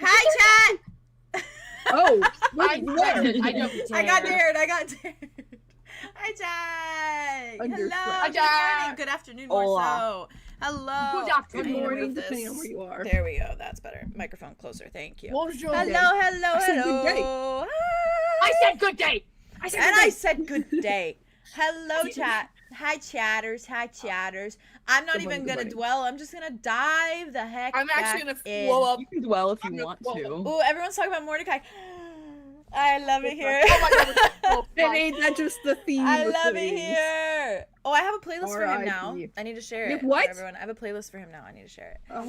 Hi, chat. Oh, I got dared. Hi, chat. Hello. Good morning. Good afternoon. More so. Hello. Good morning, depending on where you are. There we go. That's better. Microphone closer. Thank you. Bonjour. Hello. I said good day. I said good day. Hello, chat. Hi, chatters. I'm not even gonna dwell. I'm just gonna dive the heck. I'm actually gonna flow up. You can dwell if you want to. Ooh, everyone's talking about Mordecai. I love it here. Oh my god, ain't that just the theme? I love it here. Oh, I have a playlist for him now. I need to share it. What? For everyone. I have a playlist for him now. I need to share it. Oh,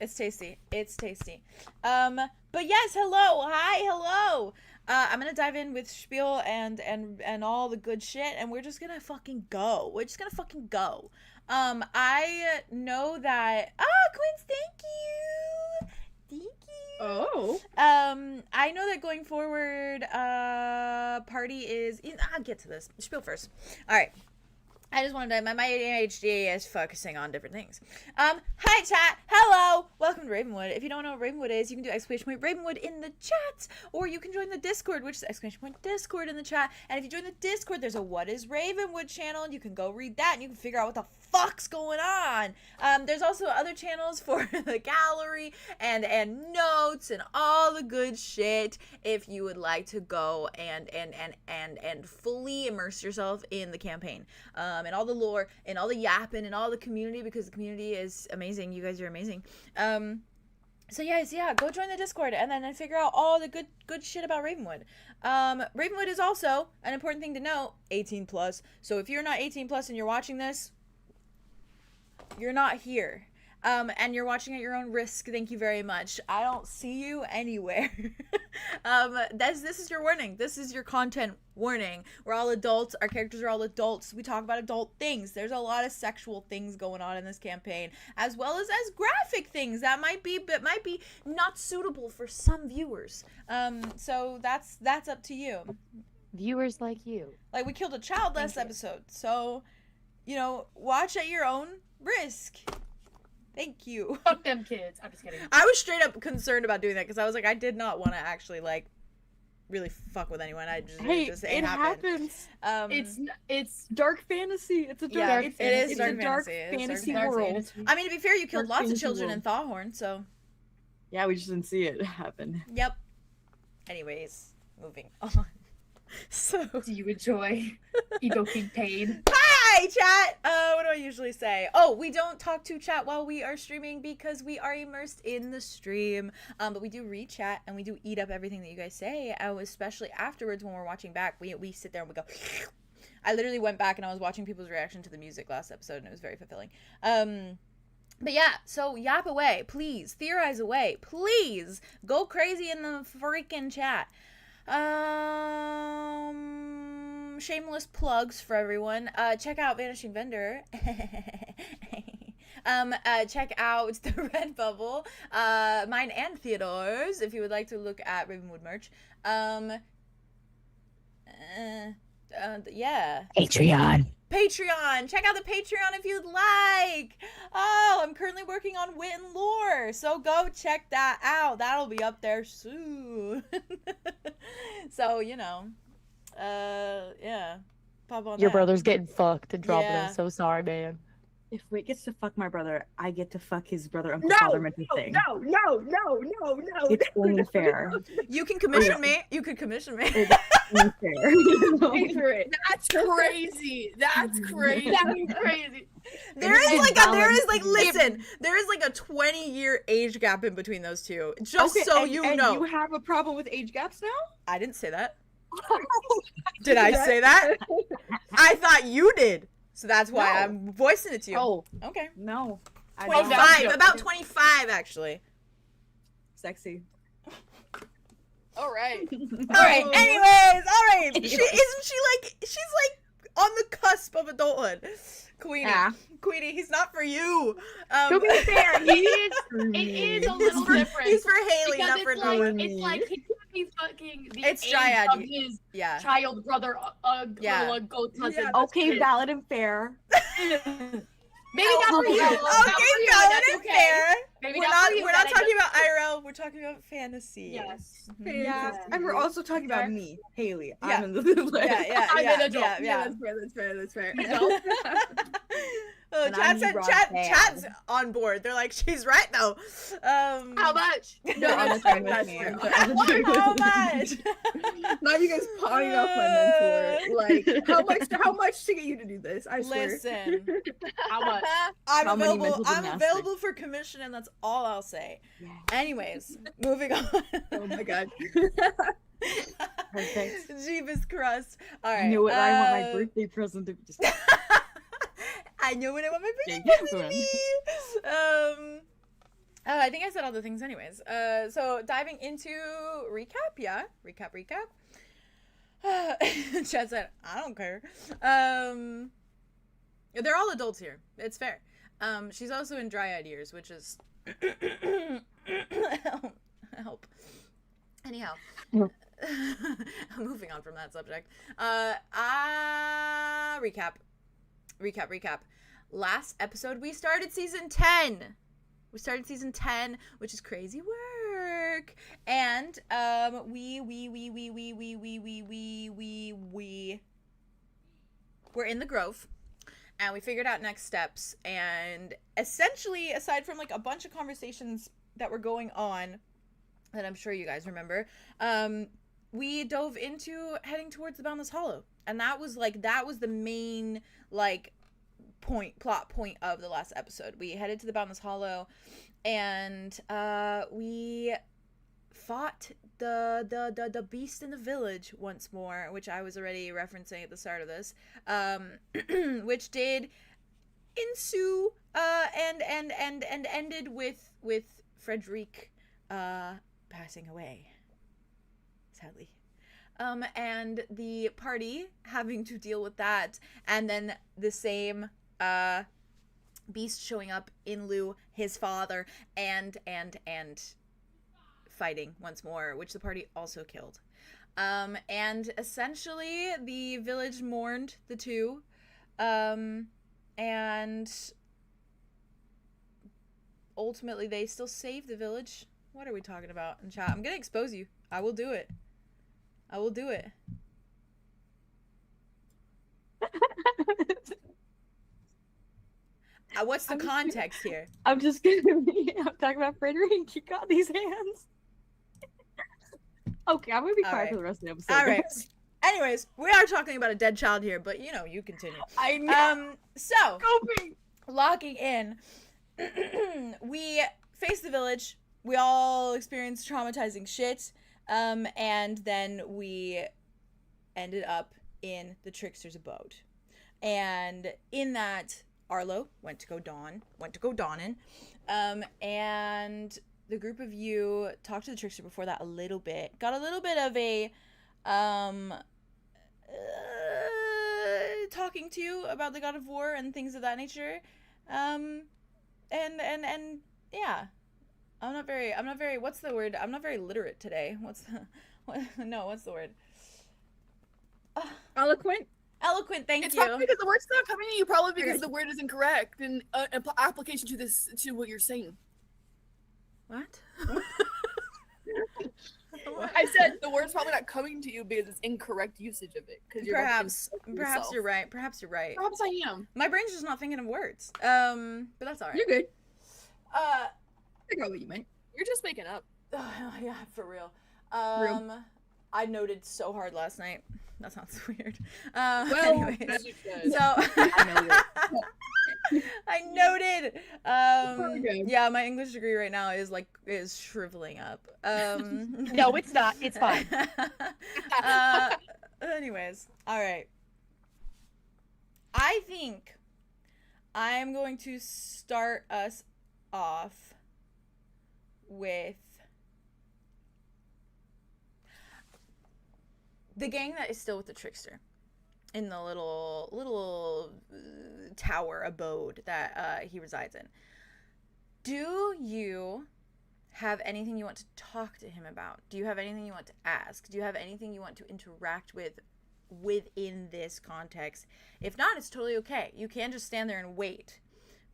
it's tasty. It's tasty. But yes, hello. Hi, hello. I'm gonna dive in with spiel and all the good shit, and we're just gonna fucking go. We're just gonna fucking go. I know that. Queens, thank you. Thank you. Oh. I know that going forward, party is. I'll get to this. Spiel first. All right. I just wanted to. My ADHD is focusing on different things. Hi chat. Hello. Welcome to Ravenwood. If you don't know what Ravenwood is, you can do !Ravenwood in the chat, or you can join the Discord, which is !Discord in the chat. And if you join the Discord, there's a What is Ravenwood channel, and you can go read that, and you can figure out what the fuck's going on. There's also other channels for the gallery and notes and all the good shit. If you would like to go and fully immerse yourself in the campaign. And all the lore, and all the yapping, and all the community, because the community is amazing. You guys are amazing. So yes, yeah, go join the Discord, and then figure out all the good shit about Ravenwood. Ravenwood is also, an important thing to note, 18+. So if you're not 18+ and you're watching this, you're not here. and you're watching at your own risk, thank you very much. I don't see you anywhere. This is your warning. This is your content warning. We're all adults. Our characters are all adults. We talk about adult things. There's a lot of sexual things going on in this campaign, as well as graphic things that might be not suitable for some viewers. So that's up to you. Viewers like you. Like, we killed a child last episode, so, you know, watch at your own risk. Thank you. Fuck them kids. I'm just kidding. I was straight up concerned about doing that because I was like, I did not want to actually, like, really fuck with anyone. Hey, it just it ain't happened. happens. It's dark fantasy. It's a dark. Yeah, it is it's dark a fantasy. dark world. I mean, to be fair, you killed Dark lots of fantasy children world. in Keahorn, so. Yeah, we just didn't see it happen. Yep. Anyways, moving on. So. Do you enjoy evoking pain? Hi, chat! What do I usually say? Oh, we don't talk to chat while we are streaming because we are immersed in the stream. But we do read chat and we do eat up everything that you guys say, especially afterwards when we're watching back. We sit there and we go... I literally went back and I was watching people's reaction to the music last episode and it was very fulfilling. But yeah, so yap away, please. Theorize away, please. Go crazy in the freaking chat. Shameless plugs for everyone. Check out Vanishing Vendor. Check out the Redbubble. Mine and Theodore's if you would like to look at Ravenwood merch. Yeah. Patreon. Check out the Patreon if you'd like. Oh, I'm currently working on Wit and Lore, so go check that out. That'll be up there soon. So, you know, yeah. Pop on Your that. brother's getting fucked and dropping. Yeah. I'm so sorry, man. If Wit gets to fuck my brother, I get to fuck his brother, uncle, No, father, mentor thing. no. It's only fair. You can commission me. You could commission me. It's only fair. Pay for it. That's crazy. That's crazy. That's crazy. There is balance. there is like a 20-year age gap in between those two. Just Okay, so and you you know. have a problem with age gaps now? I didn't say that. Did I say that? I thought you did. So that's why No. I'm voicing it to you. Oh, Okay. No. I 25. don't. About 25, actually. Sexy. all right. All right. Anyways, all right. She's like on the cusp of adulthood. Queenie. Yeah. Queenie, he's not for you. To be fair, it is a little different. He's for Haley, because not for it's like, me. it's like he could be fucking the It's age Dryad. of his Yeah. child brother, Yeah. little goat cousin. Yeah. Okay, valid and fair. Maybe not for you. Okay, Not for you, valid that's and okay. fair. Maybe We're not not for you, we're not that talking I about IRL, we're talking about fantasy. Yes. Mhm. Yeah, and we're also talking about me, Haley. Yeah. I'm in the Yeah, I'm yeah, an adult. yeah. That's fair. You know? Oh, And chat I'm said, Rob chat's Bad. on board. They're like, she's right though. How much? No, I'm that's the fair. same That's with fair. me. How much? Not you guys pawning off my mentor. Like, how much to get you to do this? I swear. Listen, How much? I'm How many available. mental I'm gymnastics? available for commission, and that's all I'll say. Anyways, moving on. Oh my god. Perfect. Jeebus crust. All right. I knew what I want my birthday present to be. Just I know what I want my birthday Okay, present go to on. be. I think I said all the things anyways. So diving into recap, yeah. Recap. Chad said, I don't care. They're all adults here. It's fair. She's also in dry-eyed years, which is help. Anyhow. Moving on from that subject. Recap. Last episode we started season 10. Which is crazy work. And we're in the Grove. And we figured out next steps. And essentially, aside from like a bunch of conversations that were going on that I'm sure you guys remember, we dove into heading towards the Boundless Hollow. And that was the main like plot point of the last episode. We headed to the Boundless Hollow and we fought the beast in the village once more, which I was already referencing at the start of this, which did ensue and ended with Frederic passing away, sadly. And the party having to deal with that, and then the same beast showing up in lieu, his father, and fighting once more, which the party also killed. And essentially the village mourned the two, and ultimately they still saved the village. What are we talking about in chat? I'm gonna expose you. I will do it. I will do it. What's the context here? I'm just gonna be. I'm talking about Frederick. He got these hands. Okay, I'm gonna be quiet for the rest of the episode. All right. Anyways, we are talking about a dead child here, but you know, you continue. I know. So locking in, we face the village. We all experience traumatizing shit, and then we ended up in the Trickster's abode, and in that, Arlow went to go Dawnin, and the group of you talked to the Trickster before that a little bit. Got a little bit of a talking to you about the God of War and things of that nature. And yeah. I'm not very what's the word? I'm not very literate today. What's the word? Eloquent? Eloquent, thank It's you. probably because the word's not coming to you, probably because the word is incorrect in application to what you're saying. What? I said the word's probably not coming to you because it's incorrect usage of it. Because Perhaps you're right. Perhaps you're right. Perhaps I am. My brain's just not thinking of words. But that's all right. You're good. I got what you meant. You're just making up. Yeah, for real. Real. I noted so hard last night. That sounds weird. As Anyways, you should. so I noted. Okay. Yeah, my English degree right now is shriveling up. No, it's not. It's fine. Anyways, all right. I think I'm going to start us off with the gang that is still with the Trickster in the little tower abode that he resides in. Do you have anything you want to talk to him about? Do you have anything you want to ask? Do you have anything you want to interact with within this context? If not, it's totally okay. You can just stand there and wait.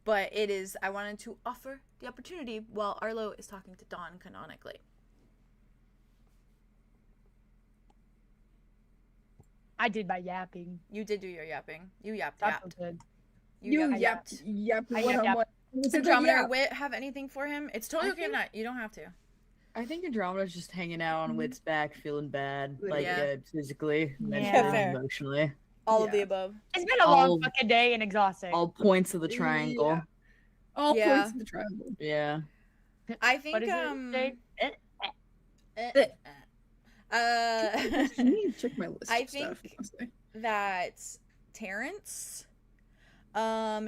But I wanted to offer the opportunity while Arlow is talking to Dawn canonically. I did my yapping. You did do your yapping. You yapped. That's so good. You yapped. yapped. I One on yapped. one. Does Andromeda or Wit have anything for him? It's totally okay if not. You don't have to. I think Andromeda's just hanging out on Wit's back, feeling bad, like Yeah. physically, mentally, Yeah, fair. emotionally. All of Yeah. the above. It's been a long fucking day and exhausting. All points of the triangle. Yeah. All Yeah. points of the triangle. Yeah. I think What is it? I need to check my list. I of stuff, think- honestly. that Terrance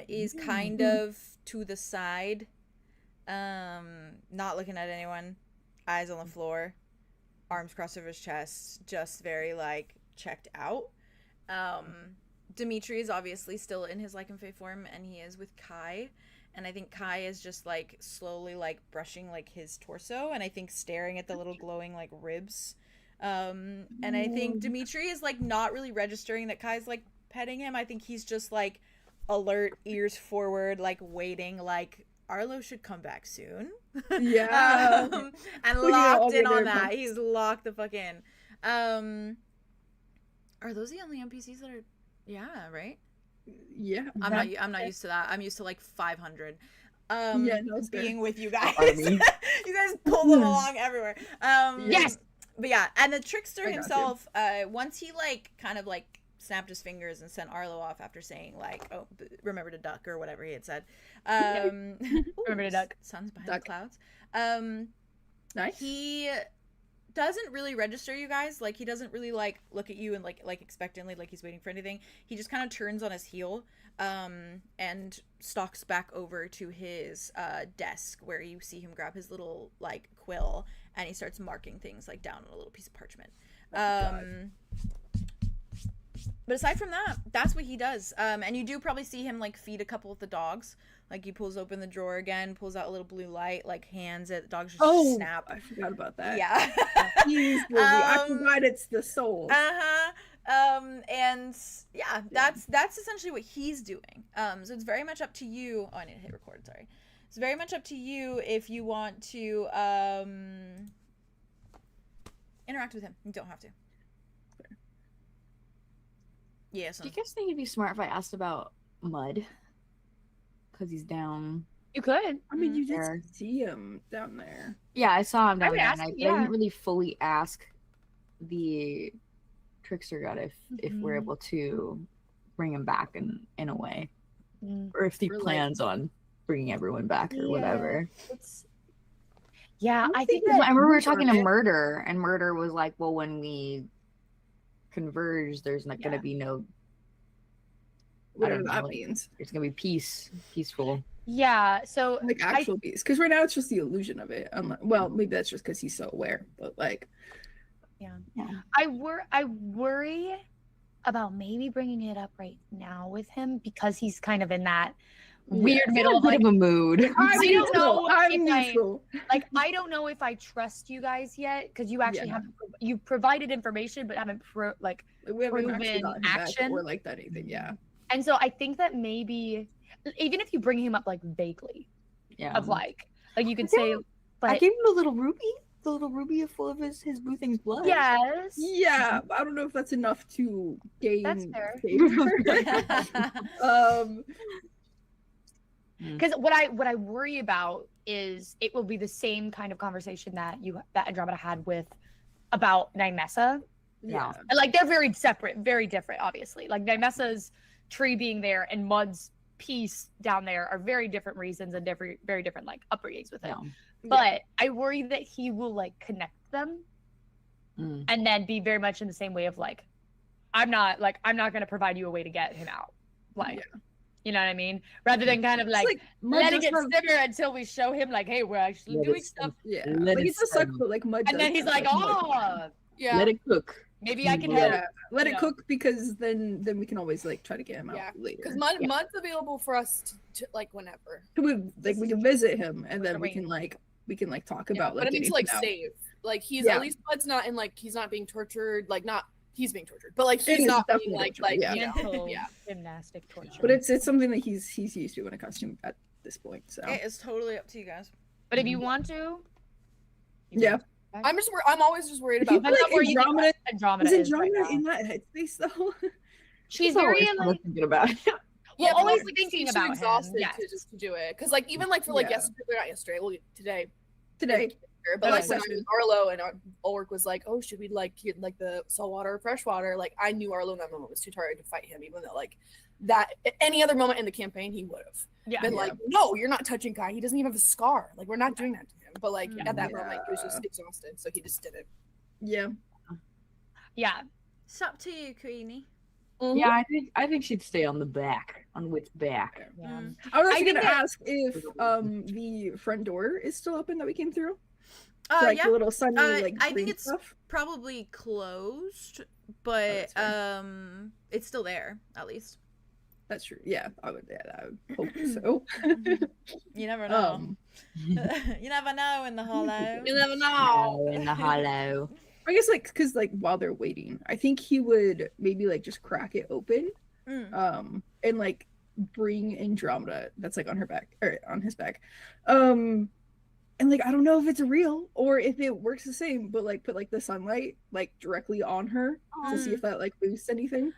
is kind of to the side, not looking at anyone, eyes on the floor, arms crossed over his chest, just very like checked out. Dimitri is obviously still in his Lycan Fae form, and he is with Kai, and I think Kai is just like slowly like brushing like his torso, and I think staring at the little glowing like ribs. And I think Dimitri is like not really registering that Kai's like petting him. I think he's just like alert, ears forward, like waiting, like Arlow should come back soon. Yeah. And Look at all locked in the on other that. punks. He's locked the fuck in. Are those the only NPCs that are? Yeah, right. Yeah. I'm not used to that. I'm used to like 500. Yeah, no, it's fair. Being with you guys. Army. You guys pull them along everywhere. Yes. But yeah, and the Trickster I got himself, once he like kind of like snapped his fingers and sent Arlow off after saying like, "Oh, remember to duck" or whatever he had said. Remember to duck. Sun's behind Duck. the clouds. Nice. He doesn't really register you guys. Like, he doesn't really like look at you and like expectantly, like he's waiting for anything. He just kind of turns on his heel and stalks back over to his desk, where you see him grab his little like quill, and he starts marking things like down on a little piece of parchment. But aside from that, that's what he does. And you do probably see him like feed a couple of the dogs. Like, he pulls open the drawer again, pulls out a little blue light, like hands it. The dogs just snap. I forgot about that. Yeah. I forgot it's the soul. And yeah, that's essentially what he's doing. So it's very much up to you. Oh, I need to hit record. Sorry. It's very much up to you if you want to interact with him. You don't have to. Yeah. So. Do you guys think it'd be smart if I asked about Mud? Because he's down. You could. I mean, you did see him down there. Yeah, I saw him down would there, ask, and I yeah. didn't really fully ask the Trickster god if we're able to bring him back in a way, or if he plans on bringing everyone back or whatever. I think I that remember we were talking to Murder, and Murder was like, well, when we converge, there's not gonna be no, Whatever that means. it's gonna be peaceful. Yeah, so Like actual peace. Because right now it's just the illusion of it. Well, maybe that's just because he's so aware. But like, I worry about maybe bringing it up right now with him, because he's kind of in that weird middle of like a mood. I'm I don't know neutral. I don't know if I trust you guys yet, because you actually haven't, you've provided information but haven't we haven't proven actually gotten him back action or like that anything. Yeah. And so I think that maybe even if you bring him up like vaguely, of like you could say, but I gave him a little ruby. The little ruby full of his boo thing's blood. yes, Yeah, I don't know if that's enough to gain That's fair. favor. because what I worry about is it will be the same kind of conversation that Andromeda had with about Nymessa. Yeah. And like, they're very separate, very different, obviously. Like, Nymessa's tree being there and Mud's piece down there are very different reasons and very different like upbringings with him. But I worry that he will like connect them and then be very much in the same way of like, I'm not going to provide you a way to get him out. Like, you know what I mean? Rather than kind of like letting it simmer until we show him like, hey, we're actually doing stuff. Yeah. Like, it's a suck, but like Mud. And then he's like, oh, Yeah. Let it cook. maybe I can help. Yeah. Let it cook, because then we can always like try to get him out later. Because Mud's available for us to like whenever. We can visit him, and then we can talk about like. But it means getting like him out. save. Like at least Mud's not in like he's not being tortured. Like not he's being tortured, but like he's not being like Gentle yeah. gymnastic torture. But it's something that he's used to when it comes to him at this point. So It is totally up to you guys. But if you want to, I'm always just worried about. Andromeda is is right Andromeda now. in that headspace though? She's very like thinking about it. well, always but thinking she's about exhausted him. Yes. to do it. Because like even like for like yesterday, not yesterday, well today. But Oh, like when I was Arlow and Ulric was like, oh, should we like get like the saltwater or freshwater? Like I knew Arlow in that moment was too tired to fight him, even though like that any other moment in the campaign he would have been like, no, you're not touching Kai. He doesn't even have a scar. Like we're not doing that to him. But like at that moment he was just exhausted, so he just did it. Yeah. Yeah. It's up to you, Queenie. Yeah, I think she'd stay on Wit's back. Yeah. I was actually gonna ask if the front door is still open that we came through. Like the little sunny like I think green it's stuff. probably closed, but it's still there at least. That's true. Yeah, I would hope so. You never know. You never know in the hollow. You never know. In the hollow. I guess like because like while they're waiting, I think he would maybe like just crack it open, and like bring Andromeda that's like on her back or on his back, and like I don't know if it's real or if it works the same, but like put like the sunlight like directly on her to see if that like boosts anything.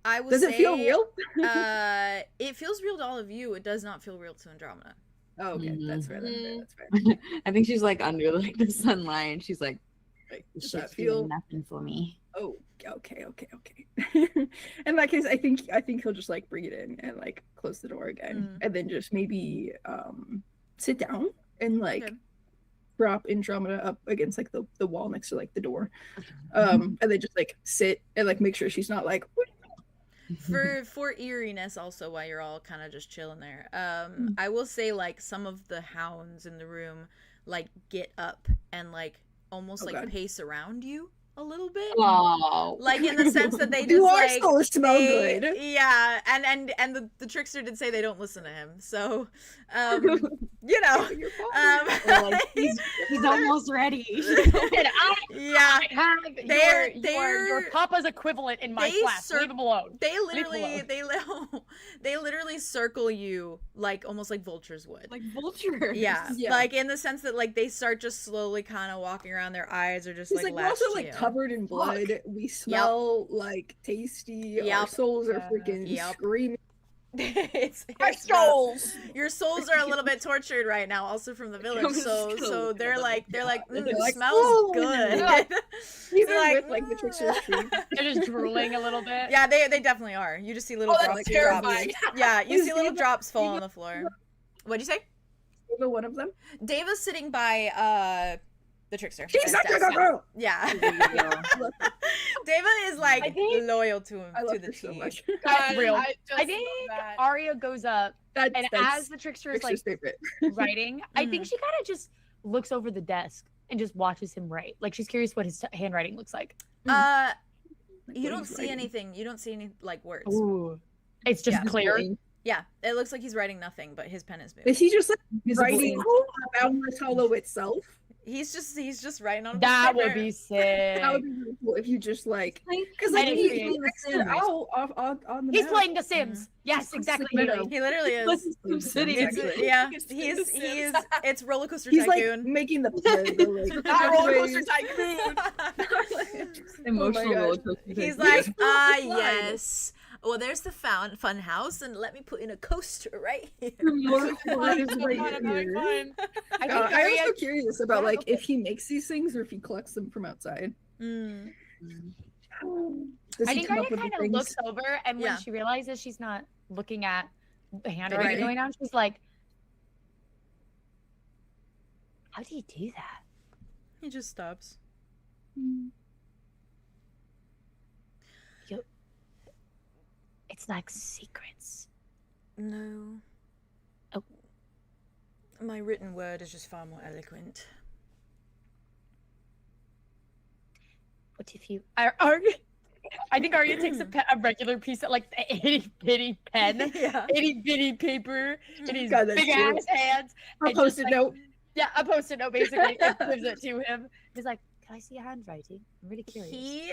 I will Does it feel real? It feels real to all of you. It does not feel real to Andromeda. Oh, okay, that's fair. That's fair. I think she's like under like the sunlight, and she's like, does "Shit's that feel doing nothing for me." Oh, okay. In that case, I think he'll just like bring it in and like close the door again, and then just maybe sit down and like prop Andromeda up against like the wall next to like the door, and they just like sit and like make sure she's not like. For eeriness also, while you're all kind of just chilling there, I will say like some of the hounds in the room like get up and like almost like God. pace around you a little bit. Oh, Like in the sense that they just You are like supposed to smell they- good. Yeah, and the trickster did say they don't listen to him, so you know, You're fine. Or, like, he's almost ready. And yeah, I have They're- your papa's equivalent in my they class. Leave him alone. they alone. they literally circle you like almost like vultures would. Like vultures. Yeah, Yeah. like in the sense that like they start just slowly kind of walking around. Their eyes are just He's like like, we're latched also to like you. covered in blood. We smell like tasty. Our Yep. souls are freaking Yep. screaming. it's My rough. souls. Your souls are a little bit tortured right now, also from the village. So they're like They're like, smells "Oh." good. Even like, with like the trickster's treat. They're just drooling a little bit. Yeah, they definitely are. You just see little Oh, that's drops. terrifying. Yeah, you Is see little Deva- drops fall on Deva- the floor. What'd you say? Even one of them. Dava's sitting by the trickster. She's His such a desk. good girl. Yeah. Yeah. Dava is like I think- loyal to him I to love the her so T. much. That's real. I just I think love that. Aria goes up, That's, and that's as the trickster is Trickster's like favorite. writing, I think she kind of just looks over the desk and just watches him write. Like she's curious what his handwriting looks like. You Like, don't what he's see writing. anything. You don't see any like words. Ooh. It's just Yeah. clear. Yeah, it looks like he's writing nothing, but his pen is moving. Is he just like Visible writing ink. about Hollow itself? He's just writing on. That paper. would be sick. That would be really cool if you just like, because I like didn't he create texted it out on the He's map. playing The Sims. Yes, exactly. Literally. He literally is. It's- Yeah, It's he The is. He Sims. is. It's roller coaster He's like tycoon. making the like, Not roller coaster pathways. tycoon. Emotional gosh. roller coaster. He's type. like, Fun. yes. Well, there's the fun house, and let me put in a coaster right here. More fun is Fun, right fun, here. fun. I think I'm Aria, also curious about like Yeah. if he makes these things or if he collects them from outside. Mm. Does I he think come Aria up with the kind of things? looks over, and when Yeah. she realizes she's not looking at the handwriting writing. going down, she's like, "How do you do that?" He just stops. It's like secrets. No. Oh. My written word is just far more eloquent. What if you? I think Aria takes a regular piece of like the itty bitty pen, Yeah. itty bitty paper in his God, that's big cute. ass hands. A and just, post-it like, note. Yeah, a post-it note basically. And gives it to him. He's like, "Can I see your handwriting? I'm really curious."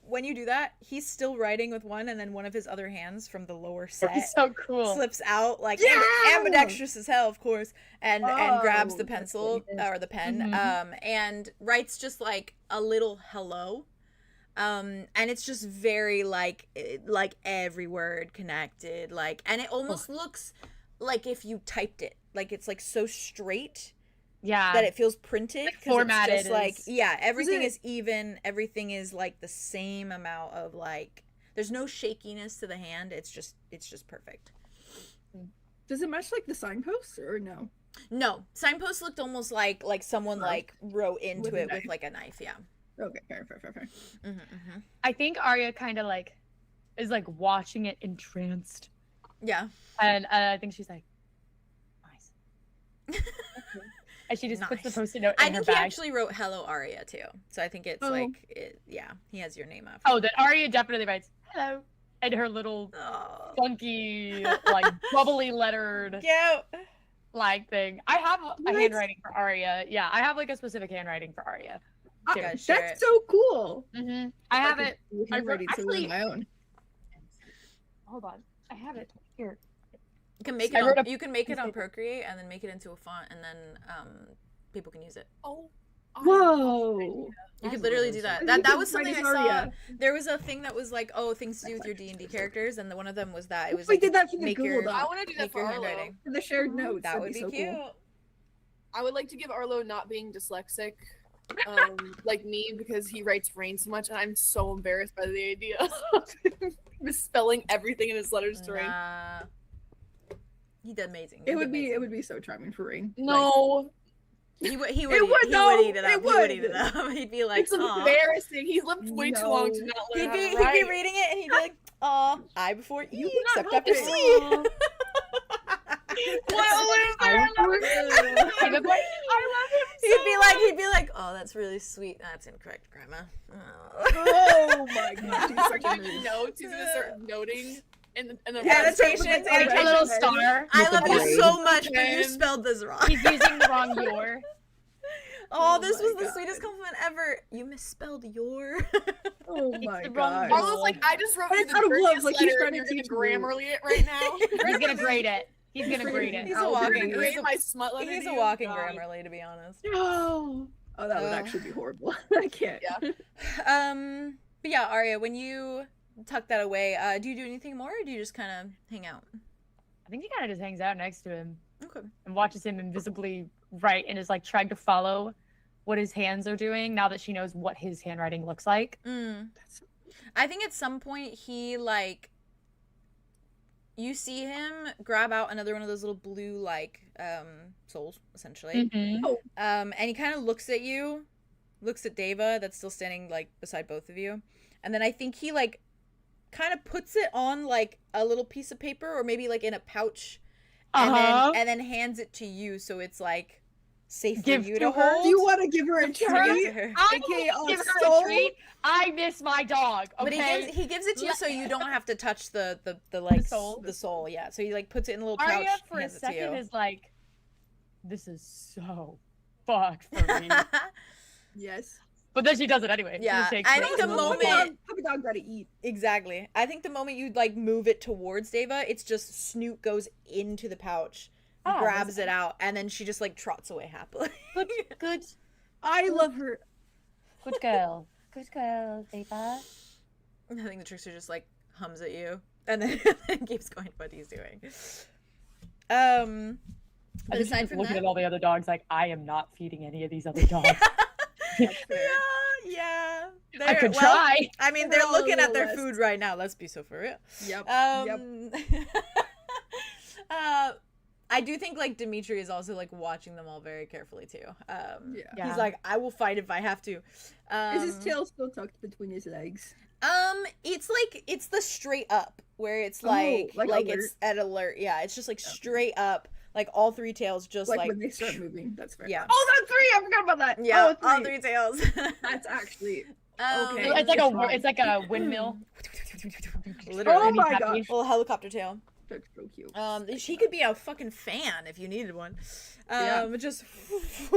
When you do that, he's still writing with one, and then one of his other hands from the lower set It's so cool. slips out, like Yeah! ambidextrous as hell, of course, and grabs the Oh, that's pencil what he did. or the pen, Mhm. and writes just like a little hello, and it's just very like every word connected, like, and it almost looks like if you typed it, like it's like so straight Yeah. that it feels printed, Like 'cause formatted it's just like, is- yeah, everything it- is even, everything is like the same amount of like, there's no shakiness to the hand, it's just perfect. Does it match like the signposts or no? No, signpost looked almost like someone Oh. like wrote into With a it with knife. like a knife. Yeah. Okay, fair. I think Aria kind of like is like watching it entranced, Yeah. and I think she's like, "Nice." And she just puts the Nice. post-it note in I her think he bag. actually wrote "Hello Aria" too, so I think it's Oh. like, yeah, he has your name after. Oh, that Aria definitely writes "hello" and her little Oh. funky, like bubbly lettered Yeah. like thing. I have a Nice. handwriting for Aria. Yeah, I have like a specific handwriting for Aria. You gotta share That's it. so cool. I have could it. do I handwriting wrote- to learn my own. Hold on, I have it here. You can make I it. wrote On, a you can make it piece on of- Procreate and then make it into a font, and then people can use it. Oh. Whoa. You That's could literally really do that. sick. That You that could was write something I as saw. Aria. There was a thing that was like, oh, things to do with your D&D characters, and one of them was that it was We like did that for the make Google your Doc. I want to do that make for your Arlo. handwriting. For the shared notes. That that'd would be so cute. cool. I would like to give Arlo not being dyslexic, like me, because he writes rain so much, and I'm so embarrassed by the idea of misspelling everything in his letters to rain. He did amazing. It would be so charming for Ring. No, He would eat it up. It He would would. eat it up. He'd be like, It's aw. embarrassing. He lived way too long to not learn how to He'd write. be reading it and he'd be like, aw, I before E, You except cannot after help C. it. He'd be like, oh, that's really sweet. That's incorrect, Grandma. Oh my god. He's taking notes. He's gonna start noting in the Annotations, Like a little star. I love you grade. so much, but you spelled this wrong. He's using the wrong your. Oh, this my was the God. sweetest compliment ever. You misspelled your. Oh It's my the wrong god. one. Arlo's like, I just wrote But you it's the out of love, prettiest like, he's letter trying and to you're gonna teach me. Grammarly it right now. He's gonna grade it. He's gonna grade it. He's a walking. Grade He's a, my smut letter he's to a you? walking God. Grammarly, to be honest. No. Oh, that would actually be horrible. I can't. Yeah. But yeah, Aria, when you tuck that away, do you do anything more, or do you just kind of hang out? I think he kind of just hangs out next to him Okay. and watches him invisibly write and is like trying to follow what his hands are doing now that she knows what his handwriting looks like. I think at some point he like, you see him grab out another one of those little blue like souls essentially, and he kind of looks at you, looks at Deva that's still standing like beside both of you, and then I think he like kind of puts it on like a little piece of paper or maybe like in a pouch, and then hands it to you so it's like safe Give for you to to her? hold. Do you want to give her a Give to her. treat? I AKA will give a her soul? a treat. I miss my dog. But Okay. he gives it to you so you don't have to touch the soul. Yeah. So he like puts it in a little pouch. Aria for a hands it to you. second is like, this is so fucked for me. Yes. But then she does it anyway. Yeah, She takes I it. think the moment- Puppy dog gotta eat. Exactly. I think the moment you like move it towards Deva, it's just Snoot goes into the pouch, Oh, grabs it out, and then she just like trots away happily. Good I love her. girl. Good girl, Deva. I think the trickster just like hums at you and then keeps going what he's doing. But aside from looking that, at all the other dogs, like I am not feeding any of these other dogs. yeah. I could try. I mean, They're they're all a looking at little their less. food right now. Let's be so for real. Yep. I do think like Dimitri is also like watching them all very carefully too. Yeah. He's like, I will fight if I have to. Is his tail still tucked between his legs? It's like it's the straight up where it's Oh, like like it's at alert. Yeah, it's just like straight up, like all three tails just Like when they start moving. That's fair. Yeah. Oh, that's three. I forgot about that. Yeah, Oh, all three tails. That's actually Okay. It's like a windmill. Literally. Oh my Happy. gosh. Little helicopter tail. That's so cute. She could be a fucking fan if you needed one. Just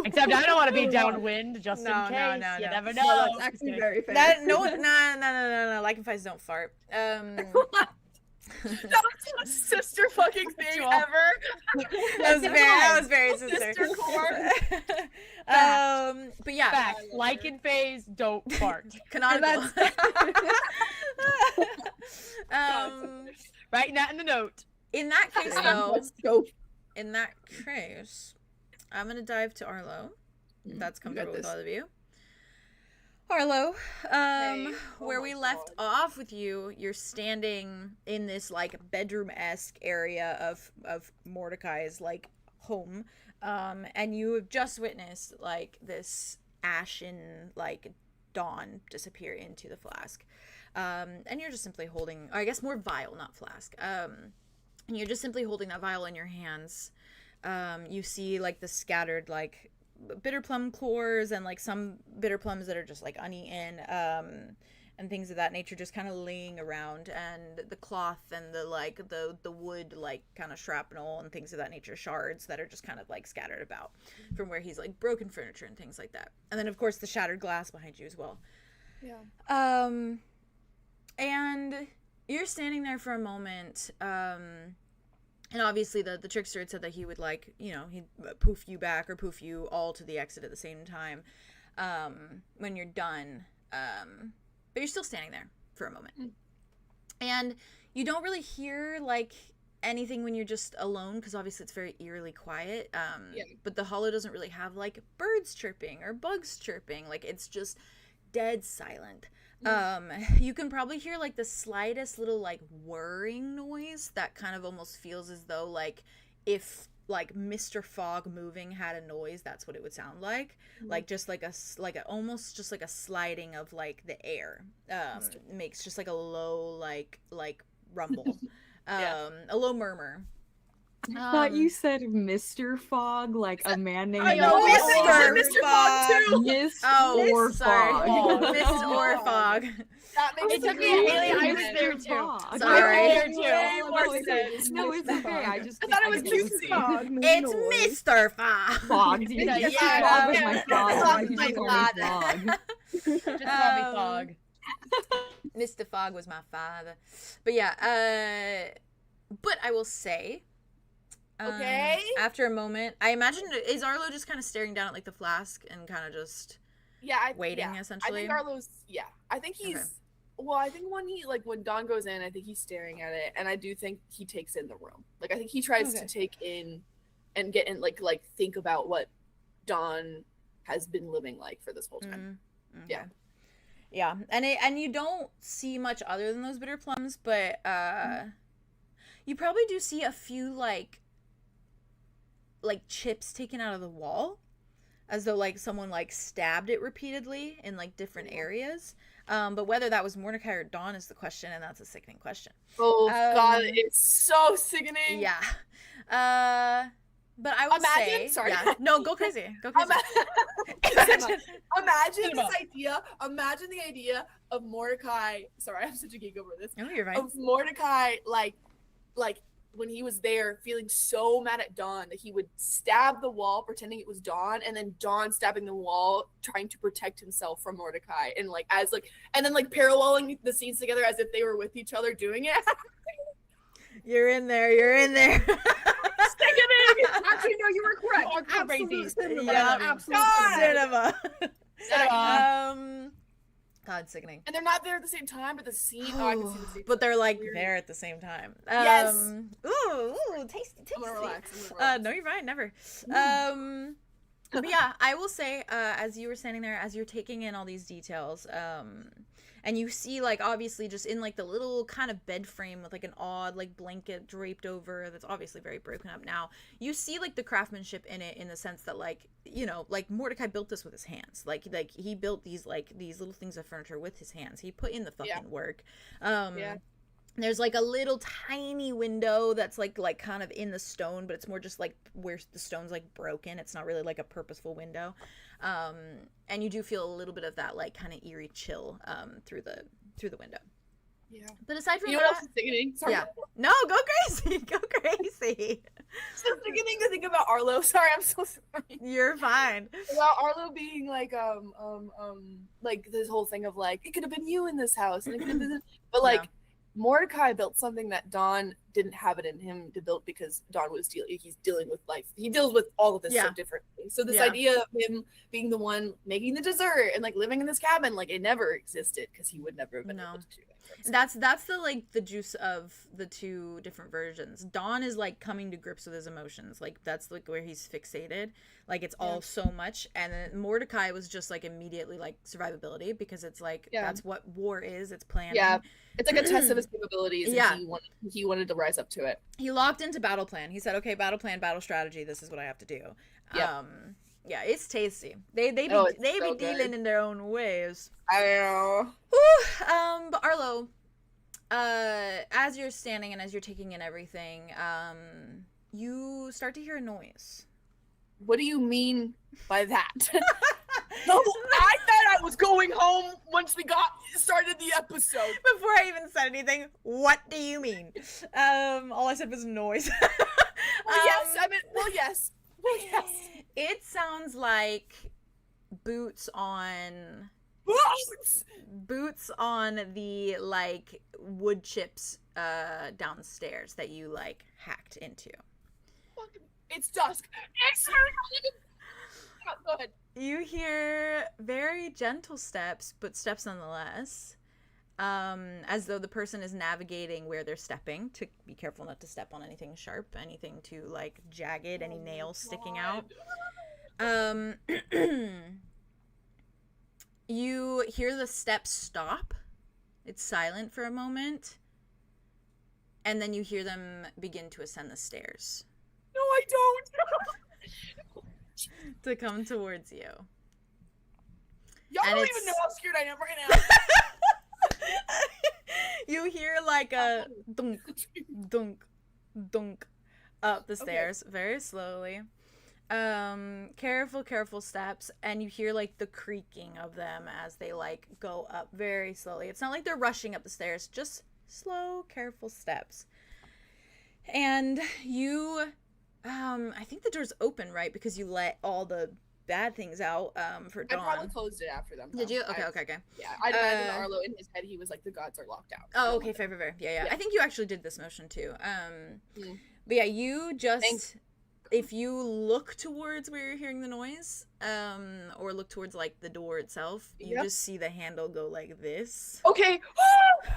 Except I don't want to be downwind just No, in case. no, You no. never No, know. that's actually very fair. that no. Lycanfies don't fart. That was the sister fucking thing ever. That was very sister. Sister core. But yeah, Fact. Lichen phase don't fart. canonical. Writing that in the note. In that case, though, Let's go. in that case, I'm gonna dive to Arlow. If that's You got comfortable with this. all of you. Arlow, Hey. where Oh we my left God. off with you, you're standing in this like bedroom-esque area of Mordecai's like home, and you have just witnessed like this ashen like dawn disappear into the flask, and you're just simply holding, or I guess more vial, not flask, and you're just simply holding that vial in your hands. You see like the scattered like bitter plum cores and like some bitter plums that are just like uneaten, and things of that nature just kind of laying around, and the cloth and the like the wood like kind of shrapnel and things of that nature, shards that are just kind of like scattered about from where he's like broken furniture and things like that, and then of course the shattered glass behind you as well. Yeah. And you're standing there for a moment, and obviously the trickster had said that he would like, you know, he'd poof you back or poof you all to the exit at the same time, when you're done, but you're still standing there for a moment. And you don't really hear like anything when you're just alone, because obviously it's very eerily quiet, but the hollow doesn't really have like birds chirping or bugs chirping, like it's just dead silent. You can probably hear like the slightest little like whirring noise that kind of almost feels as though like if like Mr. Fog moving had a noise, that's what it would sound like. Like just like a almost just like a sliding of like the air. Makes just like a low like rumble. A low murmur. I thought you said Mr. Fog, like a man named I know, Mr. Fog too. Miss Oh, or sorry. Fog. Miss or Fog. That makes It took me a Haley. I was there too. Fog. Sorry. I was there too. No, it's okay. I thought it was confused Lucy. me. It's Mr. Fog. Fog. Dude. Yeah, Fog was my fog. Fog You was just my call me Fog. Just call me Fog. Mr. Fog was my father. But yeah, but I will say, Okay. after a moment, I imagine, is Arlo just kind of staring down at like the flask and kind of just waiting essentially? I think Arlo's, I think he's, Okay. well, I think when Dawn goes in, I think he's staring at it, and I do think he takes in the room. Like, I think he tries to take in and get in, like think about what Dawn has been living like for this whole time. Okay. Yeah. Yeah, and you don't see much other than those bitter plums, but you probably do see a few like chips taken out of the wall, as though like someone like stabbed it repeatedly in like different areas. But whether that was Mordecai or Dawn is the question, and that's a sickening question. Oh God, it's so sickening. Yeah. But I would say, no, go crazy, go crazy. Imagine this idea. Imagine the idea of Mordecai. Sorry, I'm such a geek over this. No, you're fine. Of Mordecai, like when he was there, feeling so mad at Dawn that he would stab the wall, pretending it was Dawn, and then Dawn stabbing the wall, trying to protect himself from Mordecai, and and then paralleling the scenes together as if they were with each other doing it. You're in there. You're in there. Actually, no, you were correct. Crazy. Cinema. Yeah, Absolute cinema. God, sickening. And they're not there at the same time, but the scene. I can see the scene. But they're like there at the same time. Yes. Ooh, tasty. I'm gonna relax. No, you're fine. Never. But yeah, I will say, as you were standing there, as you're taking in all these details, and you see, like, obviously just in, like, the little kind of bed frame with, like, an odd, like, blanket draped over that's obviously very broken up now, you see, like, the craftsmanship in it, in the sense that, like, you know, like, Mordecai built this with his hands. Like he built these little things of furniture with his hands. He put in the fucking work. There's, like, a little tiny window that's, like kind of in the stone, but it's more just, like, where the stone's, like, broken. It's not really, like, a purposeful window. And you do feel a little bit of that, like, kind of eerie chill through the window. Yeah. But aside from what else is sickening? Sorry. Yeah. No, go crazy. Go crazy. It's so sickening to think about Arlo. Sorry, I'm so sorry. You're fine. About Arlo being like this whole thing of like, it could have been you in this house, and it could have been, but like. Mordecai built something that Dawn didn't have it in him to build, because Dawn was he's dealing with life. He deals with all of this so differently. So this idea of him being the one making the dessert and like living in this cabin, like it never existed, because he would never have been able to do that. That's the like the juice of the two different versions. Dawn is like coming to grips with his emotions. Like that's like where he's fixated. Like it's all so much. And then Mordecai was just like immediately like survivability, because it's like that's what war is. It's planning. Yeah. It's like a test of his capabilities, and he wanted to rise up to it. He locked into battle plan. He said, "Okay, battle plan, battle strategy. This is what I have to do." Yeah, it's tasty. They be dealing in their own ways. I know. But Arlo, as you're standing and as you're taking in everything, you start to hear a noise. What do you mean by that? No, I thought I was going home once we started the episode. Before I even said anything, what do you mean? All I said was noise. Yes. It sounds like boots on the like wood chips downstairs that you like hacked into. It's dusk. Go ahead. You hear very gentle steps, but steps nonetheless, as though the person is navigating where they're stepping, to be careful not to step on anything sharp, anything too like jagged, any nails sticking out. You hear the steps stop. It's silent for a moment, and then you hear them begin to ascend the stairs. No, I I don't. to come towards you. Y'all And don't it's- even know how scared I am right now. You hear like a dunk, dunk, dunk up the stairs very slowly. Careful steps, and you hear like the creaking of them as they like go up very slowly. It's not like they're rushing up the stairs, just slow, careful steps. And you, I think the door's open, right? Because you let all the bad things out, for I Dawn. probably closed it after them. Did though. you? Okay. Yeah, I'd imagine Arlo in his head, he was like, the gods are locked out. Oh, okay, fair. Yeah. I think you actually did this motion too. But yeah, you just, if you look towards where you're hearing the noise, or look towards like the door itself, you just see the handle go like this. Okay.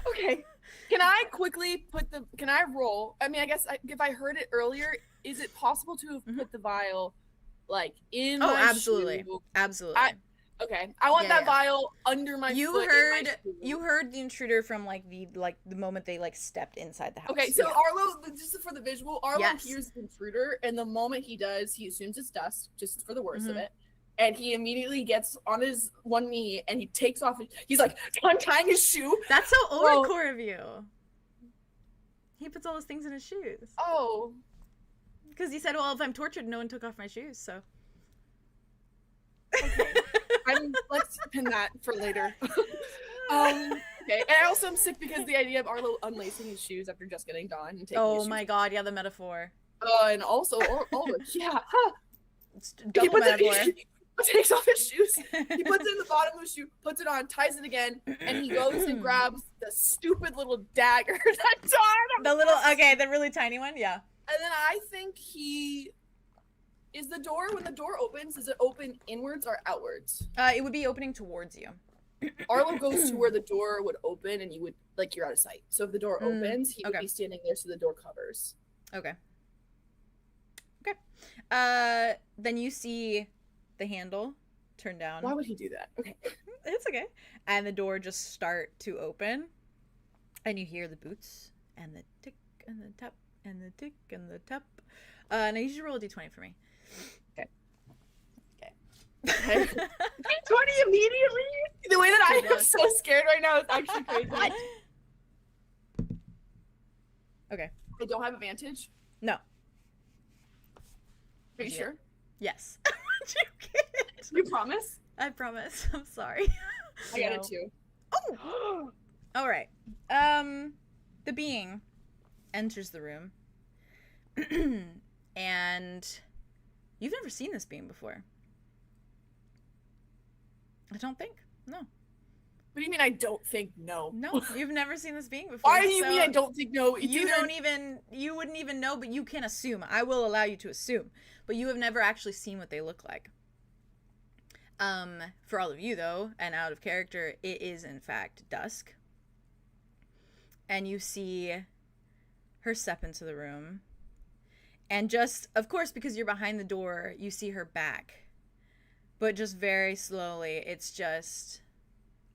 Okay. Can I quickly can I roll? I mean, I guess if I heard it earlier, is it possible to have put the vial like in my absolutely. shoe? Absolutely. Okay. I want that vial under my foot. You heard the intruder from like the moment they like stepped inside the house. Okay, so Arlo, just for the visual, Arlo Yes. hears the intruder, and the moment he does, he assumes it's Dusk, just for the worst of it. And he immediately gets on his one knee and he takes off. He's like untying his shoe. That's so Ulric of you. He puts all those things in his shoes. Oh. Because he said, well, if I'm tortured, no one took off my shoes, so. Okay. Let's pin that for later. Okay. And I also am sick because the idea of Arlo unlacing his shoes after just getting done and taking his shoes. My god, yeah, the metaphor. And also, yeah. It's double metaphor. He takes off his shoes. He puts it in the bottom of his shoe, puts it on, ties it again, and he goes and grabs the stupid little dagger that Dawn. The really tiny one, yeah. And then I think is the door, when the door opens, does it open inwards or outwards? It would be opening towards you. Arlo goes to where the door would open and you would, like, you're out of sight. So if the door opens, he would be standing there so the door covers. Okay. Then you see the handle turn down. Why would he do that? Okay. It's okay. And the door just start to open. And you hear the boots and the tick and the tap and the tick and the tap. Now you should roll a d20 for me. Okay. 20 immediately? The way that I am so scared right now is actually crazy. What? Okay. I don't have advantage? No. Are you sure? Yes. You can't. You promise? I promise. I'm sorry. I got it too. Oh! All right. The being enters the room. And you've never seen this being before. I don't think. No. What do you mean I don't think no? No, you've never seen this being before. Why do you mean I don't think no? You wouldn't even know, but you can assume. I will allow you to assume. But you have never actually seen what they look like. For all of you though, and out of character, it is in fact Dusk. And you see her step into the room. And just, of course, because you're behind the door, you see her back. But just very slowly, it's just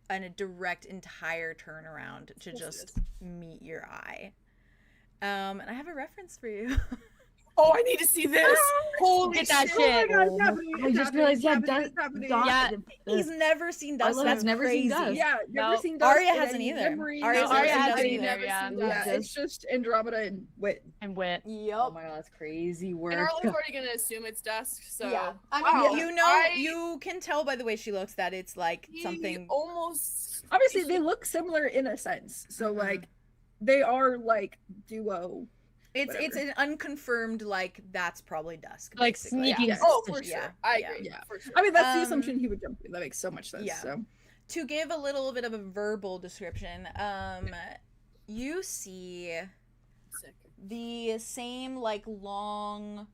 a direct entire turnaround to just meet your eye. And I have a reference for you. Oh, I need to see this. Holy Get that shit. shit. Oh my God, it's happening, I just realized Yeah. He's never seen Dusk. Arlo That's has never crazy. seen Dusk. Yeah, never No. seen Dusk. Aria and hasn't I either. never even- Aria's No, Aria never hasn't seen either, Dusk. yeah. Yeah, it's just Andromeda and Wit. And Wit. Yep. Oh my god, that's crazy work. And Arlo's already gonna assume it's Dusk, so Yeah. I wow. mean, you know, you can tell by the way she looks that it's like He something. almost Obviously, they look similar in a sense. So, like, they are like duo. It's an unconfirmed, like, that's probably Dusk. Like basically. sneaking. Yeah. Oh, for sure. Yeah. I Yeah. agree. Yeah. For sure. I mean, that's the Um, assumption he would jump to. That makes so much sense. yeah. So. To give a little bit of a verbal description, you see Sick. the same, like, long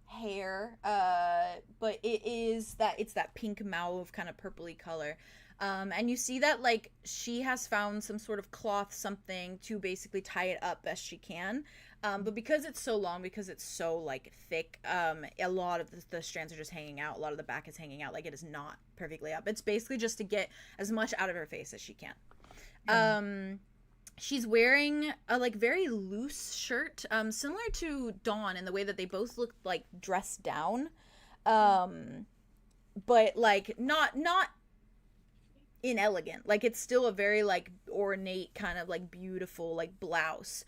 hair, but it's that pink mauve kind of purpley color. And you see that, like, she has found some sort of cloth, something to basically tie it up best she can. But because it's so long, because it's so, like, thick, a lot of the strands are just hanging out. A lot of the back is hanging out. Like, it is not perfectly up. It's basically just to get as much out of her face as she can. she's wearing a like very loose shirt, similar to Dawn in the way that they both look like dressed down, but like not inelegant. Like it's still a very like ornate kind of like beautiful like blouse.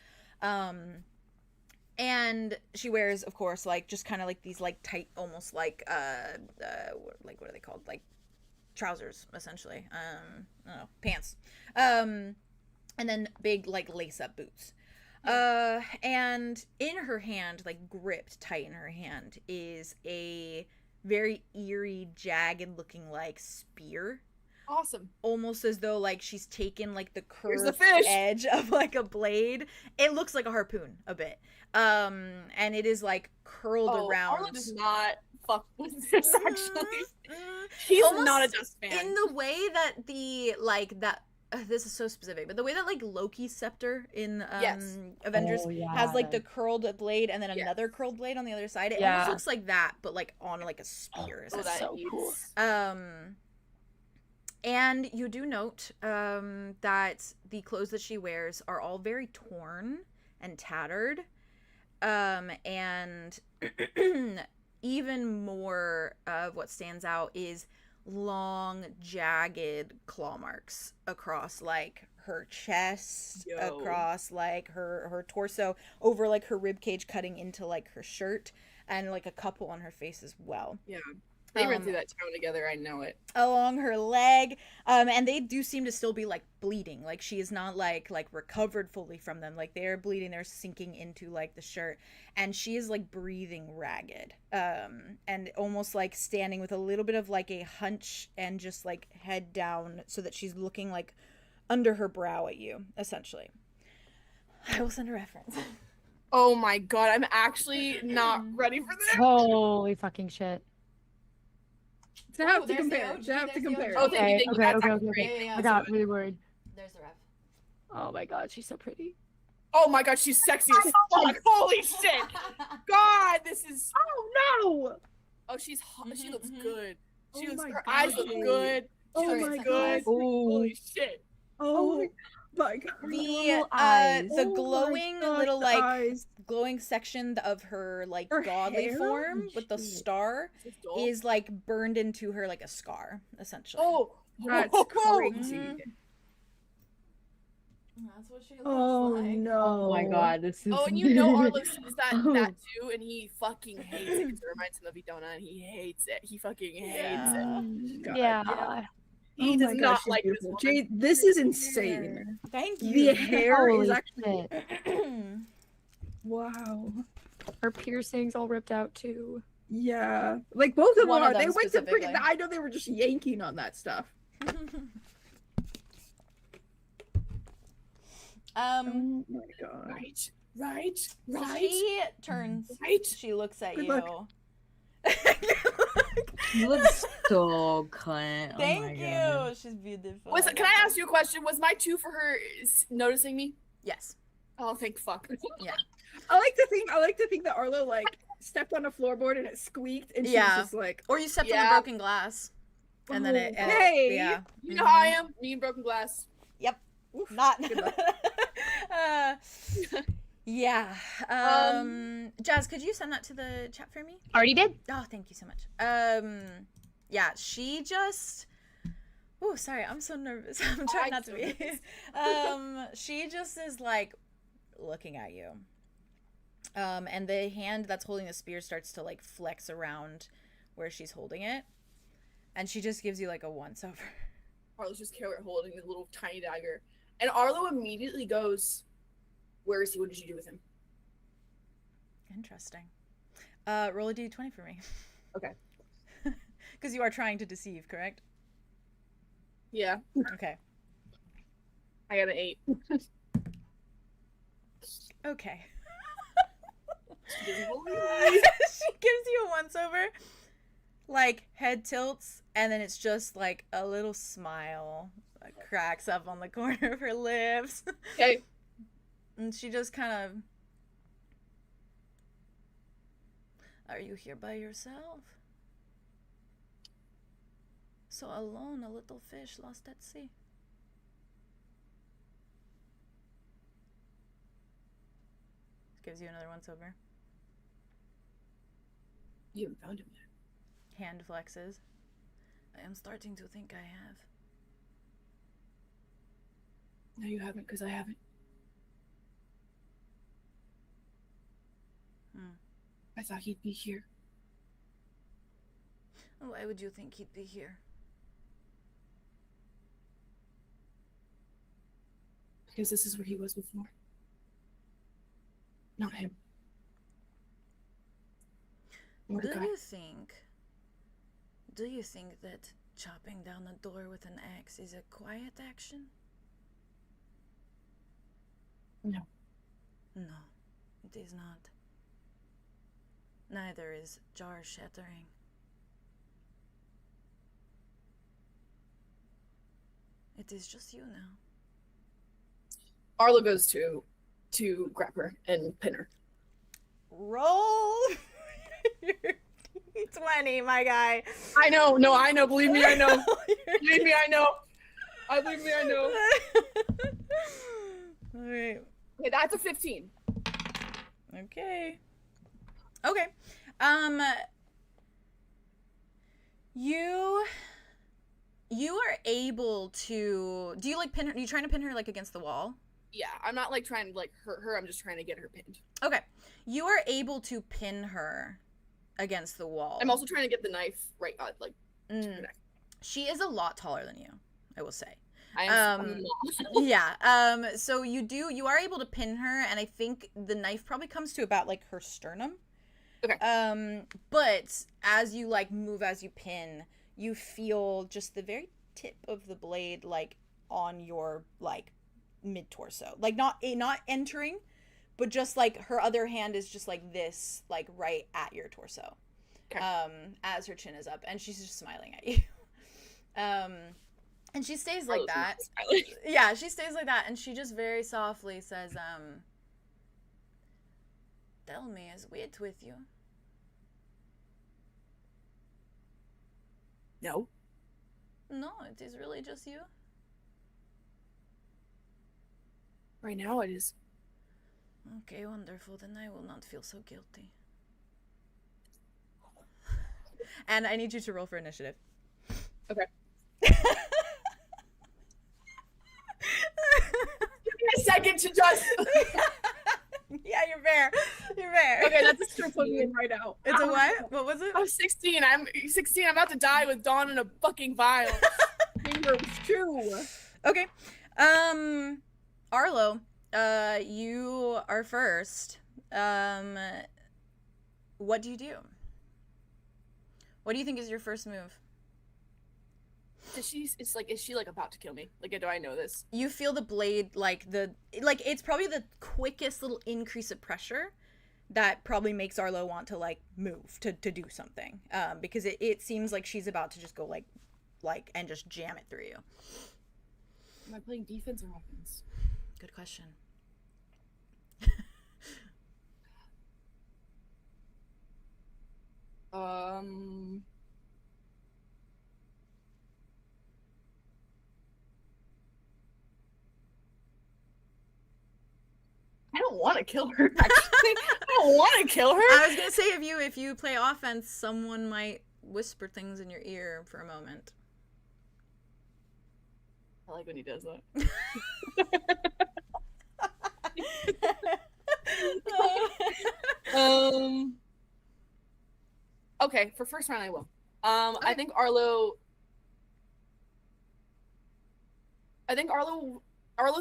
And she wears, of course, like just kind of like these like tight, almost like what are they called? Like trousers, essentially. I don't know, pants. And then big like lace up boots. And in her hand, like gripped tight in her hand, is a very eerie, jagged looking like spear. Awesome. Almost as though like she's taken like the Here's curved the fish. edge of like a blade. It looks like a harpoon a bit. And it is like curled around. Arlo does not fuck with this actually. He's Almost not a Dusk fan. in the way that the like that this is so specific, but the way that like Loki's scepter in Avengers has like the curled blade and then another curled blade on the other side. It almost looks like that, but like on like a spear. That's so cool. And you do note that the clothes that she wears are all very torn and tattered. And even more of what stands out is long, jagged claw marks across like her chest, across like her torso, over like her rib cage, cutting into like her shirt, and like a couple on her face as well. Yeah. They ran through that town together, I know it. Along her leg, and they do seem to still be like bleeding. Like she is not like recovered fully from them. Like they're bleeding, they're sinking into like the shirt, and she is like breathing ragged, and almost like standing with a little bit of like a hunch and just like head down, so that she's looking like under her brow at you, essentially. I will send a reference. Oh my god, I'm actually not ready for this. Holy fucking shit. To have to compare. To have to compare. Oh, thank you. That's Okay. great. I got really worried. There's the ref. Oh my god, she's so pretty. Oh my god, she's sexy as fuck. Holy shit. God, this is. Oh no! Oh, she's hot. She looks good. Oh She looks. my Her eyes look God. good. She Oh looks my good. God. Holy shit. Oh my god. The eyes. the Oh my glowing God, little the like eyes. glowing section of her like Her godly hair? form with the Shit. star This is dull. is like burned into her like a scar, essentially. Oh, That's crazy. Mhm. That's what she looks Oh like. no. Oh my god, this is. Oh, and you know Arlo sees that too, and he fucking hates it because it reminds him of Idona, and he hates it. He fucking hates it. God. Yeah. He Oh does my not gosh, like she's this beautiful. woman. Jade, this is insane. Thank The you. hair is Holy actually shit. wow. Her piercings all ripped out too. Yeah, like both of them One of are. They them went to specifically. freaking. I know they were just yanking on that stuff. Oh my god. Right. She turns. Right. She looks at Good you. luck. You look so cunt. Thank oh my you. God. She's beautiful. Can I ask you a question? Was my 2 for her noticing me? Yes. Oh, thank fuck. I like to think that Arlo like stepped on a floorboard and it squeaked, and she was just like, Or you stepped on Yeah. a broken glass, and then it. Hey. Yeah. You know how I am. Me and broken glass. Oof, Not. good luck. Yeah. Jazz, could you send that to the chat for me? Already did. Oh, thank you so much. Yeah, she just. Oh, sorry, I'm so nervous. I'm trying not to be. She just is like looking at you. And the hand that's holding the spear starts to like flex around where she's holding it, and she just gives you like a once over. Arlo's just holding the little tiny dagger, and Arlo immediately goes, "Where is he? What did you do with him?" Interesting. Roll a d20 for me. Okay. Because you are trying to deceive, correct? Yeah, Okay. I got an 8. Okay. She doesn't believe She me. gives you a once over, like head tilts, and then it's just like a little smile that cracks up on the corner of her lips. Okay. And she just kind of. Are you here by yourself? So alone, a little fish lost at sea. gives you another once over. You haven't found him yet. Hand flexes. I am starting to think I have. No, you haven't, because I haven't. I thought he'd be here. Why would you think he'd be here? Because this is where he was before. Not him. Mordecai. Do you think that chopping down a door with an axe is a quiet action? No. No, it is not. Neither is jar shattering. It is just you now. Arlo goes to grab her and pin her. Roll your D20, my guy. I know, no, I know. Believe me, I know. Believe me, I know. Believe me, I know. All right. Okay, that's a 15. Okay. You are able to. Do you like pin her? Are you trying to pin her like against the wall? Yeah, I'm not like trying to like hurt her. I'm just trying to get her pinned. Okay. You are able to pin her against the wall. I'm also trying to get the knife right, like. To her neck. She is a lot taller than you, I will say. I am. Yeah. So you are able to pin her, and I think the knife probably comes to about like her sternum. Okay. But as you like move, as you pin, you feel just the very tip of the blade like on your like mid torso, like not entering, but just like her other hand is just like this, like right at your torso. Okay. As her chin is up, and she's just smiling at you. And she stays like that. Yeah, she stays like that, and she just very softly says, "Tell me, is Wit with you?" No. No, it is really just you. Right now it is. Okay, wonderful. Then I will not feel so guilty. And I need you to roll for initiative. Okay. Give me a second to just. Yeah, you're fair. You're fair. Okay, that's a strip putting in right out. It's a what? What was it? I'm 16. I'm 16. I'm about to die with Dawn in a fucking vial. Finger was true. Okay. Arlo, you are first. What do you do? What do you think is your first move? Is she like about to kill me? Like, do I know this? You feel the blade, it's probably the quickest little increase of pressure that probably makes Arlo want to like move to do something. Because it seems like she's about to just go like and just jam it through you. Am I playing defense or offense? Good question. I don't want to kill her, actually. I don't want to kill her. I was gonna say if you play offense, someone might whisper things in your ear for a moment. I like when he does that. Okay, for first round I will. Okay. I think Arlo's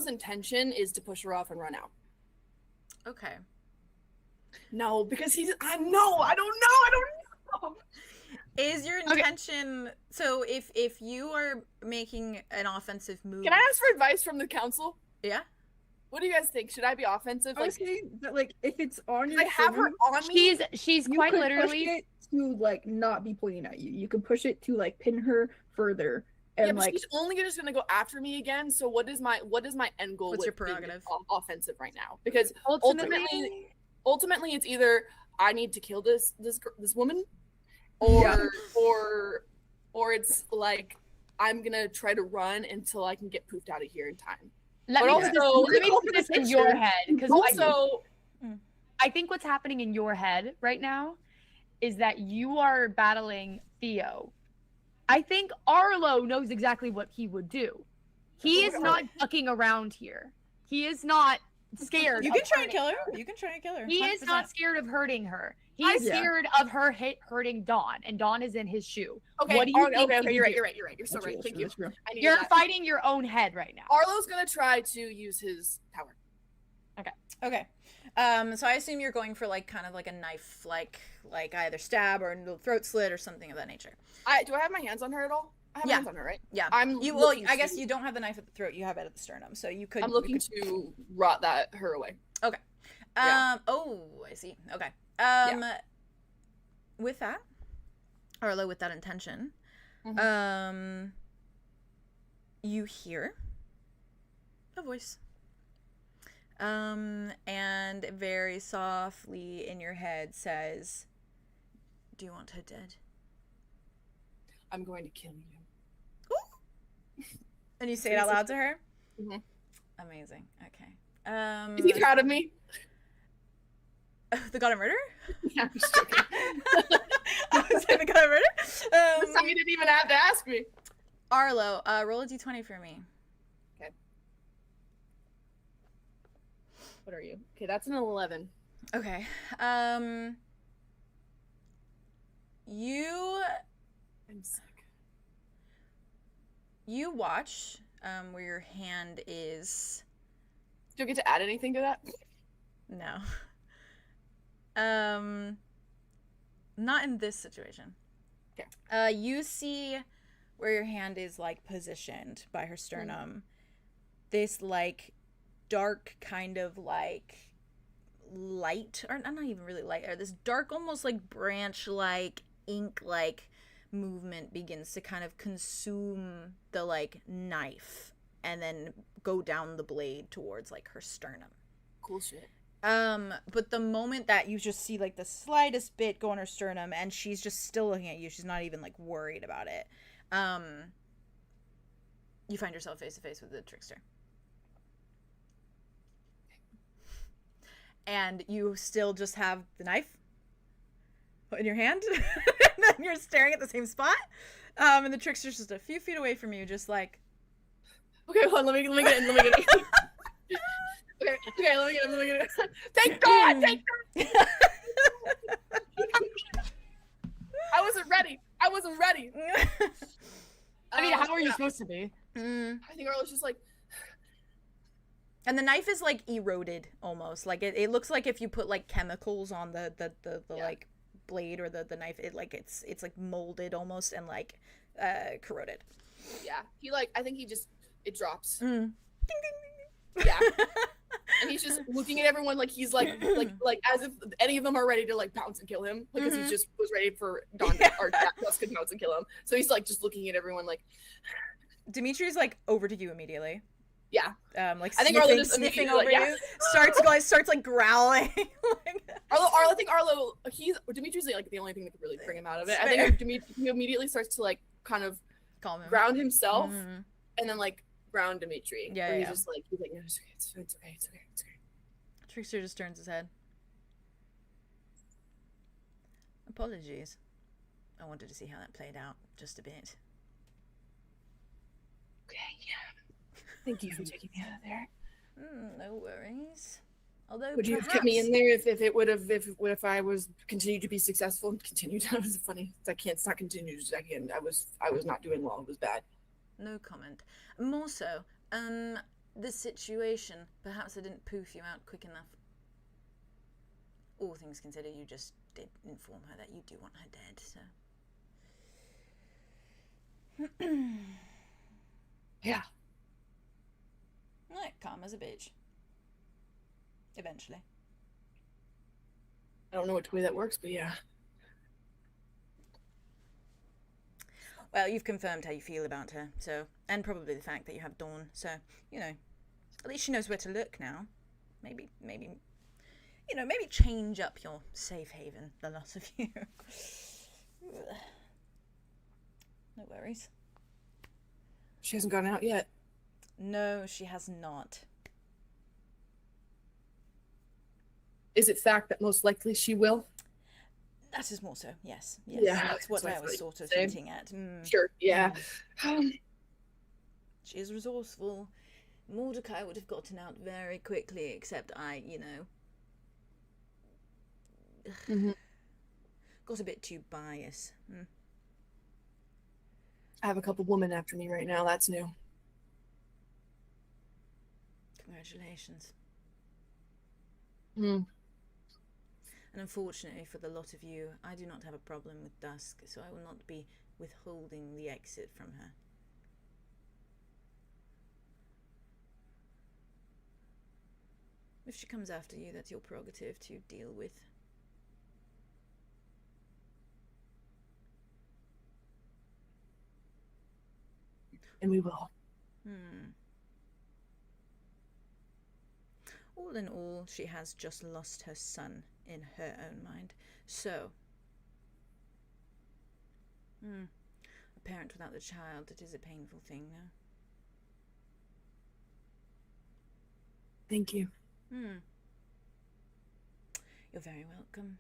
intention is to push her off and run out. Okay. No, because I don't know. Is your intention so if you are making an offensive move? Can I ask for advice from the council? Yeah. What do you guys think? Should I be offensive? I was saying that like if it's on your I have her on me. She's you quite could literally push it to like not be pointing at you. You can push it to like pin her further. And yeah, but like she's only just gonna go after me again. So what is my end goal? What's with your prerogative? Being offensive right now, because ultimately it's either I need to kill this woman, or it's like I'm gonna try to run until I can get poofed out of here in time. Let me put this in your head, because also I think what's happening in your head right now is that you are battling Theo. I think Arlo knows exactly what he would do. He is not fucking around here. He is not scared. You can try and kill her. You can try and kill her. He 100%. is not scared of hurting her. He is scared of her hurting Dawn, and Dawn is in his shoe. Okay, what do you think? Okay, you're right. You're so right. Thank you. You're fighting your own head right now. Arlo's gonna try to use his power. Okay. So I assume you're going for like kind of like a knife, like either stab or throat slit or something of that nature. Do I have my hands on her at all? I have my hands on her, right? Yeah. I guess you don't have the knife at the throat. You have it at the sternum, so you could. I'm looking to rot her away. Okay. Oh, I see. Okay. With that, Arlo, with that intention, you hear a voice. And very softly in your head says, "Do you want her dead?" I'm going to kill you. And you say it out loud to her? Mm-hmm. Amazing. Okay. Is he proud of me? The god of murder? Yeah, I'm just joking. I was saying the god of murder? This time you didn't even have to ask me. Arlo, roll a d20 for me. Okay. What are you? Okay, that's an 11. Okay. I'm sick. You watch where your hand is. Do I get to add anything to that? No. Not in this situation. Okay. You see where your hand is like positioned by her sternum. This like dark kind of like light, or not even really light, or this dark almost like branch like ink like movement begins to kind of consume the like knife and then go down the blade towards like her sternum. Cool shit. But the moment that you just see like the slightest bit go on her sternum and she's just still looking at you, she's not even like worried about it. You find yourself face to face with the trickster. And you still just have the knife in your hand, and then you're staring at the same spot. And the trickster's just a few feet away from you, just like. Okay, hold on, let me get in. Okay, let me get in. Thank God! Thank God! I wasn't ready. I mean, how are you supposed to be? I think Arlo's just like. And the knife is like eroded almost. Like it looks like if you put like chemicals on the like blade or the knife, it's like molded almost and like corroded. Yeah. He like, I think he just, it drops. Ding, ding, ding. Yeah. And he's just looking at everyone like he's like as if any of them are ready to like pounce and kill him, because he just was ready for Dawn or Dusk to pounce and kill him. So he's like just looking at everyone like. Dimitri's like over to you immediately. Yeah. Like I think sniffing over you. Starts like growling. I think Arlo, Dimitri's like the only thing that could really bring him out of it. I think he immediately starts to like kind of calm him, ground himself, and then like ground Dimitri. Yeah, he's just like, no, it's okay. Trickster just turns his head. Apologies. I wanted to see how that played out just a bit. Okay, yeah. Thank you for taking me out of there. No worries. Although would you have kept me in there if I was continued to be successful and continued? That was funny. It's not continued. Again, I was not doing well. It was bad. No comment. More so, the situation. Perhaps I didn't poof you out quick enough. All things considered, you just did inform her that you do want her dead. So. Yeah. Like, calm as a bitch. Eventually. I don't know which way that works, but yeah. Well, you've confirmed how you feel about her, so, and probably the fact that you have Dawn, so, at least she knows where to look now. Maybe, maybe change up your safe haven, the lot of you. No worries. She hasn't gone out yet. No, she has not. Is it fact that most likely she will? That is more so, yes. Yes, Yeah, that's what that's I was what sort of say. hinting at. Sure, yeah. She is resourceful. Mordecai would have gotten out very quickly, except I, got a bit too biased. I have a couple women after me right now. That's new. Congratulations. Mm. And unfortunately for the lot of you, I do not have a problem with Dusk, so I will not be withholding the exit from her. If she comes after you, that's your prerogative to deal with. And we will. All in all, she has just lost her son in her own mind. So, a parent without a child, it is a painful thing now. Thank you. You're very welcome.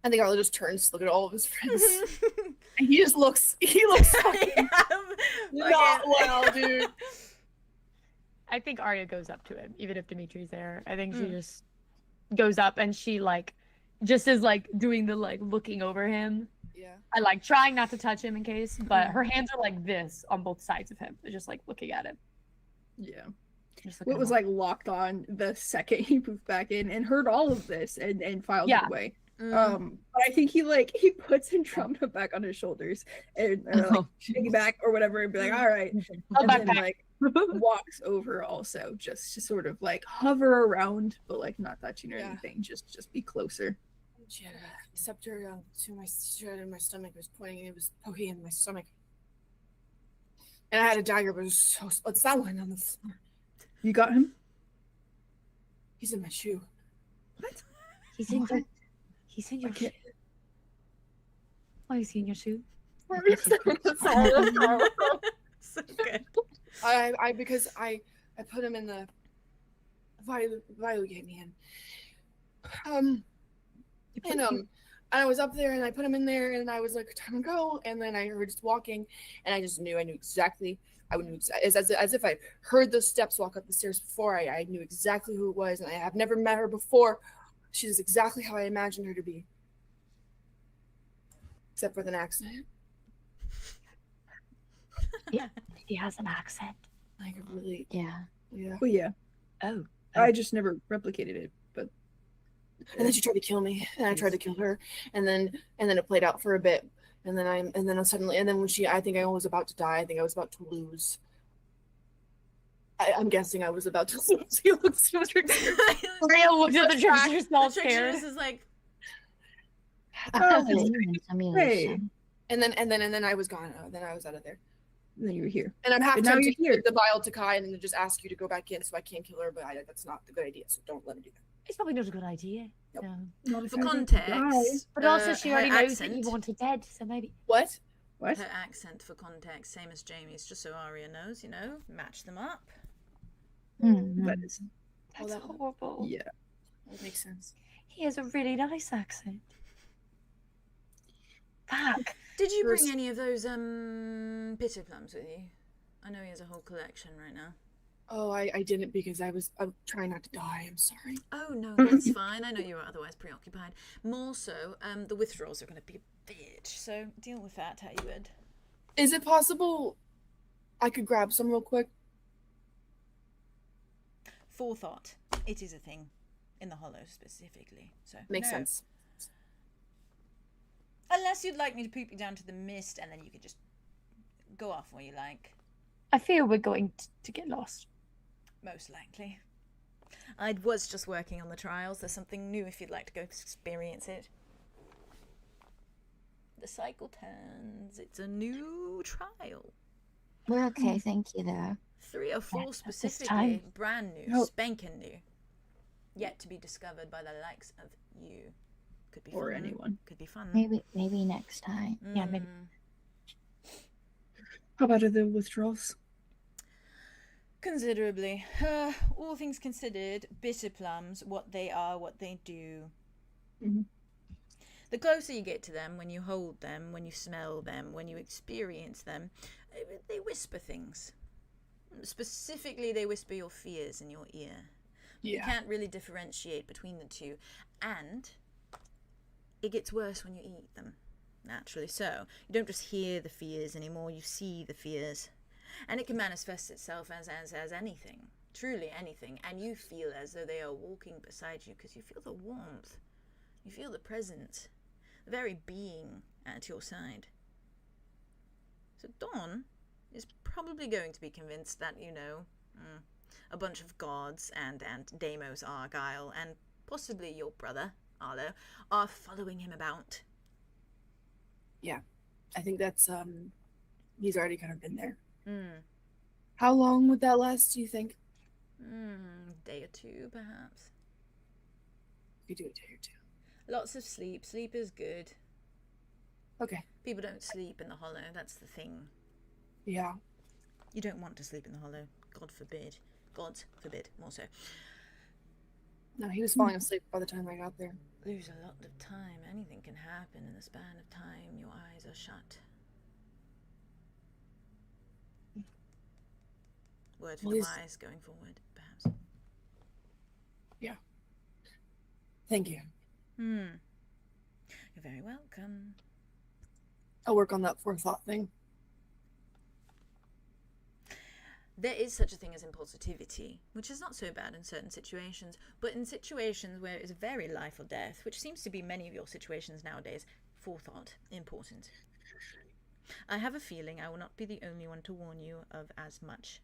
I think Arlo just turns to look at all of his friends. And he looks fucking not well, dude. I think Aria goes up to him, even if Dimitri's there. I think she just goes up and she just is doing the looking over him. Yeah. I trying not to touch him in case, but her hands are like this on both sides of him. They're just looking at him. Yeah. It was locked on the second he moved back in and heard all of this and filed it away. But I think he puts Andromeda back on his shoulders and piggyback or whatever and be like, all right. And then walks over also just to sort of hover around but not touching or anything, just be closer. She had a scepter to my shirt in my stomach. It was pointing, it was poking in my stomach. And I had a dagger, but it's that one on the floor. You got him? He's in my shoe. What? He's in your shoe. Why is he in your shoe? So good. Because I put him in the Violet gave me in. And I was up there and I put him in there and I was like, time to go. And then I heard just walking and I knew exactly. I knew as if I heard those steps walk up the stairs before. I knew exactly who it was, and I have never met her before. She's exactly how I imagined her to be, except with an accent. Yeah, he has an accent. Really. Yeah. Yeah. Oh yeah. Oh. I just never replicated it, but. And then she tried to kill me, and I tried to kill her, and then it played out for a bit. And then when I think I was about to die. I think I was about to lose. I'm guessing I was about to lose. He looks so Trickster. Aria looked at the Trickster, small scared. Trickster is like, Hey. And then I was gone. Then I was out of there. And then you were here. And I'm half now tempted you're to give the vial to Kai and then just ask you to go back in so I can't kill her, but that's not a good idea. So don't let me do that. It's probably not a good idea. Nope. No. for context, But also, she already knows accent, that you want her dead, so maybe. What? her accent for context, same as Jamie's, just so Aria knows, match them up. That is. That's horrible. Yeah. That makes sense. He has a really nice accent. Fuck. Did you bring any of those bitter plums with you? I know he has a whole collection right now. Oh, I didn't because I'm trying not to die. I'm sorry. Oh no, that's fine. I know you were otherwise preoccupied. More so, the withdrawals are going to be a bitch, so deal with that how you would. Is it possible I could grab some real quick? Forethought. It is a thing. In the Hollow specifically. So Makes sense. Unless you'd like me to poop you down to the mist and then you could just go off where you like. I fear we're going to get lost. Most likely. I was just working on the trials. There's something new if you'd like to go experience it. The cycle turns. It's a new trial. We're okay, thank you, though. 3 or 4 specifically. time. Brand new. Spanking new. Yet to be discovered by the likes of you. Could be Or fun. anyone. Could be fun. Maybe next time. Yeah, maybe. How about the withdrawals? Considerably. All things considered, bitter plums, what they are, what they do. The closer you get to them, when you hold them, when you smell them, when you experience them, they whisper things. Specifically, they whisper your fears in your ear. You can't really differentiate between the two. And it gets worse when you eat them. Naturally so. You don't just hear the fears anymore, you see the fears. And it can manifest itself as anything. Truly anything. And you feel as though they are walking beside you because you feel the warmth. You feel the presence. The very being at your side. So Dawn is probably going to be convinced that, you know, a bunch of gods and Deimos Argyle and possibly your brother, Arlow, are following him about. Yeah, I think that's, he's already kind of been there. How long would that last, do you think? Day or two, perhaps. You do a day or two. Lots of sleep. Sleep is good. Okay. People don't sleep in the hollow, that's the thing. Yeah. You don't want to sleep in the hollow. God forbid. God forbid, more so. No, he was falling asleep by the time I got there. Lose a lot of time. Anything can happen in the span of time. Your eyes are shut. Word for the wise going forward, perhaps. Yeah. Thank you. You're very welcome. I'll work on that forethought thing. There is such a thing as impulsivity, which is not so bad in certain situations, but in situations where it's very life or death, which seems to be many of your situations nowadays, forethought, important. I have a feeling I will not be the only one to warn you of as much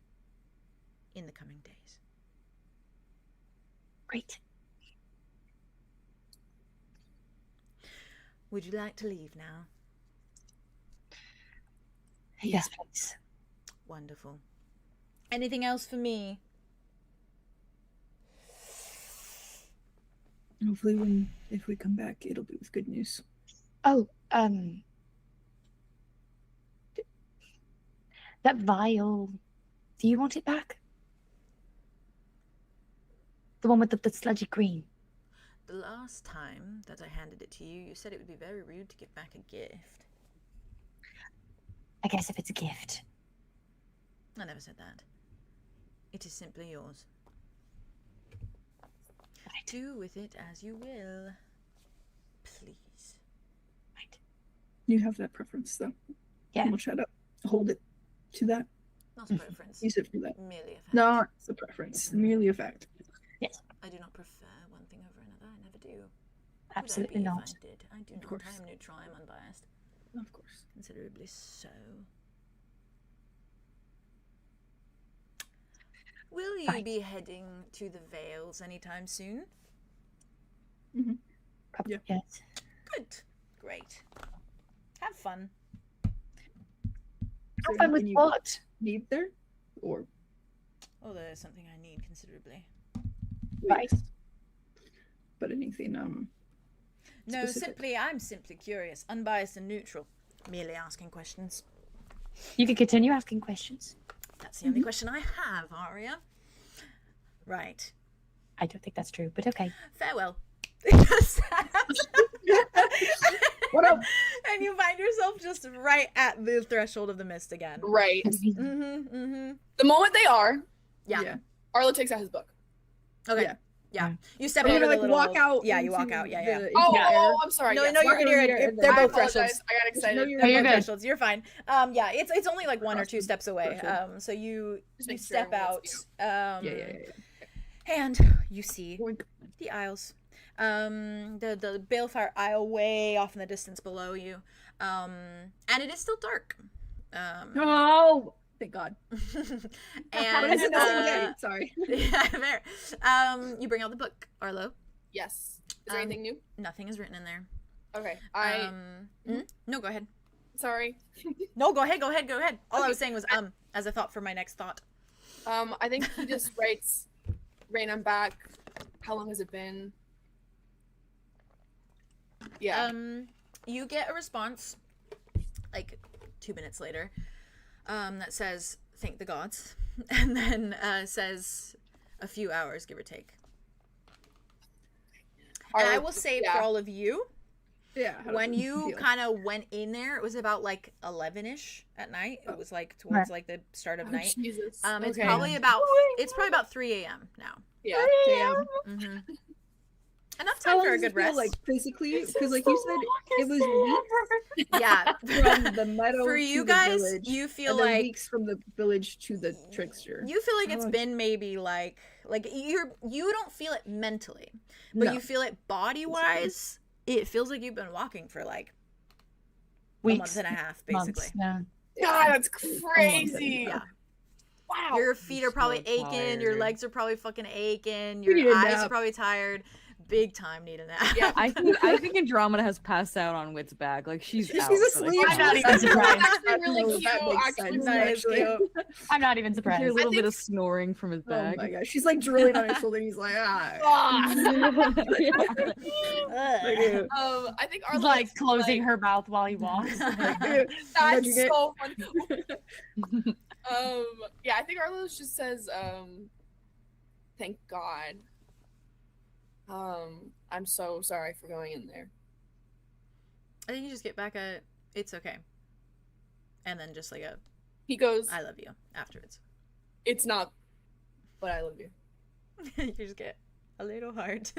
in the coming days. Great. Would you like to leave now? Yes, please. Wonderful. Anything else for me? Hopefully if we come back, it'll be with good news. Oh, that vial, do you want it back? The one with the sludgy green. The last time that I handed it to you, you said it would be very rude to give back a gift. I guess if it's a gift. I never said that. It is simply yours. Right. Do with it as you will. Please. Right. You have that preference, though. Yeah. We'll try to hold it to that. Not a preference. Use it for that. Merely a fact. Not a preference. Merely a fact. Yes. I do not prefer one thing over another. I never do. Absolutely Would I be not. if I did? I do Of not. course. I am neutral. I am unbiased. Of course. Considerably so. Will you be heading to the Vales anytime soon? Probably Yeah. yes. Good. Great. Have fun. Have fun with anything you what? need there? Or Oh, there's something I need considerably. Right. yes. But anything No, specific? I'm simply curious, unbiased and neutral. Merely asking questions. You can continue asking questions. That's the only question I have, Aria. Right. I don't think that's true, but okay. Farewell. What up? And you find yourself just right at the threshold of the mist again. Right. Mm-hmm. The moment they are, Yeah. Arlo takes out his book. Okay. Yeah. Yeah. You step Are you over gonna the like little... walk out? Yeah, you walk into out. Yeah. the- Oh, into the air? I'm sorry. No, yes. no, you're walk good. over You're here good. and They're then- I both apologize. thresholds. I got excited. you're They're good. both good. thresholds. You're fine. Yeah, it's only like one or two steps away. Threshold. So you Just you make sure step out. everyone's Yeah. And you see Boink. the Isles. The balefire Isle way off in the distance below you. And it is still dark. Oh, thank God. And Sorry. yeah, fair. You bring out the book, Arlo. Yes. Is there anything new? Nothing is written in there. Okay. No, go ahead. Sorry. No, go ahead. All I Okay. was saying was as a thought for my next thought. I think he just writes, Rain, I'm back. How long has it been? Yeah. You get a response like 2 minutes later that says, thank the gods. and then says a few hours, give or take. And I will say for all of you, when you kind of went in there, it was about like 11ish at night. It was like towards like the start of night. Jesus. It's probably about 3 a.m. now. Yeah. Damn. Mm-hmm. Enough time for a good rest. Like physically, because like you said, it was weeks. Yeah. From the meadow for you to guys, the village, you feel and then like weeks from the village to the trickster. you feel like it's been maybe like you don't feel it mentally, but you feel it body wise. It feels like you've been walking for like weeks, a month and a half, basically. Months, yeah. God, that's crazy. Yeah. Wow. Your feet are probably so aching. Your tired. legs are probably fucking aching. We need Your a eyes nap. are probably tired. Big time need a nap. Yeah. I think Andromeda has passed out on Wit's back. Like she's out. asleep. I'm not even surprised. Actually really No, cute. that makes Actually, sense, That is actually. cute. I'm not even I hear a surprised. little bit of snoring from his Oh back. my gosh, she's like drooling on his shoulder. And he's like, ah. Ugh. I think He's Arlo like is, closing her mouth while he walks. That's Nudging it. so funny. Yeah, I think Arlo just says, thank God. I'm so sorry for going in there. I think you just get back at it's okay, and then just like He goes, I love you afterwards. it's not, but I love you. You just get a little heart.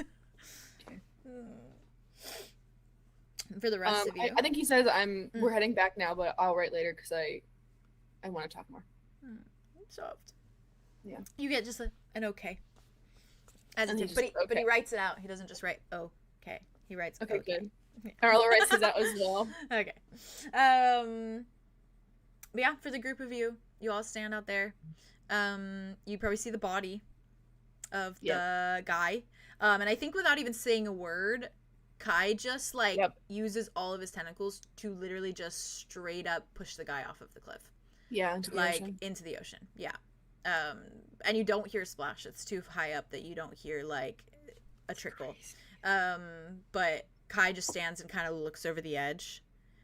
For the rest of you, I think he says we're heading back now, but I'll write later because I want to talk more. soft. Yeah. You get just an okay. And he Adjective, just, but he okay. writes it out. He doesn't just write okay. He writes Okay, okay. good. Arlo writes his out as well. Okay. But yeah, for the group of you all stand out there. You probably see the body of the guy. And I think without even saying a word, Kai just like uses all of his tentacles to literally just straight up push the guy off of the cliff. Yeah, into the ocean. Into the ocean. Yeah. And you don't hear a splash. It's too high up that you don't hear like a trickle. But Kai just stands and kind of looks over the edge,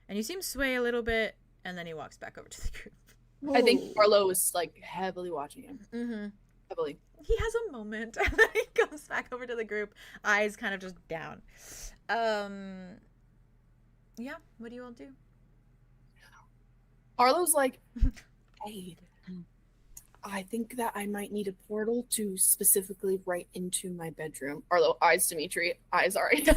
and you see him sway a little bit, and then he walks back over to the group. I think Arlo was like heavily watching him. Mm-hmm. Heavily. He has a moment, and then he comes back over to the group, eyes kind of just down. Yeah, what do you all do? Arlo's like, hey, I think that I might need a portal to specifically right into my bedroom. Arlo eyes Dimitri, eyes Aria.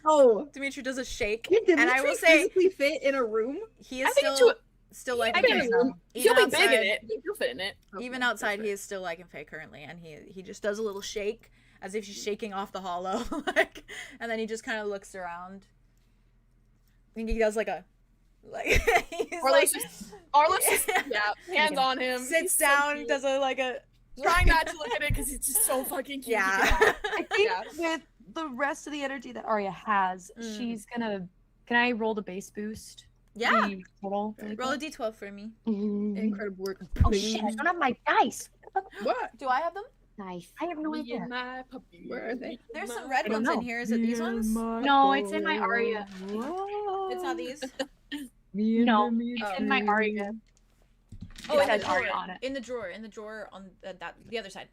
Oh, Dimitri does a shake, can Dimitri and I will say physically fit in a room? he is I think still like I think in a room. He'll be big in it. He'll fit in it. Even outside, he is still like in Fae currently, and he just does a little shake as if he's shaking off the hollow, like, and then he just kind of looks around. And he does like a he's Arlo's just hands on him. Sits down, so does a trying not to look at it because it's just so fucking cute. Yeah. I think with the rest of the energy that Aria has, she's gonna. Can I roll the base boost? Yeah. The total really Roll a quick? d12 for me. Incredible work. Oh shit! I don't have my dice. What? Do I have them? Nice. I have no Me idea. and my puppy. Where are they? There's some I red don't ones in know. here. Is it these ones? No, it's in my Aria. It's not these. No, it's in my Aria. Oh, It in the says drawer. Aria on it. In the drawer on that the other side.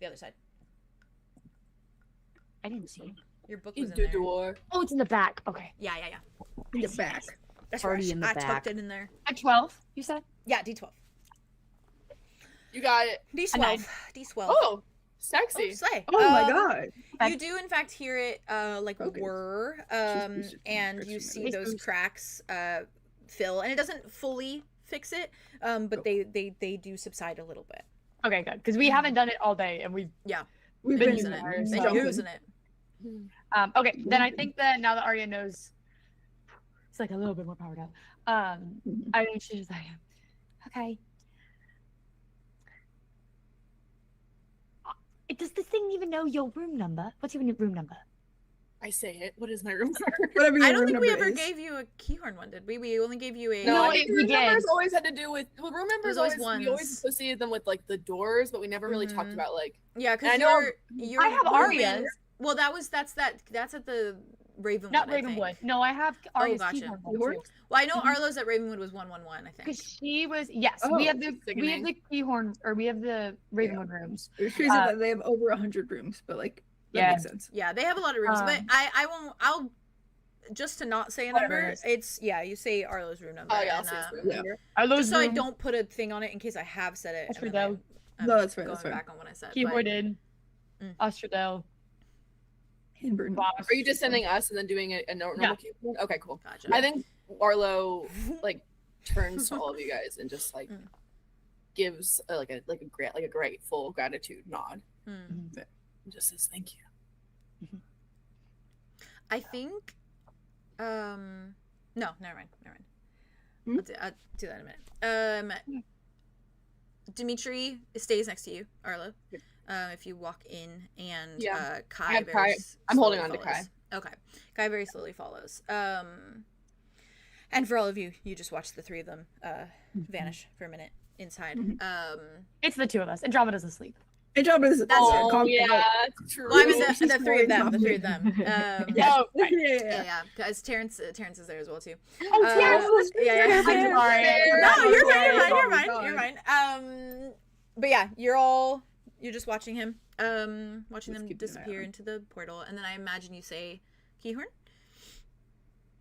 I didn't see it. Your book was In in the there. door. Oh, it's in the back. Okay. Yeah. In the back. That's Party right. in the I tucked back. it in there. At 12, you said? Yeah, d12. You got it. D12. D12. Oh, sexy. Slay. Oh my god. You do in fact hear it like Focus. whir, Just and you see Boost. those cracks fill, and it doesn't fully fix it, but they do subside a little bit. Okay, good. Because we haven't done it all day, and we've We've been been using it. using Been so- using it. okay, then I think that now that Aria knows it's like a little bit more powered up, I think she's just like, okay. Does this thing even know your room number? What's your room number? I say it. What is my room? Whatever your I don't room think we number ever is. gave you a Keahorn one, did we? We only gave you a. No, No, I think we room did. numbers always had to do with room numbers. There's always We always ones. associated them with like the doors, but we never really talked Mhm. about like. Yeah, And because I know your I have room Aria's. Well, that's at the Ravenwood. Not I think. Ravenwood. No, I have Aria's gotcha. Keahorn one, Keahorn? too. Well, I know Arlo's at Ravenwood was 111. I think. Because she was Oh, we have the sickening. Keahorn, or we have the Ravenwood rooms. It's crazy that they have over 100 rooms, but like that Yeah. makes sense. Yeah, they have a lot of rooms, but I won't. I'll just to not say a Whatever number. it is. it's you say Arlo's room number. Oh yeah, I'll and, say it's yeah. number. just so I don't put a thing on it in case I have said it. That's and for then them. I'm No, that's fine, Going that's fine. back on what I said. Keyword in. Mm. Ostradel. Hinburn. Boss. Are you just sending us and then doing a normal Yeah. keyword? Okay, cool. Gotcha. I think Arlo like turns to all of you guys and just like Mm. gives like a grateful gratitude nod. Mm. And just says thank you. I think. No, never mind. Hmm? I'll do that in a minute. Dimitri stays next to you, Arlo. If you walk in, and Yeah. Kai I have very Kai. I'm holding slowly on to follows. Okay, Kai very slowly follows. And for all of you, you just watch the three of them vanish for a minute inside. It's the two of us. Andromeda's asleep. Andromeda's Oh yeah, true. Well, I mean She's the three of them. snoring The three of them. Yeah. Oh, right. Yeah, because Terrance is there as well too. Oh, Terrance. Yeah. I'm sorry. No, you're fine. Oh You're my fine. You're fine. But yeah, you're just watching him. Watching them Just keep an eye disappear on him. into the portal, and then I imagine you say, Keahorn.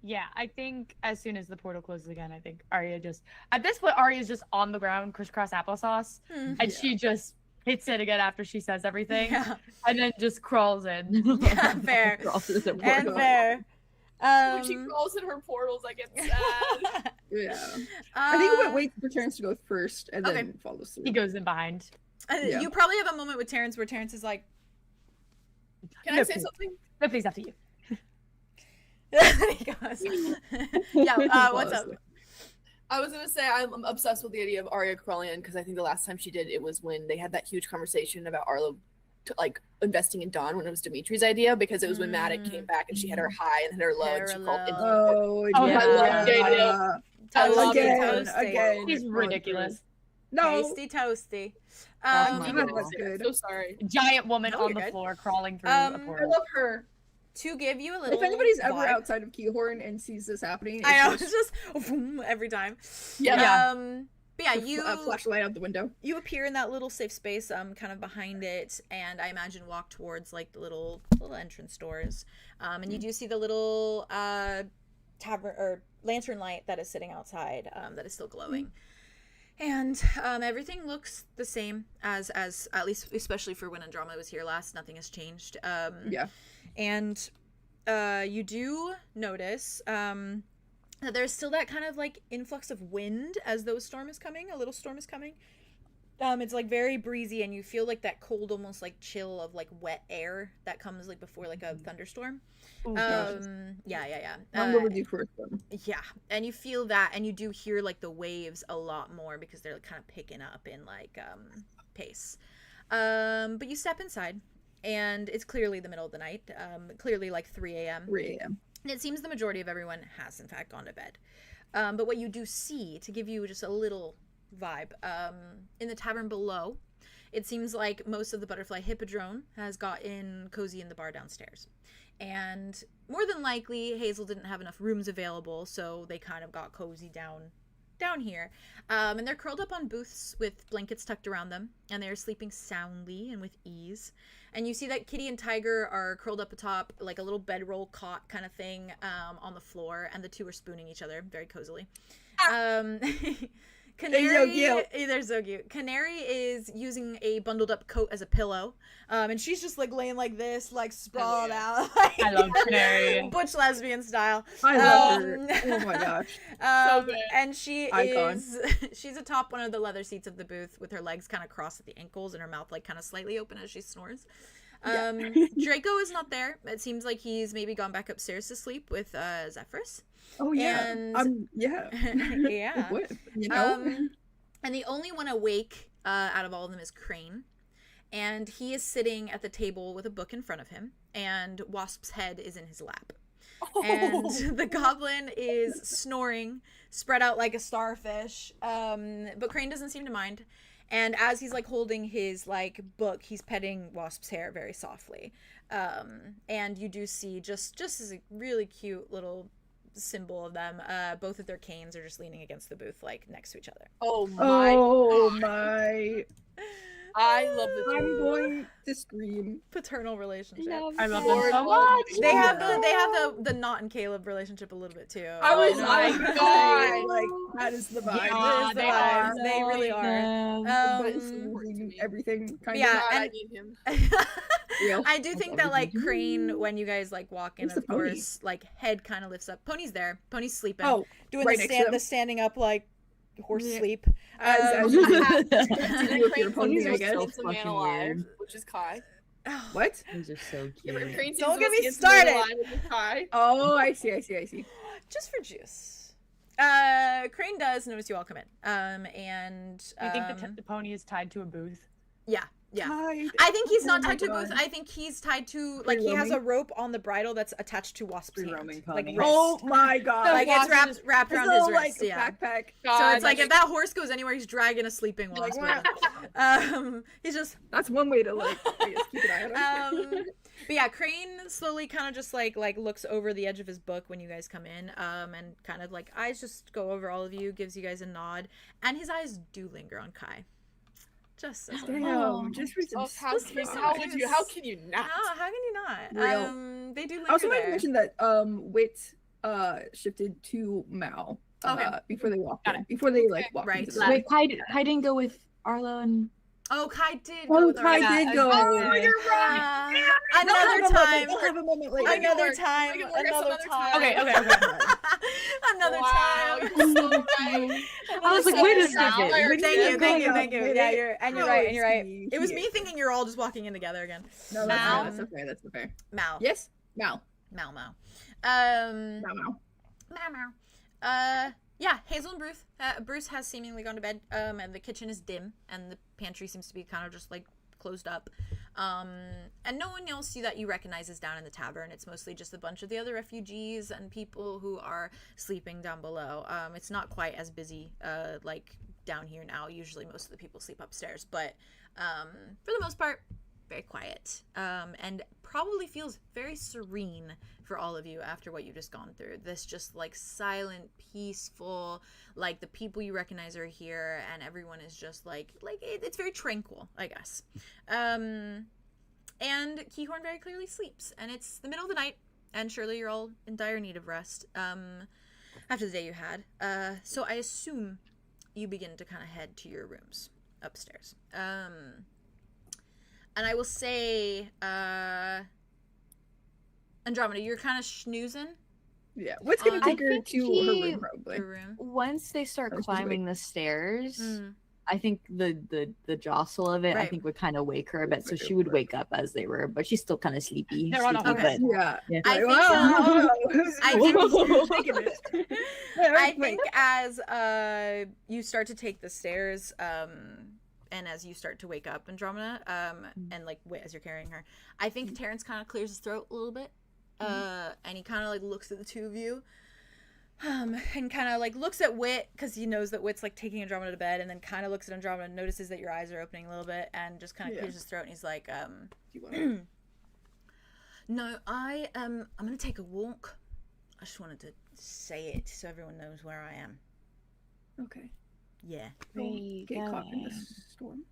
Yeah, I think as soon as the portal closes again, I think Aria just at this point Aria's just on the ground, crisscross applesauce, and she just hits it again after she says everything, Yeah. and then just crawls in. Yeah, fair. And fair. When she crawls in her portals, I get sad. Yeah. I think we wait for Terrance to go first and then Okay. follows through. He goes in behind. Yeah. You probably have a moment with Terrance where Terrance is like, Can No, I say please. something? No, please, after you. he goes, yeah, what's up? I was gonna say I'm obsessed with the idea of Aria crawling in because I think the last time she did it was when they had that huge conversation about Arlo like investing in Dawn when it was Dimitri's idea because it was when Maddie came back and she had her high and then her low and she crawled into Oh, Oh, yeah. I love the idea. Toasty, Again, toasty. again. He's ridiculous. No. Tasty, toasty. Oh, it. God, that's good. So sorry. Giant woman No, on you're the good. floor crawling through Um, a I portal. love her. To give you a little If anybody's ever vibe- outside of Keahorn and sees this happening, I know, it's it's just boom, every time. Yeah. But yeah, just you a flashlight out the window. you appear in that little safe space, kind of behind it, and I imagine walk towards like the little entrance doors. And you do see the little tavern or lantern light that is sitting outside, that is still glowing. And everything looks the same as at least especially for when Andromeda was here last. Nothing has changed. Yeah. And you do notice that there's still that kind of like influx of wind as though a storm is coming. A little storm is coming. It's like very breezy, and you feel like that cold, almost like chill of like wet air that comes like before like a thunderstorm. Oh, gosh. Yeah. I'm overdue for a storm. Yeah, and you feel that, and you do hear like the waves a lot more because they're like, kind of picking up in like pace. But you step inside, and it's clearly the middle of the night. Clearly like 3 a.m. 3 a.m. And it seems the majority of everyone has in fact gone to bed. But what you do see, to give you just a little vibe, in the tavern below, it seems like most of the butterfly hippodrome has gotten cozy in the bar downstairs. And more than likely, Hazel didn't have enough rooms available, so they kind of got cozy down here. And they're curled up on booths with blankets tucked around them, and they're sleeping soundly and with ease. And you see that Kitty and Tiger are curled up atop like a little bedroll cot kind of thing, on the floor, and the two are spooning each other very cozily. Canary, they're so cute. Canary is using a bundled up coat as a pillow, and she's just like laying like this, like sprawled out. Like, I love Canary. butch lesbian style. I love her. Oh my gosh. So good. And she Icon. she's atop one of the leather seats of the booth with her legs kind of crossed at the ankles and her mouth like kind of slightly open as she snores. Draco is not there. It seems like he's maybe gone back upstairs to sleep with Zephyrus. Oh yeah. And- Yeah. Yeah. What? You know? And the only one awake out of all of them is Crane. And he is sitting at the table with a book in front of him, and Wasp's head is in his lap. And the goblin is snoring, spread out like a starfish. But Crane doesn't seem to mind. And as he's like holding his like book, he's petting Wasp's hair very softly. And you do see just as a really cute little symbol of them, both of their canes are just leaning against the booth, like next to each other. Oh my! Oh my! I love the I'm two. going to scream. Paternal relationship. I love them so much. They have the Not and Caleb relationship a little bit too. I was Oh like, my God. Like that is the vibe. Yeah, It is the they vibes. are. They really are. But it's everything kind yeah, God, I and- need him. Real. I do think that like Crane, when you guys like walk in, Where's the of course, like head kind of lifts up. Pony's there. Pony's sleeping. Oh, doing right the next to them. the standing up like horse Yeah. sleep. as Um, And you then with Crane your pony, sees I the guess. most handsome man Fucking alive, weird. which is Kai. What? Those are so Yeah, cute. Crane sees Don't the get most me handsome man started. alive, which is Kai. Oh, I see. just for juice. Crane does notice you all come in. And Do you think the pony is tied to a booth? yeah. Hide. I think he's not Oh my tied to a booth. God. I think he's tied to like Free he has a roaming? rope on the bridle that's attached to Wasp's Free hand. roaming Like pony. wrist. Oh my god. Like it's wrapped His around his little, like, wrist. Yeah. backpack. So it's like that if that horse goes anywhere, he's dragging a sleeping Like, wasp. He's just That's one way to like I guess, keep an eye on him. but yeah, Crane slowly kind of just like looks over the edge of his book when you guys come in, and kind of like eyes just go over all of you, gives you guys a nod, and his eyes do linger on Kai. Just so Damn, Oh. just for some Oh, how Just can for you, some how would you? How juice. can you not? how can you not? Real. They do linger I also wanted to there. mention that Wit shifted to Mal Okay. before they walked Got in. Before they like walked Right. into the Wait, Kai didn't go with Arlo and Oh, Kai did go Oh, with Kai our- did go. Oh, you're right. Another time. We'll have a moment later. Make it Another work. time. Make it work Another another time. time. Okay. Another Wow, time. you're so right. I was like, So wait a now second. I Wait, Thank you, thank you, Go thank you. on, Yeah, wait. you're right, and you're right. see It was here. me thinking you're all just walking in together again. No, Mal. that's okay. That's okay. Mal. Yes, Mal. Mal. Mal. Yeah, Hazel and Bruce. Bruce has seemingly gone to bed. And the kitchen is dim, and the pantry seems to be kind of just like closed up. And no one else that you recognize is down in the tavern. It's mostly just a bunch of the other refugees and people who are sleeping down below. It's not quite as busy like down here now. Usually most of the people sleep upstairs, but for the most part, very quiet. And probably feels very serene for all of you after what you've just gone through. This just like silent, peaceful, like the people you recognize are here and everyone is just like it's very tranquil, I guess. And Keahorn very clearly sleeps, and it's the middle of the night, and surely you're all in dire need of rest after the day you had. So I assume you begin to kind of head to your rooms upstairs. And I will say, Andromeda, you're kind of schnoozing Yeah. What's gonna I take her think to her he- room probably? your room. once they start Or she's climbing the stairs, Mm. I think the jostle of it, I Right. think would kind of wake her a bit, so she would wake up as they were, but she's still kind of sleepy. They're on a sleepy, Okay. but Yeah. Yeah. I Like, think, I think I Wait. think as you start to take the stairs, and as you start to wake up, Andromeda, and like wait as you're carrying her, I think Terrance kind of clears his throat a little bit, and he kind of like looks at the two of you, and kind of like looks at Wit because he knows that Wit's like taking Andromeda to bed, and then kind of looks at Andromeda, and notices that your eyes are opening a little bit, and just kind of Yeah. clears his throat, and he's like, Do you wanna- no, I'm gonna take a walk. I just wanted to say it so everyone knows where I am. Okay. Yeah. Where are you Get caught in the going? storm.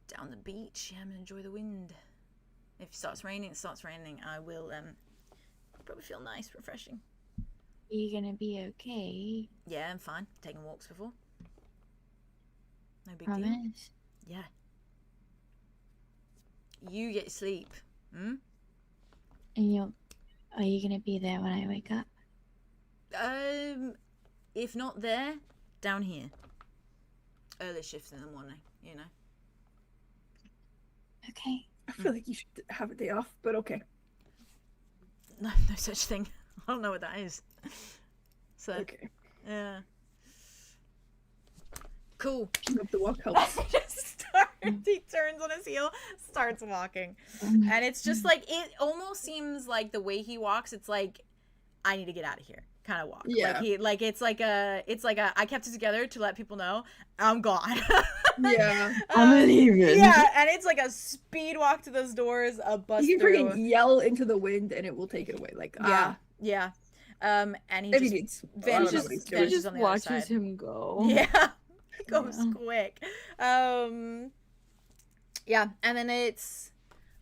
Down the beach. Yeah, I'm gonna enjoy the wind. If it starts raining, I will probably feel nice, refreshing. Are you gonna be okay? Yeah, I'm fine. Taken walks before. No big deal. Promise? Yeah. You get sleep. Hmm? And are you gonna be there when I wake up? If not there, down here. Early shifts in the morning, you know. Okay. I feel like you should have a day off, but okay. No such thing. I don't know what that is. So, Okay. yeah. Cool. Keep up the walk helps. He turns on his heel, starts walking. And it's just like, it almost seems like the way he walks, it's like, I need to get out of here kind of walk. Yeah. It's like a I kept it together to let people know I'm gone. Yeah. I'm leaving. Yeah, and it's like a speed walk to those doors, a bust You can through. freaking yell into the wind and it will take it away. Like, Yeah. And he if he just needs, vanishes, what he's He doing. vanishes just on the other watches side. him go. Yeah. He goes Yeah. quick. Yeah, and then it's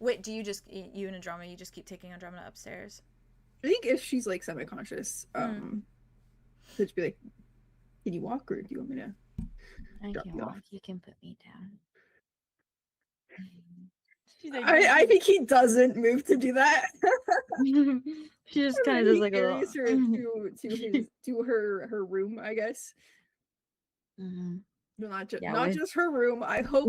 Wit, do you and Andromeda, you just keep taking Andromeda upstairs? I think if she's like semi-conscious, so just be like, can you walk or do you want me to? I Drop can you off. walk. You can put me down. She's like, I think he doesn't move to do that. She just kind of does like a little. carries her to her room, I guess. Mhm. No, not Yeah, not with- just her room. I hope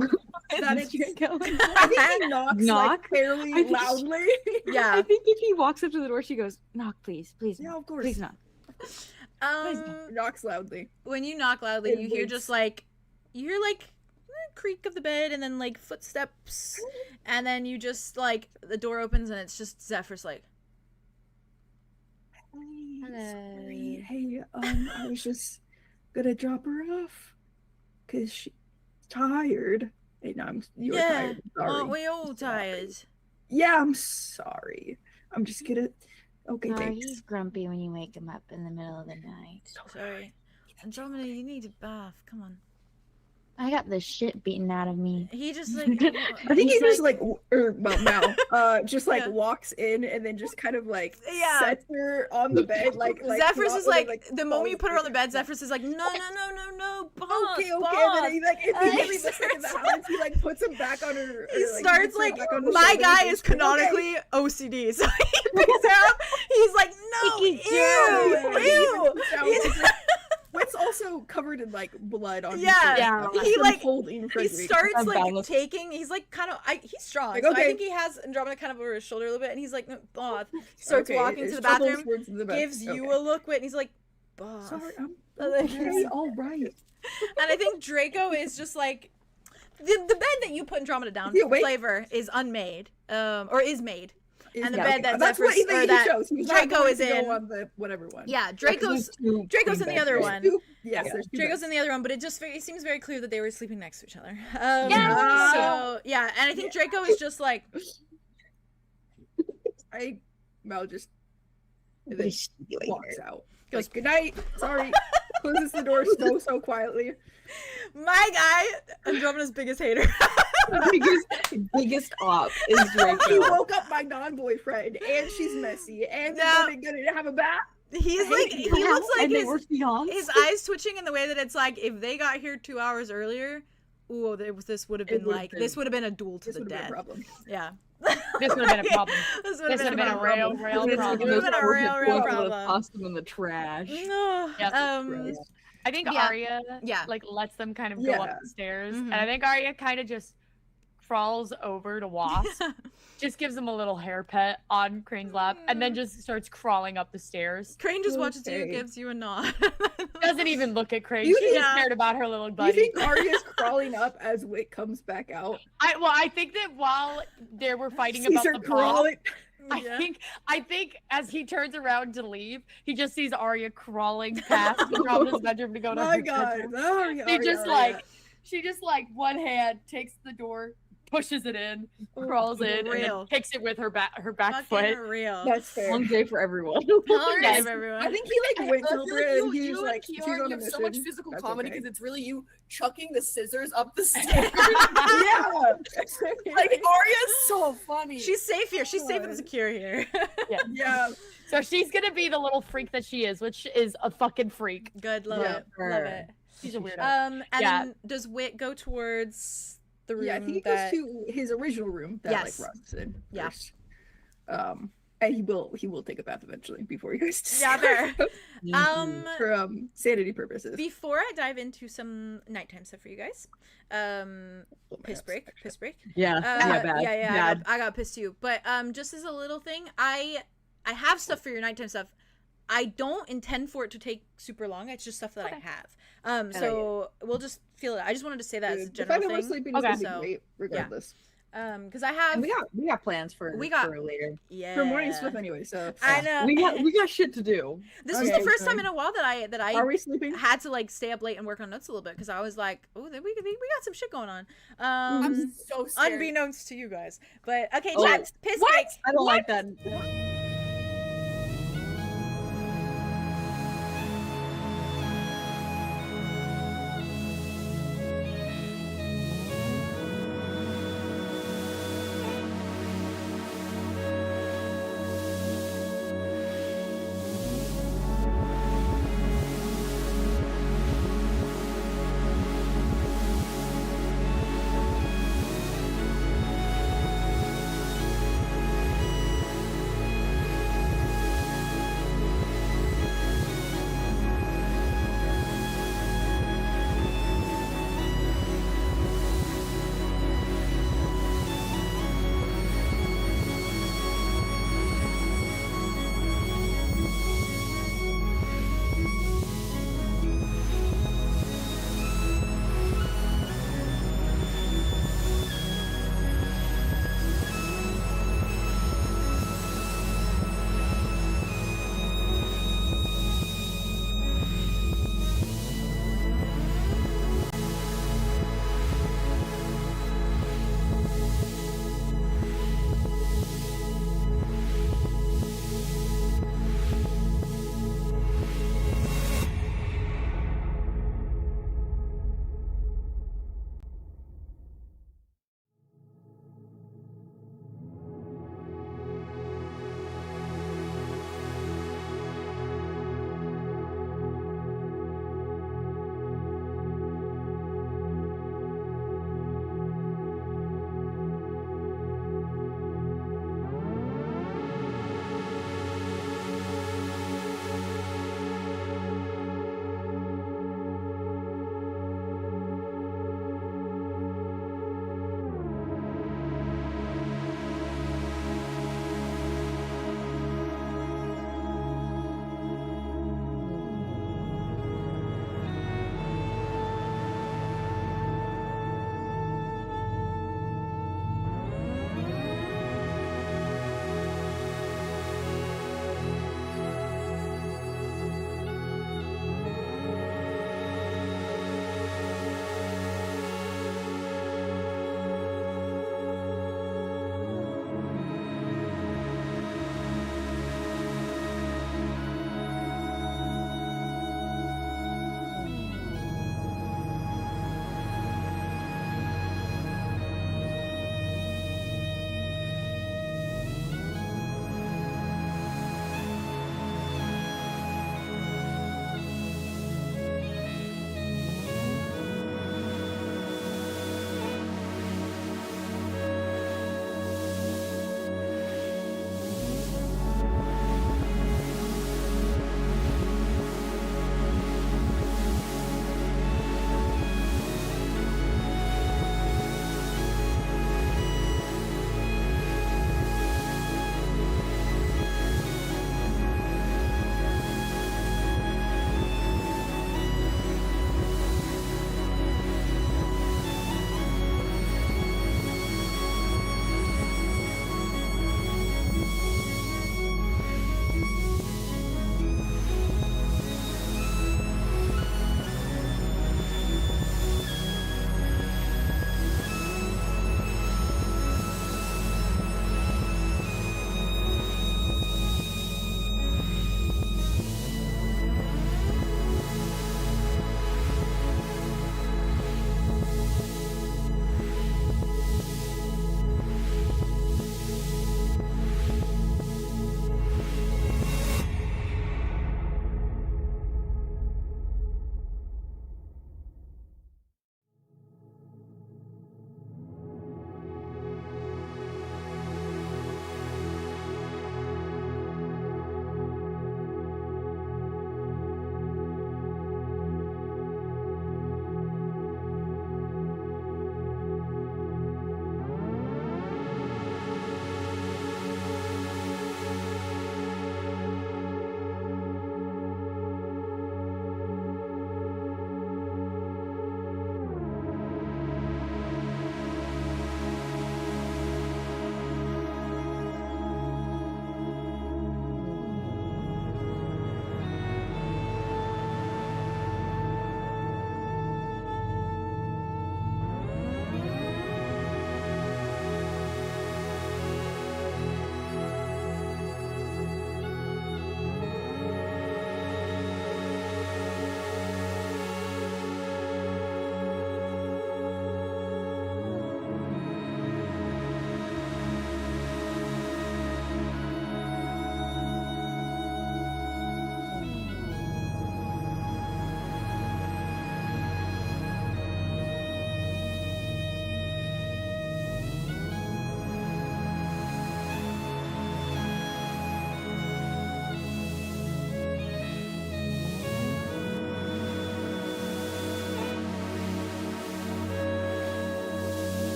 that it's. Draco. I think he knocks Knock? like fairly I think she- loudly. Yeah. I think if he walks up to the door, she goes, "Knock, please, please, Yeah, knock. of course. Please knock." Knocks loudly. When you knock loudly, It you hear wakes- just like creak of the bed and then like footsteps, and then you just like the door opens and it's just Zephyrus like, Hey, Hello. sorry. Hey, I was just gonna drop her off because she's tired. Hey, no, you're yeah, tired. I'm sorry. aren't we all tired? Yeah, I'm sorry. I'm just gonna. Okay, Oh, thanks. he's grumpy when you wake him up in the middle of the night. Sorry, Andromeda, you need a bath. Come on. I got the shit beaten out of me. He just like I think he he's just like, now, just like Yeah. walks in and then just kind of like Yeah. sets her on the bed, like Zephyrus not- is and then, like the moment you falls put her on the bed, asleep. Zephyrus is like no, boss, Okay, and boss. then he like immediately looks like in the starts, house. He like puts him back on her. He or, like, starts puts her like back on her my shoulders guy and is she's like, okay. canonically OCD, so he picks her up. He's like, no, Icky ew, Yeah, he ew. even puts out, He's- like, Wit's also covered in like blood on Yeah, his yeah. face. He, From like, holding He Frederick. starts I'm like boundless. taking. He's like kind of. He's strong, Like, so I okay. think he has Andromeda kind of over his shoulder a little bit, and he's like, no, boss. Starts Okay, walking there's to the trouble bathroom, towards the bath- gives you okay. a look, Wit, and he's like, boss. Sorry, I'm Like, okay, all right. And I think Draco is just like the bed that you put Andromeda down. Is he awake? Flavor is unmade, or is made. And the Yeah, bed that that's what Zephyrus- or he that chose. He was not Draco going is to go in. on the whatever one. Yeah, Yeah, 'cause Draco's there's two Draco's in queen the other beds, one. Yes, Yeah. there's two Draco's beds. in the other one, but it seems very clear that they were sleeping next to each other. Yeah. So yeah, and I think Draco is just like, Mel just and then Later. walks out. Goes, Goes, good night. Sorry. Closes the door so quietly. my guy, Andromeda's biggest hater. biggest op is He Draco. woke up my non-boyfriend, and she's messy, and No. we're gonna have a bath. He's like, he Wow, looks like and they were fiancé. his eyes twitching in the way that it's like if they got here 2 hours earlier, ooh, this would have been would've like been- this would have been a duel to This the would have been a death. problem. Yeah. This would have been a problem. This This would have been a real, problem. real It's problem. It would've been a real problem. Tossed them in the trash. No. Yes. I think Yeah. Aria Yeah. like lets them kind of go Yeah. up the stairs, Mhm. and I think Aria kind of just crawls over to Wasp, just gives him a little hair pet on Crane's lap, and then just starts crawling up the stairs. Crane just watches you, Okay. gives you a nod. Doesn't even look at Crane. You She's just think- scared about her little Do you buddy. think Arya's crawling up as Wit comes back out? I think that while they were fighting Sees about her the bomb, crawling. Yeah. I think as he turns around to leave, he just sees Arya crawling past Andromeda's bedroom to go to My her God. bedroom. Arya, She Arya, just Arya. she just like one hand takes the door, pushes it in, crawls in, and Real. then kicks it with her back Fucking foot. real. That's fair. Long day for everyone. Long Yes. day, everyone. I think he like went I to feel her like and he you was and like, she's Keahorn, on you a have so much mission. physical That's comedy okay. because it's really you chucking the scissors up the stairs. Yeah. Like Arya's so funny. She's safe here. She's safe and secure here. Yeah. So she's gonna be the little freak that she is, which is a fucking freak. Good, love Yeah. it. Love it. She's a weirdo. And Yeah. then does Wit go towards the room Yeah, I think he that goes to his original room that Yes. like Roz is in Yeah. first. And he will take a bath eventually before he goes to Yeah, sleep. fair. For sanity purposes. Before I dive into some nighttime stuff for you guys, piss break. Yeah, yeah, bad. Yeah, bad. I got pissed too. But just as a little thing, I have stuff for your nighttime stuff. I don't intend for it to take super long. It's just stuff that I have. So we'll just feel it. I just wanted to say that as a If I general know we're thing. sleeping, Okay. it's gonna So, be great, regardless. Because I have And we got plans for for later. yeah For morning Swift anyway, so I know We got shit to do. this was Okay, the first so- time in a while that I Are we sleeping? had to like stay up late and work on notes a little bit because I was like, oh, we got some shit going on. I'm so scared. Unbeknownst to you guys, but okay, Oh. chat, piss What? cakes. I don't like that.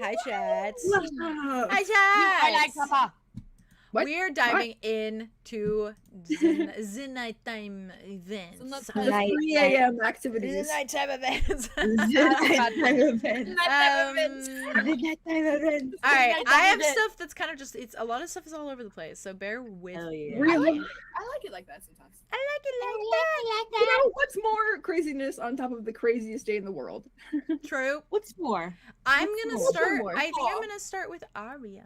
Hi, chat. Wow. Hi, I like chat. Papa. What? We're diving into the nighttime events. That's The Night- 3 a.m. The activities. nighttime events. Nighttime events. All right, I have stuff that's kind of just, it's a lot of stuff is all over the place, so bear with Hell me. yeah. Really? I like it like that sometimes. I like it like You know, what's more craziness on top of the craziest day in the world? that. True. What's more? I'm What's gonna more? start. More? I think I'm gonna start with Aria.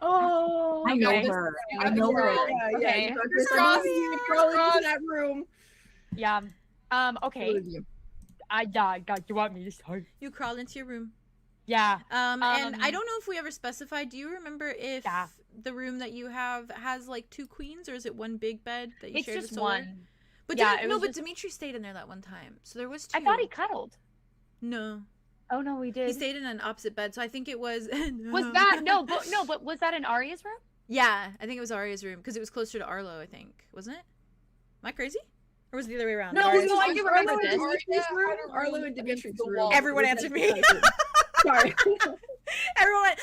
Oh, I know Okay. her. Yeah, I know her. Yeah, Okay. you got Fingers this. crossed. You crawl into that room. Yeah. Okay. Believe you. God, you want me to start? You crawl into your room. Yeah. And I don't know if we ever specified. Do you remember if Yeah. the room that you have has like 2 queens, or is it one big bed that you It's share just with Solar? one. But Yeah, didn't- it no, was but just- Dimitri stayed in there that one time, so there was 2. I thought he cuddled. No, Oh no, we did. he stayed in an opposite bed, so I think it was. Was that but was that in Aria's room? Yeah, I think it was Aria's room because it was closer to Arlo. I think, wasn't it? Am I crazy? Or was it the other way around? No, Aria's it no, was I do remember Arlo this. and Dimitri's Aria room. had a room Arlo and against Dimitri's the room. wall. Everyone It was answered like me. Sorry. Everyone.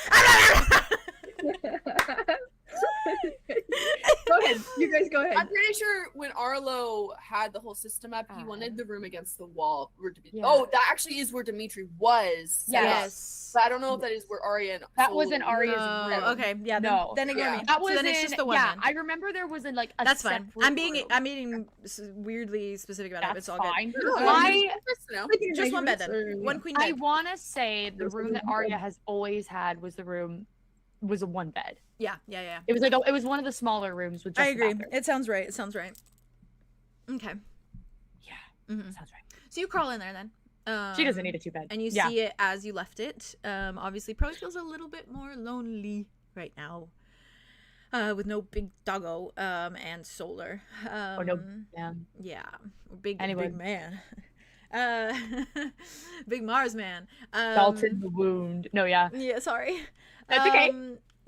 Go ahead. You guys go I'm ahead. pretty sure when Arlo had the whole system up, he wanted the room against the wall. Where Yeah. Oh, that actually is where Dimitri was. set up. Yes. But I don't know if that is where Aria and That Soul was in Aria's No, room. okay, yeah. No. Then ignore Yeah. me. That So was then in, it's just the one. yeah, then. I remember there was like a That's fine. separate I'm being room. weirdly specific about it. But That's it's all good. fine. No, I Just one bed then. One queen I bed. want to say the There's room that one bed. Aria has always had was a one bed. Yeah, yeah, yeah. It was like it was one of the smaller rooms with just I the agree. bathroom. It sounds right. It sounds right. Okay. Yeah, Mhm. sounds right. So you crawl in there then. She doesn't need a 2 bed. And you yeah. see it as you left it. Obviously, probably feels a little bit more lonely right now. With no big doggo and Solar. Or no, yeah. Yeah, big Anyway. big man. Big Mars man. Salt in the wound. No, yeah. Yeah, sorry. That's okay.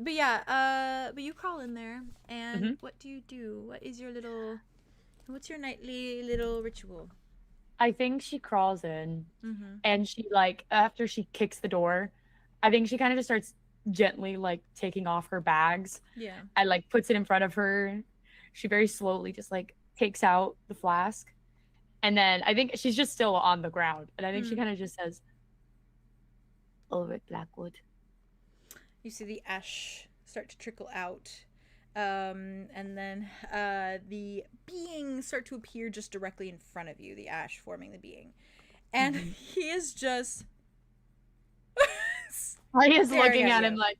But yeah, but you crawl in there, and Mhm. what do? What's your nightly little ritual? I think she crawls in Mm-hmm. and she like after she kicks the door, I think she kind of just starts gently like taking off her bags Yeah. and like puts it in front of her. She very slowly just like takes out the flask. And then I think she's just still on the ground. And I think she kind of just says, Ulric Blackwood. You see the ash start to trickle out. And then the beings start to appear just directly in front of you, the ash forming the being. And he is just Aria's staring looking at him you. like,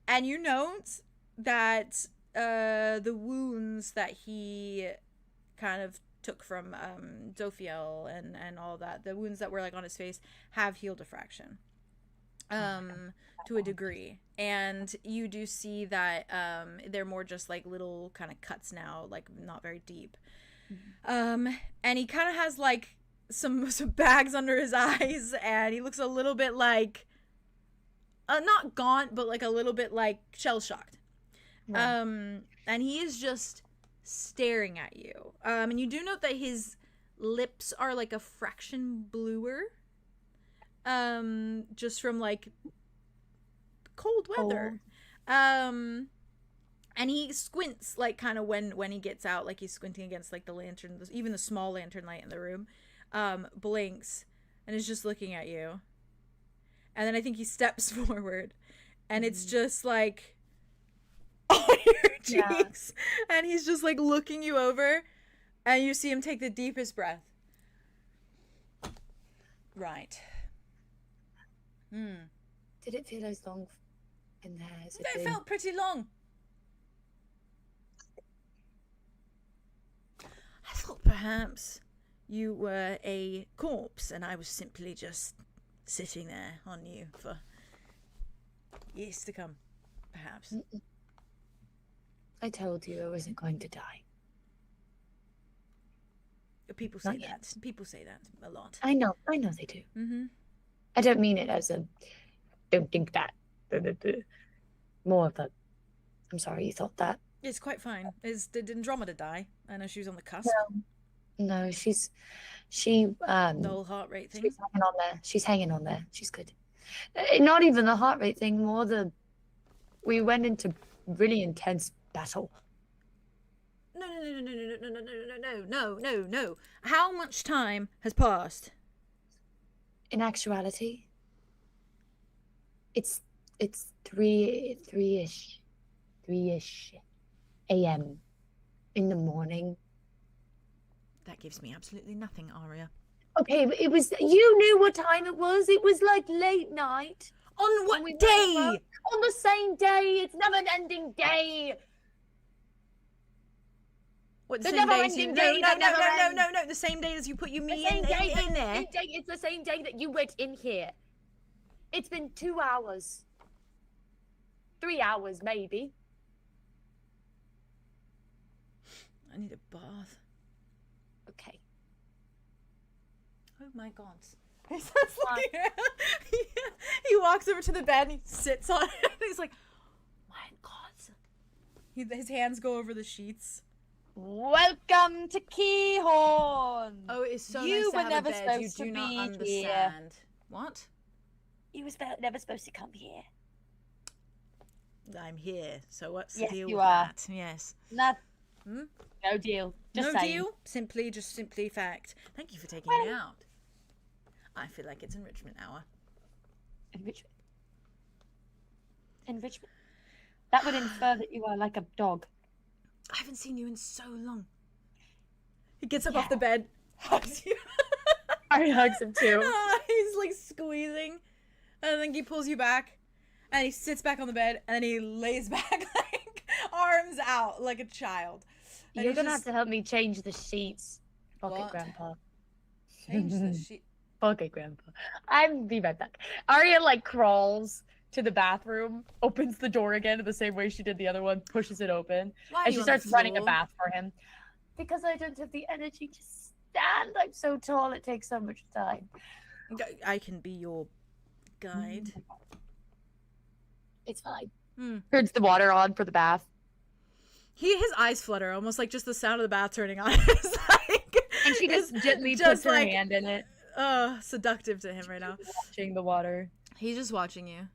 And you note that the wounds that he kind of took from Zophiel and all that, the wounds that were like on his face have healed a fraction. To a degree, and you do see that they're more just like little kind of cuts now, like not very deep. And he kind of has like some bags under his eyes, and he looks a little bit like not gaunt, but like a little bit like shell shocked. And he is just staring at you. And you do note that his lips are like a fraction bluer. Just from like cold weather. And he squints like kind of when he gets out, like he's squinting against like the lantern, even the small lantern light in the room, blinks and is just looking at you. And then I think he steps forward, and it's just like on your cheeks, and he's just like looking you over, and you see him take the deepest breath. Right. Did it feel as long in there as it It did? felt pretty long. I thought perhaps you were a corpse and I was simply just sitting there on you for years to come, perhaps. I told you I wasn't going to die. People say Not yet. that. People say that a lot. I know they do. Mm-hmm. I don't mean it as a don't think that. More of a I'm sorry you thought that. It's quite fine. Did Andromeda die? I know she was on the cusp. No, The whole heart rate thing. she's hanging on there. She's hanging on there. She's good. Not even the heart rate thing, more the... We went into really intense battle. No. How much time has passed? In actuality, it's 3-ish a.m. in the morning. That gives me absolutely nothing, Aria. Okay, but it was... You knew what time it was. It was like late night. On what day? On the same day. It's never an ending day. What, The the same day as never-ending you... day that never ends. No. The same day as you put me in there. It's the same day that you went in here. It's been 2 hours. 3 hours, maybe. I need a bath. Okay. Oh my god. He starts looking around. He walks over to the bed and he sits on it. And he's like, my god. His hands go over the sheets. Welcome to Keahorn. Oh, it is so You nice to were have never a bed. You supposed do to not be understand. What? You was never supposed to come here. I'm here. So what's the Yes, deal you with are. that? Yes. No Hmm? deal. Just No saying. deal. Simply fact. Thank you for taking me out. I feel like it's enrichment hour. Enrichment. That would infer that you are like a dog. I haven't seen you in so long. He gets up off the bed, hugs you. Ari hugs him too. He's like squeezing, and then he pulls you back, and he sits back on the bed, and then he lays back like arms out like a child. And You're he's gonna just- have to help me change the sheets. Pocket What? grandpa. change the sheet. Okay, grandpa. I'll be right back. Aria like crawls to the bathroom, opens the door again in the same way she did the other one, pushes it open, Why are and you she on the starts running a floor? bath for him. Because I don't have the energy to stand. I'm so tall, it takes so much time. I can be your guide. It's fine. Hmm. Turns the water on for the bath. His eyes flutter, almost like just the sound of the bath turning on. It's like, And she just it's gently just puts her like, hand in it, seductive to him right now. watching the water. He's just watching you.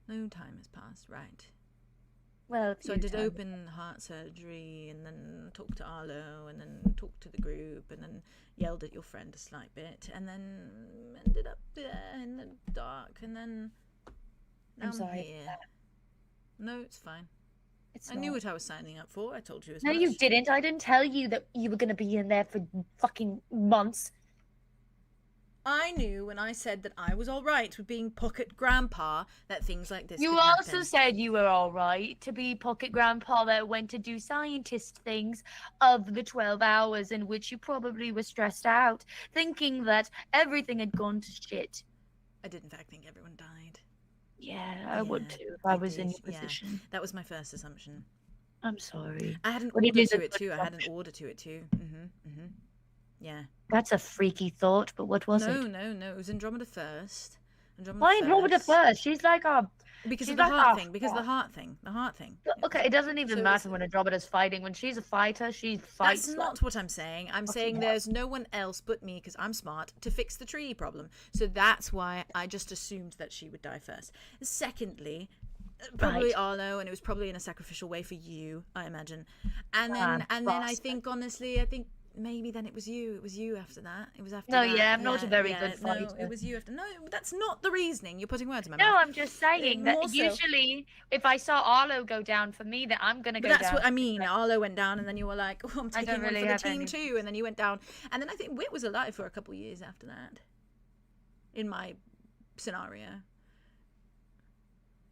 No time has passed, right? Well, So I did open heart surgery, and then talked to Arlow, and then talked to the group, and then yelled at your friend a slight bit, and then ended up there in the dark, and then now I'm I'm sorry here. for that. No, it's fine. It's I knew not. what I was signing up for. I told you as No, much. you didn't. I didn't tell you that you were gonna be in there for fucking months. I knew when I said that I was all right with being pocket grandpa that things like this You could also happen. said you were all right to be pocket grandpa that went to do scientist things of the 12 hours in which you probably were stressed out, thinking that everything had gone to shit. I did in fact think everyone died. Yeah, I would Yeah, too if I was in did, your position. That was my first assumption. I'm sorry. I had an What it order is to a it good too. I had an assumption. order to it too. Yeah. That's a freaky thought, but what was No. it? It was Andromeda first. Why Andromeda first? She's like a... Because she's of the like heart our thing. Because of the front. heart thing. Okay, it doesn't even So matter it's- when Andromeda's fighting. When she's a fighter, she fights. That's not what I'm saying. I'm saying there's no one else but me, because I'm smart, to fix the tree problem. So that's why I just assumed that she would die first. Secondly, probably Right. Arlo, and it was probably in a sacrificial way for you, I imagine. And then I bastard. think, honestly, maybe then it was you. It was you after that. It was after No, that. yeah, I'm not a very good No, fighter. it was you after. No, that's not the reasoning. You're putting words in my No, mouth. I'm just saying that more so- usually if I saw Arlo go down for me, then I'm gonna But go that's down. what I mean. Arlo went down, and then you were like, "Oh, I'm I taking don't one really for the have team any- too." And then you went down, and then I think Wit was alive for a couple years after that. In my scenario.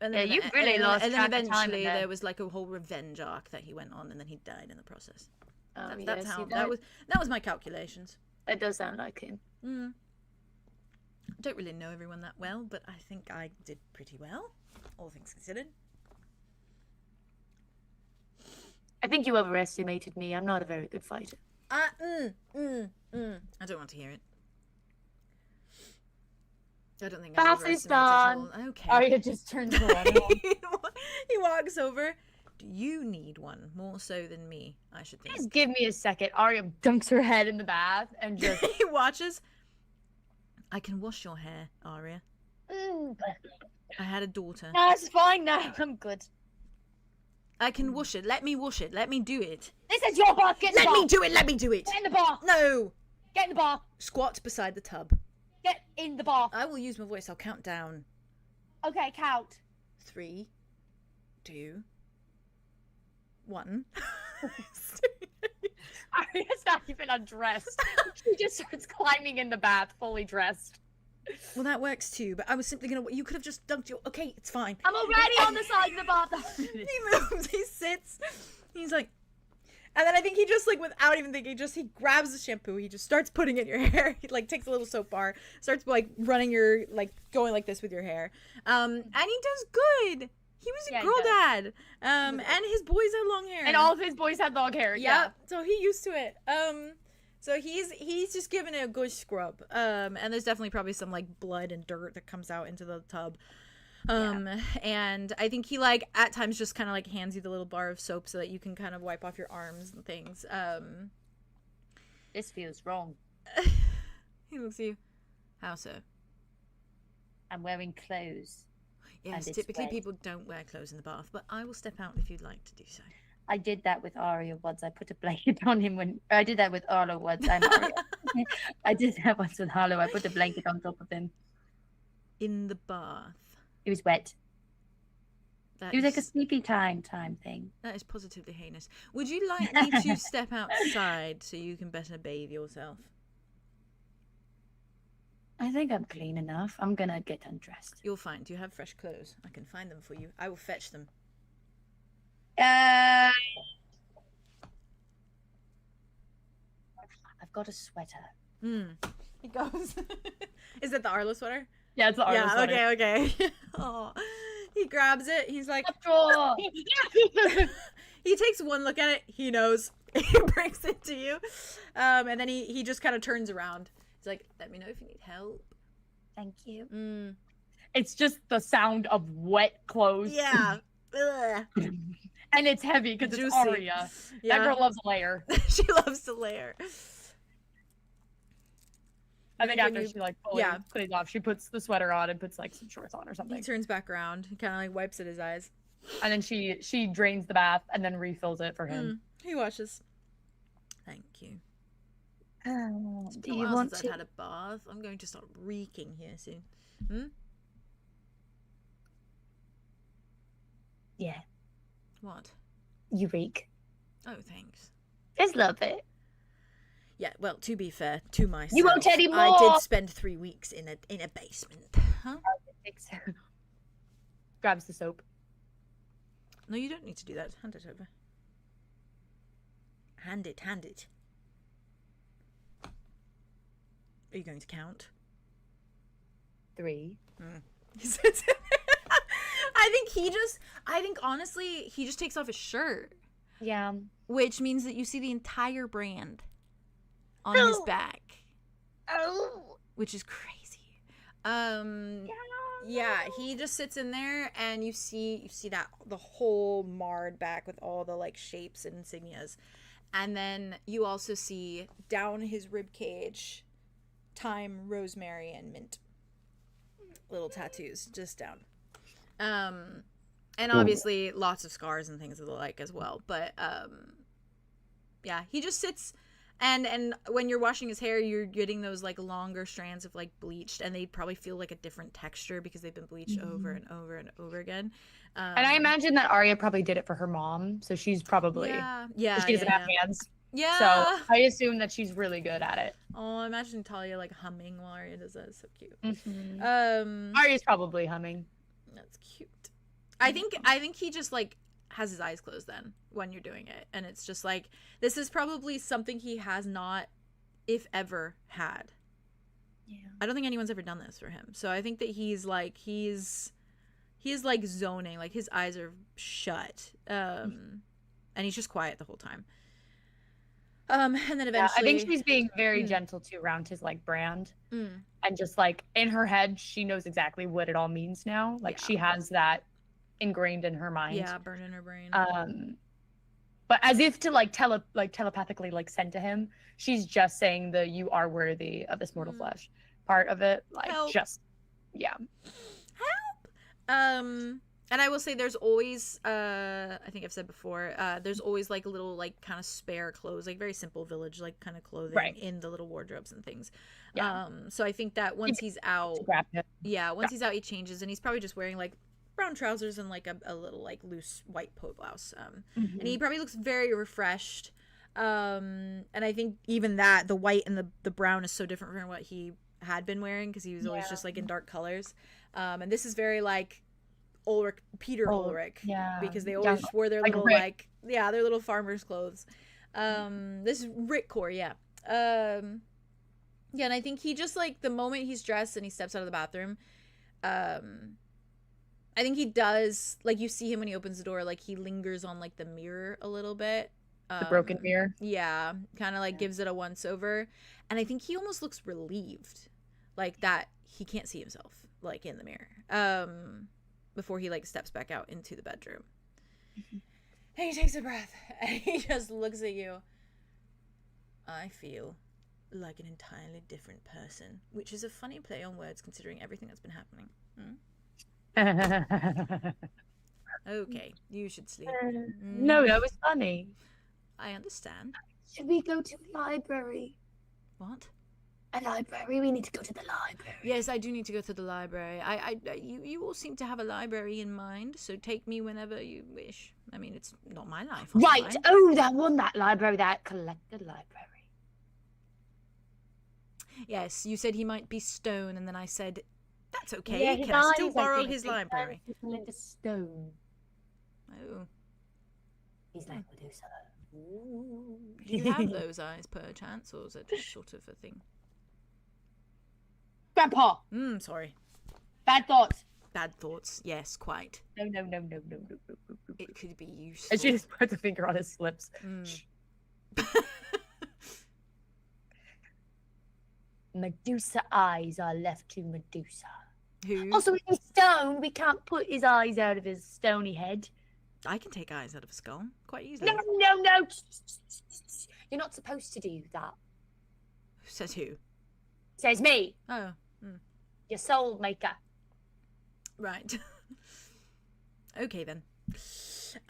And Yeah, you've really lost And then track of time in eventually there. there was like a whole revenge arc that he went on, and then he died in the process. Oh, That's yes, how he that died. was my calculations. It does sound like him. I don't really know everyone that well, but I think I did pretty well, all things considered. I think you overestimated me. I'm not a very good fighter. I don't want to hear it. I don't think I Bath is overestimated at done. all. Okay. Arya just turns the water on. He walks over. You need one more so than me, I should think. Just give me a second. Aria dunks her head in the bath and just He watches. I can wash your hair, Aria. I had a daughter. No, it's fine now. I'm good. I can wash it. Let me wash it. Let me do it. This is your bath. Get in the Let bath. me do it. Let me do it. Get in the bath. No. Get in the bath. Squat beside the tub. Get in the bath. I will use my voice. I'll count down. Okay, count. 3, 2, 1. Aria's not even undressed. She just starts climbing in the bath, fully dressed. Well, that works too, but I was simply gonna. You could have just dunked your. Okay, it's fine. I'm already on the side of the bath. He moves. He sits. He's like, and then I think he just like without even thinking, he grabs the shampoo. He just starts putting it in your hair. He like takes a little soap bar, starts like running your going like this with your hair. And he does good. He was a girl dad. And his boys had long hair. And all of his boys had long hair. Yeah. So he used to it. So he's just giving it a good scrub. And there's definitely probably some like blood and dirt that comes out into the tub. And I think he like at times just kind of like hands you the little bar of soap so that you can kind of wipe off your arms and things. This feels wrong. He looks at you. How so? I'm wearing clothes. Yes, it's typically wet. people don't wear clothes in the bath, but I will step out if you'd like to do so. I did that with Aria once. I put a blanket on him when I did that with Arlo once. I'm Aria. I did that once with Arlo. I put a blanket on top of him. In the bath. It was wet. That It was like a is- sleepy time thing. That is positively heinous. Would you like me to step outside so you can better bathe yourself? I think I'm clean enough. I'm gonna get undressed. You'll find. Do you have fresh clothes? I can find them for you. I will fetch them. I've got a sweater. He goes. Is that the Arlo sweater? Yeah, it's the Arlo sweater. Okay. Oh, he grabs it. He's like, Drawer. he takes one look at it. He knows. He brings it to you, and then he just kind of turns around. He's like, let me know if you need help. Thank you. It's just the sound of wet clothes. Yeah. Ugh. And it's heavy because it's Juicy. Aria. Yeah. That girl loves a layer. She loves to layer. I think When after you- she like fully yeah. cleans off, she puts the sweater on and puts like some shorts on or He something. turns back around. He kind of like wipes at his eyes. And then she drains the bath and then refills it for him. He washes. Thank you. It's Do been a you while want since to? I've had a bath. I'm going to start reeking here soon. Yeah, What? you reek. Oh, thanks. Just love it. Yeah, well, to be fair to myself, You won't anymore. I did spend 3 weeks in a basement. Huh? Grabs the soap. No, you don't need to do that. Hand it over. Hand it. Are you going to count? 3. I think honestly, he just takes off his shirt, Yeah. which means that you see the entire brand on his back, Oh. which is crazy. Yeah, he just sits in there and you see that the whole marred back with all the like shapes and insignias. And then you also see down his rib cage thyme, rosemary, and mint. Little tattoos just down. And obviously lots of scars and things of the like as well. But yeah, he just sits and when you're washing his hair, you're getting those like longer strands of like bleached, and they probably feel like a different texture because they've been bleached over and over and over again. And I imagine that Aria probably did it for her mom, so she's probably yeah, she doesn't have hands. Yeah. So I assume that she's really good at it. Oh, I imagine Talia like humming while Aria does that. It's so cute. Aria's probably humming. That's cute. I think he just like has his eyes closed then when you're doing it, and it's just like this is probably something he has not, if ever, had. Yeah. I don't think anyone's ever done this for him, so I think that he's like zoning, like his eyes are shut, and he's just quiet the whole time. And then eventually, I think she's being very gentle too around his like brand, and just like in her head, she knows exactly what it all means now. Like she has that ingrained in her mind. Yeah, burned in her brain. But as if to like telepathically like send to him, she's just saying the "you are worthy of this mortal flesh" part of it. Like Help. just yeah. And I will say there's always I think I've said before, there's always like little like kind of spare clothes, like very simple village like kind of clothing in the little wardrobes and things. Yeah. So I think that once he's out, he's out, he changes, and he's probably just wearing like brown trousers and like a little like loose white polo blouse. And he probably looks very refreshed. And I think even that the white and the brown is so different from what he had been wearing, because he was always just like in dark colors. And this is very like Peter Ulric, because they always wore their little like their little farmer's clothes. This is Rick core, and I think he just like the moment he's dressed and he steps out of the bathroom, I think he does, like, you see him when he opens the door, like he lingers on like the mirror a little bit, the broken mirror, kind of like gives it a once over, and I think he almost looks relieved, like that he can't see himself like in the mirror, before he like steps back out into the bedroom. And he takes a breath and he just looks at you. I feel like an entirely different person, which is a funny play on words considering everything that's been happening. Okay, you should sleep. No, that was funny. I understand. Should we go to the library? What? A library? We need to go to the library. Yes, I do need to go to the library. You all seem to have a library in mind, so take me whenever you wish. I mean, it's not my life. Right. Oh, that library, that collected library. Yes, you said he might be stone, and then I said, that's okay. Yeah, Can I still borrow his library? Into stone. Oh. He's like Medusa. Do you have those eyes, perchance, or is it just sort of a thing? Grandpa. Sorry. Bad thoughts. Bad thoughts. Yes, quite. No. It could be useful. And she just puts a finger on his lips. Medusa eyes are left to Medusa. Who? Also, he's stone. We can't put his eyes out of his stony head. I can take eyes out of a skull quite easily. No. You're not supposed to do that. Says who? Says me. Oh. Your soul maker. Right. Okay, then.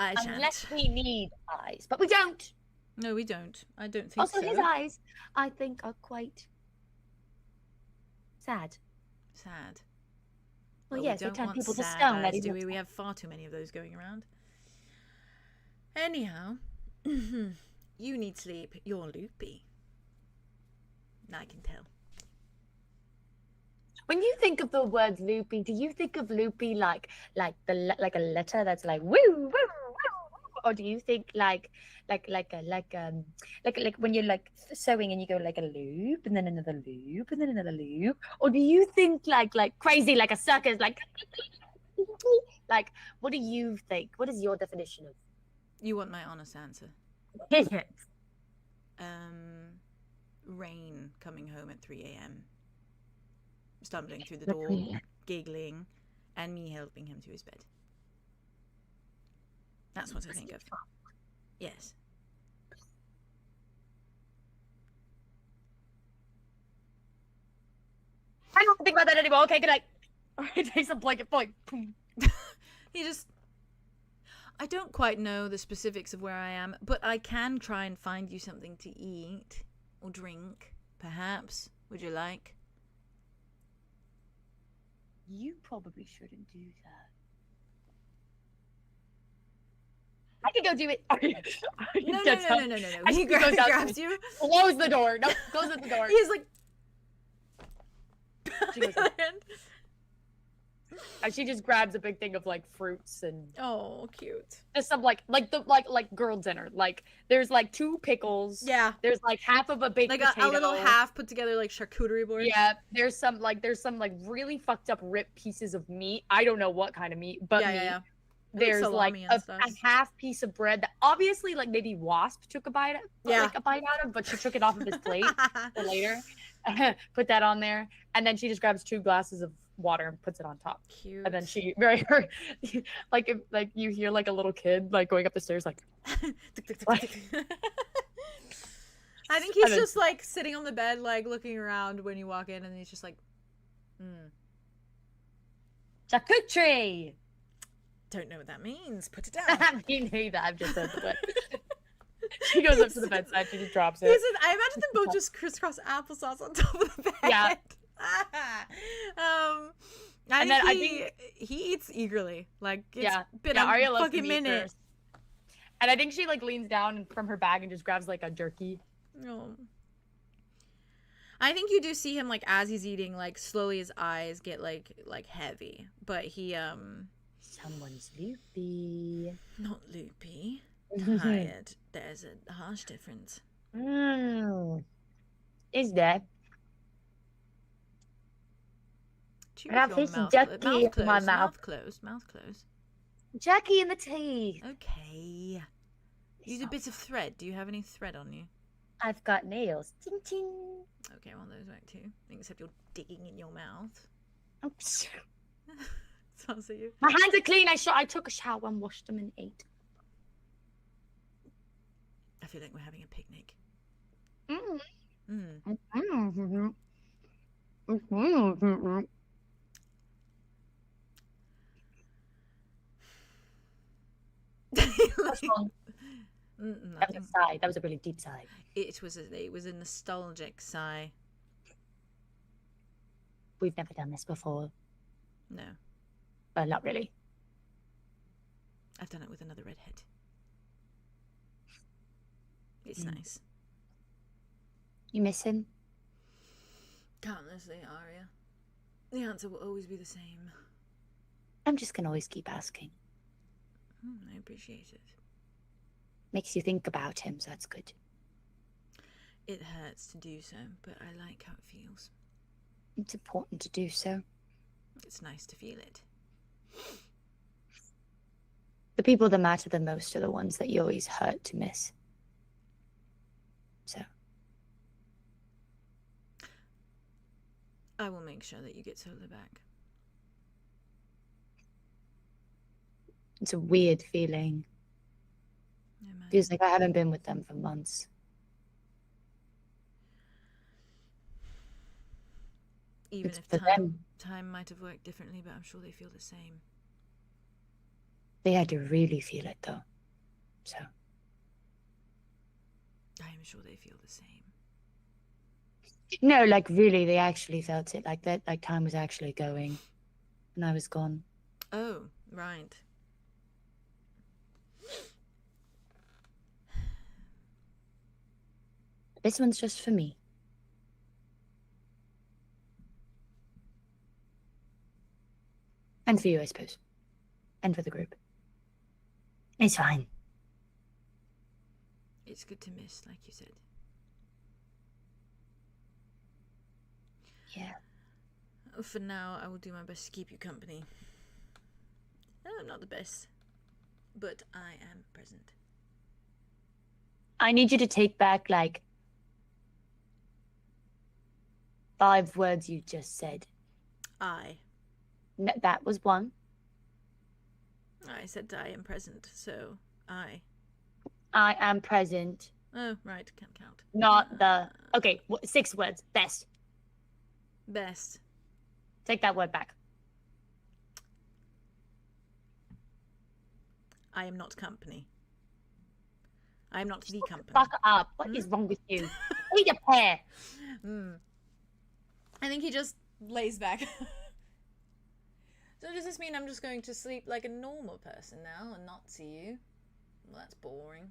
I shan't. Unless we need eyes. But we don't. No, we don't. I don't think also, so. his eyes, I think, are quite sad. Sad. Well, But yes, we they don't turn want people to sad stone. eyes, do we? We have far too many of those going around. Anyhow, you need sleep. You're loopy. I can tell. When you think of the word loopy, do you think of loopy like a letter that's like woo woo woo, or do you think like when you're like sewing and you go like a loop and then another loop and then another loop, or do you think like crazy like a circus like what do you think? What is your definition of? You want my honest answer? Yes. Rain coming home at 3 a.m. stumbling through the door, giggling, and me helping him to his bed. That's what I think of. Yes. I don't think about that anymore. Okay, good night. He takes a blanket, boing. He just... I don't quite know the specifics of where I am, but I can try and find you something to eat or drink, perhaps. Would you like? You probably shouldn't do that. I can go do it. No. He grabs you. Close the door. No, close the door. He's like... She goes, and she just grabs a big thing of like fruits and oh, cute. just some like girl dinner. Like there's like 2 pickles. Yeah. There's like half of a baked like potato. a little half put together like charcuterie board. Yeah. There's some really fucked up ripped pieces of meat. I don't know what kind of meat, but meat. Yeah. There's like salami and a half piece of bread that obviously like maybe Wasp took a bite out of, but she took it off of his plate for later. Put that on there, and then she just grabs 2 glasses of water and puts it on top. Cute. And then she like you hear like a little kid like going up the stairs like. I think he's just like sitting on the bed, like looking around when you walk in, and he's just like, Charcuterie. Don't know what that means. Put it down. You knew that. I've just said the word. She goes up to the bedside. She just drops it. I imagine them both just crisscross applesauce on top of the bed. Yeah. I think he eats eagerly. Like it's been a Aria loves fucking to eat minute. first. And I think she like leans down from her bag and just grabs like a jerky. No. I think you do see him like as he's eating, like slowly his eyes get like heavy, but he Someone's loopy. not loopy, tired. There's a harsh difference. Is there? Chew I have with your this mouth jerky closed, in my mouth. Mouth closed. Mouth closed. Jerky in the teeth. Okay. Use a bit of thread. Do you have any thread on you? I've got nails. Ting ting. Okay, well those work too. Except you're digging in your mouth. Oops. Smells at you. My hands are clean. I took a shower and washed them and ate. I feel like we're having a picnic. What's wrong? That was a sigh. That was a really deep sigh. It was a nostalgic sigh. We've never done this before. No, But not really. I've done it with another redhead. It's nice. You miss him? Countlessly, Aria. The answer will always be the same. I'm just gonna always keep asking. I appreciate it. Makes you think about him, so that's good. It hurts to do so, but I like how it feels. It's important to do so. It's nice to feel it. The people that matter the most are the ones that you always hurt to miss. So. I will make sure that you get Solar back. It's a weird feeling. No matter. Feels like I haven't been with them for months. Even It's if for them. time might have worked differently, but I'm sure they feel the same. They had to really feel it though. So. I am sure they feel the same. No, like really, they actually felt it. Like that, like time was actually going. And I was gone. Oh, right. This one's just for me. And for you, I suppose. And for the group. It's fine. It's good to miss, like you said. Yeah. For now, I will do my best to keep you company. I'm not the best, but I am present. I need you to take back, like, 5 words you just said. No, that was one. I said I am present, so I am present. Oh, right, can't count. Not the... Okay, 6 words. Best. Best. Take that word back. I am not company. I am not the company. Fuck up. What is wrong with you? Eat a pear. I think he just lays back. So does this mean I'm just going to sleep like a normal person now and not see you? Well, that's boring.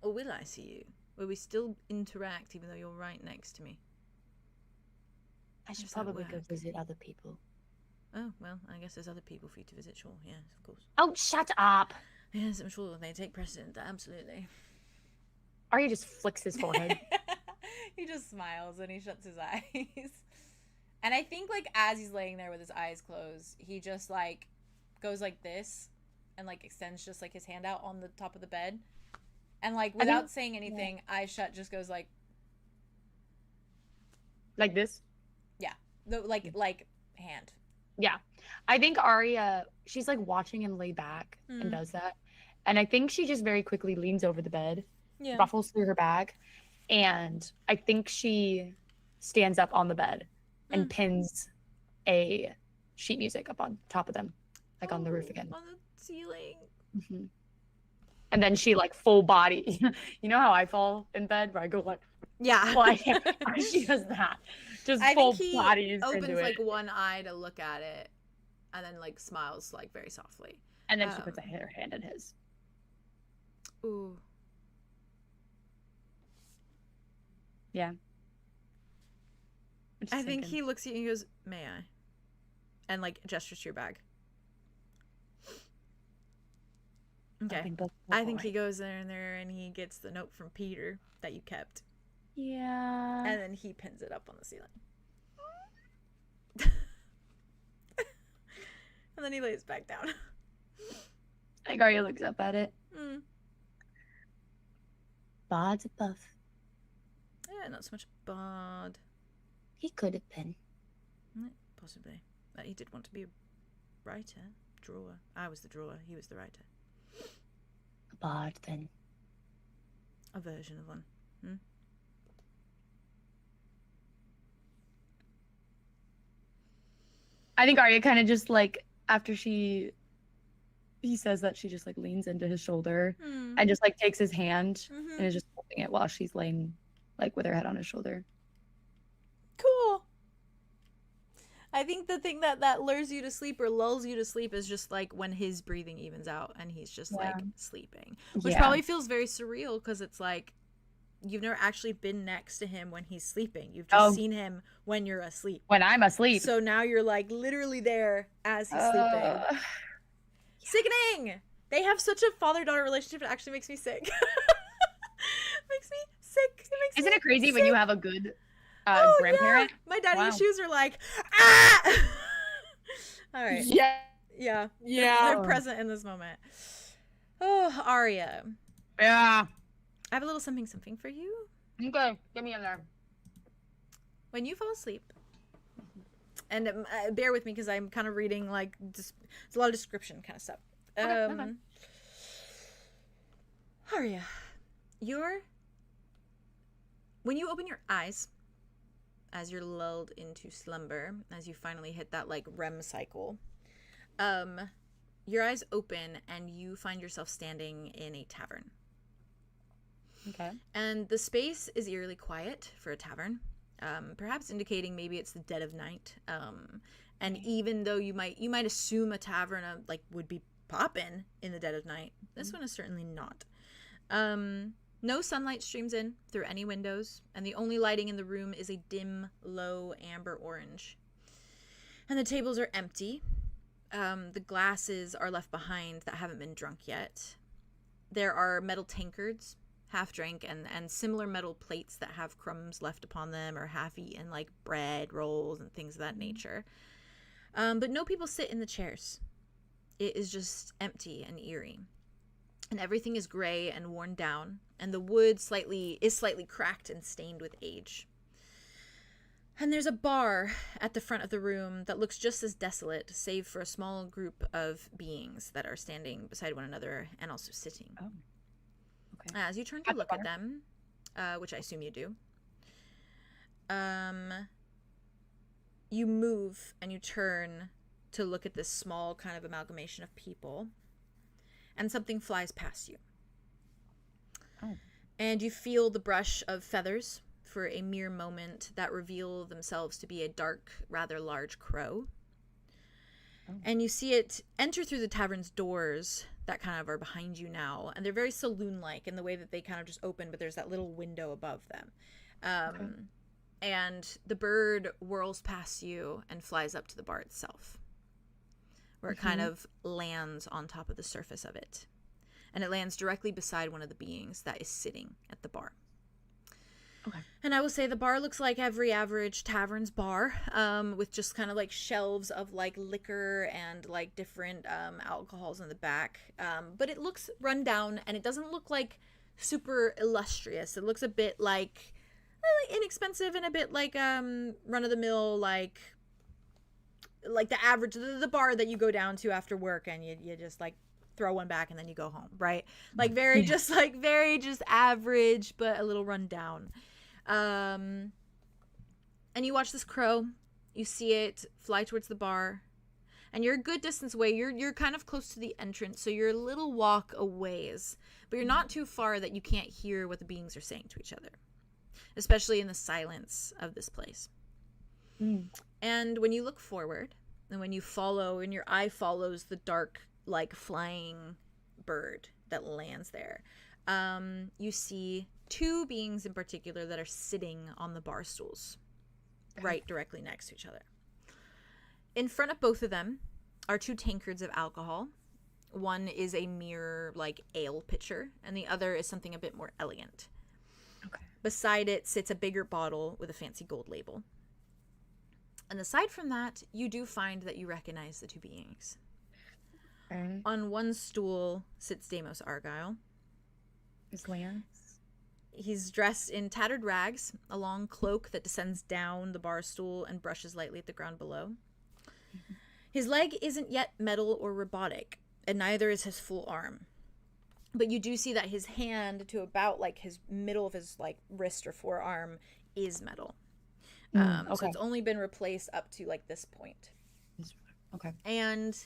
Or will I see you? Will we still interact even though you're right next to me? I should does that probably go work? visit other people. Oh, well, I guess there's other people for you to visit, sure. Yes, of course. Oh, shut up. Yes, I'm sure they take precedent, absolutely. Arya just flicks his forehead. He just smiles and he shuts his eyes. And I think, like, as he's laying there with his eyes closed, he just, like, goes like this and, like, extends just, like, his hand out on the top of the bed. And, like, without saying anything, eyes shut, just goes, like... Like this? Yeah. Like, hand. Yeah. I think Aria, she's like watching him lay back and does that. And I think she just very quickly leans over the bed, ruffles through her bag, and I think she stands up on the bed and pins a sheet music up on top of them, like on the roof again. On the ceiling. And then she like full body. You know how I fall in bed where I go like, she does that. Just full body. Opens like one eye to look at it, and then like smiles like very softly. And then she puts her hand in his. Ooh. Yeah. I think he looks at you and goes, "May I?" And like gestures to your bag. Okay. I think he goes in there and he gets the note from Peter that you kept. Yeah. And then he pins it up on the ceiling. And then he lays back down. Like Aria looks up at it. Bards above. Yeah, not so much bard. He could have been. Possibly. He did want to be a writer, drawer. I was the drawer, he was the writer. A bard, then. A version of one. I think Aria kind of just like, after he says that, she just like leans into his shoulder and just like takes his hand and is just holding it while she's laying like with her head on his shoulder. Cool. I think the thing that lures you to sleep or lulls you to sleep is just like when his breathing evens out and he's just like sleeping, which probably feels very surreal because it's like you've never actually been next to him when he's sleeping. You've just seen him when you're asleep. When I'm asleep. So now you're like literally there as he's sleeping. Sickening! They have such a father-daughter relationship. It actually makes me sick. Makes me sick. Isn't it crazy when you have a good grandparent? Yeah. My daddy issues are like, ah! All right. Yeah. They're present in this moment. Oh, Aria. Yeah. I have a little something for you. Okay, get me in there. When you fall asleep, and bear with me because I'm kind of reading like it's a lot of description kind of stuff. Okay. Aria, when you open your eyes, as you're lulled into slumber, as you finally hit that like REM cycle, your eyes open and you find yourself standing in a tavern. Okay. And the space is eerily quiet for a tavern, perhaps indicating maybe it's the dead of night. And even though you might assume a tavern like would be poppin' in the dead of night, this one is certainly not. No sunlight streams in through any windows, and the only lighting in the room is a dim, low amber orange. And the tables are empty. The glasses are left behind that haven't been drunk yet. There are metal tankards, half drank, and similar metal plates that have crumbs left upon them or half eaten, like bread, rolls, and things of that nature. But no people sit in the chairs. It is just empty and eerie. And everything is gray and worn down, and the wood is slightly cracked and stained with age. And there's a bar at the front of the room that looks just as desolate, save for a small group of beings that are standing beside one another and also sitting. Oh. Okay. As you turn to look at them, which I assume you do, you move and you turn to look at this small kind of amalgamation of people, and something flies past you. Oh. And you feel the brush of feathers for a mere moment that reveal themselves to be a dark, rather large crow. Oh. And you see it enter through the tavern's doors that kind of are behind you now, and they're very saloon-like in the way that they kind of just open, but there's that little window above them. And the bird whirls past you and flies up to the bar itself, where it kind of lands on top of the surface of it. And it lands directly beside one of the beings that is sitting at the bar. Okay. And I will say the bar looks like every average tavern's bar, with just kind of like shelves of like liquor and like different alcohols in the back. But it looks run down, and it doesn't look like super illustrious. It looks a bit like inexpensive and a bit like run-of-the-mill, like like the average, the bar that you go down to after work and you just like throw one back and then you go home, right? Like very just average, but a little run down. And you watch this crow, you see it fly towards the bar, and you're a good distance away. You're kind of close to the entrance, so you're a little walk a ways, but you're not too far that you can't hear what the beings are saying to each other, especially in the silence of this place. And when you look forward, and when you follow, and your eye follows the dark, like flying bird that lands there, you see two beings in particular that are sitting on the bar stools, right directly next to each other. In front of both of them are two tankards of alcohol. One is a mere like ale pitcher, and the other is something a bit more elegant. Okay. Beside it sits a bigger bottle with a fancy gold label. And aside from that, you do find that you recognize the two beings. Okay. On one stool sits Deimos Argyle. Is Lance? He's dressed in tattered rags, a long cloak that descends down the bar stool and brushes lightly at the ground below. His leg isn't yet metal or robotic, and neither is his full arm. But you do see that his hand to about like his middle of his like wrist or forearm is metal. So it's only been replaced up to like this point. Okay. And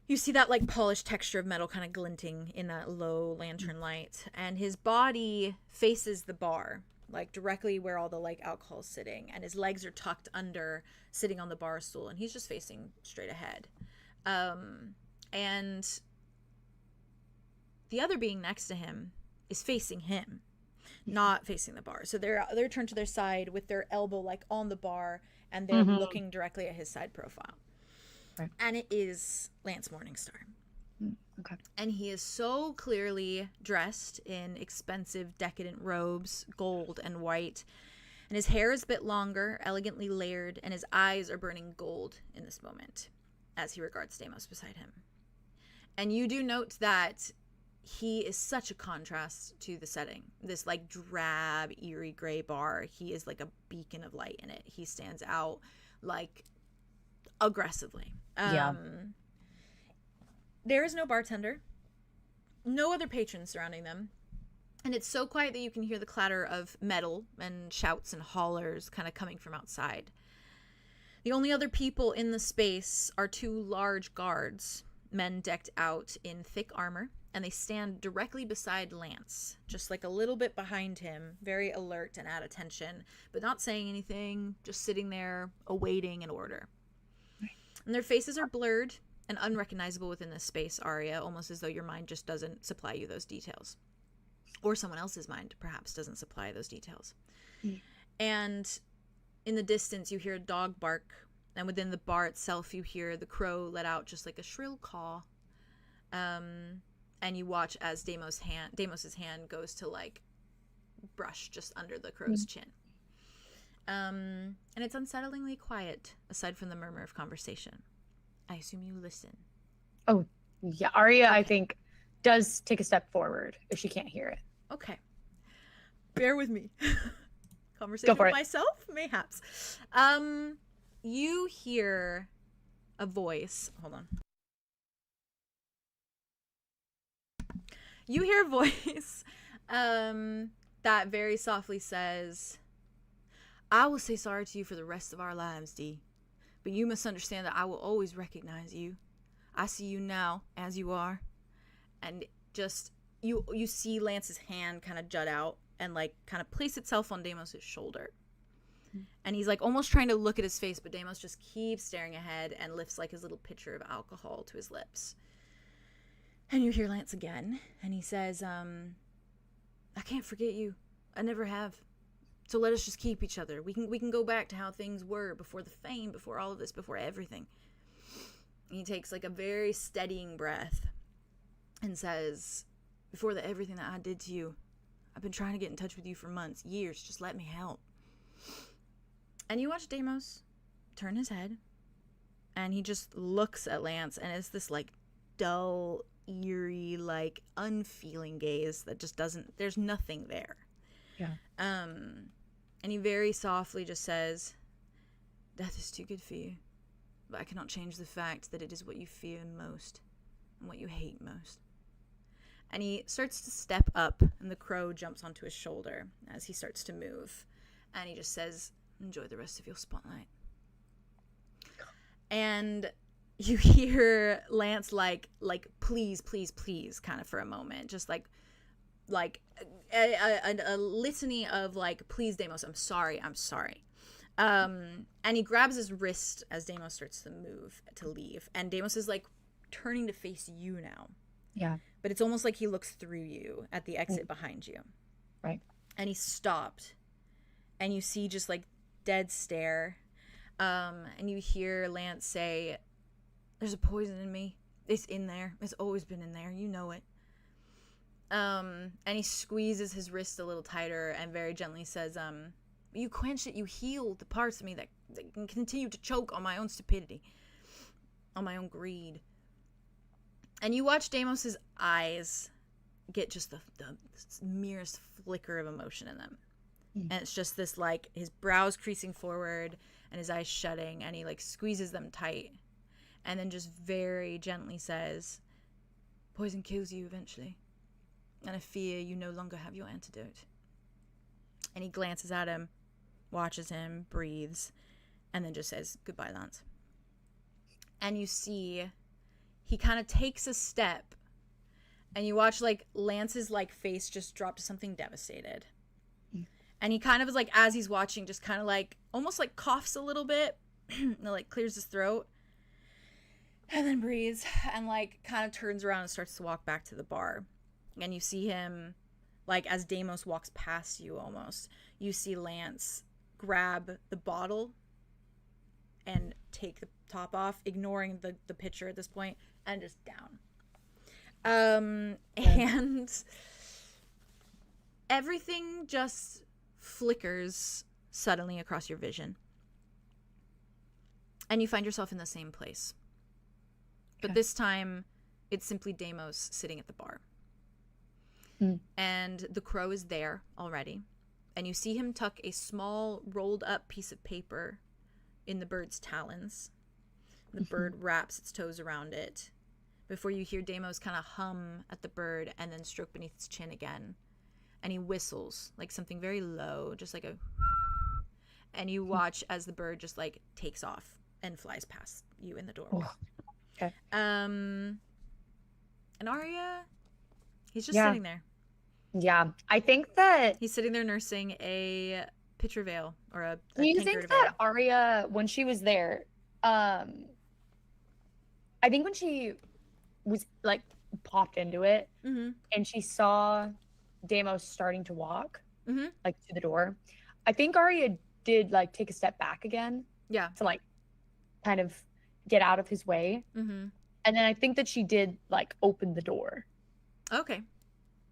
you see that like polished texture of metal kind of glinting in that low lantern light, and his body faces the bar, like directly where all the like alcohol is sitting, and his legs are tucked under, sitting on the bar stool, and he's just facing straight ahead. And the other being next to him is facing him, not facing the bar. So they're turned to their side with their elbow like on the bar, and they're looking directly at his side profile. Right. And it is Lance Morningstar. Okay. And he is so clearly dressed in expensive, decadent robes, gold and white. And his hair is a bit longer, elegantly layered, and his eyes are burning gold in this moment as he regards Deimos beside him. And you do note that he is such a contrast to the setting. This like drab, eerie gray bar. He is like a beacon of light in it. He stands out like aggressively. There is no bartender, no other patrons surrounding them, and it's so quiet that you can hear the clatter of metal and shouts and hollers kind of coming from outside. The only other people in the space are two large guards, men decked out in thick armor, and they stand directly beside Lance, just like a little bit behind him, very alert and at attention, but not saying anything, just sitting there awaiting an order. And their faces are blurred and unrecognizable within this space, Aria, almost as though your mind just doesn't supply you those details. Or someone else's mind, perhaps, doesn't supply those details. And in the distance, you hear a dog bark, and within the bar itself, you hear the crow let out just like a shrill caw. And you watch as Deimos's hand goes to like brush just under the crow's chin. And it's unsettlingly quiet, aside from the murmur of conversation. I assume you listen. Oh, yeah. Aria, I think, does take a step forward if she can't hear it. Okay. Bear with me. Conversation with myself? Mayhaps. You hear a voice. Hold on. You hear a voice that very softly says, I will say sorry to you for the rest of our lives, Dee. But you must understand that I will always recognize you. I see you now as you are. And just, you see Lance's hand kind of jut out and like kind of place itself on Deimos' shoulder. And he's like almost trying to look at his face, but Deimos just keeps staring ahead and lifts like his little pitcher of alcohol to his lips. And you hear Lance again, and he says, I can't forget you. I never have. So let us just keep each other. We can go back to how things were before the fame, before all of this, before everything. And he takes like a very steadying breath and says, before everything that I did to you, I've been trying to get in touch with you for months, years. Just let me help. And you watch Deimos turn his head, and he just looks at Lance, and it's this like dull, eerie, like unfeeling gaze that just doesn't, there's nothing there. Yeah. And he very softly just says, death is too good for you. but I cannot change the fact that it is what you fear most and what you hate most. And he starts to step up, and the crow jumps onto his shoulder as he starts to move. And he just says, enjoy the rest of your spotlight. And you hear Lance like please, please, please, kind of for a moment, just like a litany of like, please, Deimos, I'm sorry. And he grabs his wrist as Deimos starts to move to leave, and Deimos is like turning to face you now. Yeah. But it's almost like he looks through you at the exit behind you. Right. And he stopped, and you see just like dead stare, and you hear Lance say, there's a poison in me. It's in there. It's always been in there. You know it. And he squeezes his wrist a little tighter and very gently says, you quench it, you heal the parts of me that can continue to choke on my own stupidity, on my own greed. And you watch Deimos's eyes get just the merest flicker of emotion in them. And it's just this, like, his brows creasing forward and his eyes shutting, and he like squeezes them tight and then just very gently says, poison kills you eventually, and I fear you no longer have your antidote. And he glances at him, watches him, breathes, and then just says, goodbye, Lance. And you see he kind of takes a step, and you watch like Lance's like face just drop to something devastated. And he kind of is like, as he's watching, just kind of like almost like coughs a little bit and like clears his throat and then breathes and like kind of turns around and starts to walk back to the bar. And you see him, like, as Deimos walks past you almost, you see Lance grab the bottle and take the top off, ignoring the pitcher at this point, and just down. And everything just flickers suddenly across your vision. And you find yourself in the same place. But this time, it's simply Deimos sitting at the bar. And the crow is there already. And you see him tuck a small rolled up piece of paper in the bird's talons. The bird wraps its toes around it before you hear Deimos kind of hum at the bird and then stroke beneath its chin again. And he whistles like something very low, just like a... And you watch as the bird just like takes off and flies past you in the doorway. Okay. And Aria, he's just sitting there. Yeah, I think that He's sitting there nursing a pitcher of ale, or a do you tankard think of that ale. Aria, when she was there, I think when she was like popped into it and she saw Deimos starting to walk like to the door, I think Aria did like take a step back again. Yeah. To like kind of get out of his way. And then I think that she did like open the door Okay.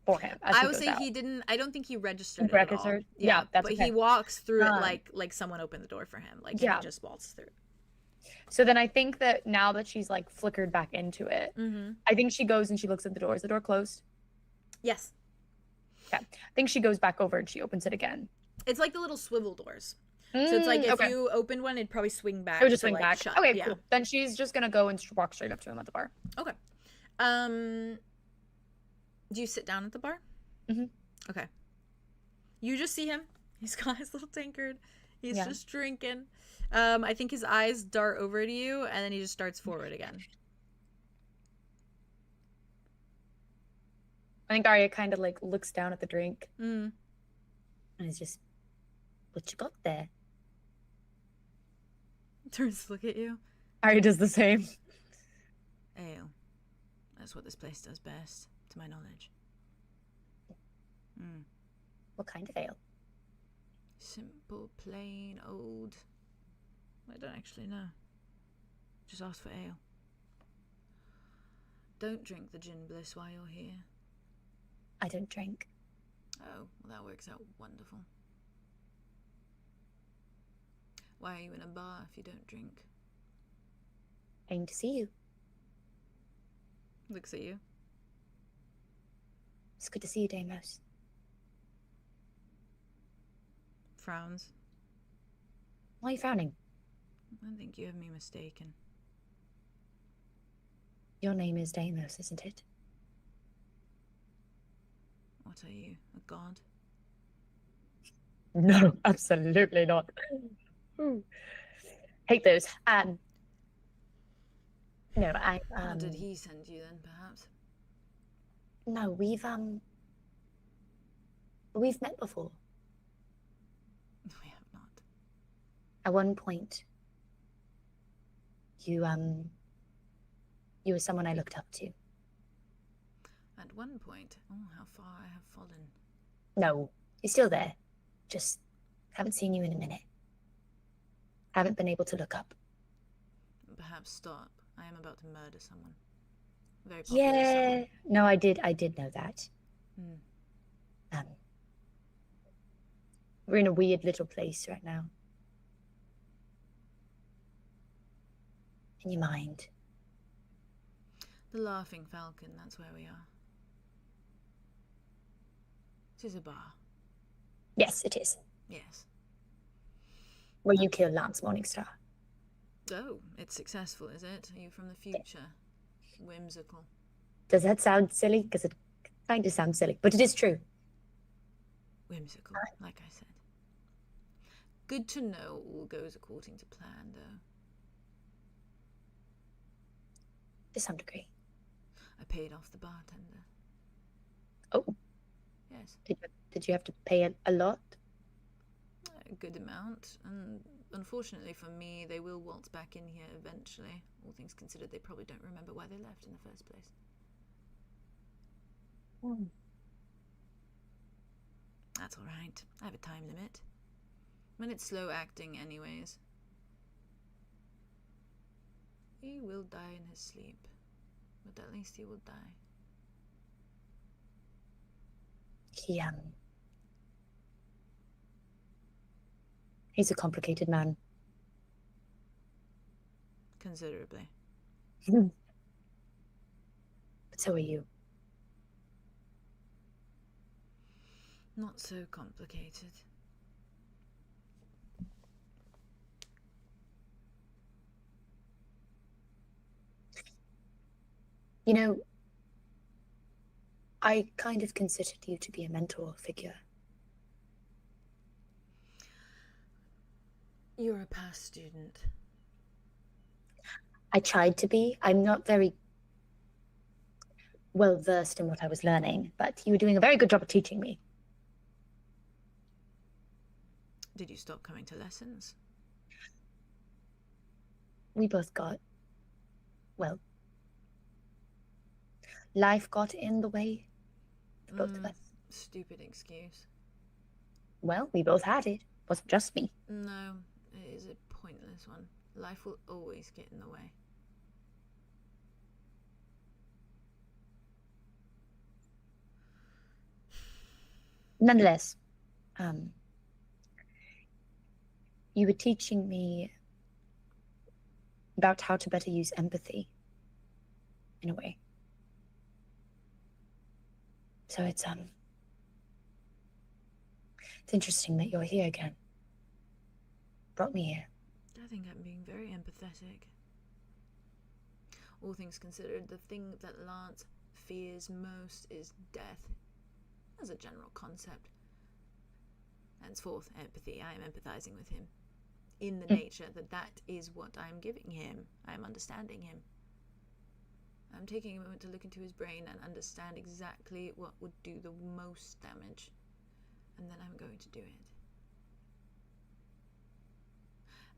for him. As I would say he didn't. I don't think he registered it at all. Registered? Yeah, that's but okay. he walks through it like someone opened the door for him. Like he just waltzed through. So then I think that now that she's like flickered back into it, I think she goes and she looks at the door. Is the door closed? Yes. Okay. I think she goes back over and she opens it again. It's like the little swivel doors. So it's like if you opened one, it'd probably swing back. It would just to, swing like, back. shut. Okay, Yeah. cool. Then she's just gonna go and walk straight up to him at the bar. Okay. Do you sit down at the bar? Okay. You just see him. He's got his little tankard. He's just drinking. I think his eyes dart over to you, and then he just starts forward again. I think Aria kind of like looks down at the drink. And it's just, what you got there? Turns to look at you. Aria does the same. Ale. That's what this place does best, to my knowledge. What kind of ale? Simple, plain, old. I don't actually know. Just ask for ale. Don't drink the gin bliss while you're here. I don't drink. Oh, well, that works out wonderful. Why are you in a bar if you don't drink? Aim to see you. Looks at you. It's good to see you, Deimos. Frowns. Why are you frowning? I think you have me mistaken. Your name is Deimos, isn't it? What are you, a god? No, absolutely not. Hate those. No, How did he send you then, perhaps? No, we've met before. We have not. At one point, you were someone I looked up to. At one point, oh, how far I have fallen. No, you're still there. Just haven't seen you in a minute. Haven't been able to look up. Perhaps stop. I am about to murder someone. Very popular Yeah. someone. No, I did know that. We're in a weird little place right now. In your mind. The Laughing Falcon, that's where we are. It is a bar. Yes, it is. Yes. Where you kill Lance Morningstar. Oh, it's successful, is it? Are you from the future? Whimsical. Does that sound silly? Because it kind of sounds silly, but it is true. Whimsical, like I said. Good to know all goes according to plan, though. To some degree. I paid off the bartender. Oh. Yes. Did you have to pay a lot? A good amount, and unfortunately for me, they will waltz back in here eventually. All things considered, they probably don't remember why they left in the first place. That's all right. I have a time limit. When it's slow acting anyways. He will die in his sleep, but at least he will die. He's a complicated man. Considerably. But so are you. Not so complicated. You know, I kind of considered you to be a mentor figure. You're a past student. I tried to be. I'm not very well versed in what I was learning, but you were doing a very good job of teaching me. Did you stop coming to lessons? We both got, well, life got in the way of both of us. Stupid excuse. Well, we both had it. It wasn't just me. No, it is a pointless one. Life will always get in the way. Nonetheless, you were teaching me about how to better use empathy, in a way. So it's interesting that you're here again. Brought me here. I think I'm being very empathetic. All things considered, the thing that Lance fears most is death, as a general concept. Henceforth, empathy, I am empathizing with him. In the nature that is what I am giving him. I am understanding him. I'm taking a moment to look into his brain and understand exactly what would do the most damage. And then I'm going to do it.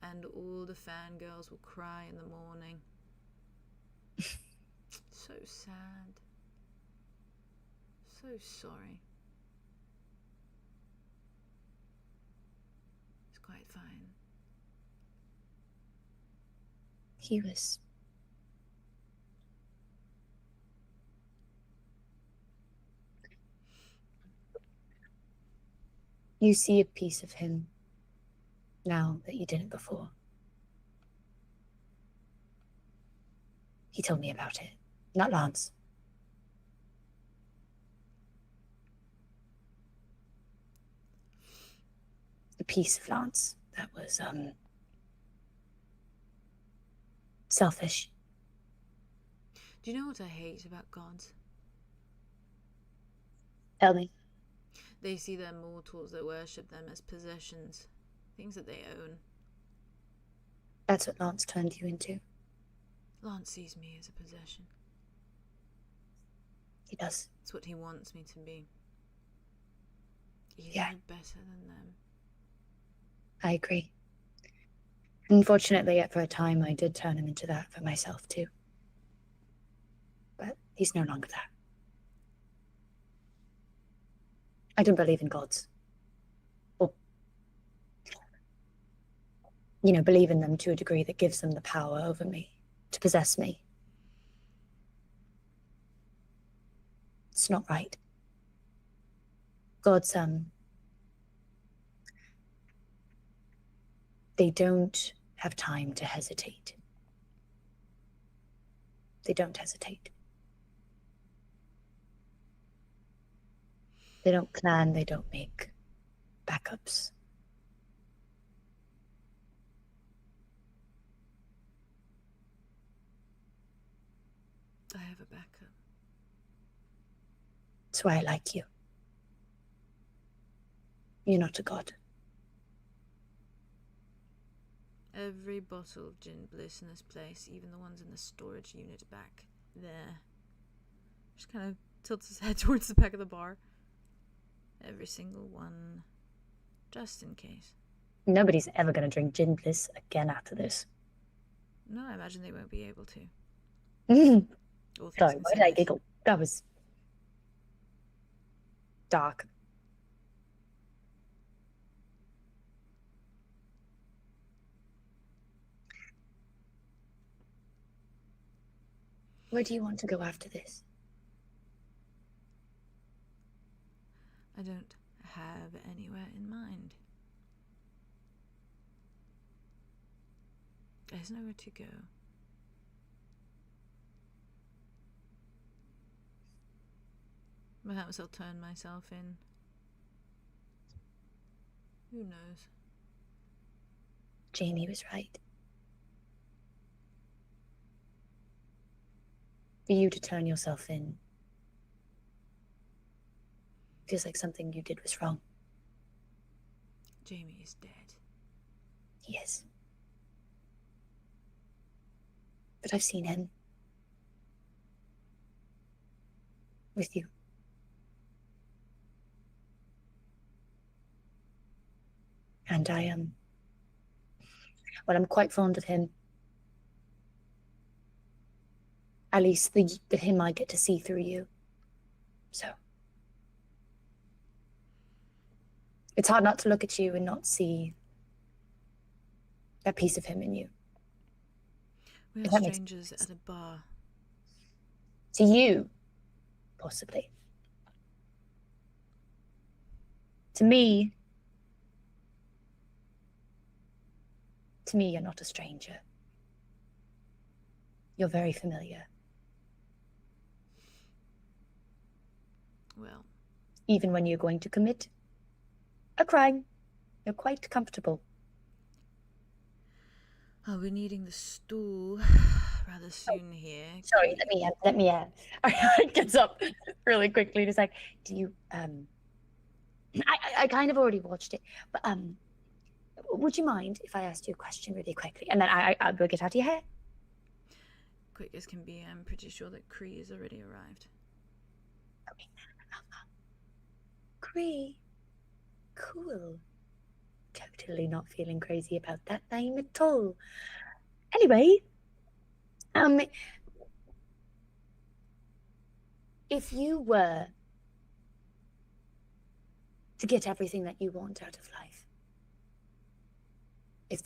And all the fangirls will cry in the morning. So sad. So sorry. It's quite fine. He was... You see a piece of him now that you didn't before. He told me about it, not Lance. The piece of Lance that was, selfish. Do you know what I hate about gods? Tell me. They see their mortals that worship them as possessions, things that they own. That's what Lance turned you into. Lance sees me as a possession. He does. It's what he wants me to be. He's Yeah. no better than them. I agree. Unfortunately, for a time, I did turn him into that for myself, too. But he's no longer that. I don't believe in gods. Or, believe in them to a degree that gives them the power over me, to possess me. It's not right. Gods, they don't have time to hesitate. They don't hesitate. They don't plan, they don't make backups. I have a backup. That's why I like you. You're not a god. Every bottle of gin bliss in this place, even the ones in the storage unit back there. Just kind of tilts his head towards the back of the bar. Every single one. Just in case. Nobody's ever going to drink gin bliss again after this. No, I imagine they won't be able to. All things Sorry, why did I considered. giggle? That was dark. Where do you want to go after this? I don't have anywhere in mind. There's nowhere to go. Perhaps I'll turn myself in. Who knows? Jamie was right. For you to turn yourself in feels like something you did was wrong. Jamie is dead. He is. But I've seen him. With you. And I am... well, I'm quite fond of him. At least the him I get to see through you. So... it's hard not to look at you and not see that piece of him in you. We If are that makes strangers sense. at a bar. To you, possibly. To me, you're not a stranger. You're very familiar. Well, Even when you're going to commit a crime, you're quite comfortable. I'll be needing the stool rather soon here. Sorry, let me Ariana gets up really quickly. Just like, do you I kind of already watched it, but would you mind if I asked you a question really quickly, and then I'll get out of your hair? Quick as can be, I'm pretty sure that Cree has already arrived. Okay. Cree. Cool. Totally not feeling crazy about that name at all. Anyway, if you were to get everything that you want out of life, if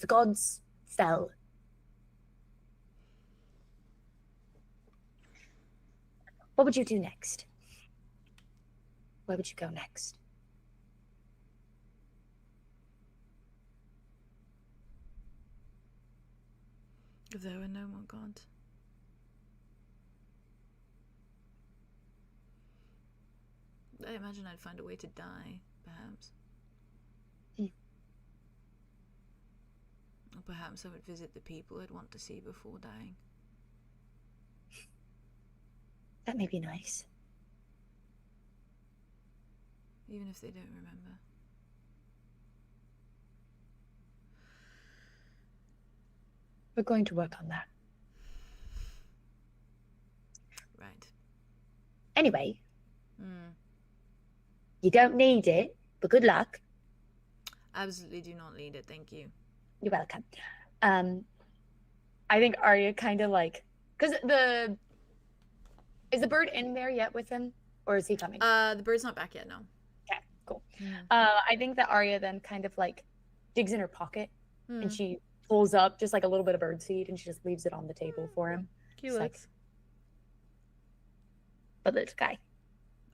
the gods fell, what would you do next? Where would you go next? If there were no more gods. I imagine I'd find a way to die, perhaps. Or perhaps I would visit the people I'd want to see before dying. That may be nice. Even if they don't remember. We're going to work on that. Right. Anyway, you don't need it, but good luck. Absolutely do not need it, thank you. You're welcome. I think Aria kind of like, because is the bird in there yet with him, or is he coming? The bird's not back yet, no. Okay, cool. I think that Aria then kind of like digs in her pocket and she pulls up just like a little bit of bird seed and she just leaves it on the table for him. Cute. Like, but little guy.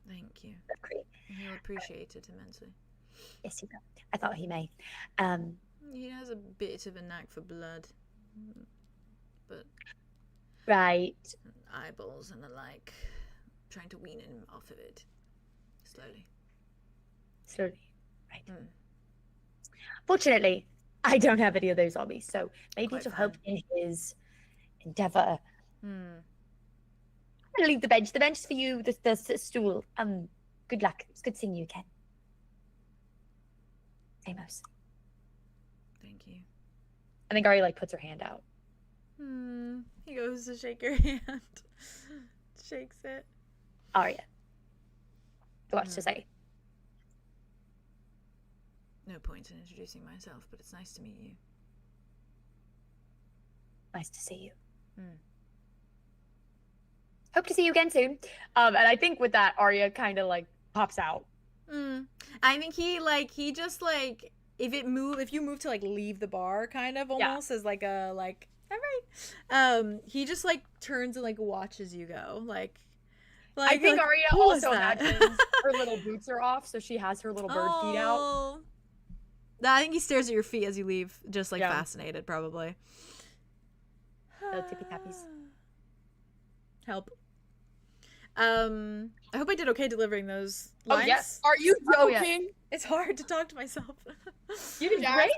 Thank you. Great. He'll appreciate it immensely. Yes, he will. I thought he may. He has a bit of a knack for blood. But Right. eyeballs and the like. Trying to wean him off of it. Slowly. Slowly. Right. Fortunately, I don't have any of those on me, so maybe Quite to fine. help in his endeavor. Hmm. I'm gonna leave the bench. The bench is for you, the stool. Good luck. It's good seeing you again. Deimos. Thank you. I think Aria like puts her hand out. He goes to shake your hand. Shakes it. Aria. What's to say? No point in introducing myself, but it's nice to meet you. Nice to see you. Hope to see you again soon. And I think with that, Aria kind of like pops out. I think he just like if you move to like leave the bar kind of almost as like a like all right. He just like turns and like watches you go. Like I think like, Aria who was also that? imagines her little boots are off, so she has her little bird feet out. Oh. I think he stares at your feet as you leave, just like fascinated, probably. Little tippy tappies. Help. I hope I did okay delivering those lines. Oh, yes. Are you Oh, yeah. joking? It's hard to talk to myself. You did Guys, great.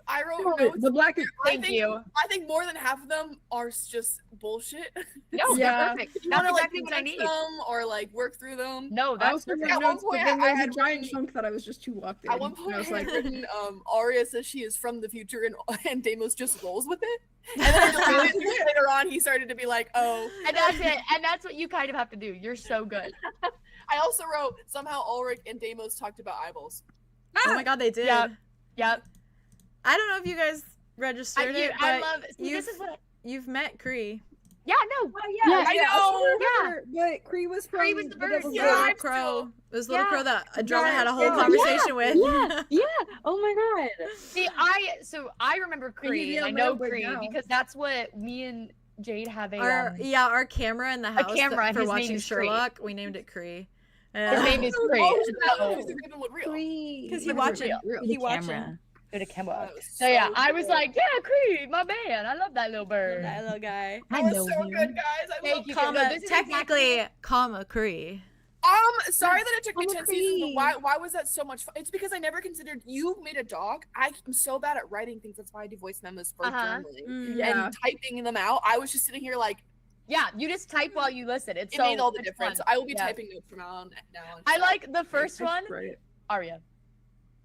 I wrote notes. The black. Thank you. I think more than half of them are just bullshit. No, Yeah. they're perfect. You That's wanna, exactly like, what I text need. them or like work through them. No, I that's also perfect. wrote At one notes, but point, then there I was a had giant written- chunk that I was just too locked in. At one And point, I I was had like, written, Aria says she is from the future, and Deimos just rolls with it. And then later on, he started to be like, "Oh." And that's it. And that's what you kind of have to do. You're so good. I also wrote somehow Ulric and Deimos talked about eyeballs. Oh my god, they did. Yep. I don't know if you guys registered it, but I love. See, this you've- is what. you've met Kree. Yeah. No. Yeah. I know. yeah. But Kree was from Kree was the bird. Devil's Yeah, Road. Little I'm crow. It was Little Yeah. Crow that Andromeda had a whole Yeah. conversation with. Yeah. Oh my god. See, I remember And he's Cree. the And I know Ravenwood Cree now. because that's what me and Jade have a. Our camera in the house camera, and for his name watching is Kree. Sherlock, we named it Kree. His name is Cree. Oh, So, he's the Ravenwood real. Because he Real. watching. Real. He The watching. camera. go to Kimbo. That was So yeah, so I was good. like, yeah, Cree, my man. I love that little bird. That little guy. That was so good, guys. I Thank love you. it. No, Comma, this is technically, comma Kree. Sorry that it took me Oh, 10 seasons, but Kree. why was that so much fun? It's because I never considered you made a dog. I'm so bad at writing things. That's why I do voice memos for journaling Yeah. and typing them out. I was just sitting here like, Yeah, you just type while you listen. It's it so made all the much difference. fun. I will be Yeah. typing notes from now on. I like the first one. Right. Aria.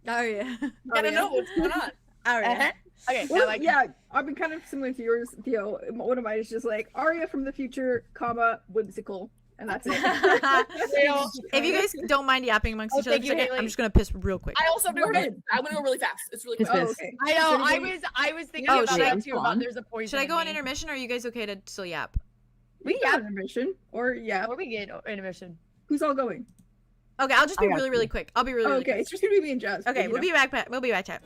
Aria. I don't know what's going on. Aria. Uh-huh. Okay, Well, now I can- yeah, I've been kind of similar to yours, Theo. One of mine is just like Aria from the future, comma, whimsical, and that's it. Real. If you guys don't mind yapping amongst Oh, each other, thank for a you, second, I'm Haley. just gonna piss real quick. I also do. Go ahead. I'm gonna go really fast. It's really Piss, quick. Oh, piss. okay. I know. Should anybody- I was thinking Oh, about should I- that too. About Fun. there's a poison. Should I go on in me. intermission, or are you guys okay to still yap? We can go on intermission, or yeah, Or we get intermission. who's all going? Okay, I'll just be I got really, really you. quick. I'll be really, Oh, really okay, quick. it's just gonna be me and Jazz. but, Okay, you we'll know. be back. We'll be back, chat.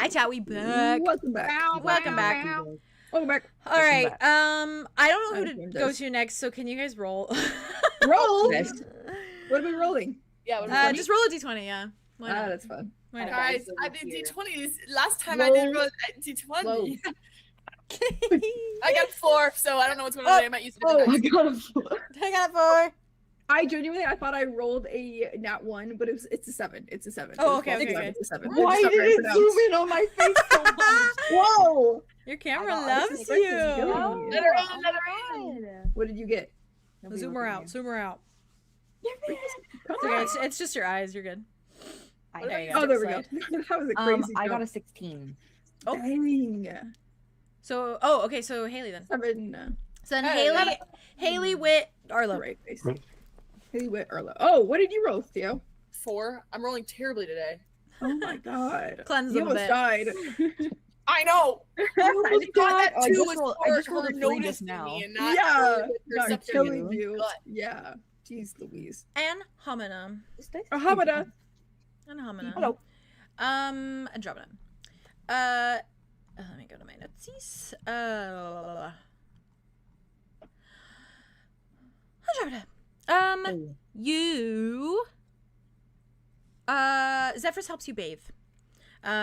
Hi, chat. We back. Welcome back. Welcome back. Welcome back. All right. back. I don't know who to Welcome go back. to next, so can you guys roll? Roll. Best. What are we rolling? Yeah, what about Just roll a d20. Yeah. Why not? That's fun. Why not? guys, I did D20s. Last time I Roll did roll D20. low. I got 4, so I don't know what's going on today. I might use it. Oh, I got a I got 4. I genuinely, I thought I rolled a nat 1, but it's a 7. It's a 7. Oh, It was okay, plus okay, 11, It's a 7. Why It's not did very it pronounced. zoom in on my face so much? Whoa! Your camera I know, loves it's like, you. doing? Let her in, let her in. What did you get? Zoom her out. Zoom her out. Come It's okay. on. It's just your eyes. You're good. I There you Oh, go. there we go. That was a crazy I got jump. a 16. Oh. Dang. So, okay. So Haley then. 7. So then Oh, Haley, Wit, Arlow. Right face. Hey, Wit Arlo. Oh, what did you roll, Theo? 4. I'm rolling terribly today. Oh my god. Cleanse You them a almost bit. died. I know. almost God, died. that I 2 just was rolled- I just for rolled her a 3 just noticing now. me and not Yeah. not Not killing killing me. you. Gut. Yeah. Jeez Louise. And Homina. Hamada. And Homina. Hello. Andromeda. Let me go to my notes. Andromeda. You. Zephyrus helps you bathe.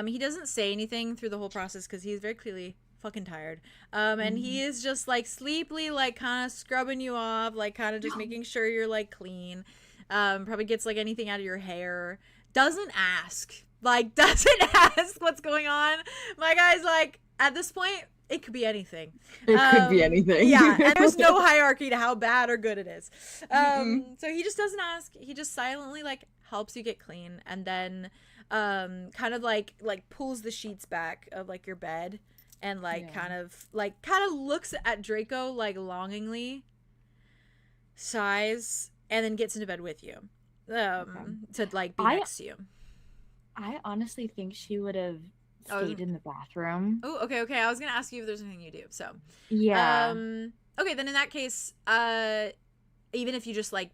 He doesn't say anything through the whole process because he's very clearly fucking tired. And he is just like sleepily, like kind of scrubbing you off, like kind of just making sure you're like clean. Probably gets like anything out of your hair. Doesn't ask. Like, doesn't ask what's going on. My guy's like, at this point, it could be anything. It could be anything. Yeah, and there's no hierarchy to how bad or good it is. So he just doesn't ask. He just silently like helps you get clean, and then kind of like pulls the sheets back of like your bed, and like kind of looks at Draco like longingly, sighs, and then gets into bed with you, to like be next to you. I honestly think she would have stayed in the bathroom. Oh, okay. I was gonna ask you if there's anything you do. So Yeah. okay, then in that case, even if you just like,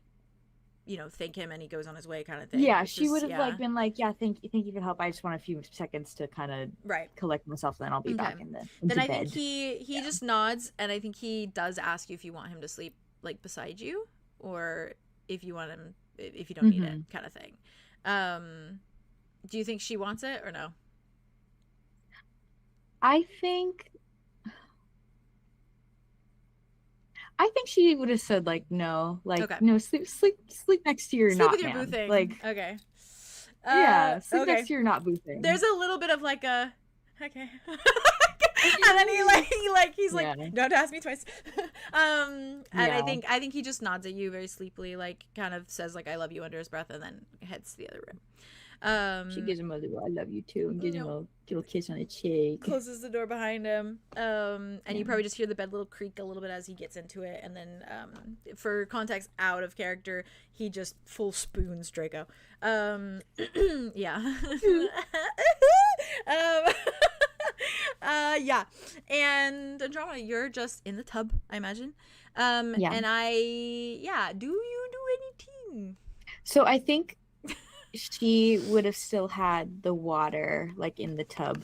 thank him and he goes on his way, kind of thing. Yeah, it's she just- would have like been like, yeah, thank you for help. I just want a few seconds to kind of right. collect myself, then I'll be back in the Then I bed. think he just nods, and I think he does ask you if you want him to sleep like beside you, or if you want him, if you don't need it, kind of thing. Do you think she wants it or no? I think she would have said like no, like Okay. no, sleep next to your Sleep not with your man. boo thing. Like okay. sleep okay. next to your not boo thing. There's a little bit of like a okay. And then he's like, Yeah. don't ask me twice. And Yeah. I think he just nods at you very sleepily, like kind of says like I love you under his breath, and then heads to the other room. She gives him a little I love you too, and gives him a little kiss on the cheek. Closes the door behind him. And you probably just hear the bed little creak a little bit as he gets into it, and then for context out of character, he just full spoons Draco. Yeah. Yeah. And Andromeda, you're just in the tub, I imagine. And do you do anything? So I think she would have still had the water like in the tub.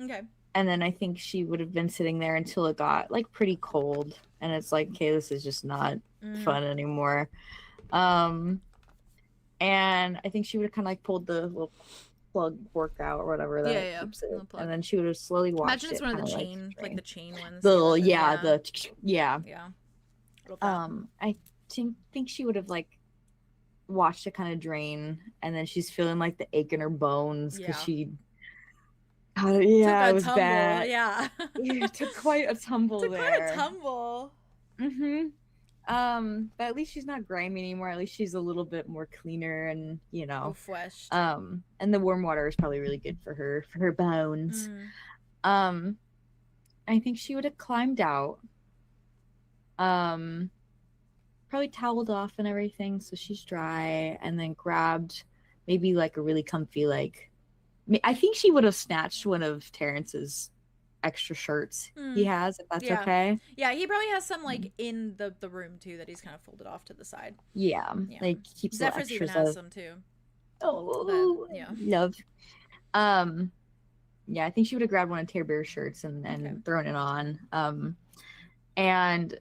Okay. And then I think she would have been sitting there until it got like pretty cold, and it's like, okay, this is just not fun anymore. And I think she would have kind of like pulled the little plug fork out or whatever that keeps it. Plug. And then she would have slowly washed Imagine it's it. one of the kinda, chain, like the chain ones. the Yeah. I think she would have like watched it kind of drain, and then she's feeling like the ache in her bones because she it was bad. Yeah. It took quite a tumble there. Quite a tumble. But at least she's not grimy anymore. At least she's a little bit more cleaner, and Refreshed. and the warm water is probably really good for her bones. I think she would have climbed out, probably toweled off and everything so she's dry, and then grabbed maybe like a really comfy, like, I think she would have snatched one of Terrance's extra shirts he has, if that's okay. Yeah, he probably has some like in the room too that he's kind of folded off to the side. Yeah. Like keeps the Zephyrus even extras has some too. Oh, but, yeah. love. yeah, I think she would have grabbed one of Terrbear's shirts and thrown it on. And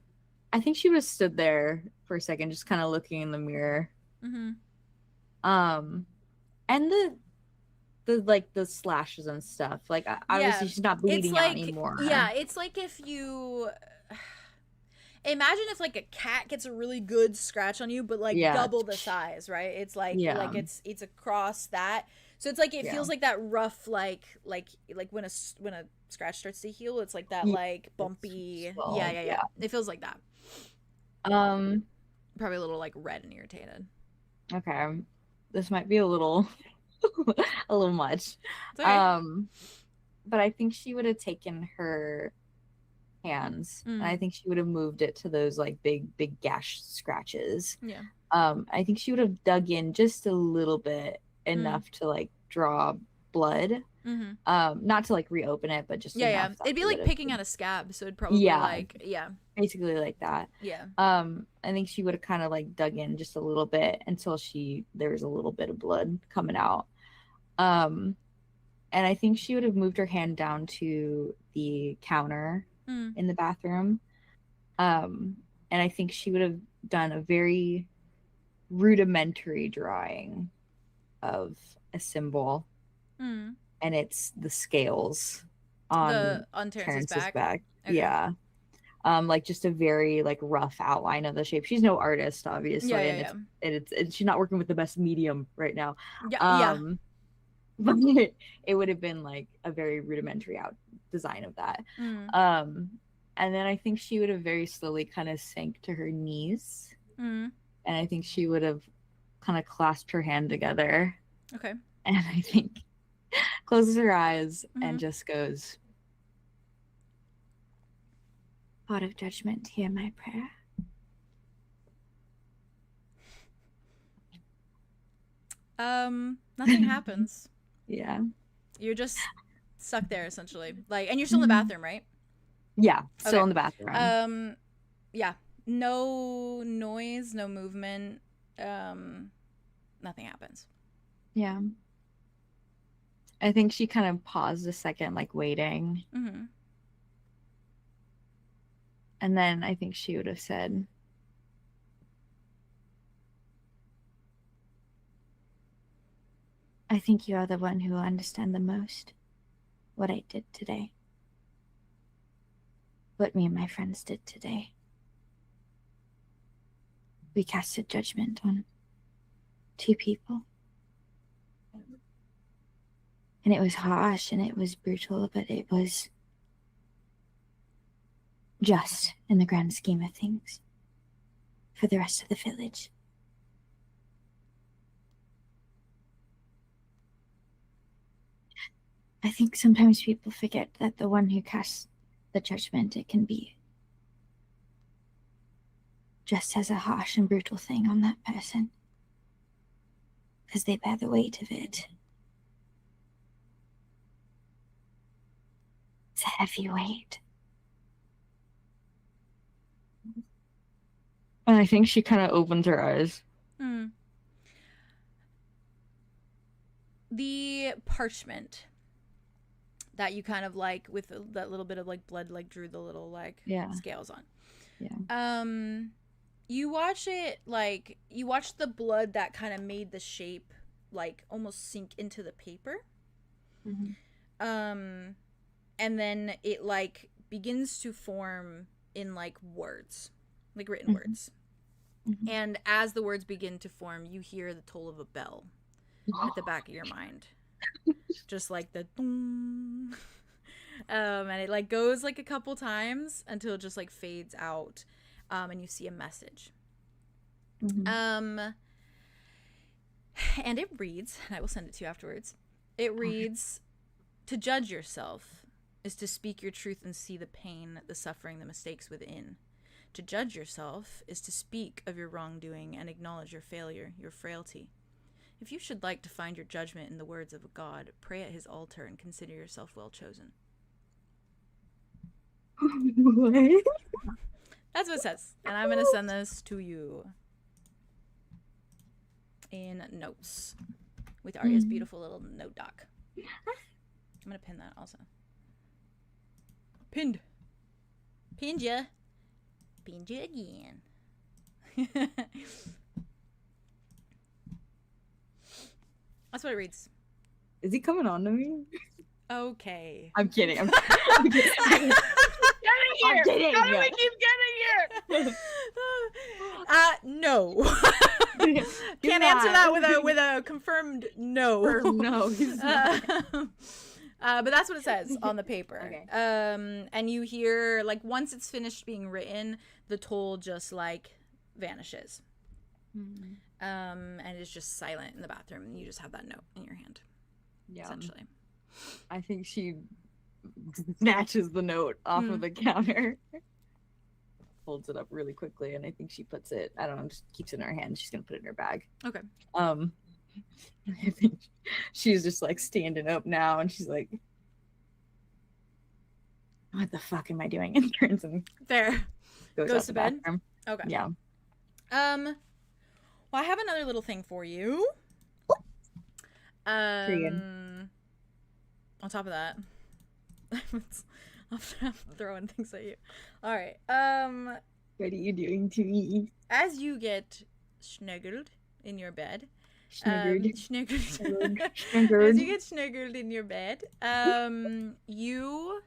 I think she would have stood there for a second, just kind of looking in the mirror. Mm-hmm. And the slashes and stuff. Like obviously she's not bleeding out anymore. Yeah, it's like if you imagine if like a cat gets a really good scratch on you, but like double the size, right? It's like it's across that. So it's like it feels like that rough like when a scratch starts to heal, it's like that like bumpy. Yeah. It feels like that. Probably a little like red and irritated. Okay. This might be a little a little much. Okay. But I think she would have taken her hands and I think she would have moved it to those like big gash scratches. Yeah. I think she would have dug in just a little bit, enough to like draw blood. Not to like reopen it, but just enough. It'd be like picking out a scab, so it'd probably like basically like that. I think she would have kind of like dug in just a little bit until there was a little bit of blood coming out. And I think she would have moved her hand down to the counter in the bathroom. And I think she would have done a very rudimentary drawing of a symbol. And it's the scales on Terrance's back. Okay. Yeah. Like just a very like rough outline of the shape. She's no artist, obviously, and she's not working with the best medium right now. But it would have been like a very rudimentary design of that. And then I think she would have very slowly kind of sank to her knees, and I think she would have kind of clasped her hand together. Okay. And I think closes her eyes and just goes, "God of judgment, hear my prayer." Nothing happens. Yeah. You're just stuck there essentially. Like, and you're still in the bathroom, right? Yeah, still in the bathroom. Yeah. No noise, no movement. Nothing happens. Yeah. I think she kind of paused a second, like waiting. And then I think she would have said, "I think you are the one who will understand the most what I did today. What me and my friends did today. We casted judgment on 2 people. And it was harsh and it was brutal, but it was just in the grand scheme of things for the rest of the village. I think sometimes people forget that the one who casts the judgment, it can be just as a harsh and brutal thing on that person, because they bear the weight of it. It's a heavy weight." And I think she kind of opens her eyes. The parchment that you kind of like with that little bit of like blood like drew the little like scales on. You watch it, like you watch the blood that kind of made the shape like almost sink into the paper. And then it like begins to form in like words, like written words. And as the words begin to form, you hear the toll of a bell at the back of your mind. Just like the dong. And it like goes like a couple times until it just like fades out, and you see a message. And it reads, and I will send it to you afterwards. It reads, "To judge yourself is to speak your truth and see the pain, the suffering, the mistakes within. To judge yourself is to speak of your wrongdoing and acknowledge your failure, your frailty. If you should like to find your judgment in the words of a god, pray at his altar and consider yourself well chosen." What? That's what it says. And I'm going to send this to you in notes with Aria's beautiful little note doc. I'm gonna pin that also. Pinned. Pinned ya. Pinned you again. That's what it reads. Is he coming on to me? Okay. I'm kidding. I'm kidding. I'm kidding. How do Yeah. we keep getting here? No. Can't answer that with a confirmed no. No, he's not. But that's what it says on the paper. Okay. And you hear, like, once it's finished being written, the toll just, like, vanishes. And it's just silent in the bathroom, and you just have that note in your hand. Yeah. Essentially. I think she snatches the note off of the counter, folds it up really quickly, and I think she puts it, I don't know, just keeps it in her hand. She's gonna put it in her bag. Okay. I think she's just like standing up now, and she's like, what the fuck am I doing? And turns and Fair. goes Goes out to the bed? bathroom. Okay. Yeah. Well, I have another little thing for you. On top of that, I'm throwing things at you. All right. What are you doing to me? As you get snuggled in your bed, Snuggled. snuggled. Snuggled. As you get snuggled in your bed, you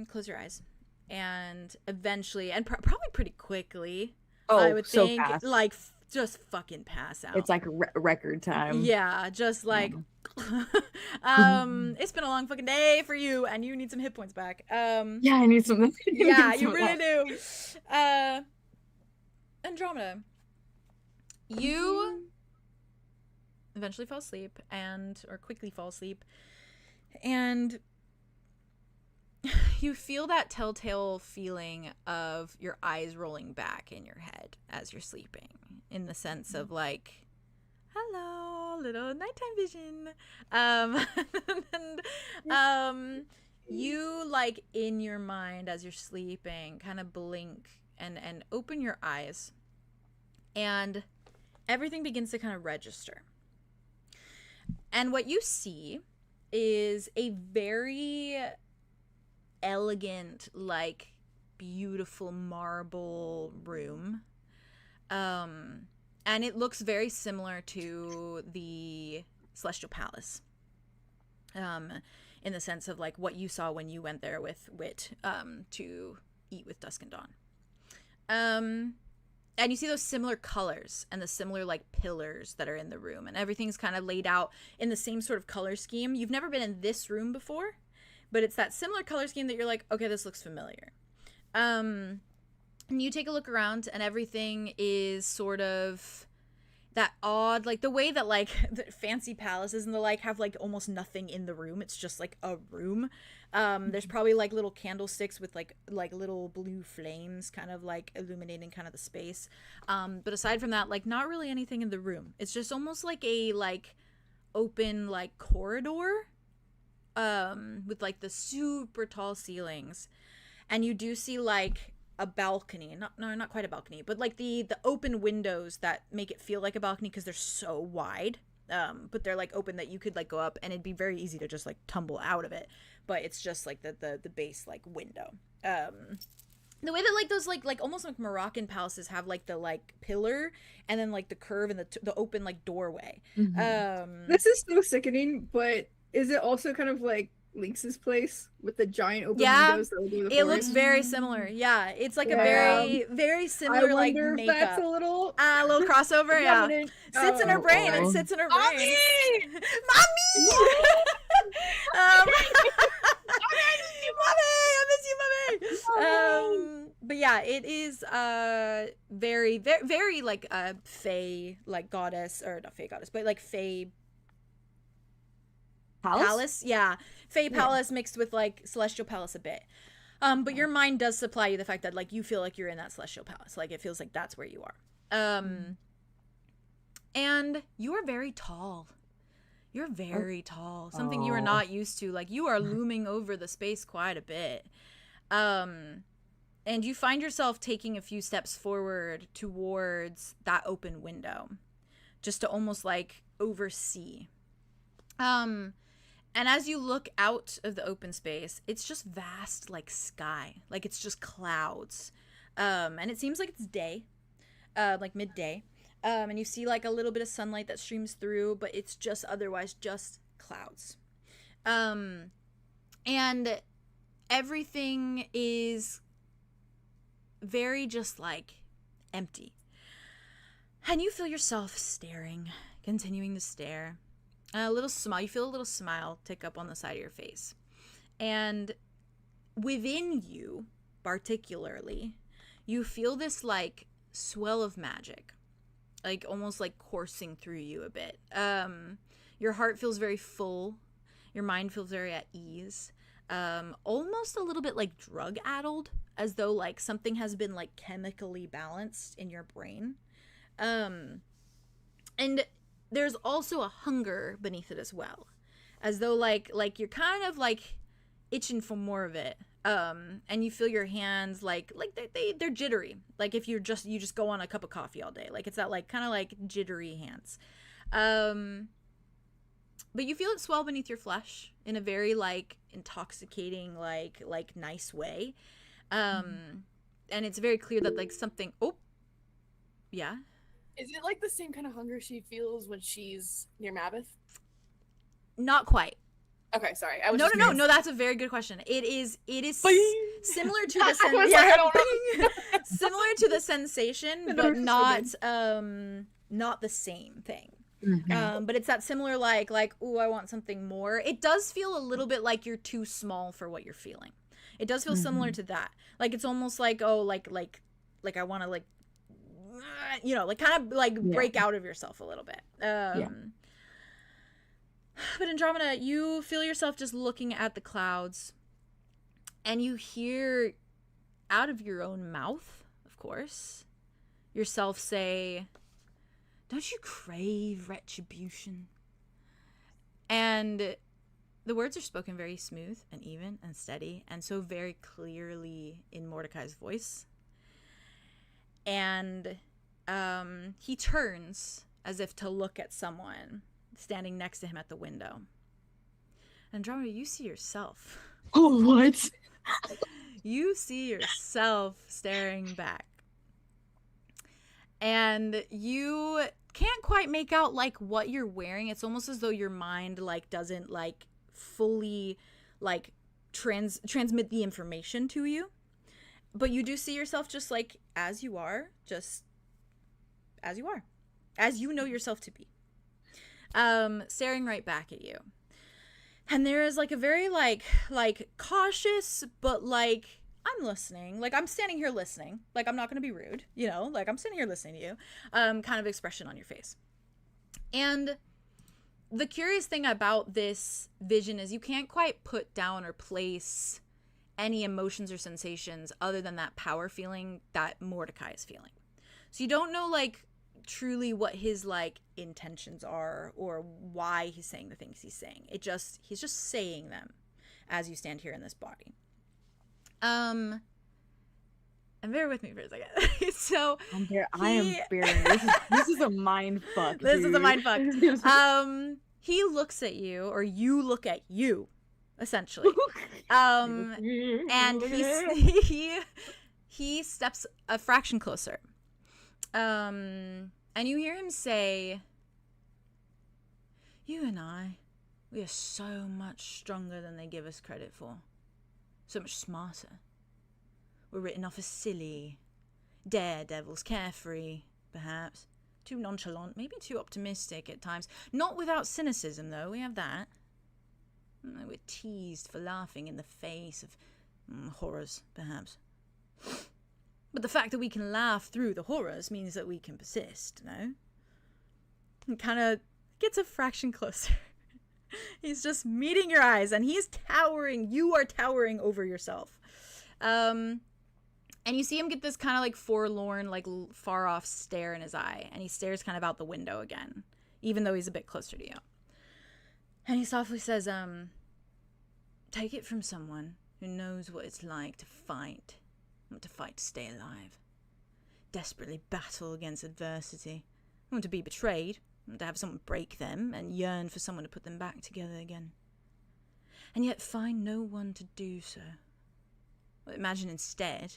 close your eyes, and eventually, and probably pretty quickly, I would so think, fast. like, just fucking pass out. It's like record time. Yeah, just like it's been a long fucking day for you, and you need some hit points back. Yeah, I need some. Yeah, you really do. Andromeda, you eventually fall asleep, or quickly fall asleep, and you feel that telltale feeling of your eyes rolling back in your head as you're sleeping, in the sense of like, hello, little nighttime vision. And you, like, in your mind as you're sleeping, kind of blink and open your eyes, and everything begins to kind of register. And what you see is a very elegant, like, beautiful marble room. And it looks very similar to the Celestial Palace. In the sense of, like, what you saw when you went there with Wit to eat with Dusk and Dawn. And you see those similar colors and the similar, like, pillars that are in the room, and everything's kind of laid out in the same sort of color scheme. You've never been in this room before, but it's that similar color scheme that you're like, okay, this looks familiar. And you take a look around, and everything is sort of that odd, like, the way that, like, the fancy palaces and the like have, like, almost nothing in the room. It's just, like, a room. There's probably, like, little candlesticks with, like little blue flames kind of, like, illuminating kind of the space. But aside from that, like, not really anything in the room. It's just almost like a, like, open, like, corridor with, like, the super tall ceilings. And you do see, like, a balcony, not quite a balcony, but, like, the open windows that make it feel like a balcony because they're so wide, but they're, like, open that you could, like, go up, and it'd be very easy to just, like, tumble out of it, but it's just, like, the base, like, window. The way that, like, those, like almost like Moroccan palaces have, like, the, like, pillar and then, like, the curve and the open, like, doorway. This is so sickening, but is it also kind of like Lynx's place with the giant open windows that would do the it looks forest? very similar. Yeah, it's like a very, very similar, like, wonder if makeup. that's a little crossover. Yeah, dominant. sits in her brain. It sits in her brain. Mommy! Mommy! Mommy, I miss you, mommy. But yeah, it is very, very, very, like, fae, like, goddess, or not fae goddess, but, like, fae palace. Yeah, fae palace mixed with, like, celestial palace a bit. But your mind does supply you the fact that, like, you feel like you're in that celestial palace. Like, it feels like that's where you are. And you are very tall. You're very tall. Something you are not used to. Like, you are looming over the space quite a bit. And you find yourself taking a few steps forward towards that open window. just to almost like oversee. And as you look out of the open space, it's just vast like sky, like it's just clouds. And it seems like it's day, like midday. And you see like a little bit of sunlight that streams through, but it's just otherwise just clouds. And everything is very just like empty. And you feel yourself staring, continuing to stare. A little smile, you feel a little smile tick up on the side of your face. And within you, particularly, you feel this like swell of magic, like almost like coursing through you a bit. Your heart feels very full. Your mind feels very at ease. Almost a little bit like drug addled, as though like something has been like chemically balanced in your brain. And there's also a hunger beneath it as well, as though like you're kind of like itching for more of it. And you feel your hands like they're jittery, like if you just go on a cup of coffee all day, like it's that like kind of like jittery hands. But you feel it swell beneath your flesh in a very like intoxicating like nice way. And it's very clear that like something, oh yeah, is it like the same kind of hunger she feels when she's near Mabeth? Not quite. Okay, sorry. I was No. That's a very good question. It is similar to the similar to the sensation, but not the same thing. Mhm. But it's that similar like ooh, I want something more. It does feel a little bit like you're too small for what you're feeling. It does feel similar to that. Like it's almost like oh like I want to like you know like kind of like break out of yourself a little bit. But Andromeda, you feel yourself just looking at the clouds, and you hear out of your own mouth, of course, yourself say, "Don't you crave retribution?" And the words are spoken very smooth and even and steady, and so very clearly in Mordecai's voice. And he turns as if to look at someone standing next to him at the window. Andromeda, you see yourself. Oh, what? You see yourself staring back. And you can't quite make out like what you're wearing. It's almost as though your mind like doesn't like fully like transmit the information to you. But you do see yourself just like as you are, just as you are, as you know yourself to be. Staring right back at you. And there is like a very like cautious, but like I'm listening, like I'm standing here listening, like I'm not gonna be rude, you know, like I'm sitting here listening to you, kind of expression on your face. And the curious thing about this vision is you can't quite put down or place any emotions or sensations other than that power feeling that Mordecai is feeling. So you don't know like truly what his like intentions are or why he's saying the things he's saying. He's just saying them as you stand here in this body. And bear with me for a second. So I am bearing this is a mind fuck. This is a mind fuck. He looks at you, or you look at you, essentially. And he steps a fraction closer. And you hear him say, "You and I, we are so much stronger than they give us credit for. So much smarter. We're written off as silly, daredevils, carefree, perhaps. Too nonchalant, maybe too optimistic at times. Not without cynicism, though, we have that. We're teased for laughing in the face of horrors, perhaps. But the fact that we can laugh through the horrors means that we can persist, no?" And kind of gets a fraction closer. He's just meeting your eyes, and he's towering. You are towering over yourself. And you see him get this kind of like forlorn, like far off stare in his eye. And he stares kind of out the window again, even though he's a bit closer to you. And he softly says, "Take it from someone who knows what it's like to fight to stay alive. Desperately battle against adversity. Want to be betrayed, to have someone break them and yearn for someone to put them back together again. And yet find no one to do so. Well, imagine instead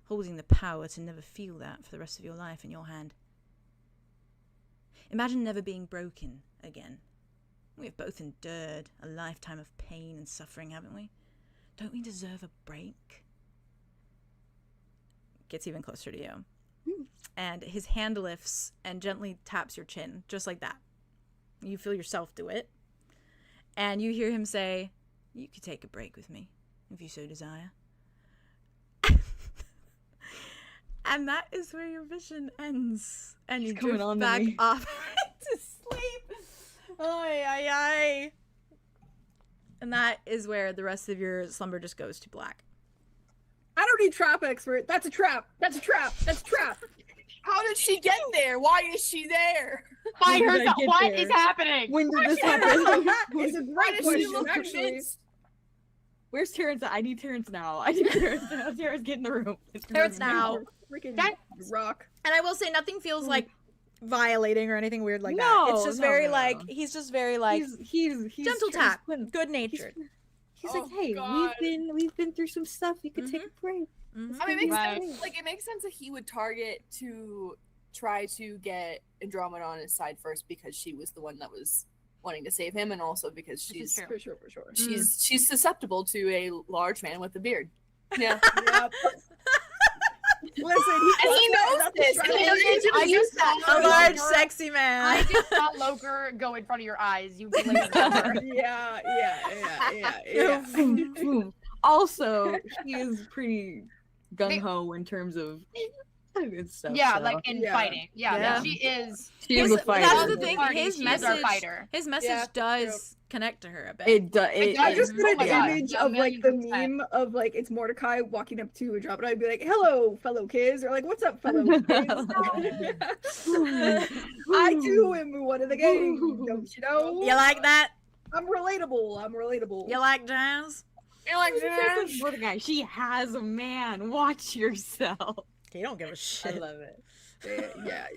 holding the power to never feel that for the rest of your life in your hand. Imagine never being broken again. We have both endured a lifetime of pain and suffering, haven't we? Don't we deserve a break? Gets even closer to you. And his hand lifts and gently taps your chin, just like that. You feel yourself do it. And you hear him say, you could take a break with me, if you so desire. And that is where your vision ends. And you drift back off to sleep. Ay, ay, ay. And that is where the rest of your slumber just goes to black. I don't need trap expert. That's a trap. That's a trap. That's a trap. How did she get there? Why is she there? By herself. What is happening? When did this happen? It's a great question, actually. Where's Terrance? I need Terrance now. I need Terrance now. Terrance, get in the room. Terrance now. Freaking rock. And I will say, nothing feels like violating or anything weird like that. No, It's just no, very no. like, he's just very like, he's gentle tap, good natured. He's Oh, like, hey, God. we've been through some stuff. You could take a break. Mhm. I mean, it makes Right. sense. Like, it makes sense that he would target to try to get Andromeda on his side first because she was the one that was wanting to save him, and also because This is she's true. For sure. she's susceptible to a large man with a beard. Yeah, Yep. Listen, and he knows this. I just saw A large, Loker- sexy man. I just saw Loker go in front of your eyes. You believe her. Yeah. Also, he is pretty gung ho in terms of good stuff. Yeah, so. like in Yeah. fighting. Yeah, Yeah. she is. She is His- a fighter. That's the thing. Party, His she is our message, fighter. his message Yeah, does connect to her a bit. It does. It I does. just get Oh my an God. image A of like the million meme of like it's Mordecai walking up to Andromeda and be like, "Hello, fellow kids," or like, "What's up, fellow kids?" I too am one of the gang, don't you know? You like that? I'm relatable. You like jazz? You're like, Mordecai, she has a man. Watch yourself. You don't give a shit. love it. Yeah.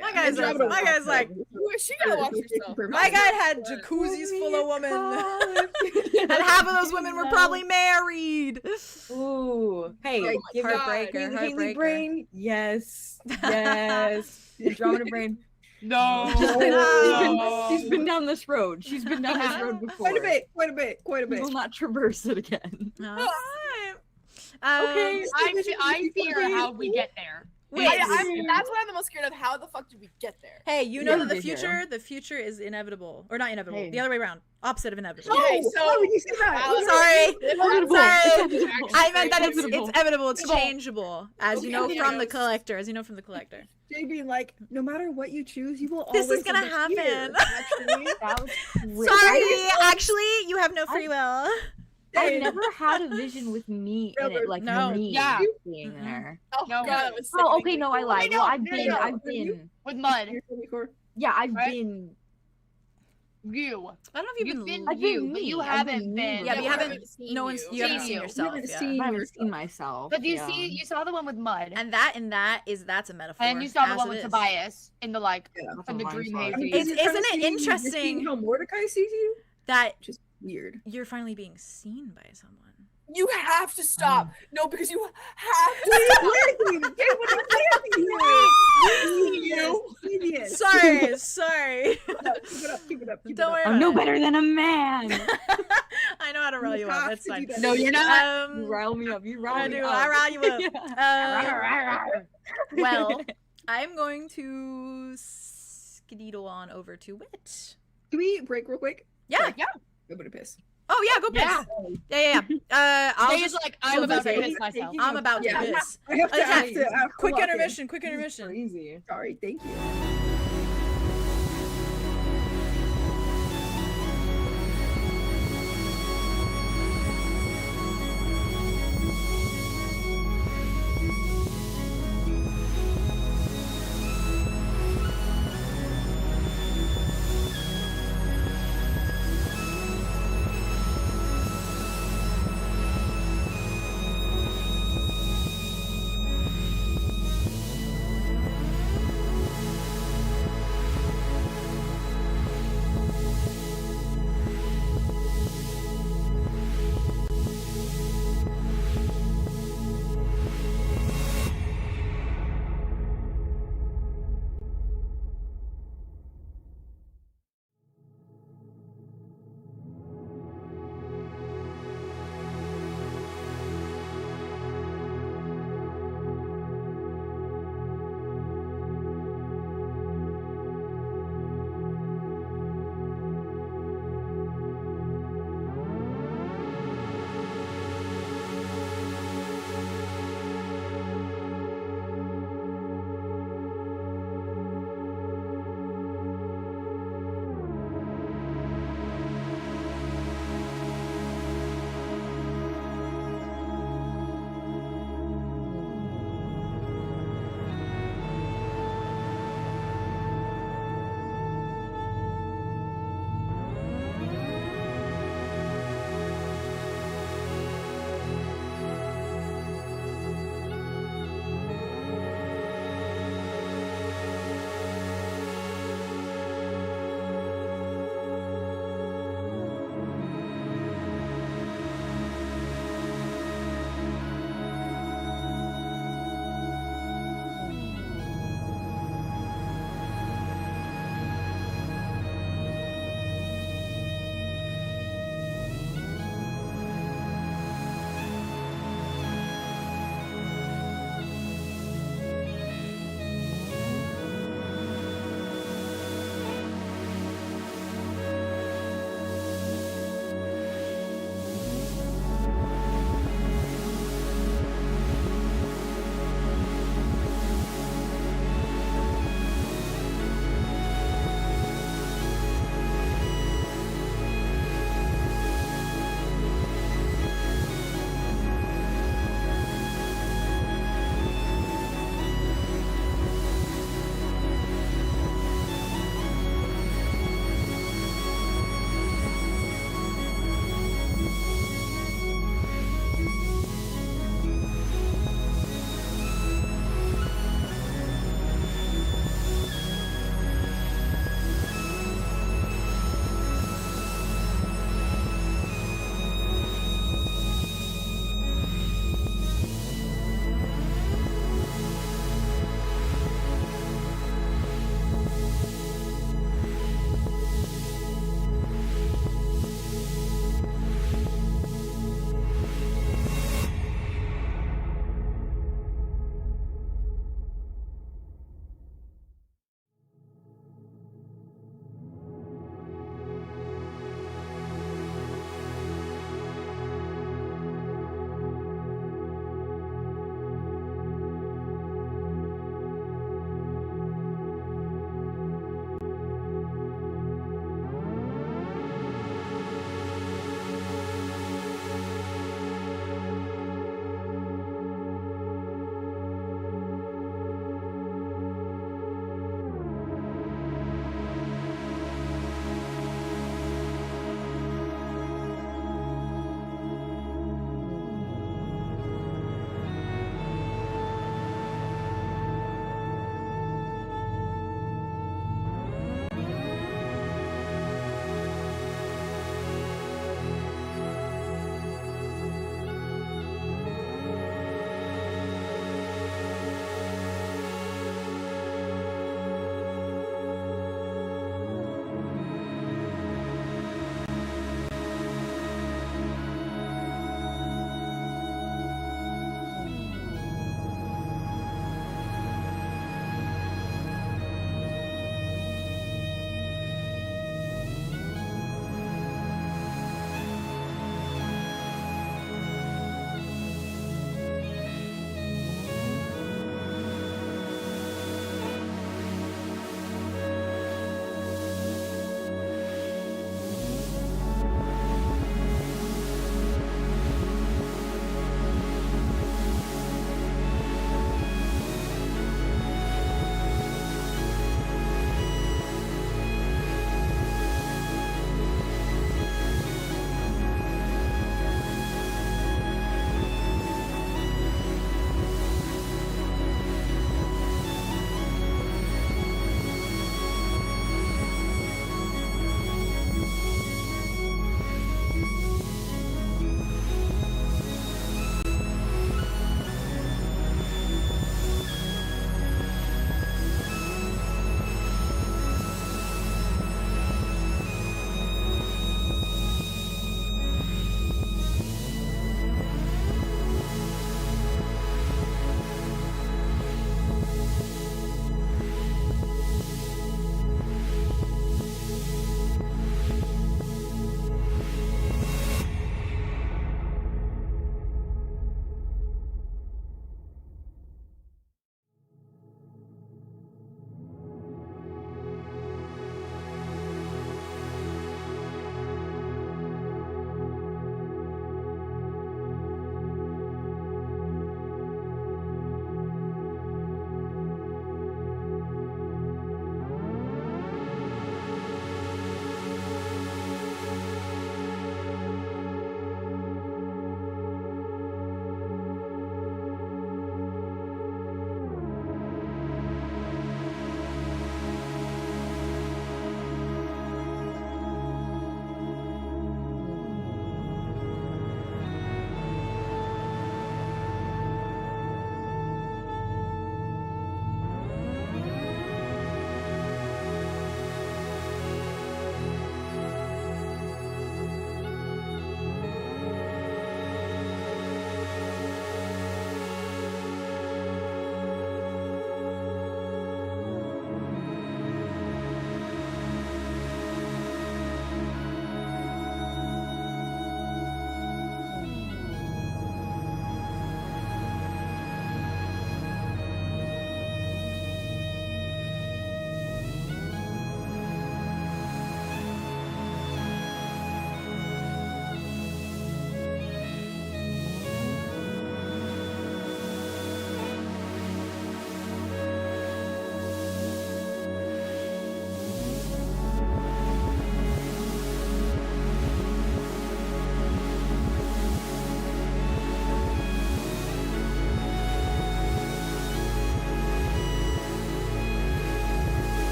My guy's like- Andromeda my guy's like, she gotta watch herself. My guy had jacuzzis full of women. And half of those women were probably married. Ooh. Hey, Like, give it Heartbreaker, Haley heartbreaker. brain. Yes. Andromeda brain. No. She's been down this road. She's been down this road before. Quite a bit. We will not traverse it again. Alright. Okay. I fear how we get there. Wait, That's what I'm the most scared of. How the fuck did we get there? hey, you know Yeah, that the big hero. future is inevitable. Or not inevitable. Hey. The other way around. Opposite of inevitable. Okay, so why would you say that? Sorry. Inevitable. Sorry. It's inevitable. I meant that it's Inevitable. inevitable, it's changeable. As you know Okay, from yeah. the collector. As you know from the collector. Jay being like, no matter what you choose, you will This always is gonna end up here. happen. Actually, That was crazy. Sorry, actually, you have no free will. I never had a vision with me in it, like No. me Yeah. being Mm-mm. there. Oh No. god, that was Oh, sickening. okay, no, I lied. no, Well, I've no, been, no. I've been, With mud. yeah, I've Right? been. You. I don't know if You've been I've you, been but me. you I've haven't been me. been. Yeah, but you we haven't. seen No one's. You haven't Seen seen you. yourself. haven't Yeah. seen I haven't yourself. seen myself. But you yeah. see, you saw the one with mud, And that's a metaphor. and you saw the as one it with is. Tobias in the like That's in the what mine dream was. haze. I mean, Isn't you're trying to it see- you're interesting- seeing how Mordecai sees you? That Just weird. you're finally being seen by someone. You have to stop. No, because you have to You. Sorry. Keep it up. Don't worry. I'm about no it. better than a man. I know how to rile you up. have That's to do fine. that. No, you're not. You Um, rile me up. You rile I me do. up. I rile you up. Yeah. Well, I'm going to skedaddle on over to Wit. Can we break real quick? Yeah. Yeah. I'm gonna piss. Oh yeah, go piss. Yeah. I'll Jay's just. like, I'm about to visit. piss myself. I'm about to Yeah. piss. I have to. Okay. I have to Quick lock in. intermission. Quick intermission. Crazy. Sorry. Thank you.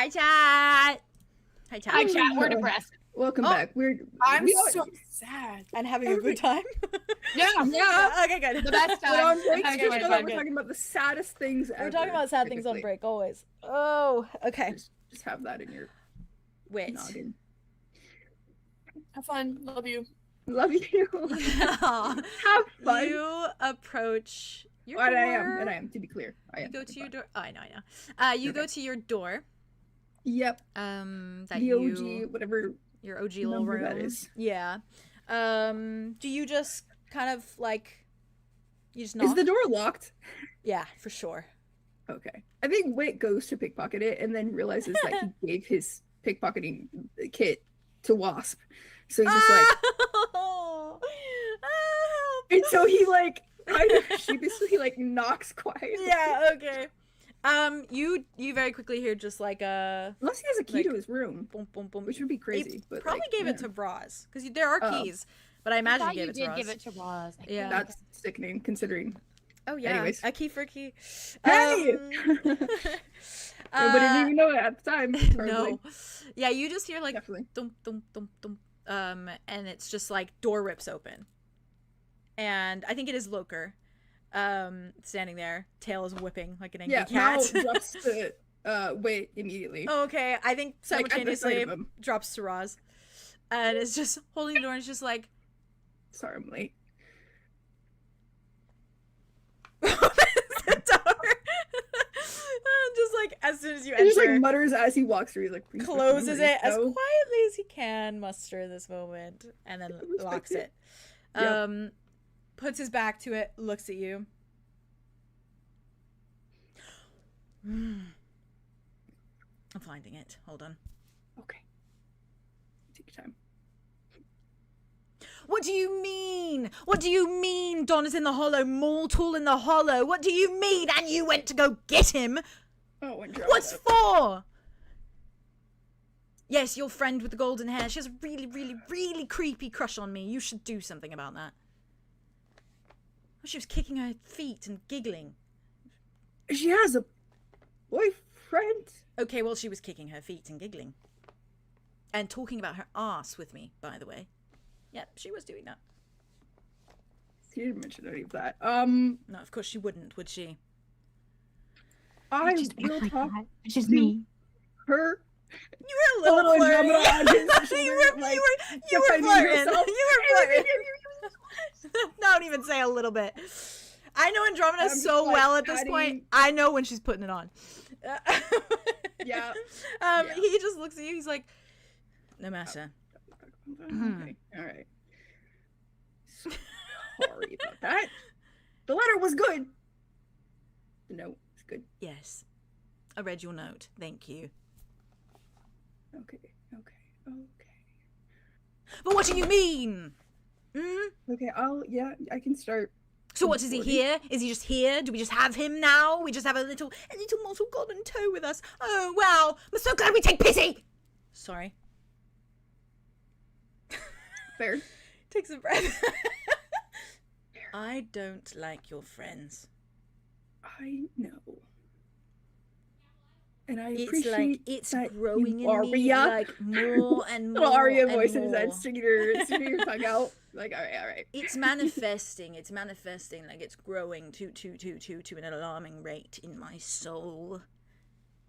Hi, chat. Hi, chat. Hi, chat. We're depressed. Welcome Oh, back. I'm we so sad. And having a good time. Yeah. Yeah. Okay, good. The best But on time. break, Okay, just wait, know that fine, we're good. talking about the saddest things ever. We're talking about sad things on typically. break always. Oh, okay. Just have that in your Wit. noggin. Have fun. Love you. Love you. Have fun. You approach your And door. I am, to be clear. I You am. go It's to your fine. door. Oh, I know. You go Okay. to your door. Yep. That The you OG, whatever. your OG little number room. that is. Yeah. Do you just kind of like you just knock? Is the door locked? Yeah, for sure. Okay. I think Wit goes to pickpocket it and then realizes that he gave his pickpocketing kit to Wasp. So he's just like, Oh, and so he like kind of sheepishly like knocks quietly. yeah, okay. You very quickly hear just like a Unless he has a key Like, to his room, boom, boom, boom. which would be crazy. He But probably like, gave it yeah. to Roz because there are Oh. keys, but I imagine thought you gave you it to did Roz. give it to Roz. I Yeah. think. That's sickening considering. Oh yeah, Anyways. a key for a key. Hey! I wouldn't even know it at the time. Probably. No. Yeah, you just hear like Definitely. thump thump thump thump. And it's just like door rips open. And I think it is Loker. Standing there, tail is whipping like an angry Yeah, cat. Mal drops to Wit immediately. Okay, I think Like, at the sight simultaneously of him. drops to Roz. And it's just holding the door and it's just like Sorry, I'm late. the door. Just like as soon as you He just enter, like mutters as he walks through. He's like, "Please closes remember it as no." quietly as he can muster this moment, and then Respect locks it. it. Yep. Puts his back to it, looks at you. I'm finding it. Hold on. Okay. Take your time. What do you mean? What do you mean Don is in the hollow, Mortal in the hollow? What do you mean? And you went to go get him? Oh, and drop What's it. for? Yes, your friend with the golden hair. She has a really, really, really creepy crush on me. You should do something about that. Oh, she was kicking her feet and giggling. She has a boyfriend. Okay, well, she was kicking her feet and giggling. And talking about her ass with me, by the way. Yep, she was doing that. He didn't mention any of that. No, of course she wouldn't, would she? I Just act will like talk that. It's just to me. her. You were a little Andromeda flirty. on his shoulder, you like, were defending flirting. herself. You were flirting. Don't even say a little bit. I know Andromeda I'm just, so like, well at this patting- point. I know when she's putting it on. Yeah. He just looks at you. He's like, no matter. Okay. All right. Sorry about that. The letter was good. The note was good. Yes. I read your note. Thank you. Okay. But what do you mean? Hmm? Okay. Yeah. I can start. So what, is he here? Is he just here? Do we just have him now? We just have a little mortal golden toe with us. Oh, wow. I'm so glad we take pity. Sorry. Fair. Takes a breath. I don't like your friends. I know. And I It's appreciate like, it's that growing you, in me Aria. like more and more Little Aria and voice in his more. head, sticking your tongue out. Like, all right. It's manifesting like it's growing to an alarming rate in my soul.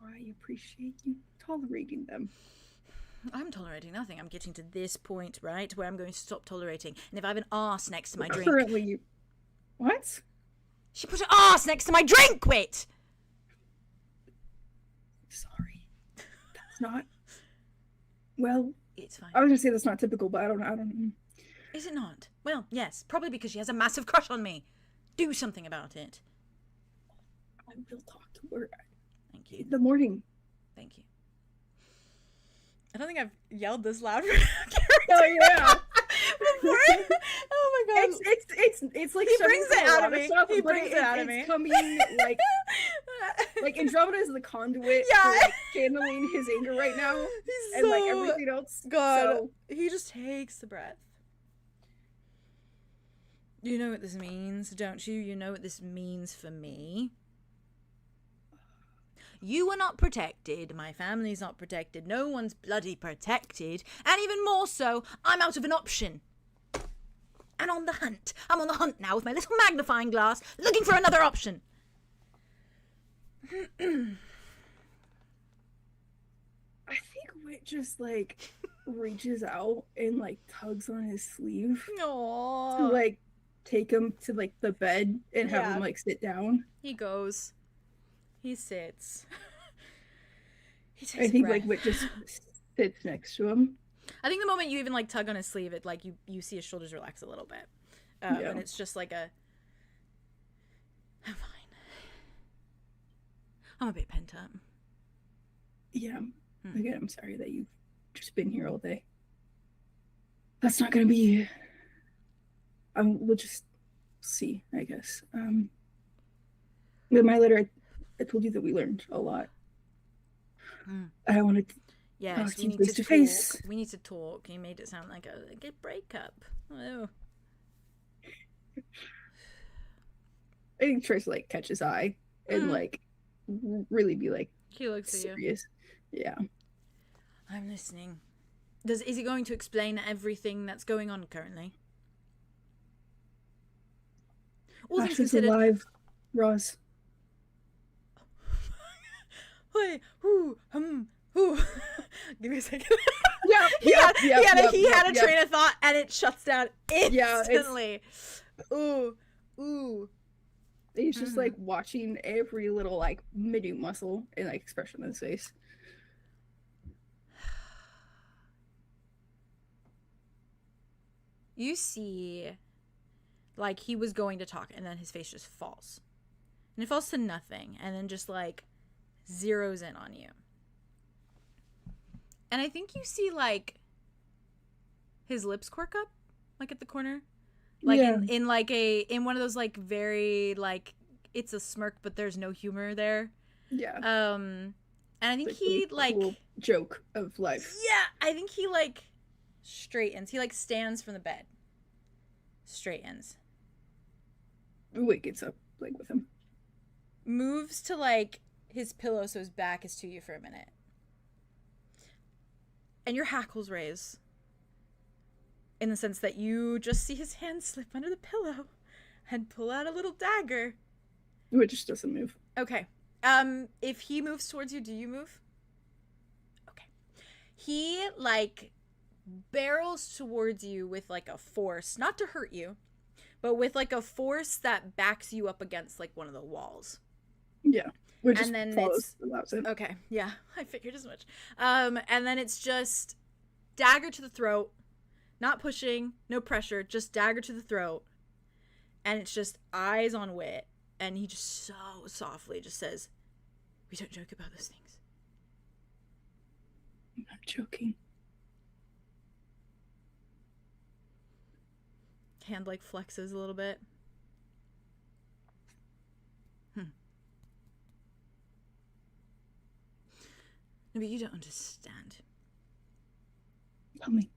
I appreciate you tolerating them. I'm tolerating nothing. I'm getting to this point, right, where I'm going to stop tolerating. And if I have an arse next to my drink... Currently, you... What? She put her arse next to my drink, Wit! Sorry. That's not... Well, It's fine. I was gonna say that's not typical, but I don't know. Is it not? Well, yes. Probably because she has a massive crush on me. Do something about it. I will talk to her Thank you. in the morning. Thank you. I don't think I've yelled this loud for Oh yeah. before. Oh my god. It's like He shoving brings it a out lot of me. stuff, He but brings it out of me. It's coming like Andromeda is the conduit Yeah. for like channeling his anger right now, He's and like so- everything else. God. So He just takes the breath. You know what this means, don't you? You know what this means for me. You are not protected. My family's not protected. No one's bloody protected. And even more so, I'm out of an option. And on the hunt. I'm on the hunt now with my little magnifying glass, looking for another option. I think Wit just like reaches out and like tugs on his sleeve Aww. to like take him to like the bed and have him like sit down. He goes. He sits. He takes I think breath. like Wit just sits next to him. I think the moment you even like tug on his sleeve, it like you see his shoulders relax a little bit, and it's just like a. I'm fine. I'm a bit pent up. Yeah. Again, I'm sorry that you've just been here all day. That's not gonna be. We'll just see, I guess. In my letter, I told you that we learned a lot. I wanted to. Yes, we keep need face to to face. talk. We need to talk. You made it sound like a breakup. Oh. I think tries to like catch his eye and like really be like He looks at you. serious. Yeah. I'm listening. Is he going to explain everything that's going on currently? All things Asha's considered. alive, Roz. Hey, ooh. Give me a second. He had a train of thought and it shuts down instantly. Ooh. He's just like watching every little like minute muscle and like expression on his face. You see, like he was going to talk and then his face just falls. And it falls to nothing and then just like zeroes in on you. And I think you see like his lips quirk up like at the corner. Like in one of those like very like it's a smirk but there's no humor there. Yeah. And I think he like cool joke of life. Yeah, I think he like straightens. He like stands from the bed. Straightens. Wait, gets up like with him. Moves to like his pillow so his back is to you for a minute. And your hackles raise. In the sense that you just see his hand slip under the pillow and pull out a little dagger. It just doesn't move. Okay. If he moves towards you, do you move? Okay. He like barrels towards you with like a force, not to hurt you, but with like a force that backs you up against like one of the walls. Yeah. Which And then allows it. Okay, yeah, I figured as much. And then it's just dagger to the throat, not pushing, no pressure, just dagger to the throat. And it's just eyes on Wit. And he just so softly just says, "We don't joke about those things." I'm not joking. Hand like flexes a little bit. No, but you don't understand. Tell me.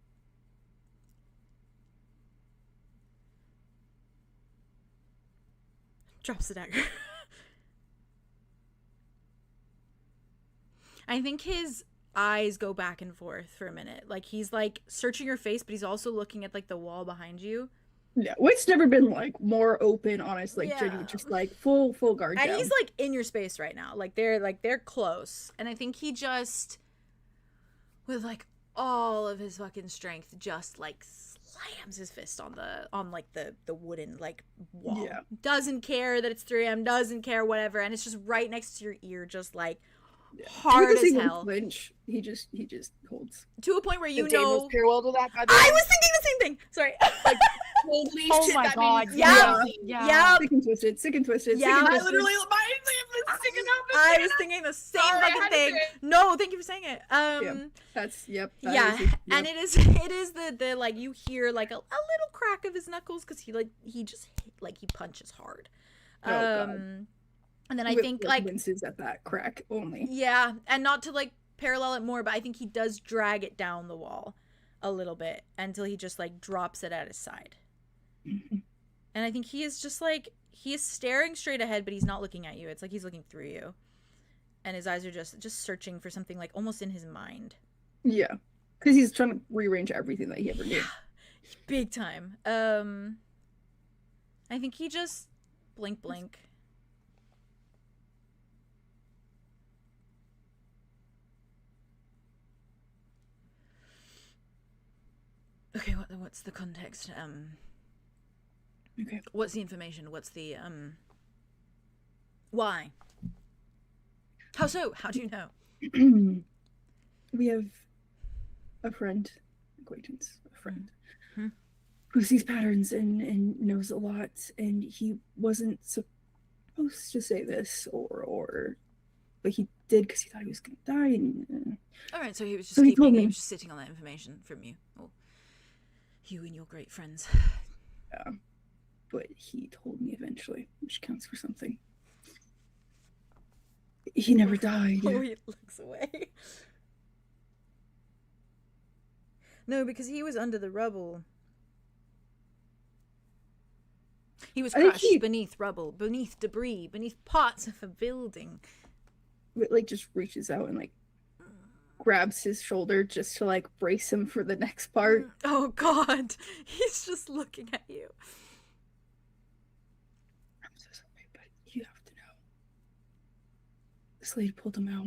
Drops the dagger. I think his eyes go back and forth for a minute. Like he's like searching your face, but he's also looking at like the wall behind you. Yeah, Wit's never been like more open, honest, like genuine, just like full guard And down. he's like in your space right now. Like they're close. And I think he just with like all of his fucking strength just like slams his fist on the wooden like wall. Yeah. Doesn't care that it's 3M, doesn't care whatever, and it's just right next to your ear, just like hard as hell. Flinch. He just holds. To a point where you Did Deimos know parallel to that, by the way? I was thinking the same thing. Sorry. Like, holy Oh shit, my that god, made me yeah. crazy. Yeah. Sick and twisted. Sick and twisted. Yeah. Sick and I twisted. literally, my was sticking up. I was thinking the same Sorry, I fucking had to thing. say it. No, thank you for saying it. That's that Yeah, is it. and it is the like you hear like a little crack of his knuckles because he just hit, like he punches hard. Oh, God. And then I Wit, think like winces at that crack only. yeah, and not to like parallel it more, but I think he does drag it down the wall a little bit until he just like drops it at his side. Mm-hmm. And I think he is just like he is staring straight ahead, but he's not looking at you. It's like he's looking through you. and his eyes are just searching for something, like almost in his mind. Yeah, because he's trying to rearrange everything that he ever did. Big time. I think he just blink. Okay, what's the context? Okay. What's the information? What's the why? How so? How do you know? We have a friend, a friend, Hmm? who sees patterns and knows a lot, and he wasn't supposed to say this, but he did because he thought he was gonna die. And All right, so he was just So he told he me. was just sitting on that information from you, or you and your great friends. yeah, but he told me eventually, which counts for something. He never died. Oh, he looks away. No, because he was under the rubble. He was I think crushed beneath rubble, beneath debris, beneath parts of a building. But, like, just reaches out and like grabs his shoulder just to like brace him for the next part. Oh God, he's just looking at you. I'm so sorry, but you have to know. This lady pulled him out.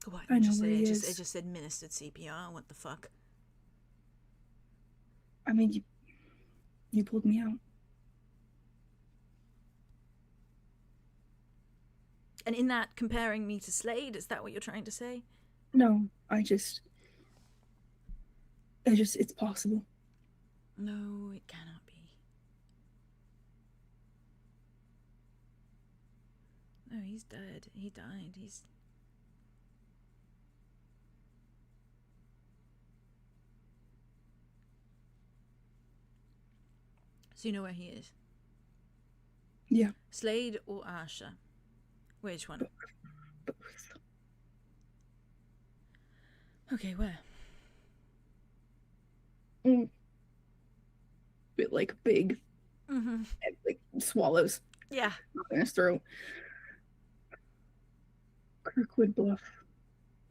Why I didn't know you where say he it? is. It just administered CPR. What the fuck? I mean, you pulled me out. And in that, comparing me to Slade, is that what you're trying to say? No, it's possible. No, it cannot be. No, he's dead. He died. He's... So you know where he is? Yeah. Slade or Asha? Which one? Both. Okay, where? Bit like big, Mm-hmm. and like swallows Yeah. in his throat. Kirkwood Bluff,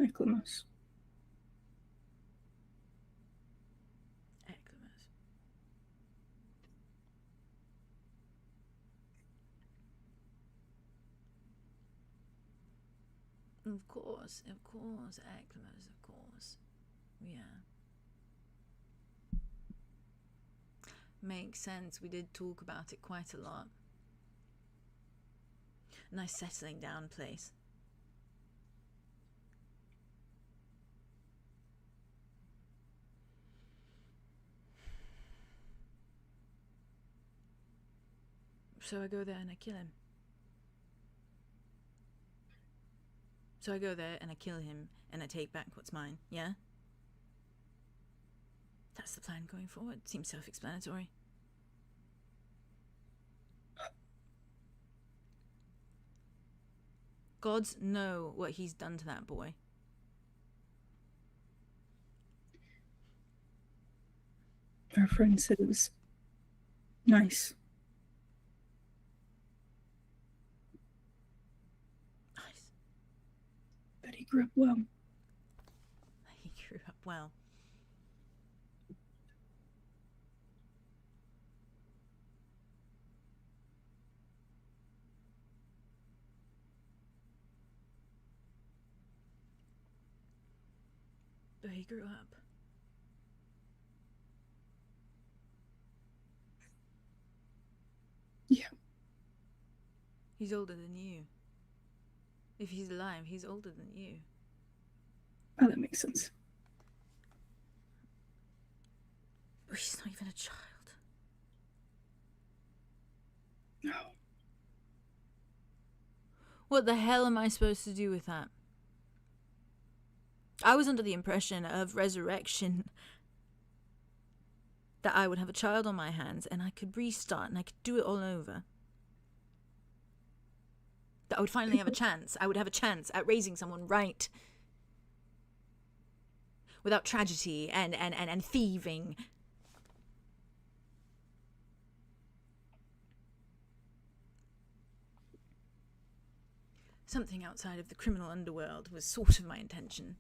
𝐂𝐸𝐻𝐿𝐼𝐻. 𝐂𝐸𝐻𝐿𝐼𝐻. Of course, 𝐂𝐸𝐻𝐿𝐼𝐻, of course. Yeah. Makes sense. We did talk about it quite a lot. Nice settling down place. So I go there and I kill him. So I go there and I kill him and I take back what's mine, yeah? That's the plan going forward. Seems self-explanatory. Gods know what he's done to that boy. Our friend said it was nice. Nice. That he grew up well. He grew up well. But he grew up. Yeah. He's older than you. If he's alive, he's older than you. Oh, that makes sense. But he's not even a child. No. What the hell am I supposed to do with that? I was under the impression of resurrection, that I would have a child on my hands and I could restart and I could do it all over. That I would finally have a chance. I would have a chance at raising someone right. Without tragedy and thieving. Something outside of the criminal underworld was sort of my intention.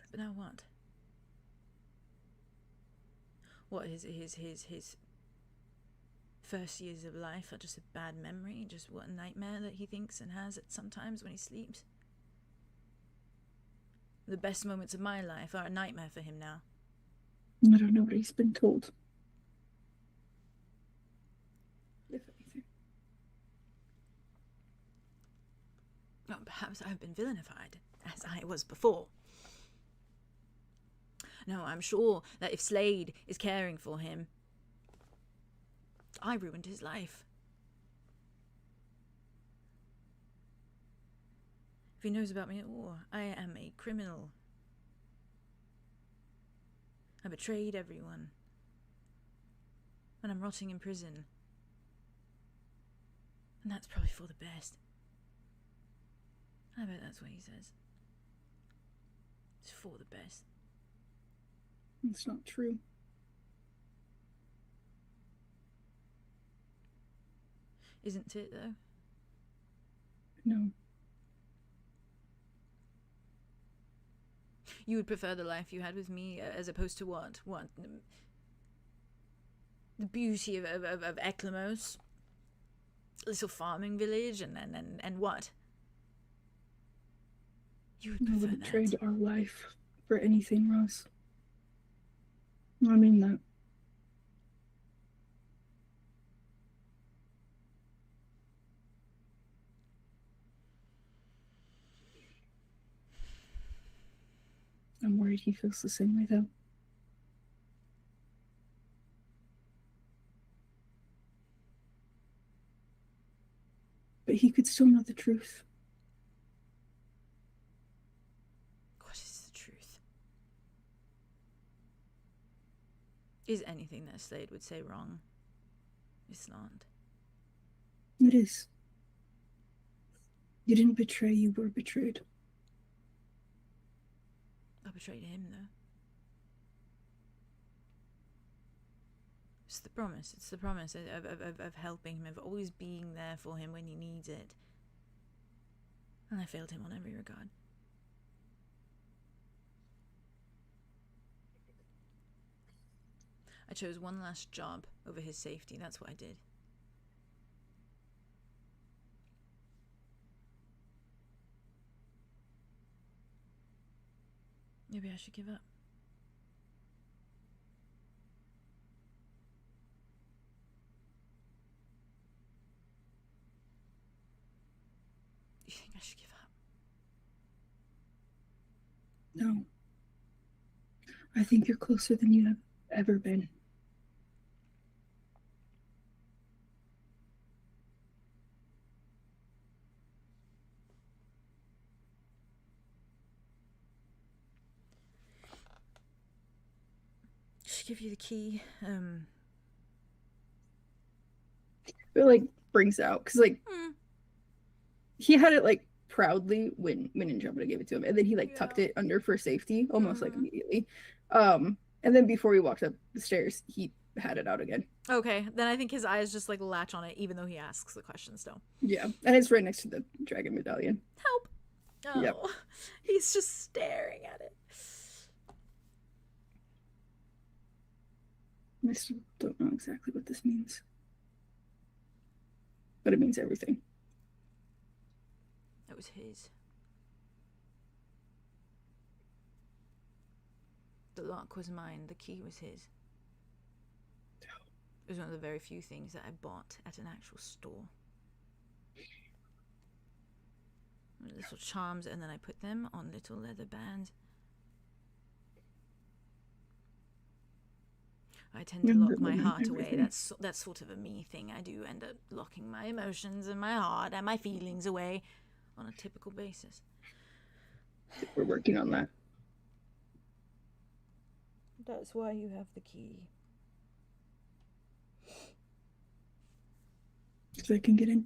But now what? What, his first years of life are just a bad memory? Just what a nightmare that he thinks and has at sometimes when he sleeps? The best moments of my life are a nightmare for him now. I don't know what he's been told. If anything. Well, perhaps I've been villainified, as I was before. No, I'm sure that if Slade is caring for him, I ruined his life. If he knows about me at all, I am a criminal. I betrayed everyone. And I'm rotting in prison. And that's probably for the best. I bet that's what he says. It's for the best. It's not true. Isn't it, though? No. You would prefer the life you had with me as opposed to what? What? The beauty of 𝐄𝐻𝐿𝐵𝐼𝐻? Little farming village and what? You would I prefer wouldn't that. trade our life for anything, Roz. I mean that. I'm worried he feels the same way, though. But he could still know the truth. What is the truth? Is anything that Slade would say wrong? It's not. It is. You didn't betray, you were betrayed. I betrayed him, though. It's the promise. It's the promise of helping him, of always being there for him when he needs it. And I failed him on every regard. I chose one last job over his safety. That's what I did. Maybe I should give up. You think I should give up? No. I think you're closer than you have ever been. Should give you the key. It like brings out because like he had it like proudly when Andromeda gave it to him, and then he like tucked it under for safety almost like immediately. And then before he walked up the stairs, he had it out again. Okay, then I think his eyes just like latch on it, even though he asks the question still. Yeah, and it's right next to the dragon medallion. Help! Oh, Yep. He's just staring at it. I still don't know exactly what this means, but it means everything. It was his. The lock was mine. The key was his. It was one of the very few things that I bought at an actual store. Little charms, and then I put them on little leather bands. I tend to lock my heart away. That's sort of a me thing. I do end up locking my emotions and my heart and my feelings away on a typical basis. We're working on that. That's why you have the key. So I can get in.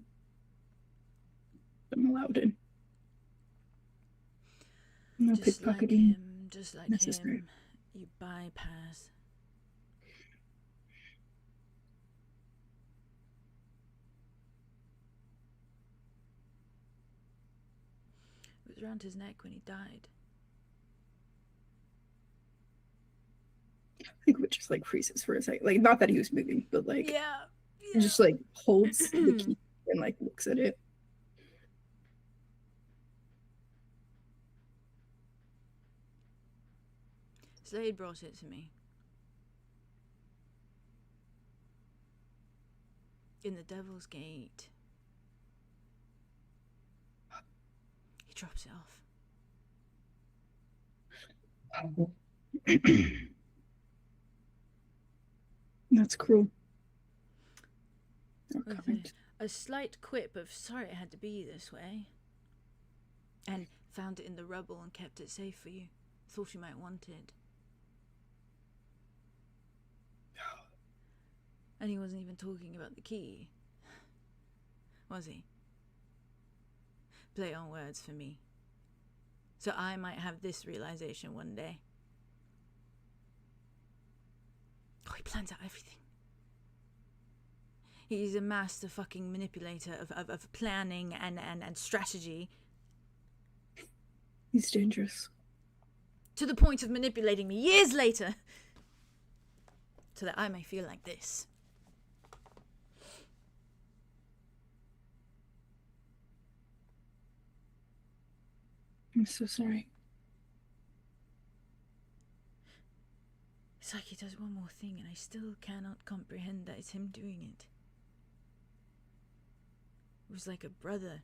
I'm allowed in. No Just like pickpocketing. him, Just like necessary. him, you bypass. It was around his neck when he died. I think it just like freezes for a second. Like, not that he was moving, but like, Yeah. he just like holds the key and like looks at it. Slade brought it to me. In the Devil's Gate. He drops it off. That's cruel. With a slight quip of sorry it had to be this way. And found it in the rubble and kept it safe for you. Thought you might want it. And he wasn't even talking about the key. Was he? Play on words for me. So I might have this realization one day. Oh, he plans out everything. He's a master fucking manipulator of planning and strategy. He's dangerous. To the point of manipulating me years later. So that I may feel like this. I'm so sorry. It's like he does one more thing and I still cannot comprehend that it's him doing it. It was like a brother.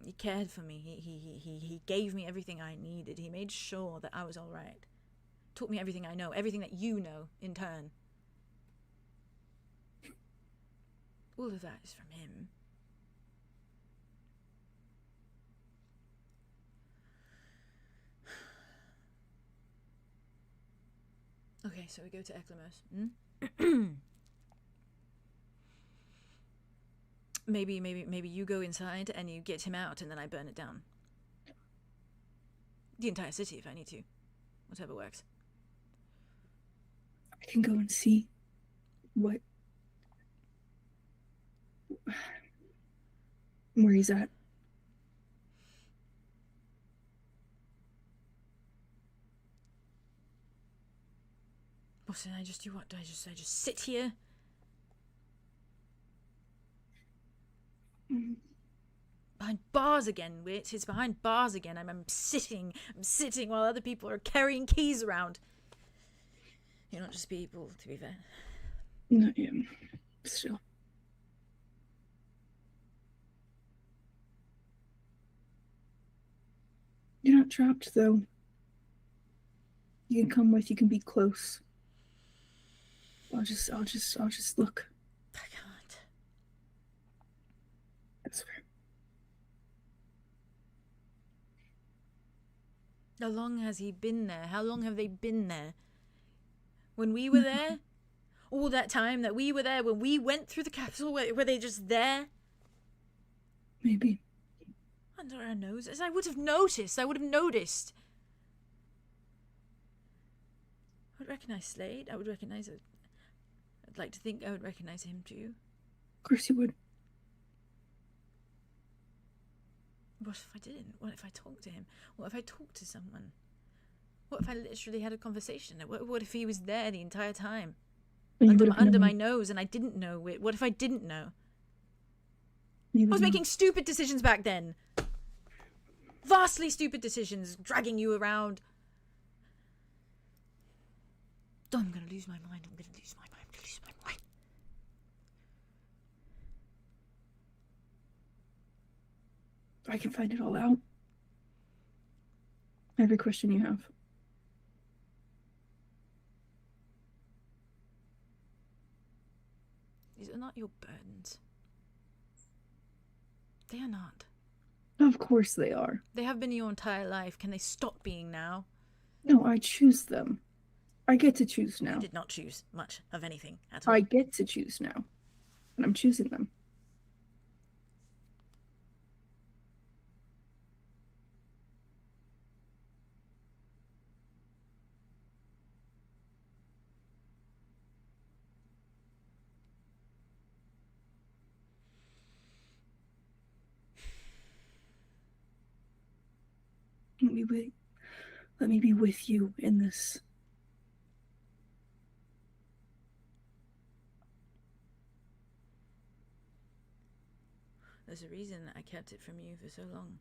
He cared for me. He gave me everything I needed. He made sure that I was all right. Taught me everything I know, everything that you know in turn. All of that is from him. Okay, so we go to 𝐂𝐸𝐿𝐼𝐻. Maybe you go inside and you get him out and then I burn it down. The entire city if I need to. Whatever works. I can go and see where he's at. What's it? I just do what? Do I just sit here? Behind bars again, Wit. It's behind bars again. I'm sitting while other people are carrying keys around. You're not just people, to be fair. No, yeah. Still. You're not trapped, though. You can come with. You can be close. I'll just look. I can't. That's fair. How long has he been there? How long have they been there? When we were there? All that time that we were there, when we went through the capital, were they just there? Maybe. Under our noses? I would have noticed. I would have noticed. I would recognize Slade. I would recognize it. I'd like to think I would recognize him too. Of course you would. What if I didn't? What if I talked to him? What if I talked to someone? What if I literally had a conversation? What if he was there the entire time? Under my nose and I didn't know it. What if I didn't know? I was making stupid decisions back then. Vastly stupid decisions, dragging you around. Oh, I'm gonna lose my mind. I'm gonna lose my mind. I'm gonna lose my mind. I can find it all out. Every question you have. These are not your burdens. They are not. Of course they are. They have been your entire life. Can they stop being now? No, I choose them. I get to choose now. I did not choose much of anything at all. I get to choose now. And I'm choosing them. Let me be with you in this. There's a reason I kept it from you for so long.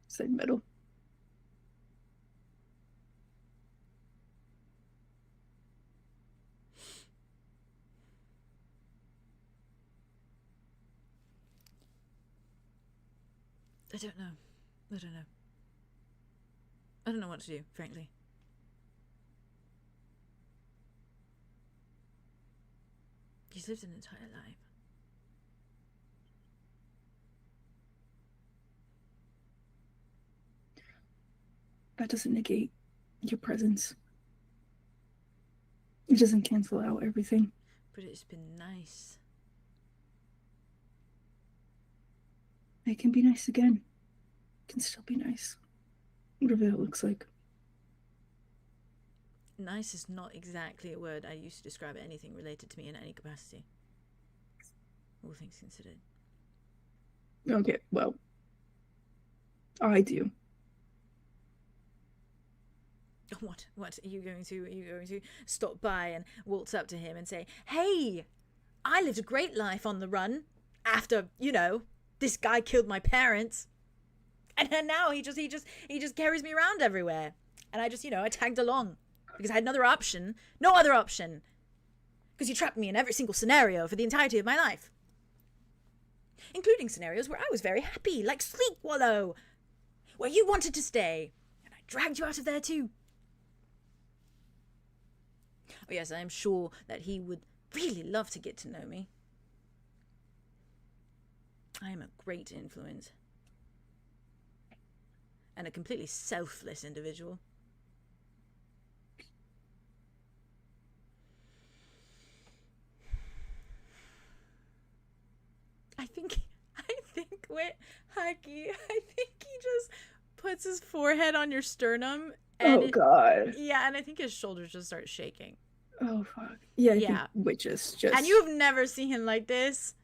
Said metal. I don't know. I don't know. I don't know what to do, frankly. He's lived an entire life. That doesn't negate your presence. It doesn't cancel out everything. But it's been nice. It can be nice again. It can still be nice. Whatever that looks like. Nice is not exactly a word I use to describe anything related to me in any capacity. All things considered. Okay, well. I do. What are you going to stop by and waltz up to him and say, "Hey, I lived a great life on the run after, you know, this guy killed my parents." And then now he just carries me around everywhere. And I just, you know, I tagged along because I had another option. No other option. Because you trapped me in every single scenario for the entirety of my life. Including scenarios where I was very happy, like Sleep Wallow, where you wanted to stay. And I dragged you out of there too. Oh yes, I am sure that he would really love to get to know me. I am a great influence. And a completely selfless individual. I think Wit, Haki, I think he just puts his forehead on your sternum. And God. Yeah, and I think his shoulders just start shaking. Oh, fuck. Yeah, yeah. Witches And you have never seen him like this.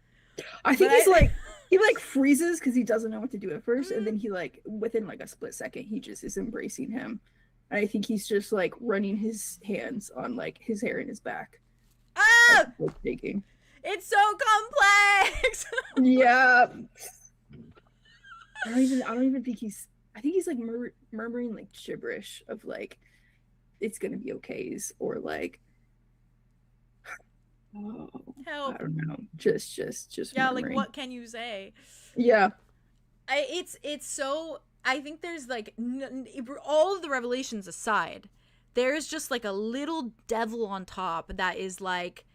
I think he's like, he like freezes because he doesn't know what to do at first, and then he like, within like a split second, he just is embracing him. And I think he's just like running his hands on like his hair in his back. Ah! Shaking. It's so complex! Yeah. I don't even think I think he's like murmuring like gibberish of like, it's gonna be okays, or like, oh, help. I don't know. Just yeah, murmuring. like what can you say? Yeah. It's so, I think there's like all of the revelations aside, there's just like a little devil on top that is like,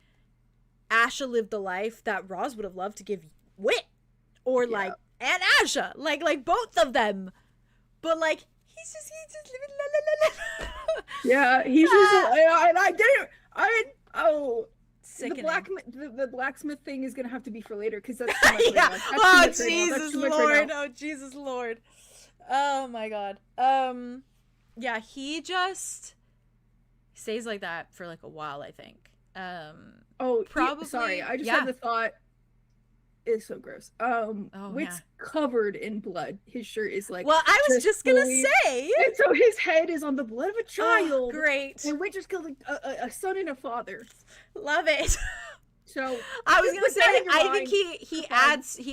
Asha lived the life that Roz would have loved to give Wit, or like, and Asha, like both of them, but like he's just living la la la la. Yeah, he's just I didn't. Sickening. The blacksmith thing is gonna have to be for later because that's too much yeah. right Oh Jesus Lord! Oh Jesus Lord! Oh my God. Yeah, he just stays like that for like a while, I think. Probably. Sorry, I just had the thought. It's so gross. Wit's covered in blood. His shirt is like. Well, I was just gonna say. And so his head is on the blood of a child. Oh, great. And Wit just killed a son and a father. Love it. So I was gonna say, I think he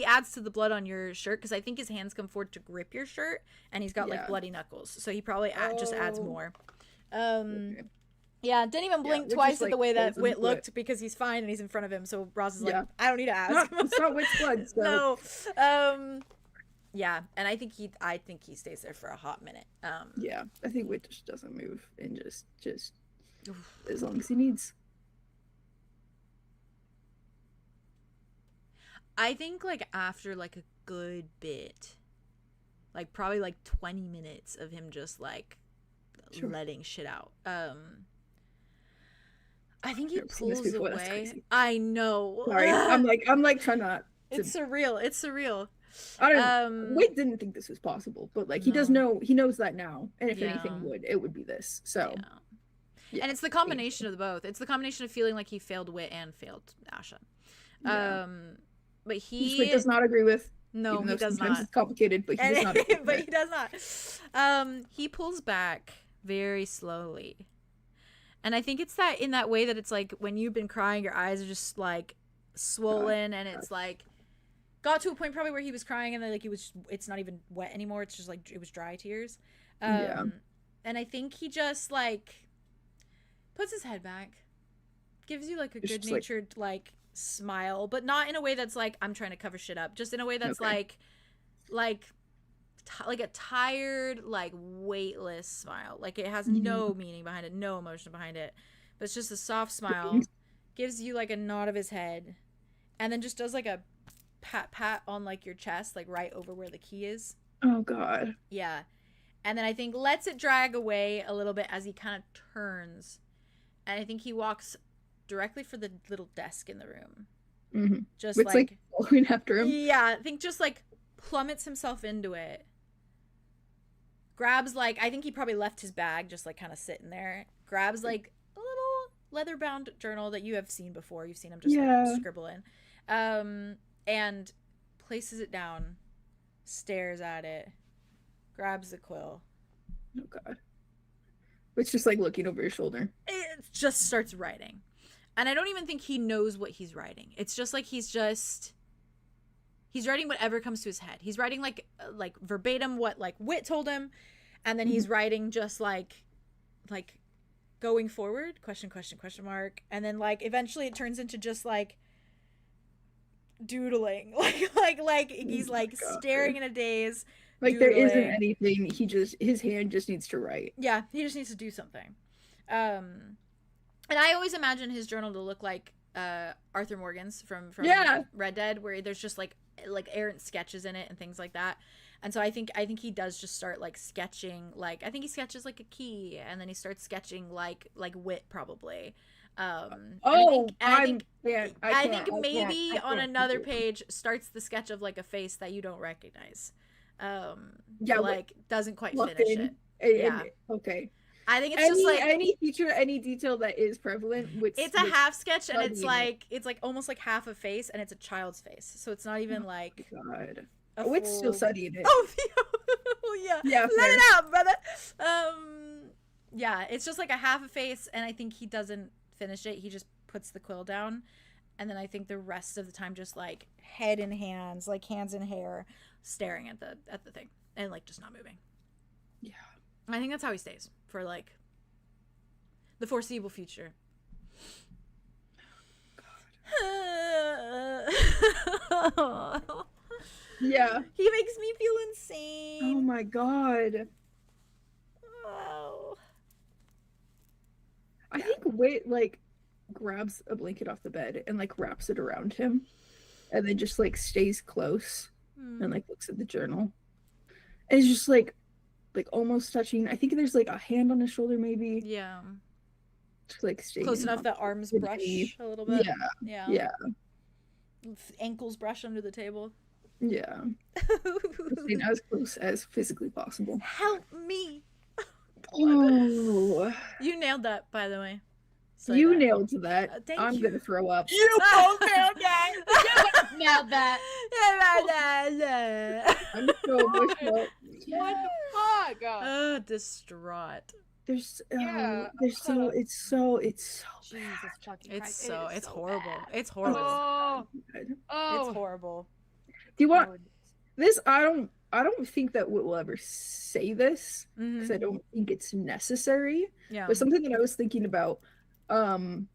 adds to the blood on your shirt because I think his hands come forward to grip your shirt, and he's got like bloody knuckles, so he probably just adds more. Okay. Yeah, didn't even blink twice at the way that Wit looked because he's fine and he's in front of him. So Roz is like, I don't need to ask. It's not Wit's blood. So. No. Yeah, and I think he stays there for a hot minute. Yeah, I think Wit just doesn't move and just as long as he needs. I think like after like a good bit, like probably like 20 minutes of him just like letting shit out. I think he pulls away. I know. Sorry, I'm like trying not. It's surreal. It's surreal. I don't. Wit didn't think this was possible, but like he does know. He knows that now, and if anything it would be this. So. Yeah. And it's the combination of the both. It's the combination of feeling like he failed Wit and failed Asha. But Wit does not agree with. No, Even he though does sometimes not. it's complicated, but he does not. But he does not. He pulls back very slowly. And I think it's that in that way that it's like when you've been crying, your eyes are just like swollen, and it's like got to a point probably where he was crying and then like it's not even wet anymore. It's just like it was dry tears. And I think he just like puts his head back, gives you like a good-natured like smile, but not in a way that's like I'm trying to cover shit up, just in a way that's like a tired, like weightless smile. Like it has no meaning behind it, no emotion behind it, but it's just a soft smile. Gives you like a nod of his head, and then just does like a pat on like your chest, like right over where the key is. Oh God. Yeah. And then I think lets it drag away a little bit as he kind of turns, and I think he walks directly for the little desk in the room. Just it's like following after him. Yeah, I think just like plummets himself into it. Grabs like, I think he probably left his bag just like kind of sitting there. Grabs like a little leather bound journal that you have seen before. You've seen him just like, scribble in. And places it down, stares at it, grabs the quill. Oh God. It's just like looking over your shoulder. It just starts writing. And I don't even think he knows what he's writing. It's just like he's writing whatever comes to his head. He's writing like verbatim what like Wit told him, and then he's writing just like going forward, question mark, and then like eventually it turns into just like doodling, like he's like staring in a daze. Like doodling. There isn't anything. His hand just needs to write. Yeah, he just needs to do something. And I always imagine his journal to look like Arthur Morgan's from Red Dead, where there's just like errant sketches in it and things like that. And so I think he does just start like sketching, like I think he sketches like a key, and then he starts sketching like Wit probably. I think maybe on another page starts the sketch of like a face that you don't recognize. Doesn't quite finish it. Okay. I think it's just like any feature, any detail that is prevalent. It's a half sketch, and it's like almost like half a face, and it's a child's face, so it's not even like. God, Wit's still studying it. Oh, yeah. Let it out, brother. Yeah, it's just like a half a face, and I think he doesn't finish it. He just puts the quill down, and then I think the rest of the time just like head in hands, like hands in hair, staring at the thing, and like just not moving. Yeah. I think that's how he stays for like the foreseeable future. God. Yeah. He makes me feel insane. Oh my God. Oh. I think Wit like grabs a blanket off the bed and like wraps it around him, and then just like stays close and like looks at the journal. And it's just like almost touching. I think there's like a hand on his shoulder, maybe. Yeah. Just like close enough that arms brush a little bit. Yeah. Ankles brush under the table. Yeah. As close as physically possible. Help me. Oh. You nailed that, by the way. You nailed that. I'm gonna throw up. You both nailed that. You nailed that. I'm so emotional. What the fuck? Oh, distraught. It's so Jesus fucking Christ. It's horrible. Bad. It's horrible. Oh. It's horrible. Do you want this? I don't think that we'll ever say this because I don't think it's necessary. Yeah. But something that I was thinking about, because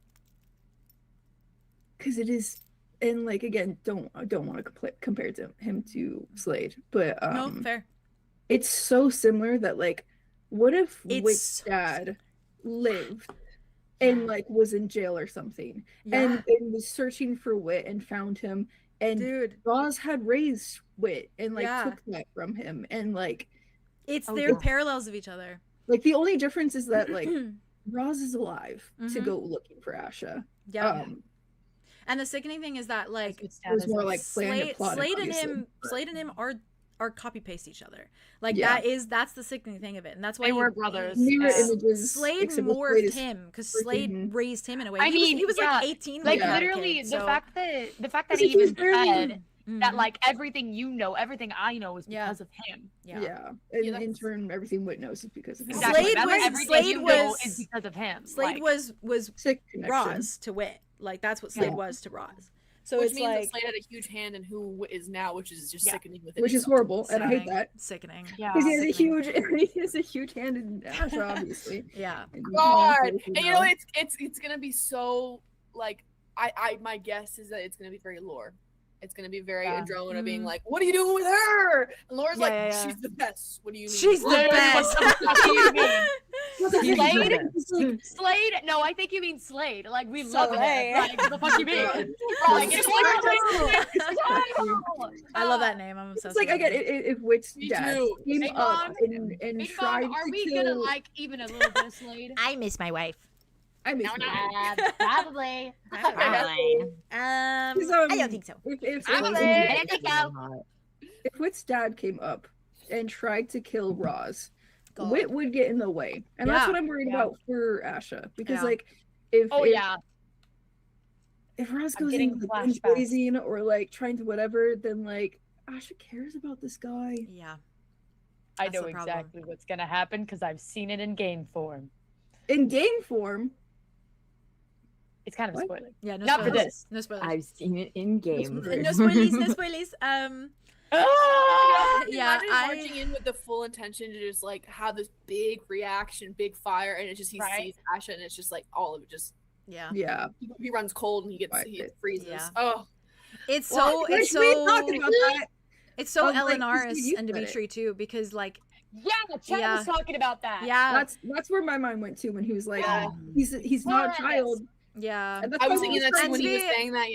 it is, and like again, don't want to compare him to Slade, but no, fair. It's so similar that like, what if Wit's dad lived and like was in jail or something, and was searching for Wit and found him, and Roz had raised Wit and like took that from him, and like they're parallels of each other. Like the only difference is that like Roz is alive to go looking for Asha. Yeah. And the sickening thing is that like it was more like Slade and him are copy paste each other. Like that's the sickening thing of it, and that's why they were brothers. Mirror images. Slade morphed him because Slade raised him in a way. I mean, he was like 18. Like literally, the fact that he even said that like everything you know, everything I know is because of him. Yeah. And in turn, everything Wit knows is because of him. Exactly. Slade was is because of him. Slade was sick connection. Roz to Wit. Like that's what Slade was to Roz. So which it's means like that Slade had a huge hand in who Wit is now, which is just sickening within which is horrible, and I hate that. Sickening. Yeah. Because he has a huge hand in Asha, obviously. Yeah. God. And you know it's gonna be so like my guess is that it's gonna be very lore. It's gonna be very Andromeda being like, "What are you doing with her?" And Laura's like, "She's the best." What do you mean? She's the best. What do you mean? Slade? Slade? No, I think you mean Slade. Like we love it. Like what the fuck you mean? Like, I love that name. I'm obsessed. It's like I get it if Wit's dad came Hey, up Mom, and Hey, tried Mom, are to we kill. gonna like even a little bit of Slade? I miss my wife. I miss my wife. Probably. I don't think so. If Wit's dad came up and tried to kill Roz, Wit would get in the way, and that's what I'm worried about for Asha, because like if Roz goes into the blazing or like trying to whatever, then like Asha cares about this guy. Yeah, I know exactly what's gonna happen because I've seen it in game form. In game form. It's kind of a spoiler. Yeah, no not spoilers. for this. No spoilers. I've seen it in game. No spoilies. No spoilies. Imagine marching in with the full intention to just like have this big reaction, big fire, and it's just he sees Asha, and it's just like all of it just he runs cold and he freezes. Yeah. Oh, it's so it's so like, Elenaris and Dimitri too, because like Chad was talking about that. Yeah, that's where my mind went to when he was like, he's not a child. Yeah, I was thinking that too when he was saying that.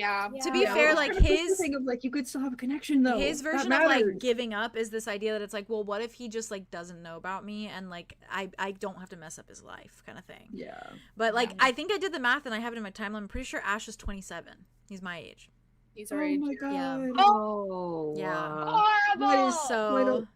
To be fair, like his thing of like you could still have a connection though. His version of like giving up is this idea that it's like, well, what if he just like doesn't know about me and like I don't have to mess up his life, kind of thing. Yeah. But like I think I did the math and I have it in my timeline. I'm pretty sure Ash is 27. He's my age. He's our age. Oh my god. Yeah. Oh. Yeah. Horrible. That is so.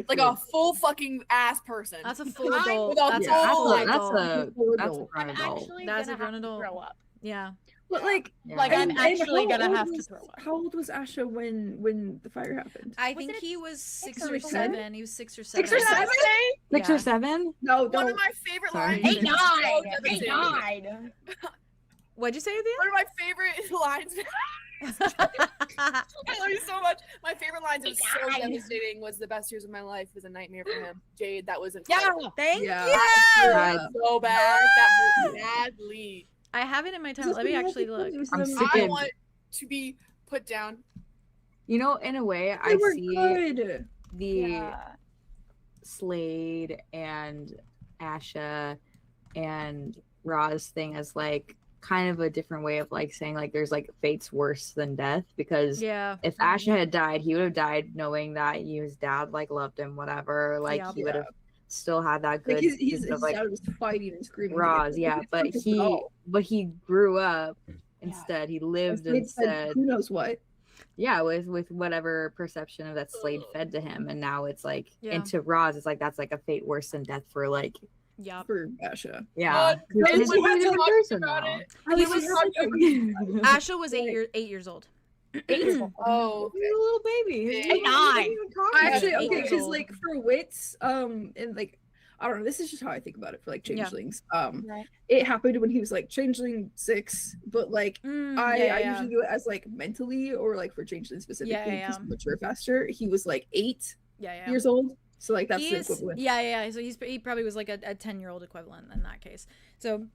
Like a full fucking ass person. That's a full adult. That's a I'm actually that's a gonna grown have to adult. throw up. Yeah. But like I'm actually gonna have to throw up. How old was Asha when the fire happened? I think he was 6 or 7. He was 6 or 7. 6 or 7? 6 or 7? No, one of my favorite lines. He died. What'd you say, Thea? One of my favorite lines. I love you so much. My favorite lines, it was so devastating, was "The best years of my life was a nightmare for him." Jade, that was incredible. Thank you. So bad. That was badly. I have it in my time. Let me actually look. I want to be put down. You know, in a way, I see the Slade and Asha and Roz thing as like kind of a different way of like saying like there's like fate's worse than death, because if Asha had died, he would have died knowing that his dad like loved him, whatever, like he would have still had that good like his like dad was fighting and screaming Roz, but he grew up instead. He lived instead. Who knows what? Yeah, with whatever perception of that Slade fed to him, and now it's like into Roz, it's like that's like a fate worse than death for like for Asha. Yeah. Asha was 8 years old. 8? Oh, okay. A little baby. 9. Actually, okay, because like for Wits, and like I don't know, this is just how I think about it for like changelings. It happened when he was like changeling 6, but like I usually do it as like mentally, or like for changeling specifically because mature faster. He was like 8 years old. So like that's the equivalent. So he probably was like a 10-year-old equivalent in that case. So,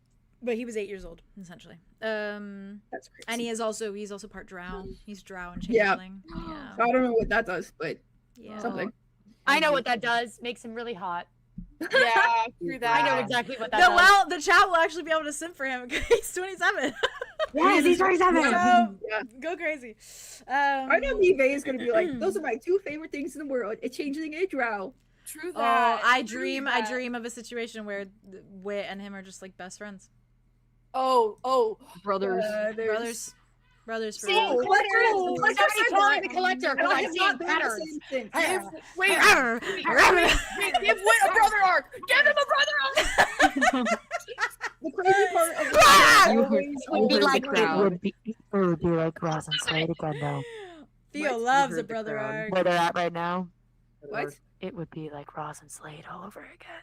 but he was 8 years old essentially. That's crazy. And he's also part drow. He's drow and changeling. Yeah. So I don't know what that does, but something. I know what that does. Makes him really hot. Yeah, through that. I know exactly what that does. Well, the chat will actually be able to simp for him because he's 27. Yes, he's 27. So, go crazy. I know 𝐂𝐸 is gonna be like, those are my 2 favorite things in the world: a changeling and a drow. True that. I dream of a situation where Wit and him are just like best friends. Brothers. Brothers for See, the collector, because I've seen patterns. Wait, give Wit a brother arc. Give him a brother arc. The crazy part of It would be like Roz and Slade again, though. Theo What? loves You a heard the brother crowd. arc. Where they're at right now, What? it would be like Roz and Slade all over again.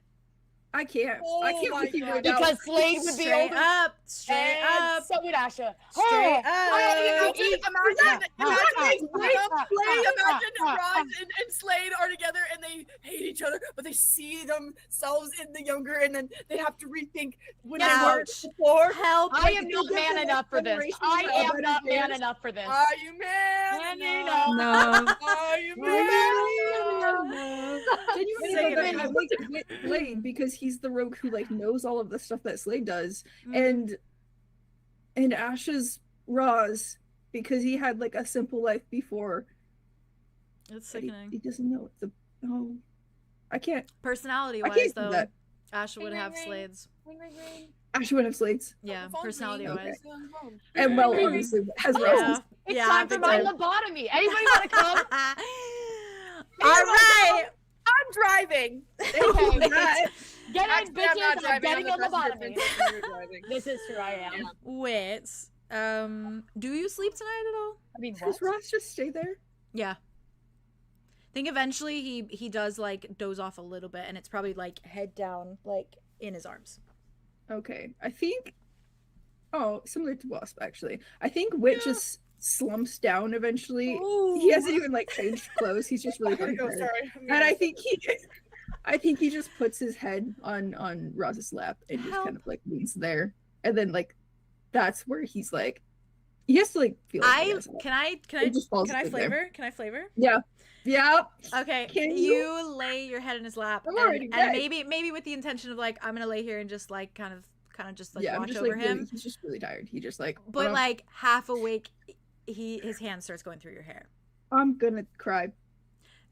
I can't. Oh I can't my with you God. right now. Because Slade would be Straight older. up, straight and up, so would Asha. straight up. Imagine Roz and Slade are together and they hate each other, but they see themselves in the younger, and then they have to rethink when they were Ouch. before. Help! I am not man enough for this. I am not man enough for this. Are you man Man enough? No. Are you man? Genuinely, I like Wit Slade because he's the rogue who like knows all of the stuff that Slade does, and Asha's Roz because he had like a simple life before. It's But he sickening. doesn't know I can't. I Personality-wise, can't do though, that. Asha would Ring, have ring, Slade's. Ring, ring, ring. Asha would have Slade's, Yeah, The phone's personality-wise. ringing. and well, obviously has Yeah. Roz's. It's Yeah, time for big my time. lobotomy. Anybody want to come? All right. I'm driving. Okay. Get in, Actually, I'm not bitches. I'm driving. getting I'm a the passenger lobotomy. princess. You're driving. This is who I am. Yeah. Wait. Do you sleep tonight at all? I mean, Does what? Roz just stay there? Yeah. I think eventually he does like doze off a little bit, and it's probably like head down, like in his arms. Okay, I think. Oh, similar to Wasp actually. I think Wit just slumps down eventually. He hasn't even like changed clothes. He's just really fucking Oh, tired. sorry. And I think he just puts his head on Roz's lap and just kind of like leans there, and then like that's where he's like he has to like feel. Can I He just falls can I asleep there. flavor? Can I flavor? Yeah. Okay. Can you lay your head in his lap, I'm already and dead. maybe with the intention of like I'm gonna lay here and just like kind of just like Yeah, I'm watch just over like him. really, he's just really tired. He just like But like half awake, his hand starts going through your hair. I'm gonna cry.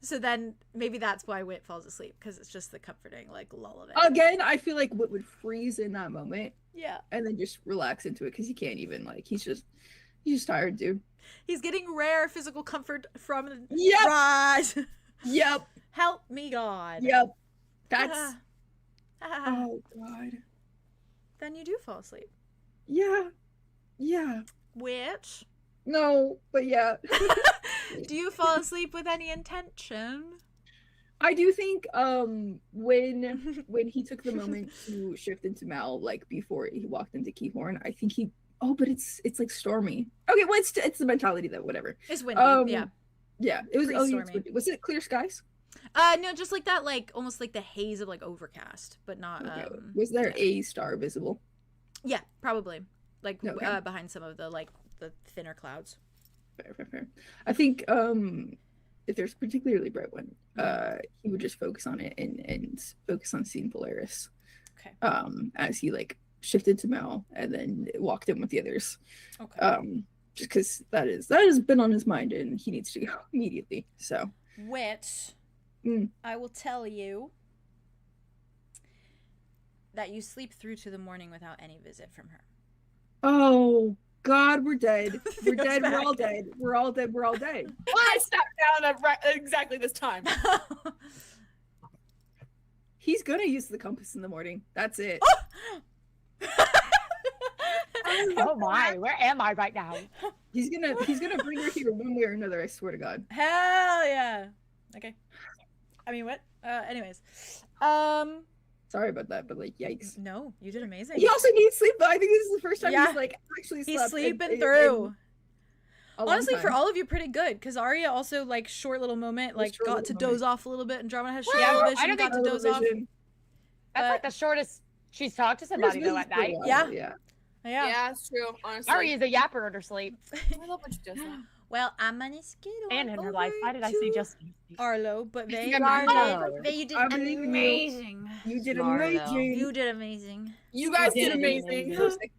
So then maybe that's why Wit falls asleep, because it's just the comforting like lull of it. Again, I feel like Wit would freeze in that moment Yeah. and then just relax into it because he can't even like he's just tired, dude. He's getting rare physical comfort from Yep. Roz. Yep. Help me, God. Yep. That's oh god. Then you do fall asleep. Yeah. Yeah. Which? No, but yeah. Do you fall asleep with any intention? I do think when he took the moment to shift into Mal, like before he walked into Keahorn, I think he but it's like stormy. Okay, well it's the mentality though, whatever. It's windy, yeah. Yeah, it was Pretty it's stormy. windy. Was it clear skies? No, just like that, like almost like the haze of like overcast, but not Okay. Was there yeah. a star visible? Yeah, probably. Like Okay. behind some of the like the thinner clouds. Fair. I think if there's a particularly bright one, he would just focus on it and focus on seeing Polaris. Okay. As he like shifted to Mal and then walked in with the others. Okay. Just because that has been on his mind and he needs to go immediately. So Which I will tell you that you sleep through to the morning without any visit from her. oh God, we're dead. We're Feels dead. We're bad. all dead. We're all dead. We're all dead. I sat down at exactly this time. He's gonna use the compass in the morning. That's it. Oh my, where am I right now? He's gonna bring her here one way or another. I swear to God. Hell yeah. Okay. I mean, what? Anyways. Sorry about that, but like, yikes. No, you did amazing. He also needs sleep, though. I think this is the first time Yeah. he's like actually He's slept. sleeping in through. a long Honestly, for time. all of you, pretty good. Because Aria also, like, short little moment, like, short got little to moment. doze off a little bit. Andromeda has short Yeah, little I vision, don't got to think- doze off. Vision. That's But- like the shortest she's talked to somebody though at For a night. while, Yeah. Yeah. Yeah. Yeah, it's true. Honestly, Ari is a yapper in her sleep I love when she does that. Well, I'm gonna skid on and in her over life. Why did I say to just? Arlo? But they Yeah, Arlo. they did I believe in you. amazing. You did Smart, amazing. You did amazing. You guys You did did amazing.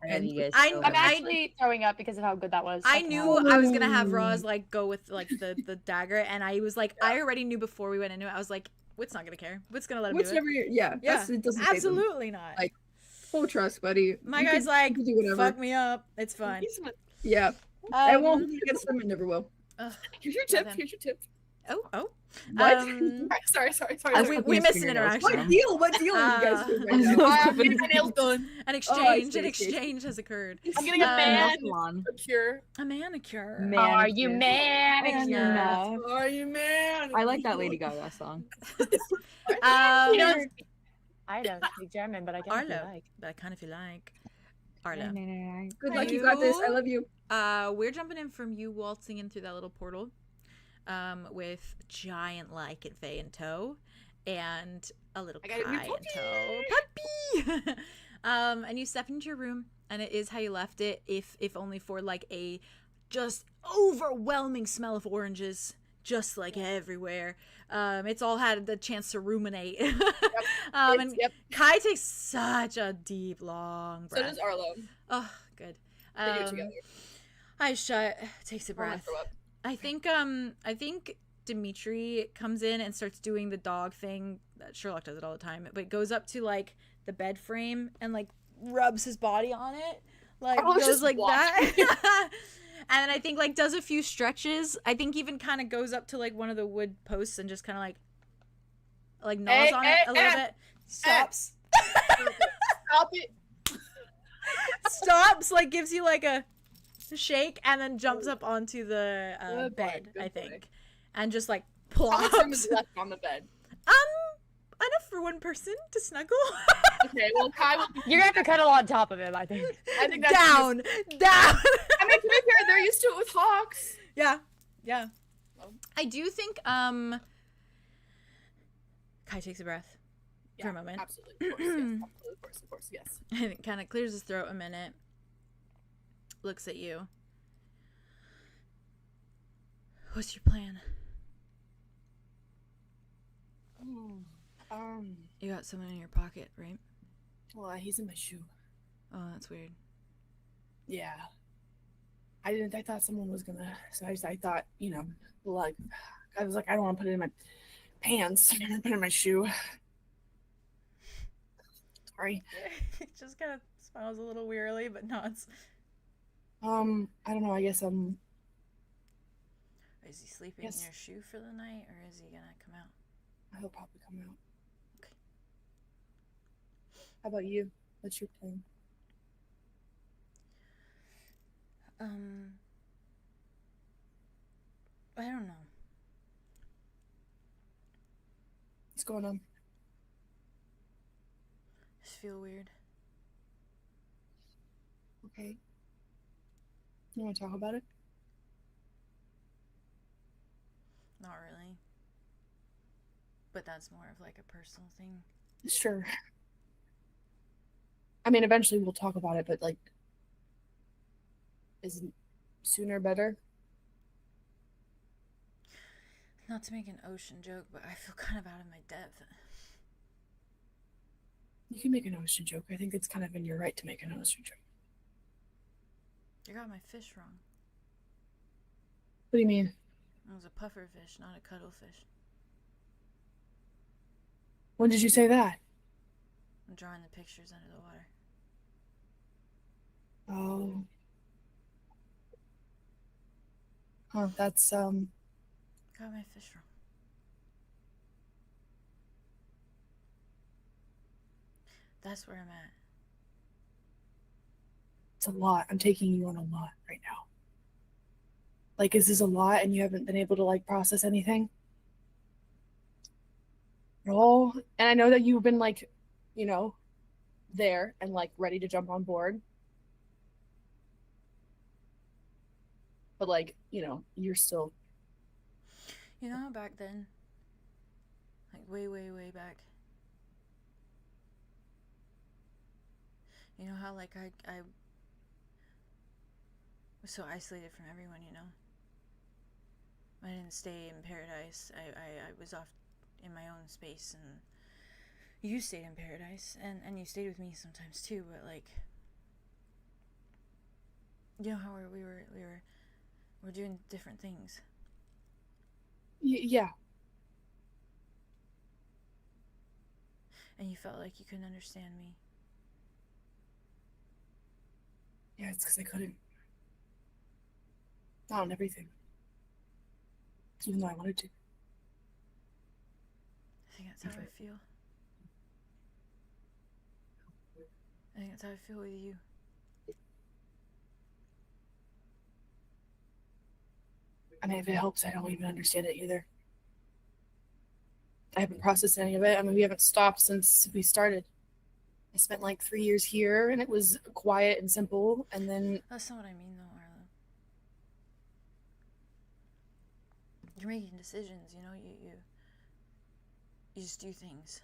And you guys I- so I'm well. actually throwing up because of how good that was. I Fucking knew hell. I was gonna have Roz like go with like the dagger, and I was like, I already knew before we went into it. I was like, Wit's not gonna care. Wit's gonna let him do Whichever it. yeah, Yeah, that's, it doesn't save them. absolutely not. Like, full trust, buddy. My You guy's can- like, you can do whatever. fuck me up. It's fine. Yeah, I won't Um, hold it against them and never will. ugh, Here's your Well tip. then. Here's your tip. Oh. What? Sorry. We missed an interaction. What deal? What deal are you guys doing right now? I'm getting my nails done. An I exchange has occurred. I'm getting a Salon. manicure. A manicure. Are you Manicure. man? Are you man? I like that Lady Gaga song. I don't speak German, but I can Arlo, like. but I kind of feel like Arlo. Good luck, you got this. I love you. We're jumping in from you waltzing in through that little portal, with giant lichen Fae in tow, and a little Kai in tow. Puppy. And you step into your room, and it is how you left it, if only for like a just overwhelming smell of oranges, just like everywhere. It's all had the chance to ruminate. And Kai takes such a deep, long breath. So does Arlo. Oh, good. They do it together. Aisha takes a breath. I think Dimitri comes in and starts doing the dog thing. Sherlock does it all the time, but goes up to like the bed frame and like rubs his body on it, like goes like that. And then I think like does a few stretches. I think even kind of goes up to like one of the wood posts and just kind of like gnaws on it a little bit. Stops. Stop it. Stops, like gives you like a shake, and then jumps up onto the bed, I think, and just like plops. How much room is left on the bed? Enough for one person to snuggle. Okay, well, Kai will... You're gonna have to cuddle on top of him, I think. I think that's down. I mean, to be fair, they're used to it with hawks. Yeah. I do think Kai takes a breath for a moment. Absolutely, of course, yes. And it kind of clears his throat a minute. Looks at you. What's your plan? You got someone in your pocket, right? Well, he's in my shoe. Oh, that's weird. Yeah. I thought someone was gonna, so I thought, like, I was like, I don't want to put it in my pants. I'm gonna put it in my shoe. Sorry. It just kind of smiles a little wearily, but nods. I don't know, I guess Is he sleeping in your shoe for the night, or is he gonna come out? he'll probably come out. Okay. How about you? What's your plan? I don't know. What's going on? I just feel weird. Okay. You want to talk about it? Not really. But that's more of like a personal thing. Sure. I mean, eventually we'll talk about it, but like, is sooner better? Not to make an ocean joke, but I feel kind of out of my depth. You can make an ocean joke. I think it's kind of in your right to make an ocean joke. You got my fish wrong. What do you mean? It was a puffer fish, not a cuttlefish. When did you say that? I'm drawing the pictures under the water. Oh. Huh, that's, Got my fish wrong. That's where I'm at. it's a lot. I'm taking you on a lot right now. Like, is this a lot and you haven't been able to, like, process anything? At all? And I know that you've been, like, there and, like, ready to jump on board. But, like, you're still... You know how back then, like way, way, way back, you know how like I was so isolated from everyone, I didn't stay in paradise. I was off in my own space, and you stayed in paradise, and you stayed with me sometimes too, but like, you know how we're doing different things. Yeah. And you felt like you couldn't understand me. Yeah, it's because I couldn't. Not on everything. Even though I wanted to. I think that's how I feel. I think that's how I feel with you. I mean, if it helps, I don't even understand it either. I haven't processed any of it. I mean, we haven't stopped since we started. I spent like 3 years here, and it was quiet and simple, and then... That's not what I mean, though, Arlo. You're making decisions, you know? You just do things.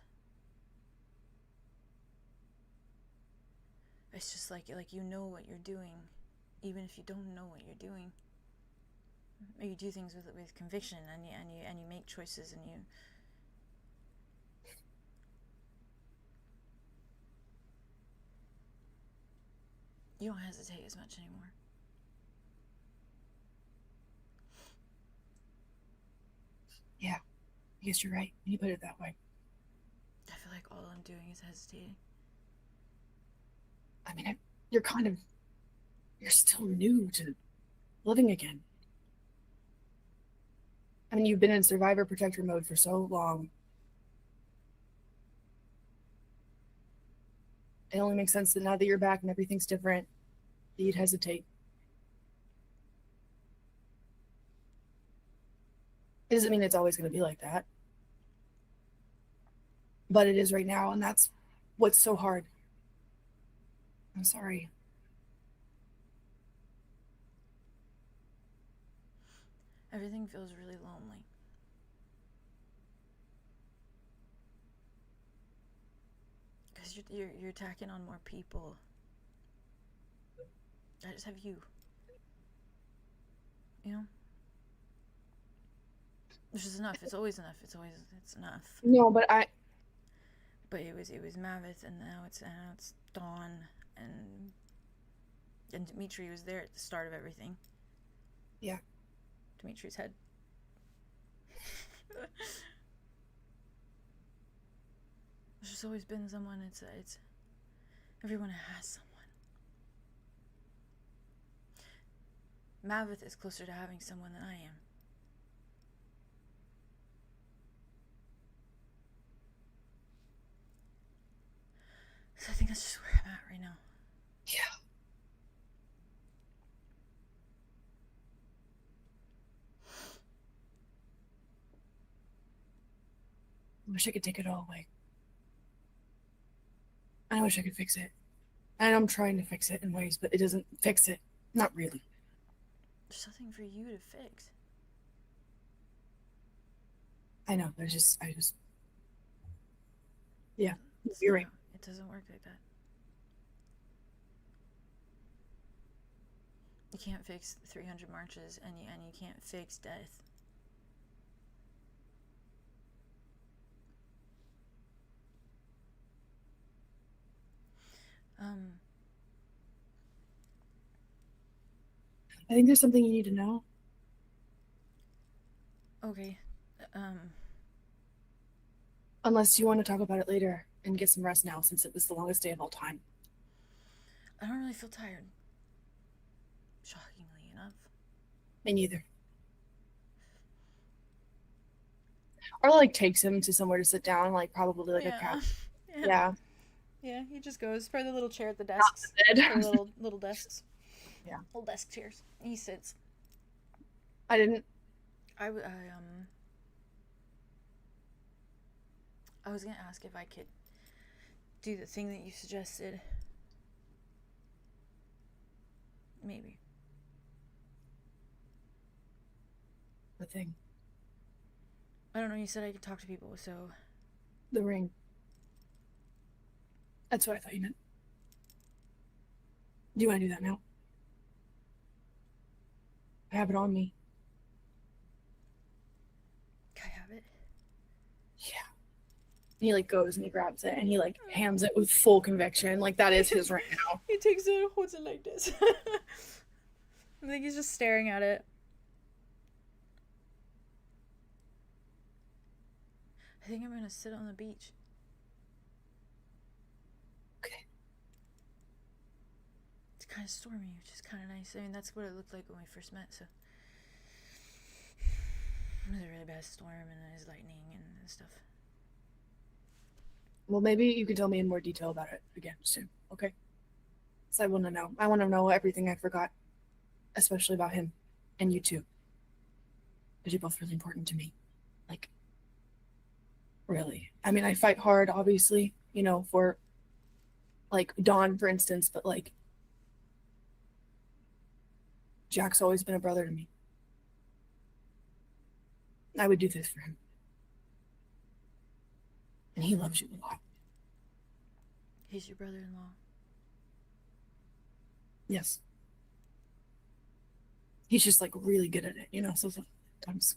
It's just like you know what you're doing, even if you don't know what you're doing. Or you do things with conviction, and you make choices, and you don't hesitate as much anymore. Yeah, I guess you're right. You put it that way. I feel like all I'm doing is hesitating. I mean, you're still new to living again. I mean, you've been in survivor protector mode for so long. It only makes sense that now that you're back and everything's different, that you'd hesitate. It doesn't mean it's always going to be like that. But it is right now, and that's what's so hard. I'm sorry. Everything feels really lonely. Because you're attacking on more people. I just have you. You know? Which is enough. It's always enough. It's enough. No, but But it was Mavith, and now it's Dawn, and Dimitri was there at the start of everything. Yeah. Dimitri's head. There's just always been someone. It's everyone has someone. Mavith is closer to having someone than I am. So I think that's just where I'm at right now. yeah. I wish I could take it all away. I wish I could fix it. And I'm trying to fix it in ways, but it doesn't fix it. Not really. There's nothing for you to fix. I know. Yeah, you're right. It doesn't work like that. You can't fix 300 marches, and you can't fix death. I think there's something you need to know. Okay. Unless you want to talk about it later and get some rest now, since it was the longest day of all time. I don't really feel tired. Shockingly enough. Me neither. Or takes him to somewhere to sit down, probably a couch. Yeah. Yeah, he just goes for the little chair at the desks. The little desks. Yeah. Little desk chairs. He sits. I didn't. I was gonna ask if I could do the thing that you suggested. Maybe. The thing. I don't know, you said I could talk to people, so... The ring. That's what I thought you meant. Do you want to do that now? I have it on me. Can I have it? Yeah. And he goes and he grabs it and he hands it with full conviction. That is his right now. He takes it and holds it like this. I think he's just staring at it. I think I'm gonna sit on the beach. Okay. It's kind of stormy, which is kind of nice. I mean, that's what it looked like when we first met, so... It was a really bad storm, and there's lightning and stuff. Well, maybe you can tell me in more detail about it again soon, okay? So I want to know. I want to know everything I forgot, especially about him and you too. Because you're both really important to me. Like, really. I mean, I fight hard, obviously, you know, for, like, Dawn, for instance, but, like, Jack's always been a brother to me. I would do this for him. And he loves you a lot. He's your brother-in-law. Yes. He's just, like, really good at it, you know, so sometimes.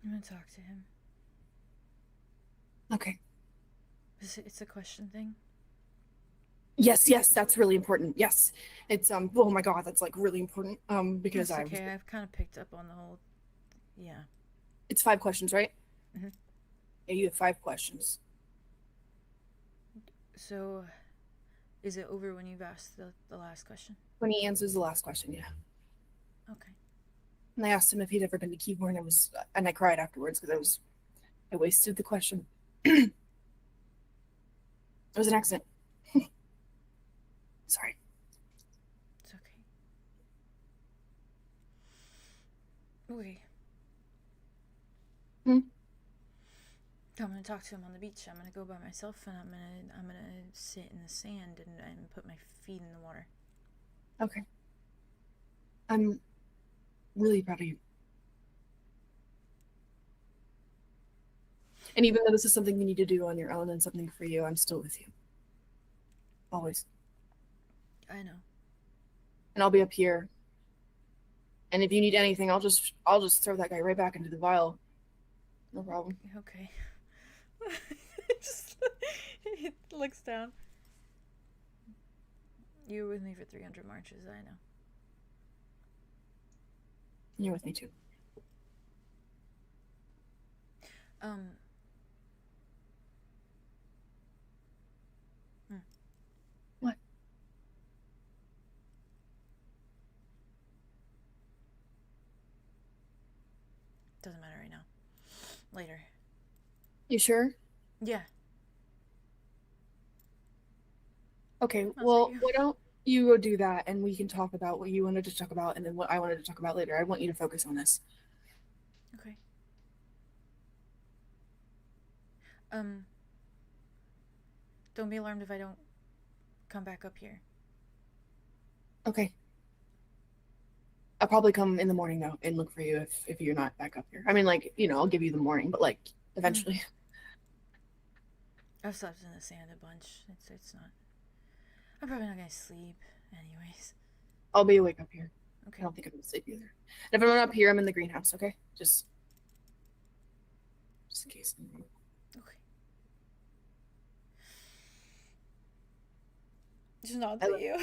I'm gonna talk to him. Okay. It's a question thing. Yes, that's really important. Yes. It's oh my god, that's like really important. Because It's okay, I've kind of picked up on the whole yeah. It's 5 questions, right? Mm-hmm. Yeah, you have 5 questions. So is it over when you've asked the last question? When he answers the last question, yeah. Okay. And I asked him if he'd ever been to Keahorn, and I cried afterwards because I wasted the question. It was an accident. Sorry. It's okay. Okay. I'm gonna talk to him on the beach. I'm gonna go by myself, and I'm gonna sit in the sand and put my feet in the water. Okay. I'm really proud of you. And even though this is something you need to do on your own and something for you, I'm still with you. Always. I know. And I'll be up here. And if you need anything, I'll just throw that guy right back into the vial. No problem. Okay. Just he looks down. You were with me for 300 marches, I know. You're with me too. What? Doesn't matter right now. Later. You sure? Yeah. Okay, I'll well, take you. why don't you go do that and we can talk about what you wanted to talk about and then what I wanted to talk about later. I want you to focus on this. Okay. Don't be alarmed if I don't come back up here. Okay. I'll probably come in the morning though and look for you if you're not back up here. I mean, like, you know, I'll give you the morning, but like eventually. I've slept in the sand a bunch. It's not. I'm probably not gonna sleep, anyways. I'll be awake up here. Okay. I don't think I'm gonna sleep either. And if I'm not up here, I'm in the greenhouse. Okay, just in case. Okay. Just nod to you.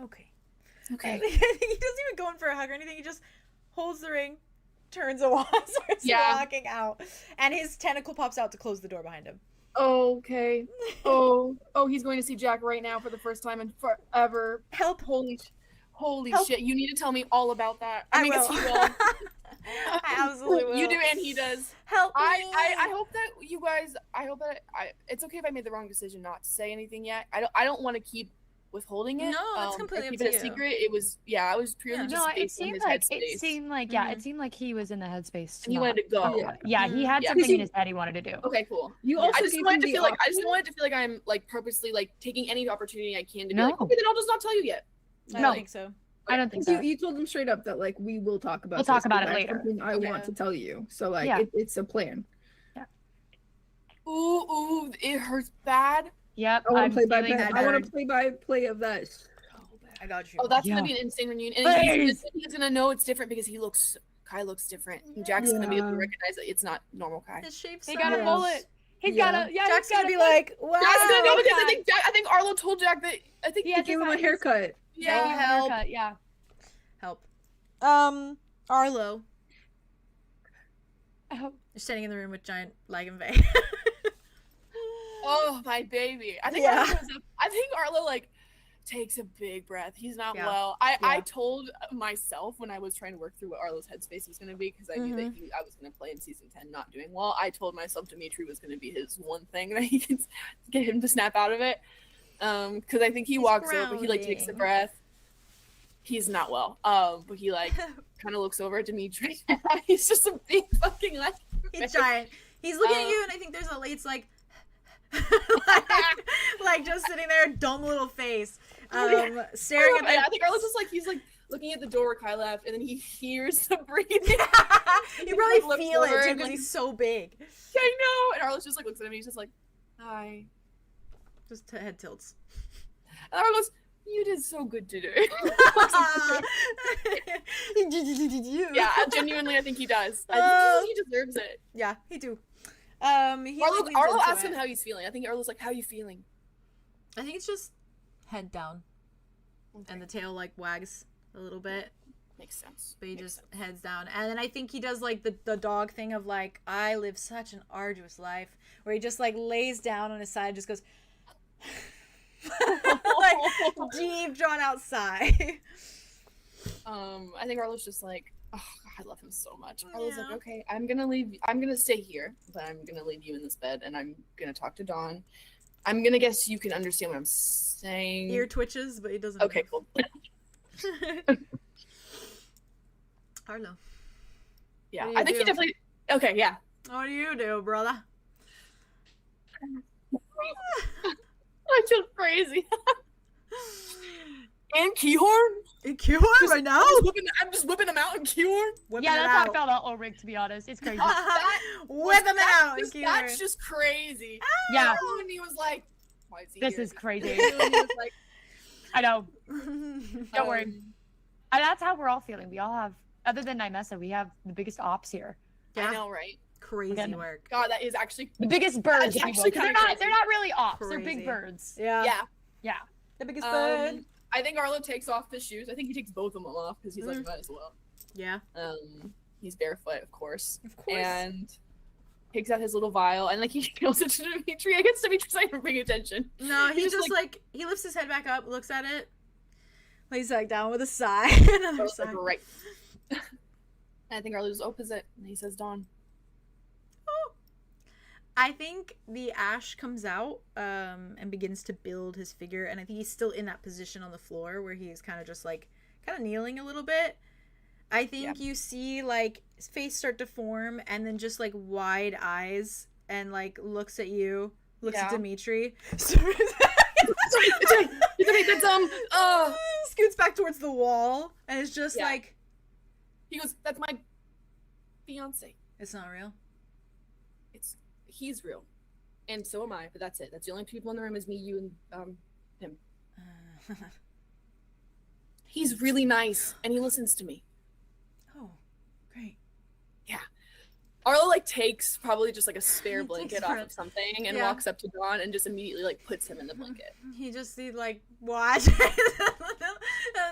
Okay. Okay. He doesn't even go in for a hug or anything. He just holds the ring, turns and starts walking out, and his tentacle pops out to close the door behind him. Okay. Oh, he's going to see Jack right now for the first time in forever. Help! Holy Help. shit! You need to tell me all about that. I guess will. he will. I absolutely will. You do, and he does. Help me! I hope that you guys. I hope that it's okay if I made the wrong decision not to say anything yet. I don't want to keep withholding it. No, that's completely keep up it to a you. secret. It was I was purely just No, it based on seemed his like headspace. it seemed like it seemed like he was in the headspace. And he wanted to go. Yeah, he had Yeah. something in his head he wanted to do. Okay, cool. You also I just gave wanted him to the feel like option? I'm like purposely like taking any opportunity I can to No. be like, okay, then I'll just not tell you yet. I No. don't think so. I don't think so. You told him straight up that like we will talk about. We'll talk this, about but it that's later. something I Yeah. want to tell you. So like Yeah. it's a plan. Ooh, it hurts bad. Yep. I want I'm to play by feeling play. I want hurt. to play by play of that. I got you. Oh, that's Yeah. gonna be an insane reunion, and he's gonna know it's different because Kai looks different. And Jack's gonna be able to Yeah. recognize that it's not normal Kai. His shape's He so got a nice. bullet. He's Yeah. got a Jack's he's got gonna be a like, wow. Jack's gonna know because okay. I think Arlo told Jack that He He had gave to him a find haircut. yeah. help. haircut, yeah. Help. Arlo. Oh, You're standing in the room with giant 𝐿𝐴𝐵𝐵. Oh my baby. I think Yeah. I think Arlo like takes a big breath. He's not Yeah. well. I told myself when I was trying to work through what Arlo's headspace was going to be, because I knew that I was going to play in season 10 not doing well. I told myself Dimitri was going to be his one thing that he can get him to snap out of it. Because I think he walks over, he like takes a breath. He's not well. But he like kind of looks over at Dimitri. He's just a big fucking like. He's giant. He's looking at you, and I think there's a late's like, like just sitting there, dumb little face, staring at the. I think Arlo's just like he's like looking at the door where Kai left, and then he hears the breathing. You probably feel it too because he's so big. I know. And Arlo's just like looks at him. And he's just like, "Hi." Just head tilts. And Arlo goes, "You did so good today." Yeah, genuinely, I think he does. I think he deserves it. Yeah, he do. Arlo asks him how he's feeling. I think Arlo's like, "How are you feeling?" I think it's just head down, and the tail like wags a little bit. Makes sense. But he just heads down, and then I think he does like the dog thing of like, I live such an arduous life, where he just like lays down on his side, and just goes. Like deep drawn out sigh. I think Arlo's just like, oh God, I love him so much. Arlo's like, okay, I'm gonna stay here, but I'm gonna leave you in this bed, and I'm gonna talk to Dawn. I'm gonna guess you can understand what I'm saying. Ear twitches, but he doesn't. Okay, cool. Arlo. Yeah, I think he definitely. Okay, yeah. What do you do, brother? I feel crazy. And Keahorn? In Keahorn right now? I'm just whipping them out in Keahorn. Yeah, that's how I felt about Ulric, to be honest. It's crazy. Whip them out. That's just crazy. Yeah. And he was like, why is he This here? is crazy. And he was like, I know. Don't worry. And that's how we're all feeling. We all have, other than Nymessa, we have the biggest ops here. I know, right? Crazy work. God, that is actually the biggest birds. They're not really ops. Crazy. They're big birds. Yeah. Yeah. The biggest bird. I think Arlo takes off his shoes. I think he takes both of them off because he's like, might as well. Yeah. He's barefoot, of course. Of course. And takes out his little vial and like he kills it to Dimitri. I guess Dimitri's not even paying attention. No, he just like he lifts his head back up, looks at it, lays back down with a sigh. Another sigh. Right. I think Arlo just opens it and he says, Dawn. I think the ash comes out and begins to build his figure, and I think he's still in that position on the floor where he's kind of just like kneeling a little bit. I think you see like his face start to form, and then just like wide eyes, and like looks at you, looks at Dimitri. Scoots back towards the wall, and it's just like he goes, "That's my fiance. It's not real. He's real, and so am I. But that's it. That's the only people in the room is me, you, and him. He's really nice, and he listens to me. Oh, great. Yeah. Arlo like takes probably just like a spare blanket off of something and walks up to Dawn and just immediately like puts him in the blanket. He like watch and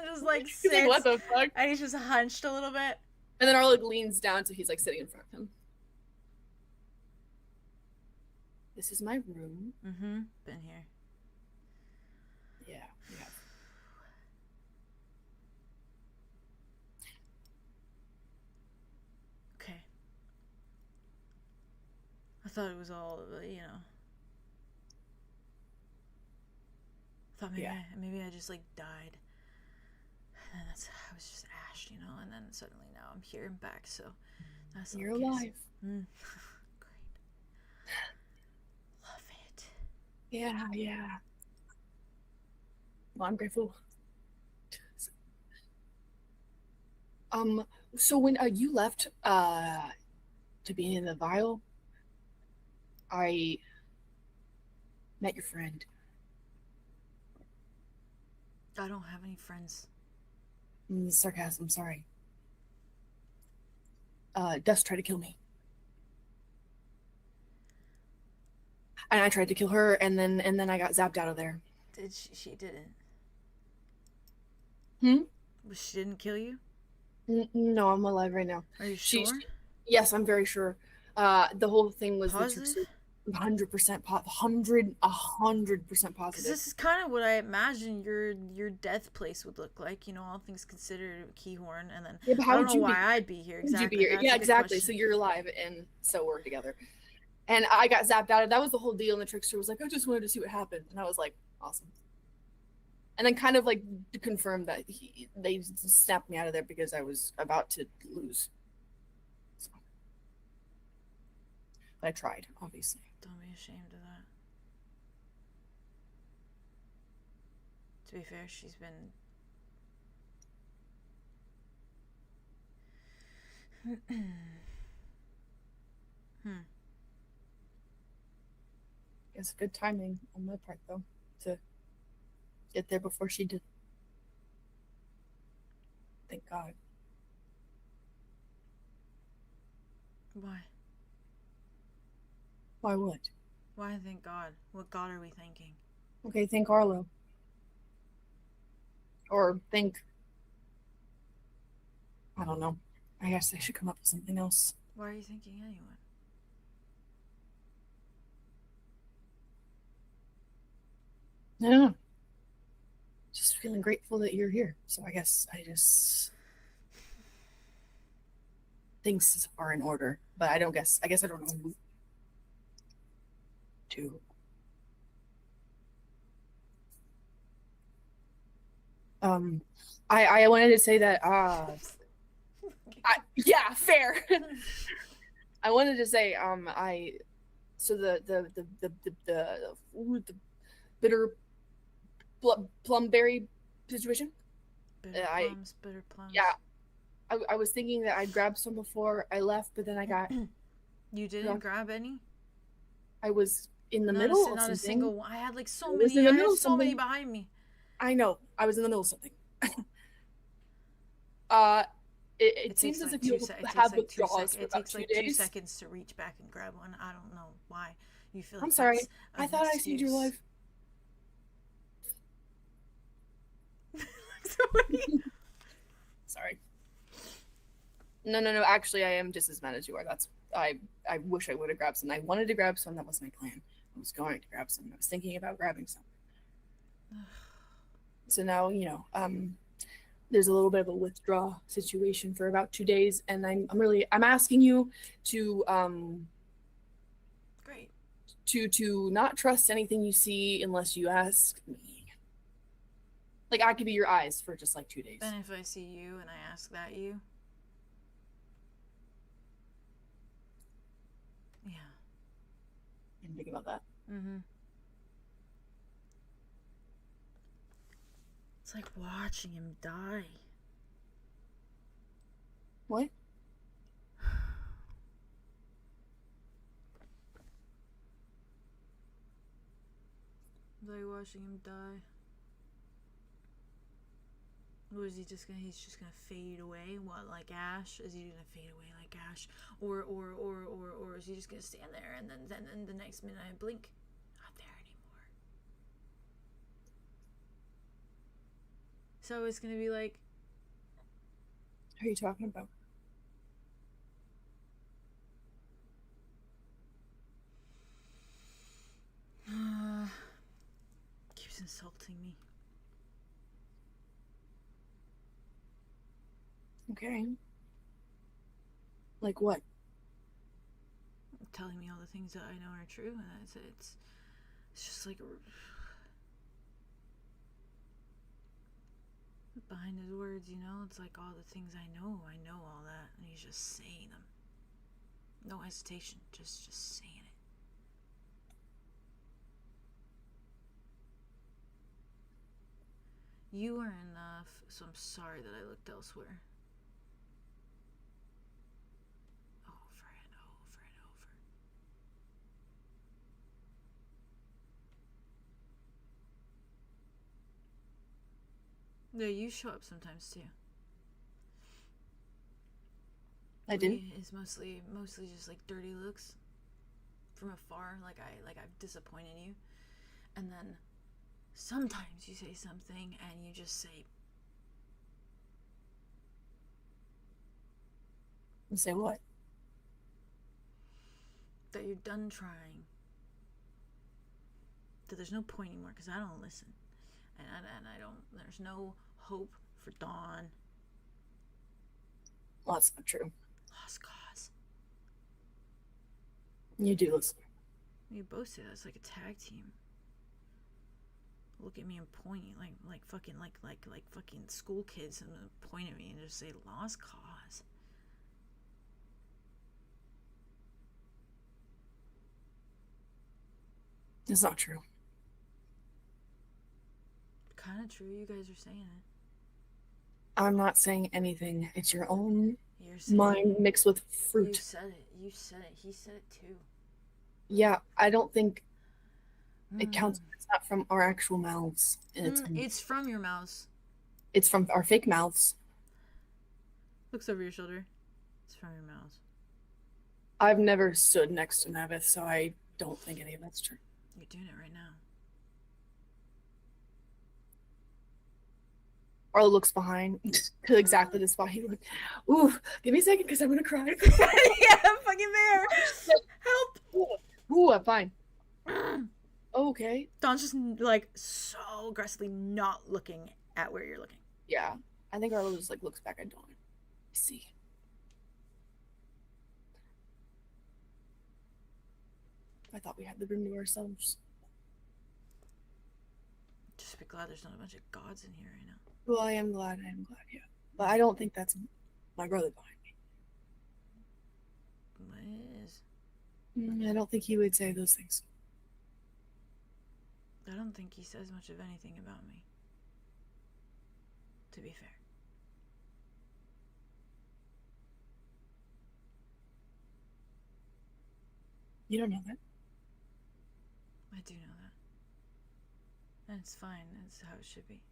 just like sits. He's like, what the fuck? And he's just hunched a little bit. And then Arlo like, leans down so he's like sitting in front of him. This is my room. Mm-hmm. Been here. Yeah. Okay. I thought it was all, I thought maybe I just like died. And then I was just ashed, and then suddenly now I'm here and back, so that's You're alive. Great. Yeah. Well, I'm grateful. So when you left to be in the vial, I met your friend. I don't have any friends. Sarcasm, sorry. Dusk tried to kill me. And I tried to kill her, and then I got zapped out of there. Did she didn't? She didn't kill you? No, I'm alive right now. Are you sure? Yes, I'm very sure. The whole thing was Positive? 100% 100% Because positive. this is kind of what I imagine your death place would look like. You know, all things considered, Keahorn, and then Yeah, but I how don't would know you why be? I'd be here Would you exactly. be here? That's a Yeah, good exactly. question. So you're alive, and so we're together. And I got zapped out of that was the whole deal. And the trickster was like, I just wanted to see what happened, and I was like, awesome. And then kind of like to confirm that they snapped me out of there because I was about to lose. So. But I tried, obviously. Don't be ashamed of that. To be fair, she's been. It's good timing on my part, though, to get there before she did. Thank God. Why? Why what? Why thank God? What God are we thanking? Okay, thank Arlow. Or thank... I don't know. I guess I should come up with something else. Why are you thanking anyone? I don't know. Just feeling grateful that you're here. So I guess I just... Things are in order. But I guess I don't know who to... I wanted to say that yeah, fair. I wanted to say so the bitter plumberry situation. Bitter plums. Yeah, I was thinking that I'd grab some before I left, but then I got. You didn't grab any? I was in the middle of something. Not a single one. I had like so many. I had so many behind me. I know. I was in the middle of something. It seems as if you have withdrawals for about 2 days. It takes like 2 seconds to reach back and grab one. I don't know why you feel. I'm sorry. I thought I saved your life. Sorry. No. Actually, I am just as mad as you are. I wish I would have grabbed some. I wanted to grab some. That was my plan. I was going to grab some. I was thinking about grabbing some. So now, there's a little bit of a withdrawal situation for about 2 days, and I'm asking you to great to not trust anything you see unless you ask me. Like I could be your eyes for just like 2 days. And if I see you and I ask that you, yeah, didn't think about that. It's like watching him die. What? Like watching him die. Or is he's just gonna fade away? What, like Ash? Is he gonna fade away like Ash? Or is he just gonna stand there and then the next minute I blink? Not there anymore. So it's gonna be like, who are you talking about? Keeps insulting me. Okay. Like what? Telling me all the things that I know are true, and it's just like behind his words, it's like all the things I know all that, and he's just saying them. No hesitation, just saying it. You are enough, so I'm sorry that I looked elsewhere. Over and over and over. No, you show up sometimes too. I didn't. It's mostly just like dirty looks from afar, like I've disappointed you, and then sometimes you say something and you just say. You say what? That you're done trying, that there's no point anymore because I don't listen. And I don't, there's no hope for Dawn. Well, that's not true. Lost cause. You do listen. You both say that's like a tag team. Look at me and point like fucking school kids and point at me and just say lost cause. It's not true. Kind of true. You guys are saying it. I'm not saying anything. It's your own You're mind mixed with fruit. You said it. You said it. He said it too. Yeah, I don't think it counts. It's not from our actual mouths. And it's from your mouths. It's from our fake mouths. Looks over your shoulder. It's from your mouths. I've never stood next to Navith, so I don't think any of that's true. You're doing it right now. Arlo looks behind to exactly the spot he looked. Ooh, give me a second because I'm gonna cry. Yeah, I'm fucking there. Help. Ooh, I'm fine. Okay. Dawn's just like so aggressively not looking at where you're looking. Yeah, I think Arlo just like looks back at Dawn. I see. I thought we had the room to ourselves. Just be glad there's not a bunch of gods in here right now. Well, I am glad, yeah. But I don't think that's my brother behind me. What is? I don't think he would say those things. I don't think he says much of anything about me. To be fair. You don't know that. I do know that. And it's fine. That's how it should be.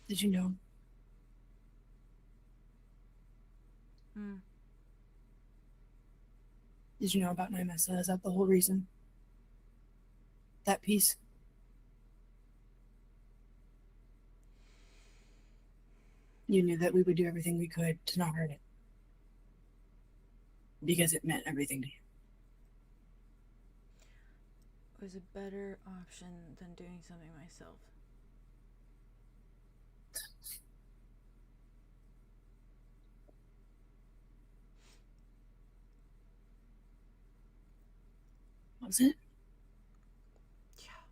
Did you know? Did you know about Nymessa? Is that the whole reason? That piece? You knew that we would do everything we could to not hurt it. Because it meant everything to you. It was a better option than doing something myself. Was it? Yeah.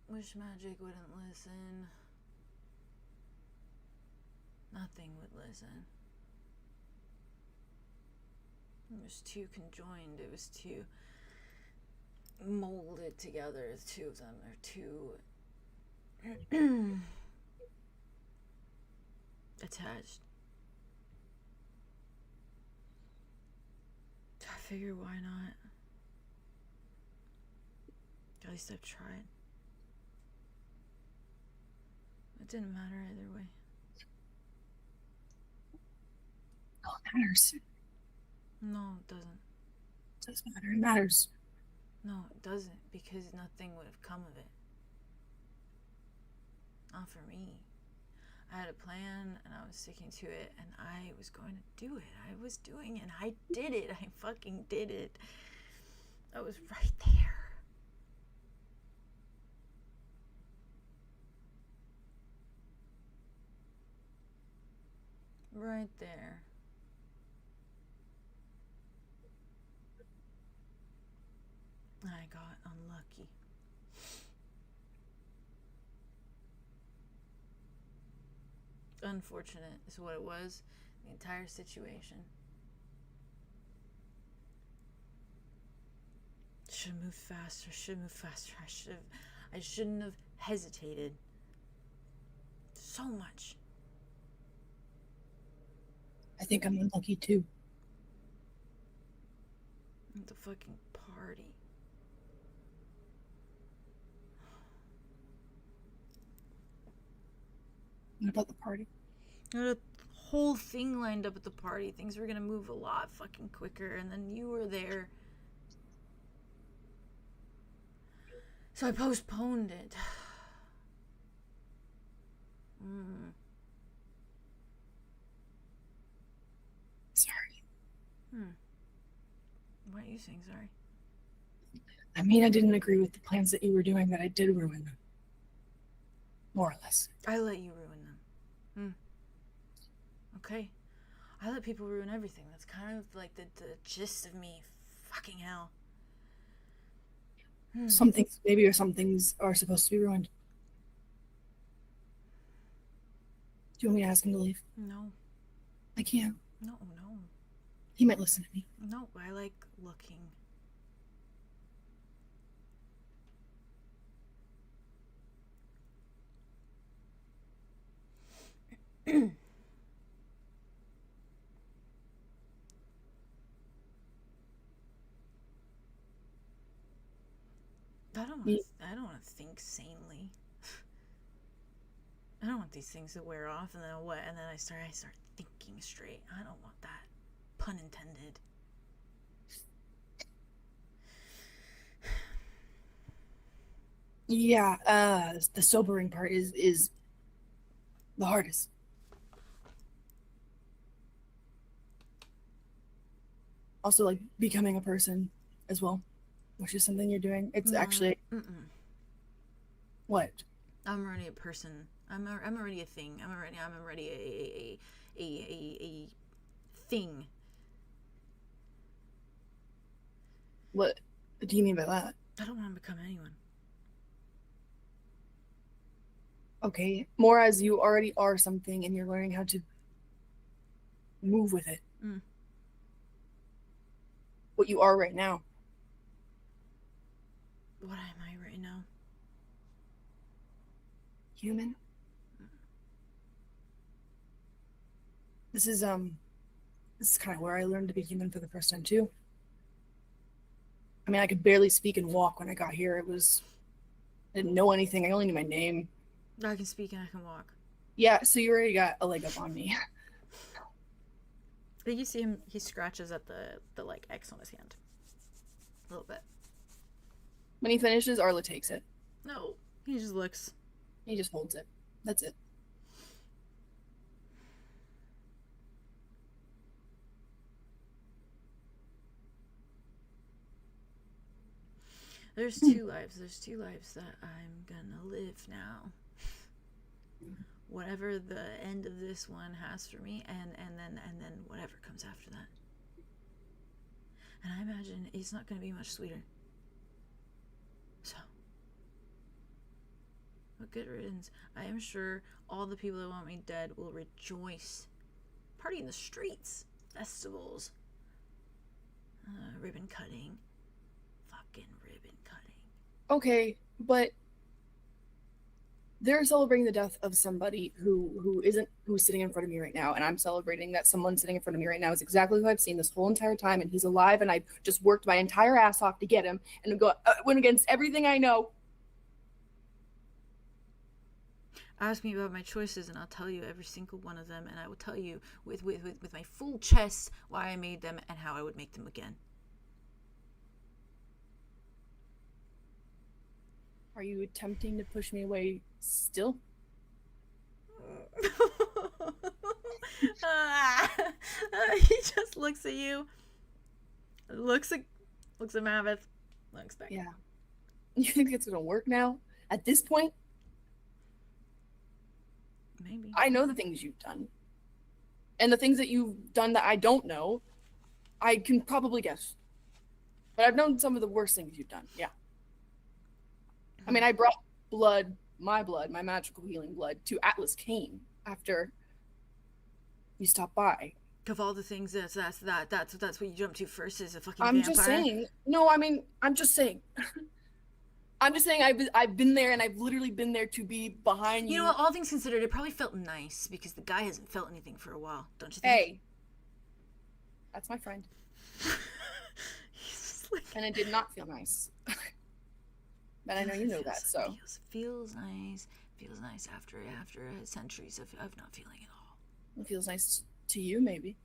Wish magic wouldn't listen. Nothing would listen. It was too conjoined. It was too molded together. The two of them are too attached. So I figured, why not? At least I've tried. It didn't matter either way. Oh, it matters. No, it doesn't. It does matter. It matters. No, it doesn't, because nothing would have come of it. Not for me. I had a plan, and I was sticking to it, and I was going to do it. I was doing it, and I did it. I fucking did it. I was right there. Right there. I got unlucky. Unfortunate is what it was. The entire situation. Should have moved faster. Should have moved faster. I shouldn't have hesitated. So much. I think I'm unlucky too. The fucking party. What about the party? I had a whole thing lined up at the party. Things were gonna move a lot fucking quicker, and then you were there. So I postponed it. Sorry. Why are you saying sorry? I mean, I didn't agree with the plans that you were doing, that I did ruin them. More or less. I let you ruin them. Okay. I let people ruin everything. That's kind of like the gist of me. Fucking hell. Some things are supposed to be ruined. Do you want me to ask him to leave? No. I can't. No. He might listen to me. No, I like looking. I don't want to think sanely. I don't want these things to wear off and then what? And then I start thinking straight. I don't want that. Pun intended. Yeah, the sobering part is the hardest. Also, like, becoming a person as well, which is something you're doing. It's actually... What? I'm already a person. I'm already a thing. I'm already a thing. What do you mean by that? I don't want to become anyone. Okay, more as you already are something and you're learning how to move with it. What you are right now. What am I right now? Human. This is kind of where I learned to be human for the first time too. I mean, I could barely speak and walk when I got here. I didn't know anything. I only knew my name. I can speak and I can walk. Yeah, so you already got a leg up on me. But you see him, he scratches at the like X on his hand. A little bit. When he finishes, Arla takes it. No, he just looks. He just holds it. That's it. There's two lives. There's two lives that I'm gonna live now. Whatever the end of this one has for me, and then whatever comes after that. And I imagine it's not gonna be much sweeter. So, but good riddance. I am sure all the people that want me dead will rejoice. Party in the streets, festivals, ribbon cutting, fucking ribbon cutting. Okay, but they're celebrating the death of somebody who's sitting in front of me right now, and I'm celebrating that someone sitting in front of me right now is exactly who I've seen this whole entire time, and he's alive, and I just worked my entire ass off to get him, and went against everything I know. Ask me about my choices, and I'll tell you every single one of them, and I will tell you with my full chest why I made them and how I would make them again. Are you attempting to push me away still? He just looks at you. Looks at Maveth. Looks back. Yeah. You think it's gonna work now? At this point? Maybe. I know the things you've done. And the things that you've done that I don't know, I can probably guess. But I've known some of the worst things you've done, yeah. I mean, I brought my magical healing blood, to Atlas Kane after you stopped by. Of all the things, that's what you jump to first is a fucking I'm vampire. just saying. No, I mean, I'm just saying. I'm just saying I've been there, and I've literally been there to be behind you. You know what? All things considered, it probably felt nice because the guy hasn't felt anything for a while, don't you think? Hey, that's my friend. And it did not feel nice. But I know you know that, so. Feels nice. Feels nice after centuries of not feeling it all. It feels nice to you, maybe.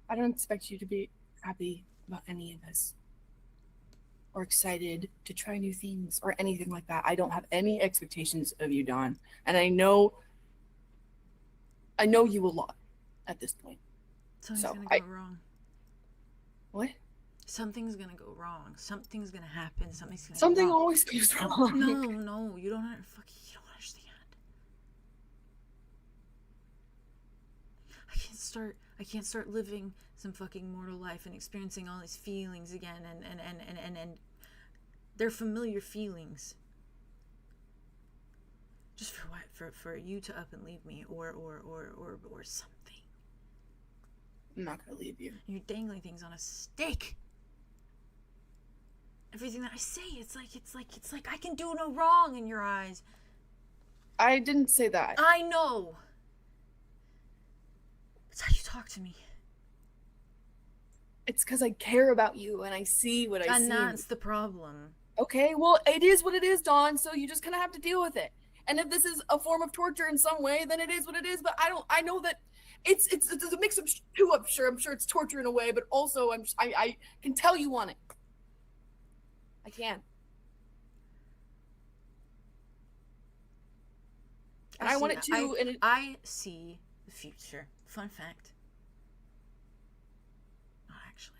I don't expect you to be happy about any of this. or excited to try new things or anything like that. I don't have any expectations of you, Dawn. And I know you a lot at this point. Something's So gonna go wrong. What? Something's gonna go wrong. Something's gonna happen. Something's gonna Something go wrong. always goes wrong. No, you don't understand. I can't start living some fucking mortal life and experiencing all these feelings again and they're familiar feelings. Just for what? For you to up and leave me or something. I'm not gonna leave you. You're dangling things on a stake. Everything that I say, it's like I can do no wrong in your eyes. I didn't say that. I know. That's how you talk to me. It's because I care about you and I see what I see. And that's the problem. Okay, well, it is what it is, Dawn, so you just kind of have to deal with it. And if this is a form of torture in some way, then it is what it is, but I know that it's a mix of two, I'm sure it's torture in a way, but also I can tell you want it. I can. And I want it too. I see the future. Fun fact. Not actually.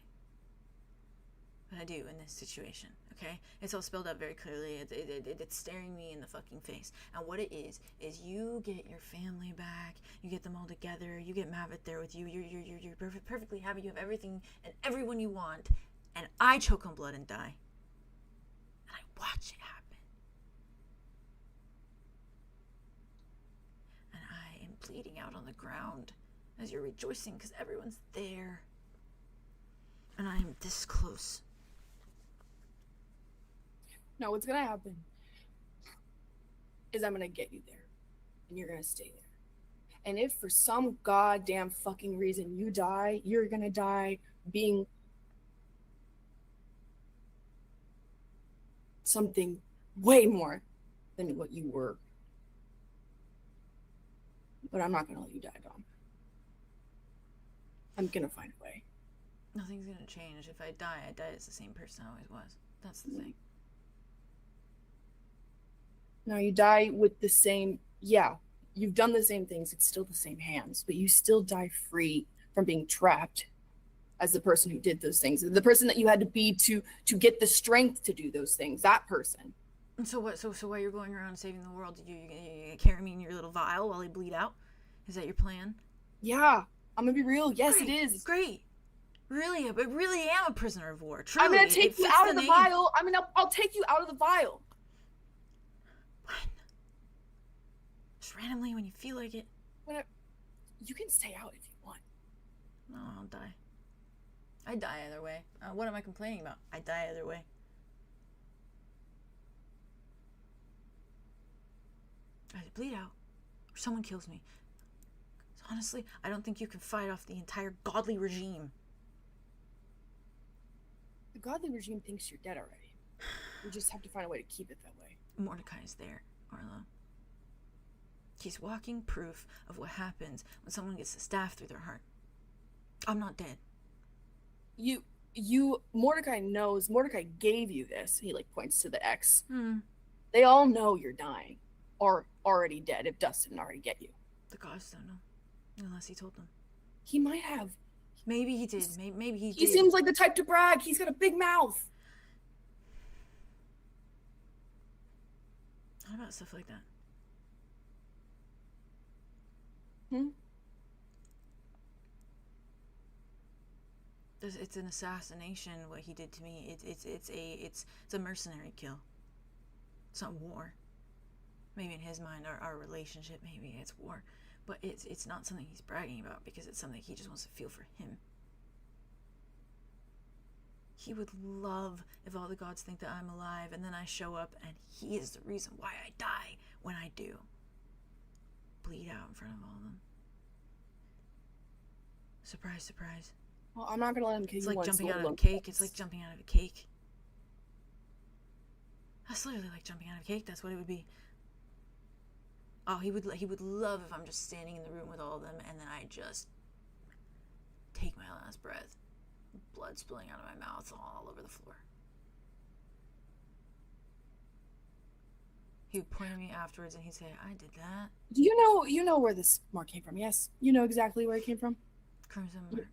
But I do in this situation, okay? It's all spelled out very clearly. It's staring me in the fucking face. And what it is you get your family back, you get them all together, you get Mavit there with you, you're perfectly happy, you have everything and everyone you want, and I choke on blood and die. And I watch it happen. And I am bleeding out on the ground as you're rejoicing because everyone's there. And I am this close. No, what's gonna happen is I'm gonna get you there. And you're gonna stay there. And if for some goddamn fucking reason you die, you're gonna die being something way more than what you were. But I'm not gonna let you die, Dom. I'm gonna find a way. Nothing's gonna change. If I die as the same person I always was. That's the thing. Now you die with the same, yeah, you've done the same things, it's still the same hands, but you still die free from being trapped as the person who did those things. The person that you had to be to get the strength to do those things, that person. And so what? So while you're going around saving the world, you carry me in your little vial while I bleed out? Is that your plan? Yeah, I'm gonna be real. Yes, Great. It is. Great. Really, I really am a prisoner of war. Truly, I'm gonna take you out of the vial. I'll take you out of the vial. When? Just randomly when you feel like it. You can stay out if you want. No, I'll die. I die either way. What am I complaining about? I die either way. I either bleed out, or someone kills me. Honestly, I don't think you can fight off the entire godly regime. The godly regime thinks you're dead already. We just have to find a way to keep it that way. Mordecai is there, Arlo. He's walking proof of what happens when someone gets a staff through their heart. I'm not dead. Mordecai knows. Mordecai gave you this. He points to the X. Hmm. They all know you're dying or already dead if Dust didn't already get you. The gods don't know. Unless he told them. He might have. Maybe he did. Maybe he did. He seems like the type to brag. He's got a big mouth. How about stuff like that? It's an assassination. What he did to me. It's a mercenary kill. It's not war. Maybe in his mind, our relationship, maybe it's war. But it's not something he's bragging about because it's something he just wants to feel for him. He would love if all the gods think that I'm alive and then I show up and he is the reason why I die when I do. Bleed out in front of all of them. Surprise, surprise. Well, I'm not gonna let him kill you. It's like jumping out of a cake. It's like jumping out of a cake. That's literally like jumping out of a cake. That's what it would be. Oh, he would love if I'm just standing in the room with all of them and then I just take my last breath. Blood spilling out of my mouth all over the floor. He would point at me afterwards and he'd say, I did that. Do you know where this mark came from? Yes. You know exactly where it came from? Crimson Mark.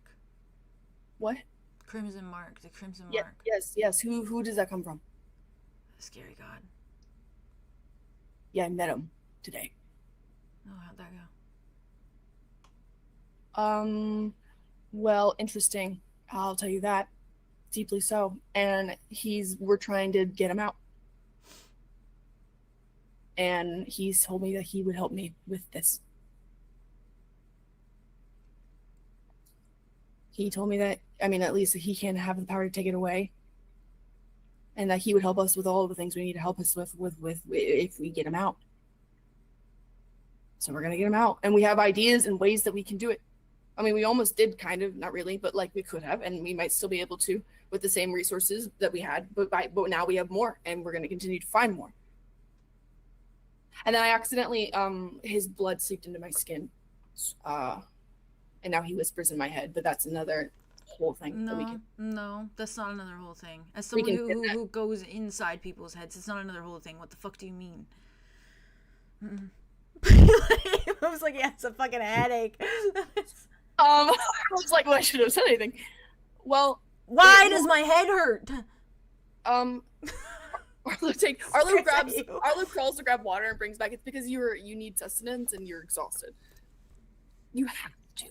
What? Crimson Mark. The Crimson Yeah, Mark. yes. Who does that come from? The scary god. Yeah, I met him today. Oh, how'd that go? Well, interesting. I'll tell you that. Deeply so. And we're trying to get him out. And he's told me that he would help me with this. He told me that, I mean, at least he can have the power to take it away. And that he would help us with all the things we need to help us with if we get him out. So we're going to get him out. And we have ideas and ways that we can do it. I mean, we almost did kind of, not really, but like we could have, and we might still be able to with the same resources that we had, but now we have more, and we're going to continue to find more. And then I accidentally, his blood seeped into my skin, and now he whispers in my head, but that's another whole thing. No, that's not another whole thing. As someone who goes inside people's heads, it's not another whole thing. What the fuck do you mean? I was like, yeah, it's a fucking headache. I was like, well, I should have said anything. Well, why does my head hurt? Arlo crawls to grab water and brings back. It's because you need sustenance and you're exhausted. You have to.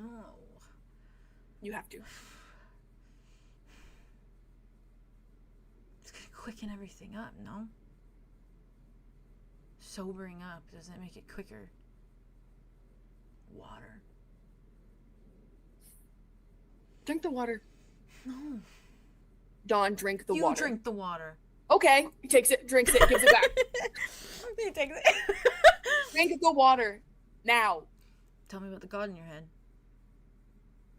No. You have to. It's gonna quicken everything up, no? Sobering up, doesn't it make it quicker? Water. Drink the water. No. Dawn, drink the water. You drink the water. Okay. He takes it, drinks it, gives it back. He takes it. Drink the water. Now. Tell me about the god in your head.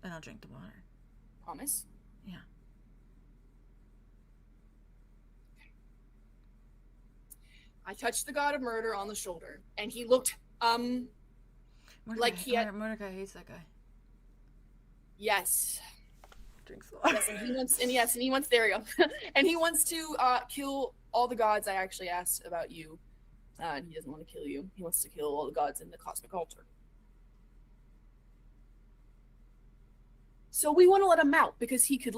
And I'll drink the water. Promise? Yeah. I touched the god of murder on the shoulder, and he looked, like he had... Mordecai hates that guy. Yes. Drinks the water. Yes, and he wants, there we go. And he wants to kill all the gods I actually asked about you. And he doesn't want to kill you. He wants to kill all the gods in the cosmic altar. So we want to let him out because he could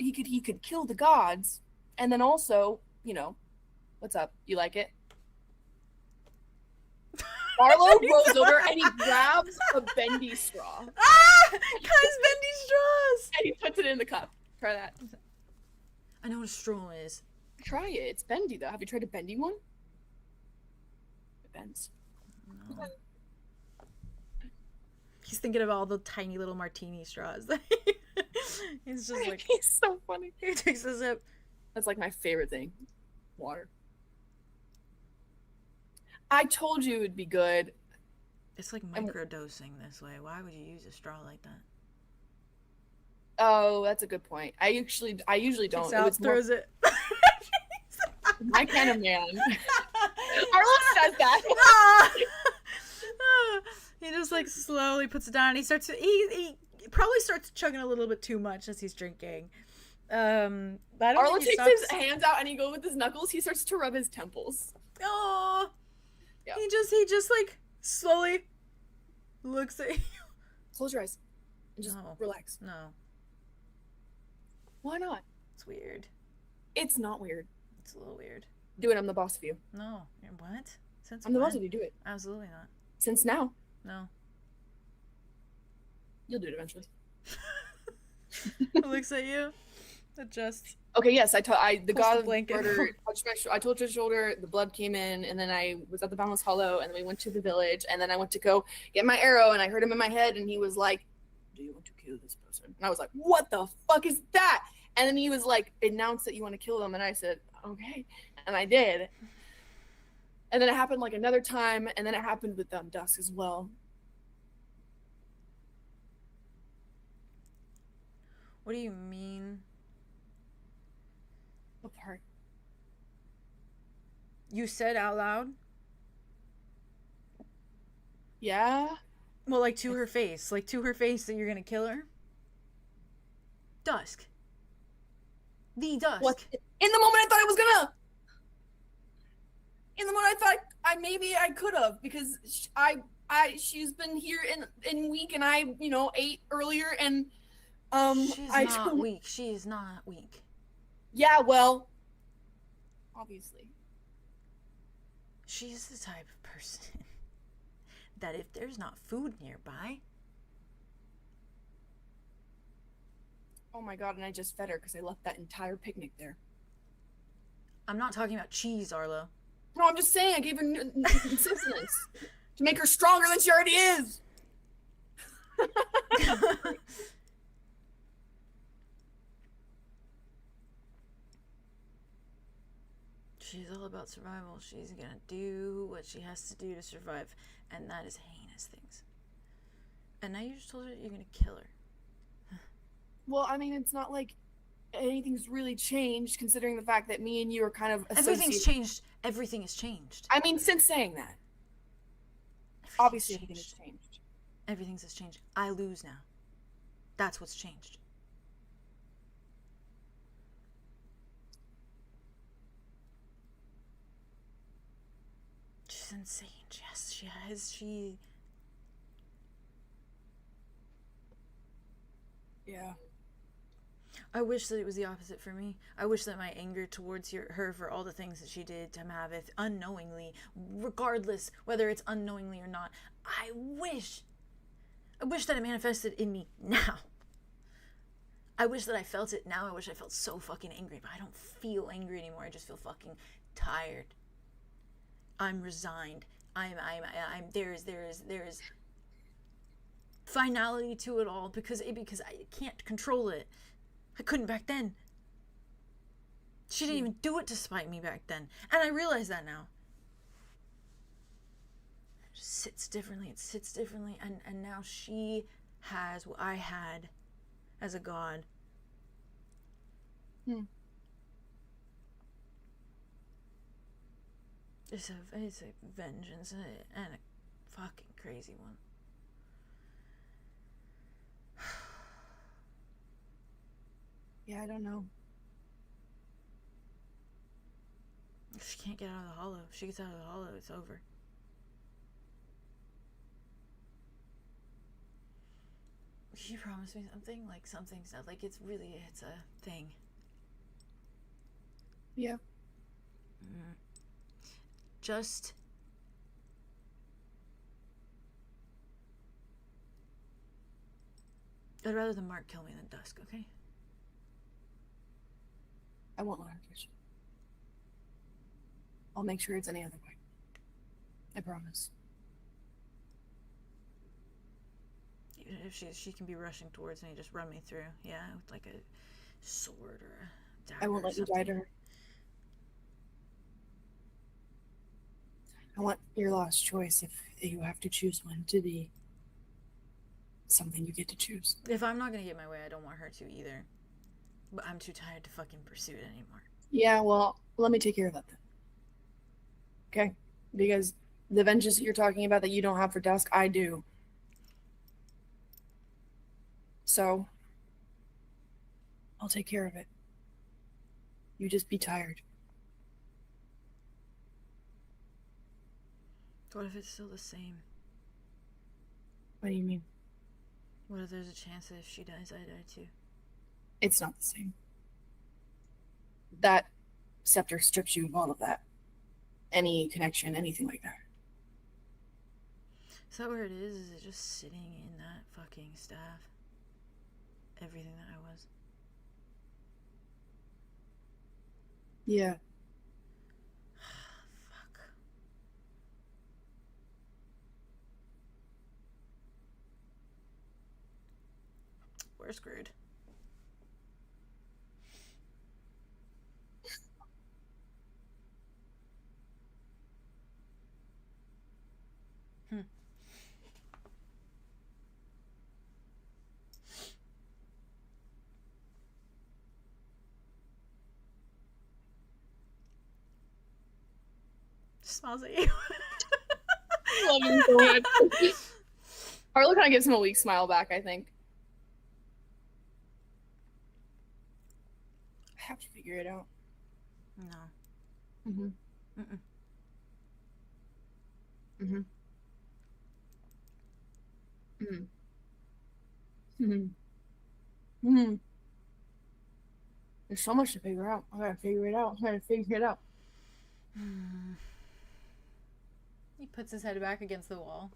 he could kill the gods, and then also, what's up? You like it? Arlo rolls over and he grabs a bendy straw. Ah! Kai's bendy straws! And he puts it in the cup. Try that. I know what a straw is. Try it. It's bendy though. Have you tried a bendy one? It bends. No. He's thinking of all the tiny little martini straws. He's just like... He's so funny. He takes a sip. That's like my favorite thing. Water. I told you it'd be good. It's like microdosing this way. Why would you use a straw like that? Oh, that's a good point. I usually don't. It throws it. My kind of man. Arlo says that. He just like slowly puts it down and he probably starts chugging a little bit too much as he's drinking. Arlo takes his hands out and he goes with his knuckles. He starts to rub his temples. Oh, yeah. He just like slowly looks at you. Close your eyes and just relax. No. Why not? It's weird. It's not weird. It's a little weird. Do it. I'm the boss of you. No. What? Since I'm the boss of you. Do it. Absolutely not. Since now. No. You'll do it eventually. Looks at you. Adjusts. Okay, yes, the god of blanket. murder touched I told your shoulder, the blood came in, and then I was at the Boundless Hollow, and then we went to the village, and then I went to go get my arrow, and I heard him in my head, and he was like, do you want to kill this person? And I was like, what the fuck is that? And then he was like, announce that you want to kill them, and I said, okay, and I did. And then it happened like another time, and then it happened with Dusk as well. What do you mean? What part? You said out loud? Yeah. Well, like to her face. Like to her face that you're gonna kill her? Dusk. The Dusk. What? In the moment I thought I was gonna... in the moment, I thought maybe I could have, because she's been here in week, and I ate earlier, and she's not weak. She is not weak. Yeah, well, obviously. She's the type of person that if there's not food nearby. Oh my god, and I just fed her because I left that entire picnic there. I'm not talking about cheese, Arlo. No, I'm just saying I gave her sustenance to make her stronger than she already is. She's all about survival. She's gonna do what she has to do to survive, and that is heinous things. And now you just told her that you're gonna kill her. Well, I mean, it's not like anything's really changed, considering the fact that me and you are kind of Everything's changed. Everything has changed. I mean, since saying that, obviously everything has changed. Everything has changed. I lose now. That's what's changed. She's insane. Yes, she has. Yeah. I wish that it was the opposite for me. I wish that my anger towards her for all the things that she did to Maveth unknowingly, regardless whether it's unknowingly or not, I wish that it manifested in me now. I wish that I felt it now. I wish I felt so fucking angry, but I don't feel angry anymore. I just feel fucking tired. I'm resigned. There is finality to it all because I can't control it. I couldn't back then. She didn't even do it to spite me back then. And I realize that now. It just sits differently. It sits differently. And now she has what I had as a god. It's a vengeance and a fucking crazy one. Yeah, I don't know. If she can't get out of the hollow, if she gets out of the hollow, it's over. She promised me something, like something's not, like it's a thing. Yeah. Just I'd rather the Mark kill me than Dusk, okay? I won't let her catch you. I'll make sure it's any other way. I promise. Even if she can be rushing towards me, just run me through. Yeah, with like a sword or a dagger. I won't let you die to her. I want your last choice, if you have to choose one, to be something you get to choose. If I'm not gonna get my way, I don't want her to either. But I'm too tired to fucking pursue it anymore. Yeah, well, let me take care of that then. Okay? Because the vengeance that you're talking about that you don't have for Dusk, I do. So, I'll take care of it. You just be tired. What if it's still the same? What do you mean? What if there's a chance that if she dies, I die too? It's not the same. That scepter strips you of all of that. Any connection, anything like that. Is that where it is? Is it just sitting in that fucking staff? Everything that I was? Yeah. Fuck. We're screwed. Smiles at you. I love him so much. Arlo kind of gives him a weak smile back, I think. I have to figure it out. No. Mm-hmm. Mm-mm. Mm-hmm. Mm-hmm. Mm-hmm. Mm-hmm. There's so much to figure out. I gotta figure it out. I gotta figure it out. He puts his head back against the wall.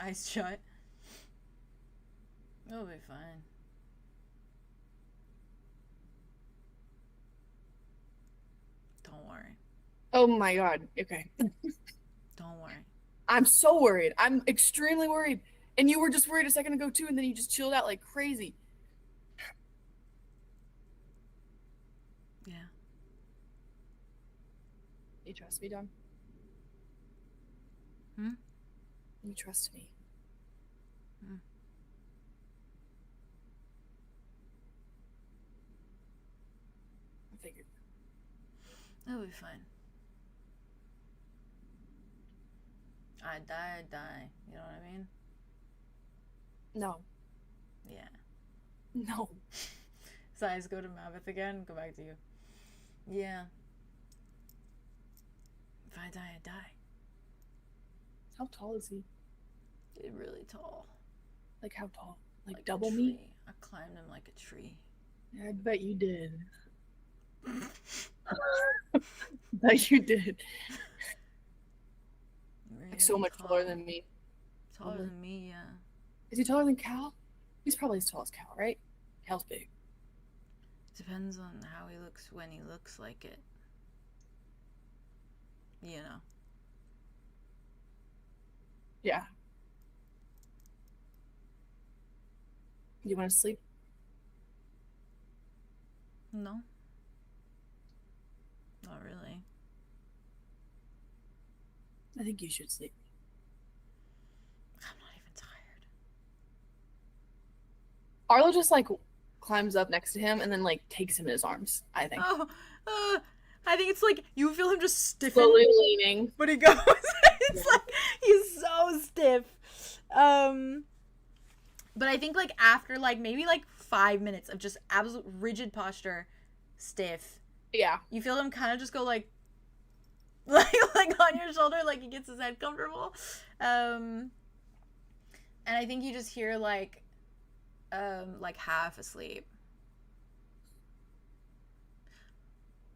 Eyes shut. It'll be fine. Don't worry. Oh my god. Okay. Don't worry. I'm so worried. I'm extremely worried. And you were just worried a second ago too, and then you just chilled out like crazy. Yeah. You trust me, Don? Hmm? You trust me. Hmm. I figured. It'll be fine. I die. You know what I mean? No. Yeah. No. His eyes go to Mavith again, go back to you. Yeah. If I die, I die. How tall is he? Get really tall. Like how tall? Like a double tree. me? I climbed him like a tree. I bet you did. Bet you did. Really Like so much tall. taller than me. Taller than me, yeah. Is he taller than 𝐿? He's probably as tall as 𝐿, right? 𝐿's big. Depends on how he looks when he looks like it. You know. Yeah. You want to sleep? No. Not really. I think you should sleep. I'm not even tired. Arlo just like climbs up next to him and then like takes him in his arms, I think. Oh, I think it's like you feel him just stiffen. Slowly leaning. But he goes. It's like he's so stiff. But I think like after like maybe like 5 minutes of just absolute rigid posture, stiff. Yeah. You feel him kind of just go like on your shoulder, like he gets his head comfortable. And I think you just hear like half asleep.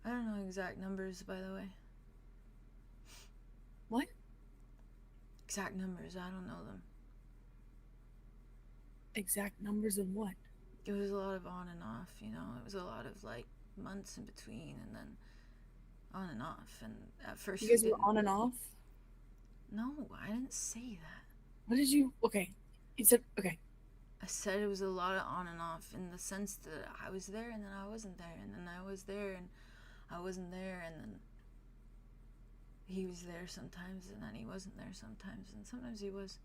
I don't know exact numbers, by the way. What? Exact numbers, I don't know them. Exact numbers of what? It was a lot of on and off, you know. It was a lot of like months in between and then on and off. And at first You guys were on and off? No, I didn't say that. What did you... Okay. You said... Okay. I said it was a lot of on and off in the sense that I was there and then I wasn't there and then I was there and I wasn't there and then he was there sometimes and then he wasn't there sometimes and sometimes he was.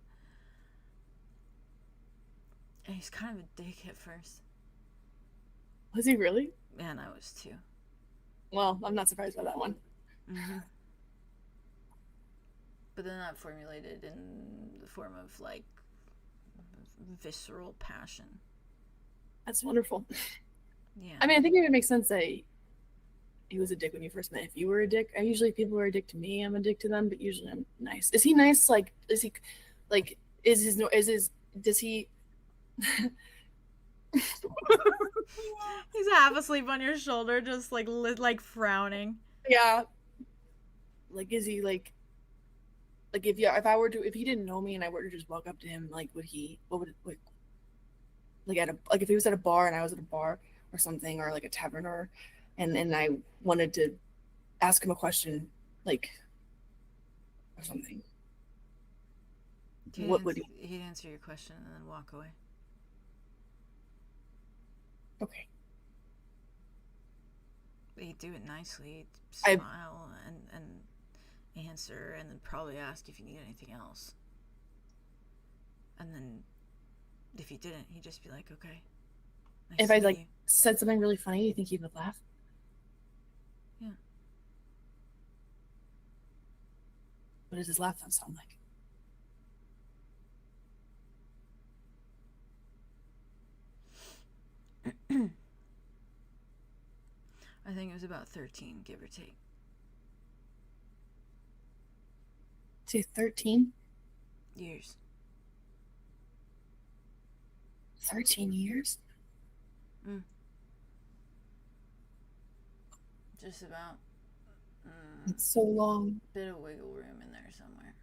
And he's kind of a dick at first. Was he really? And I was too. Well, I'm not surprised by that one. Mm-hmm. But then that formulated in the form of like visceral passion. That's wonderful. Yeah. I mean, I think it would make sense that he was a dick when you first met. If you were a dick, usually people are a dick to me, I'm a dick to them, but usually I'm nice. Is he nice? Like, is he, like, does he... He's half asleep on your shoulder, just like frowning. Yeah. Like, is he like if he didn't know me and I were to just walk up to him, like, if he was at a bar and I was at a bar or something, or like a tavern, and I wanted to ask him a question, like, or something. He'd answer your question and then walk away. Okay. But he'd do it nicely. He'd smile and answer and then probably ask if you need anything else. And then if he didn't, he'd just be like, okay. Nice if I to meet like you. said something really funny, you think he would laugh? Yeah. What does his laugh sound like? I think it was about 13, give or take. Say 13? Years. 13 years? Just about. It's so long. Bit of wiggle room in there somewhere.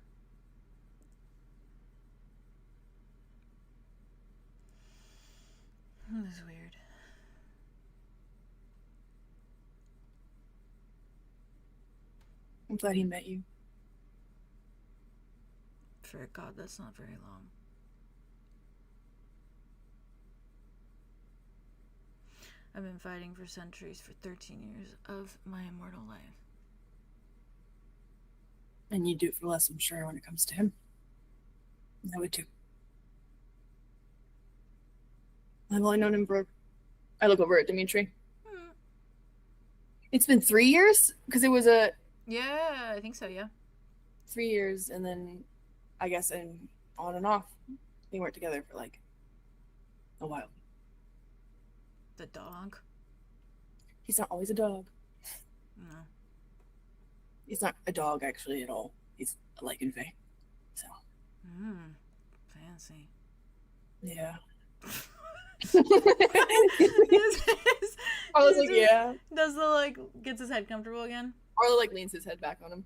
That's weird. I'm glad he met you. For God, that's not very long. I've been fighting for centuries for 13 years of my immortal life. And you do it for less, I'm sure, when it comes to him. I would too. I've only known him for... I look over at Dimitri. It's been 3 years? Because it was a... Yeah, I think so, yeah. 3 years, and then, I guess, and on and off. We weren't together for, like, a while. The dog? He's not always a dog. No. He's not a dog, actually, at all. He's a lycanthropy. So. Fancy. Yeah. I was like, yeah. Does the, like, gets his head comfortable again? Arlo, like, leans his head back on him.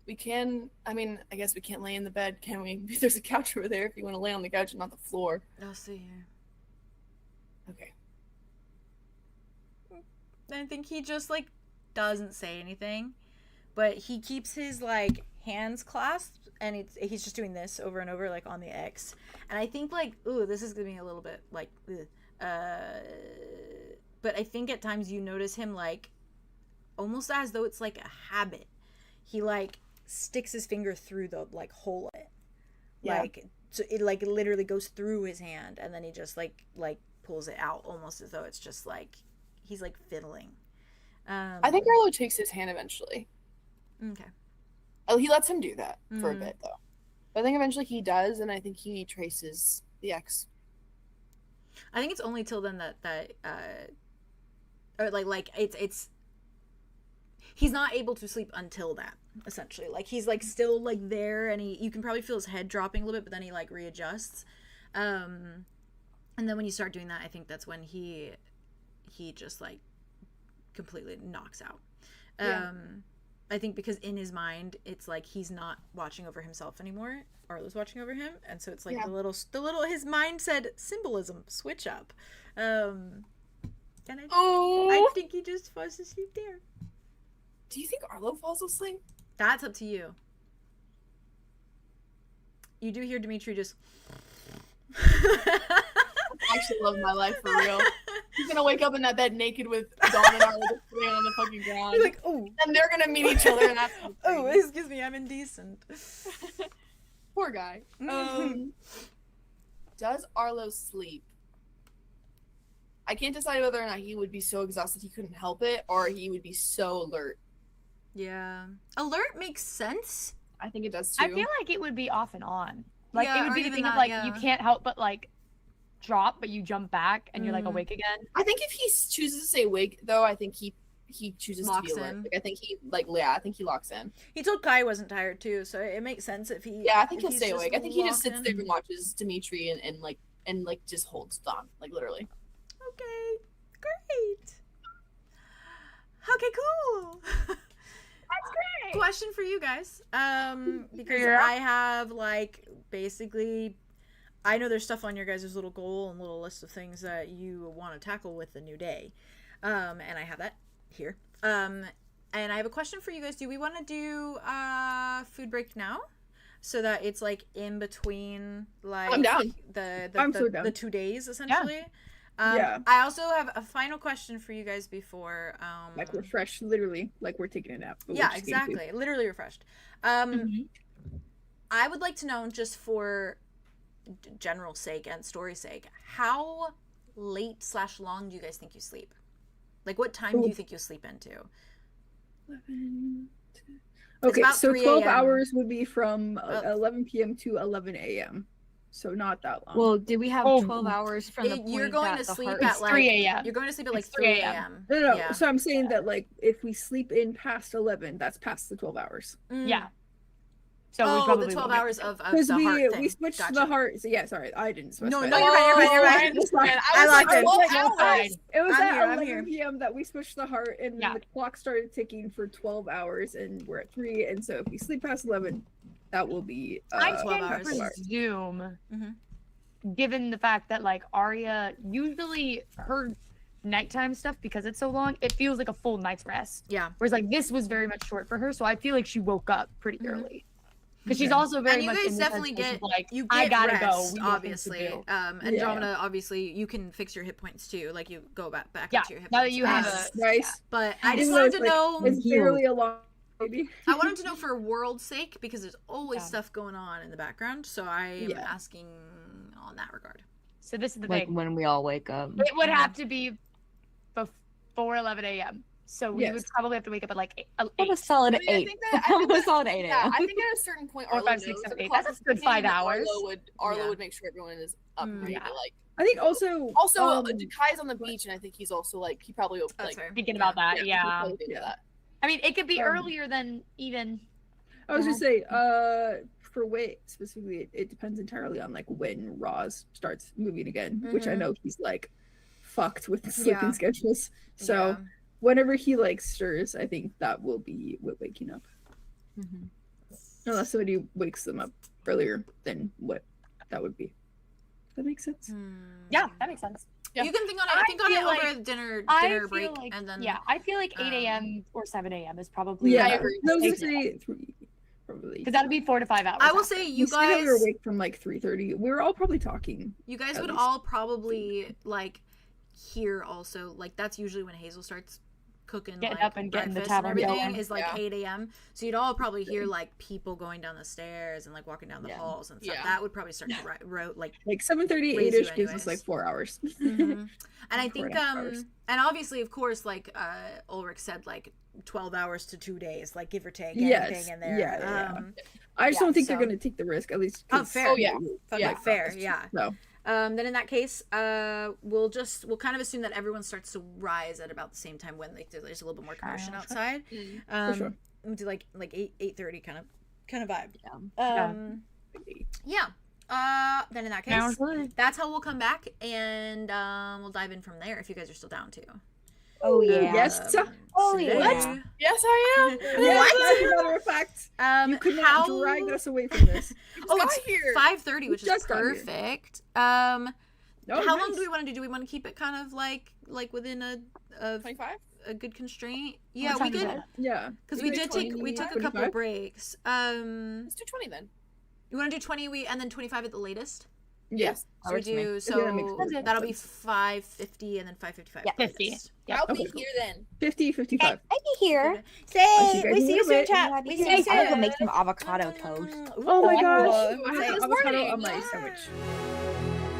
We can, I mean, I guess we can't lay in the bed, can we? There's a couch over there if you want to lay on the couch and not the floor. I'll see here. Okay. I think he just, like, doesn't say anything, but he keeps his, like, hands clasped, and he's just doing this over and over, like, on the X. And I think, like, ooh, this is gonna be a little bit, like, but I think at times you notice him, like, almost as though it's, like, a habit. He, like, sticks his finger through the, like, hole in it. Yeah. Like, so it, like, literally goes through his hand, and then he just, like, pulls it out, almost as though it's just, like, he's, like, fiddling. I think Arlo takes his hand eventually. Okay. Oh, he lets him do that for a bit, though. But I think eventually he does, and I think he traces the X. I think it's only till then that or like it's he's not able to sleep until that, essentially. Like, he's, like, still, like, there, and you can probably feel his head dropping a little bit, but then he, like, readjusts. And then when you start doing that, I think that's when he just, like, completely knocks out. Yeah. I think because in his mind, it's like he's not watching over himself anymore. Arlo's watching over him, and so it's like the little his mind said symbolism switch up. And I think he just falls asleep there. Do you think Arlo falls asleep? That's up to you. You do hear Dimitri just... I actually love my life, for real. He's gonna wake up in that bed naked with Dawn and Arlo just sitting on the fucking ground. He's like, oh. And they're gonna meet each other, and that's... Oh, excuse me, I'm indecent. Poor guy. Does Arlo sleep? I can't decide whether or not he would be so exhausted he couldn't help it, or he would be so alert. Yeah. Alert makes sense. I think it does too. I feel like it would be off and on. Like, Yeah, it would or be the even thing of, that, like, yeah. you can't help but, like, drop, but you jump back and you're, like, awake again. I think if he chooses to stay awake, though, I think he chooses Locks to be alert. in. Like, I think he, like, yeah, I think he locks in. He told Kai wasn't tired too, so it makes sense if he... Yeah, I think if he'll he's stay just awake. I think he just locked sits there in. and watches Dimitri and just holds Dawn, like, literally. Okay, great. Okay, cool. That's great. Question for you guys, because Yeah. I have, like, basically, I know there's stuff on your guys' little goal and little list of things that you want to tackle with the new day, and I have that here. And I have a question for you guys. Do we want to do food break now, so that it's, like, in between, like, I'm down. I'm so down. the 2 days, essentially? Yeah. I also have a final question for you guys before Like, we're fresh, literally, like we're taking a nap. But yeah, we're just getting food. exactly, literally refreshed. I would like to know, just for general sake and story sake, how late/long do you guys think you sleep? Like, what time do you think you'll sleep into? 11, It's okay, about so 3 12 a.m. hours would be from 11 p.m. to 11 a.m. so not that long. Well, did we have Oh, 12 hours from the point You're going that to the sleep heart- at It's like 3 a.m. You're going to sleep at like It's 3 3 a.m. no. Yeah. So I'm saying that like if we sleep in past 11, that's past the 12 hours. Yeah. So we Oh, probably the 12 won't get hours there. of Because the heart thing. we switched Gotcha. the heart. So yeah, sorry, I didn't specify. No, that. you're right. You're right. It's fine. I locked I in. was like, You're fine. It was I'm at here, I'm 11 here. p.m. that we switched the heart, and Yeah. the clock started ticking for 12 hours, and we're at 3. And so if we sleep past 11, that will be I 12 can hours. presume, Mhm. given the fact that like Aria, usually her nighttime stuff, because it's so long, it feels like a full night's rest. Yeah. Whereas like this was very much short for her, so I feel like she woke up pretty Mhm. early. Because she's Okay. also very And you much guys in the definitely headspace get of, like, you I get gotta rest, go. We have things to obviously. do. Andromeda, obviously, you can fix your hit points too. Like you go back Yeah, into your hit now that points. you have nice. a Nice. But I Even just though wanted it's, to like, know. It's barely a long baby. I wanted to know for world's sake because there's always Yeah. stuff going on in the background. So I am Yeah. asking on that regard. So this is the like thing. when we all wake up. It would have to be before 11 a.m. So we would Yes. probably have to wake up at like 8. I'm a solid I mean, I 8. think that- I I'm think a that- solid 8 Yeah, a.m. I think at a certain point, 4, Arlo 5, 6, knows 7, the 8. clock That's a is good 5 ticking, and hours. Arlo Yeah. would make sure everyone is up and ready yeah. to like. I think also Kai's on the beach, and I think he's also like he probably That's like fair. Thinking about that, he yeah. probably did Yeah. that. I mean, it could be Um, earlier than even. I was just say, for Wit specifically, it depends entirely on like when Roz starts moving again, which I Mhm. know he's like fucked with the sleeping Yeah. schedules. So Yeah. whenever he like stirs, I think that will be Wit waking up, Mhm. unless somebody wakes them up earlier than what that would be. Does that make sense? Yeah, that makes sense. Yeah. You can think on it. I Think on it feel over like- dinner I feel break, like, and then yeah, I feel like 8 um, a.m. or 7 a.m. is probably. Yeah, I agree. I was gonna Because say 3, probably. that would be 4 to 5 hours. I will after. say You you said we guys. were awake from like 3:30. We were all probably talking. You guys At would least. all probably like hear also like that's usually when Hazel starts cooking Getting like up and getting the breakfast and tavern everything going. is like Yeah. 8 a.m. So you'd all probably hear like people going down the stairs and like walking down the Yeah. halls and stuff. Yeah. That would probably start to like Like 7:30, Raise you 8ish gives us anyways. like 4 hours. Mhm. And I 4.5 think hours. and obviously of course like Ulric said like 12 hours to 2 days like give or take Yes. anything in there. Yeah. I just Yeah, don't think so- they're gonna take the risk, at least. Oh, 'cause- fair. Oh, yeah. Fucking Yeah. fair, yeah. So Then in that case, we'll kind of assume that everyone starts to rise at about the same time when like there's a little bit more commotion Sure. outside. for sure. We'll do like 8:30 kind of vibe. Yeah. Then in that case, Sounds good. that's how we'll come back and we'll dive in from there if you guys are still down to. Oh yeah. Yes. Oh, today- yeah. Yes, I am. Yes, as a matter of fact, you could not how... drag us away from this. Oh, got it's here. 5:30, which is Just got here. perfect. Oh, How long nice. do we want to do? Do we want to keep it kind of like within a 25. a good constraint? Yeah, we time is could it? Yeah, because We we could did do we took a 20, couple 25? breaks. Let's do 20 then. You want to do 20 and then 25 at the latest? Yes. So we works for me. do Yeah, that makes so perfect that'll be sense. 5:50 and then 5:55. Yeah. 50. Yeah. I'll Okay, be cool. here then. 50, 55. I'll be here. Say, I'll see you guys we in see a you soon, bit. chat. We see you I'm gonna go soon. make some avocado toast. Oh my Ooh, gosh, ooh, I say- had this avocado morning. on my sandwich.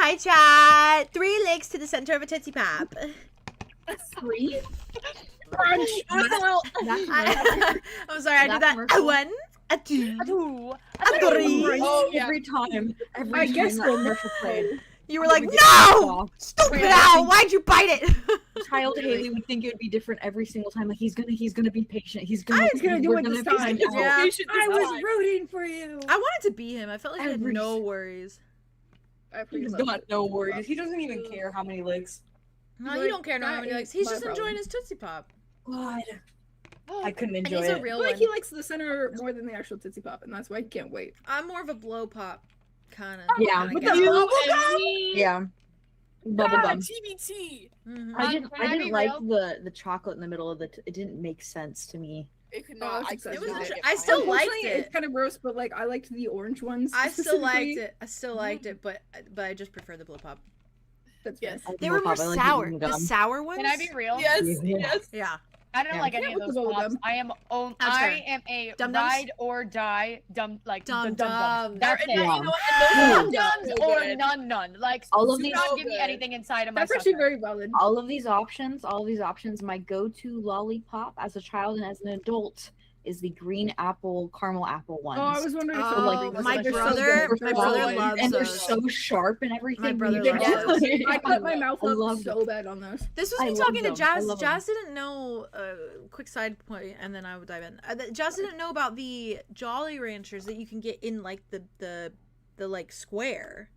Hi, chat. 3 licks to the center of a Tootsie Pop. 3? I'm sorry, I did that. A 1, a 2, a 3. Oh, yeah. Every time I guess that commercial played, You were like, no! Stupid owl! Why'd you bite it? Child Haley would think it would be different every single time. Like he's gonna be patient. He's gonna do we're it this gonna time. find out. Yeah. I was rooting for you. I wanted to be him. I felt like he had no worries. He's got no worries. He doesn't even care how many licks. No, he don't care how many likes. He's just enjoying his Tootsie Pop. God. I couldn't And enjoy he's a it. real Like one. he likes the center more than the actual Tootsie Pop, and that's why he can't wait. I'm more of a blow pop kind of. Yeah. With guy. the bubble gum? Yeah. Bubblegum. TBT. Mhm. I Can I didn't be like real? the chocolate in the middle of it didn't make sense to me. It could Oh, not. it's I could excessive. not It was get I behind still it. liked Unfortunately, it. It's kind of gross, but like I liked the orange ones. I still liked specifically. it. I still liked it, but I just prefer the blow pop. That's Yes. fair. They were more I like sour. eating The gum. sour ones. Can I be real? Yes, Yeah. yes. Yeah. I don't Yeah. like Yeah, any of with those the bubble pops. gum. I am That's fair. I am a Dum-dums? ride or die dum Dum-dums. That's it. Yeah. You know what? Yeah. And those Dum-dums are so or good. none. Like All of do these- not give me good. anything inside of my That's actually sucker. very valid. All of these options, my go-to lollipop as a child and as an adult is the green apple, caramel apple ones. Oh, I was wondering if Oh, it was like my they're so brother- good. my They're brother so good. loves and they're those. so sharp and everything. My brother You loves get- those. I cut my mouth I up love so bad on those. This was I me love talking to them. I Jazz. love Jazz didn't know. Quick side point, and then I would dive in. Jazz didn't know about the Jolly Ranchers that you can get in like the like square.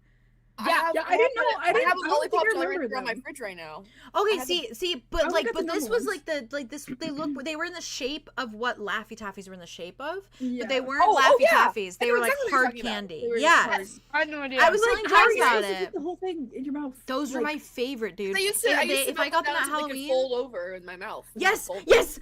Yeah, I didn't know. I have don't a think lollipop I Jolly remember Rancher on my them. fridge right now. Okay, I have see, but I like, got the but this normal was ones. like this. They were in the shape of what Laffy Taffies were in the shape of, Yeah. but they weren't Oh, Laffy yeah. Taffies. I They know were like exactly what you're hard talking about. candy. They were Yes, hard. I had no idea. I was telling Like, Jazz how are you about supposed to it. get the whole thing in your mouth. Those were Like, my favorite, dude. I used to. I used to if I got them melt at down so they could Halloween. fold over in my mouth. Yes, Fold yes.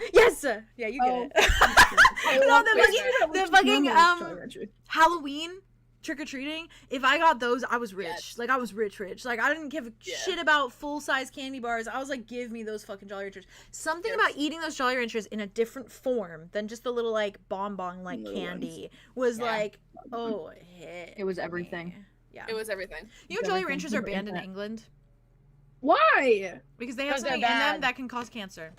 Yeah, you get Oh. it. I No, love the those. fucking, the fucking normal Jolly Rancher. Halloween trick-or-treating, if I got those, I was rich. Yes. Like, I was rich. Like, I didn't give a Yeah. shit about full-size candy bars. I was like, give me those fucking Jolly Ranchers. Something Yes. about eating those Jolly Ranchers in a different form than just the little, like, bonbon, like, Little candy was Yeah. like, oh, hit It was me. everything. Yeah. It was everything. You know was Jolly everything. Ranchers are People banned in eat that. England? Why? Because they have Because they're something in them bad. that can cause cancer.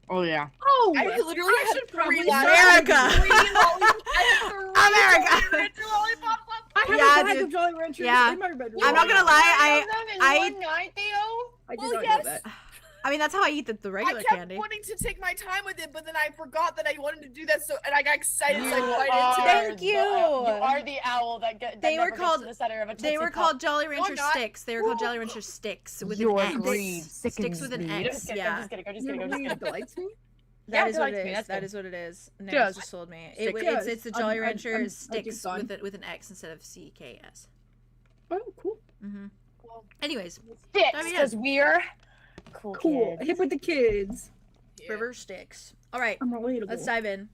Oh yeah. Oh, I literally I had should three probably America. America. America. I have Yeah, a bag dude. of Jolly Ranchers Yeah. in my bedroom. I'm not gonna lie, I one night, Theo. I did Well, not yes. know that. I mean, that's how I eat the I regular kept candy. wanting to take my time with it, but then I forgot that I wanted to do that. So, and I got excited, so I You bite are into it. Thank the- you. You are the owl that They were never called- gets to the center of a They Tootsie were Pop. called Jolly Rancher not. sticks. They were called Jolly Rancher sticks with Your an X. greed Sticks sickens with an me. X. Just kidding, Yeah. I'm just kidding. I'm just You kidding. I'm know just what kidding. delights me? That Yeah, is what delights it me, is. that's That good. is what it is. Nick Just- just told me. Sticks. It's the Jolly I'm Rancher just sticks done. with an X instead of CKS. Oh, cool. Mm-hmm. Anyways, Sticks, I mean, because we're cool Cool. kids. Hip with the kids. Yeah. river sticks. All right, I'm relatable. let's dive in.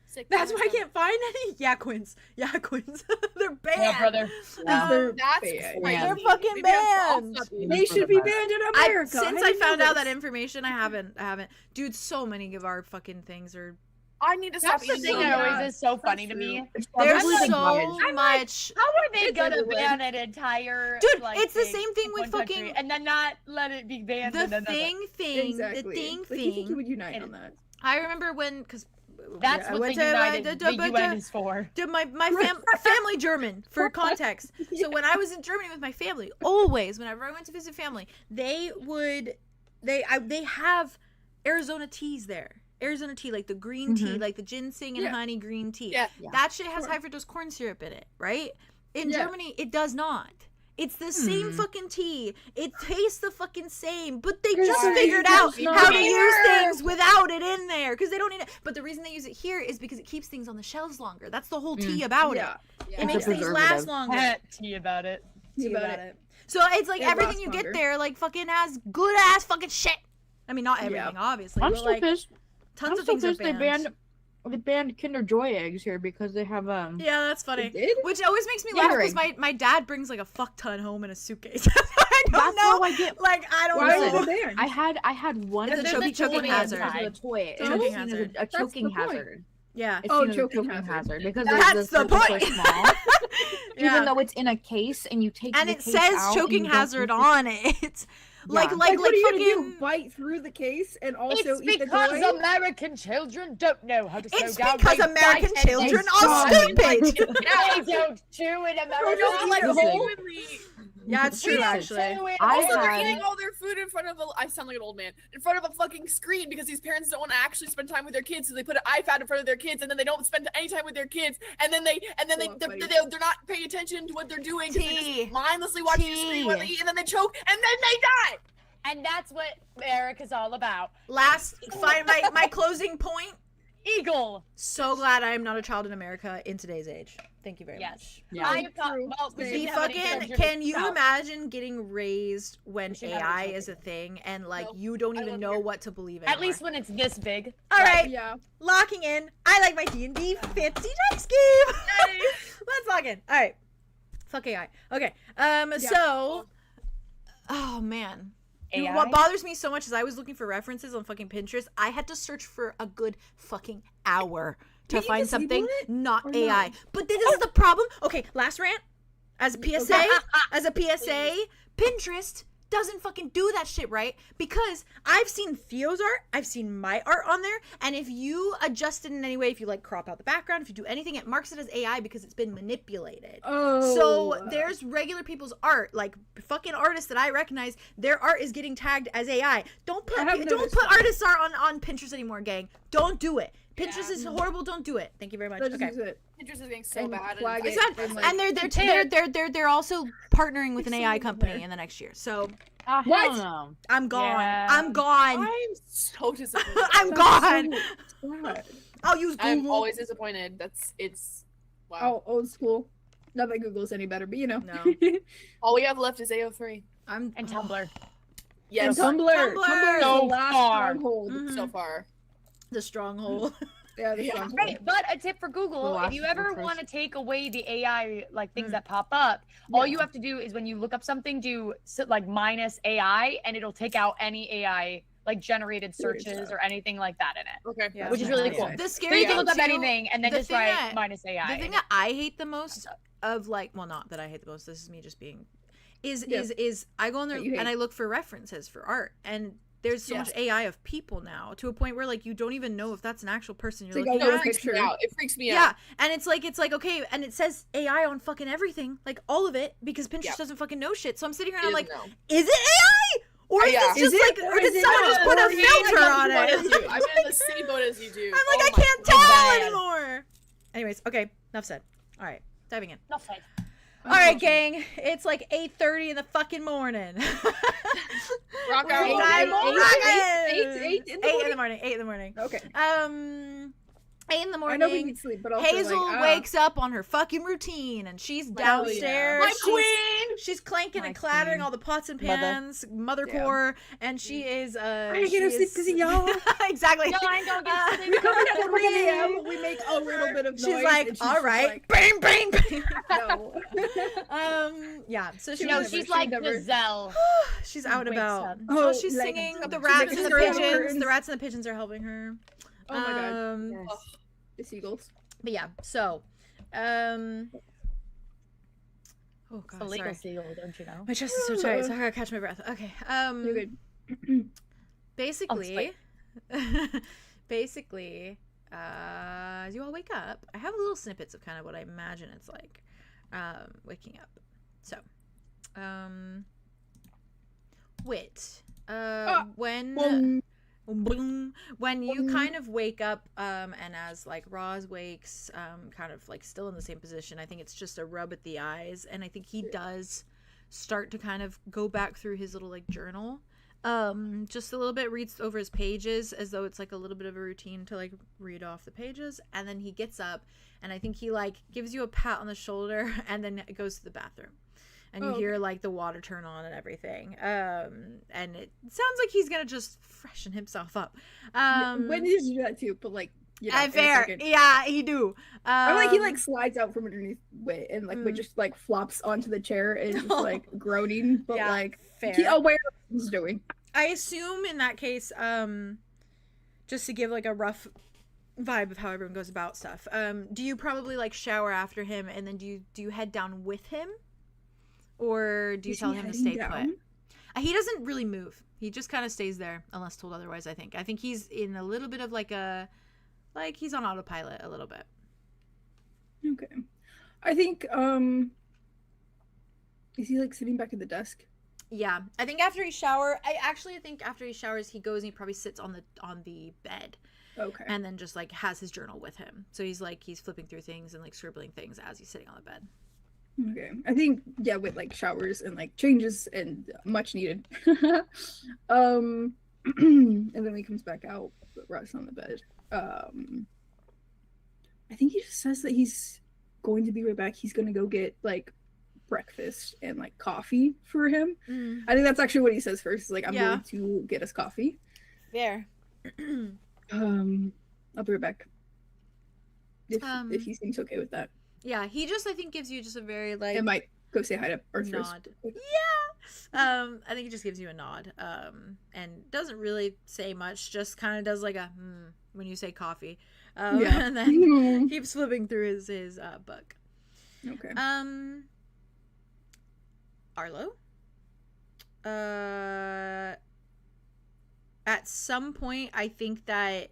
Sick. That's why I can't find any Yaquins. Yaquins. They're banned. Yeah, brother. They're That's banned. crazy. They're fucking Maybe I'll banned. stop you. They should be banned in America. Since I didn't know found out that this. information, I haven't. Dude, so many of our fucking things are. I need to stop That's the eating thing them. that Yeah. always is so funny to That's me. true. It's There's probably the so guys. much. How are they It's gonna everywhere. ban an entire Dude, like, it's the thing same thing in with one country fucking- and then not let it be banned in The another? thing, Exactly. the thing, Like, you think you thing. would unite on that? I remember when, because That's what the United the UN is for. My family German for context. So when I was in Germany with my family, always whenever I went to visit family, they have Arizona teas there. Arizona tea, like the green tea, like the ginseng and Yeah. honey green tea. Yeah. That shit has Sure. high fructose corn syrup in it, right? In Yeah. Germany, it does not. It's the same fucking tea. It tastes the fucking same, but they just Guys, figured it's out not how to here. use things without it in there because they don't need it. But the reason they use it here is because it keeps things on the shelves longer. That's the whole tea about Yeah. it. Yeah. It makes a things last preservative. longer. Tea about it. Tea about about it. it. So it's like It everything lasts you longer. get there, like fucking has good ass fucking shit. I mean, not everything, obviously, I'm but still like pissed. tons I'm of still things are pissed they banned. banned Kinder Joy eggs here because they have Yeah, that's funny. They did? Which always makes me laugh because Gatorade. my dad brings like a fuck ton home in a suitcase. I don't That's know. how I get. Like I don't Why know. are they banned? I had one. It's a that choking was hazard. a toy. It's a It choking was seen as hazard. A choking the point. hazard. Yeah. It's Oh, seen as a choking choking hazard. hazard because That's the circles are point. small. Yeah. Even though it's in a case and you take And the it case says out choking and you don't hazard use it- on it. Like Yeah. Like, what are you gonna fucking. do? Bite through the case and also It's eat the because toy? American children don't know how to slow It's down. because They American bite and children they are chew. stupid. They don't chew in America. just eat like the whole- genuinely. Yeah, it's true, We don't actually. chew in I Also, they're had- eating all their food in front of I sound like an old man. In front of a fucking screen because these parents don't want to actually spend time with their kids, so they put an iPad in front of their kids, and then they don't spend any time with their kids, and then they're not paying attention to what they're doing because they're Tea. just mindlessly watching the screen while they eat, and then they choke, and then they die. And that's what America's all about. My closing point. Eagle. So glad I am not a child in America in today's age. Thank you very Yes. much. Yeah. I thought, True. well, we The didn't have any fucking children can you out. imagine getting raised when should have AI children. is a thing and like Nope. you don't I even don't know care. what to believe in? At least when it's this big. All right, Yeah. locking in. I like my D&D 50 dice game. Let's lock in. All right. Fuck AI. Okay. So, oh man. Dude, AI? what bothers me so much is I was looking for references on fucking Pinterest. I had to search for a good fucking hour to Can you find disable something it not or AI. no? But this is the problem. Okay, last rant. As a PSA, Pinterest doesn't fucking do that shit right, because I've seen Theo's art, I've seen my art on there, and if you adjust it in any way, if you like crop out the background, if you do anything, it marks it as AI because it's been manipulated. Oh. So there's regular people's art, like fucking artists that I recognize, their art is getting tagged as AI. Don't put noticed that. artists' art on Pinterest anymore, gang. Don't do it. Pinterest is horrible. Don't do it. Thank you very much. Let's Okay. use it. Pinterest is getting so And bad. flag and it. Exactly. And, like, And they're also partnering with an AI company in the next year. So Ah, What? hell no. I'm gone. Yeah. I'm gone. I'm so disappointed. I'm gone. God. I'll use Google. I'm always disappointed. It's wow. Oh, old school. Not that Google's any better, but you know. No. All we have left is AO3. I'm And Tumblr. And Yes, Tumblr. Tumblr. Tumblr is So the last far. stronghold. Mhm. so far. the stronghold. Yeah, the Yeah. stronghold. Right, but a tip for Google, The if last you ever Vultures. want to take away the AI like things Mm. that pop up, all Yeah. you have to do is when you look up something, do like minus AI, and it'll take out any AI like generated Weird searches stuff. or anything like that in it. Okay. Yeah. Which is really cool. Yeah. The So scary you can thing look up too, anything and then the just thing write that- minus AI. the thing in that I hate the most of like, well, not that I hate the most. This is me just being, is I go on there That you hate. and I look for references for art, and there's so Yes. much AI of people now to a point where like you don't even know if that's an actual person you're It's like, looking oh, No, at. it freaks me picture. out. It freaks me Yeah, out. and it's like okay, and it says AI on fucking everything, like all of it, because Pinterest Yeah. doesn't fucking know shit. So I'm sitting here and It I'm like, is no. is it AI? Or is Yeah. this just Is it? like, Or or did is it someone not? just put a Or is it filter not? on What it? is you? I'm in the same boat as you do. I'm like, Oh I my can't God. tell man. anymore. Anyways, okay, enough said. All right, diving in. Nothing. All right, gang, it's like 8:30 in the fucking morning. Rock We're out. rocking. Eight in the 8 in the morning. 8 in the morning. Okay. 8 in the I morning. know we need sleep, but also Hazel like, wakes up on her fucking routine, and she's Hell yeah. downstairs. My She's- queen. She's clanking My and clattering queen. all the pots and Mother. pans, mothercore, and she is I ain't gonna sleep 'cause of y'all. Exactly. No, I don't Uh, get sleep. Come at 3 a.m. We make a little bit of noise. She's like, and she's all just right, like, bang, bang, bang. no. Yeah. So she No, was, she's she like never- Giselle. she's out and wakes about. up. Oh, Oh, she's like, singing. she's The rats making and the the pigeons. curtains. The rats and the pigeons are helping her. Oh my god. Um, Yes. The seagulls. But yeah. So, oh It's a god, legal sorry. seal, don't you know? My chest is so tight, so I gotta catch my breath. Okay. You're good. Basically, basically, as you all wake up, I have little snippets of kind of what I imagine it's like, waking up. So, Wit, when you kind of wake up, and as like Roz wakes, kind of like still in the same position, I think it's just a rub at the eyes, and I think he does start to kind of go back through his little like journal, just a little bit, reads over his pages as though it's like a little bit of a routine to like read off the pages, and then he gets up, and I think he like gives you a pat on the shoulder, and then goes to the bathroom. And you hear like the water turn on and everything, and it sounds like he's gonna just freshen himself up. When did you do that too? But like, you know, in a Fair, second. yeah, he do. Or like he like slides out from underneath Wit and like Wit just like flops onto the chair and just like groaning, but Yeah, like fair. he aware of what he's doing. I assume in that case, just to give like a rough vibe of how everyone goes about stuff. Do you probably like shower after him, and then do you head down with him, or do you tell him to stay put? He doesn't really move. He just kind of stays there unless told otherwise. I think he's in a little bit of like he's on autopilot a little bit. Okay. I think is he like sitting back at the desk? Yeah, I think after he think after he showers, he goes and he probably sits on the bed. Okay. And then just like has his journal with him. So he's flipping through things and like scribbling things as he's sitting on the bed. Okay. I think with like showers and like changes and much needed. And then when he comes back out, rests on the bed. I think he just says that he's going to be right back. He's gonna go get like breakfast and like coffee for him. I think that's actually what he says first. Like, I'm going to get us coffee. There. I'll be right back. If he seems okay with that. Yeah, he just I think gives you just a very like. I might go say hi to Arthur. Nod. Yeah. I think he just gives you a nod. And doesn't really say much. Just kind of does like a when you say coffee. And then keeps flipping through his book. Okay. Arlow. At some point, I think that.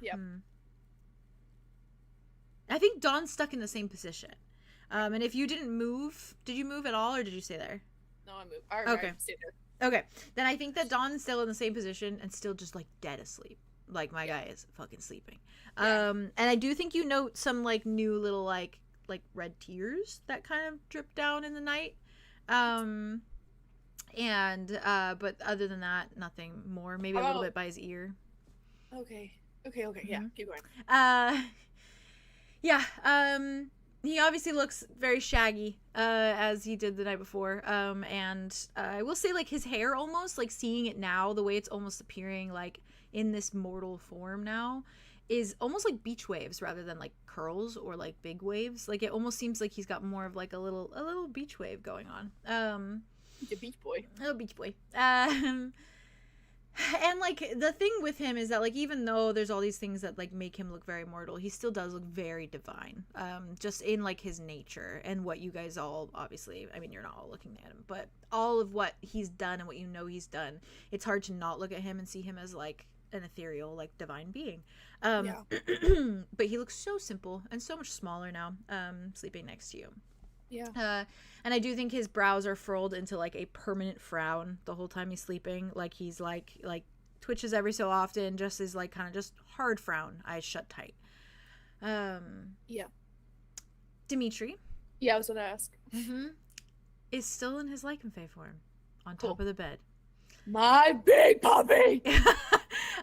Yep. I think Dawn's stuck in the same position. And if you didn't move, did you move at all, or did you stay there? No, I moved. Okay. I stayed there. Okay. Then I think that Dawn's still in the same position and still just like dead asleep. Like my guy is fucking sleeping. Yeah. And I do think you note some like new little like red tears that kind of drip down in the night. But other than that, nothing more. Maybe a little bit by his ear. Okay. Yeah, keep going. He obviously looks very shaggy, as he did the night before. And I will say, like, his hair almost, like, seeing it now, the way it's almost appearing, like, in this mortal form now, is almost like beach waves rather than, like, curls or, like, big waves. Like, it almost seems like he's got more of, like, a little beach wave going on. The beach boy. A little beach boy. And like the thing with him is that like even though there's all these things that like make him look very mortal, he still does look very divine, just in like his nature and what you guys all obviously, I mean, you're not all looking at him, but all of what he's done and what you know he's done, it's hard to not look at him and see him as like an ethereal like divine being. But he looks so simple and so much smaller now, sleeping next to you. Yeah. And I do think his brows are furrowed into like a permanent frown the whole time he's sleeping. Like he's like twitches every so often, just is like kind of just hard frown, eyes shut tight. Yeah. Dimitri. Yeah, I was gonna ask. Is still in his lichen form on top of the bed. My big puppy.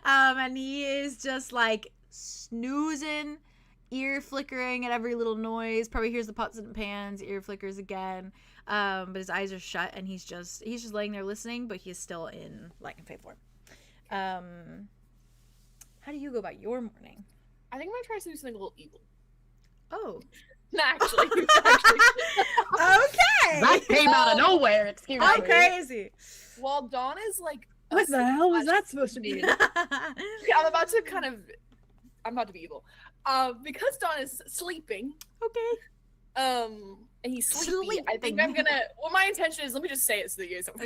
And he is just like snoozing, ear flickering at every little noise, probably hears the pots and pans, ear flickers again, but his eyes are shut and he's just laying there listening, but he's still in lichen form. How do you go about your morning? I think I'm gonna try to do something a little evil. Oh. Actually. Okay. That came out of nowhere. Excuse me. How crazy. Well, Dawn is like, what the hell was that supposed to mean? I'm about to be evil. Because Dawn is sleeping. Okay. And he's sleepy. I think I'm gonna. Well, my intention is. Let me just say it so that you guys don't.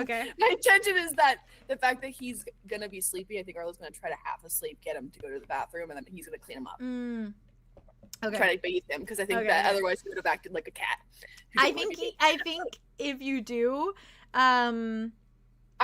Okay. My intention is that the fact that he's gonna be sleepy. I think Arlo's gonna try to half asleep, get him to go to the bathroom, and then he's gonna clean him up. Okay. Try to bathe him because I think that otherwise he would have acted like a cat. I think if you do, I'm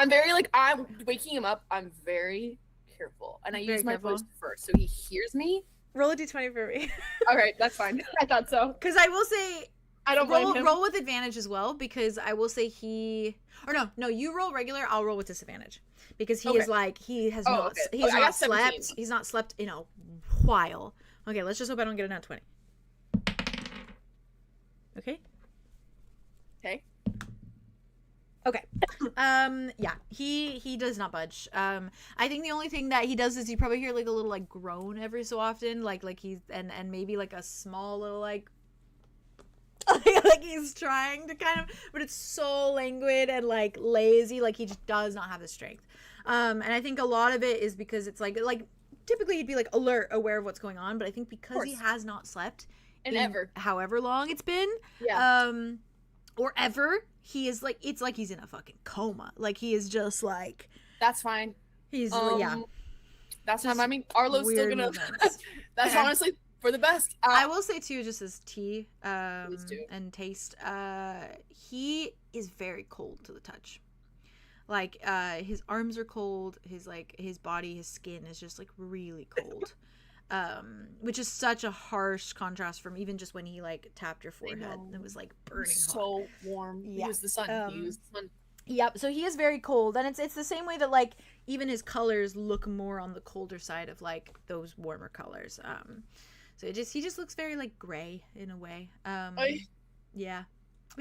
very like I'm waking him up. I'm very careful, and I use my voice first so he hears me. Roll a d20 for me. All right, that's fine. I thought so. Because I will say, I don't blame him. Roll with advantage as well, because I will say you roll regular, I'll roll with disadvantage, because he is like he's not slept. He's not slept in a while. Okay, let's just hope I don't get a nat 20. Okay. Okay. Yeah, he does not budge. I think the only thing that he does is you probably hear like a little like groan every so often, like he's and maybe like a small little like like he's trying to kind of, but it's so languid and like lazy, like he just does not have the strength. And I think a lot of it is because it's like typically he'd be like alert, aware of what's going on, but I think because he has not slept in however long it's been, or ever, he is like, it's like he's in a fucking coma. Like he is just like, that's fine. He's that's fine. I mean, Arlow's still gonna. That's honestly for the best. I will say too, just as tea and taste, he is very cold to the touch. Like his arms are cold, his body, his skin is just like really cold. Which is such a harsh contrast from even just when he like tapped your forehead. It was like burning so warm. He was the sun. He was the sun. Yep, so he is very cold, and it's the same way that like even his colors look more on the colder side of like those warmer colors. So he just looks very like gray in a way. Yeah.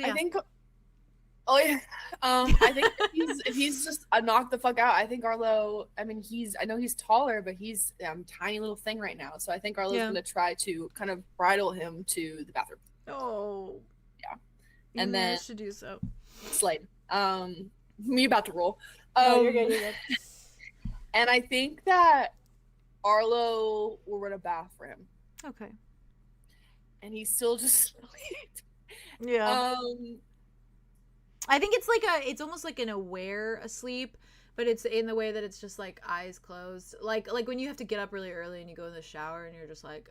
I think. I think if he's just knocked the fuck out, I think Arlow. I mean, I know he's taller, but he's a tiny little thing right now. So I think Arlow's gonna try to kind of bridle him to the bathroom. Oh. Yeah. And then should do so. Slade. Me about to roll. You're good. And I think that Arlow will run a bath for him. Okay. And he's still just yeah. I think it's almost like an aware asleep, but it's in the way that it's just like eyes closed. Like when you have to get up really early and you go in the shower and you're just like,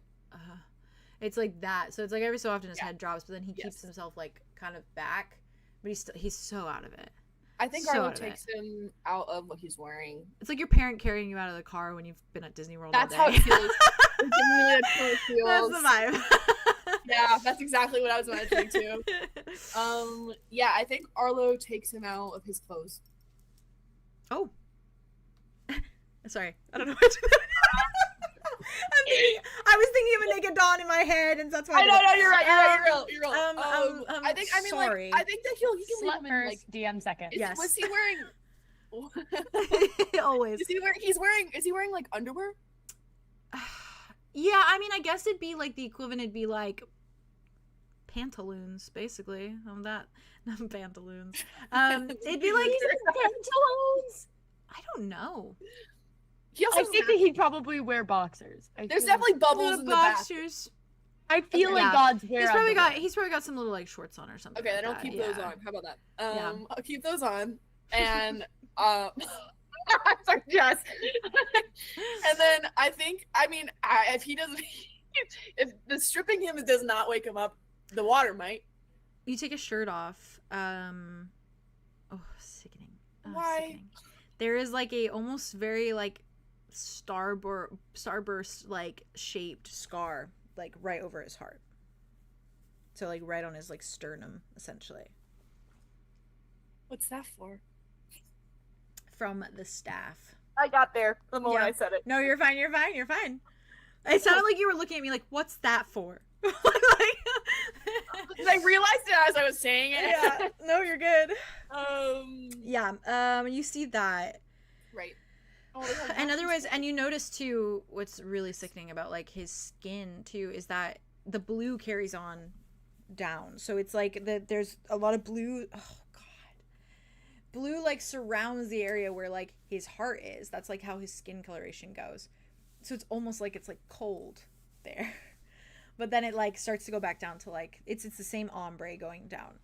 it's like that. So it's like every so often his head drops, but then he keeps himself like kind of back, but he's so out of it. I think Arlow takes him out of what he's wearing. It's like your parent carrying you out of the car when you've been at Disney World That's all day. How it feels. That's how it feels. That's the vibe. Yeah, that's exactly what I was imagining too. Yeah, I think Arlow takes him out of his clothes. Oh. Sorry, I don't know what to do. I was thinking of a Naked Dawn in my head, and that's why. No, you're right. You're right. I think that he can leave him in like DM second. Yes. Was he wearing? Always. Is he wearing like underwear? Yeah, I mean, I guess it'd be like the equivalent. It'd be like pantaloons, basically. Not pantaloons. It'd be like pantaloons. I don't know. I think that he'd probably wear boxers. There's definitely bubbles in the boxers. I feel like God's wear. He's probably got some little like shorts on or something. Okay, then I'll keep those on. How about that? I'll keep those on, and sorry, yes. And then if he doesn't, if the stripping him does not wake him up, the water might. You take a shirt off. Sickening. Why? Sickening. There is like a almost very like starburst like shaped scar like right over his heart. So like right on his like sternum essentially. What's that for? From the staff. I got there the moment I said it. No, you're fine. It sounded like you were looking at me like, what's that for? I realized it as I was saying it. Yeah. No, you're good. Yeah. You see that. Right. And otherwise, and you notice too, what's really sickening about like his skin too is that the blue carries on down. So it's like there's a lot of blue. Oh God. Blue like surrounds the area where like his heart is. That's like how his skin coloration goes. So it's almost like it's like cold there. But then it like starts to go back down to like it's the same ombre going down.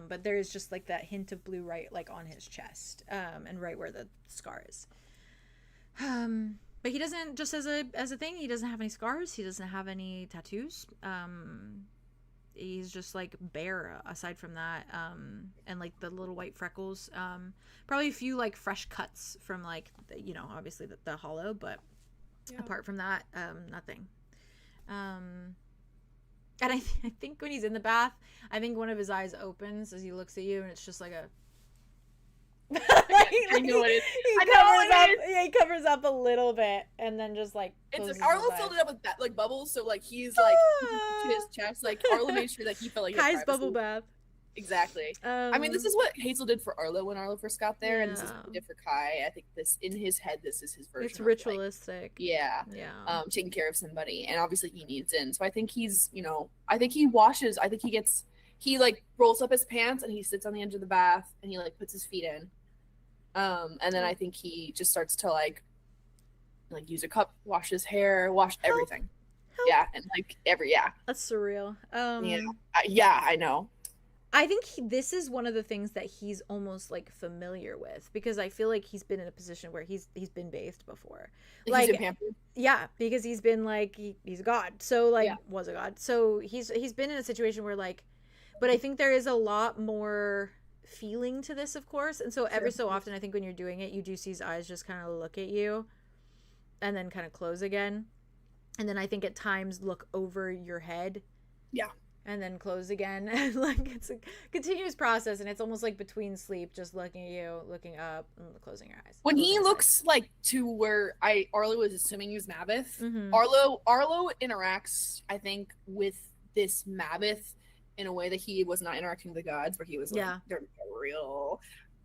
But there is just like that hint of blue right like on his chest, and right where the scar is. But he doesn't, just as a thing, he doesn't have any scars, he doesn't have any tattoos. He's just like bare aside from that, and like the little white freckles. Probably a few like fresh cuts from like obviously the hollow, but apart from that, nothing. And I think when he's in the bath, I think one of his eyes opens as he looks at you, and it's just like a. I know it is. He covers up a little bit, and then just like. It's Arlo filled it up with like bubbles, so like he's like to his chest. Like Arlo made sure that he felt like Kai's bubble bath. Exactly. I mean, this is what Hazel did for Arlo when Arlo first got there, and this is what he did for Kai. I think this in his head, this is his version. It's ritualistic. Like, taking care of somebody, and obviously he needs in. So I think he's, I think he washes. I think he like rolls up his pants and he sits on the edge of the bath and he like puts his feet in, and then I think he just starts to like like use a cup, wash his hair, wash everything. Help. Yeah, and like That's surreal. Yeah, I know. I think this is one of the things that he's almost like familiar with, because I feel like he's been in a position where he's been bathed before. Like, he's been pampered. Yeah, because he's been like he's a god. So like was a god. So he's been in a situation where like, but I think there is a lot more feeling to this, of course. And so every so often, I think when you're doing it, you do see his eyes just kind of look at you and then kind of close again. And then I think at times look over your head. Yeah. And then close again. And like it's a continuous process, and it's almost like between sleep, just looking at you, looking up, and closing your eyes. When he looks like to where Arlo was assuming he was Mabeth, Mm-hmm. Arlo interacts, I think, with this Mabeth in a way that he was not interacting with the gods, where he was like, they're real.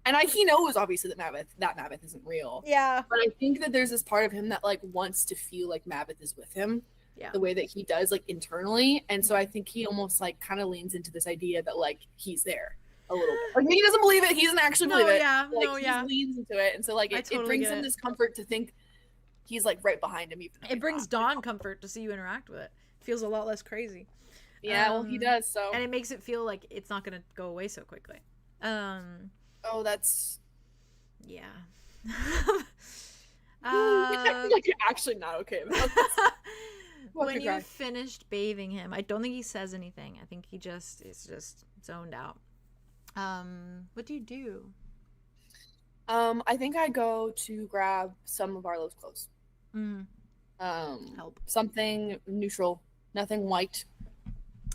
And he knows obviously that Mabeth isn't real. Yeah. But I think that there's this part of him that like wants to feel like Mabeth is with him. Yeah. The way that he does like internally. And so I think he almost like kind of leans into this idea that like he's there a little bit. Like he doesn't believe it, he doesn't actually believe it. Like, he leans into it. And so like it brings him this comfort to think he's like right behind him. Even it brings Dawn comfort to see you interact with it. It feels a lot less crazy. Yeah, well he does, so. And it makes it feel like it's not gonna go away so quickly. Oh, that's yeah. like you're actually not okay about this. When you finished bathing him, I don't think he says anything. I think he is just zoned out. What do you do? I think I go to grab some of Arlo's clothes. Help. Something neutral, nothing white.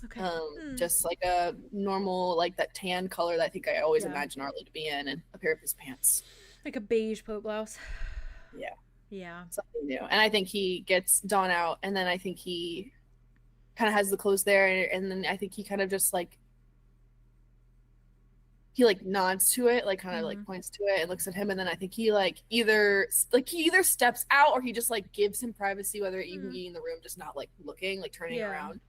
Okay. Just like a normal, like that tan color that I think I always imagine Arlo to be in, and a pair of his pants. Like a beige pope blouse. Yeah. Yeah. Something new. And I think he gets Dawn out, and then I think he kind of has the clothes there, and then I think he kind of just like he like nods to it, like kind of like points to it and looks at him, and then I think he like either steps out or he just like gives him privacy, whether even being in the room, just not like looking, like turning around,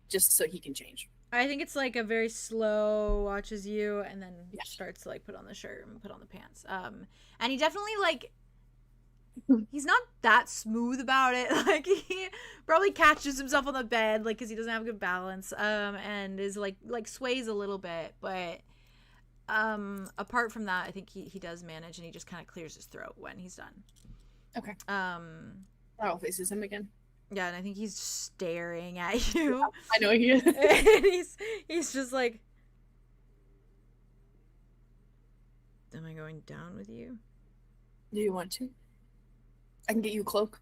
just so he can change. I think it's like a very slow watches you and then starts to like put on the shirt and put on the pants. And he definitely like he's not that smooth about it. Like he probably catches himself on the bed, like because he doesn't have good balance. And is like sways a little bit, but apart from that, I think he does manage, and he just kind of clears his throat when he's done. Okay. Arlo faces him again. Yeah, and I think he's staring at you. I know he is. And he's just like, am I going down with you? Do you want to? I can get you a cloak.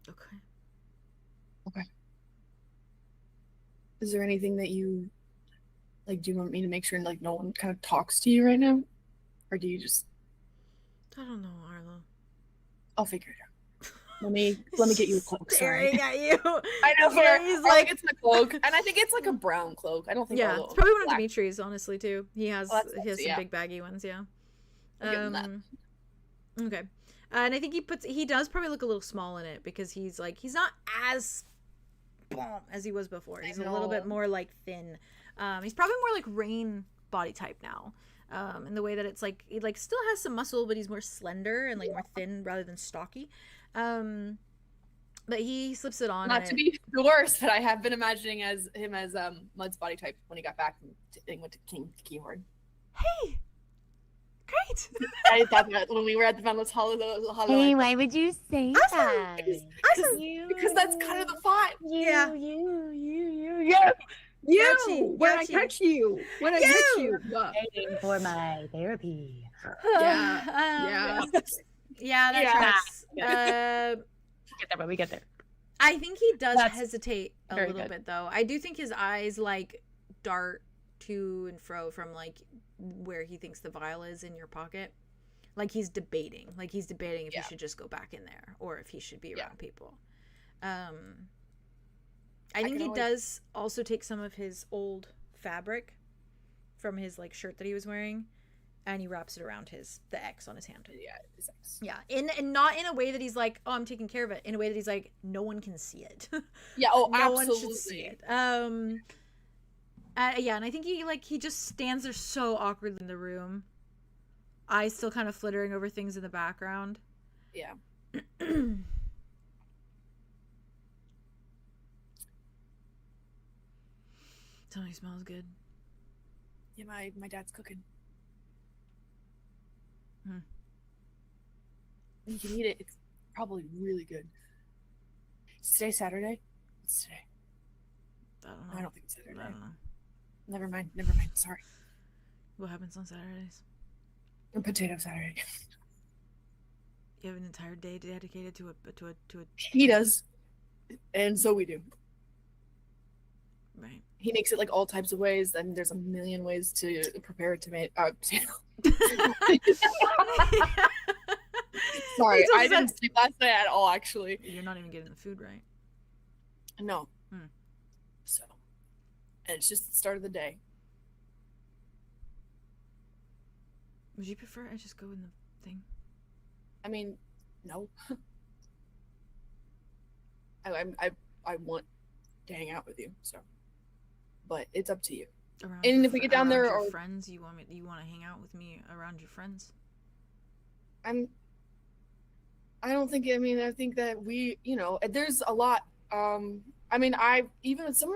Okay. Okay. Is there anything that you like? Do you want me to make sure like no one kind of talks to you right now, or do you just? I don't know, Arlo. I'll figure it out. Let me get you a cloak. Staring at you. I know. He's like, it's a cloak, and I think it's like a brown cloak. I don't think. Yeah, it's probably one of Dimitri's, honestly, too. He has some big baggy ones. Yeah. Okay. And I think he does probably look a little small in it, because he's not as bomb as he was before. He's a little bit more like thin. He's probably more like Rain body type now. In the way that it's like he like still has some muscle, but he's more slender and like more thin rather than stocky. But he slips it on. Not to be the worst, but I have been imagining him as Mud's body type when he got back and went to King Keahorn. Hey, great! I thought that when we were at the Boundless Hollow. Hey, why would you say that? Because that's kind of the vibe. When I catch you. Waiting for my therapy. That tracks. We get there. I think he does hesitate a little bit, though. I do think his eyes like dart to and fro from like where he thinks the vial is in your pocket. Like he's debating if he should just go back in there or if he should be around people. I think he does also take some of his old fabric from his like shirt that he was wearing, and he wraps it around the X on his hand. Yeah, his X. Yeah, and not in a way that he's like, oh, I'm taking care of it. In a way that he's like, no one can see it. Yeah. Oh, no absolutely. one should see it. And I think he just stands there so awkwardly in the room, eyes still kind of flittering over things in the background. Yeah. Tony smells good. Yeah, my dad's cooking. You can eat it. It's probably really good. Is today Saturday? It's today. I don't know. I don't think it's Saturday. I don't know. Never mind. Sorry. What happens on Saturdays? Potato Saturday. You have an entire day dedicated to a He does. And so we do. Right. He makes it like all types of ways. I mean, there's a million ways to prepare a potato. Sorry, I didn't sleep last night at all, actually. You're not even getting the food right. No. So, and it's just the start of the day. Would you prefer I just go in the thing? I mean, no. I want to hang out with you, so. But it's up to you. And if we get down there, or friends, you want to hang out with me around your friends? I think that we, there's a lot. I mean, some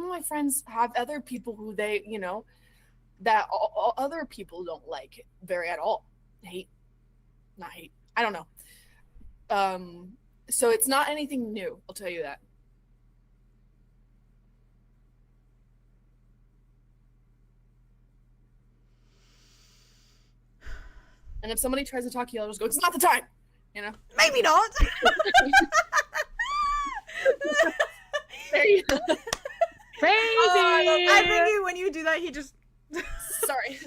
of my friends have other people who they, that other people don't like very at all. Not hate. I don't know. So it's not anything new. I'll tell you that. And if somebody tries to talk to you, I'll just go, it's not the time. Maybe not. Crazy. I think when you do that, he just. Sorry.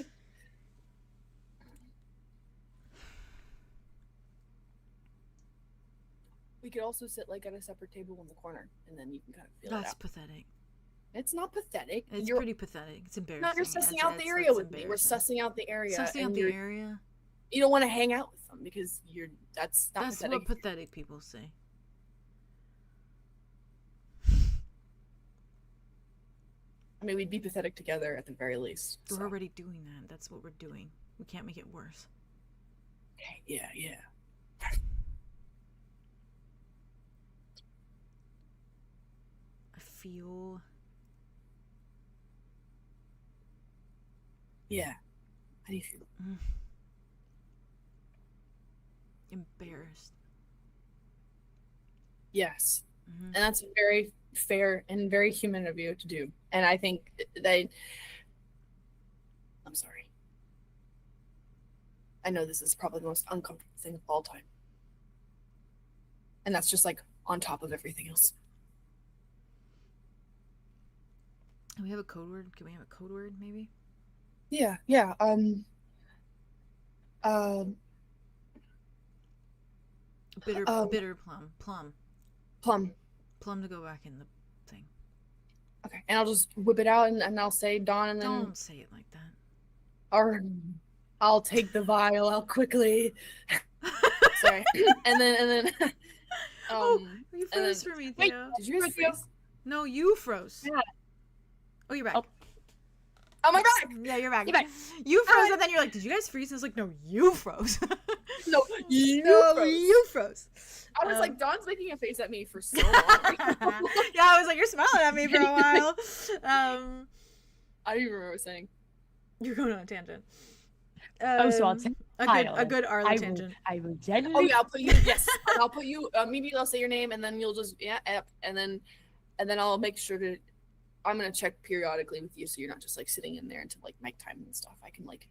We could also sit like at a separate table in the corner, and then you can kind of feel That's it out. pathetic. It's not pathetic. It's pretty pathetic. It's embarrassing. No, you're sussing out the area with me. We're sussing out the area. Sussing out the area. You don't want to hang out with them because that's not That's pathetic. what pathetic people say. I mean, we'd be pathetic together at the very least. We're already doing that. That's what we're doing. We can't make it worse. Okay, yeah. I feel. Yeah. How do you feel? Embarrassed. Yes. And that's very fair and very human of you to do. And I think I'm sorry. I know this is probably the most uncomfortable thing of all time. And that's just like on top of everything else. Do we have a code word? Can we have a code word maybe? Yeah. Bitter plum. Plum to go back in the thing. Okay, and I'll just whip it out and I'll say Dawn, and then don't say it like that. Or I'll take the vial out quickly. Sorry, and then. You froze for me, Theo. Wait, did you guys freeze? No, you froze. Yeah. Oh, you're back. Oh my back! Yeah, you're back. You're back. You froze, and then you're like, "Did you guys freeze?" And I was like, "No, you froze." No, you froze. I was like, Dawn's making a face at me for so long. Yeah, I was like, "You're smiling at me for a while." I don't even remember what I was saying. You're going on a tangent. So I'll take a good Arlo tangent. I will gently. Oh yeah, I'll put you. Yes, I'll put you. Maybe I'll say your name, and then you'll just and then I'll make sure to. I'm gonna check periodically with you, so you're not just like sitting in there until like night time and stuff. I can like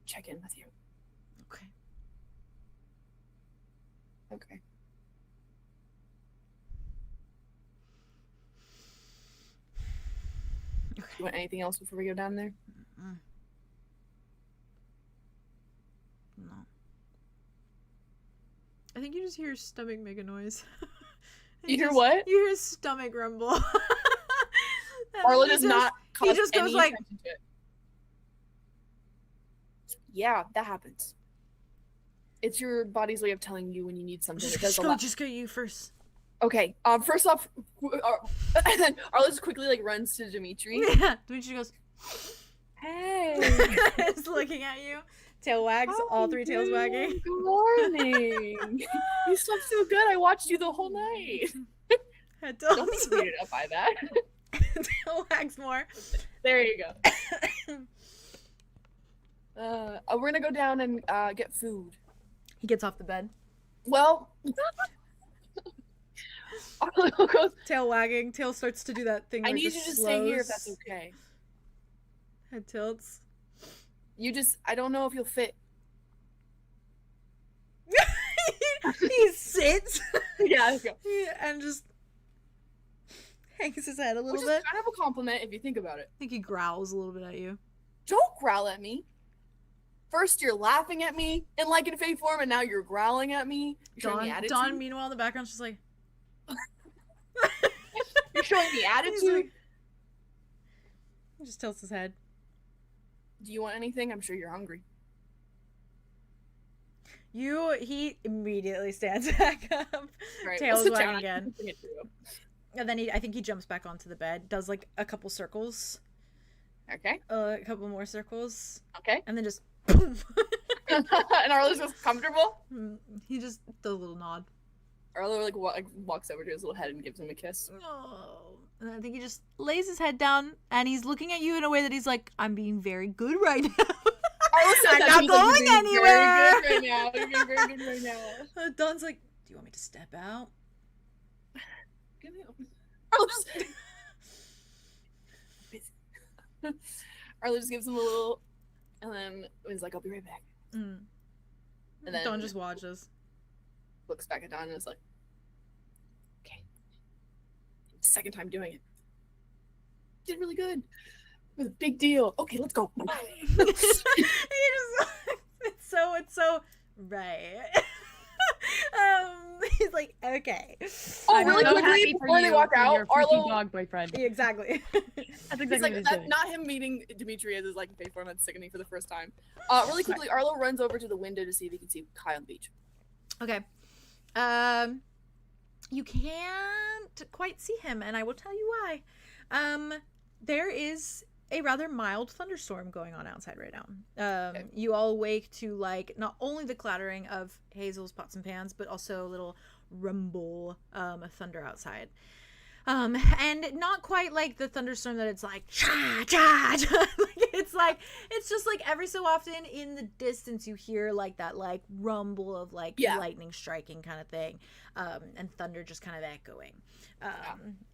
check in with you. Okay. Okay. You want anything else before we go down there? No. I think you just hear his stomach make a noise. You hear what? You hear his stomach rumble. Arlo does not cause he just goes any like, attention to it. Yeah, that happens. It's your body's way of telling you when you need something. It does a lot. Just go you first. Okay. First off, and then Arlo just quickly like runs to Dimitri. Yeah. Dimitri goes, Hey. Is looking at you. Tail wags, all three tails wagging. Good morning. You slept so good. I watched you the whole night. Head Don't be tilts. weirded out by that. Tail wags more. There you go. We're gonna go down and get food. He gets off the bed. Well, Arlo goes, Tail wagging. Tail starts to do that thing. I where it need you just to slows. stay here if that's okay. Head tilts. I don't know if you'll fit. He sits. Yeah, let's go. And just hangs his head a little Which is bit. kind of a compliment if you think about it. I think he growls a little bit at you. Don't growl at me. First you're laughing at me in like in fake form, and now you're growling at me. You're showing me attitude. Dawn, meanwhile, in the background's just like... You're showing me attitude. He just tilts his head. Do you want anything? I'm sure you're hungry. He immediately stands back up. Right, Tails sit wagging down. again. And then I think he jumps back onto the bed, does like a couple circles. Okay. A couple more circles. Okay. And then just boom. And Arlo's just comfortable. He just does a little nod. Arlo like walks over to his little head and gives him a kiss. Oh. And I think he just lays his head down and he's looking at you in a way that he's like, I'm being very good right now. Arlo says I'm that, not he's like, going "You're being anywhere." Very good right now. You're being very good right now. Dawn's like, do you want me to step out? Arlo just Arlo just gives him a little, and then he's like, "I'll be right back." Mm. And then Dawn just watches. looks back at Dawn and is like, "Okay, second time doing it. Did really good. It was a big deal. Okay, let's go." It's so right. He's like, okay. Oh, I'm really so quickly happy for before they you walk for out, your freaky Arlo. dog boyfriend. Exactly. That's It's exactly like what he's that, doing. not him meeting Dimitri as his like fake form. That's sickening for the first time. Really quickly, Arlo runs over to the window to see if he can see Kai on the beach. Okay. You can't quite see him, and I will tell you why. There is a rather mild thunderstorm going on outside right now. Okay. You all awake to like not only the clattering of Hazel's pots and pans, but also a little rumble of thunder outside. And not quite like the thunderstorm that it's like cha cha cha. It's just like every so often in the distance you hear like that like rumble of like lightning striking kind of thing, and thunder just kind of echoing.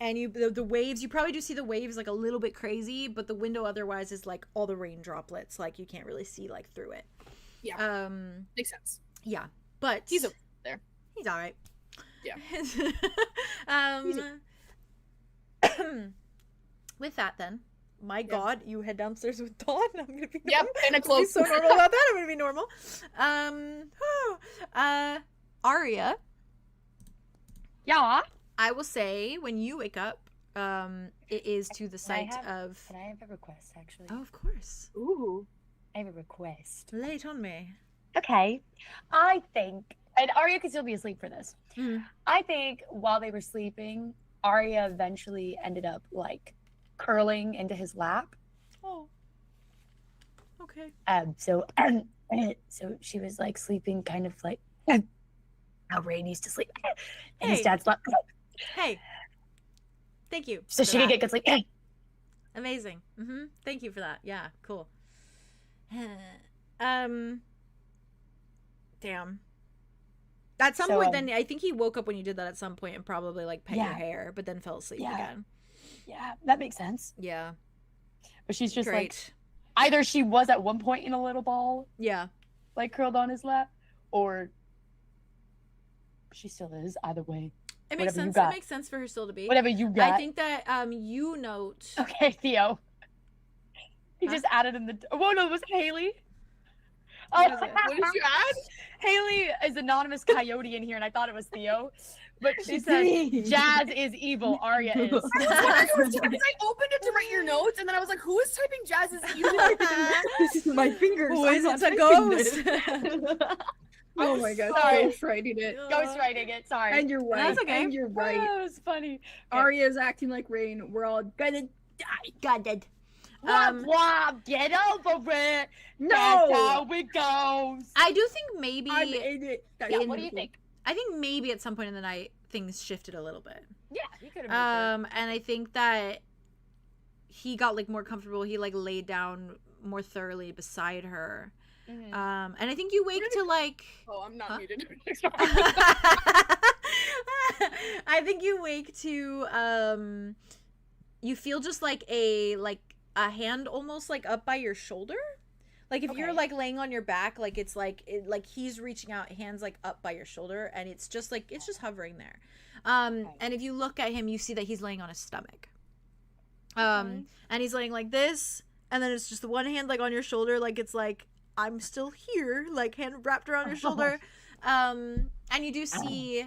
And the waves, you probably do see the waves like a little bit crazy, but the window otherwise is like all the rain droplets, like you can't really see like through it. Yeah. Makes sense. Yeah, but He's over there. He's all right. Yeah. With that, then, my God, you head downstairs with Dawn. I'm gonna be in a I'm gonna be cloak. so normal about that. I'm gonna be normal. Aria, Yeah. I will say when you wake up, it is to the sight of. Can I have a request, actually? Oh, of course. Ooh. I have a request. Lay it on me. Okay. I think, and Arya could still be asleep for this. Mm. I think while they were sleeping, Arya eventually ended up like curling into his lap. Oh. Okay. So she was like sleeping kind of like how Ray used to sleep. And his Hey. dad's like, Hey. Thank you. so for she could that. get good sleep. Amazing. Thank you for that. Yeah, cool. Damn. At some So, point, then I think he woke up when you did that at some point and probably like pet your Yeah. hair, but then fell asleep Yeah. again. Yeah, that makes sense. Yeah. But she's just like, Great. either she was at one point in a little ball, Yeah. like curled on his lap, or she still is. Either way, It makes Whatever you sense. It got. makes sense for her still to be. whatever you got. I think that you note. Okay, Theo. He Huh? just added in the. Oh no, it was Haley. What is it? What did you add? Haley is anonymous coyote in here, and I thought it was Theo, but she said Jazz is evil. Arya is. I was wondering who was typing. I opened it to write your notes, and then I was like, "Who is typing Jazz's email?" My fingers. Who I'm is it? not A typing ghost. this. Oh my god, Sorry. ghostwriting it. Ghostwriting it. Sorry. And you're right. That's okay. And you're right. Oh, it was funny. Arya's acting like Rain. We're all gonna die. God did. Wop, wop, get over it. No! That's how it goes. I do think maybe. I'm in it. Yeah, what do you think? I think maybe at some point in the night things shifted a little bit. Yeah, he could have. And I think that he got like more comfortable. He like laid down more thoroughly beside her. And I think you wake to like. Oh, I'm not muted. I think you wake to you feel just like a hand almost like up by your shoulder. Like if you're like laying on your back, like it's like he's reaching out, hands like up by your shoulder, and it's just hovering there. And if you look at him, you see that he's laying on his stomach. And he's laying like this, and then it's just the one hand like on your shoulder, like it's like I'm still here, like hand wrapped around your shoulder. And you do see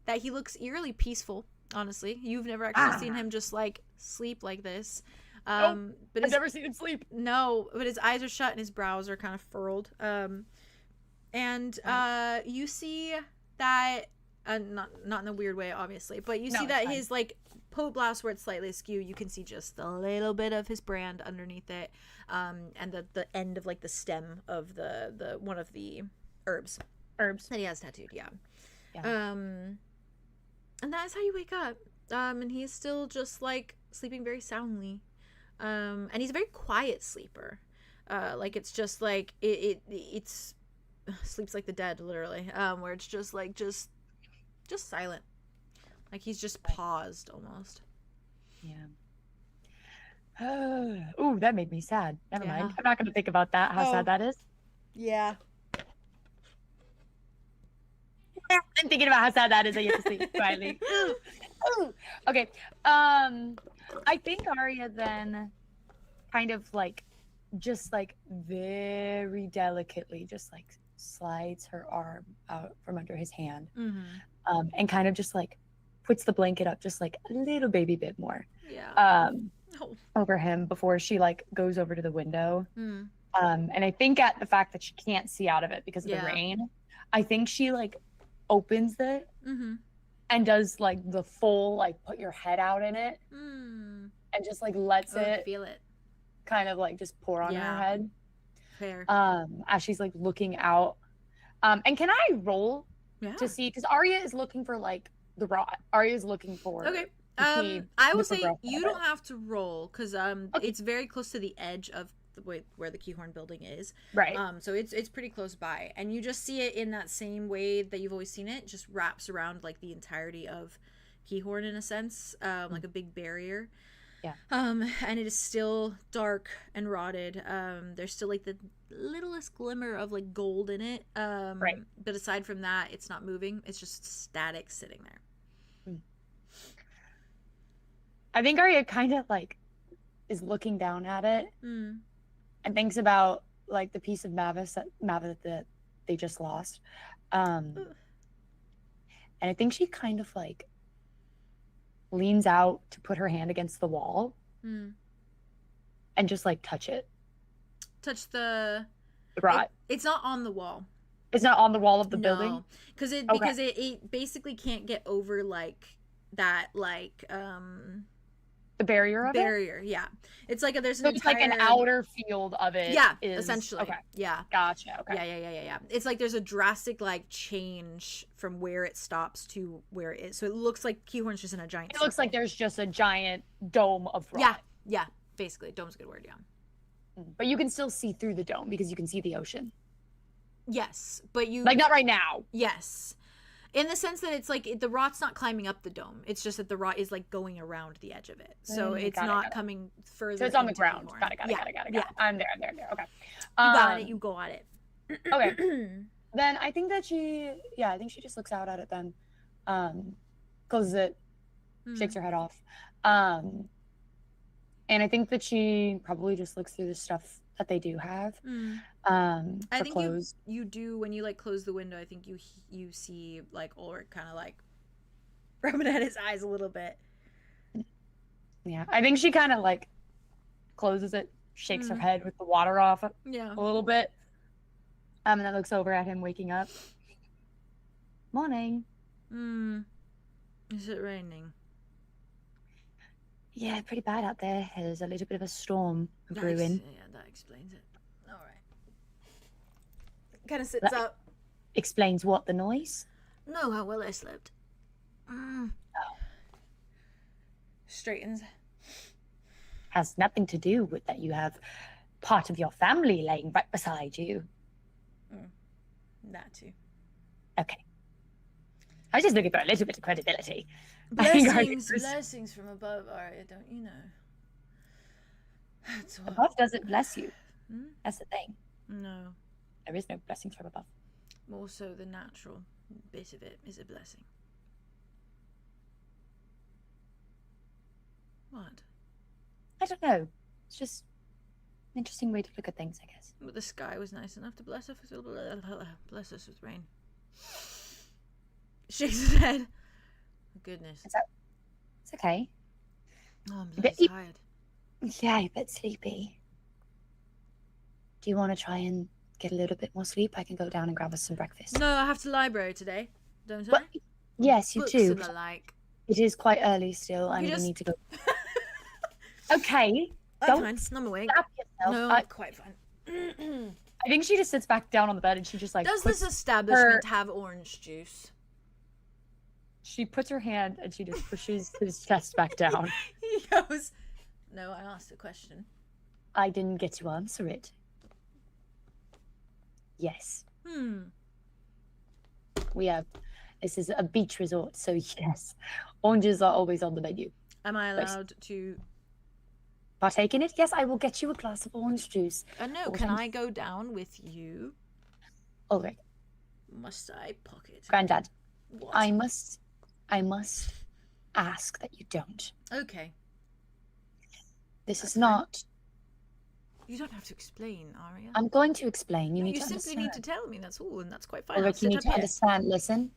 that he looks eerily peaceful. Honestly, you've never actually seen him just like sleep like this. But I've never seen him sleep. No, but his eyes are shut and his brows are kind of furrowed. And you see that not in a weird way, obviously, but you see that his like pot blouse where it's slightly askew, you can see just a little bit of his brand underneath it, and the end of like the stem of the one of the herbs that he has tattooed. And that is how you wake up. And he's still just like sleeping very soundly. And he's a very quiet sleeper. Like it's just like it's sleeps like the dead, literally. Where it's just like just silent. Like he's just paused almost. Yeah. Ooh, that made me sad. Never mind. I'm not gonna think about that. How sad that is. Yeah. I'm thinking about how sad that is. I get to sleep quietly. Ooh. Okay. I think Aria then kind of like just like very delicately just like slides her arm out from under his hand, and kind of just like puts the blanket up just like a little baby bit more over him before she like goes over to the window. And I think at the fact that she can't see out of it because of the rain, I think she like opens it and does like the full like put your head out in it and just like lets it feel it kind of like just pour on her head. Fair. As she's like looking out. And can I roll to see, because Aria is looking for like the rot. Aria is looking for I will say you don't have to roll because it's very close to the edge of where the Keahorn building is, right? So it's pretty close by, and you just see it in that same way that you've always seen it. Just wraps around like the entirety of Keahorn in a sense, like a big barrier. And it is still dark and rotted. There's still like the littlest glimmer of like gold in it, right? But aside from that, it's not moving. It's just static sitting there. I think Aria kind of like is looking down at it and thinks about like the piece of Mavis that they just lost. And I think she kind of like leans out to put her hand against the wall and just like touch Touch the rot. It's not on the wall. It's not on the wall of the building? Because it basically can't get over like that like the barrier of it? Yeah. It's like there's an it's like an outer field of it. Yeah, essentially. Okay. Yeah. Gotcha. Okay. Yeah. It's like there's a drastic like change from where it stops to where it is. So it looks like Keahorn's just in a giant circle. Looks like there's just a giant dome of rock. Yeah. Basically. Dome's a good word, But you can still see through the dome because you can see the ocean. Yes. But you like not right now. Yes. In the sense that it's like the rot's not climbing up the dome. It's just that the rot is like going around the edge of it. So it's not coming further. So it's on the ground. Keahorn. Got it. Yeah. I'm there. Okay. You got it. You go at it. Okay. Then I think that I think she just looks out at it then. Closes it, shakes her head off. And I think that she probably just looks through the stuff that they do have. I think clothes. you do when you like close the window. I think you see like Ulric kind of like rubbing at his eyes a little bit. Yeah, I think she kind of like closes it, shakes her head with the water off a little bit, and then looks over at him waking up. Morning. Is it raining? Yeah, pretty bad out there. There's a little bit of a storm brewing. Yeah, that explains it. All right. Kind of sits up. Explains what, the noise? No, how well I slept. Straightens. Has nothing to do with that you have part of your family laying right beside you. That too. Okay. I was just looking for a little bit of credibility. I think Blessings from above, Aria, don't you know? That's what... Above doesn't bless you. That's the thing. No. There is no blessings from above. More so the natural bit of it is a blessing. What? I don't know. It's just an interesting way to look at things, I guess. But the sky was nice enough to bless us with rain. Shakes his head. Oh, goodness. It's okay. Oh, I'm bloody tired. Yeah, a bit sleepy. Do you want to try and get a little bit more sleep? I can go down and grab us some breakfast. No, I have to library today, don't I? Well, yes, you Books do. and the like. It is quite early still. I need to go. Okay. I'm fine. I'm awake. No, I'm quite fine. I think she just sits back down on the bed and she just like. Does this establishment have orange juice? She puts her hand and she just pushes his chest back down. He goes, "No, I asked a question. I didn't get to answer it." Yes. We have. This is a beach resort, so yes, oranges are always on the menu. Am I allowed to partake in it? Yes, I will get you a glass of orange juice. No, can I go down with you? Ulric. Must I pocket? Granddad. What? I must ask that you don't. Okay. This is not. You don't have to explain, Aria. I'm going to explain. You need to simply understand. need to tell me, that's all, and that's quite fine. Ulric, you need to understand. Listen.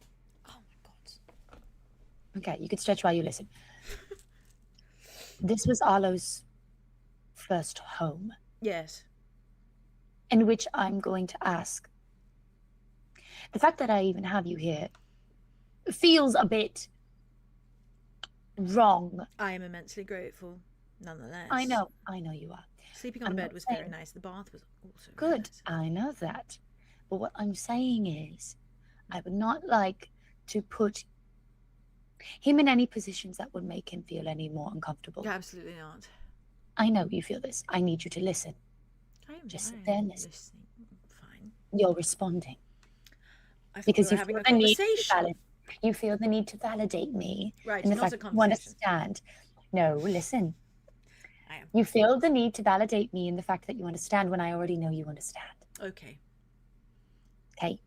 Oh my god. Okay, you can stretch while you listen. This was Arlow's first home. Yes. In which I'm going to ask. The fact that I even have you here feels a bit wrong. I am immensely grateful, nonetheless. I know you are. Sleeping on a bed was very nice. The bath was also good. Nice. I know that. But what I'm saying is, I would not like to put him in any positions that would make him feel any more uncomfortable. Absolutely not. I know you feel this. I need you to listen. I am just sit there and listen. Listening. Fine. You're responding. Because you feel the need you feel the need to validate me. Right. In the fact that you understand. No, listen. I am. You feel the need to validate me in the fact that you understand when I already know you understand. Okay. Okay.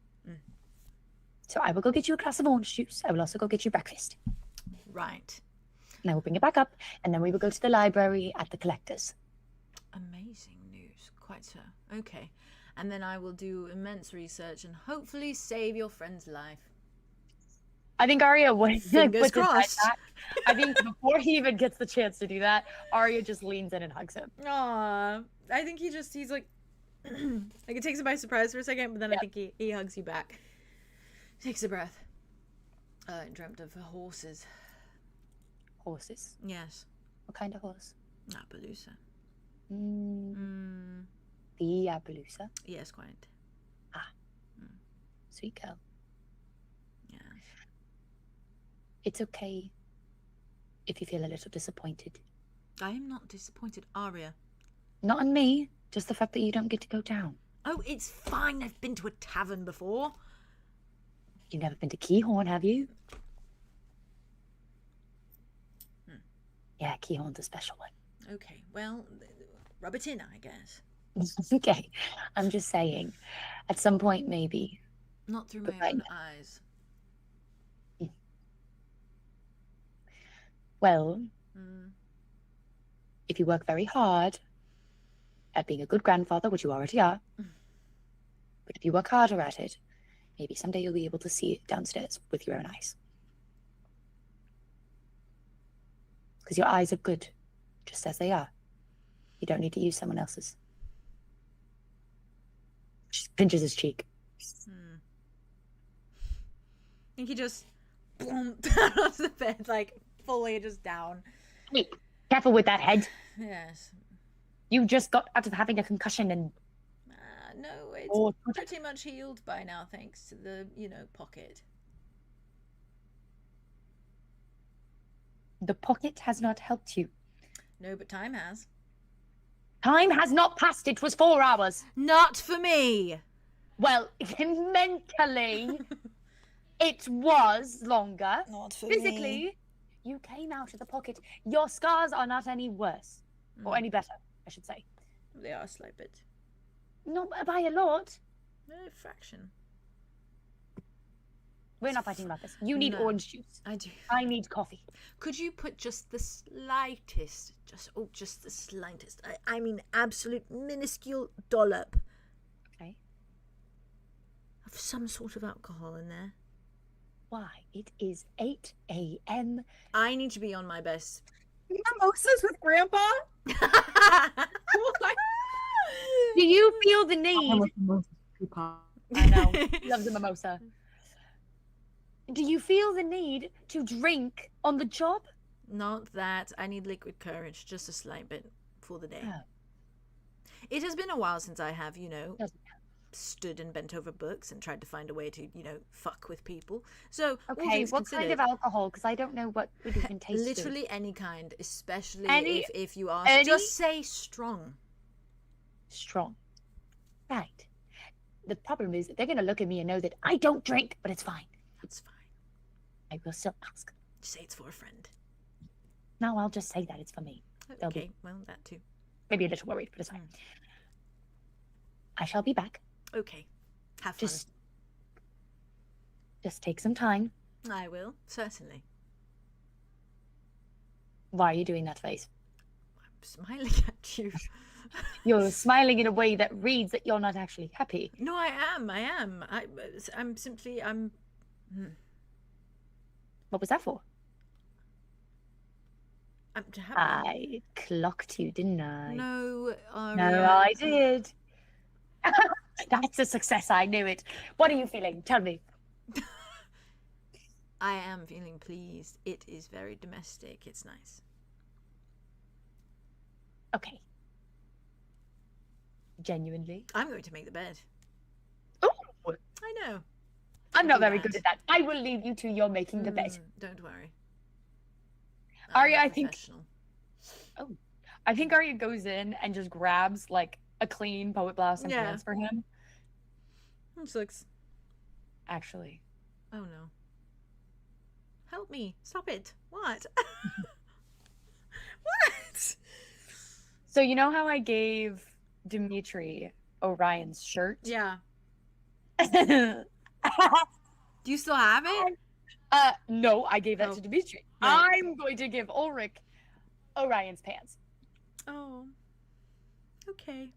So I will go get you a glass of orange juice. I will also go get you breakfast. Right. And I will bring it back up, and then we will go to the library at the Collectors. Amazing news. Quite so. Okay. And then I will do immense research and hopefully save your friend's life. I think Aria would Fingers crossed. I think before he even gets the chance to do that, Aria just leans in and hugs him. Aww. I think he's like, like it takes him by surprise for a second, but then I think he hugs you back. Takes a breath. I dreamt of horses. Horses? Yes. What kind of horse? Appaloosa. The Appaloosa? Yes, quite. Sweet girl. Yes. It's okay if you feel a little disappointed. I am not disappointed, Aria. Not on me, just the fact that you don't get to go down. Oh, it's fine. I've been to a tavern before. You've never been to Keahorn, have you? Yeah, Keahorn's a special one. Okay, well, rub it in, I guess. Okay, I'm just saying, at some point maybe. Not through my own eyes. Well, if you work very hard at being a good grandfather, which you already are, but if you work harder at it, maybe someday you'll be able to see it downstairs with your own eyes. Because your eyes are good, just as they are. You don't need to use someone else's. She pinches his cheek. I think he just boom down onto the bed, like fully just down. Hey, Careful with that head. Yes. You just got out of having a concussion and... No, it's Oh, pretty much healed by now, thanks to the, pocket. The pocket has not helped you. No, but time has. Time has not passed. It was 4 hours. Not for me. Well, mentally, it was longer. Not for Physically, me. you came out of the pocket. Your scars are not any worse. Or any better, I should say. They are a slight bit. Not by a lot. A fraction. We're not fighting about this. You need orange juice. I do. I need coffee. Could you put just the slightest, just the slightest, I mean absolute minuscule dollop Okay. of some sort of alcohol in there? Why? It is 8 a.m. I need to be on my best. Mimosas with Grandpa? Do you feel the need? I know. He loves a mimosa. Do you feel the need to drink on the job? Not that. I need liquid courage, just a slight bit for the day. Oh. It has been a while since I have, Doesn't stood and bent over books and tried to find a way to, fuck with people. So, all Okay, things what kind of considered, alcohol? Because I don't know what would even taste good. literally any kind, especially Any- if you ask. any- Just say strong. Strong. Right. The problem is that they're going to look at me and know that I don't drink, but it's fine. That's fine. I will still ask. Just say it's for a friend. No, I'll just say that it's for me. They'll be- Okay, well, that too. Maybe a little worried, but it's fine. I shall be back. Okay. Have fun. Just take some time. I will, certainly. Why are you doing that face? I'm smiling at you. You're smiling in a way that reads that you're not actually happy. No, I am. I'm simply, What was that for? I'm happy. I clocked you, didn't I? No, No, I did. That's a success. I knew it. What are you feeling? Tell me. I am feeling pleased. It is very domestic. It's nice. Okay. Genuinely. I'm going to make the bed. Oh, I know. I'm not do very that. good at that. I will leave you to your making the bed. Don't worry. Aria, I'm a I think- professional. I think Aria goes in and just grabs like a clean poet blouse and Yeah. pants for him. This looks. Actually, Oh no. Help me. Stop it. What? What? so you know how I gave Dimitri Orion's shirt? Yeah. uh, Do you still have it? no, I gave that Oh, to Dimitri. right. I'm going to give Ulric Orion's pants Oh. Okay.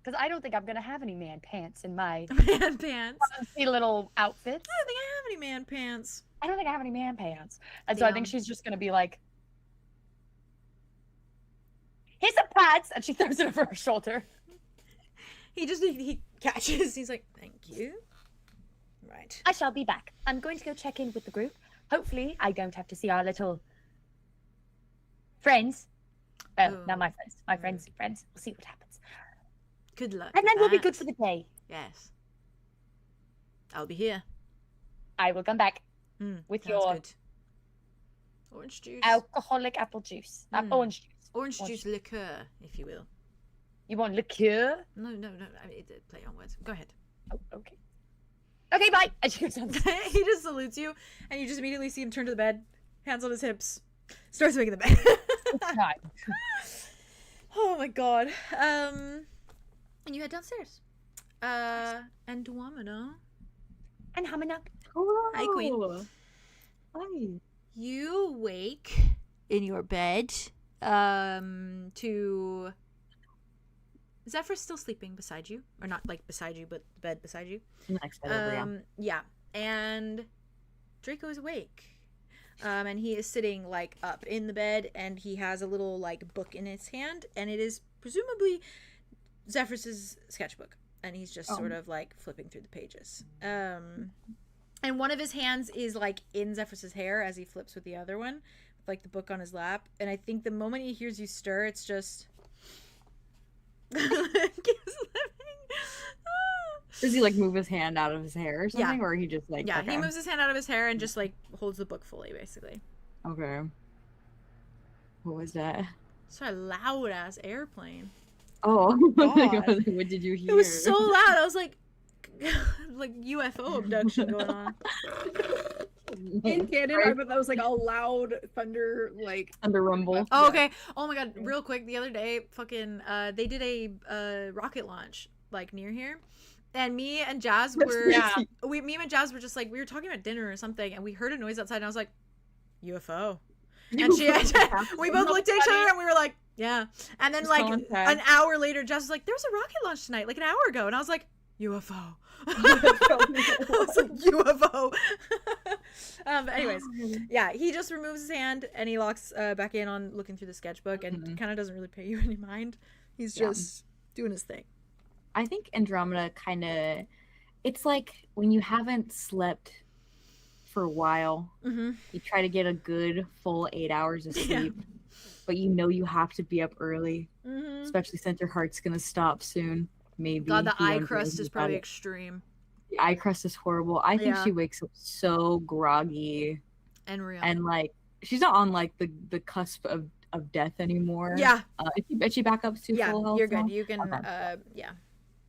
because I don't think I'm gonna have any man pants in my Man pants. fancy little outfits. I don't think I have any man pants. I don't think I have any man pants, and so I think Damn. she's just gonna be like, "Here's some pads," and she throws it over her shoulder. He catches. He's like, thank you. Right. I shall be back. I'm going to go check in with the group. Hopefully, I don't have to see our little friends. Oh, Oh. not my friends. My friends' friends. We'll see what happens. Good luck. And then with we'll be that. good for the day. Yes. I'll be here. I will come back with Sounds your good. Orange juice. alcoholic apple juice. Orange juice. Orange orange juice liqueur, if you will. You want liqueur? No. I mean, play on words. Go ahead. Oh, okay. Okay, bye. And she goes on. He just salutes you, and you just immediately see him turn to the bed, hands on his hips, starts making the bed. Time. Oh my god. And you head downstairs. Andromeda. And humming up. Hi, Queen. Hi. You wake in your bed to Zephyrus still sleeping beside you, or not like beside you, but the bed beside you. Next bed over, yeah. Yeah, and Draco is awake, and he is sitting like up in the bed, and he has a little like book in his hand, and it is presumably Zephyrus's sketchbook, and he's just sort of like flipping through the pages. And one of his hands is like in Zephyrus's hair as he flips with the other one, like the book on his lap, and I think the moment he hears you stir, it's just keeps living. Does he like move his hand out of his hair or something, or he just like he moves his hand out of his hair and just like holds the book fully, basically. Okay. What was that? It's a loud ass airplane. Oh, God. What did you hear? It was so loud. I was like UFO abduction going on. In canon, I thought that was like a loud thunder, like thunder rumble. Oh, okay. Oh my god, real quick, the other day, fucking, they did a rocket launch like near here, and me and Jazz were, me and Jazz were just like, we were talking about dinner or something, and we heard a noise outside, and I was like, UFO, and we both looked at each other, and we were like, yeah, and then like an hour later, Jazz was like, there was a rocket launch tonight, like an hour ago, and I was like, UFO. I was like, UFO. But anyways, yeah, he just removes his hand and he locks back in on looking through the sketchbook and kind of doesn't really pay you any mind. He's just doing his thing. I think Andromeda kind of, it's like when you haven't slept for a while, you try to get a good full 8 hours of sleep, but you know you have to be up early, especially since your heart's gonna stop soon. Maybe. God, the eye crust is probably extreme. The eye crust is horrible. I think she wakes up so groggy and real, and like she's not on like the cusp of death anymore. Yeah. Is she back up to full health? You're good. Now? You can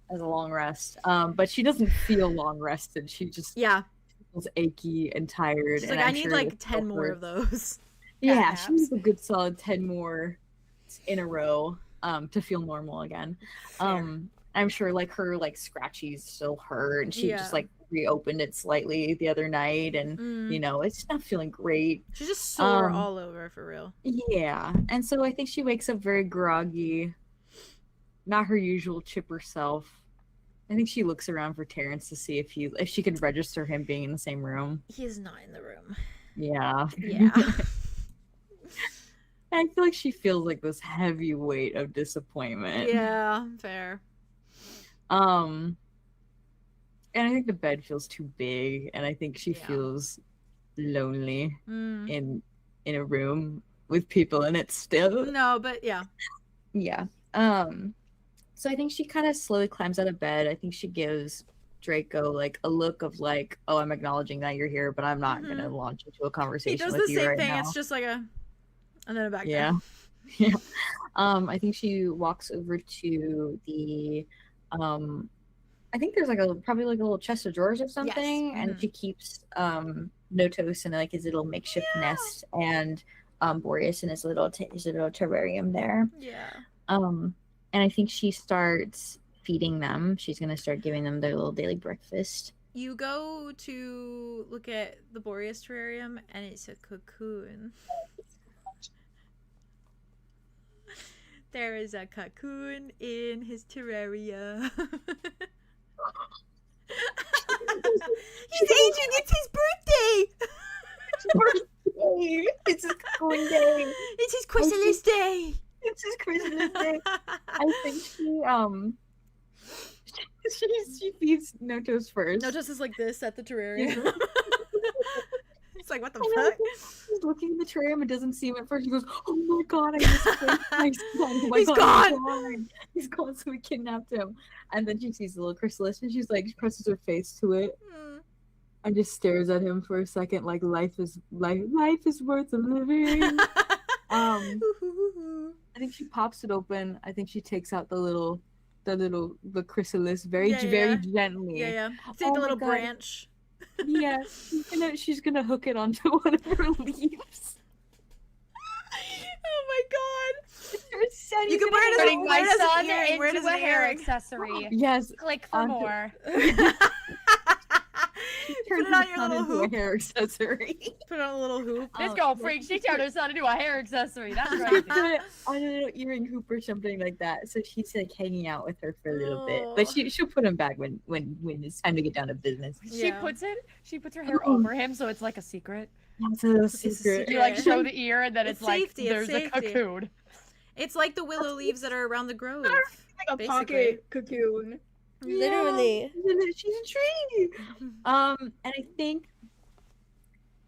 as a long rest. But she doesn't feel long rested. She just feels achy and tired. She's and like, I need like 10 more of those. Yeah, she needs a good solid 10 more in a row to feel normal again. I'm sure like her like scratchies still hurt, and she just like reopened it slightly the other night, and you know, it's not feeling great. She's just sore all over for real. Yeah, and so I think she wakes up very groggy, not her usual chipper self. I think she looks around for Terrance to see if she could register him being in the same room. He is not in the room. Yeah. I feel like she feels like this heavy weight of disappointment. Yeah, fair. And I think the bed feels too big, and I think she feels lonely in a room with people in it still. No, but yeah. So I think she kind of slowly climbs out of bed. I think she gives Draco like a look of like, oh, I'm acknowledging that you're here, but I'm not gonna launch into a conversation with you right now. He does the same thing. It's just like and then a back down. Yeah. I think she walks over to the I think there's like probably like a little chest of drawers or something, and she keeps Notos in like his little makeshift nest, and Boreas in his little terrarium there. And I think she starts feeding them. She's gonna start giving them their little daily breakfast. You go to look at the Boreas terrarium, and it's a cocoon. There is a cocoon in his terrarium. He's aging. It's his birthday. It's his cocoon day. It's his chrysalis day. It's his chrysalis day. I think she feeds Notos first. Notos is like this at the terrarium. It's like, what the fuck? He's looking in the terrarium and doesn't see him at first. He goes, oh my god, I just my son. He's gone. He's gone, so we kidnapped him. And then she sees the little chrysalis, and she's like, she presses her face to it and just stares at him for a second, like life is worth living. I think she pops it open. I think she takes out the chrysalis very gently. Take the little branch. Yeah, she's gonna hook it onto one of her leaves. Oh my god! You can put my son into a hair earring? Accessory. Yes. Click for more. Put it on your little hoop. A hair accessory. Put it on a little hoop. This girl freak. She turned her son into a hair accessory. That's right. On a little earring hoop or something like that. So she's like hanging out with her for a little bit, but she'll put him back when it's time to get down to business. She puts her hair over him, so it's like a secret. It's a little secret. You like show the ear, and then it's like safety, there's a cocoon. It's like the willow leaves that are around the grove. Like a pocket cocoon. Literally. She's a tree. And I think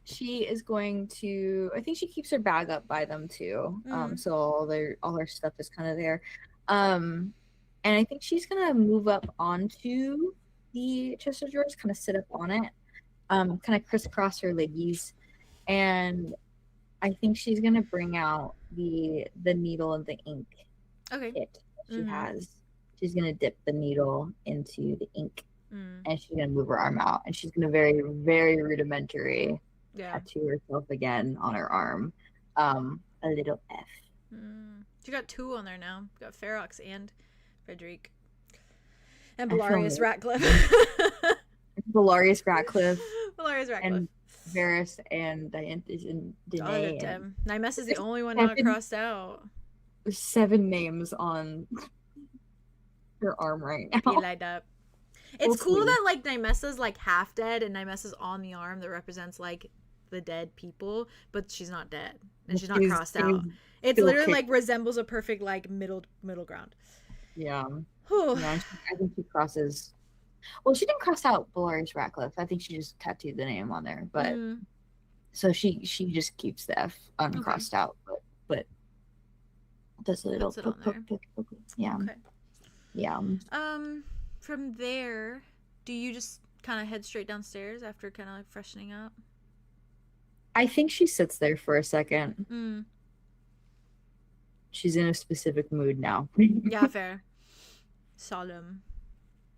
she is going to. I think she keeps her bag up by them too. So all her stuff is kind of there. And I think she's gonna move up onto the chest of drawers, kind of sit up on it, kind of crisscross her leggies, and I think she's gonna bring out the needle and the ink kit she has. She's gonna dip the needle into the ink, and she's gonna move her arm out, and she's gonna very, very rudimentary tattoo herself again on her arm, a little F. She got 2 on there now. Got Ferox and Frederic. And Belarius Ratcliffe. Belarius Ratcliffe. Belarius Ratcliffe. And Varys and Danae. Nymes is the only one not crossed out. There's 7 names on her arm right now. He light up. It's cool that like Nymesa's like half dead and Nymesa's on the arm that represents like the dead people, but she's not dead and she's not crossed out. It's literally like resembles a perfect like middle ground. Yeah. I think she crosses. Well, she didn't cross out Belarius Ratcliffe. I think she just tattooed the name on there, but so she just keeps the F uncrossed out, but does a little poke. Yeah. Okay. Yeah. From there, do you just kind of head straight downstairs after kind of like freshening up? I think she sits there for a second. She's in a specific mood now. Yeah, fair. Solemn.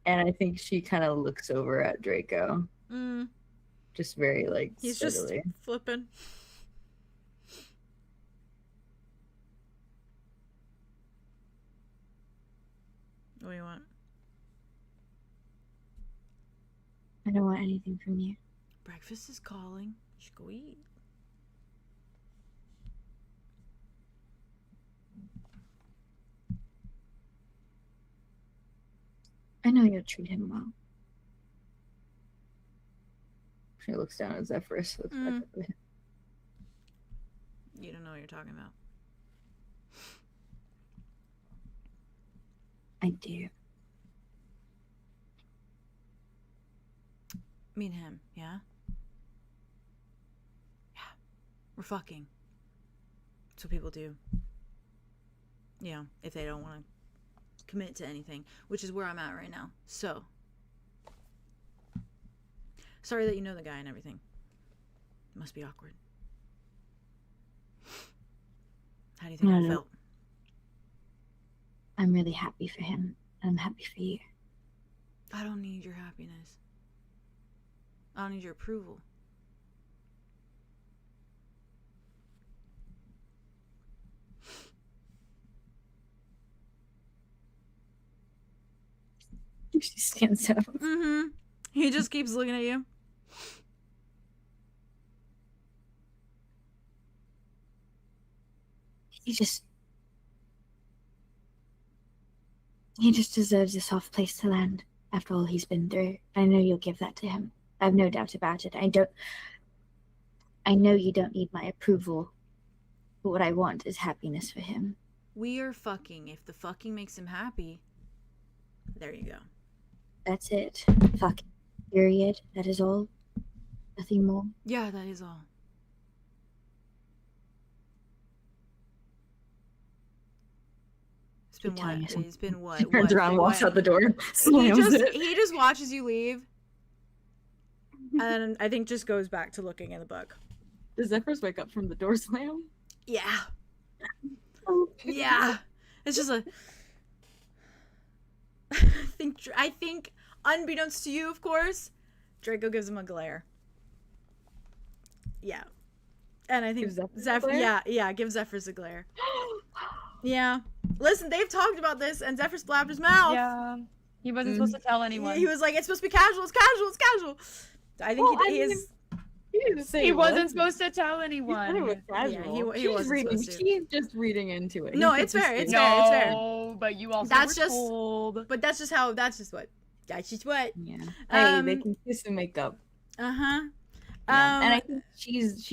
And I think she kind of looks over at Draco. Just very like he's steadily. Just flipping. What do you want? I don't want anything from you. Breakfast is calling. You should go eat. I know you'll treat him well. She looks down at Zephyrus. Looks back up at him. You don't know what you're talking about. I do. Me and him, yeah? Yeah. We're fucking. That's what people do. You know, if they don't want to commit to anything, which is where I'm at right now. So, sorry that you know the guy and everything. It must be awkward. How do you think I felt? I'm really happy for him. I'm happy for you. I don't need your happiness. I don't need your approval. She stands up. He just keeps looking at you. He just deserves a soft place to land after all he's been through. I know you'll give that to him. I have no doubt about it. I know you don't need my approval, but what I want is happiness for him. We are fucking. If the fucking makes him happy, there you go. That's it. Fucking. Period. That is all. Nothing more. Yeah, that is all. It's been what? He turns around, walks out the door, he just watches you leave, and I think just goes back to looking in the book. Does Zephyrus wake up from the door slam? Yeah. Yeah. It's just a. I think, unbeknownst to you, of course, Draco gives him a glare. Yeah. And I think Zephyrus, give Zephyrus a glare. Yeah. Listen, they've talked about this, and Zephyrus blabbed his mouth. Yeah. He wasn't supposed to tell anyone. He was like, it's supposed to be casual, it's casual, it's casual. I think he is. He wasn't supposed to tell anyone. He was casual. He wasn't supposed to. She's just reading into it. No, it's fair. It's fair. No, but you also that's were just, told. But that's just how. That's just what. That's just what. Yeah. Hey, they can kiss and make up. Yeah. And I think she's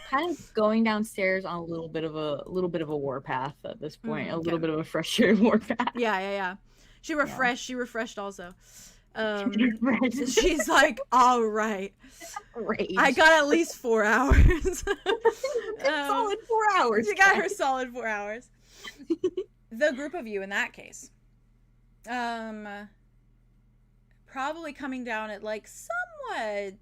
kind of going downstairs on a little bit of a war path at this point. A little bit of a frustrated war path. Yeah. She refreshed. She refreshed also. She's like, all right, Rage. I got at least 4 hours. Solid 4 hours. She got her solid 4 hours. The group of you in that case, probably coming down at like somewhat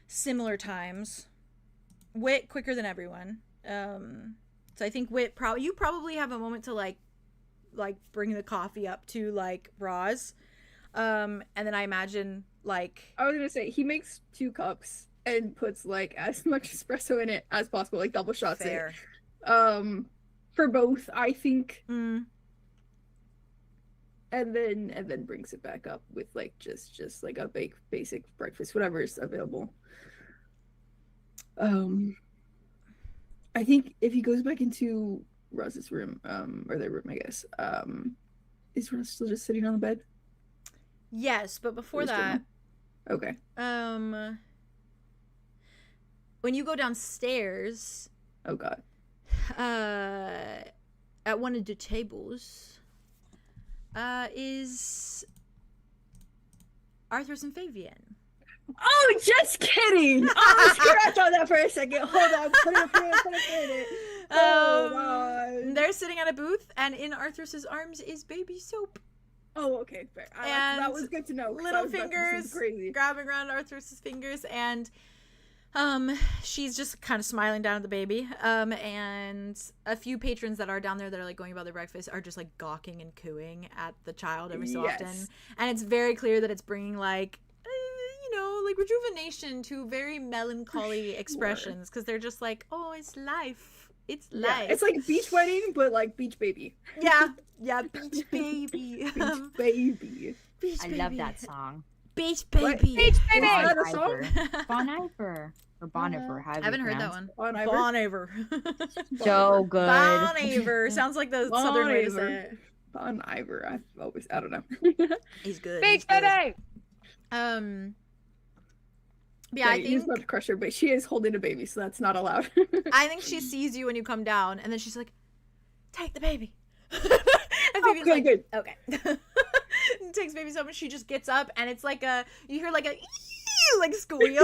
similar times. Wit quicker than everyone. So I think Wit you probably have a moment to like bring the coffee up to like Roz, and then I imagine like I was gonna say he makes 2 cups and puts like as much espresso in it as possible, like double shots fair. For both, I think. Mm. And then brings it back up with like just like a basic breakfast, whatever is available. I think if he goes back into Roz's room, or their room, I guess, is Roz still just sitting on the bed? Yes, but before that, okay. When you go downstairs, Oh God. At one of the tables, is Arthur's and Fabian. Oh, just kidding! Oh, scratch on that for a second. Hold on, put it. Hold on. They're sitting at a booth, and in Arthur's arms is baby soap. Oh, okay, fair. And that was good to know. Little fingers grabbing around Arthur's fingers, and she's just kind of smiling down at the baby. And a few patrons that are down there that are like going about their breakfast are just like gawking and cooing at the child every so often. And it's very clear that it's bringing like, like rejuvenation to very melancholy expressions, because they're just like, oh, it's life. It's life. It's like beach wedding, but like beach baby. Yeah, beach baby. Beach baby. Beach I baby. love that song. Beach baby. What? Beach baby. Bon Is that a song? Iver. Bon Iver. Or Bon Iver. I haven't heard that one. Bon Iver. Bon Iver. So good. Bon Iver. Sounds like the Bon southern way to Iver. say it. Bon Iver. I don't know. He's good. Beach baby. Yeah, I he's think about to crush her, but she is holding a baby, so that's not allowed. I think she sees you when you come down, and then she's like, "Take the baby." And baby's Okay, like, good. "Okay." And takes baby so much, she just gets up, and it's like you hear like a like squeal.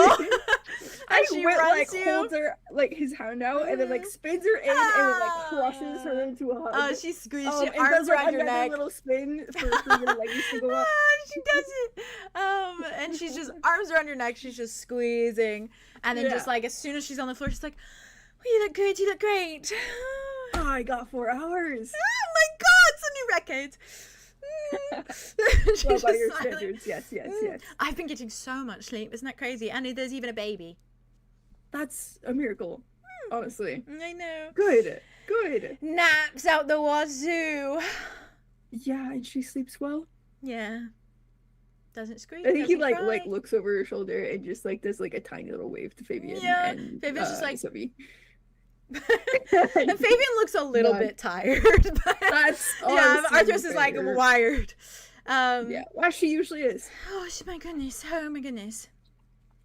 I she went, runs like you. holds her like his hound out, and then like spins her in, and then like crushes her into a hug. Oh, she squeezes. She and arms does like around your another neck. little spin for your legs to go up. She does it. And she's just arms around your neck. She's just squeezing, and then just like as soon as she's on the floor, she's like, "Oh, you look good. You look great." Oh, I got 4 hours. Oh my God, it's a new record. Well, by your standards, yes. I've been getting so much sleep. Isn't that crazy? And there's even a baby. That's a miracle, honestly. I know. Good. Naps out the wazoo. Yeah, and she sleeps well. Yeah. Doesn't scream. I think he doesn't like cry. looks over her shoulder and just like does like a tiny little wave to Fabian. Yeah, and, Fabian's just like Sophie. And Fabian looks a little bit tired. But That's yeah, honestly Arthur's is like fair. wired. Yeah, well, she usually is. Oh my goodness. Oh my goodness.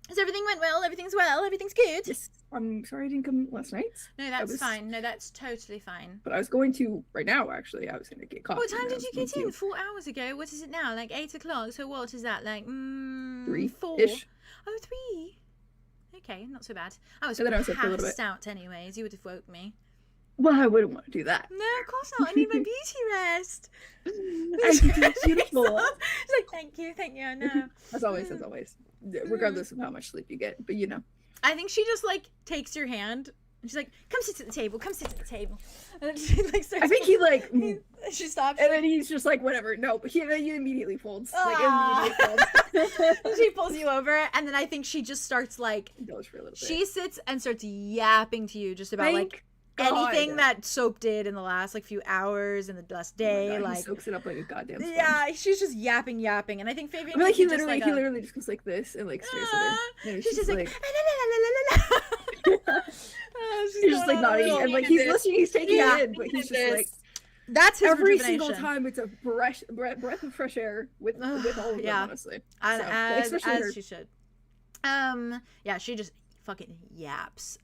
So everything went well. Everything's well. Everything's good. Yes. I'm sorry I didn't come last night. No, that's fine. No, that's totally fine. But I was going to right now. Actually, I was going to get coffee. What time and I did you was get going in? 4 hours ago. What is it now? Like 8 o'clock. So what is that? Like 3 4. ish. Oh, 3. Okay, not so bad. I was And then I was up for a little passed bit. out anyways. You would have woke me. Well, I wouldn't want to do that. No, of course not. I need my beauty rest. And you did beautiful. It's like, thank you. I know. As always, regardless of how much sleep you get. But you know, I think she just like takes your hand and she's like, "Come sit at the table. Come sit at the table." And then she like starts. I think he like, she stops. and then he's just like, whatever. No, but then he immediately folds. Like Aw. immediately folds. She pulls you over, and then I think she just starts like Goes for a little bit. she sits and starts yapping to you just about Thank like God. anything that soap did in the last like few hours and the last day. Oh my God, like he soaks it up like a goddamn sponge. yeah, she's just yapping, and I think Fabian. I mean, like he just, literally, like, he literally just goes like this and like stares at her. And she's just like, he's just like nodding and like he's listening, he's taking it in, but he's just like that's his every rejuvenation. single time it's a breath of fresh air with all of them, Yeah. honestly. as, So, as, especially her. as she should. Yeah, she just fucking yaps.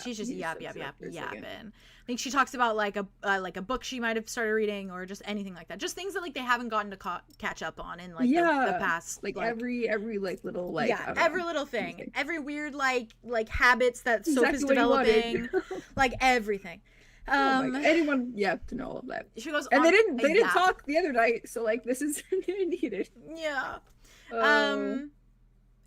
She's just he yap, soaks yap, it up yap, for a second. yapping. think she talks about like a book she might have started reading, or just anything like that. Just things that like they haven't gotten to catch up on in like the past. Like every like little like every little thing, every weird like habits that Soap is developing, like everything. Anyone to know all of that. She goes, and they didn't talk the other night, so like this is needed. Yeah.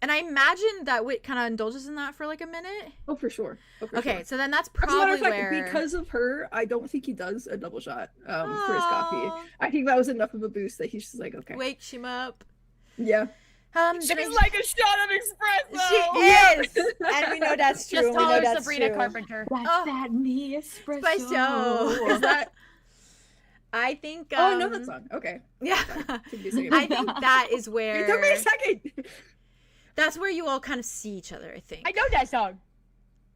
And I imagine that Wit kind of indulges in that for like a minute. Oh, for sure. Okay, so then that's probably where... Because of her, I don't think he does a double shot for his coffee. I think that was enough of a boost that he's just like, okay. Wakes him up. Yeah. She's like a shot of espresso. She is, and we know that's true. Just call her Sabrina Carpenter. That's that me espresso. Is that? I think. I know that song. Okay. Yeah. I think that is where. It took me a second. That's where you all kind of see each other, I think. I know that song.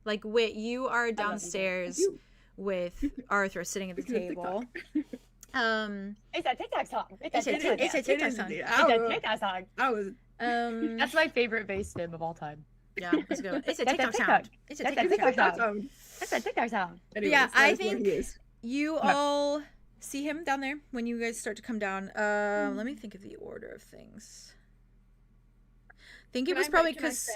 Like, Wit, you are downstairs with Arthur sitting at the table. It's a TikTok song. It's a TikTok song. That's my favorite bass stem of all time. Yeah, let's go. It's a TikTok sound. It's a TikTok sound. It's a TikTok sound. Anyways, yeah, I think you all see him down there when you guys start to come down. Let me think of the order of things. I think it was probably because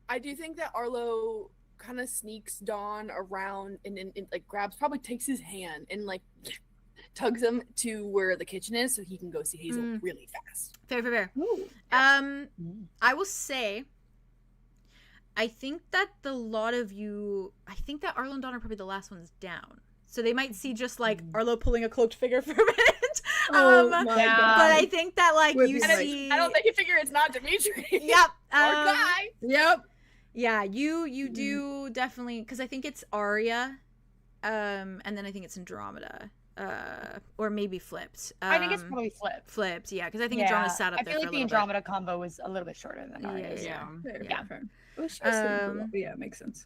I do think that Arlow kind of sneaks Dawn around and like probably takes his hand and like tugs him to where the kitchen is so he can go see Hazel really fast. Fair. I will say, I think that I think that Arlo and Dawn are probably the last ones down. So they might see just like Arlo pulling a cloaked figure for a minute. God. But I think that like you see. I don't think you figure it's not Dimitri. Yep. Or Guy. Yep. Yeah, you do definitely, because I think it's Aria, and then I think it's Andromeda, or maybe flipped. I think it's probably flipped. Flipped, yeah, because I think Andromeda sat up there. I feel like the Andromeda combo was a little bit shorter than Aria's. Yeah. Fair. Yeah, it makes sense.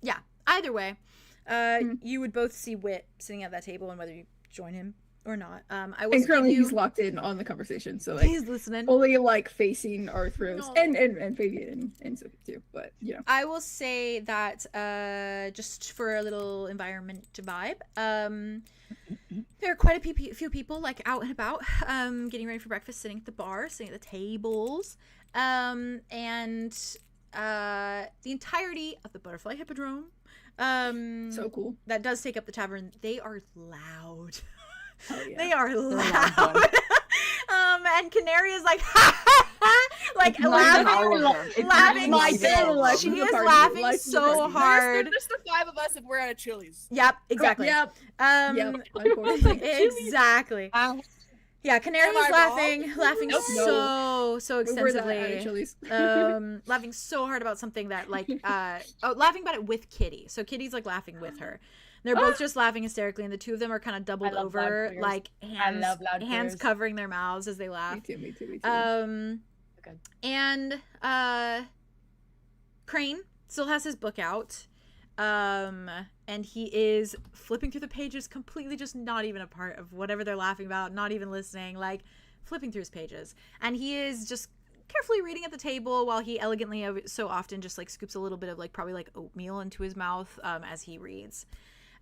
Yeah. Either way, you would both see Wit sitting at that table, and whether you join him or not. I will. And currently he's locked in on the conversation, so like he's listening. Only like facing Arthros and Fabian and Sophie too, but yeah. I will say that just for a little environment vibe, there are quite a few people like out and about, getting ready for breakfast, sitting at the bar, sitting at the tables, and the entirety of the Butterfly Hippodrome. So cool. That does take up the tavern. They are loud. Oh, yeah. They are loud. And Canary is like, like laughing. She is laughing so hard. There's just the five of us if we're at a Chili's. Yep, exactly. Yep. Exactly. Yeah, Canary is laughing so extensively. Laughing so hard about something that like laughing about it with Kitty. So Kitty's like laughing with her. They're both just laughing hysterically, and the two of them are kind of doubled over, like hands covering their mouths as they laugh. Me too. And Crane still has his book out. And he is flipping through the pages, completely just not even a part of whatever they're laughing about, not even listening, like flipping through his pages. And he is just carefully reading at the table while he elegantly so often just like scoops a little bit of like probably like oatmeal into his mouth as he reads.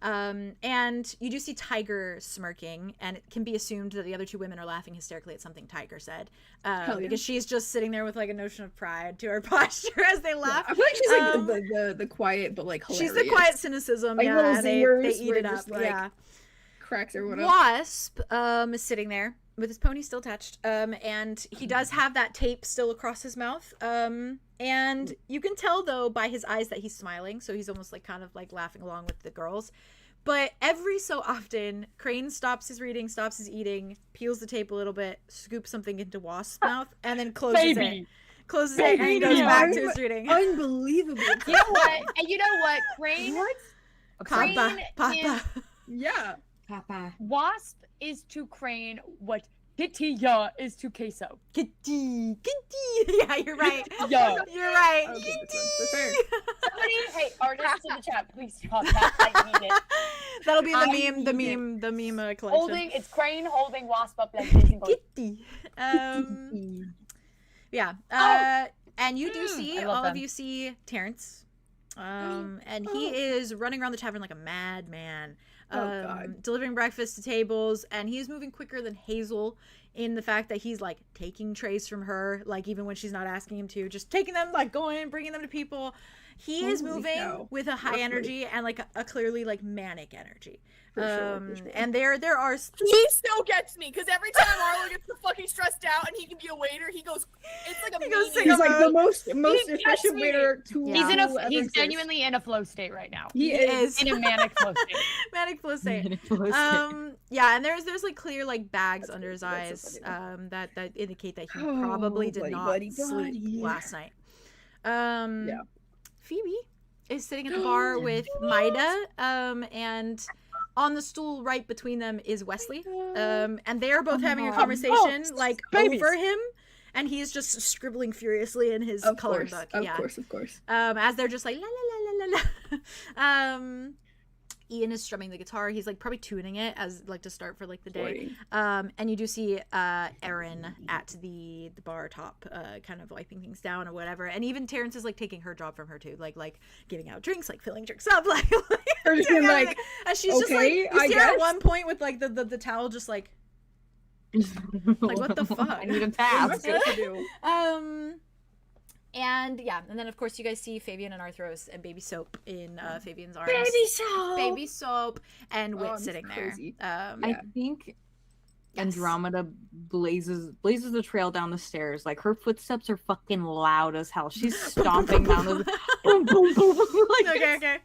And you do see Tiger smirking, and it can be assumed that the other two women are laughing hysterically at something Tiger said, because she's just sitting there with like a notion of pride to her posture as they laugh. Yeah, I feel like she's like the quiet but like hilarious. She's the quiet cynicism. Like yeah, they eat it up. Just, like, cracks everyone up. Wasp is sitting there with his pony still attached, and he does have that tape still across his mouth. And you can tell though by his eyes that he's smiling, so he's almost like kind of like laughing along with the girls. But every so often, Crane stops his reading, stops his eating, peels the tape a little bit, scoops something into Wasp's mouth, and then closes it. Closes it, and he goes back to his reading. Unbelievable. You know what? And you know what? Crane. What? Papa. Yeah. Papa. Wasp is to Crane what Kitty is to Queso. Kitty. Yeah, you're right. Yo. You're right. Somebody, hey, artists in the chat, please talk that. I need it. That'll be the meme collection. It's Crane holding Wasp up like this and going, Kitty. Yeah. And you do see, all of you see Terrance And he is running around the tavern like a madman, God. delivering breakfast to tables, and he's moving quicker than Hazel in the fact that he's like taking trays from her, like even when she's not asking him to, just taking them, like going, bringing them to people. He is moving with a high energy and like a clearly like manic energy. For sure. And there are He still gets me because every time Arlo gets so fucking stressed out and he can be a waiter, he goes. It's like a. He's like the most efficient waiter to. He's genuinely in a flow state right now. He is in a manic flow state. Manic flow state. Yeah, and there's like clear like bags under his eyes that indicate that he probably did not sleep last night. Phoebe is sitting at the bar with Maida, and on the stool right between them is Wesley, and they are both having a conversation over him, and he's just scribbling furiously in his coloring book. Of course. As they're just like la la la la la. Ian is strumming the guitar. He's like probably tuning it as like to start for like the day. And you do see Erin at the bar top, kind of wiping things down or whatever. And even Terrance is like taking her job from her too, like giving out drinks, like filling drinks up, like and she's just like, you see her at one point with like the towel just like what the fuck? I need a task. And then of course you guys see Fabian and Arthros and Baby Soap in Fabian's arms. Baby Soap and Wit sitting crazy. there. I think Andromeda blazes the trail down the stairs. Like her footsteps are fucking loud as hell. She's stomping down the boom, boom, boom, boom. Like, okay.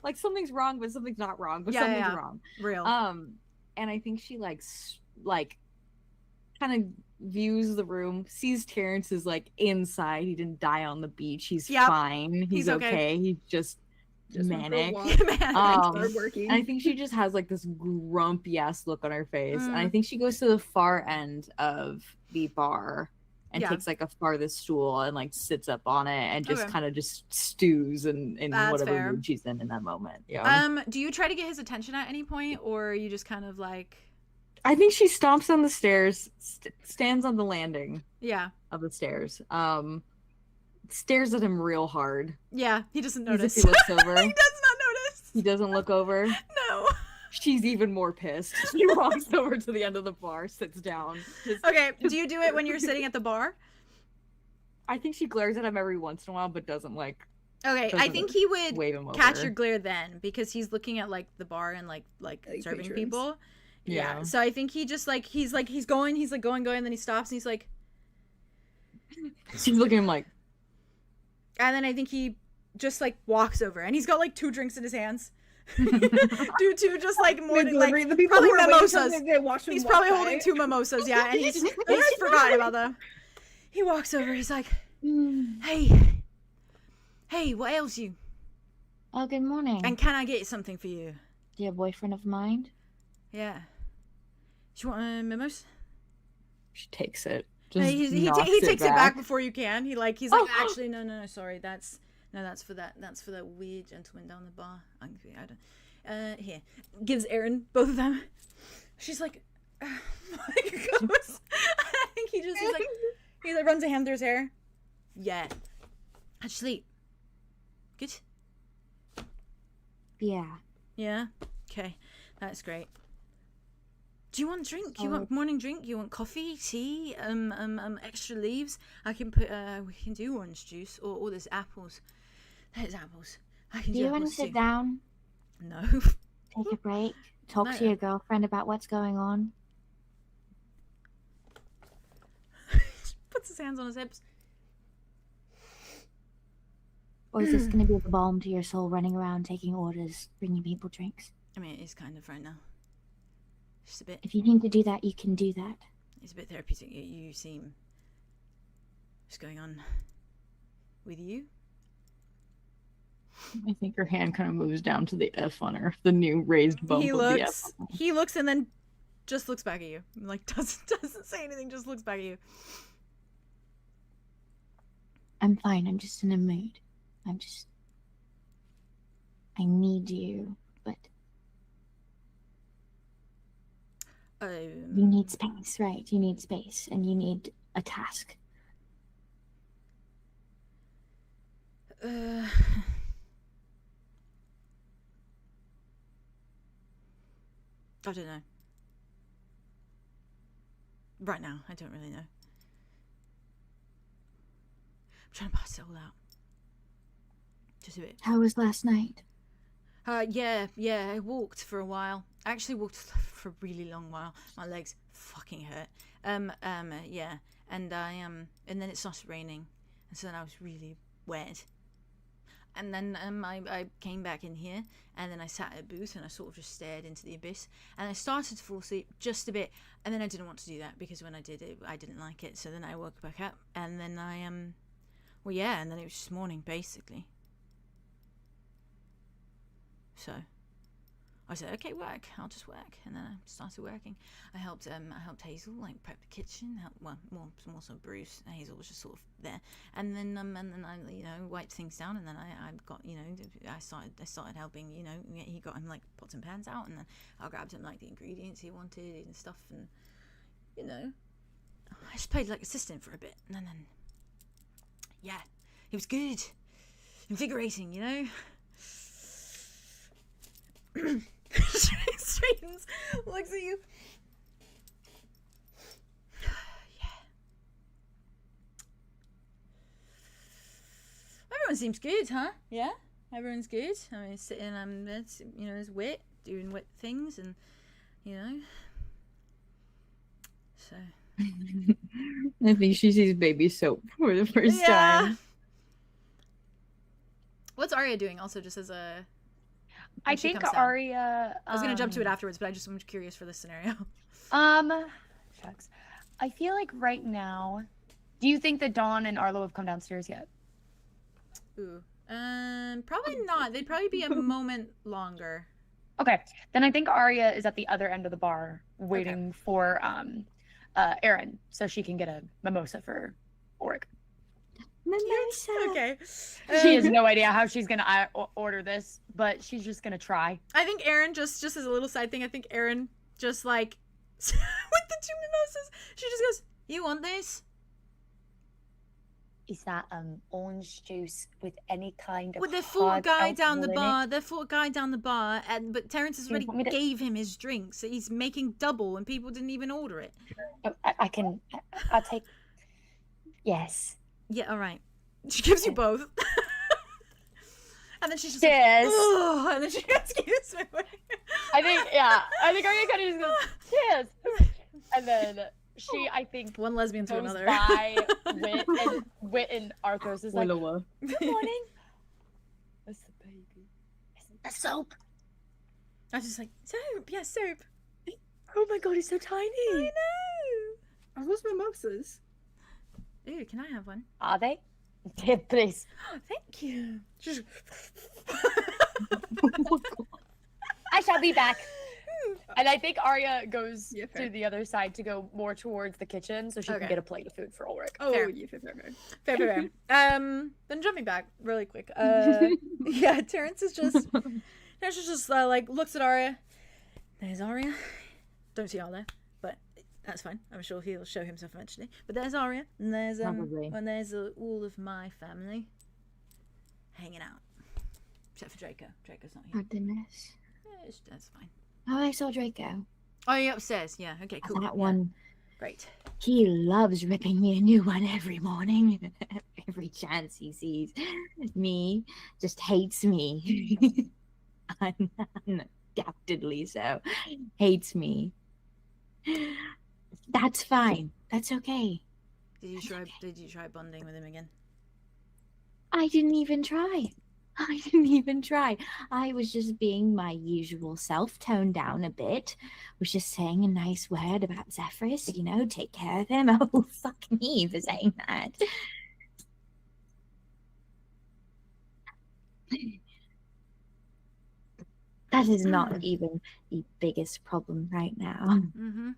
Like something's wrong, but something's not wrong. But something's wrong. Real. And I think she like kind of views the room, sees Terrance is like inside. He didn't die on the beach. He's fine. He's okay. He's just manic. And I think she just has like this grumpy ass look on her face. And I think she goes to the far end of the bar and takes like a farthest stool and like sits up on it and just kind of just stews in whatever mood she's in that moment. Do you try to get his attention at any point, or you just kind of like? I think she stomps on the stairs, stands on the landing of the stairs, stares at him real hard. Yeah, he doesn't notice. He looks over. He does not notice. He doesn't look over. No. She's even more pissed. She walks over to the end of the bar, sits down. Okay, do you do it when you're sitting at the bar? I think she glares at him every once in a while, but doesn't like... Okay, I think he would catch your glare then, because he's looking at like the bar and like serving patrons. People. Yeah. So I think he just like he's going, and then he stops and he's like. She's looking at him like. And then I think he just like walks over, and he's got like 2 drinks in his hands. Two just like more than like the people probably who mimosas. He's probably holding 2 mimosas, and he's forgotten about them. He walks over. He's like, hey, what ails you? Oh, good morning. And can I get something for you? Dear boyfriend of mine? Yeah. Do you want a mimos? She takes it. He takes it back before you can. He's like, actually, no, sorry, that's for that weird gentleman down the bar. Here, gives Erin both of them. She's like, I think he runs a hand through his hair. Yeah. How'd you sleep? Good. Yeah. Yeah. Okay, that's great. Do you want a drink? You want morning drink? You want coffee, tea, extra leaves? I can put. We can do orange juice or there's apples. There's apples. I can do you want to sit down? No. Take a break. Talk to your girlfriend about what's going on. Puts his hands on his hips. Or is this going to be the balm to your soul, running around taking orders, bringing people drinks? I mean, it is kind of right now. Just a bit. If you need to do that, you can do that. It's a bit therapeutic. You seem. What's going on with you? I think her hand kind of moves down to the F on her, the new raised bump. He looks and then just looks back at you. Like doesn't say anything, just looks back at you. I'm fine. I'm just in a mood. I need you, but you need space, right? You need space, and you need a task. I don't know. Right now, I don't really know. I'm trying to pass it all out. Just a bit. How was last night? Yeah, I walked for a while. I actually walked for a really long while. My legs fucking hurt. Yeah. And and then it started raining. And so then I was really wet. And then I came back in here, and then I sat at a booth, and I sort of just stared into the abyss, and I started to fall asleep just a bit, and then I didn't want to do that, because when I did it, I didn't like it, so then I woke back up, and then well, yeah, and then it was just morning, basically. So I said, okay, work. I'll just work, and then I started working. I helped Hazel like prep the kitchen. More so Bruce. Hazel was just sort of there, and then I wiped things down, and then I got I started helping. He got him like pots and pans out, and then I grabbed him like the ingredients he wanted and stuff, and I just played like assistant for a bit, and then yeah, it was good, invigorating, Straightens, looks at you. Yeah. Everyone seems good, huh? Yeah? Everyone's good. I mean, sitting, there's Wit, doing Wit things, and, so. I think she sees baby soap for the first time. What's Aria doing also, just as a... I think Aria... I was going to jump to it afterwards, but I'm curious for this scenario. Shucks. I feel like right now... Do you think that Dawn and Arlo have come downstairs yet? Ooh. Probably not. They'd probably be a moment longer. Okay. Then I think Aria is at the other end of the bar waiting for Erin so she can get a mimosa for Ulric. Mimosa. Okay. She has no idea how she's gonna order this, but she's just gonna try. I think Erin, just as a little side thing, I think Erin just like with the 2 mimosas, she just goes, "You want this?" Is that orange juice with any kind of With the full guy down the alcohol in bar, but Terrance has already gave him his drink, so he's making double, and people didn't even order it. it? I'll take. Yes. Yeah, all right. She gives you both. And then she's just Cheers. like, oh, and then she goes, excuse me. I think Aria kind of just goes, cheers. And then she, I think, one lesbian to goes another. by Wit and Arthos is like, Good morning. That's the baby. A soap. I was just like, soap, yeah, soap. Oh my god, it's so tiny. I know. Are those mimosas? Ooh, can I have one? Are they? Yeah, please. Oh, thank you. Just... I shall be back. And I think Aria goes Yeah, fair. to the other side to go more towards the kitchen so she can get a plate of food for Ulric. Oh, Fair. yeah, fair. Fair. Then jumping back really quick. Yeah, Terrance is just like looks at Aria. There's Aria. Don't see Arlo, but that's fine. I'm sure he'll show himself eventually. But there's Aria, and there's all of my family hanging out, except for Draco. Draco's not here. Oh, goodness. Yeah, that's fine. Oh, I saw Draco. Oh, you're upstairs. Yeah. Okay. Cool. That Yeah. one. Great. He loves ripping me a new one every morning. Every chance he sees me, just hates me. Unadaptedly so. Hates me. That's fine. That's okay. Did you try bonding with him again? I didn't even try. I was just being my usual self, toned down a bit. Was just saying a nice word about Zephyrus, take care of him. Oh, fuck me for saying that. That is not even the biggest problem right now. Mm-hmm.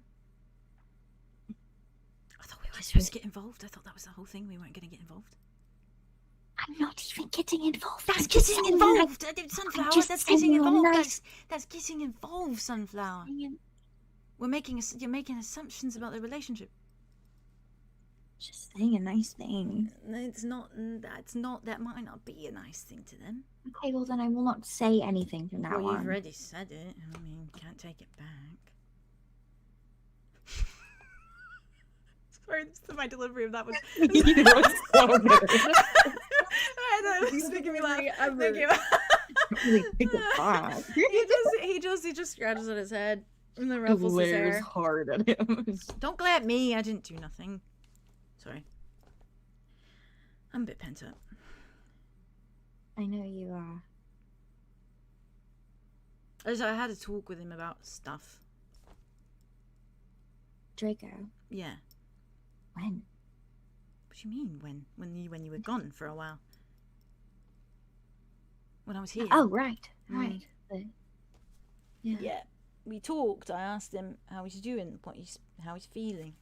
I thought we were supposed to get involved. I thought that was the whole thing. We weren't going to get involved. I'm not even getting involved. That's I'm just getting saying, involved, Sunflower. That's getting saying involved. nice- That's getting involved, Sunflower. You're making assumptions about the relationship. Just saying a nice thing. It's not. That might not be a nice thing to them. Okay, well then I will not say anything from now Well, you've on. already said it. I mean, can't take it back. Sorry, my delivery of that was. It's making me laugh. Thank you. He just scratches at his head and then ruffles his hair. Hard at him. Don't glare at me. I didn't do nothing. Sorry. I'm a bit pent up. I know you are. I had a talk with him about stuff. Draco. Yeah. When? What do you mean when? When you were gone for a while? When I was here. Oh, right. Right. Yeah. We talked. I asked him how he's doing, how he's feeling.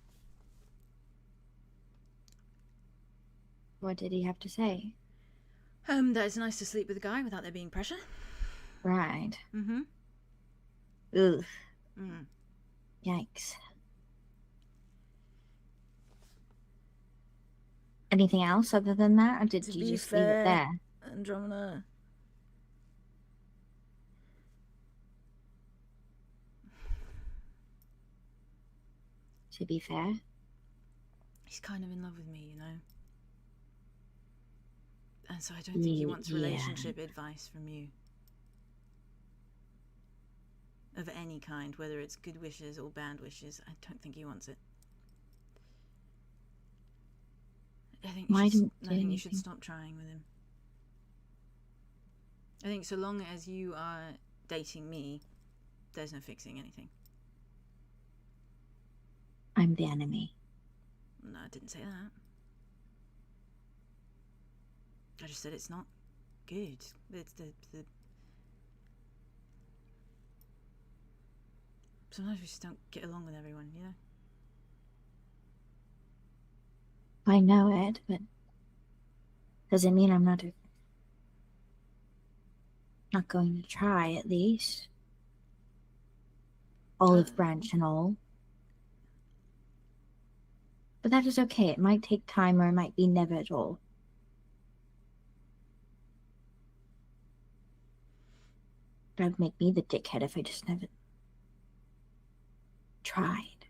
What did he have to say? That it's nice to sleep with a guy without there being pressure. Right. Mm-hmm. Ugh. Mm. Yikes. Anything else other than that, or did you just leave it there? Andromeda. To be fair, he's kind of in love with me, you know. And so I don't think he wants relationship advice from you. Of any kind, whether it's good wishes or bad wishes. I don't think he wants it. I think you should stop trying with him. I think so long as you are dating me, there's no fixing anything. I'm the enemy. No, I didn't say that. I just said it's not good. It's the sometimes we just don't get along with everyone, you know? I know it, but does it mean I'm not going to try, at least? Olive branch and all. But that is okay. It might take time, or it might be never at all. That would make me the dickhead if I just never tried.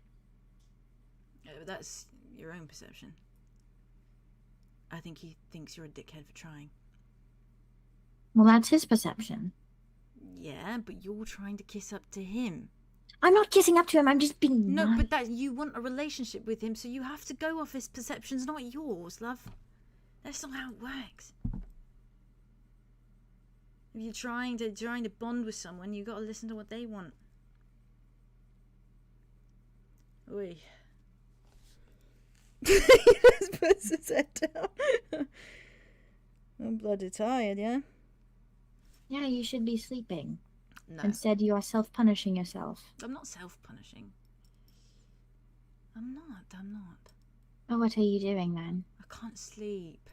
Yeah, but that's your own perception. I think he thinks you're a dickhead for trying. Well, that's his perception. Yeah, but you're trying to kiss up to him. I'm not kissing up to him, I'm just being No, nice. but you want a relationship with him, so you have to go off his perceptions, not yours, love. That's not how it works. If you're trying to bond with someone, you gotta listen to what they want. Oi. He just puts his head down. I'm bloody tired, yeah? Yeah, you should be sleeping. No. Instead, you are self-punishing yourself. I'm not self-punishing. I'm not. Oh, what are you doing then? I can't sleep.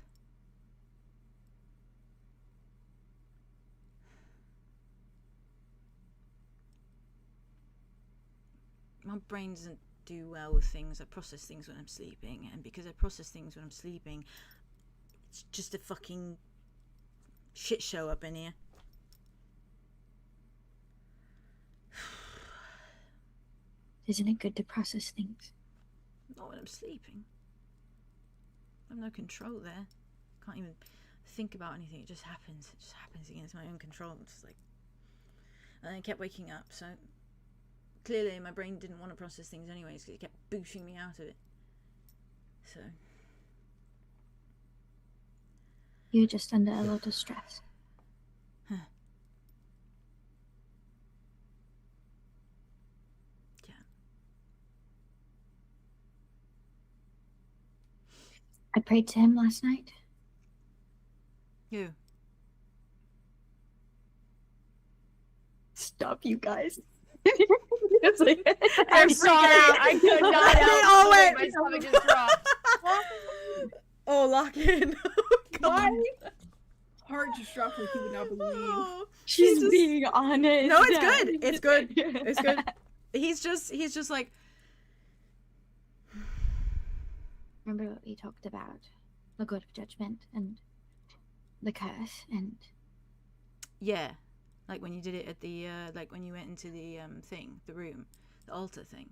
My brain doesn't do well with things. I process things when I'm sleeping, and because I process things when I'm sleeping, it's just a fucking shit show up in here. Isn't it good to process things? Not when I'm sleeping. I have no control there. Can't even think about anything. It just happens. It just happens against my own control. It's just like... And I kept waking up, so... Clearly my brain didn't want to process things anyways, because it kept booshing me out of it. So... You're just under a lot of stress. Huh. Yeah. I prayed to him last night. Who? Stop, you guys. It's like, I'm sorry. I could not help. all went. My stomach just dropped. Oh, lock in. Oh, God. Heart just dropped like you would not believe. Oh, She's just... being honest. No, it's good. It's good. It's good. He's just like... Remember what we talked about? The God of Judgment and the curse and... Yeah. Like when you did it at the, like when you went into the thing, the room, the altar thing.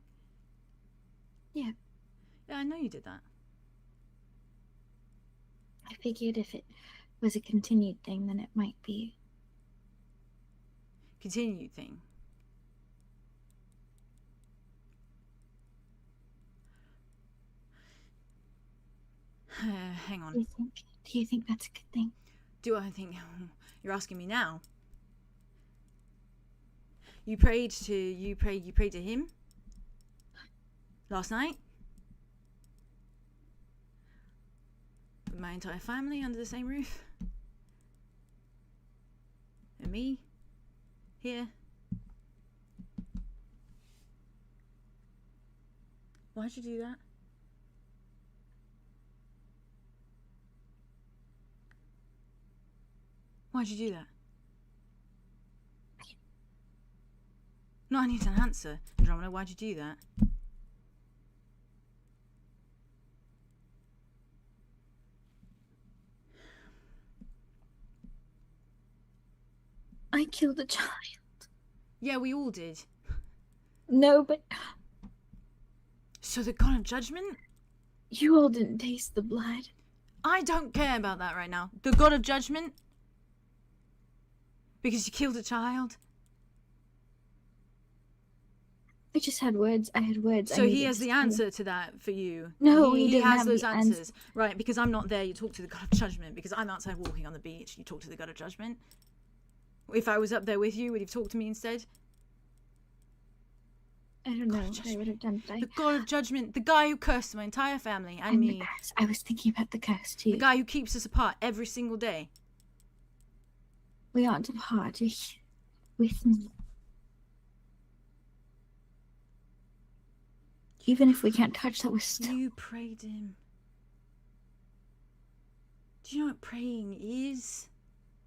Yeah. Yeah, I know you did that. I figured if it was a continued thing, then it might be. Continued thing. Hang on. Do you think that's a good thing? Do I think... You're asking me now. You prayed to him last night with my entire family under the same roof, and me here. Why'd you do that? Why'd you do that? No, I need an answer. Andromeda, why'd you do that? I killed a child. Yeah, we all did. No, but... So the God of Judgment? You all didn't taste the blood. I don't care about that right now. The God of Judgment? Because you killed a child? I just had words. I had words. So he has the answer to that for you. No, he didn't has have those the answers. Right, because I'm not there, you talk to the God of Judgment. Because I'm outside walking on the beach, you talk to the God of Judgment. If I was up there with you, would you talk to me instead? I don't know what I would have done. The God of Judgment, the guy who cursed my entire family and me. The curse. I was thinking about the curse too. The guy who keeps us apart every single day. We aren't apart. You're with me. Even if we can't touch that, we're still... You prayed him. Do you know what praying is?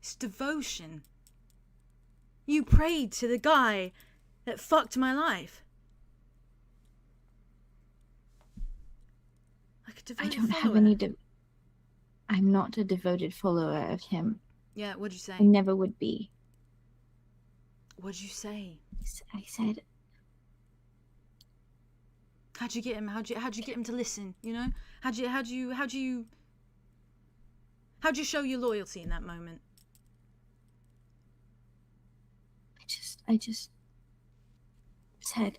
It's devotion. You prayed to the guy that fucked my life. Like a devoted I don't follower. have any... I'm not a devoted follower of him. Yeah, what'd you say? I never would be. What'd you say? I said... How'd you get him? How'd you get him to listen? You know? How'd you show your loyalty in that moment? I just said,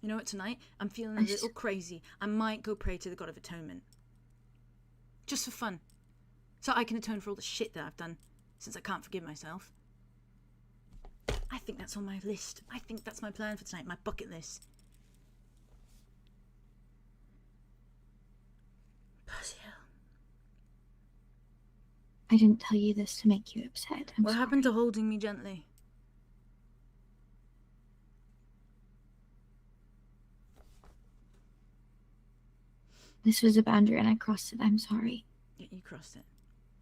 you know what, tonight I'm feeling a little crazy. I might go pray to the God of Atonement. Just for fun. So I can atone for all the shit that I've done, since I can't forgive myself. I think that's on my list. I think that's my plan for tonight, my bucket list. Bloody hell. I didn't tell you this to make you upset. What happened to holding me gently? This was a boundary and I crossed it. I'm sorry. Yeah, you crossed it.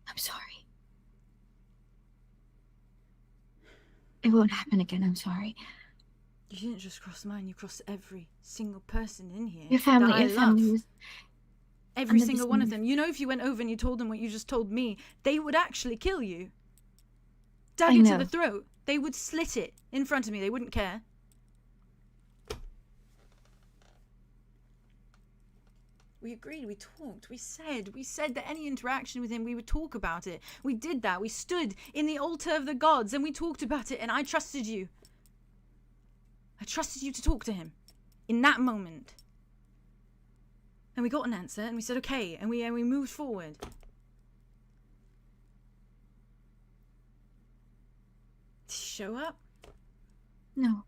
I'm sorry. It won't happen again. I'm sorry. You didn't just cross mine. You crossed every single person in here. Your family was... Every single one of them. You know, if you went over and you told them what you just told me, they would actually kill you. Dagger to the throat. They would slit it in front of me. They wouldn't care. We agreed, we talked, we said that any interaction with him, we would talk about it. We did that. We stood in the altar of the gods and we talked about it, and I trusted you. I trusted you to talk to him in that moment. And we got an answer and we said okay, and we moved forward. Did he show up? No.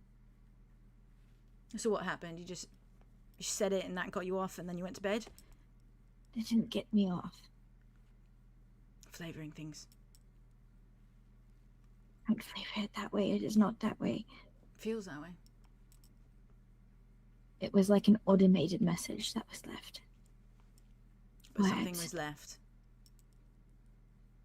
So what happened? You said it and that got you off and then you went to bed? It didn't get me off. Flavouring things. I don't flavour it that way. It is not that way. Feels that way. It was like an automated message that was left. But something was left.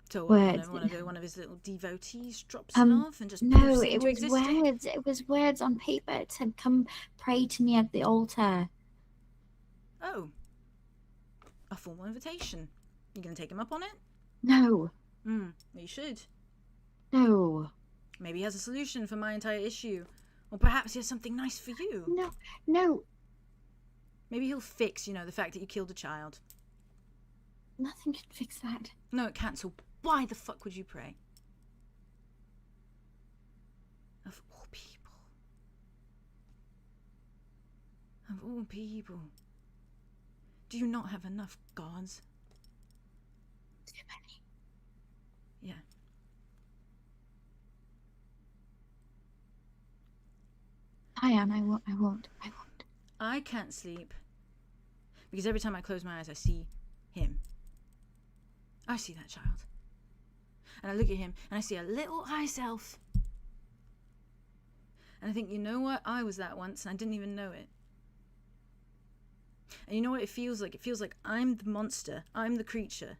So one of his little devotees drops it off and just no, it was words. It was words on paper. It said, "Come pray to me at the altar." Oh. A formal invitation. You gonna take him up on it? No. You should. No. Maybe he has a solution for my entire issue. Or perhaps he has something nice for you. No. No. Maybe he'll fix, you know, the fact that you killed a child. Nothing can fix that. No, it can't, so why the fuck would you pray? Of all people. Of all people. Do you not have enough gods? Too many. Yeah. Diane, I won't. I can't sleep. Because every time I close my eyes, I see him. I see that child. And I look at him, and I see a little high self. And I think, you know what? I was that once, and I didn't even know it. And you know what it feels like? It feels like I'm the monster. I'm the creature.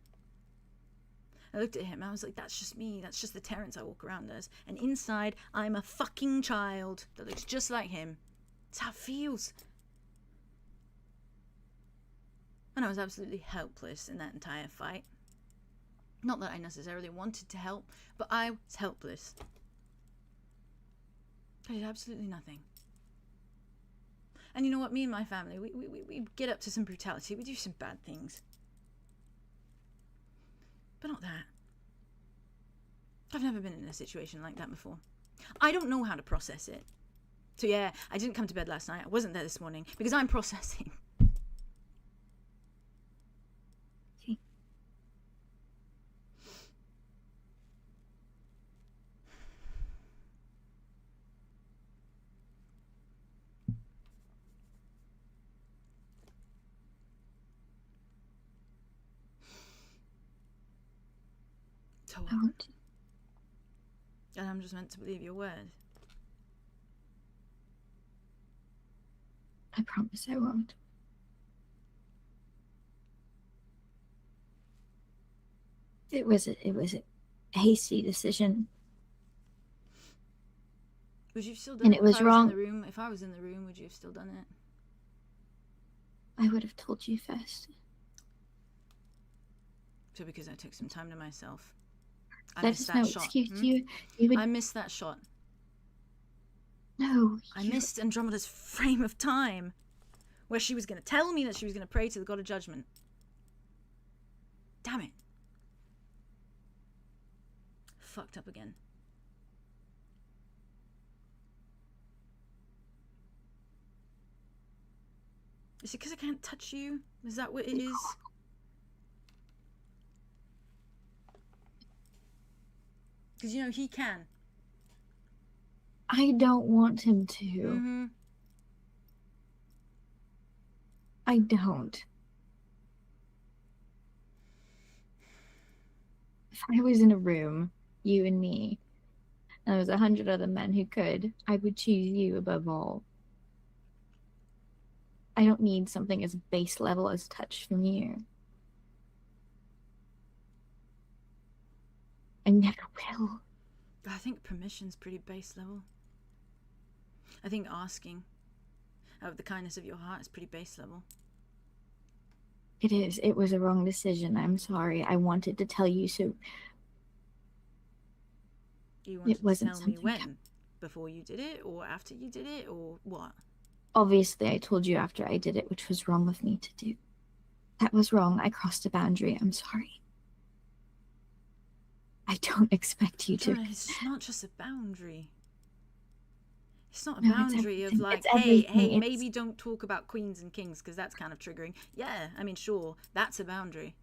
I looked at him, and I was like, that's just me. That's just the Terrance I walk around as. And inside, I'm a fucking child that looks just like him. That's how it feels. And I was absolutely helpless in that entire fight. Not that I necessarily wanted to help, but I was helpless. I did absolutely nothing. And you know what? Me and my family, we get up to some brutality. We do some bad things. But not that. I've never been in a situation like that before. I don't know how to process it. So yeah, I didn't come to bed last night. I wasn't there this morning because I'm processing. So what? I won't. And I'm just meant to believe your word. I promise I won't. It was a hasty decision. Would you have still done And it it was if I wrong. in the room? If I was in the room, would you have still done it? I would have told you first. So because I took some time to myself. I That missed is that no shot. excuse. You would. I missed that shot. No. I missed Andromeda's frame of time where she was going to tell me that she was going to pray to the god of judgment. Damn it. Fucked up again. Is it because I can't touch you? Is that what it is? Because, you know, he can. I don't want him to. Mm-hmm. I don't. If I was in a room, you and me, and there was 100 other men who could, I would choose you above all. I don't need something as base level as touch from you. I never will. I think permission's pretty base level. I think asking out of the kindness of your heart is pretty base level. It is. It was a wrong decision. I'm sorry. I wanted to tell you so. You wanted It wasn't to tell me something when? Before you did it, or after you did it, or what? Obviously, I told you after I did it, which was wrong of me to do. That was wrong. I crossed a boundary. I'm sorry. I don't expect you to. It's not just a boundary. It's not a No, it's boundary of everything. like, It's hey, everything. It's- maybe don't talk about queens and kings because that's kind of triggering. Yeah, I mean, sure, that's a boundary.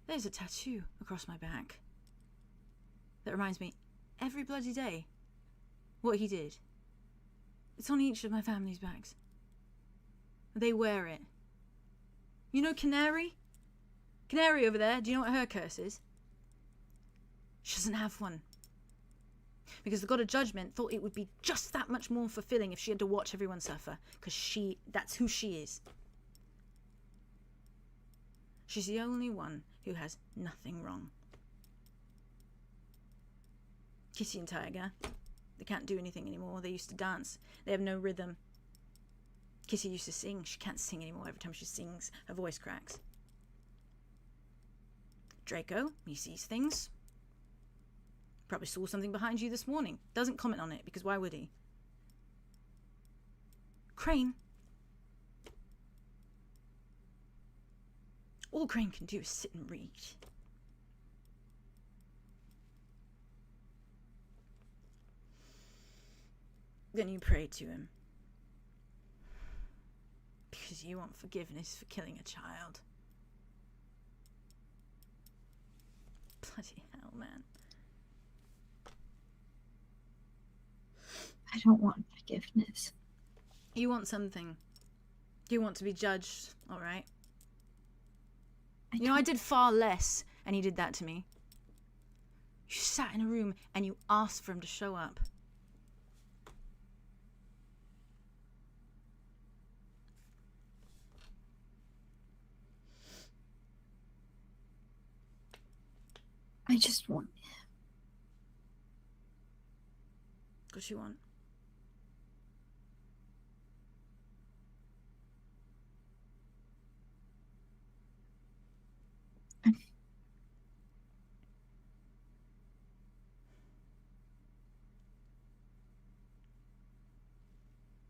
There's a tattoo across my back that reminds me every bloody day what he did. It's on each of my family's backs. They wear it. You know Canary? Canary over there, do you know what her curse is? She doesn't have one. Because the god of judgment thought it would be just that much more fulfilling if she had to watch everyone suffer. Because that's who she is. She's the only one who has nothing wrong. Kitty and Tiger, they can't do anything anymore. They used to dance. They have no rhythm. Kissy used to sing. She can't sing anymore. Every time she sings, her voice cracks. Draco, he sees things. Probably saw something behind you this morning. Doesn't comment on it, because why would he? Crane. All Crane can do is sit and read. Then you pray to him. Because you want forgiveness for killing a child. Bloody hell, man. I don't want forgiveness. You want something. You want to be judged, alright? You know, I did far less, and he did that to me. You sat in a room, and you asked for him to show up. I just want him. What you want?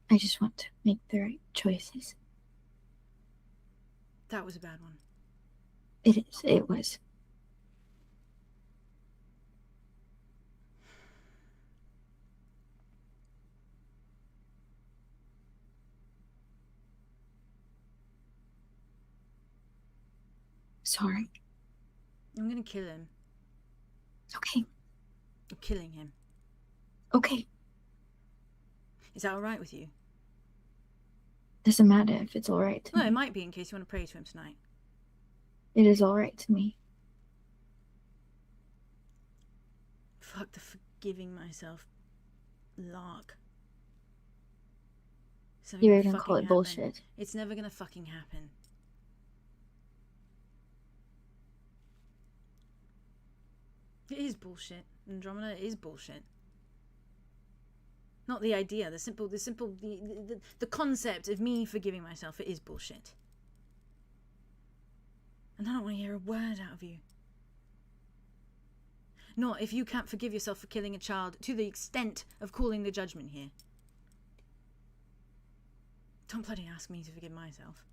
I just want to make the right choices. That was a bad one. It is. It was. Sorry. I'm gonna kill him. Okay. I'm killing him. Okay. Is that alright with you? Doesn't matter if it's alright to No, me. it might be in case you want to pray to him tonight. It is alright to me. Fuck the forgiving myself lark. It's never You gonna even fucking call it happen. bullshit. It's never gonna fucking happen. It is bullshit. Andromeda is bullshit. Not the idea, the concept of me forgiving myself, it is bullshit. And I don't want to hear a word out of you. Not if you can't forgive yourself for killing a child to the extent of calling the judgment here. Don't bloody ask me to forgive myself.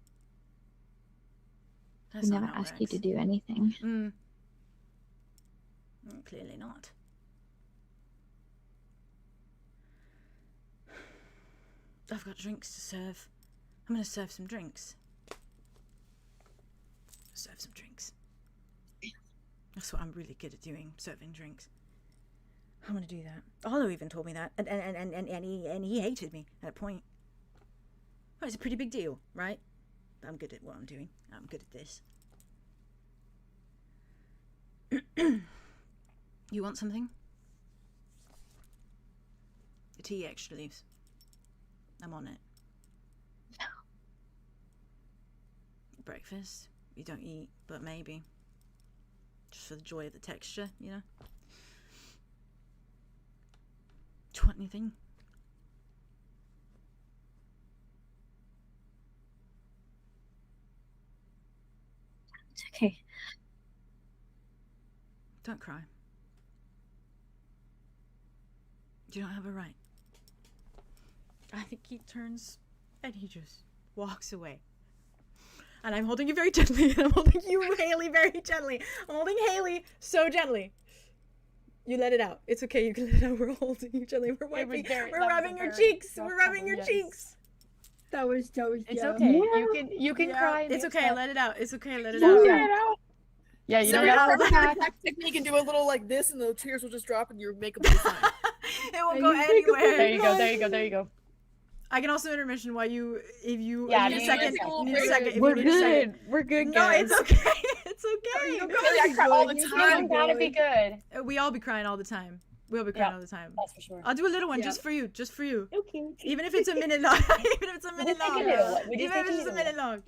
I never ask you to do anything. Clearly not. I've got drinks to serve. I'm gonna serve some drinks. Serve some drinks. That's what I'm really good at doing, serving drinks. I'm gonna do that. Arlow even told me that, and he hated me at a point. Well, it's a pretty big deal, right? I'm good at what I'm doing. I'm good at this. You want something? The tea extra leaves. I'm on it. No. Breakfast? You don't eat, but maybe. Just for the joy of the texture, you know? Do you want anything? It's okay. Don't cry. You don't have a right. I think he turns and he just walks away. And I'm holding you very gently, and I'm holding you, Haley, very gently. I'm holding Haley so gently. You let it out. It's okay, you can let it out. We're holding you gently. We're wiping. We're rubbing your cheeks. We're rubbing your cheeks. That was It's yeah. okay. Yeah. You can cry. It's okay, let it out. It's okay, let it Let out. it out. Yeah, you So don't we gotta all- hold back. Technique and do a little like this, and the tears will just drop, and your makeup will be fine. It won't go anywhere. There you go. There you go. There you go. I can also intermission while you, if you Yeah, need a no, second, no, you need a second. If We're you need a second. good. We're good, No, guys. it's okay. It's okay. I cry all the You time. gotta be good. We all be crying all the time. We all be crying all the time. That's for sure. I'll do a little one Yeah. just for you. Just for you. Okay. Even if it's a minute long. Even if it's a minute just take long. a little one. We just Even if take a it's just a little minute long.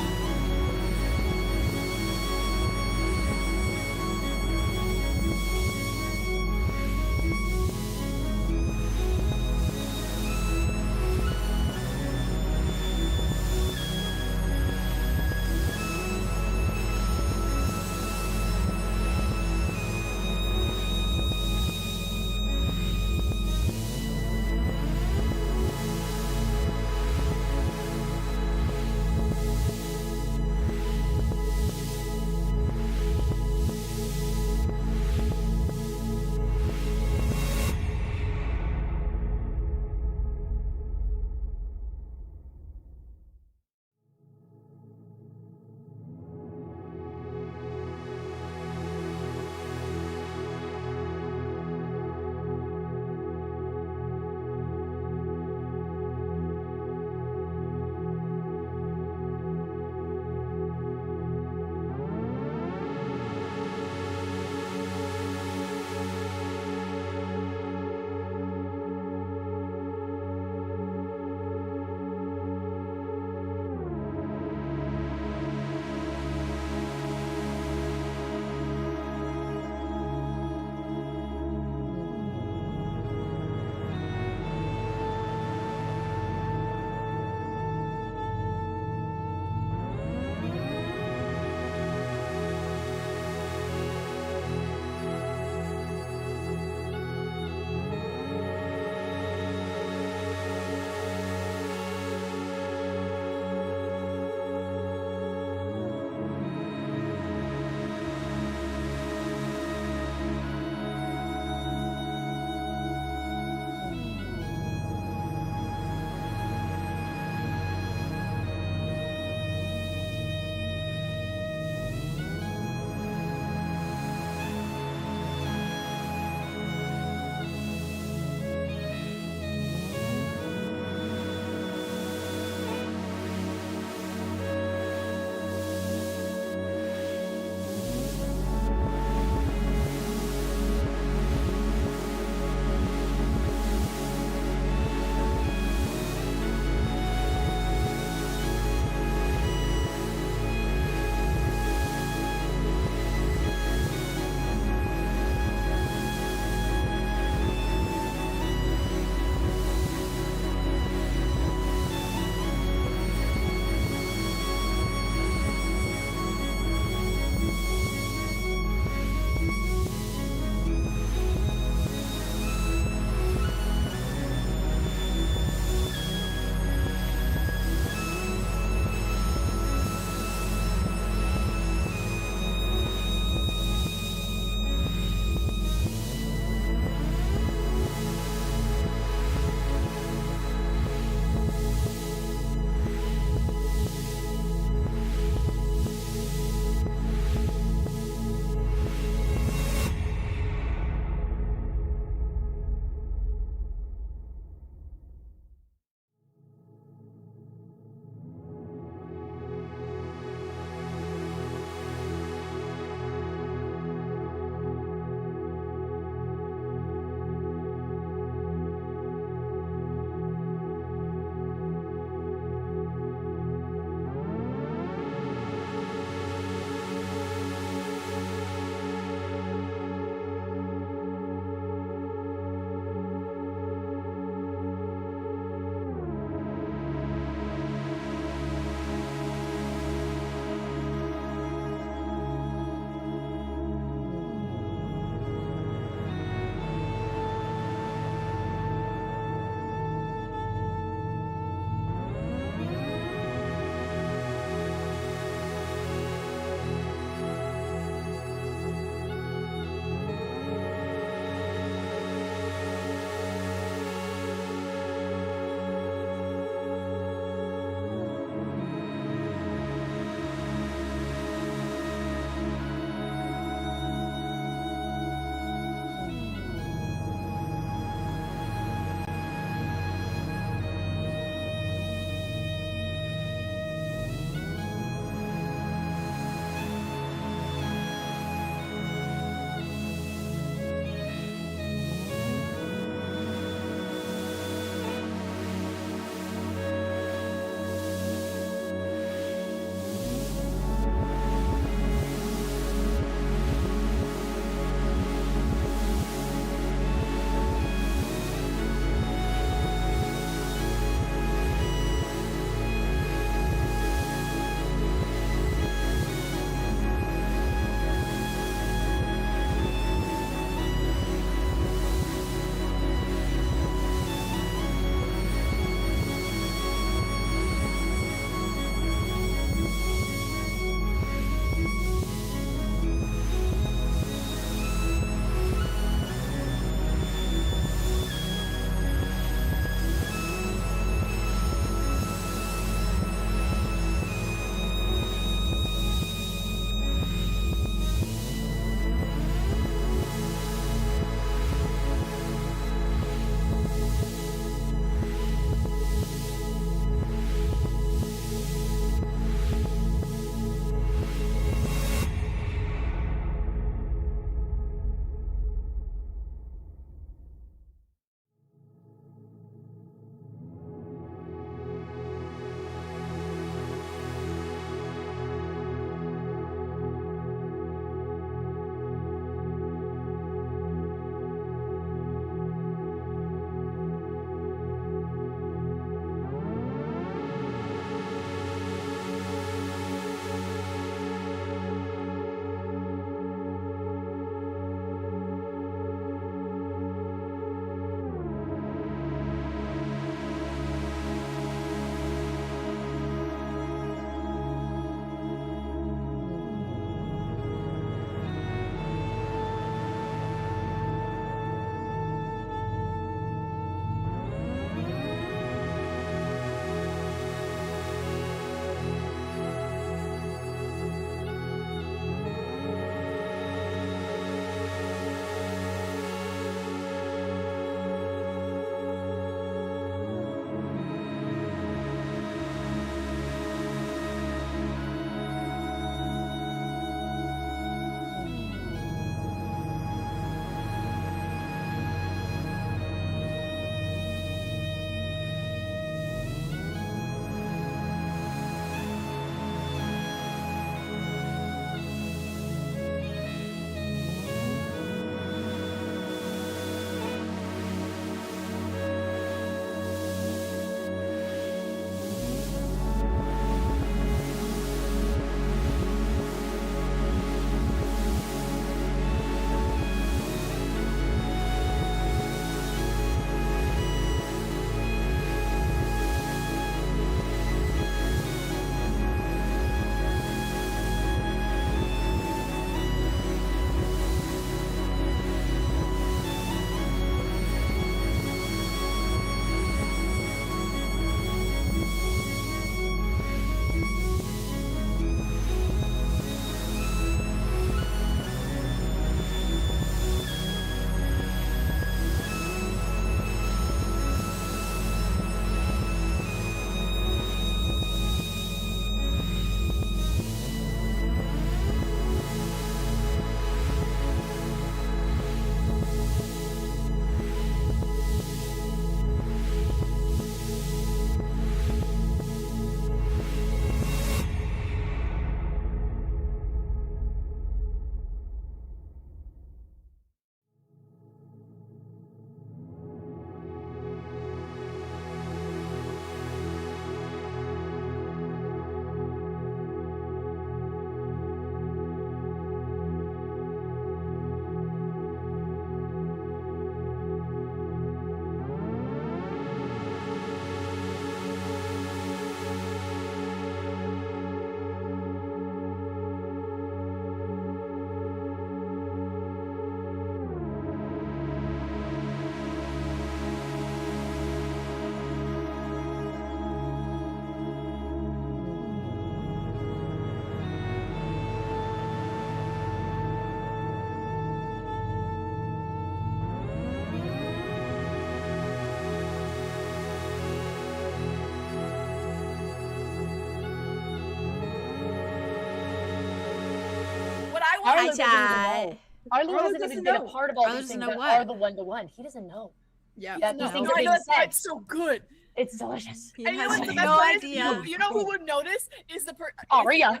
I Arlo want doesn't Hi, even Chad. know. Arlo Arlo hasn't doesn't even been a know. part of all Arlo these doesn't things know that what. are the one-to-one. He doesn't know. Yeah. That these No. things No, are I being know it's said. so good. It's delicious. He And you know has what's the best no part is? idea. You know who would notice is the Aria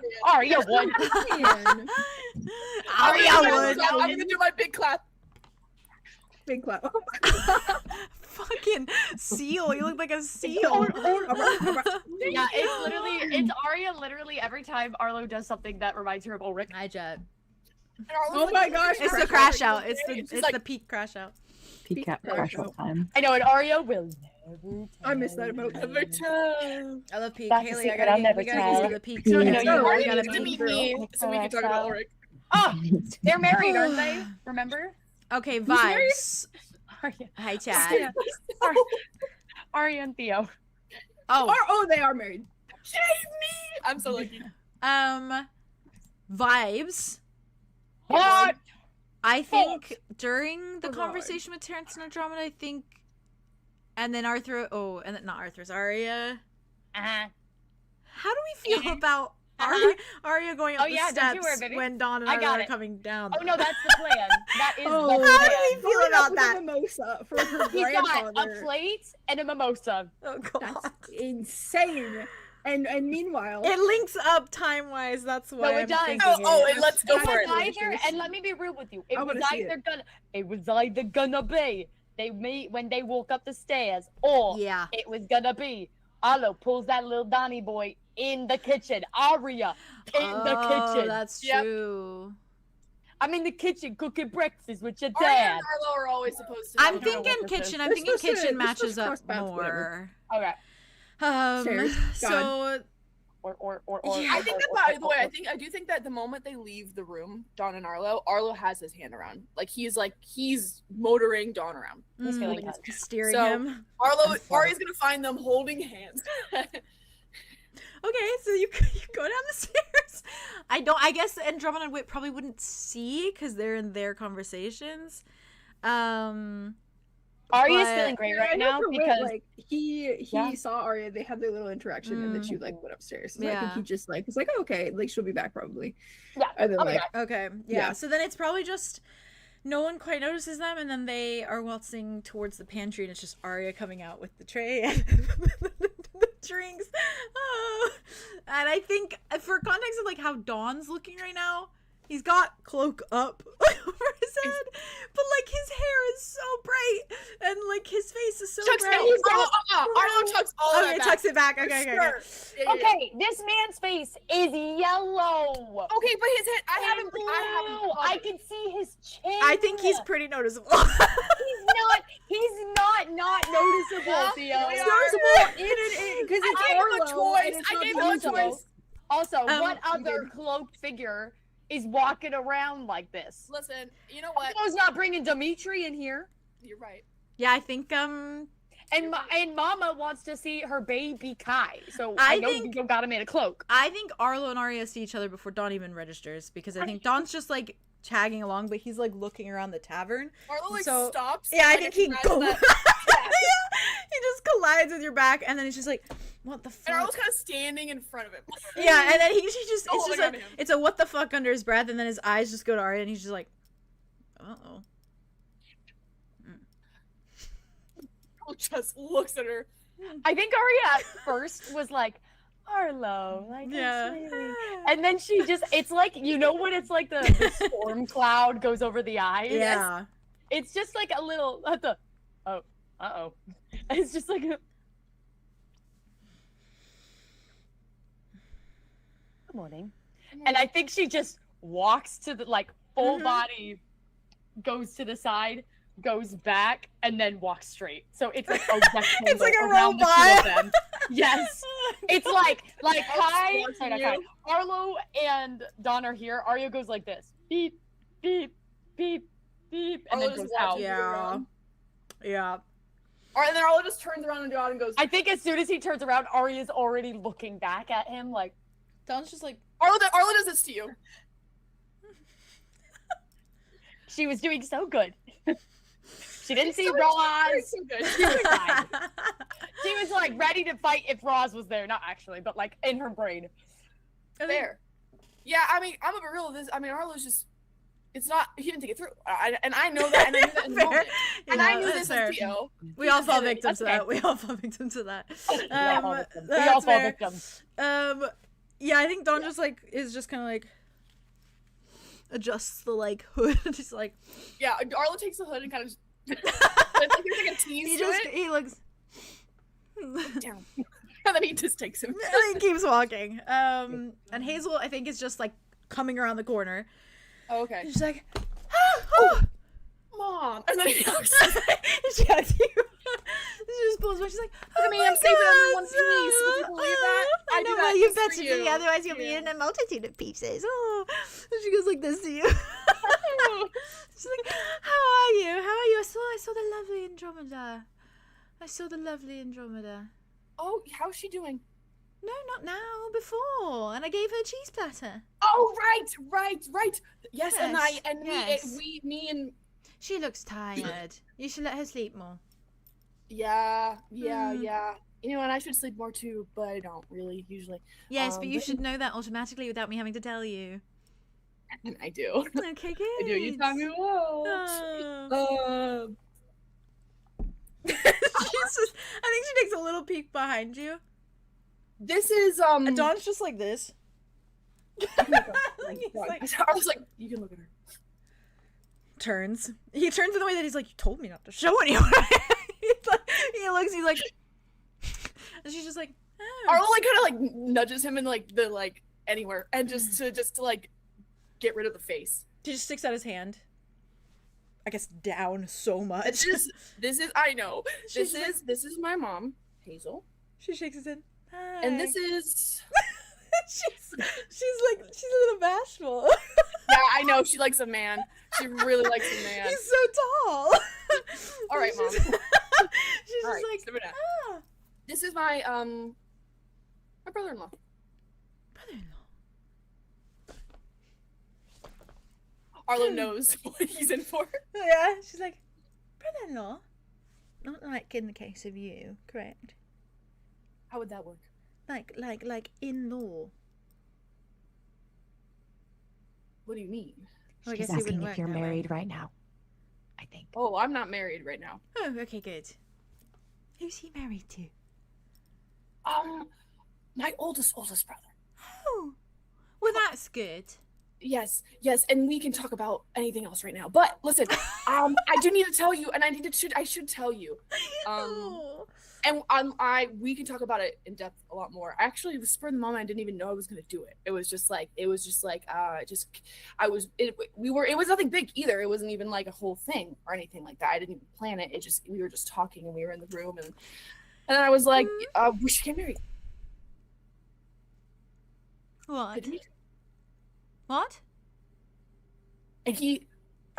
would. Man. Aria would. I'm gonna do my big clap. Big clap. Fucking seal. You look like a seal. Yeah, it's Aria literally every time Arlo does something that reminds her of Ulric. Hi, Jet. And Arlo's Oh like, my gosh, It's the Crash crash out. It's the She's it's like- the peak crash out. Peak crash all time. I know, and Aria will never I miss that emote. Every time. I love peak. That's a Haley, I secret gotta I'll get never we gotta get tell. to the peak. You too. know, You Arya gotta needs to be. meet me so we can talk about Ulric. Oh, they're married, aren't they? Remember? Okay, vibes. Aria, Hi, Chad. Aria and Theo. Oh, They are married. I'm so lucky. Vibes. What? I think during the Oh, God. conversation with Terrance and Andromeda, I think, and then Arthur. Oh, and then not Arthur's Aria. Uh-huh. How do we feel Yeah. about Uh-huh. Aria going up Oh, yeah, the don't you steps worry, baby. when Dawn and I Arlo got are it. coming down? Oh no, that's the plan. That is Oh, the How plan. do we feel Going up about with that? a mimosa for her He's got a grandfather. plate and a mimosa. Oh god. That's insane. And meanwhile, It links up time wise. That's why No, it I'm does. thinking Oh, it. and let's go It for was it. either, and let me be real with you. It I was wanna see either gonna be they meet when they walk up the stairs, or Yeah. it was gonna be Arlo pulls that little Donnie boy in the kitchen. Aria in the kitchen. That's Yep. true. I'm in the kitchen cooking breakfast with your Arya dad. and Arlo are always supposed to. I'm don't know thinking what this is. kitchen. I'm They're thinking supposed to- kitchen they're matches supposed to up cross paths, more. whatever. Okay. Shares. So Or Yeah. I think that by the way, I do think that the moment they leave the room, Dawn and Arlo has his hand around, like he's motoring Dawn around. He's mm, feeling touched. steering So- him. Arya's gonna find them holding hands. Okay, so you go down the stairs. I guess Andromeda and Wit probably wouldn't see because they're in their conversations. Aria's But- feeling great Yeah, I right know now for Wit, because like he Yeah. saw Arya, they had their little interaction, and then she like went upstairs. So I think Yeah. he just like was like, oh, okay, like she'll be back probably. Yeah, And then I'll be like back. Okay, yeah. Yeah. So then it's probably just no one quite notices them, and then they are waltzing towards the pantry, and it's just Arya coming out with the tray and the drinks. Oh. And I think for context of like how Dawn's looking right now, he's got cloak up over his head, but like his hair is so bright, and like his face is so Chucks bright. Arlo tucks all Okay, that back. tucks it back. For Okay, okay, sure. okay. Yeah. Okay, this man's face is yellow. Okay, but his head. I haven't. I can see his chin. I think he's pretty noticeable. He's not noticeable, Yeah, Theo. we it's are. noticeable because it's I gave him a Arlo, choice. and it's I not gave him a noticeable. choice. Also, what you other did. cloaked figure is walking around like this? Listen, you know what? Arlo's not bringing Dimitri in here. You're right. Yeah, I think And Mama wants to see her baby Kai. So I I know think- you got him in a cloak. Arlo and Arya see each other before Dawn even registers, because I think Dawn's just like tagging along, but he's like looking around the tavern. Arlo like So- stops. Yeah, I and think can he imagine goes. that- He just collides with your back, and then he's just like, "What the And fuck?" Arlo's kind of standing in front of him. Yeah, and then he just it's Oh, just look a at him. it's a what the fuck under his breath, and then his eyes just go to Arya, and he's just like, "Uh-oh." Arlo just looks at her. I think Aria at first was like, Arlo, like, Yeah. it's really... And then she just, it's like, you know when it's like the storm cloud goes over the eyes? Yeah. It's just like a little, uh-oh. It's just like, good morning. And I think she just walks to the, like, full body, goes to the side, goes back, and then walks straight. So it's like a rectangle It's like a around the two robot. of them. Yes. It's like Kai, Watching sorry, not you. Kai. Arlo and Dawn are here. Arya goes like this. Beep, beep, beep, beep, and Arlo then just goes out. watches. Yeah. Yeah. All right, and then Arlo just turns around and Dawn and goes. I think as soon as he turns around, Arya's already looking back at him like, Dawn's just like, Arlo does this to you. she was doing so good. She didn't see So Roz. so good. She was fine. She was like ready to fight if Roz was there. Not actually, but like in her brain. Fair. Yeah, I mean, I'm gonna be real with this. I mean, Arlo's just, it's not, he didn't think it through. And I know that, and I knew that in the moment. And I knew this as Theo. We all fall victim to that. We all fall victim to that. We all fall victims. Yeah, I think Dawn just like is just kind of like adjusts the like hood. Just like, yeah, Arlo takes the hood and kind of just, it's like there's like a tease to it. He looks Down. And then he just takes him. and he keeps walking. And Hazel, I think, is just like coming around the corner. Oh, okay. She's like, oh, Mom. And then he hugs. she hugs you. She just pulls away. She's like, oh, I mean, my I'm saving God, everyone's peace. Would you believe that? I do know, that well, you just for better be, you. otherwise you'll be Yeah. in a multitude of pieces. Oh. and she goes like this to you. She's like, how are you? How are you? I saw the lovely Andromeda. I saw the lovely Andromeda. Oh, how's she doing? No, not now. Before, and I gave her a cheese platter. Oh, right. Yes, and Yes. me and She looks tired. You should let her sleep more. yeah. You know, and I should sleep more too, but I don't really usually. Yes, but you should know that automatically without me having to tell you. And I do. Okay, good. I do. You taught me well. Oh. She's just, I think she takes a little peek behind you. This is And Dawn's just like this. He's like, I was like, you can look at her. turns. He turns in the way that he's like, you told me not to show anyone. He looks, he's like, and she's just like, oh. Arlo like kind of like nudges him in like the like anywhere, and just to like get rid of the face. He just sticks out his hand. I guess down so much. This is I know. This is my mom, Hazel. She shakes his hand. Hi. And this is she's a little bashful. yeah, I know. She likes a man. She really likes a man. He's so tall. All right, Mom. She's All just right, like, sit down. ah. This is my brother-in-law. Brother-in-law. Arlo knows what he's in for. Yeah, she's like, brother-in-law? Not like in the case of you, correct? How would that work? Like in-law. What do you mean? Well, I She's guess he asking wouldn't if you're work that way. married right now. I think. Oh, I'm not married right now. Oh, okay, good. Who's he married to? My oldest brother. Oh, well, that's good. Yes, and we can talk about anything else right now. But listen, I do need to tell you, and I should tell you. Oh. And we can talk about it in depth a lot more. Actually, it was spur of the moment. I didn't even know I was gonna do it. It was just like it was nothing big either. It wasn't even like a whole thing or anything like that. I didn't even plan it. We were just talking and we were in the room and then I was like, we should get married. What? Did we? What? And he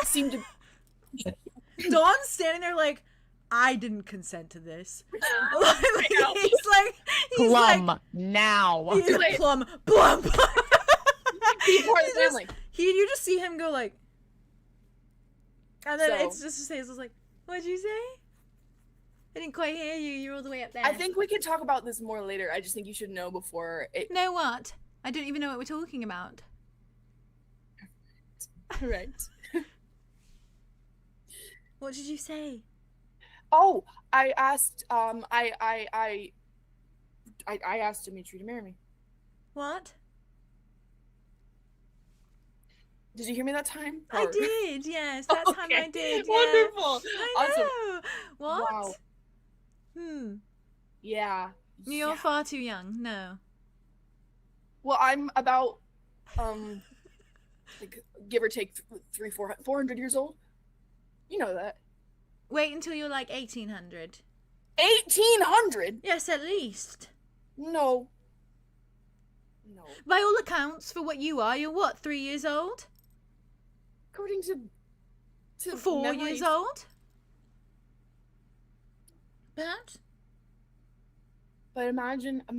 seemed to. Dawn's standing there like, I didn't consent to this. He's Plum like, now. he's like, plum. He's part of the family. You just see him go like, and then So- it's just Hazel's like, what'd you say? I didn't quite hear you. You're all the way up there. I think we could talk about this more later. I just think you should know before it. Know what? I don't even know what we're talking about. Right. What did you say? Oh, I asked. I asked Dimitri to marry me. What? Did you hear me that time? I Or- did, yes. That time I Okay, did. Yeah. Wonderful. I Awesome. know. What? Wow. Yeah. You're Yeah. far too young. No. Well, I'm about, like, give or take 400 years old. You know that. Wait until you're like 1800. 1800? Yes, at least. No. By all accounts, for what you are, you're what, 3 years old? According to 4 memories. years old? Perhaps? But imagine, I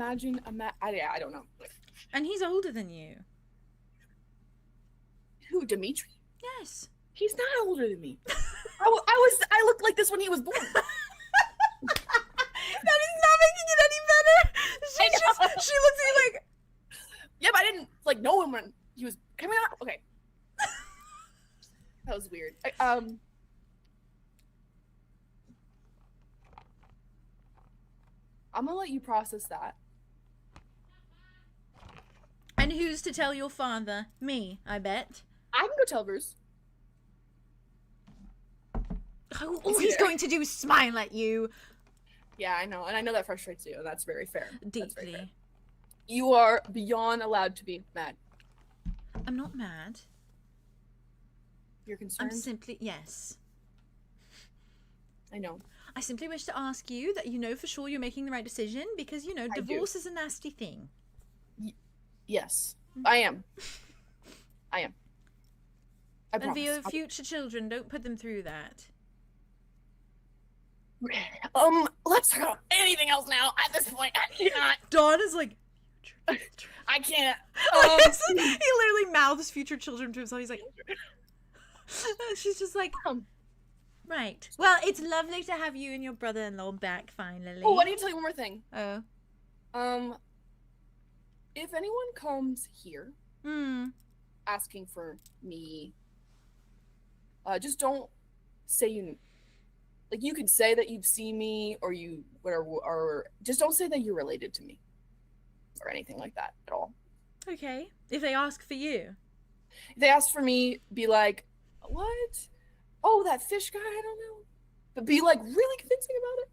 don't know. And he's older than you. Who, Dimitri? Yes. He's not older than me. I looked like this when he was born. That is not making it any better. She looks at you like, Yeah, but I didn't like know him when He was. Can we not? Okay. That was weird. I'm gonna let you process that. And who's to tell your father? Me, I bet. I can go tell Bruce. All he's going to do is smile at you. Yeah, I know, and I know that frustrates you, and that's very fair. That's very Deeply. fair. You are beyond allowed to be mad. I'm not mad. You're concerned. I'm simply, yes. I know. I simply wish to ask you that you know for sure you're making the right decision, because, you know, I do. divorce is a nasty thing. Yes, I am. I am. I And for promise. your future children, don't put them through that. Let's talk about anything else now. At this point, I cannot. Dawn is like, I can't. he literally mouths future children to himself. He's like, she's just like, right. Well, it's lovely to have you and your brother-in-law back finally. Oh, I need to tell you one more thing. Oh. If anyone comes here asking for me, just don't say you. Like, you could say that you've seen me, or you whatever, or just don't say that you're related to me, or anything like that at all. Okay. If they ask for you. If they ask for me, be like, what? Oh, that fish guy, I don't know. But be like really convincing about it.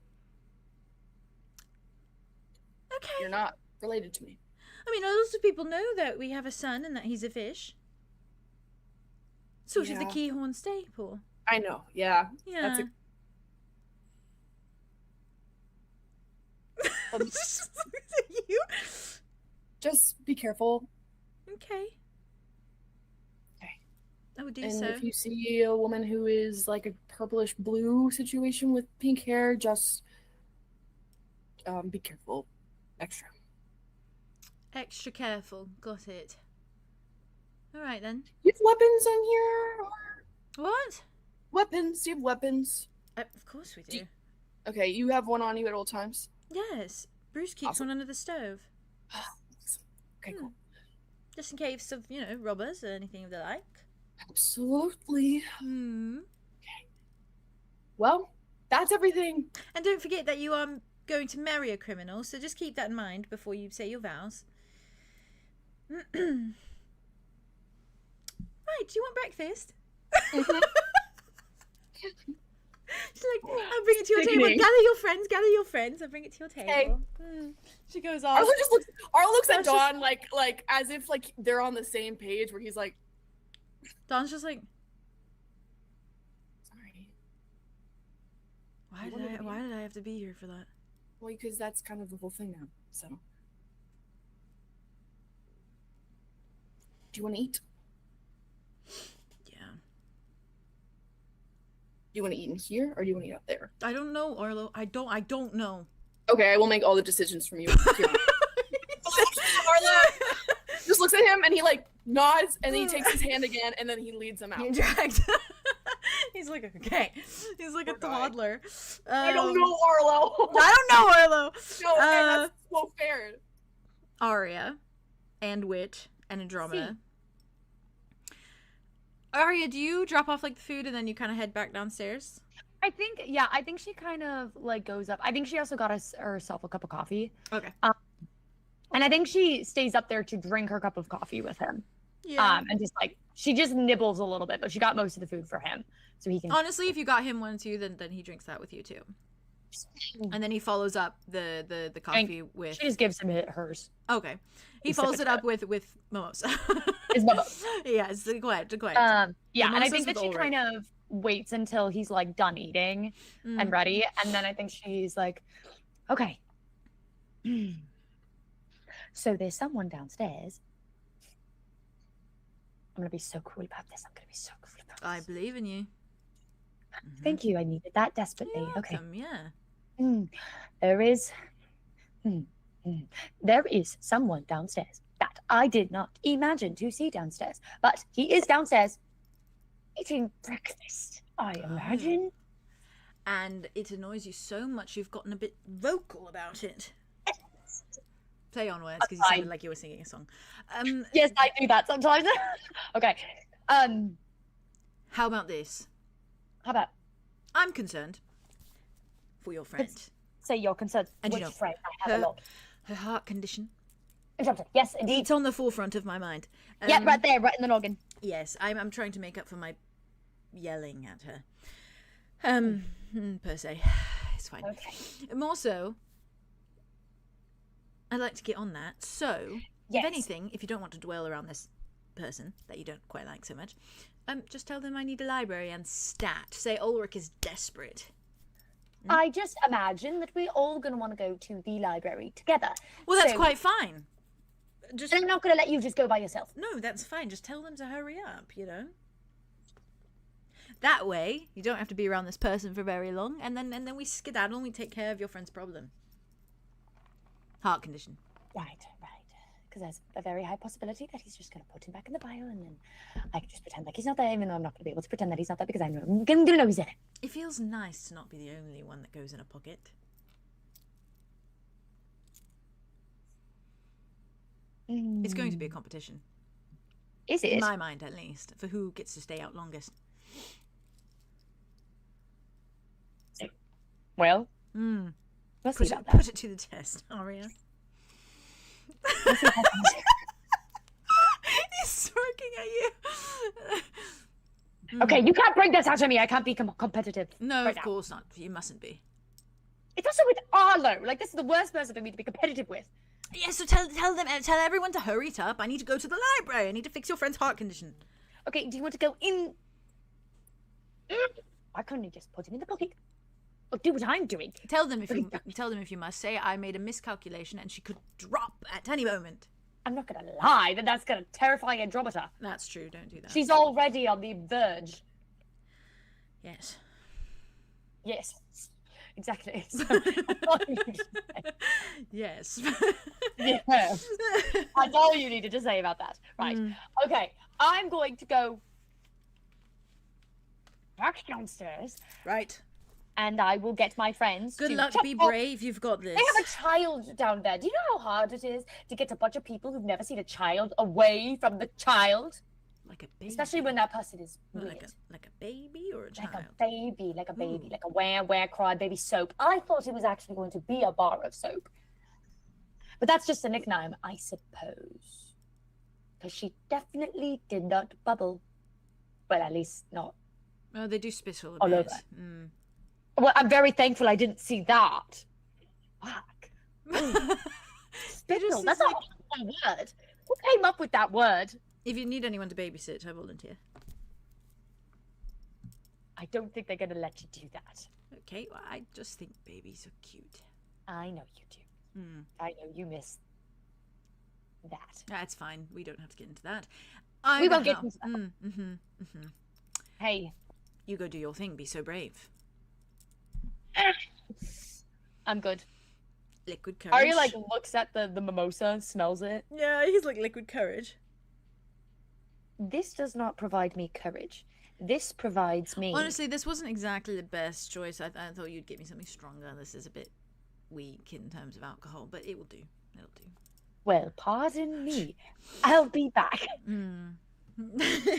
Okay. You're not related to me. I mean, lots of people know that we have a son and that he's a fish. Sort of the Yeah. Keahorn staple. I know, yeah. Yeah. That's You? just be careful. Okay. Okay. I would do And so. if you see a woman who is like a purplish blue situation with pink hair, just be careful. Extra. Extra careful. Got it. All right then. You have weapons in here? Or What? weapons? Do you have weapons? Of course we do. Okay, you have one on you at all times? Yes. Bruce keeps Awesome. one under the stove. Okay, cool. Just in case of, you know, robbers or anything of the like. Absolutely. Hmm. Well, that's everything. And don't forget that you are going to marry a criminal, so just keep that in mind before you say your vows. Right, do you want breakfast? She's like, I'll bring it to your table. Sickening. Gather your friends. I'll bring it to your table. Okay. She goes off. Arlo looks at That's just- Dawn like as if like they're on the same page, where he's like, Dawn's just like, sorry. why did I have to be here for that? Well, because that's kind of the whole thing now. So, do you want to eat? Yeah. Do you want to eat in here, or do you want to eat out there? I don't know, Arlo. I don't know. Okay, I will make all the decisions from you. Arlo just looks at him and he like nods, and then he takes his hand again, and then he leads them out. He dragged. He's like, okay. He's like Poor a guy. toddler. I don't know, Arlo. I don't know, Arlo. No, man, that's so fair. Aria and Wit and Andromeda. Aria, do you drop off like the food and then you kind of head back downstairs? I think she kind of like goes up. I think she also got herself a cup of coffee. Okay. And I think she stays up there to drink her cup of coffee with him. Yeah. And just like she just nibbles a little bit, but she got most of the food for him, so he can. Honestly, if you got him one too, then he drinks that with you too. And then he follows up the coffee with. She just gives him hers. Okay. He He follows sips it up with mimosa. It's mimosa. Yes, quite. Yeah, and I Mimosas think that with she Ulric. kind of waits until he's like done eating and ready, and then I think she's like, okay. So there's someone downstairs. I'm gonna be so cool about this. I believe in you. Thank you. I needed that desperately. You're Okay. welcome, yeah. There is someone downstairs that I did not imagine to see downstairs, but he is downstairs eating breakfast, I imagine. And it annoys you so much you've gotten a bit vocal about it. Play on words, because you sounded like you were singing a song. Yes, I do that sometimes. Okay. How about this? How about I'm concerned for your friend. say you're concerned? And Which you know, friend? I have a lot. Her heart condition. Interrupted. Yes, indeed. It's on the forefront of my mind. Yeah, right there, right in the noggin. Yes, I'm trying to make up for my yelling at her. Per se. It's fine. Okay. More so, I'd like to get on that. So, Yes. if anything, if you don't want to dwell around this person that you don't quite like so much, just tell them I need a library and stat. Say Ulric is desperate. I just imagine that we're all going to want to go to the library together. Well, that's So- quite fine. Just And I'm not going to let you just go by yourself. no, that's fine. Just tell them to hurry up, you know. That way, you don't have to be around this person for very long, and then we skedaddle and we take care of your friend's problem. Heart condition. Right. Because there's a very high possibility that he's just going to put him back in the vial, and then I can just pretend like he's not there, even though I'm not going to be able to pretend that he's not there because I'm going to know he's in it. It feels nice to not be the only one that goes in a pocket. It's going to be a competition. Is In it? my mind, at least, for who gets to stay out longest. Well, Mm. we'll see Put about it, that. put it to the test, Aria. He's smirking at you. Okay, you can't bring this out of me. I can't be competitive. No, right of now. course not. You mustn't be. It's also with Arlo. Like, this is the worst person for me to be competitive with. Yeah, so tell everyone to hurry it up. I need to go to the library. I need to fix your friend's heart condition. Okay, do you want to go in? Why couldn't you just put him in the pocket? Or do what I'm doing? Tell them if you must. Say I made a miscalculation and she could drop at any moment. I'm not going to lie, that that's going to terrify Andromeda. That's true. Don't do that. She's already on the verge. Yes. Yes, exactly. So, that's all you need to say. Yes. Yeah. That's all you needed to say about that. Right. Okay, I'm going to go back downstairs Right. and I will get my friends. Good to luck. check Be out- brave. You've got this. They have a child down there. Do you know how hard it is to get a bunch of people who've never seen a child away from the child? Like a baby. Especially when that person is What, weird. like a baby or a child. Like a baby, like a where, cry, baby soap. I thought it was actually going to be a bar of soap. But that's just a nickname, I suppose. Because she definitely did not bubble. Well, at least not. Oh, they do spit all All bit. over. Mm. Well, I'm very thankful I didn't see that. Fuck. Spittle, that's like- a word. Who came up with that word? If you need anyone to babysit, I volunteer. I don't think they're going to let you do that. Okay, well, I just think babies are cute. I know you do. I know you miss that. That's fine. We don't have to get into that. We won't get into that. Mm-hmm. Hey, You go do your thing. Be so brave. I'm good. Liquid courage. Aria like looks at the mimosa, smells it. Yeah, he's like liquid courage. This does not provide me courage. This provides me. Honestly, this wasn't exactly the best choice. I thought you'd get me something stronger. This is a bit weak in terms of alcohol, but it will do. It'll do. Well, pardon me. I'll be back.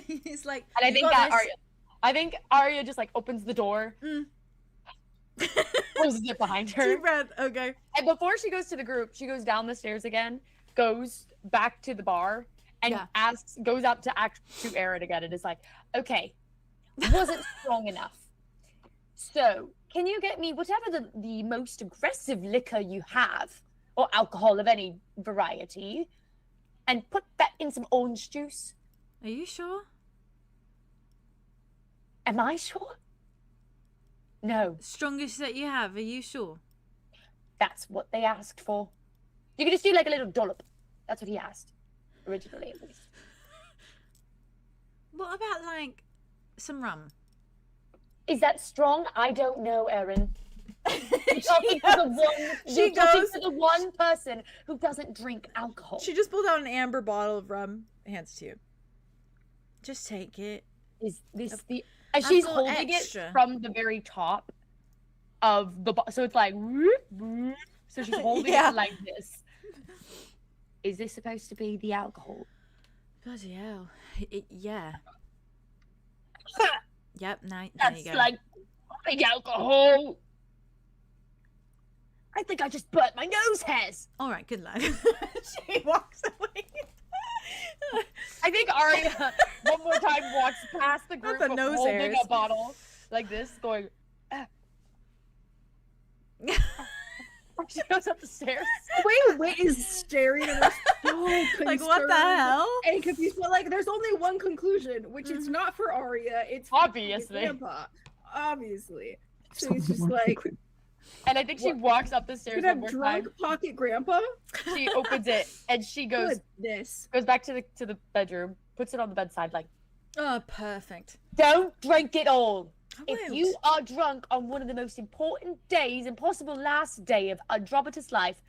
He's like, And I "You think got that this." Aria Aria just like opens the door, closes it behind her. Deep breath. Okay. And before she goes to the group, she goes down the stairs again, goes back to the bar, and goes out to Aaron again, and is like, okay, wasn't strong enough. So, can you get me whatever the most aggressive liquor you have, or alcohol of any variety, and put that in some orange juice? Are you sure? Am I sure? No, Strongest that you have. Are you sure? that's what they asked for. You can just do like a little dollop. That's what he asked, originally at least. What about like some rum? Is that strong? I don't know, Erin. She You're talking goes- to the one person who doesn't drink alcohol. She just pulled out an amber bottle of rum. Hands to you. Just take it. Is this the? And she's got holding extra. it from the very top of the. So it's like. So she's holding Yeah. it like this. Is this supposed to be the alcohol? Bloody hell. Yeah. Yep, there you That's go. like big alcohol. I think I just burnt my nose hairs. All right, good luck. She walks away. I think Aria one more time walks past the group the of nose holding hairs. a bottle like this, going. She goes up the stairs. Wit is staring at us so Like, what the concerned hell? and confused. But like, there's only one conclusion, which it's not for Aria. It's for Obviously. Grandpa. Obviously. So he's just like, And I think she walks up the stairs could one have more drunk time. pocket Grandpa. She opens it and she goes Goodness. back to the bedroom, puts it on the bedside, like, Oh, perfect. Don't drink it all. I If won't. you are drunk on one of the most important days and possible last day of Andromeda's life,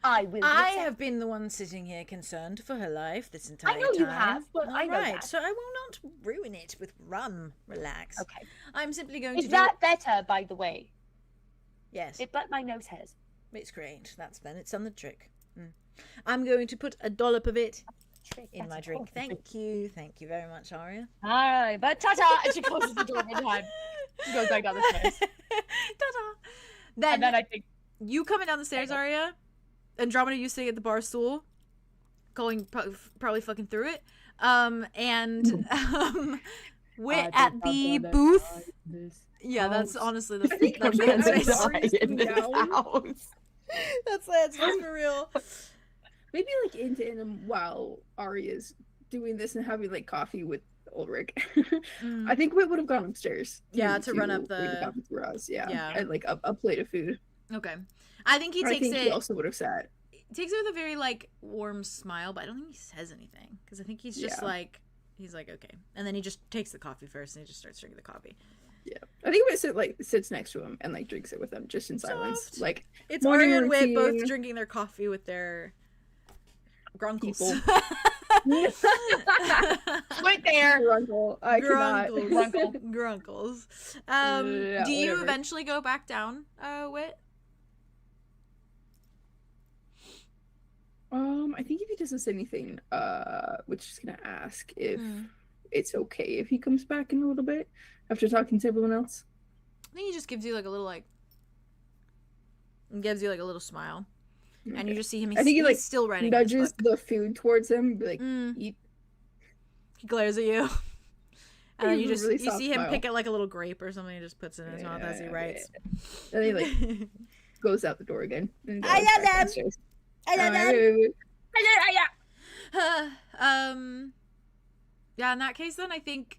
I will. I listen. have been the one sitting here concerned for her life this entire time. know you have, but I know Alright, that. so I will not ruin it with rum. Relax. Okay. I'm simply going Is to that better, by the way? Yes, It burnt my nose hairs. it's great. It's on the trick. I'm going to put a dollop of it in That's my a drink. whole Thank you very much, Aria. all right, but ta-ta, and she closes the door one time. She goes back down the stairs. Ta-da. And then I think You coming down the stairs, Aria? Andromeda, you sitting at the bar stool, going probably fucking through it. And Wit at the booth. Yeah, that's honestly the that's that's for real. Maybe like into him while Aria's doing this and having like coffee with Ulric. I think Wit would have gone upstairs. Yeah, to run up wait the- coffee with Roz. Yeah. Yeah. And like a plate of food. Okay, I think he I takes think it. he also would have sat. Takes it with a very like warm smile, but I don't think he says anything because I think he's just Yeah. like he's like okay, and then he just takes the coffee first and he just starts drinking the coffee. Yeah. I think Wit sits next to him and like drinks it with him just in silence. Soft. Like It's morning Aria and Wit both routine. drinking their coffee with their grunkles. People. right there. Grunkle. I cannot. Grunkles. Yeah, Do you whatever. eventually go back down, Wit? I think if he doesn't say anything, we're just gonna ask if Hmm. it's okay if he comes back in a little bit after talking to everyone else. I think he just gives you like a little smile, and you Okay. just see him. I think he he's like still writing. nudges the food towards him, be like, eat. He glares at you, and then you gives a really you soft see him smile. pick at like a little grape or something and just puts it in his mouth as he Yeah, writes. And he like goes out the door again. And I goes love back them. downstairs. I love them. Wait. Yeah, in that case then I think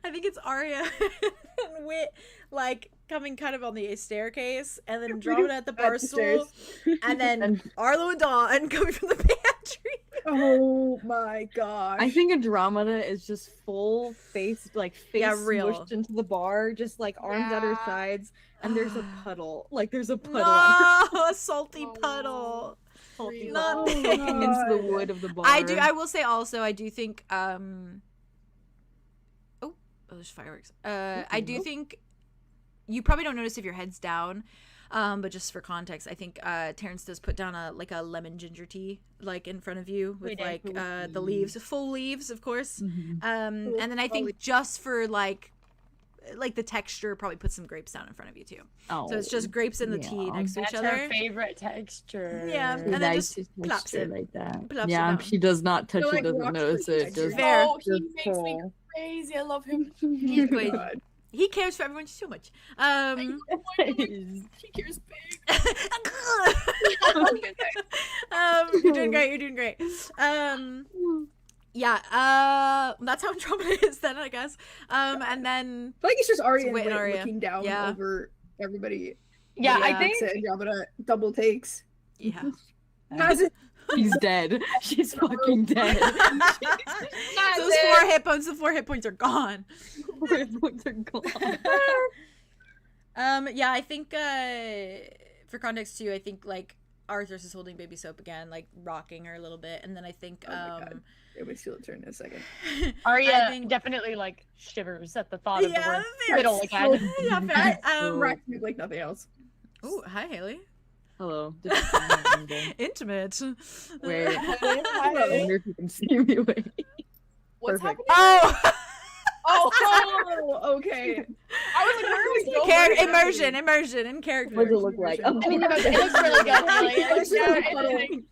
it's Aria and Wit like coming kind of on the staircase and then Andromeda at the bar At the stool stairs. and then And- Arlow and Dawn coming from the pantry. Oh my gosh. I think Andromeda is just full face, like face Yeah, real. smushed into the bar, just like arms at her Yeah. sides, and there's a puddle. Like there's a puddle on her. No, a salty Oh, puddle. Really? Not Oh, this. Into the wood of the bar. I will say also I do think oh there's fireworks. I do think you probably don't notice if your head's down. But just for context, I think Terrance does put down a lemon ginger tea like in front of you with do. like the leaves, full leaves, of course. Mhm. And then I think just for like the texture, probably put some grapes down in front of you too. Oh, So it's just grapes and the tea yeah. next to That's each her other. favorite texture. Yeah, She and then likes just to plops texture it. like that. Plops it Yeah, down. she does not touch So, it, like, doesn't rocks notice with it. texture. Just, Fair. Oh, he just makes me full. crazy. I love him. He's Oh my great. God. He cares for everyone so much. He cares big. You're doing great. You're doing great. Yeah. That's how Andromeda is then, I guess. And then I think it's just Aria and Wit and Wit Aria. looking down Yeah. over everybody. Yeah, I Yeah. think Andromeda double takes. yeah. Has it? She's dead. She's fucking dead. Those 4 hit points. The 4 hit points are gone. Her points are gone. Yeah, I think for context too, I think like Arthur's is holding baby Soap again, like rocking her a little bit, and then I think Oh my God. It was feel it turn in a second. Aria I think- definitely like shivers at the thought of the yeah, word fair. fiddle again. Yeah, fair. Rack like nothing else. Oh, hi Haley. Hello. Intimate. Wait. I wonder if you can see me. Wait. What's Perfect. happening? Oh, Oh, okay. I was like, where are we going? immersion in character. What does it look like? Oh, I mean, it looks really good.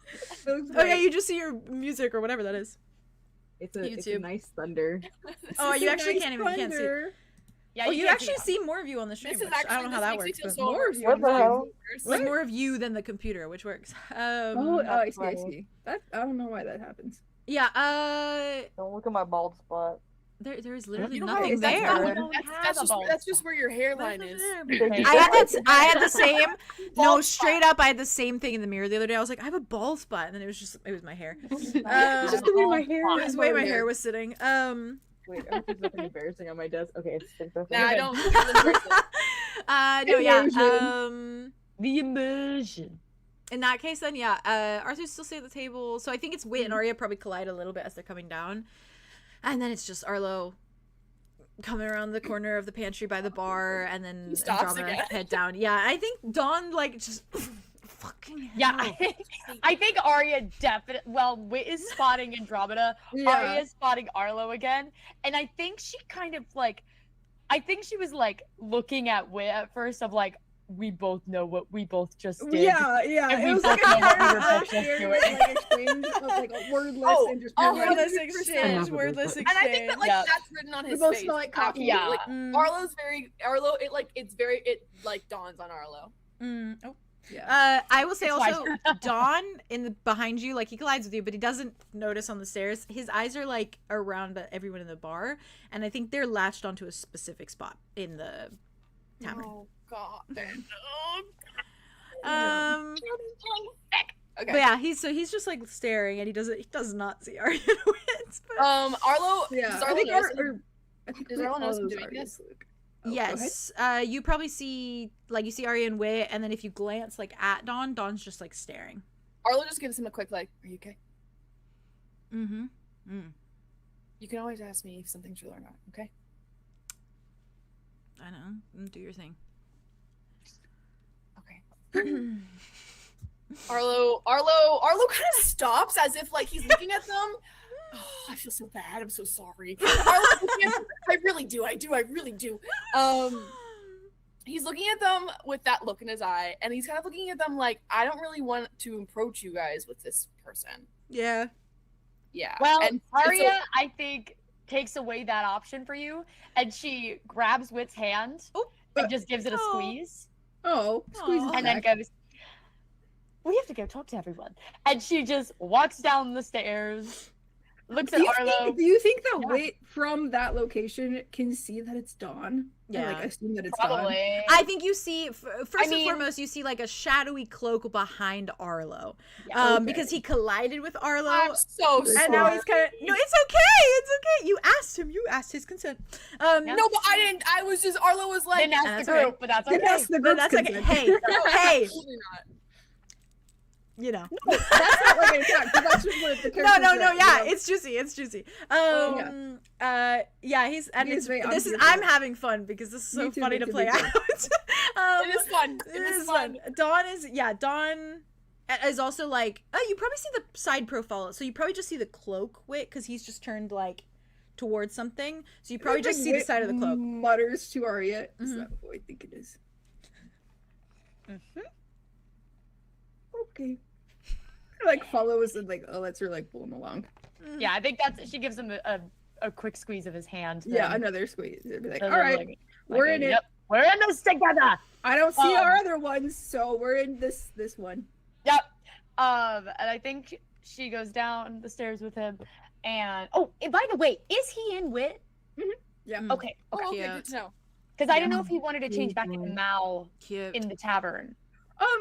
Oh yeah, you just see your music or whatever that is. it's a YouTube. nice thunder. Oh, you actually Nice can't even can't see. thunder. Yeah, Oh, you can't actually see see more of you on the stream. This is Which actually I don't know how that works. But More of you. What the hell? like more of you than the computer, which works. Oh, I see, I funny. see. That I don't know why that happens. Yeah. Don't look at my bald spot. There is literally You know nothing what? That's there. not- that's just where your hairline is. I had the same. No, Bald straight up, I had the same thing in the mirror the other day. I was like, I have a bald spot, and then it was my hair. It's just the way my hair It was is. the way my hair was sitting. Wait, I'm just looking embarrassing on my desk. Okay, it's Nah, I don't. No, yeah. Immersion. The immersion. In that case, then yeah, Arthur's still staying at the table, so I think it's Wit and Aria probably collide a little bit as they're coming down, and then it's just Arlow coming around the corner of the pantry by the bar, and then He stops Andromeda again. head down. Yeah, I think Dawn like just fucking hell. Yeah, I think Aria definitely. Well, Wit is spotting Andromeda. Yeah. Aria is spotting Arlow again, and I think she kind of like. I think she was like looking at Wit at first of like, we both know what we both just did. Yeah, yeah. And It we was both like a know what we were very both just weird, doing. like, exchange of like a wordless Oh, and just oh, like, Wordless 100%. exchange. Wordless exchange. And I think that like Yeah. that's written on we his both face. smell like coffee. Yeah. Like, Mm, Arlo's very Arlo. It like dawns on Arlo. oh. Yeah. I will say It's fine. also, Dawn behind you, like he collides with you, but he doesn't notice on the stairs. His eyes are like around everyone in the bar, and I think they're latched onto a specific spot in the tavern. Oh God. Okay. But yeah, he's just like staring, and he does not see Arya Wit. But... Arlo. Yeah. Does I Arlo think notice? I think Does we Arlo notice him follows doing Arya this? Luke. Oh, go ahead. Yes, you probably see you see Arya and Wit, and then if you glance like at Dawn, Dawn's just like staring. Arlo just gives him a quick like, "Are you okay?" Mm-hmm. You can always ask me if something's real or not. Okay. I know. Do your thing. Okay. Arlo kind of stops as if like he's looking at them. Oh, I feel so bad. I'm so sorry. I really do. I really do. He's looking at them with that look in his eye, and he's kind of looking at them like, I don't really want to approach you guys with this person. Yeah. Yeah. Well, and Aria, I think, takes away that option for you, and she grabs Wit's hand and just gives it a squeeze, Oh, squeeze his and then back. goes, "We have to go talk to everyone." And she just walks down the stairs, looks at Arlo. Do you think that Yeah. Wit from that location can see that it's Dawn? Yeah. And, like assume that it's Dawn. Probably. I think you see first and mean- foremost, you see like a shadowy cloak behind Arlo, Yeah. Okay. because he collided with Arlo. I'm so sorry. And now he's kind of no. It's okay. It's okay. You asked his consent. No, but I didn't. I was just Arlo was like, Didn't ask that's the group, okay. but that's Didn't okay. ask the But group's that's okay. consent. Hey, hey, absolutely not. you know. That's not like an attack, but that's just what the No, character no, said, no. you Yeah, know? it's juicy. It's juicy. Yeah, he's and He it's is very this is unjuicy. I'm having fun because this is so Me too, funny me to too, play me out. too. It is fun. It is fun. Dawn is also like, oh, you probably see the side profile, so you probably just see the cloak Wit because he's just turned like towards something, so you probably just see the Wit side of the cloak. Mutters to Arya. Is Mhm. that who I think it is? Mhm. Okay. Like follows and like lets her like pull him along. Yeah, I think she gives him a quick squeeze of his hand. Yeah, then- another squeeze. It'd be like, then all they're right, like, we're in it. Yep, we're in this together. I don't see our Um, other ones, so we're in this one. Yep. And I think she goes down the stairs with him. And and by the way, is he in Wit? Yeah. Mm. Okay. Oh, okay, Cute. good to know. Because I didn't know if he wanted to change back into Mhm. Mal Cute. in the tavern.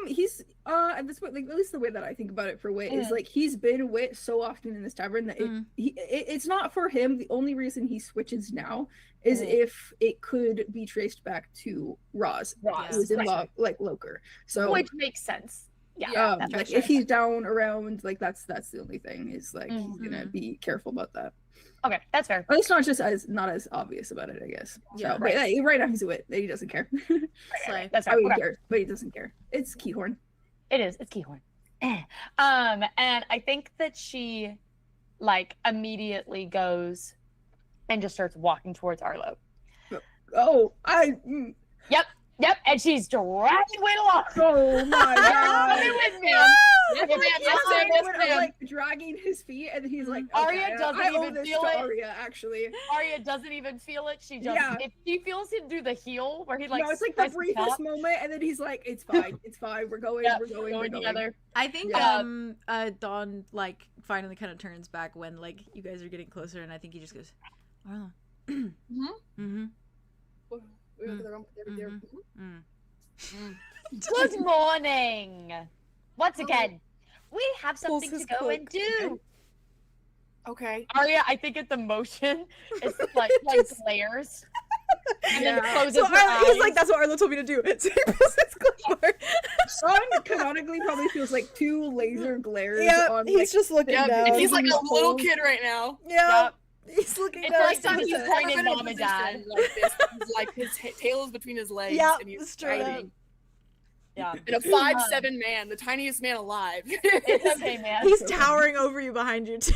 He's at this point, like at least the way that I think about it for Wit is Mm. like he's been Wit so often in this tavern that it's not for him. The only reason he switches now is if it could be traced back to Roz, Roz, who is in right. like Loker. So Which makes sense. Yeah. Yeah, that's like right. if he's down around, like that's the only thing is like he's gonna Mhm. be careful about that. Okay, that's fair. At least not as obvious about it, I guess. Yeah, So, but right now he's a Wit. He doesn't care. Slay. That's I fair. mean, he Okay. cares, but he doesn't care. It's Keahorn. It is. It's Keahorn. And I think that she, like, immediately goes and just starts walking towards Arlow. Oh, Yep, and she's dragging Wit along. Oh my god. With me. Like dragging his feet, and he's like, Aria okay, doesn't I owe even this feel to it. Aria, actually. Aria doesn't even feel it. She just, if she feels him do the heel, where he like, no, it's like the briefest moment, and then he's like, it's fine, we're going, Yep, we're going together. I think Dawn like finally kind of turns back when like you guys are getting closer, and I think he just goes, Arlo. Good morning. Once again, we have something to go and do. Okay. Aria, I think at the motion, it's like glares. And then closes So her eyes. he's like, that's what Arlo told me to do. So he pulls his clipboard. Sean canonically probably feels like 2 laser glares on, he's just looking down. And he's like a little kid right now. Yeah. He's looking It's down. like Time he's he's ever pointing been in a mom and position dad. like this. He's like his tail is between his legs, Yeah, and he's straight up. fighting. Yeah. And a 5'7" man, the tiniest man alive. It's okay, man. He's towering over you behind you too.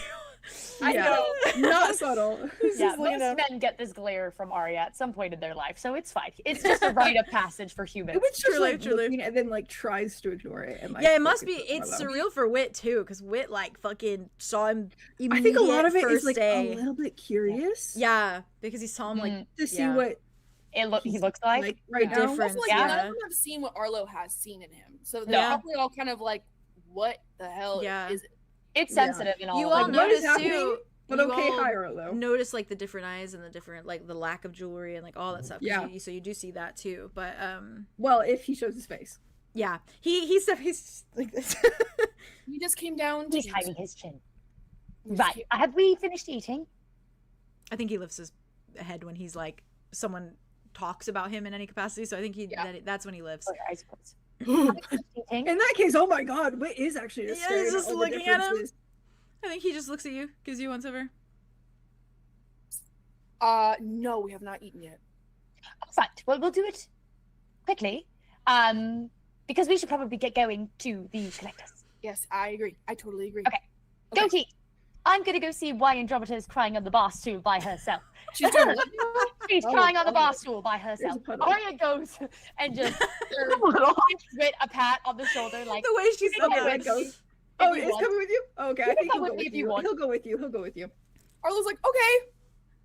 I know. Not subtle. Yeah, most men get this glare from Aria at some point in their life, so it's fine. It's just a rite of passage for humans. It was just like Truly. looking and then like tries to ignore it. And, like, Yeah, it must be. focuses It's on them. surreal for Wit too, because Wit like fucking saw him. I think a lot of it first is like day. a little bit curious. Yeah, because he saw him like To see what he looks like. right now. different. Also, like, none of them have seen what Arlo has seen in him, so they're probably all kind of like, "What the hell is it?" It's sensitive and all. You like, all notice happening? too. But you okay, all hi Arlo. Notice like the different eyes and the different like the lack of jewelry and like all that stuff. Yeah. So you do see that too. But Well, if he shows his face. yeah, he's just like this. He just came down. He's hiding his chin. Right. Have we finished eating? I think he lifts his head when he's like someone talks about him in any capacity. So I think that's when he lifts. Okay, I suppose. Have we finished eating? In that case, oh my god, Wit is actually just staring he's just at all the looking at him. differences. I think he just looks at you, gives you once over. No, we have not eaten yet. Right. Well, we'll do it quickly. Because we should probably get going to the collectors. Yes, I agree. I totally agree. Okay. Go to eat. I'm gonna go see why Andromeda is crying on the bar stool by herself. She's doing what? She's crying on the bar stool by herself. Aria goes and just gives Wit a pat on the shoulder, like The way she said Okay, that. Wit goes. Oh, it's coming with you? Okay, I can think come he'll go with me with if you you. want. He'll go with you. He'll go with you. Arlo's like, okay.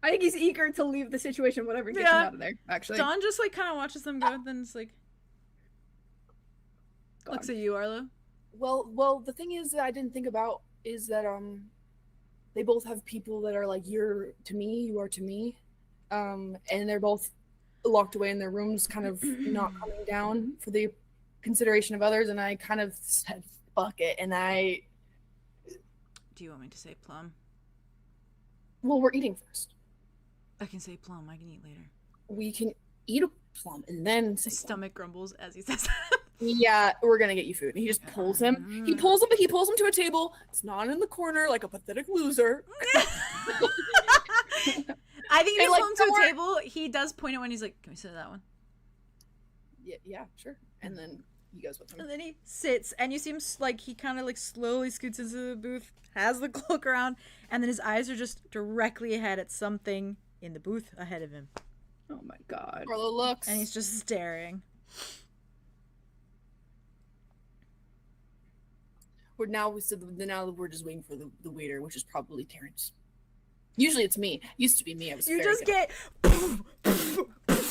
I think he's eager to leave the situation, whatever gets him out of there, actually. Dawn just like kind of watches them go, then it's like looks at you, Arlo. Well, the thing is that I didn't think about is that they both have people that are like, you're to me, you are to me, and they're both locked away in their rooms, kind of not coming down for the consideration of others. And I kind of said, "Fuck it," and I. Do you want me to say plum? Well, we're eating first. I can say plum. I can eat later. We can eat a plum and then say His stomach grumbles as he says yeah, we're gonna get you food. And he just pulls him. He pulls him, but he pulls him to a table. It's not in the corner like a pathetic loser. I think he like, pull him to a table. He does point it when he's like, "Can we sit at that one?" Yeah, sure. And then he goes with him. And then he sits, and you see him like he kind of like slowly scoots into the booth, has the cloak around, and then his eyes are just directly ahead at something in the booth ahead of him. Oh my god. Arlo looks. And he's just staring. Now we're just waiting for the waiter, which is probably Terrance. Usually it's me. Used to be me. I was. You very just good at get.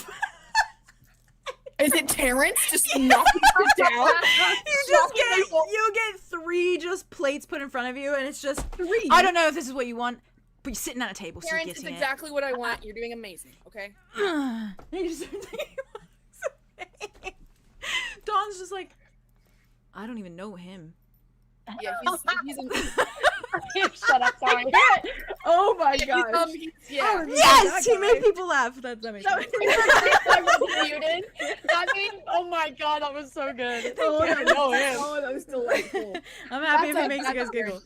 Is it Terrance just knocking her down? You get 3 just plates put in front of you, and it's just 3. I don't know if this is what you want, but you're sitting at a table, so you're Terrance, it's getting exactly what I want. You're doing amazing. Okay. it. You just start thinking, Dawn's just like, I don't even know him. Yeah, he's Shut up, sorry. Oh my god. yeah. Yes, he made people laugh. That makes sense. Muted. I mean, oh my god, that was so good. Oh, I know him. Oh, that was delightful. I'm happy if That's he makes you guys giggle.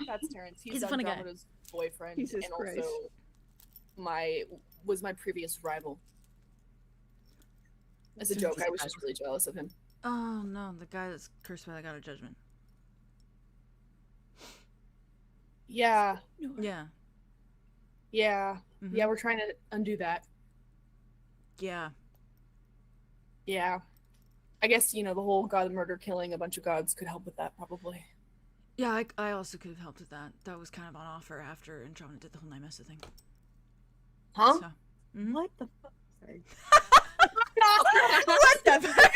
That's Terrance. He's a funny guy. Andromeda's boyfriend, Jesus and Christ. also was my previous rival. As a joke, I was just really jealous of him. Oh no, the guy that's cursed by the god of judgment. Yeah. Yeah. Yeah. Yeah, we're trying to undo that. Yeah. Yeah. I guess, you know, the whole god murder killing a bunch of gods could help with that, probably. Yeah, I also could have helped with that. That was kind of on offer after Andromeda did the whole Nymessa thing. Huh? So, What the fuck? Sorry. What the fuck?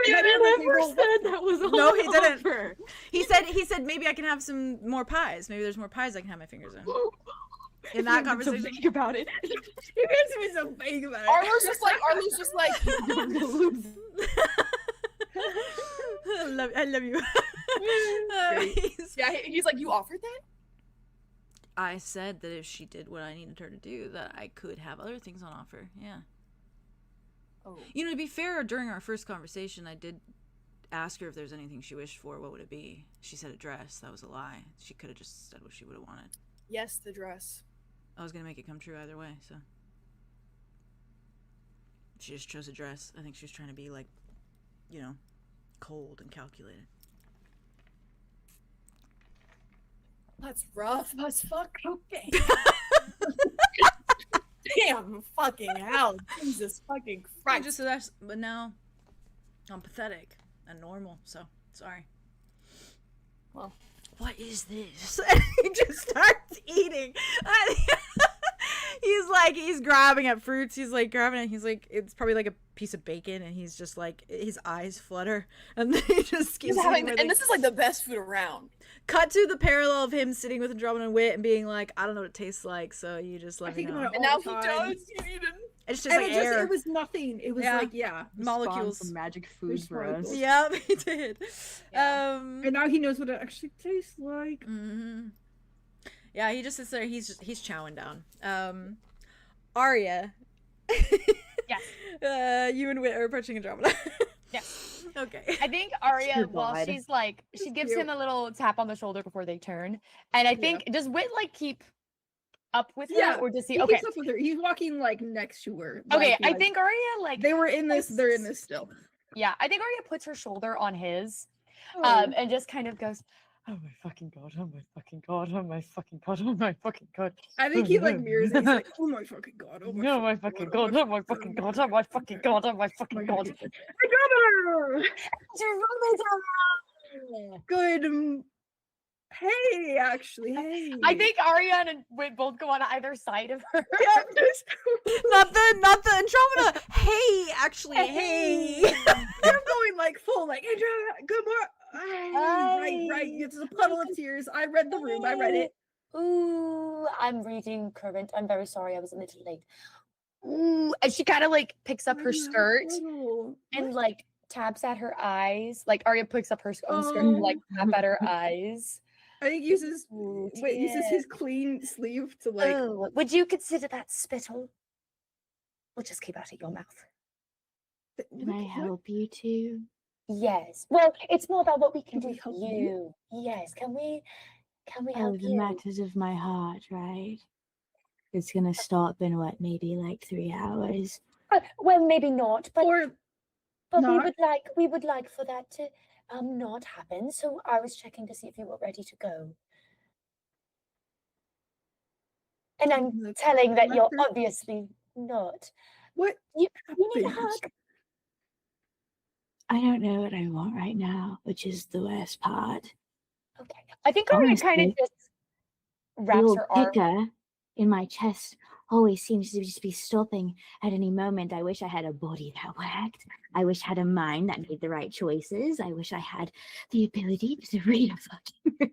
Never said that was on No, he didn't. offer. He said maybe I can have some more pies. Maybe there's more pies I can have my fingers in. In that conversation. Think about it. He makes me so vague about it. Arlo's just like I love you. yeah, he's like, you offered that? I said that if she did what I needed her to do, that I could have other things on offer. Yeah. Oh. You know, to be fair, during our first conversation, I did ask her if there's anything she wished for. What would it be? She said a dress. That was a lie. She could have just said what she would have wanted. Yes, the dress. I was gonna make it come true either way, so she just chose a dress. I think she was trying to be like, you know, cold and calculated. That's rough as fuck. Okay. Damn fucking hell. Jesus fucking I Christ. just but now I'm pathetic and normal, so sorry. Well, what is this? And he just starts eating. He's grabbing at fruits. He's like grabbing it. He's like, it's probably like a piece of bacon, and he's just like, his eyes flutter, and then he just keeps eating. And this is like the best food around. Cut to the parallel of him sitting with Andromeda and Wit and being like, I don't know what it tastes like, so you just let me know. And now he does. He's eating. It's just like air. It was nothing. It was like, molecules. Some magic food for us. Yep, he did. Yeah. And now he knows what it actually tastes like. Yeah, he just sits there. He's chowing down. Aria. Yes. You and Wit are approaching Andromeda. Yes. Okay. I think Aria, while she's like, she gives him a little tap on the shoulder before they turn, and I think does Wit like keep up with her, or does he? He Okay. keeps up with her. He's walking like next to her. Okay, like, I think Aria like they were in this. They're in this still. Yeah, I think Aria puts her shoulder on his, and just kind of goes, "Oh my fucking god! Oh my fucking god! Oh my fucking god! Oh my fucking god!" I think he like mirrors it. He's like, "Oh my fucking god! Oh my fucking god! Oh my fucking god! Oh my fucking god! Oh my fucking god!" Good. Hey, actually, hey. I think Aria and Wit both go on either side of her. Yeah, not the Andromeda. Hey, actually, hey. They're going like full, like Andromeda. Good morning. Right. It's a puddle of tears. I read the room. I read it. Ooh, I'm reading current. I'm very sorry. I was a little late. Ooh, and she kind of like picks up her skirt and like taps at her eyes. Like Aria picks up her own skirt and like tap at her eyes. I think uses his clean sleeve to like. Oh, would you consider that spittle? We'll just keep out of your mouth. Can I help you too? Yes. Well, it's more about what we can do for you. Yes. Can we help the you? matters of my heart, right? It's gonna stop in what, maybe like 3 hours. Well, maybe not, but not. we would like for that to not happen. So I was checking to see if you were ready to go. And I'm telling that you're obviously not. What? You need a hug. I don't know what I want right now, which is the worst part. Okay. I think Aria kind of Honestly, just wraps Little her arm. ticker in my chest always seems to just be stopping at any moment. I wish I had a body that worked. I wish I had a mind that made the right choices. I wish I had the ability to read a fucking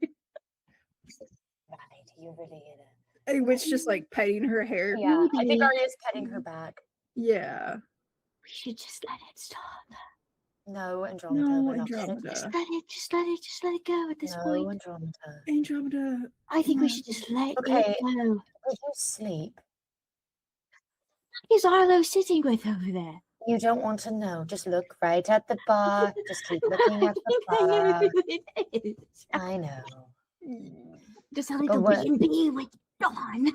Right, you're really in it. And Wit's just like petting her hair. Yeah, I think Aria's petting her back. Yeah. We should just let it stop. No, Andromeda. No, we're not Andromeda. Just let it go at this point. Andromeda. Andromeda. I think we should just let it Okay. go. Will you sleep? Is Arlo sitting with over there? You don't want to know. Just look right at the bar. Just keep looking at the I know bar. who it is. I know. Just a little B&B with Dawn.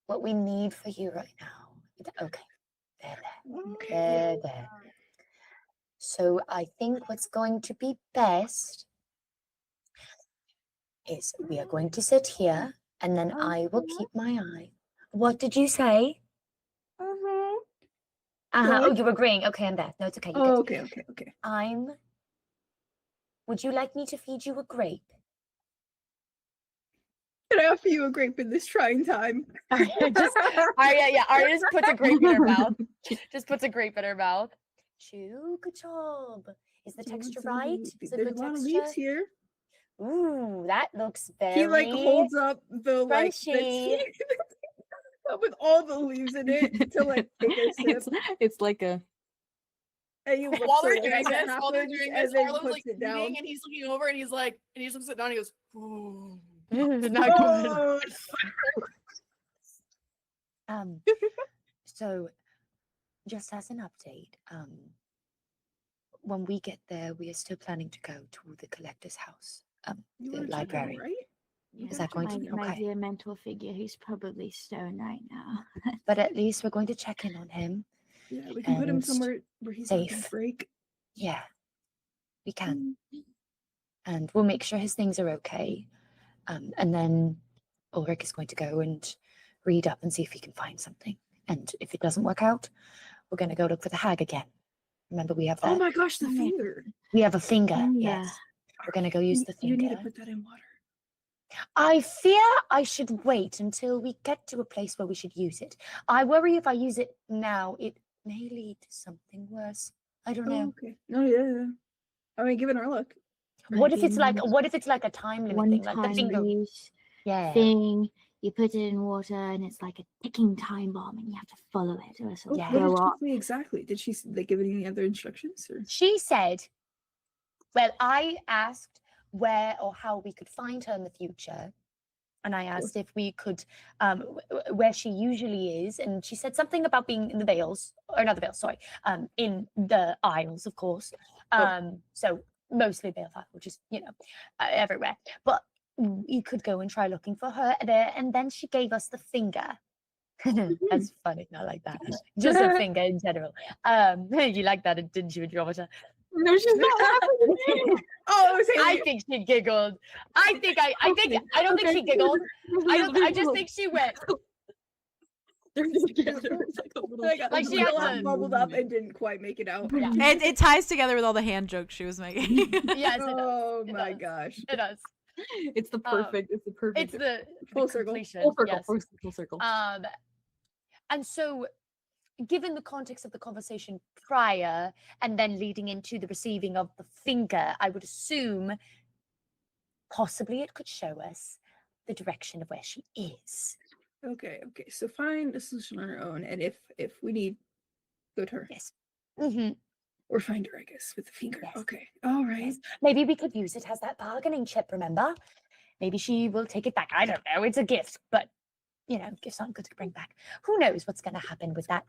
What we need for you right now. Okay. There. So I think what's going to be best is we are going to sit here, and then I will keep my eye. What did you say? Oh, you're agreeing. Okay, I'm there. No, it's okay. You're Oh, good. okay. Would you like me to feed you a grape? Can I offer you a grape in this trying time? Aria just puts a grape in her mouth. Just puts a grape in her mouth. Good job. Is the So texture it's right? leaves. Is it There's good a lot of texture? leaves here. Ooh, that looks very He like holds up the crunchy. with all the leaves in it to like take a sip. It's like a And he looks While they're away doing as it this, and then Arlo's puts like it down. eating, and he's looking over, and he's like, and he just looks it down, and he goes, ooh. Not good. So just as an update, when we get there, we are still planning to go to the collector's house, You the wanna check it out, library. right? Is that going to be my okay? dear mental figure, who's probably stoned right now. But at least we're going to check in on him. Yeah, we can put him And somewhere where he's not gonna safe. break. Yeah, we can. And we'll make sure his things are okay. And then Ulric is going to go and read up and see if he can find something. And if it doesn't work out, we're going to go look for the hag again. Remember, we have that. Oh my gosh, the finger. We have a finger. Yeah. Yes. We're going to go use the You finger. need to put that in water. I fear I should wait until we get to a place where we should use it. I worry if I use it now, it may lead to something worse. I don't know. Okay. No, yeah. I mean, give it our look. What if it's like a time limit thing, like the One-time finger? use Yeah. you put it in water, and it's like a ticking time bomb, and you have to follow it, or else it'll Yeah. What blow did up. she say exactly? Did she like give any other instructions? Or? She said, well, I asked where or how we could find her in the future. And I asked if we could, where she usually is. And she said something about being in the Vales, or not the Vales, sorry, in the Isles, of course. So mostly Vale, which is, everywhere. But you could go and try looking for her there. And then she gave us the finger. That's funny. I like that. Just a finger in general. You like that, didn't you, Andromeda? no, she's not laughing. I think she giggled. I don't think she giggled. I just think she went. Like she the had laugh to- bubbled up and didn't quite make it out. Yeah. It ties together with all the hand jokes she was making. Yes, it does. Oh It my does. gosh. It does. It's the perfect. It's the perfect. It's the Full circle. completion. full circle. Yes. Full circle. And so, given the context of the conversation prior and then leading into the receiving of the finger, I would assume possibly it could show us the direction of where she is. Okay. So find a solution on our own, and if we need, go to her. Yes. Mm-hmm. Or find her, I guess, with the finger. Yes. Okay. All right. Yes. Maybe we could use it as that bargaining chip, remember? Maybe she will take it back. I don't know. It's a gift, but, gifts aren't good to bring back. Who knows what's going to happen with that?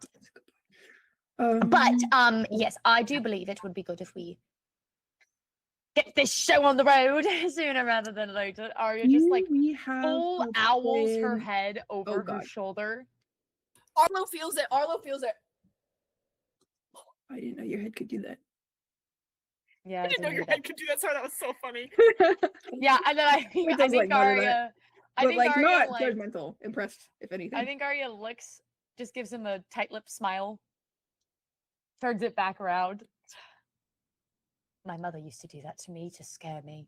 But, yes, I do believe it would be good if we get this show on the road sooner rather than later. Aria just, we have full a owls her plan. head over her God. shoulder. Arlo feels it. I didn't know your head could do that. Yeah, I didn't know your head could do that. Sorry, that was so funny. Yeah, and then I does, think like, none of that. Aria, But like Aria, not like, judgmental, impressed, if anything. I think Aria just gives him a tight-lipped smile, turns it back around. My mother used to do that to me to scare me.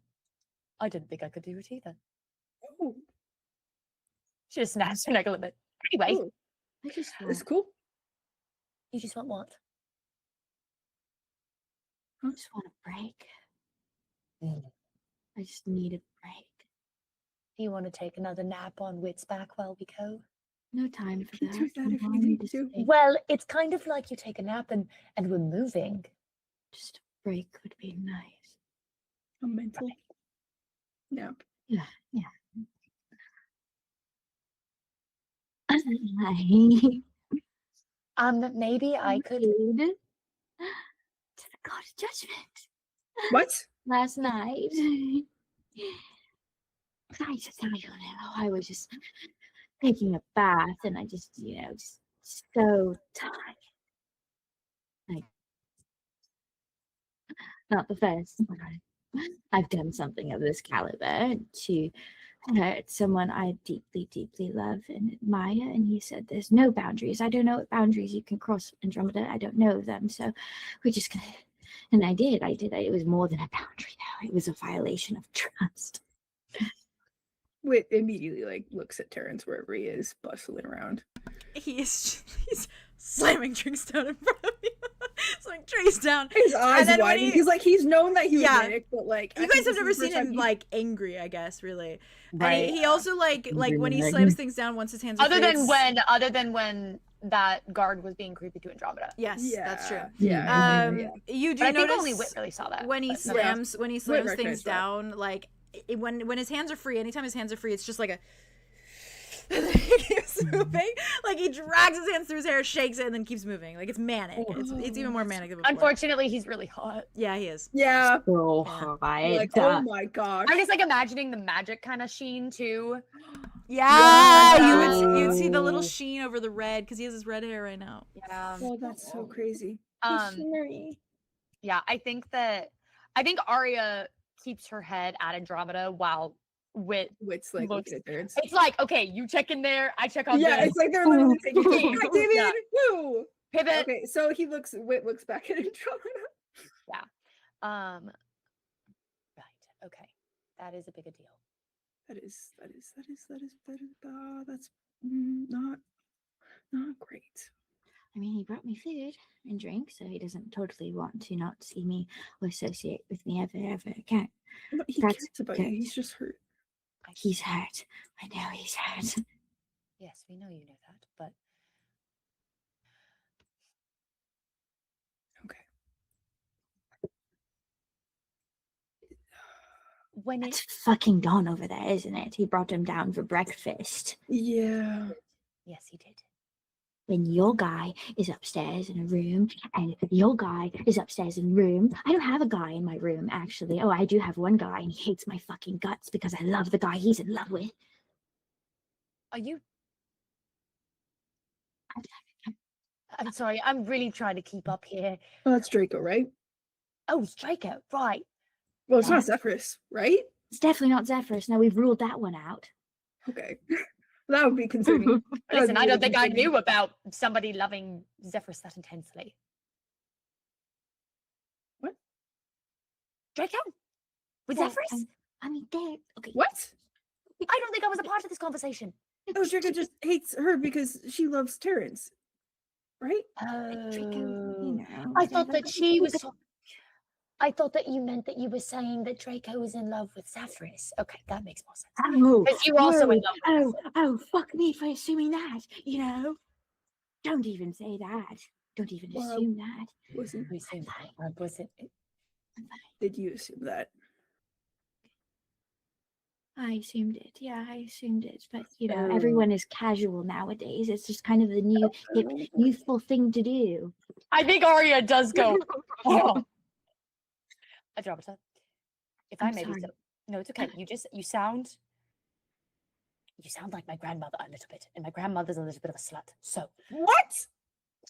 I didn't think I could do it either. Oh, She just snaps her neck a little bit. Anyway, oh, I just it's cool. you just want what? want a break. I just need a break. Do you want to take another nap on Wit's back while we go? No time for can that. do that if I'm we going need to to. stay. Well, it's kind of like you take a nap and we're moving. Just a break would be nice. A mental nap. Yeah. Maybe I could. To the God of Judgment What? last night. I don't know. I was just taking a bath, and I just, just so tired. not the first time I've done something of this caliber to hurt someone I deeply, deeply love and admire. And he said, there's no boundaries. I don't know what boundaries you can cross, Andromeda. I don't know them. So we're just going to. And I did. It was more than a boundary, though. It was a violation of trust. Wit immediately like looks at Terrance wherever he is, bustling around. He's slamming drinks down in front of me. Slamming trays down. His eyes widen. He's known that he was manic, but like you guys have never seen him like angry, I guess, really. Right. And he also like when he slams things down once his hands are Other free, than when that guard was being creepy to Andromeda. Yes, that's true. Yeah. You do But I notice think only Wit really saw that. when he but- slams Wit things down, like when his hands are free, anytime his hands are free, it's just like a he keeps moving. Like he drags his hands through his hair, shakes it, and then keeps moving. Like it's manic. It's even more manic than before. Unfortunately, he's really hot. Yeah, he is. Yeah. So Yeah. Like, oh my gosh. I'm just like imagining the magic kind of sheen too. Yeah, you'd see the little sheen over the red because he has his red hair right now. Yeah. Oh, that's so crazy. Yeah, I think Aria keeps her head at Andromeda while Wit's like looking at Terrance. It's like, okay, you check in there, I check on Yeah, this. it's like they're literally taking David. Yeah. Woo! Pivot. Okay, so Wit looks back at Andromeda. Yeah. Right. Okay. That is a bigger deal. That's not great. I mean, he brought me food and drink, so he doesn't totally want to not see me or associate with me ever again. But he That's cares about good. you. He's just hurt. He's hurt. I know he's hurt. Yes, we know you know that, but Okay. when It's fucking Don over there, isn't it? He brought him down for breakfast. Yeah. yes, he did. When your guy is upstairs in a room, and your guy is upstairs in a room. I don't have a guy in my room, actually. Oh, I do have one guy, and he hates my fucking guts because I love the guy he's in love with. Are you? I'm sorry. I'm really trying to keep up here. Oh, that's Draco, right? Oh, it's Draco, right? Well, it's not Zephyrus, right? It's definitely not Zephyrus. Now we've ruled that one out. Okay. That would be concerning. Listen, I don't think I knew about somebody loving Zephyrus that intensely. What? Draco? With Zephyrus? I mean, they're okay. What? I don't think I was a part of this conversation. Oh, Draco just hates her because she loves Terrance, right? Draco, I thought that she was. I thought that you meant that you were saying that Draco was in love with Zephyrus. Okay, that makes more sense. Oh, Because you were also in love. oh, fuck me for assuming that. You know, don't even say that. Don't even assume that. Wasn't. Was it? Did you assume that? I assumed it. Yeah, I assumed it. But you know, everyone is casual nowadays. It's just kind of the new, hip, youthful thing to do. I think Aria does go. Oh. Andromeda, if I may be so. No, it's okay. You sound like my grandmother a little bit, and my grandmother's a little bit of a slut. So What?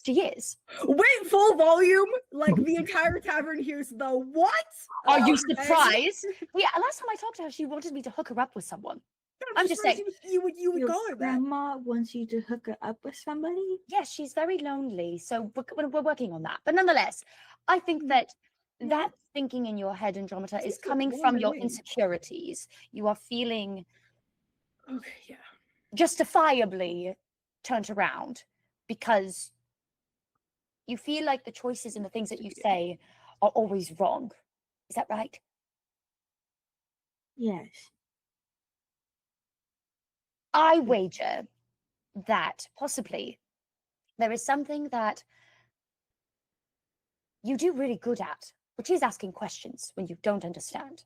she is. Wait, full volume? Like the entire tavern hears the what? Are you Okay. surprised? Yeah, last time I talked to her, she wanted me to hook her up with someone. I'm just saying. You would Your call her that. grandma wants you to hook her up with somebody. Yes, she's very lonely, so we're working on that. But nonetheless, I think that that thinking in your head, Andromeda, is coming from your insecurities. You are feeling Okay, yeah. justifiably turned around because you feel like the choices and the things that you say are always wrong. Is that right? Yes. I wager that possibly there is something that you do really good at, which is asking questions when you don't understand.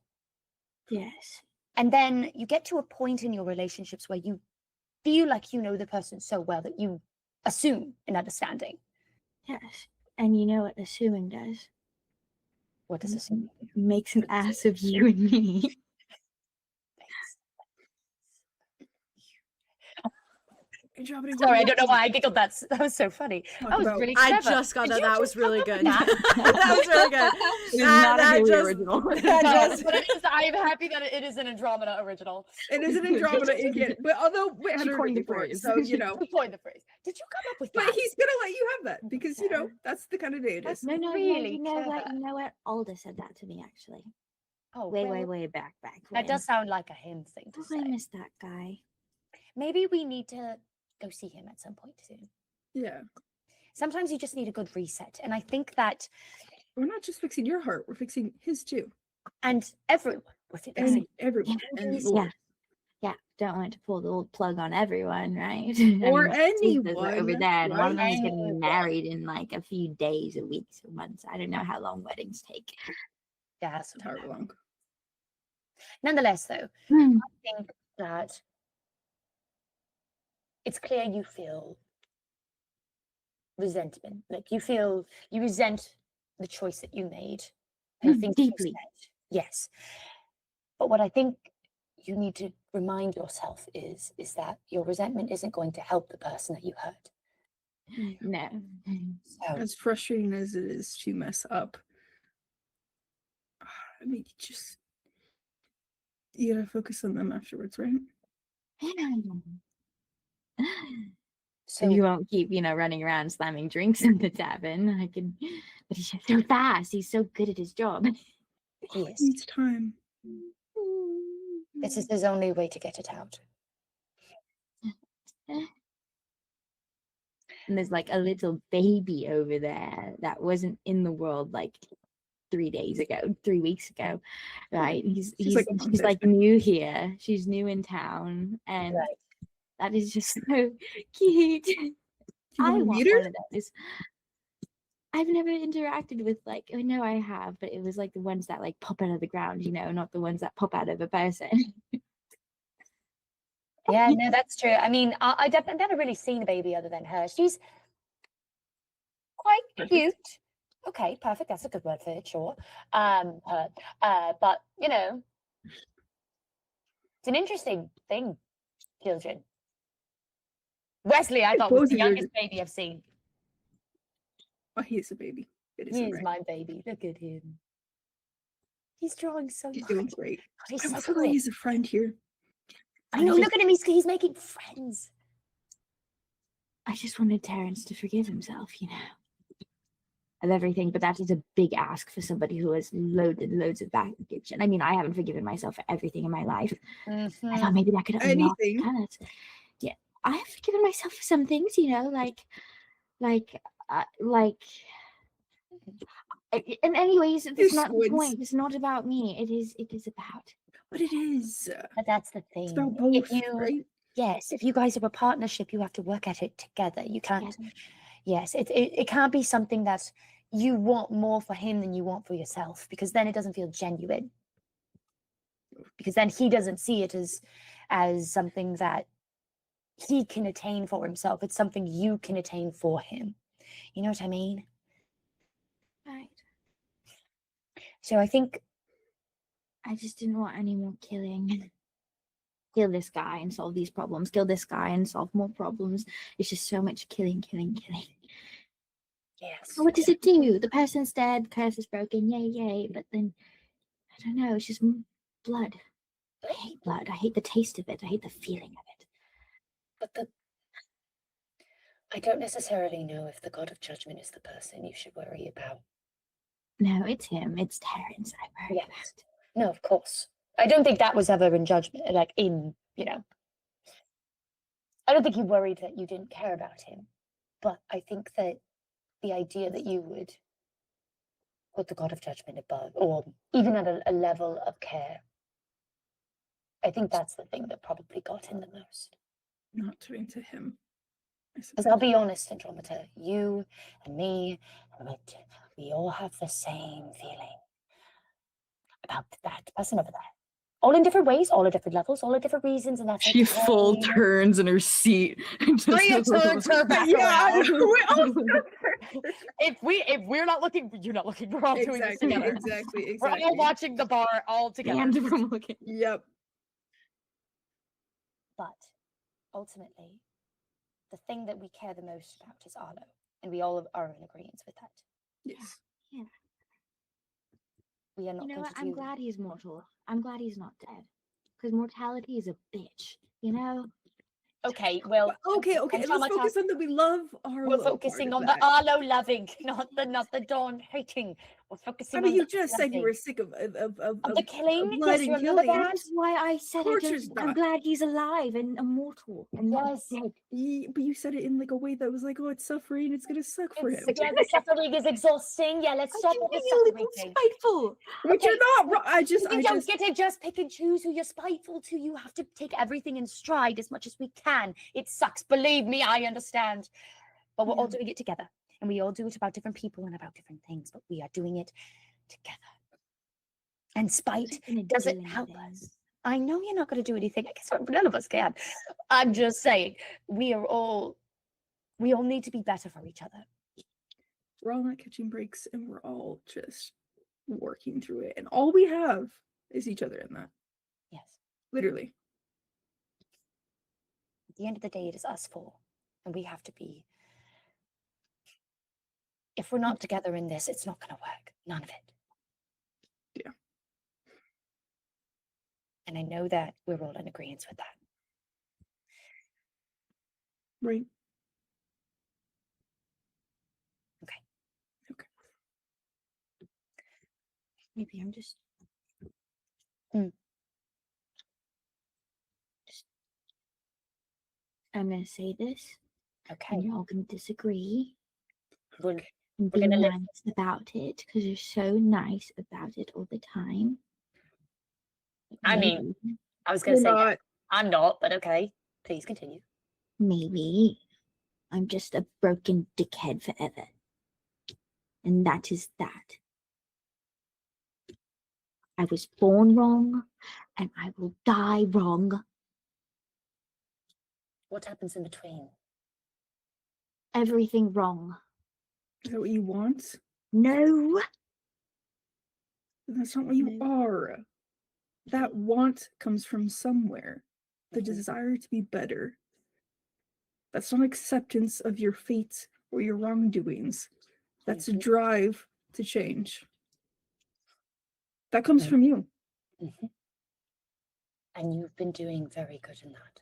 Yes. And then you get to a point in your relationships where you feel like you know the person so well that you assume an understanding. Yes. And you know what assuming does? What does assuming do? Makes an ass of you and me. Andromeda, Sorry, I don't know why I giggled. That was so funny. That was really I clever. just got Did that. you That just was really come up good. with that? That was really good. It is not a Haley just, original. that just, But I'm happy that it is an Andromeda original. It is an Andromeda Indian, but although wait, She coined the 184, phrase. so you know. You coined the phrase. Did you come up with But that? he's gonna let you have that because you know that's the kind of day it is. No, really you know what? clever. You know what? Alda said that to me actually. Oh, Way well, back. that when. does sound like a him thing to Oh, I say. miss that guy. Maybe we need to go see him at some point soon. Yeah, Sometimes you just need a good reset, and I think that, we're not just fixing your heart; we're fixing his too, and everyone with it. and everyone, Yeah, and please, yours. Yeah, don't want to pull the old plug on everyone, right? Or my sisters are over anyone, there, and one of them is right? getting married in like a few days, or weeks, or months. I don't know how long weddings take. Yeah, However long. nonetheless, though, Hmm. I think that it's clear you feel resentment. Like you resent the choice that you made. And I think you Deeply. said, yes. But what I think you need to remind yourself is that your resentment isn't going to help the person that you hurt. No. So As frustrating as it is to mess up, I mean, you gotta focus on them afterwards, right? So you won't keep, running around slamming drinks in the tavern. But he's just so fast. He's so good at his job. he It is. needs time. This is his only way to get it out. And there's like a little baby over there that wasn't in the world like 3 weeks ago, right? She's like new here. She's new in town, and Right. that is just so cute. I wanna want meet her? one of those. I've never interacted with I know I have, but it was like the ones that like pop out of the ground, not the ones that pop out of a person. Yeah, no, that's true. I mean, I've never really seen a baby other than her. She's quite cute. Okay, perfect. That's a good word for it, sure. Her. But it's an interesting thing, children. Wesley, I thought, was the youngest baby I've seen. Oh, he is a baby. It is He so is right. my baby. Look at him. He's drawing so He's much. doing great. He's I so feel like good. he's a friend here. I know. Look at him. He's making friends. I just wanted Terrance to forgive himself, of everything, but that is a big ask for somebody who has loads and loads of baggage. And I mean, I haven't forgiven myself for everything in my life. I thought maybe that could unlock that. Yeah, I have forgiven myself for some things, and anyways, it's not the point. It's not about me. It is about. But it is. But that's the thing. It's about both, right? Yes, if you guys are a partnership, you have to work at it together. You can't. Yes, it can't be something that you want more for him than you want for yourself, because then it doesn't feel genuine. Because then he doesn't see it as something that he can attain for himself. It's something you can attain for him. You know what I mean? Right. So I think I just didn't want any more killing. Kill this guy and solve these problems. Kill this guy and solve more problems. It's just so much killing. yes. What does it do? The person's dead, curse is broken, yay. But then, I don't know, it's just blood. I hate blood. I hate the taste of it. I hate the feeling of it. But I don't necessarily know if the God of Judgment is the person you should worry about. No, it's him. It's Terrance. I worry about. No, of course. I don't think that was ever in judgment, I don't think he worried that you didn't care about him. But I think that the idea that you would put the God of Judgment above, or even at a level of care, I think that's the thing that probably got him the most. Not turning to him. Because I'll be honest, Andromeda, you and me and Wit, we all have the same feeling about that person over there. All in different ways, all at different levels, all at different reasons, and that's She full turns in her seat. Maria turns her back around. If we're not looking, you're not looking. We're all doing this together. Exactly. We're all watching the bar all together. And from looking. Yep. But ultimately, the thing that we care the most about is Arlow, and we all are in agreement with that. Yes. Yeah. We are not You know going what? to I'm do. glad he's mortal. I'm glad he's not dead. Because mortality is a bitch, you know? Okay, well, Okay. and Let's Traumatized- focus on that we love Arlo. we're focusing on the Arlow loving, not the Dawn hating. We're focusing I mean, on you the just said you loving. were sick of the killing. blood Yes, and you remember killing. that? That's why I said Torture's I'm not. glad he's alive and immortal and not Yes. dead. But you said it in like a way that was like, oh, it's suffering. It's gonna suck for him. Yeah, the suffering is exhausting. Yeah, let's I stop didn't with the think you were suffering being thing. spiteful. But Okay, you're not. I just. You don't get to just pick and choose who you're spiteful to. You have to take everything in stride as much as we can. It sucks. Believe me, I understand. But we're all doing it together. And we all do it about different people and about different things. But we are doing it together. And spite doesn't help us. I know you're not going to do anything. I guess none of us can. I'm just saying, we all need to be better for each other. We're all not catching breaks, and we're all just working through it. And all we have is each other in that. Yes. Literally. At the end of the day, it is us four. And we have to be. If we're not together in this, it's not going to work. None of it. Yeah. And I know that we're all in agreement with that. Right. Okay. Okay. Maybe I'm just. I'm gonna say this. Okay. And you're all gonna disagree. We're And be gonna nice about it because you're so nice about it all the time. I mean, Maybe- I was going to We're say, not. I'm not, but okay. Please continue. maybe I'm just a broken dickhead forever. And that is that. I was born wrong and I will die wrong. What happens in between? Everything wrong. Is that what you want? No. That's not what you are. That want comes from somewhere. The desire to be better. That's not acceptance of your fate or your wrongdoings. That's a drive to change. That comes from you. And you've been doing very good in that.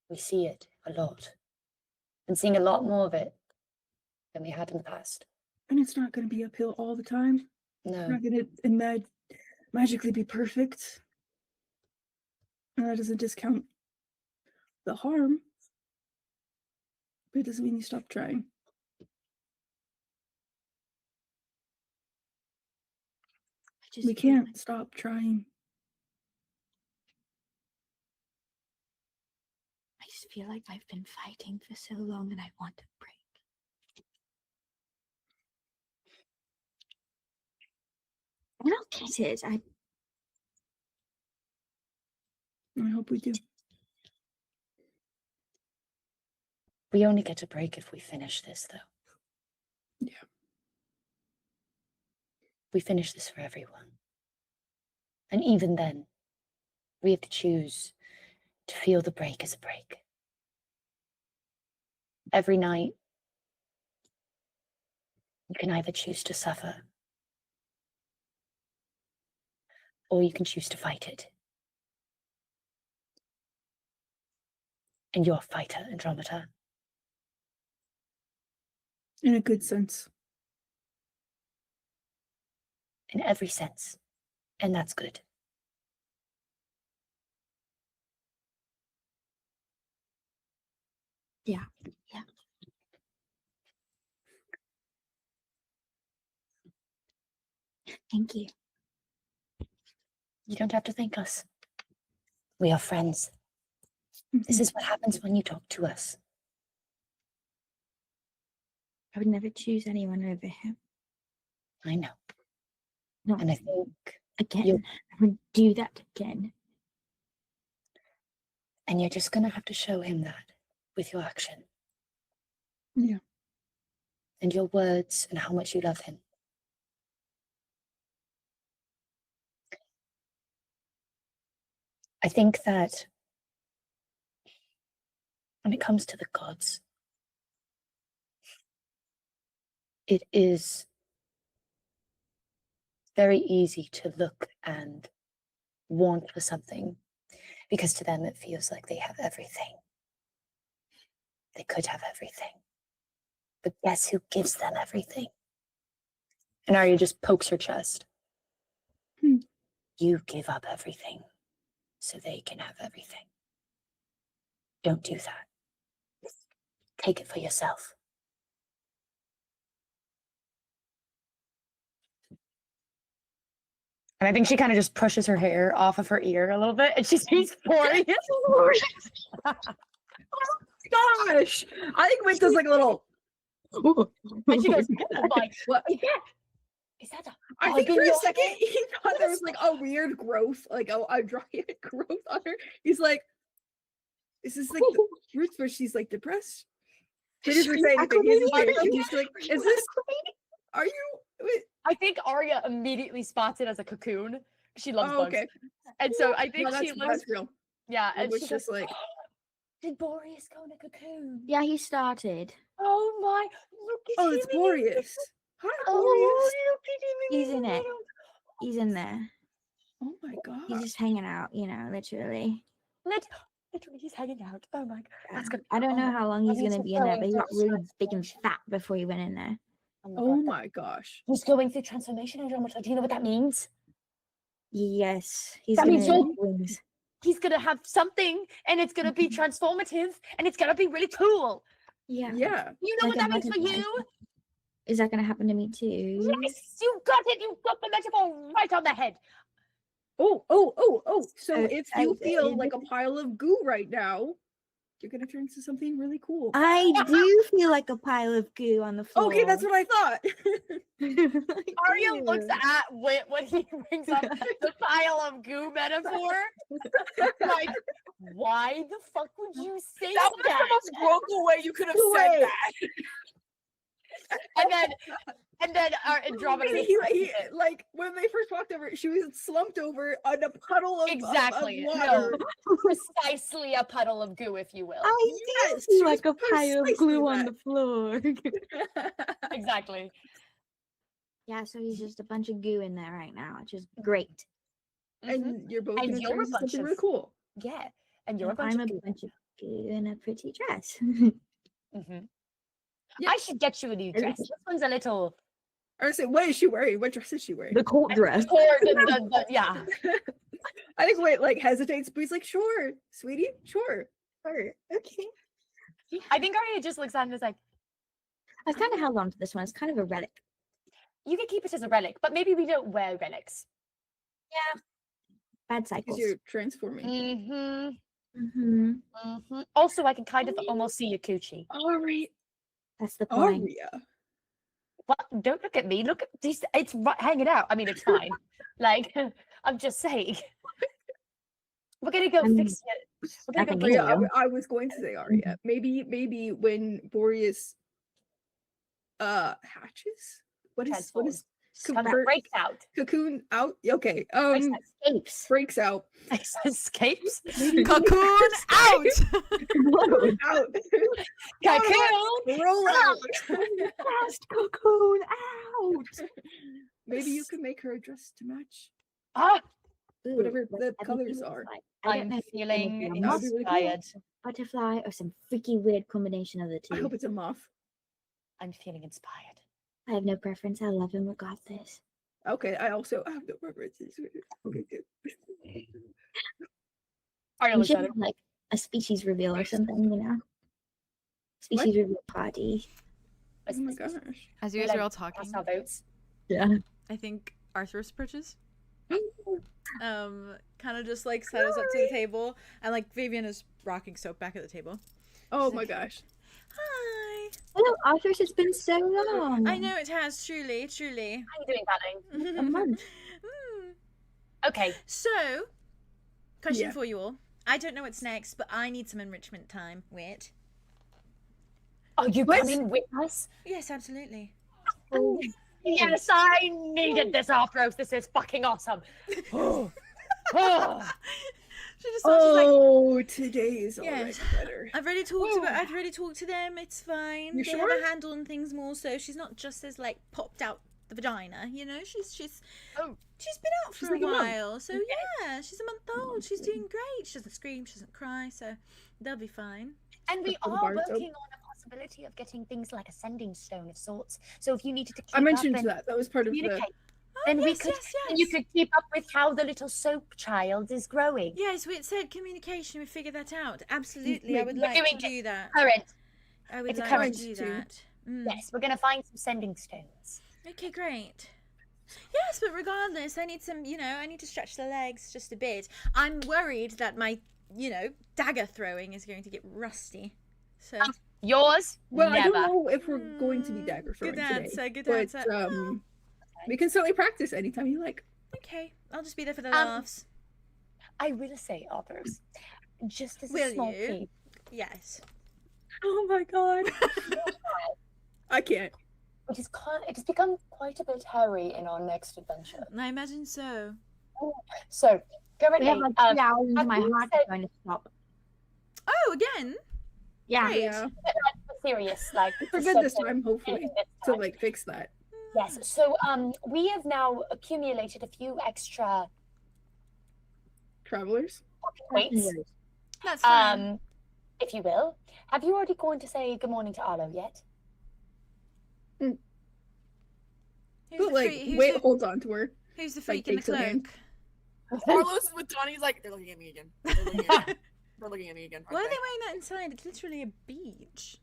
We see it a lot. And seeing a lot more of it than we had in the past. And it's not going to be uphill all the time. No. You're not going to magically be perfect. And that doesn't discount the harm. But it doesn't mean you stop trying. We can't stop trying. I just feel like I've been fighting for so long and I want a break. I don't get it. I hope we do. We only get a break if we finish this, though. Yeah. We finish this for everyone. And even then, we have to choose to feel the break as a break. Every night, you can either choose to suffer, or you can choose to fight it. And you're a fighter, Andromeda. In a good sense. In every sense. And that's good. Yeah. Thank you. You don't have to thank us. We are friends. This is what happens when you talk to us. I would never choose anyone over him. I know. No. And I think Again. I would do that again. and you're just going to have to show him that with your action. Yeah. And your words and how much you love him. I think that when it comes to the gods, it is very easy to look and want for something because to them it feels like they have everything. They could have everything. But guess who gives them everything? And Aria just pokes her chest. You give up everything so they can have everything. Don't do that. Take it for yourself. And I think she kind of just pushes her hair off of her ear a little bit, and she sees Boreas. Gosh, I think Wit does like a little. And she goes, "Oh my, What? is that a I think bug for in a your second head?" he thought there was like a weird growth, like a giant growth on her. He's like, "Is this like the roots where she's like depressed?" He doesn't say anything. He's just like, "Is this? Are you?" Wait. I think Aria immediately spots it as a cocoon. She loves Oh, bugs, okay. and so I think No, she that's looks. real. Yeah, It and was she just goes, like, "Did Boreas go in a cocoon?" Yeah, he started. Oh my! Look at "Oh, him it's in his- Boreas. Hi, Oh, Boreas. look at him in He's his in it. little- He's in there. Oh my god." He's just hanging out, you know, literally. Literally, he's hanging out. Oh my god, that's good. I don't know how long he's I need gonna to be in there, go but he got into really big and fat before he went in there. Oh my gosh. He's going through transformation, Andromeda. Do you know what that means? Yes, he's That gonna means have you'll- wings. He's gonna have something, and it's gonna be transformative, and it's gonna be really cool. Yeah. Yeah. You know Like what a that means for butterfly. you? Is that gonna happen to me too? Yes, you got it. You got the metaphor right on the head. Oh. So if you I feel did. like a pile of goo right now, you're gonna turn into something really cool. I do feel like a pile of goo on the floor. Okay, that's what I thought. Aria looks at Wit when he brings up the pile of goo metaphor. Like, why the fuck would you say That was the most grown way you could have said that. And then Andromeda. he, like when they first walked over, she was slumped over on a puddle of Exactly. of No, water. precisely a puddle of goo, if you will. I Yes, do she feel was like a pile of precisely glue on that. the floor. Exactly. Yeah, so he's just a bunch of goo in there right now, which is great. Mhm. And you're both And gonna you're turn a into bunch something of- really cool. Yeah, and you're a And bunch I'm of a goo. bunch of goo in a pretty dress. Mhm. Yeah. I should get you a new dress. This one's a little. Or say, what is she wearing? What dress is she wearing? The court dress. Yeah. I think Wait like hesitates, but he's like, sure, sweetie, sure. Okay. I think Aria just looks at him and is like, I've kind of held on to this one. It's kind of a relic. you can keep it as a relic, but maybe we don't wear relics. Bad Because cycles. you're transforming. Mm-hmm. Mm-hmm. Also, I can kind of almost see your coochie. Aria. That's the point. Aria. What? Don't look at me. Look at this. It's hanging out. I mean, it's fine. Like, I'm just saying. We're gonna go fix it. We're gonna go Nothing fix to it. do. I was going to say Aria. Maybe when Boreas hatches? What is convert- breaks out. cocoon out? Okay. Escapes. Breaks out. Escapes. Cocoon out. Out. Cocoon. Roll out. Fast cocoon out. Maybe you could make her a dress to match Ah, Ooh, whatever what the everything colors looks are. like. I don't I'm know if it's gonna feeling be a That'd moth, be really cool. inspired. butterfly, or some freaky weird combination of the I two. hope it's a moth. I'm feeling inspired. I have no preference. I love him regardless. Okay, I also have no preferences. Okay, good. Aria We looks should at have him. like a species reveal or something, you know? Species reveal party. Oh my gosh. As you guys are all talking, Cast our votes. Yeah. I think Arthur approaches. Kind of just like settles up to the table, and like Vivian is rocking soap back at the table. Oh my gosh. Hi. Hello, Arthur. It's been so long. I know it has, truly. How are you doing, darling? A month. Okay. So, question Yeah. for you all. I don't know what's next, but I need some enrichment time. Wit. Are you coming with us? Yes, absolutely. Yes, I needed this, Arthros. This is fucking awesome. Oh. She just thought, she's like, Oh, today is already Yes. better. I've already talked to them. It's fine. You They sure? have a handle on things more, so she's not just as like popped out the vagina. You know, she's been out for a like a month. while. So yeah, she's a month old. She's doing great. She doesn't scream. She doesn't cry. So they'll be fine. And we Put the are Bards up. working on a possibility of getting things like a sending stone of sorts. So if you needed to keep I mentioned up and that. That was part of the. communicate, Oh, then we yes, could yes, then yes. you could keep up with how the little soap child is growing. Yes, we said communication. We figured that out. Absolutely, I would We're like to doing do that. Current. I would It's a like current to do too. that. Mm. Yes, we're gonna find some sending stones. Okay, great. Yes, but regardless, I need some, I need to stretch the legs just a bit. I'm worried that my, dagger throwing is going to get rusty. So Yours? Well, Never. I don't know if we're going to be dagger throwing good today. answer, good but answer. we can certainly practice anytime you like. Okay, I'll just be there for the laughs. I will say, Arthurs, just as Will a small you? plea, Yes. Oh my god. I can't. it has become quite a bit hairy in our next adventure. I imagine so. So We currently, have like 2 hours into have my you heart said- is going to stop. Oh, again? Yeah. Great. Yeah. serious, like For just good this something time, hopefully. this To time. like fix that. Yes. So we have now accumulated a few extra Travelers? points, That's fine. if you will. Have you already gone to say good morning to Arlo yet? Who's But the like, freak- who's wait, the- hold on to her. Who's the like, freak in the takes her hand. cloak? Arlo's is with Donnie. He's like, they're looking at me again. They're looking at me. They're looking at me again. Why are aren't they wearing that inside? It's literally a beach.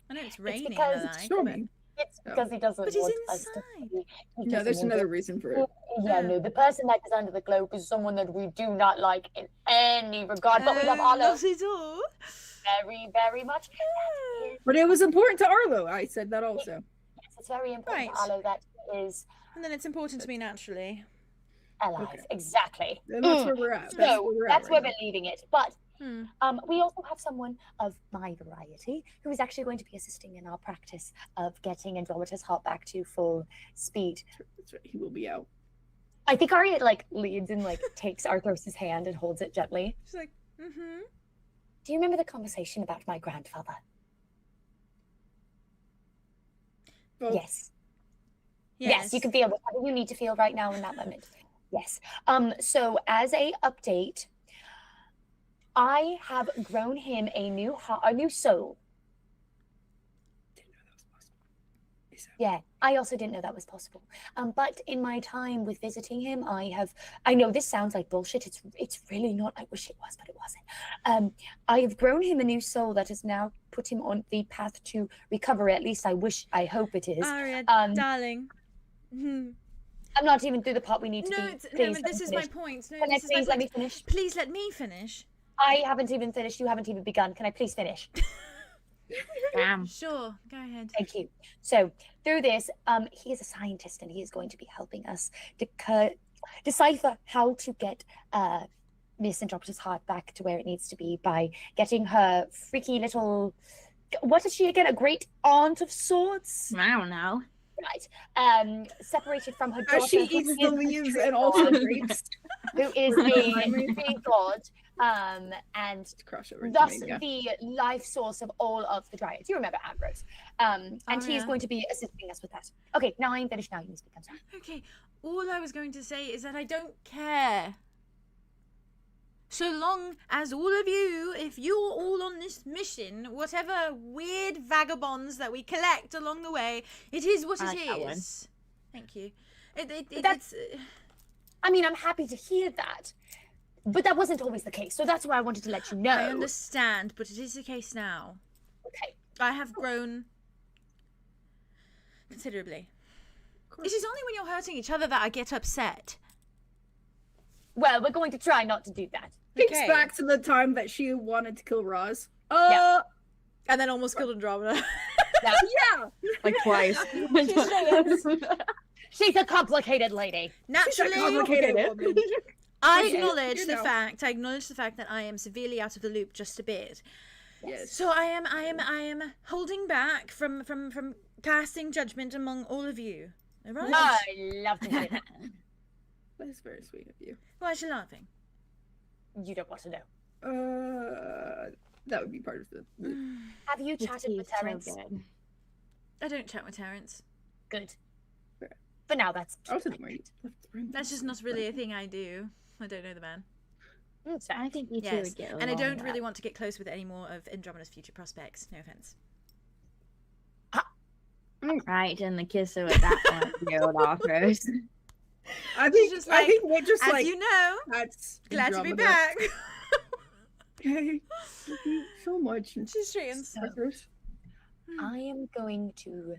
I know it's raining. because and it's the Show like, me. It's Oh. because he doesn't But he's want us to. inside. He No, doesn't there's want another us- reason for it. Yeah, no, the person that is under the cloak is someone that we do not like in any regard, but we love Oh, Arlo not at all. very, very much. But it was important to Arlo. I said that also. Yes, it's very important Right. to Arlo that he is And then it's important to me naturally. alive. Okay. Exactly. And that's where we're at. So that's where right we're leaving it. But Hmm. we also have someone of my variety who is actually going to be assisting in our practice of getting Andromeda's heart back to full speed. now. That's right. He will be out. I think Aria leads and takes Arthos's hand and holds it gently. She's like, mm-hmm. Do you remember the conversation about my grandfather? Well, Yes. Yes, you can feel whatever you need to feel right now in that moment. Yes. So as a update, I have grown him a new soul. Didn't know that was possible. Is that- Yeah, I also didn't know that was possible. But in my time with visiting him, I know this sounds like bullshit. It's really not. I wish it was, but it wasn't. I have grown him a new soul that has now put him on the path to recovery. At least I hope it is. Aria, Um, darling. Mhm. I'm not even through the part we need to No, be. no, Please, but let this me is my finish. point. No, Can I this is my please let me point. finish? Please let me finish. I haven't even finished. You haven't even begun. Can I please finish? Damn. Sure, go ahead. Thank you. So through this, he is a scientist and he is going to be helping us decipher how to get Miss Andromeda's heart back to where it needs to be by getting her freaky little. What is she again? A great aunt of sorts, I don't know. right? Separated from her daughter, As she who eats is the the leaves tree and also god, the grapes. who is the tree god, and Cross over to thus Mania. the life source of all of the dryads. You remember Ambrose. And he is yeah. going to be assisting us with that. Okay, now I'm finished. Now you can speak. I'm sorry. Okay, all I was going to say is that I don't care. So long as all of you, if you're all on this mission, whatever weird vagabonds that we collect along the way, it is what I it like that one. is. Thank you. That's- I mean, I'm happy to hear that, but that wasn't always the case. So that's why I wanted to let you know. I understand, but it is the case now. Okay. I have grown considerably. It is only when you're hurting each other that I get upset. Well, we're going to try not to do that. Thinks Okay. back to the time that she wanted to kill Roz. Yeah. And then almost killed Andromeda. Yeah. Yeah. Like twice. She's a complicated lady. She's a Naturally, complicated woman. I Okay, acknowledge you the know. fact. I acknowledge the fact that I am severely out of the loop just a bit. Yes. So I am holding back from casting judgment among all of you. All right? I love to hear that. That is very sweet of you. Why is she laughing? you don't want to know? That would be part of the. Have you chatted with Terrance? I don't chat with Terrance. Good. For now, that's. That's just not really a thing I do. I don't know the man. I think you two would get along. And I don't really want to get close with any more of Andromeda's future prospects. No offense. Right, and the kisser with that one, the old offers. I think just like, I think we're just as like, you know, that's glad to be Andromeda. back. Okay, thank you so much. She's straight and Zephyrus. I am going to.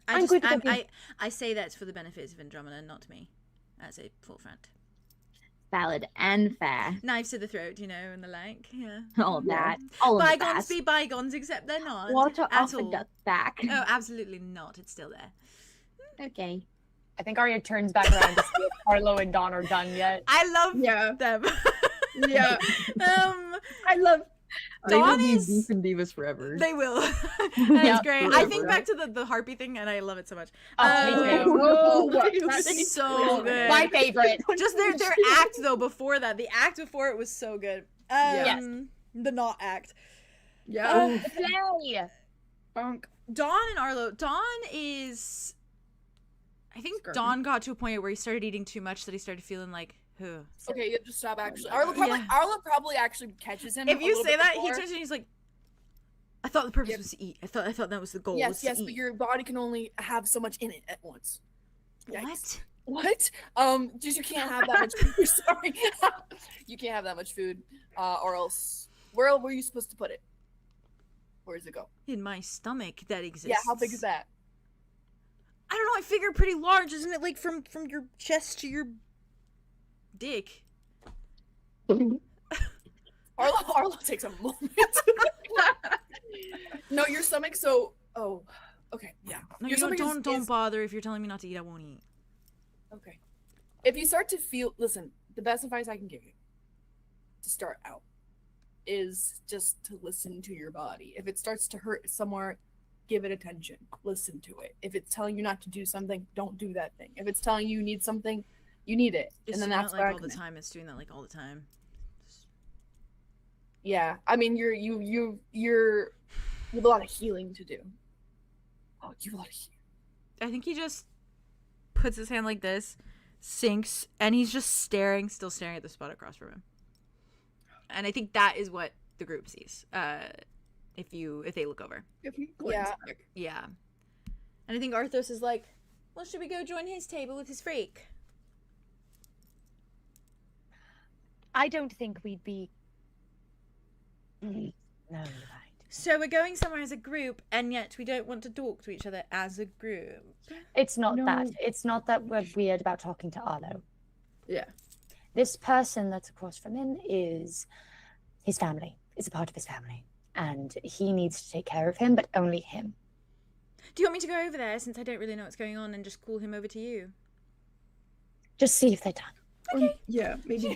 I say that's for the benefits of Andromeda, not to me, as a forefront. Valid and fair. Knives to the throat, you know, and the like. Yeah. All that. All bygones of that. be bygones, except they're not. Water at off a all. duck back. Oh, absolutely not. It's still there. Okay. I think Aria turns back around to see if Arlo and Dawn are done yet. I love them. Yeah. I love. They will Dawn be is. beef and divas forever. They will. That's great. I think back to the harpy thing, and I love it so much. That's so good. My favorite. Just their act though before that. The act before it was so good. Yes. The not act. Yeah. Yay! Bonk. Dawn and Arlo. Dawn is. I think Dawn got to a point where he started eating too much that he started feeling like. Okay, you have to stop. Actually, Arlo probably actually catches him. If you say that, before. he turns and he's like, "I thought the purpose was to eat. I thought that was the goal." Yes, but your body can only have so much in it at once. What? What? Just you can't have that much food. Sorry, you can't have that much food, or else where were you supposed to put it? Where does it go? In my stomach that exists. Yeah, how big is that? I don't know. I figure pretty large, isn't it? Like from your chest to your dick. Arlo takes a moment. No, your stomach. So, okay, yeah. No, your you stomach don't bother. If you're telling me not to eat, I won't eat. Okay. If you start to feel, listen, the best advice I can give you to start out is just to listen to your body. If it starts to hurt somewhere, give it attention. Listen to it. If it's telling you not to do something, don't do that thing. If it's telling you need something, you need it. It's and then doing that's that, where like all the time. It's doing that like all the time. Yeah, I mean, you have a lot of healing to do. Oh, you have a lot of healing. I think he just puts his hand like this, sinks, and he's just still staring at the spot across from him. And I think that is what the group sees. If they look over. Yeah. And I think Arthos is like, well, should we go join his table with his freak? I don't think we'd be. No, you're right. So we're going somewhere as a group, and yet we don't want to talk to each other as a group. It's not that. It's not that we're weird about talking to Arlo. Yeah. This person that's across from him is his family. It's a part of his family. And he needs to take care of him, but only him. Do you want me to go over there, since I don't really know what's going on, and just call him over to you? Just see if they're done. Okay. Yeah, maybe. She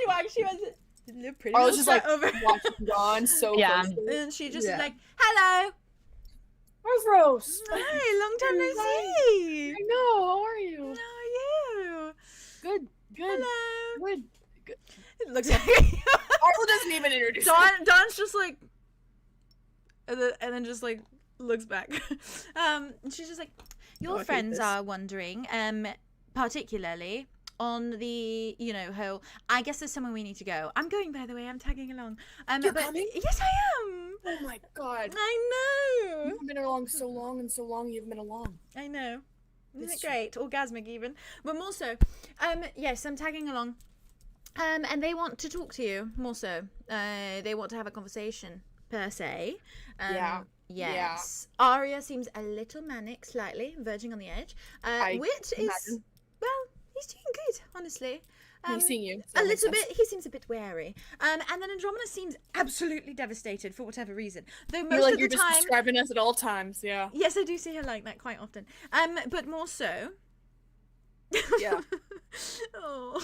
was pretty. I was just like over. watching Dawn so closely. And she just like, hello. Where's Rose? Hi, long time no see. I know. How are you? How are you? Good. Hello. Good. It looks like Arlo doesn't even introduce. Dawn's just like, and then just like looks back. She's just like, your friends are wondering, particularly on the, whole. I guess there's somewhere we need to go. I'm going, by the way. I'm tagging along. You're coming? Yes, I am. Oh my god. I know. You've been along so long, and so long you haven't been along. I know. Isn't it great? Orgasmic even. But more so, yes, I'm tagging along. And they want to talk to you, more so. They want to have a conversation, per se. Yes. Aria seems a little manic, slightly, verging on the edge. Wit is, well, he's doing good, honestly. He's seeing you. A little bit, he seems a bit wary. And then Andromeda seems absolutely devastated for whatever reason. Though most of the you're time... just describing us at all times, yeah. Yes, I do see her like that quite often. But more so... Yeah. Oh.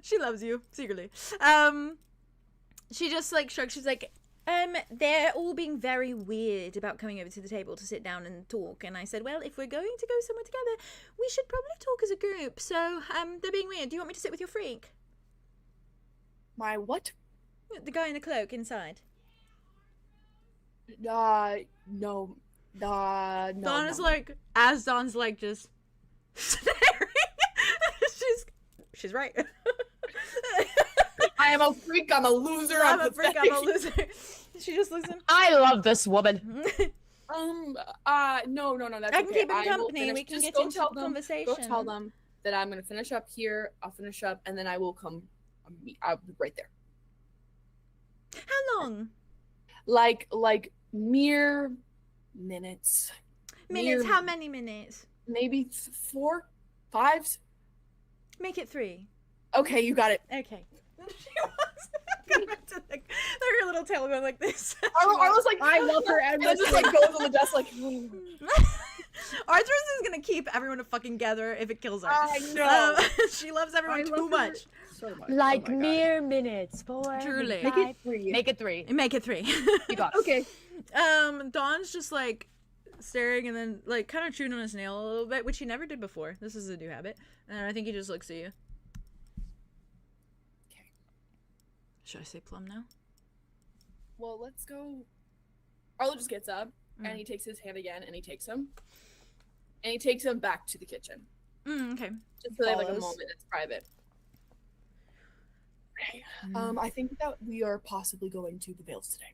She loves you secretly. She just like shrugs. She's like, They're all being very weird about coming over to the table to sit down and talk. And I said, well, if we're going to go somewhere together, we should probably talk as a group. So, they're being weird. Do you want me to sit with your freak? My what? The guy in the cloak inside. No. No. Dawn is like, as Dawn's like just staring. She's right. I am a freak. I'm a loser. I'm a freak. I'm a loser. She just looks. I love this woman. No. That's I can okay. keep him company. We can get into conversation. Go tell them that I'm gonna finish up here. I'll finish up, and then I will come. I'll be right there. How long? Like mere minutes. Minutes? How many minutes? Maybe 4, 5. Make it 3. Okay, you got it. Okay. She walks to her little tail going like this. Arlo's like, I love her and then just like goes on the desk like. Arthur's is gonna keep everyone together if it kills her. I know. She loves everyone too much. So much. Like Oh my God. mere minutes. 4. Truly. Make it 3. Make it 3. Make it 3. You got it. Okay. Dawn's just like staring and then like kind of chewing on his nail a little bit, which he never did before. This is a new habit. And I think he just looks at you. Okay. Should I say Plum now? Well, let's go. Arlo just gets up and he takes his hand again and he takes him. And he takes him back to the kitchen. Okay. Just so they have like a Follows. moment that's private. Okay. I think that we are possibly going to the Vales today.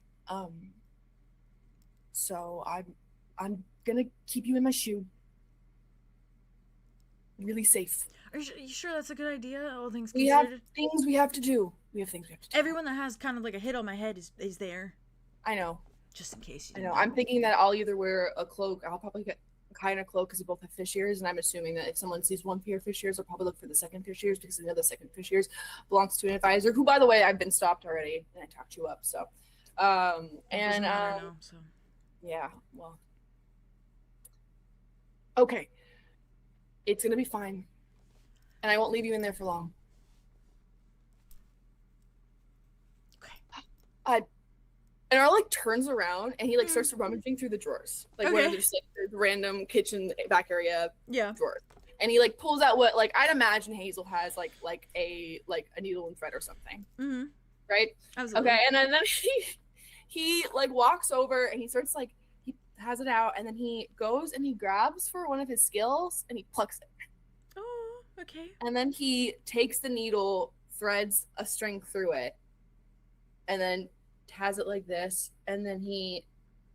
So I'm gonna keep you in my shoe. Really safe. Are you sure that's a good idea? All things We have considered. things we have to do. Everyone that has kind of like a hit on my head is there, I know. just in case. I know. I'm thinking that I'll either wear a cloak. I'll probably get kind of cloak because we both have fish ears, and I'm assuming that if someone sees one pair of fish ears, they'll probably look for the second fish ears because I know the second fish ears belongs to an advisor. Who, by the way, I've been stopped already, and I talked you up. So, So. yeah. Well. Okay. It's gonna be fine, and I won't leave you in there for long. Okay. And Arlo like turns around and he like starts rummaging through the drawers, like one of the just like the random kitchen back area drawers, and he like pulls out what like I'd imagine Hazel has like a needle and thread or something, right? Absolutely. Okay, and then he like walks over and he starts like he has it out, and then he goes and he grabs for one of his skills and he plucks it. Oh, okay. And then he takes the needle, threads a string through it, and then has it like this, and then he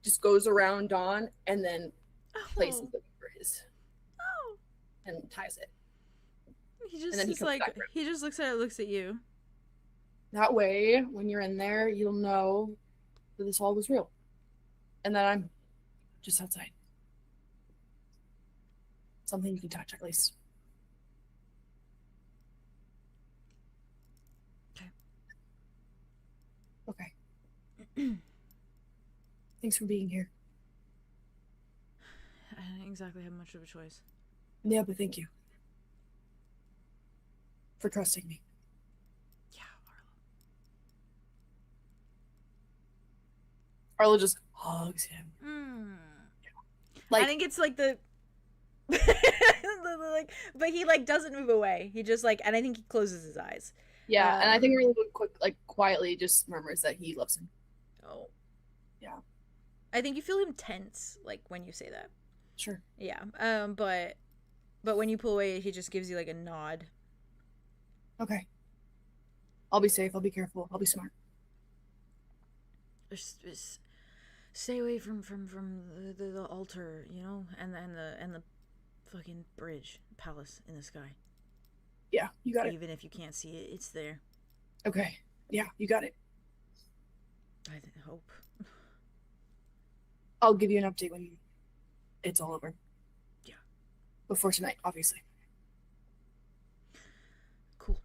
just goes around Dawn and then places it over his and ties it. He just and then is like he just looks at it, looks at you. That way, when you're in there, you'll know that this all was real, and that I'm just outside. Something you can touch, at least. Okay. Thanks for being here. I didn't exactly have much of a choice. Yeah, but thank you for trusting me. Yeah, Arlo just hugs him. Like, I think it's like the like, but he like doesn't move away. He just like, and I think he closes his eyes. yeah, and I think really quietly just murmurs that he loves him. Oh. Yeah. I think you feel him tense, like when you say that. Sure. Yeah. But when you pull away, he just gives you like a nod. Okay. I'll be safe. I'll be careful. I'll be smart. Just stay away from the altar, you know, and the fucking bridge, palace in the sky. Yeah, you got it. Even if you can't see it, it's there. Okay. Yeah, you got it. I hope. I'll give you an update when it's all over. Yeah. Before tonight, obviously. Cool.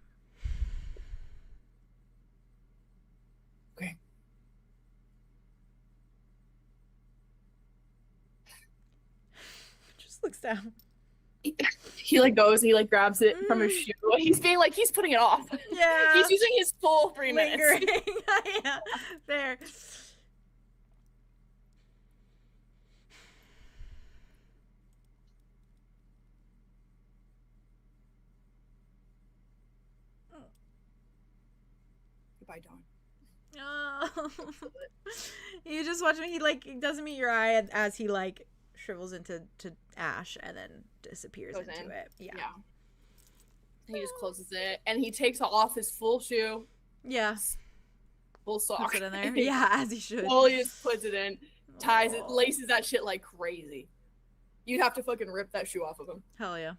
Okay. Just looks down. He like goes and he like grabs it from his shoe. He's being like he's putting it off. Yeah. He's using his full 3 minutes. Lingering. Yeah. There. by dawn. Oh. You just watch him. He like doesn't meet your eye as he like shrivels into ash and then disappears Goes into in. it. Yeah. He just closes it and he takes off his full shoe. Yeah. Full sock. Puts it in there. Yeah, as he should. Well, he just puts it in, ties it, laces that shit like crazy. You'd have to fucking rip that shoe off of him. Hell yeah.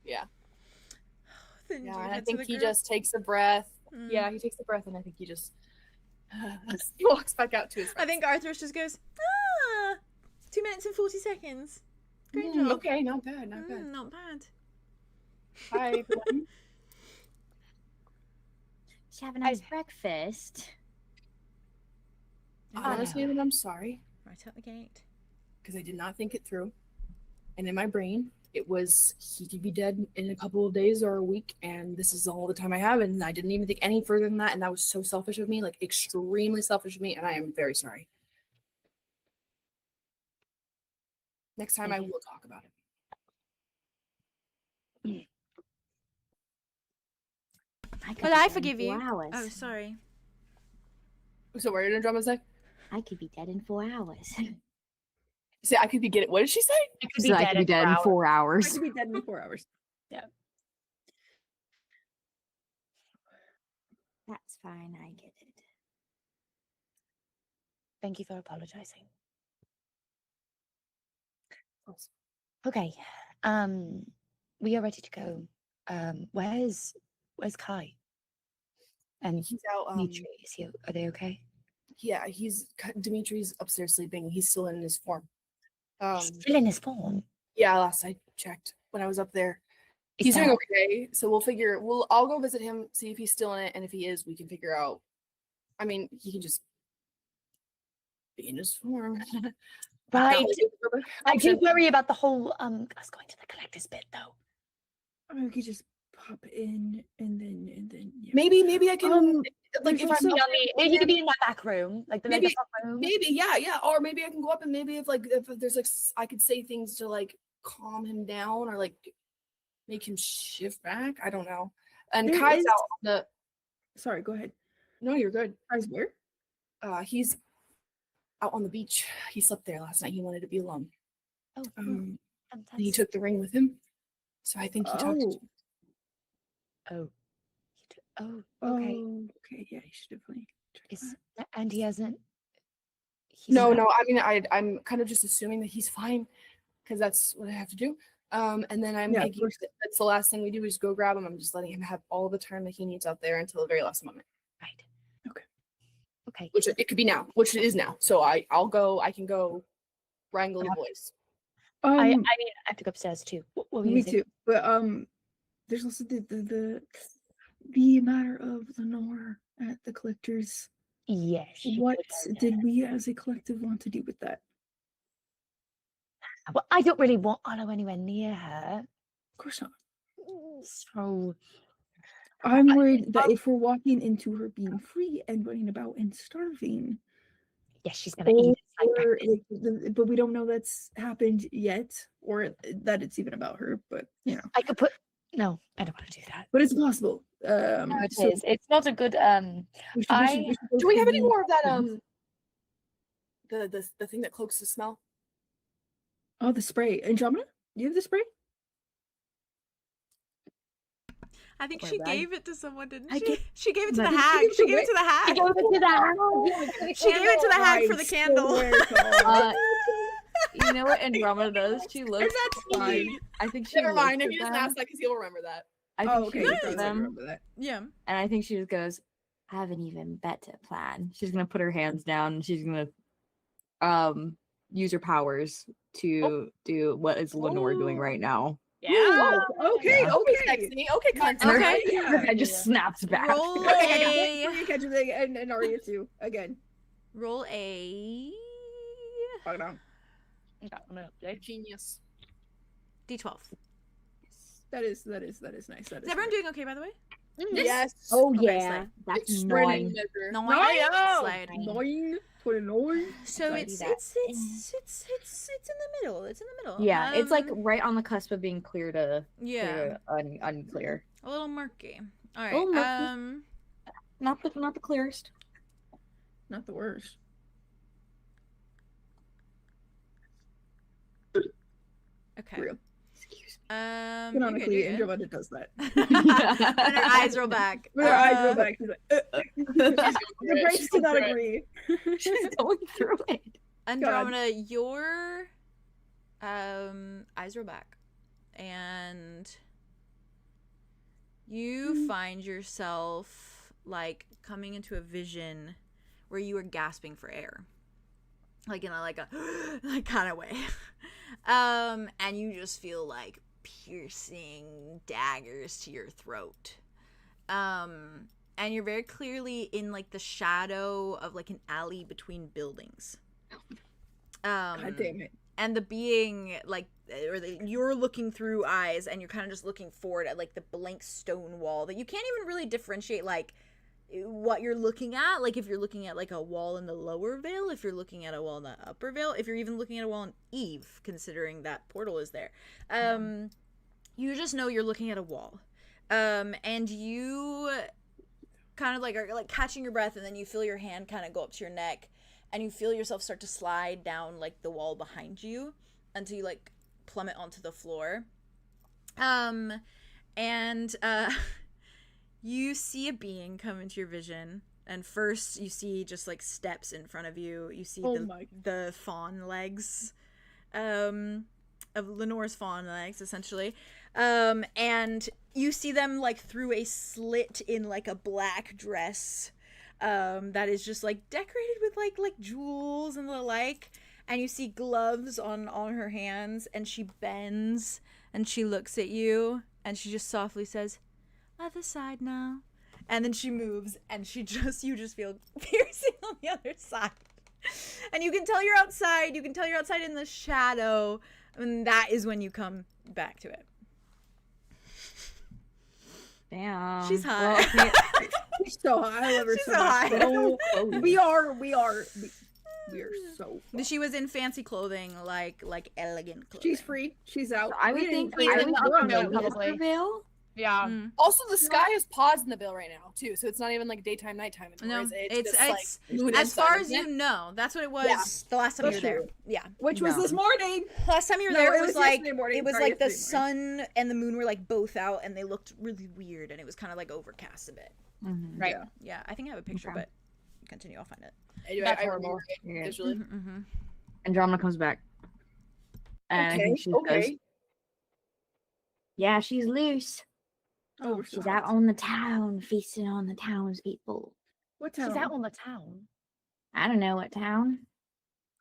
Yeah. Then Yeah, you and I head to think the he group. just takes a breath. Mm. Yeah, he takes a breath and I think he just walks back out to his friends. I think Arthurus just goes, 2 minutes and 40 seconds. Great job. Okay, not bad, not bad. Not bad. Hi, everyone. Did you have a nice breakfast? Honestly, I'm sorry Right out the gate. because I did not think it through. And in my brain, it was he could be dead in a couple of days or a week, and this is all the time I have. And I didn't even think any further than that. And that was so selfish of me, like extremely selfish of me. And I am very sorry. Next time I will talk about it. But I forgive you. Oh, sorry. So where did Andromeda say? I could be dead in 4 hours. See, I could be getting. What did she say? I could So I could be dead in 4 I hours. could be dead in 4 hours. That's fine, I get it. Thank you for apologizing. Okay. We are ready to go. Where's Kai? And He's out. Dimitri, are they okay? Yeah, Dimitri's upstairs sleeping. He's still in his form. Still in his form? Yeah, last I checked when I was up there. Is He's doing that- okay. So I'll go visit him, see if he's still in it, and if he is, we can figure out. I mean, he can just be in his form. Right. I do worry about the whole us going to the collector's bit though. I mean, we could just pop in and then yeah. Maybe I can like if Also, I'm maybe you could be in that back room, like the maybe front room. maybe yeah, or maybe I can go up and maybe if there's like I could say things to like calm him down or like make him shift back. I don't know. And There Kai's is- out on the. Sorry, go ahead. No, you're good. Kai's where? He's out on the beach. He slept there last night. He wanted to be alone. Oh, And he took the ring with him. So I think he talked to okay. Oh, okay. Yeah, he should definitely check that. And he hasn't. No. I mean, I'm kind of just assuming that he's fine because that's what I have to do. And then I'm thinking that's the last thing we do is go grab him. I'm just letting him have all the time that he needs out there until the very last moment. Right. Okay. Which it could be now, which it is now. So I'll go. I can go wrangle the boys. I mean, I have to go upstairs too. What were you Me saying? too. But there's also the matter of Lenore at the collectors. Yes. What did we as a collective want to do with that? Well, I don't really want Arlo anywhere near her. Of course not. So I'm worried that if we're walking into her being free and running about and starving, yes, she's gonna eat. But we don't know that's happened yet, or that it's even about her. But you know, I could put. No, I don't want to do that. but it's possible. No, it so is. It's not a good. Do we have any more of that? The thing that cloaks the smell. Oh, the spray. Andromeda? You have the spray? I think Or she bag. gave it to someone, didn't I she? get- She gave it to No, the she hag. gave it She to gave it to the hag. She gave it to the She gave it to the hag for the candle. You know what Andromeda does? She looks That's fine. I think she Never mind. looks If at you just them. ask that, because he'll remember that. I think Oh, she okay. looks I at them, remember that. Yeah. and I think she just goes, I have an even better plan. she's gonna put her hands down and she's gonna use her powers to do what is Lenore doing right now. Yeah. Okay, Yeah. Okay, okay. sexy. Okay, And cunt. her, Okay. her head just snaps back. Roll Okay, a. catch it and Aria too. Again. Roll a. Fuck it on. Genius. D12. That is nice. Is everyone doing okay, by the way? Yes. Oh Okay, yeah, slide. that's Extreme nine. measure. No, Nice. slide. 29. So Don't it's do that. it's in the middle. It's in the middle. Yeah, it's like right on the cusp of being clear to yeah, unclear. a little murky. All little right. murky. Not the clearest. Not the worst. Okay. Real. Canonically, Andromeda does that. When her eyes roll back. When her eyes roll back, she's like, the grapes do not agree. She's going through it. Andromeda, your eyes roll back, and you find yourself like coming into a vision where you are gasping for air, like in a like kind of way, and you just feel like piercing daggers to your throat, and you're very clearly in like the shadow of like an alley between buildings. God damn it. And the being like, you're looking through eyes, and you're kind of just looking forward at like the blank stone wall that you can't even really differentiate like what you're looking at. Like if you're looking at like a wall in the lower veil, if you're looking at a wall in the upper veil, if you're even looking at a wall in Eve, considering that portal is there. You just know you're looking at a wall. And you kind of like are like catching your breath, and then you feel your hand kind of go up to your neck, and you feel yourself start to slide down like the wall behind you until you like plummet onto the floor. You see a being come into your vision, and first you see just like steps in front of you. You see the fawn legs, of Lenore's fawn legs, essentially. And you see them like through a slit in like a black dress, that is just like decorated with like jewels and the like. And you see gloves on her hands, and she bends and she looks at you, and she just softly says, "Other side now." And then she moves, and you just feel piercing on the other side. And you can tell you're outside. You can tell you're outside in the shadow. And that is when you come back to it. Damn. She's high. She's so high. I love her She's so so much. high. So, we are so fun. She was in fancy clothing, like elegant clothing. She's free. She's out. I would think I would think probably. Veil. Yeah. Also, the sky has paused in the veil right now too, so it's not even like daytime, nighttime anymore. No, it's just, like, moon as inside, far as isn't you it? know, that's what it was the last time That's you were there. true. Yeah. Which was this morning. Last time you were No, there, it it was was like yesterday morning. it was Sorry, like the yesterday morning. sun and the moon were like both out, and they looked really weird, and it was kind of like overcast a bit. Mm-hmm. Right. Yeah, I think I have a picture, Okay. but continue. I'll find it. Anyway, That's I horrible. remember it visually. Mm-hmm. Andromeda comes back. And I think she goes, Yeah, she's loose. Oh, She's out on the town, feasting on the townspeople. What town? She's out on the town. I don't know what town.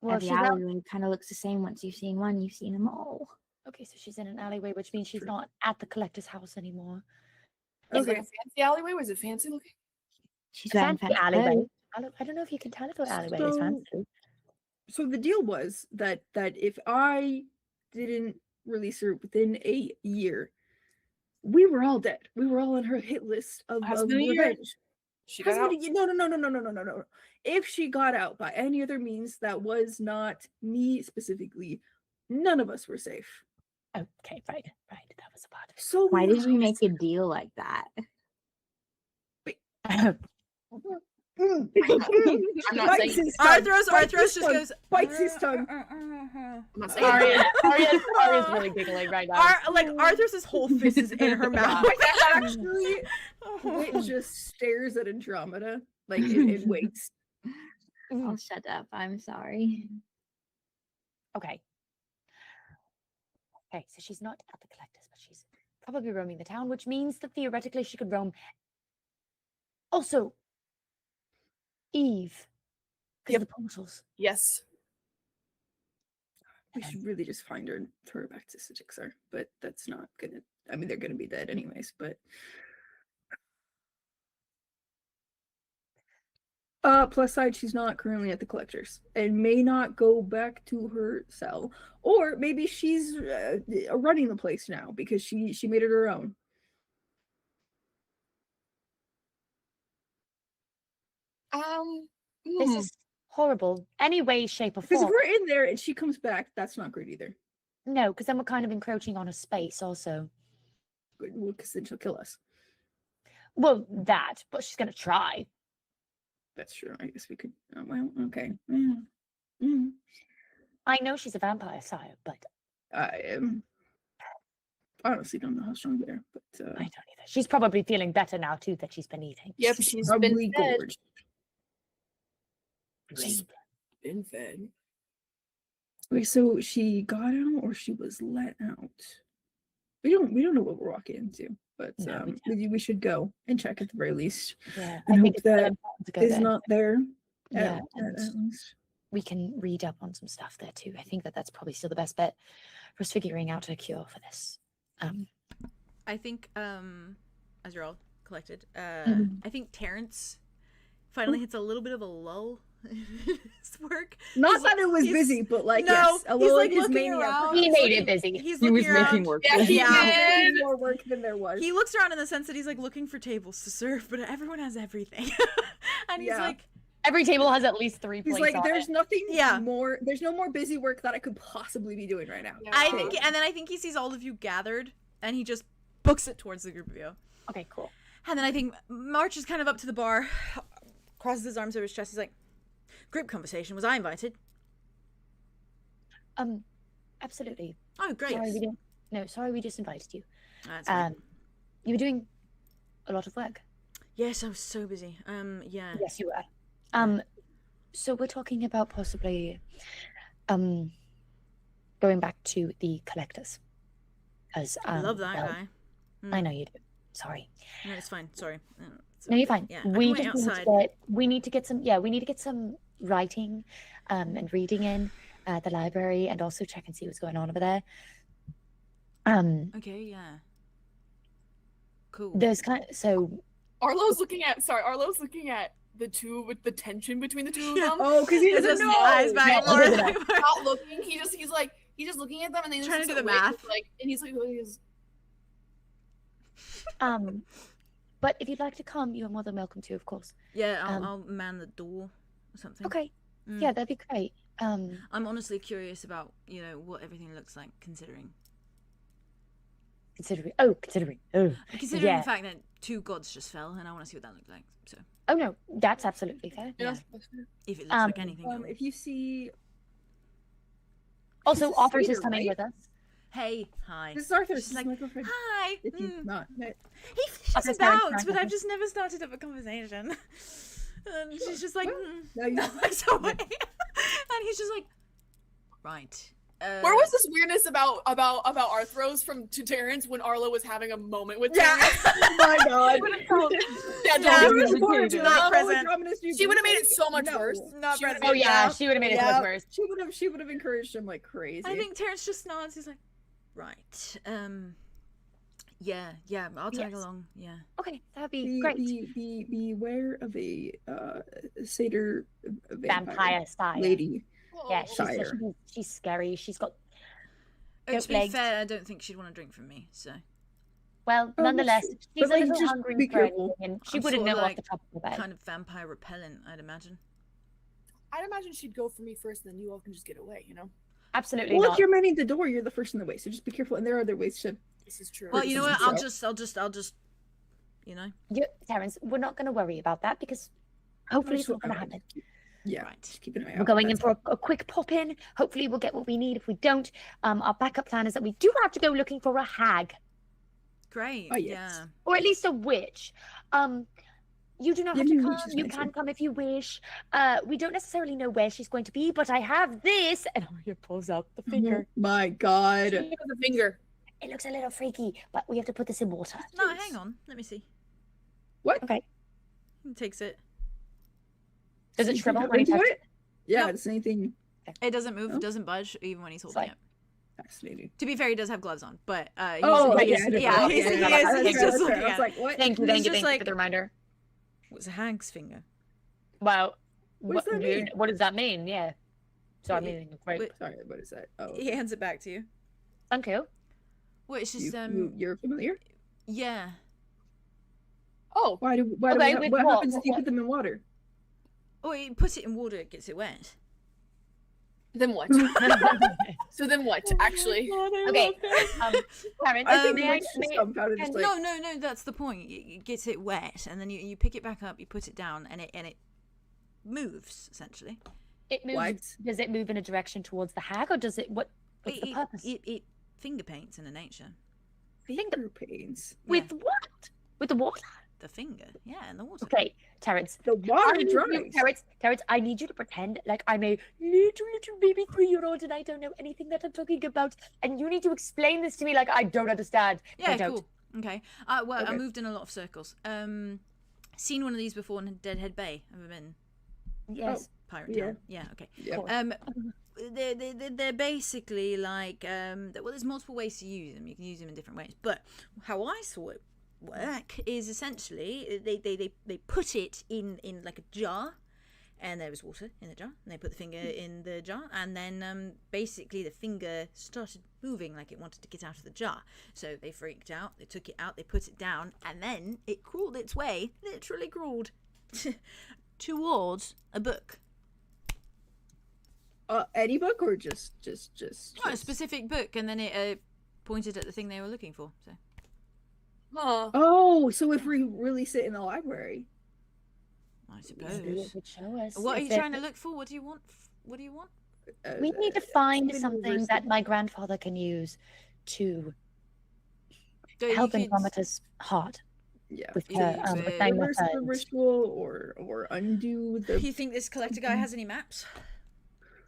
Well, Every she's out. alleyway kind of looks the same. Once you've seen one, you've seen them all. Okay, so she's in an alleyway, which means she's not at the collector's house anymore. Is it a fancy alleyway? Was it fancy looking? She's A wearing fancy fancy alleyway. clothes. I don't know if you can tell if an alleyway is fancy. So the deal was that if I didn't release her within a year, we were all dead. We were all on her hit list of revenge. She got out. No. If she got out by any other means that was not me specifically, none of us were safe. Okay, right. That was a part of it. So Why did you make a deal like that? I'm not saying Arthros just goes bites his tongue. I'm not saying Aria's really giggling right now. Arthros's whole fist is in her mouth. Actually, Wit just stares at Andromeda like and waits. I'll shut up. I'm sorry. Okay. Okay, so she's not at the collector's, but she's probably roaming the town, which means that theoretically she could roam. Also, Eve. Because of the portals. yes. We should really just find her and throw her back to Styxar, but that's not gonna. I mean, they're gonna be dead anyways. But plus side, she's not currently at the collector's and may not go back to her cell, or maybe she's running the place now because she made it her own. This is horrible. Any way, shape, or Because if form. we're in there and she comes back, that's not great either. No, because then we're kind of encroaching on her space also. Because then she'll kill us. Well, that, but she's gonna try. That's true. I guess we could. Well, okay. Yeah. Mm. I know she's a vampire, sire, but I honestly don't know how strong they are, but I don't either. She's probably feeling better now too that she's been eating. Yep, she's probably been fed. gorged. She's been fed. Wait, so she got out or she was let out? We don't know what we're walking into, but No, we should go and check at the very least. Yeah, And I think hope it's still that important to go is there. not there. Yeah, at least. we can read up on some stuff there too. I think that that's probably still the best bet for us figuring out a cure for this. I think, as you're all collected, Mhm. I think Terrance finally hits a little bit of a lull in his work. Not He's that like- it was he's- busy, but like No, yes, a he's little like his looking mania. around. He He's made it looking- busy. He's He was looking around. making work. Yeah, he Yeah. did. More work than there was. He looks around in the sense that he's like looking for tables to serve, but everyone has everything. And he's Yeah. like, Every table has at least 3 He's plates like, on there's it. nothing Yeah. more. There's no more busy work that I could possibly be doing right now. Yeah. I think, and then I think he sees all of you gathered, and he just books it towards the group of you. Okay, cool. And then I think March is kind of up to the bar, crosses his arms over his chest. He's like, group conversation. Was I invited? Absolutely. Oh, great. Sorry, we didn't. No, sorry, we just invited you. That's fine. You were doing a lot of work. Yes, I was so busy. Yeah. Yes, you were. So we're talking about possibly, going back to the collectors. As I love that well, guy. I know you do. Sorry. No, it's fine. Sorry. It's No, you're okay. fine. Yeah, I can We wait just outside. need to get some. Yeah, we need to get some writing, and reading in at the library, and also check and see what's going on over there. Okay, yeah. Cool. There's so Arlo's looking at the two with the tension between the two of them. Oh, because he It's doesn't just know. eyes back Yeah, and Laura look at back. Not looking. He's looking at them and then he's Trying to just do the awake, math. like, and he's like, but if you'd like to come, you are more than welcome to, of course. Yeah, Um, I'll man the door or something. Okay. Mm. Yeah, that'd be great. I'm honestly curious about, what everything looks like, considering Considering. considering Yeah. the fact that 2 gods just fell, and I want to see what that looks like. So, Oh no, that's absolutely fair. yeah, if it looks like anything. If you see, Also, This is Arthur's is Sweden, coming right? with us. Hey, hi. this is Arthur. She's This is like, my girlfriend. Hi. If you've not met. He she's Arthur's very about, frank, but I I've think. just never started up a conversation. And she's just like, Now you. so and he's just like, right. where was this weirdness about Arthros to Terrance when Arlo was having a moment with Yeah. Terrance? Oh my god. Yeah, Yeah, she it would've was made not it- present. She would have made it so much No. worse. Not She would've present. Oh yeah, she would have made it so much worse. She would have encouraged him like crazy. I think Terrance just nods. He's like, right. Yeah, I'll tag Yes. along. Yeah. Okay, that'd be great. Beware of a satyr Vampire style. lady. Yeah, Sire. she's scary. She's got To Goat be legs. fair, I don't think she'd want to drink from me. So well, Oh, nonetheless, but, she's a like, little just hungry be for careful. anything, and she I'm wouldn't sort know of off the top of her head. kind of vampire repellent, I'd imagine. I'd imagine she'd go for me first, and then you all can just get away. Absolutely Well, not. if you're manning the door, you're the first in the way. So just be careful. And there are other ways to. This is true. Well, you know what? So- I'll just, Terrance, we're not going to worry about that because hopefully it's Just- not going to happen. Yeah, Right. just keep an eye out. We're going in That's for a quick pop in. Hopefully we'll get what we need. If we don't, our backup plan is that we do have to go looking for a hag, great. Oh, yes. Yeah. or at least a witch. You do not Yeah, have to maybe come. witch is You nicer. can come if you wish. We don't necessarily know where she's going to be, but I have this. And Aria pulls out the finger. Oh my god. Give her the finger. It looks a little freaky, but we have to put this in water. No, hang on. Let me see. What? Okay. He takes it. Does it Anything shrivel when happen you to touch it? Yeah, No. it's anything It doesn't move. Oh. It doesn't budge, even when he's holding like- it. fascinating. To be fair, he does have gloves on, but he's, Oh, he's, yeah, I didn't yeah, know. he's, Yeah, he yeah, is, yeah, he's yeah, just I looking was at. like, what? Thank you, It's thank you, just thank you like- for the reminder. What's a hag's finger? Well, What does that mean? what does that mean? Yeah. So I Wait, mean, great. wait. Sorry, what is that? Oh, He hands it back to you. Thank you. Well, it's just you're familiar? yeah. Oh, Why Okay, what with what? happens if you What- put them in water? Oh, you put it in water, it gets it wet. Then what? So then what? Actually, Okay. Terrance, I think may I- it's just may- dumbfounded, just like, No, that's the point. You get it wet, and then you pick it back up, you put it down, and it moves essentially. It moves. what? Does it move in a direction towards the hag, or does it? What's the purpose? It finger paints in the nature. Finger paints. With what? With the water? The finger, yeah, and the water. Okay, Terrance. The water dries. Terrance, I need you to pretend like I'm a little baby 3-year-old and I don't know anything that I'm talking about, and you need to explain this to me like I don't understand. Yeah, I don't. cool. Okay. Well, I Okay. moved in a lot of circles. Seen one of these before in Deadhead Bay. Ever been? Yes. Pirate yeah. Town. Yeah. Okay. Yeah. They're basically like well, there's multiple ways to use them. You can use them in different ways, but how I saw it work is essentially they put it in like a jar, and there was water in the jar, and they put the finger in the jar, and then basically the finger started moving like it wanted to get out of the jar. So they freaked out, they took it out, they put it down, and then it crawled its way, literally crawled towards a book. Any book or just Oh, a specific book, and then it pointed at the thing they were looking for. So huh? Oh, so if we release it in the library, I Maybe suppose. it would show us. What are if you it- trying to look for? What do you want? What do you want? We need to find something something reverse that it. my grandfather can use to So you help could- Andromeda's heart yeah, with You her could, with Deimos reverse the and- ritual or undo the. You think this collector guy has any maps?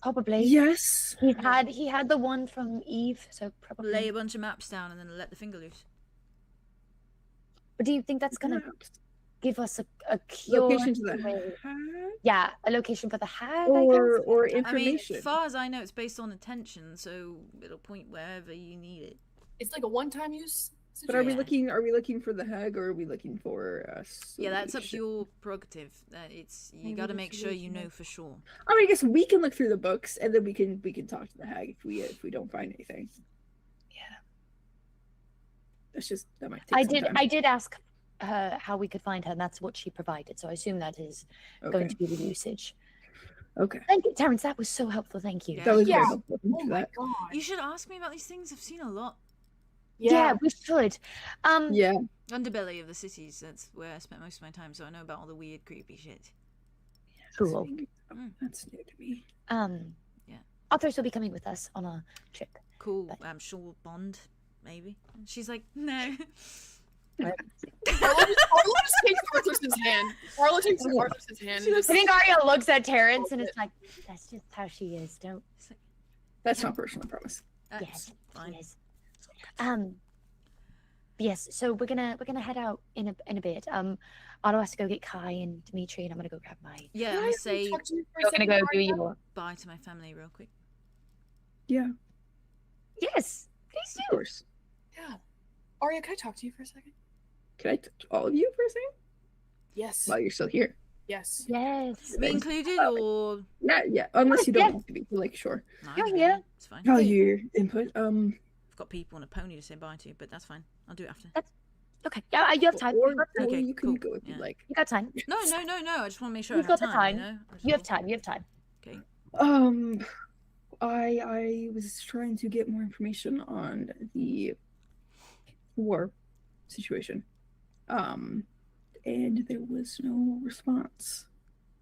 Probably. Yes. He had the one from Eve, so probably. Lay a bunch of maps down and then let the finger loose. But do you think that's gonna give us a cure? Location to the with- hag? Yeah, a location for the hag, I guess. or I mean, information. as far as I know, it's based on attention, so it'll point wherever you need it. It's like a one-time use. But are we situation. looking for the hag or are we looking for us? Yeah, that's up to your prerogative. It's you Maybe got to the make sure you solution know is- for sure. I mean, I guess we can look through the books and then we can talk to the hag if we don't find anything. Yeah. That might take some time. I did ask her how we could find her, and that's what she provided. So I assume that is going Okay. to be the usage. Okay. Thank you, Terrance. That was so helpful. Thank you. Yeah. That was Yeah. very helpful. Thank you Oh for my that. god. You should ask me about these things. I've seen a lot. Yeah, we should. Yeah. Underbelly of the cities. That's where I spent most of my time, so I know about all the weird, creepy shit. Cool. That's new to me. Yeah. Arthur's will be coming with us on a trip. Cool. But- I'm sure Bond, maybe. And she's like, no. Arlo just takes Arthur's hand. Arlo takes Arthur's hand. And I just, think Aria looks at Terrance and is like, "That's just how she is. Don't." That's not personal, I promise. That's Yes, fine. yes. Yes. So we're gonna head out in a bit. Otto has to go get Kai and Dimitri, and I'm gonna go grab my. Yeah, Can I'm I gonna say talk to you for a You're gonna second, go do Aria? your. bye to my family real quick. Yeah, Yes, please of do. course. Yeah. Aria, can I talk to you for a second? Can I touch all of you for a second? Yes. While you're still here. Yes. Yes. Me included, or Yeah. Unless you don't Yeah. have to be. Like, sure. no, Yeah, no, yeah. it's fine. Value your input. I've got people on a pony to say bye to, but that's fine. I'll do it after. Okay. Yeah, you have time. Or Okay, you can cool. go if you Yeah. like. You got time. No. I just want to make sure You've I have got the time. time. You know? I just You have want- time. You have time. Okay. I was trying to get more information on the war situation. And there was no response,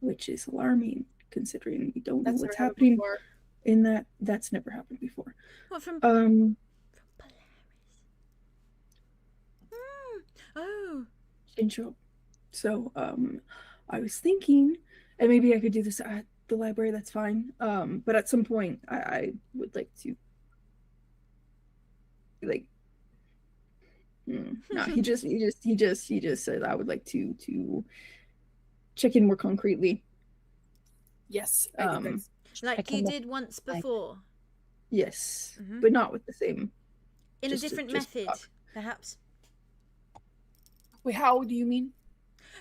which is alarming considering we don't know That's what's never happened happening before. in that. That's never happened before. What from? Um, Polaris. Oh. didn't show up. So, I was thinking, and maybe I could do this at the library, that's fine. But at some point I would like to like no, he just said I would like to check in more concretely. Yes. I think Um, that's- Like can you look did once before, Yes, Mhm. but not with the same. in just a to- different just method, talk. perhaps. Wait, how do you mean?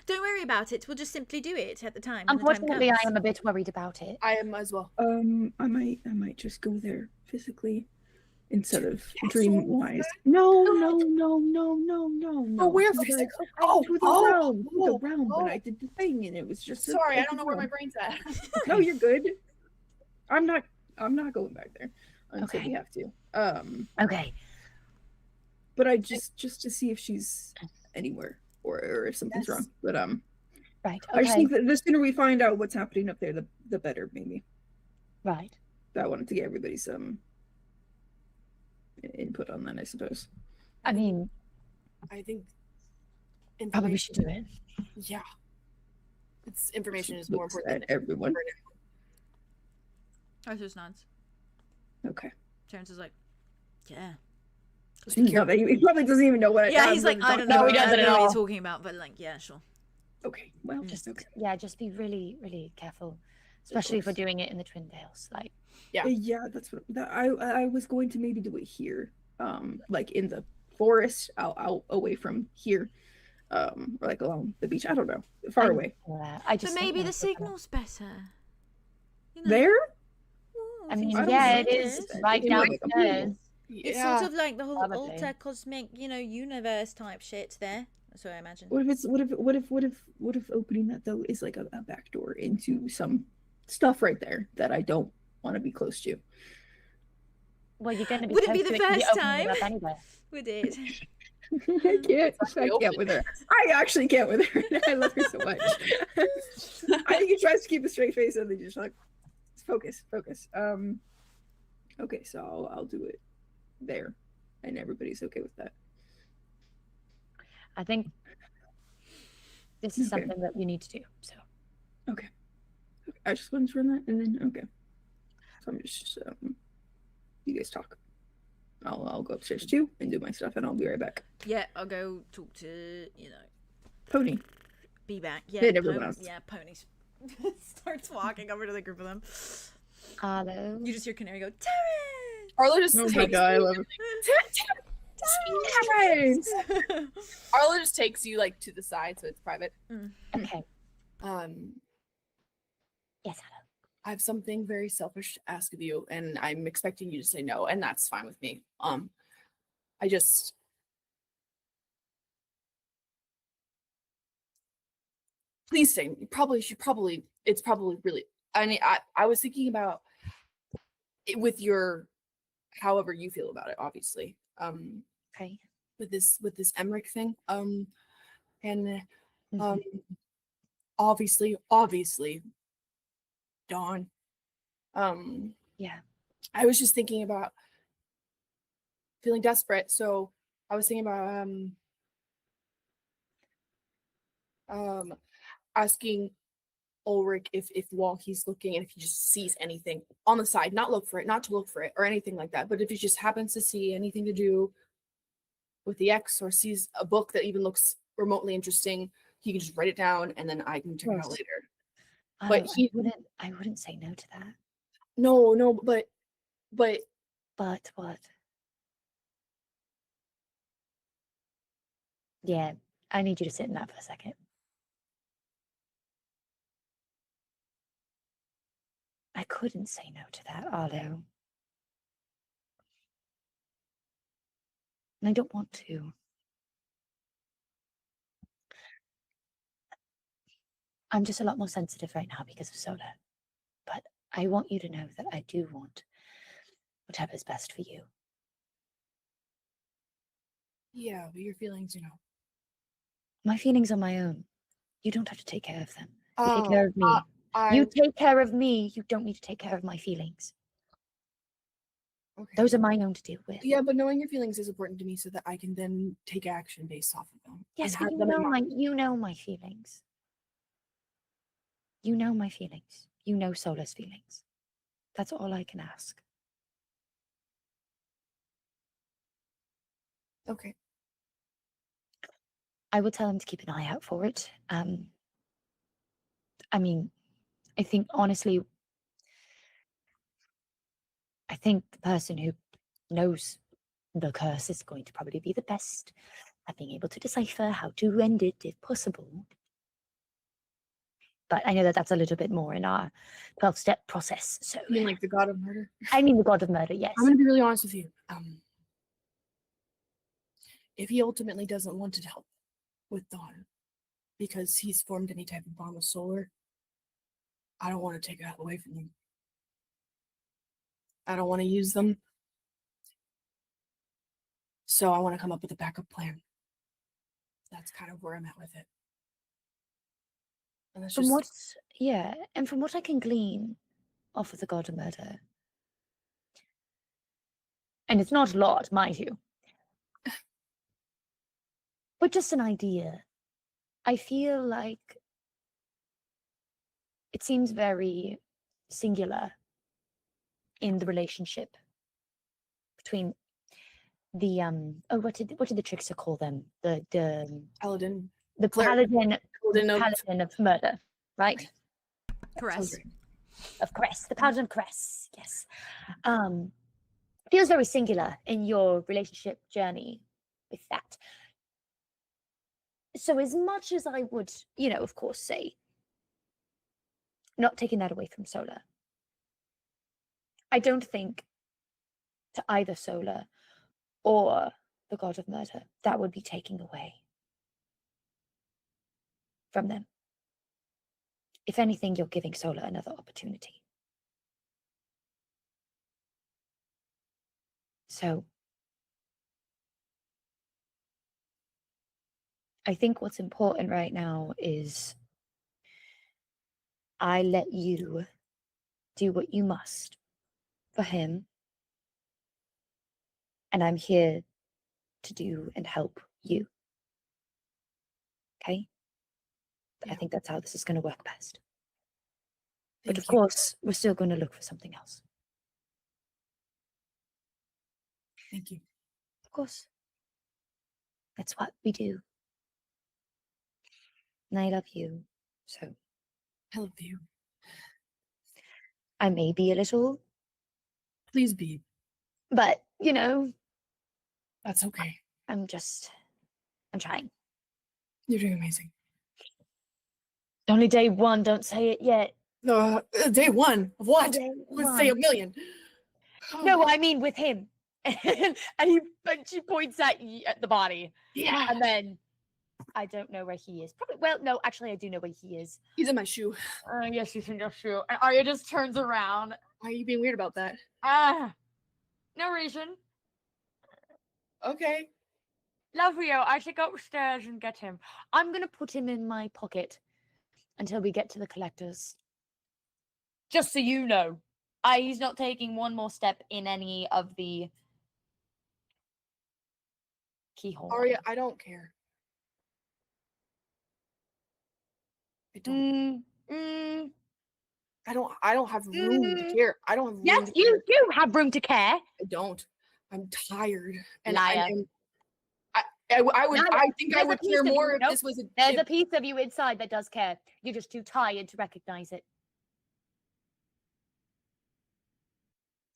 Don't worry about it. We'll just simply do it at the time. when the time Unfortunately, I comes. am a bit worried about it. I am as well. I might just go there physically instead of Castle dream wise. No. where To the- physically? to Oh, the oh, realm, to oh, the realm. oh. When I did the thing, and it was just. Sorry, I don't empty know where my realm. brain's at. No, you're good. I'm not I'm not going back there until Okay. we have to. Okay. But I just to see if she's anywhere or if something's wrong. But Right. I just Okay. think that the sooner we find out what's happening up there, the better, maybe. Right. I wanted to get everybody some input on that, I suppose. I mean, I think probably should do it. Yeah. It's information is more Looks important at than everyone. Arthur's nods. Okay. Terrance is like, yeah. No, he probably doesn't even know what. Yeah, he's like, I don't know. I don't know what you're talking about, but like, yeah, sure. Okay. Well, Just okay. yeah, just be really, really careful, especially if we're doing it in the Twin Dales. Like, Yeah, that's what I was going to maybe do it here, like in the forest, out away from here, or like along the beach. I don't know, far away. I just But don't maybe know the if we're gonna- signal's better. You know? There? Ooh, I mean, I don't yeah, know. it is right It might be downstairs. It's sort of like the whole Probably. alter cosmic, universe type shit there. That's what I imagine. What if opening that though is like a back door into some stuff right there that I don't want to be close to? Well, you're going to be. Would it be close the to 'cause you're first opening it up time? anyway. We did. I can't with her. I actually can't with her. I love her so much. I think he tries to keep a straight face and then just like focus. Okay, so I'll do it there, and everybody's okay with that. I think this is Okay. something that we need to do. So Okay. I just wanted to run that, and then okay. So I'm just you guys talk. I'll go upstairs too and do my stuff, and I'll be right back. Yeah, I'll go talk to, Pony. be back. Yeah, And everyone else. Yeah, ponies. Starts walking over to the group of them. hello. You just hear Canary go, Terrance! Arlo just Oh my takes god, I love it. Arlo just takes you like to the side so it's private. Okay. Yes, I have something very selfish to ask of you, and I'm expecting you to say no, and that's fine with me. I just please say you probably should it's probably really I was thinking about it with your however you feel about it, obviously. Okay. With this 𝐿iMric thing. And Mhm. obviously Dawn. Yeah. I was just thinking about feeling desperate, so I was thinking about asking Ulric if while he's looking and if he just sees anything on the side, not to look for it or anything like that, but if he just happens to see anything to do with the X or sees a book that even looks remotely interesting, he can just write it down and then I can check it out Course. later. I But I wouldn't say no to that. No, but But what? Yeah, I need you to sit in that for a second. I couldn't say no to that, Arlo. And I don't want to. I'm just a lot more sensitive right now because of Solar. But I want you to know that I do want whatever's best for you. yeah, but your feelings, My feelings are my own. You don't have to take care of them. You take care of me. I You take care of me. You don't need to take care of my feelings. okay. Those are my own to deal with. Yeah, but knowing your feelings is important to me so that I can then take action based off of them. Yes, and but have them in mind. you know my feelings. You know my feelings. You know Solar's feelings. That's all I can ask. Okay. I will tell him to keep an eye out for it. I mean, I think honestly, I think the person who knows the curse is going to probably be the best at being able to decipher how to end it if possible. But I know that that's a little bit more in our 12-step process. So I mean, like the god of murder. I mean the god of murder, yes. I'm gonna be really honest with you. If he ultimately doesn't want to help with Dawn because he's formed any type of bond with Solar, I don't want to take that away from him. I don't want to use them. So I want to come up with a backup plan. That's kind of where I'm at with it. And that's From just and from what I can glean off of the God of Murder, and it's not a lot, mind you, but just an idea. I feel like it seems very singular in the relationship between the what did the Trickster call them? The Paladin. The paladin of murder, right? Caress. Of Caress. The paladin of Caress, yes. Feels very singular in your relationship journey with that. So as much as I would, of course, say, not taking that away from Solar, I don't think to either Solar or the God of Murder that would be taking away from them. If anything, you're giving Solar another opportunity. So I think what's important right now is I let you do what you must for him, and I'm here to do and help you. Okay? I think that's how this is going to work best. But of course, we're still going to look for something else. Thank you. Of course. That's what we do. And I love you. So. I love you. I may be a little. Please be. But, That's okay. I'm trying. You're doing amazing. Only day one, don't say it yet. No, day one of what? Let's say a million. No, I mean with him. and she points at the body. Yeah. And then I don't know where he is. Probably. Well, no, actually, I do know where he is. He's in my shoe. Yes, he's in your shoe. And Aria just turns around. Why are you being weird about that? No reason. Okay. Love you. I should go upstairs and get him. I'm gonna put him in my pocket until we get to the collectors. Just so you know, he's not taking one more step in any of the keyhole. Aria, I don't care. I don't. I don't have room to care. I don't have room. Yes, you do have room to care. I don't. I'm tired. And Liar. I think I would care more if this was a. There's a piece of you inside that does care. You're just too tired to recognize it.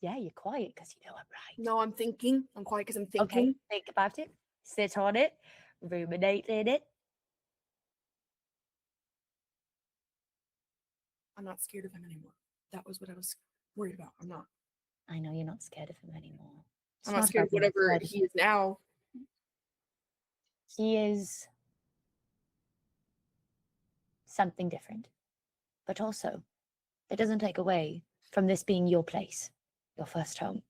Yeah, you're quiet because you know I'm right. No, I'm thinking. I'm quiet because I'm thinking. Okay, think about it. Sit on it. Ruminate in it. I'm not scared of him anymore. That was what I was worried about. I'm not. I know you're not scared of him anymore. I'm not scared of whatever he is now. He is something different. But also, it doesn't take away from this being your place, your first home.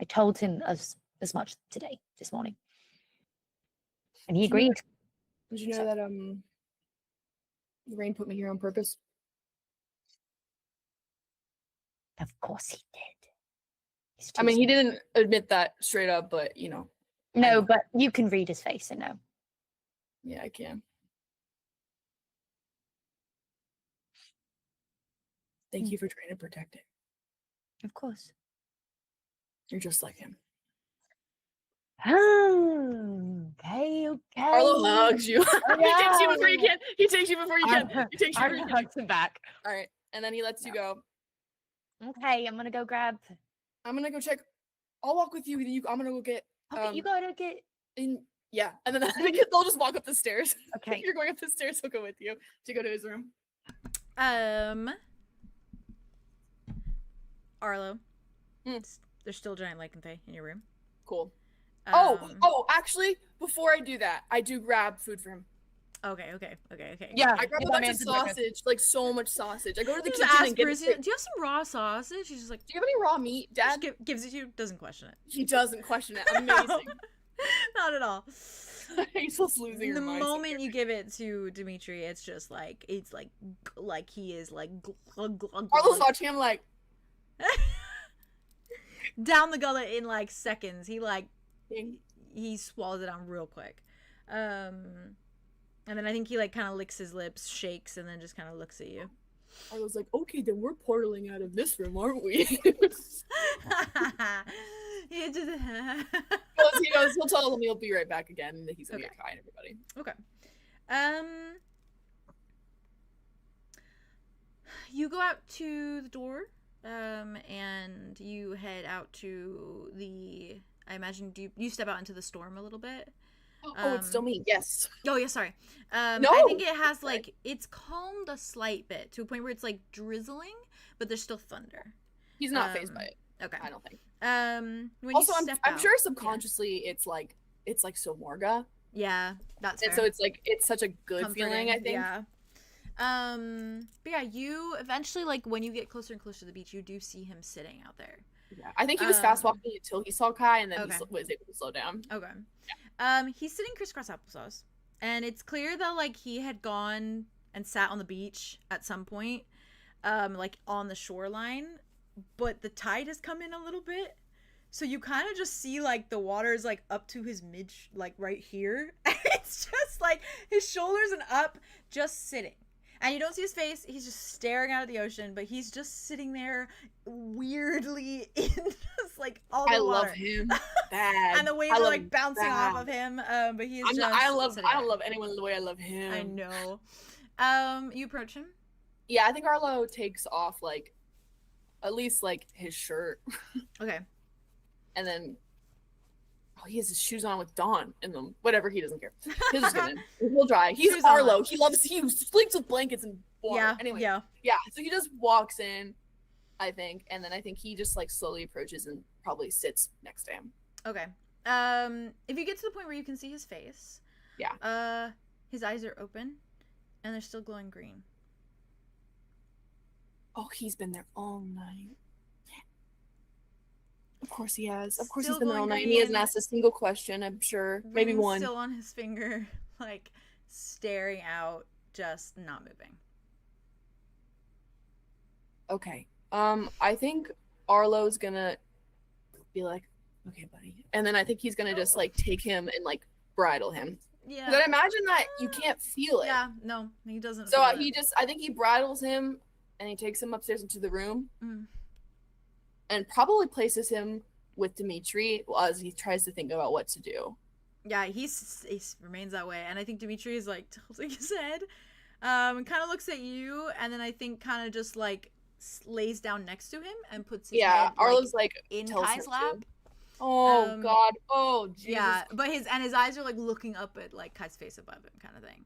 I told him as much today, this morning. And he agreed. Did you know that the rain put me here on purpose? Of course he did. I mean, he didn't admit that straight up, but No, but you can read his face and know. Yeah, I can. Thank you for trying to protect it. Of course. You're just like him. Okay. Arlow hugs you. He takes you before you can. He takes you before you can. He takes you before you can. Hugs him back. All right, and then he lets you go. Okay, I'm gonna go grab. I'm gonna go check. I'll walk with you. I'm gonna go get. Okay, you gotta get. Yeah, and then they'll just walk up the stairs. Okay. If you're going up the stairs, he'll go with you to go to his room. Arlow. There's still giant lycanthropy in your room. Cool. Oh, actually, before I do that, I do grab food for him. Okay. Yeah, I grab a get that bunch man of some breakfast. sausage, like so much sausage. I go to the Just kitchen ask and get Bruce, do you have some raw sausage? She's just like, Do you have any raw meat, Dad? just gives it to you, doesn't question it. He doesn't question it. Amazing. Not at all. He's just losing her The mind. moment you give it to Dimitri, it's just like he is like glug, glug, Arlo's glug. watching him like Down the gullet in like seconds. ding. He swallows it down real quick. And then I think he like kind of licks his lips, shakes, and then just kind of looks at you. Arlo's like, okay, then we're portaling out of this room, aren't we? He just he goes, he'll tell them he'll be right back again, and that he's gonna get Kai and everybody. Okay. You go out to the door, and you head out to the. I imagine you step out into the storm a little bit. Oh, it's still me. Yes. Oh yeah, sorry. No. I think it has like it's calmed a slight bit to a point where it's like drizzling, but there's still thunder. He's not fazed by it. Okay. I don't think. When Also, you step I'm out, sure subconsciously it's like Somorga. Yeah, that's And fair. so it's like it's such a good feeling, I think. Yeah. But yeah, you eventually like when you get closer and closer to the beach, you do see him sitting out there. Yeah. I think he was fast walking until he saw Kai, and then Okay. he was able to slow down. Okay. He's sitting crisscross applesauce, and it's clear that like he had gone and sat on the beach at some point, like on the shoreline, but the tide has come in a little bit, so you kind of just see like the water is like up to his like right here. It's just like his shoulders and up, just sitting. And you don't see his face. He's just staring out at the ocean, but he's just sitting there weirdly in just like all the water. I love him bad. And the waves are like bouncing off of him. But he's I don't love anyone the way I love him. I know. You approach him? Yeah, I think Arlo takes off like at least like his shirt. Okay. And then he has his shoes on with Dawn in them. Whatever, he doesn't care. His is good. He'll dry. He's Shoes Arlo. on. He sleeps with blankets and water. Yeah. Anyway. Yeah. Yeah. So he just walks in, I think, and then I think he just like slowly approaches and probably sits next to him. Okay. If you get to the point where you can see his face, yeah. His eyes are open, and they're still glowing green. Oh, he's been there all night. Of course he has. Of course Still he's been there all going night. And he hasn't green. asked a single question, I'm sure. Maybe Ring's one. Still on his finger, like staring out, just not moving. Okay. I think Arlo's gonna be like, okay, buddy. And then I think he's gonna just like take him and like bridle him. Yeah. But I imagine that you can't feel it. Yeah, no, he doesn't. So feel he it. just, I think he bridles him and he takes him upstairs into the room and probably places him with Dimitri as he tries to think about what to do. Yeah, he remains that way, and I think Dimitri is like tilting his head, and kind of looks at you, and then I think kind of just like lays down next to him and puts his head, Arlo's like in tells Kai's her lap. to. Oh God! Oh Jesus! Yeah, but his eyes are like looking up at like Kai's face above him, kind of thing.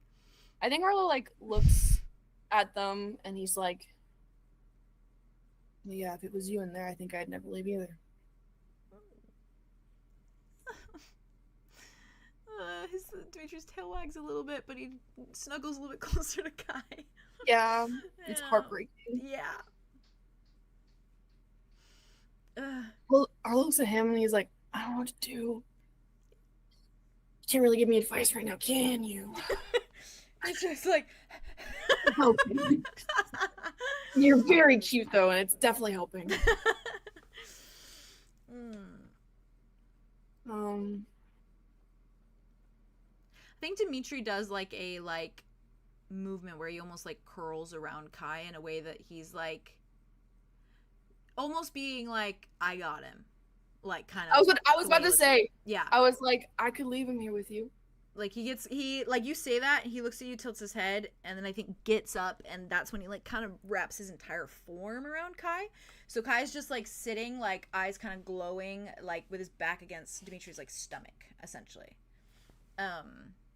I think Arlo like looks at them and he's like, "Yeah, if it was you in there, I think I'd never leave either." Dimitri's tail wags a little bit, but he snuggles a little bit closer to Kai. Yeah, it's heartbreaking. Yeah. Well, Arlo looks at him and he's like, "I don't know what to do. You can't really give me advice right now, can you?" It's just like, "You're very cute though, and it's definitely helping." I think Dimitri does like a movement where he almost like curls around Kai in a way that he's like almost being like, I got him. Like kind of I was about to say, yeah. I was like, I could leave him here with you. Like he like you say that, he looks at you, tilts his head, and then I think gets up, and that's when he like kind of wraps his entire form around Kai. So Kai's just like sitting, like eyes kind of glowing, like with his back against Dimitri's like stomach, essentially.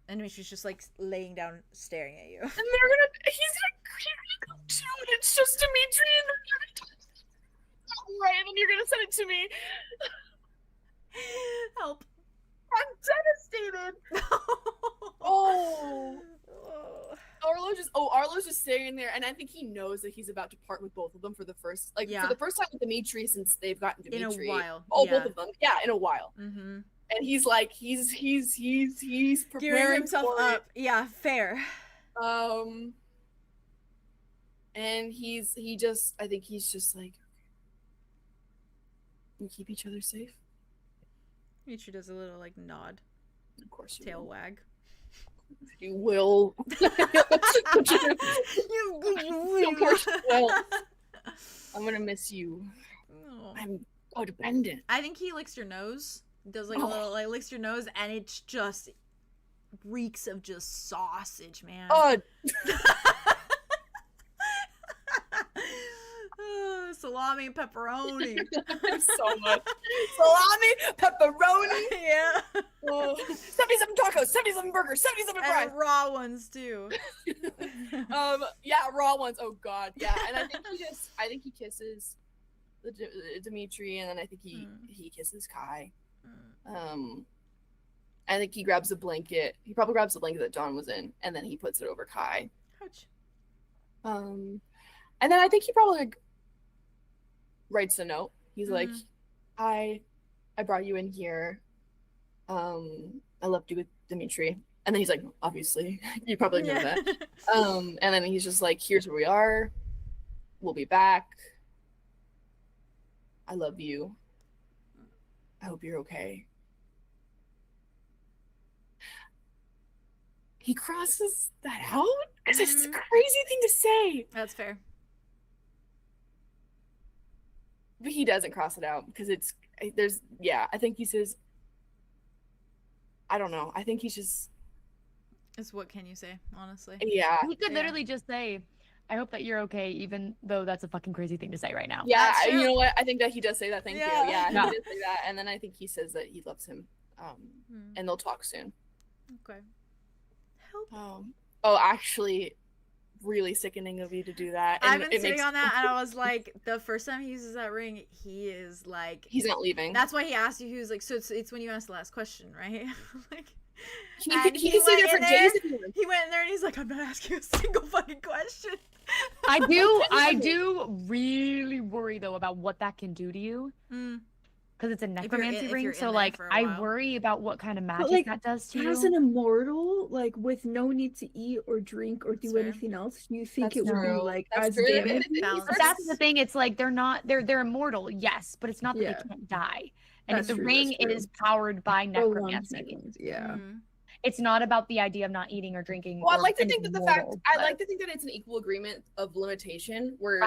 And Dimitri's just like laying down, staring at you. And he's gonna go too, and it's just Dimitri and right, and then you're gonna send it to me. Help. I'm devastated. Oh. Arlo's just standing there, and I think he knows that he's about to part with both of them for the first time with Dimitri since they've gotten Dimitri. In a while. Oh, both of them. Yeah, in a while. Mm-hmm. And he's like, he's preparing Gearing himself for up. Yeah, fair. it. And I think he's just like, we keep each other safe. Dimitri does a little like nod. Of course you Tail will. wag. You will. Of course you will. I'm gonna miss you. Oh. I'm codependent. I think he licks your nose. Does like a little like licks your nose, and it's just reeks of just sausage, man. Oh, Salami and pepperoni. so much. Salami, pepperoni. Yeah. 77 tacos, 77 burgers, 77 fries. And raw ones too. Yeah, raw ones. Oh god, yeah. And I think he kisses Dimitri, and then I think he kisses Kai. I think he grabs a blanket. He probably grabs the blanket that Dawn was in, and then he puts it over Kai. Ouch. And then I think he probably like, writes a note. He's like, I brought you in here. I left you with Dimitri. And then he's like, obviously, you probably know that. And then he's just like, here's where we are. We'll be back. I love you. I hope you're okay. He crosses that out? Because it's just a crazy thing to say. That's fair. But he doesn't cross it out because I think he says, I don't know. I think he's just. It's what can you say, honestly? Yeah. He could literally just say, I hope that you're okay, even though that's a fucking crazy thing to say right now. Yeah, you know what? I think that he does say that. Thank you. Yeah, he did say that. And then I think he says that he loves him. And they'll talk soon. Okay. Oh, actually, really sickening of you to do that. And I've been sitting on that, and I was like, the first time he uses that ring, he is like, he's not leaving. That's why he asked you. He was like, so it's when you asked the last question, right? Like, he can stay there for days. He went in there and he's like, I'm not asking a single fucking question. I do really worry though about what that can do to you. Because it's a necromancy ring, so like I worry about what kind of magic that does to you. As an immortal, like with no need to eat or drink or do anything else, you think it would be like as damage? That's the thing. It's like they're immortal, yes, but it's not that they can't die. And if the ring is powered by necromancy, it's not about the idea of not eating or drinking. Well, I like to think that it's an equal agreement of limitation, where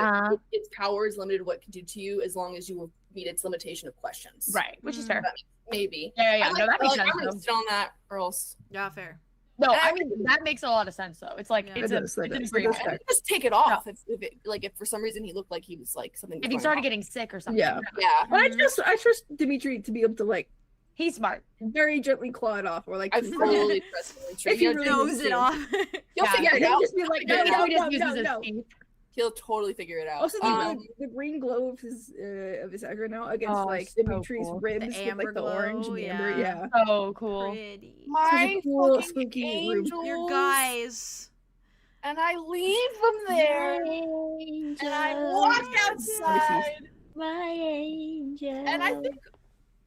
its power is limited to what it can do to you, as long as you meet its limitation of questions. Right, which is fair. Maybe. Yeah. No, that makes sense. I'm gonna sit on that, or else. Yeah, fair. No, I mean that makes a lot of sense though. It's like it's an agreement. Just take it off if for some reason he looked like he was like something. If he started getting sick or something. Yeah. But I trust Dimitri to be able to like. He's smart. Very gently claw it off, or like. I fully trust Dimitri. If he really knows it off, he'll figure it out. Just be like, no. He'll totally figure it out. Also, the green glow of his aggro now against like Dimitri's ribs with like the orange and the amber. Yeah. Oh, cool. Pretty. My cool, fucking spooky angels. Your guys. And I leave them there. And I walk outside. My angel. And I think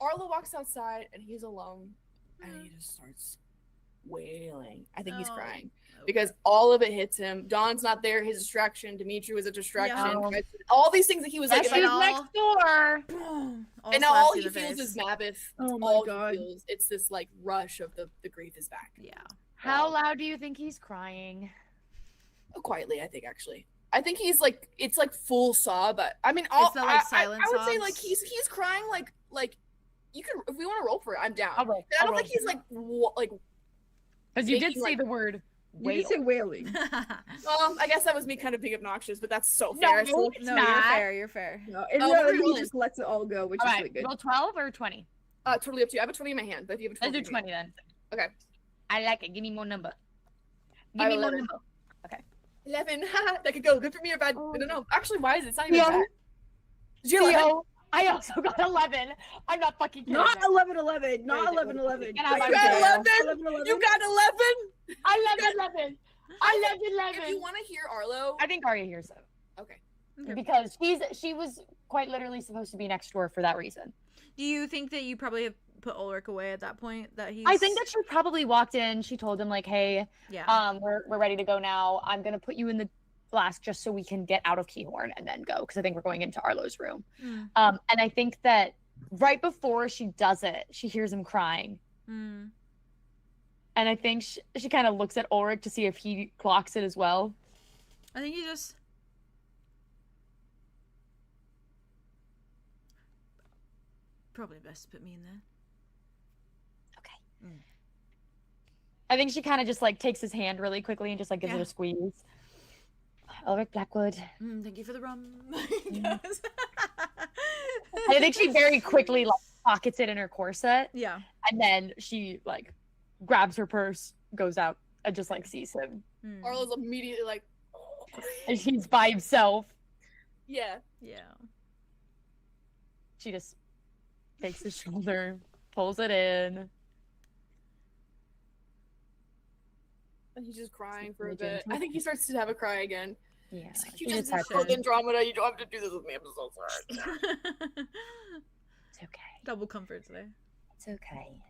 Arlo walks outside and he's alone and he just starts wailing. I think he's crying. Because all of it hits him. Dawn's not there. His distraction. Dimitri was a distraction. All these things that he was like, next door. And now all he feels is Mabeth. Oh my god! It's this like rush of the grief is back. Yeah. How loud do you think he's crying? Oh, quietly, I think actually. I think he's like it's like full sob. But I mean, it's the, like, silent I would say sobs? like he's crying like you can if we want to roll for it. I'm down. I'll roll. I don't think he's like because you did say the word. You did say wailing. I guess that was me kind of being obnoxious, but that's so fair. No, you're fair. You're fair. No, and he just lets it all go, which is really good. Roll 12 or 20? Totally up to you. I have a 20 in my hand, but if you have a 20, let's do 20 then. Okay. I like it. Give me more number. Give me more number. Okay. 11. That could go good for me or bad. I don't know. Actually, why is it? It's not even bad. Did you 11? I also got 11. I'm not fucking kidding. Not 11-11. Not 11-11. You got 11? You got 11? I love 11. I loved 11. If you want to hear Arlo, I think Aria hears it. okay. Because she was quite literally supposed to be next door for that reason. Do you think that you probably have put Ulric away at that point? That he's. I think that she probably walked in. She told him like, "Hey, we're ready to go now. I'm gonna put you in the flask just so we can get out of Keahorn and then go because I think we're going into Arlo's room." And I think that right before she does it, she hears him crying. And I think she kind of looks at Ulric to see if he clocks it as well. I think he just. Probably best to put me in there. Okay. I think she kind of just like takes his hand really quickly and just like gives it a squeeze. Ulric Blackwood. Thank you for the rum. I think she very quickly like pockets it in her corset. Yeah. And then she like grabs her purse, goes out, and just like sees him. Arlo's immediately like, and he's by himself. Yeah. She just takes his shoulder, pulls it in. And he's just crying for a bit. I think he starts to have a cry again. Yeah. He's like, you just killed Andromeda. You don't have to do this with me. I'm so sorry. It's okay. Double comfort today. It's okay.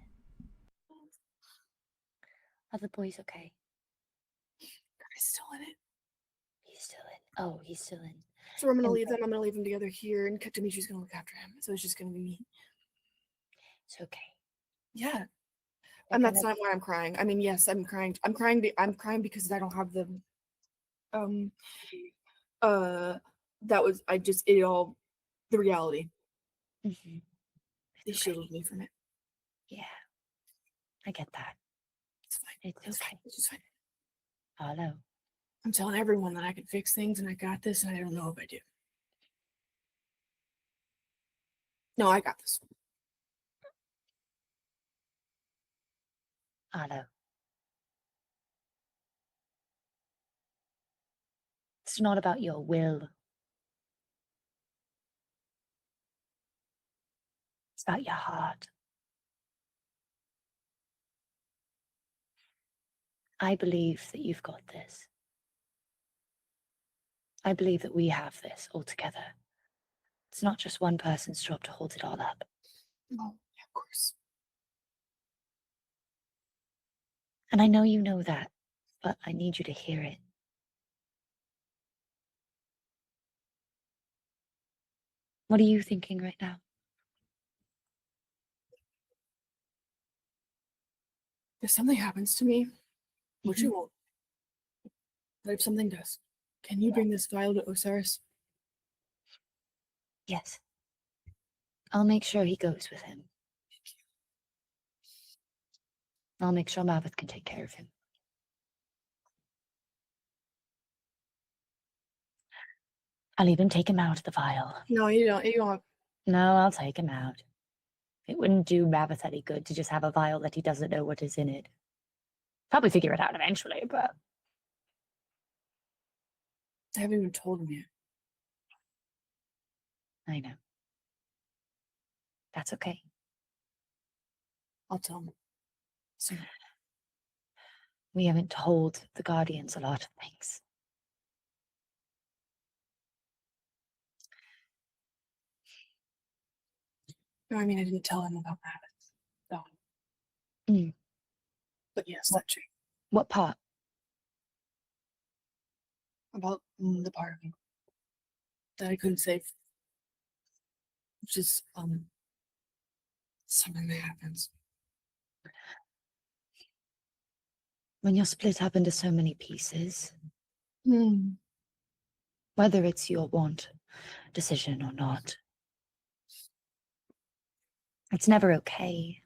Are the boys okay? Guy's still in it. He's still in. Oh, he's still in. So I'm gonna leave them. I'm gonna leave them together here, and Dimitri's gonna look after him. So it's just gonna be me. It's okay. Yeah. And that's not why I'm crying. I mean, yes, I'm crying. I'm crying because I don't have the that was the reality. They shielded me from it. Yeah. I get that. It's fine. It's okay. It's just fine. Arlo. I'm telling everyone that I can fix things and I got this, and I don't know if I do. No, I got this. Arlo. It's not about your will. It's about your heart. I believe that you've got this. I believe that we have this all together. It's not just one person's job to hold it all up. No, of course. And I know you know that, but I need you to hear it. What are you thinking right now? If something happens to me, which it won't, but if something does, can you bring this vial to Osiris? Yes. I'll make sure he goes with him. I'll make sure 𝐵𝐺𝑎𝑣𝑒𝑡H can take care of him. I'll even take him out of the vial. No, you don't. You don't. No, I'll take him out. It wouldn't do 𝐵𝐵𝑎𝑣𝑒𝑡H any good to just have a vial that he doesn't know what is in it. Probably figure it out eventually, but... I haven't even told him yet. I know. That's okay. I'll tell him soon. We haven't told the Guardians a lot of things. No, I mean, I didn't tell him about 𝐵𝐵𝑎𝑣𝑒𝑡H. No. But yes, that's true. What part? About the part of him that I couldn't save. Which is something that happens. When you're split up into so many pieces, Hmm. whether it's your decision or not, it's never okay.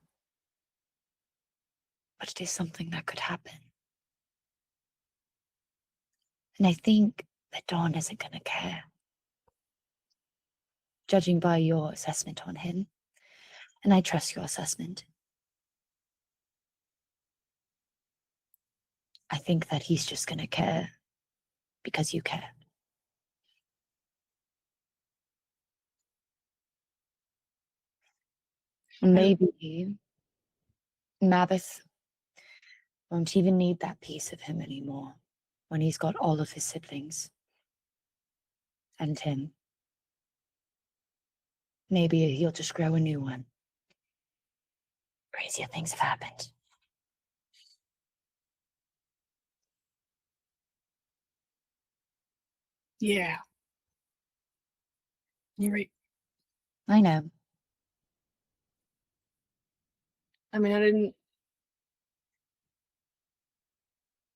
But it is something that could happen. And I think that Dawn isn't going to care. Judging by your assessment on him, and I trust your assessment, I think that he's just going to care because you care. And maybe 𝐵𝐵𝑎𝑣𝑒𝑡H won't even need that piece of him anymore. when he's got all of his siblings and him. Maybe he'll just grow a new one. Crazier things have happened. Yeah. You're right. I know. I mean, I didn't.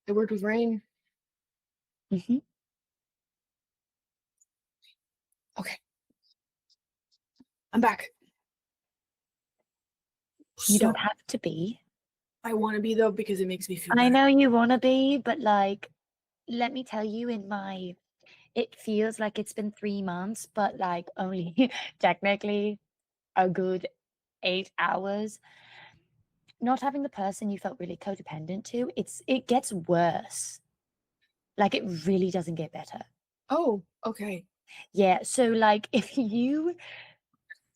It worked with Rain. Mm-hmm. Okay. I'm back. You don't have to be. I want to be, though, because it makes me feel I better. know you want to be, but like, let me tell you, it feels like it's been 3 months, but like only technically a good 8 hours. Not having the person you felt really codependent to, it gets worse. Like, it really doesn't get better. Oh, okay. Yeah, so like if you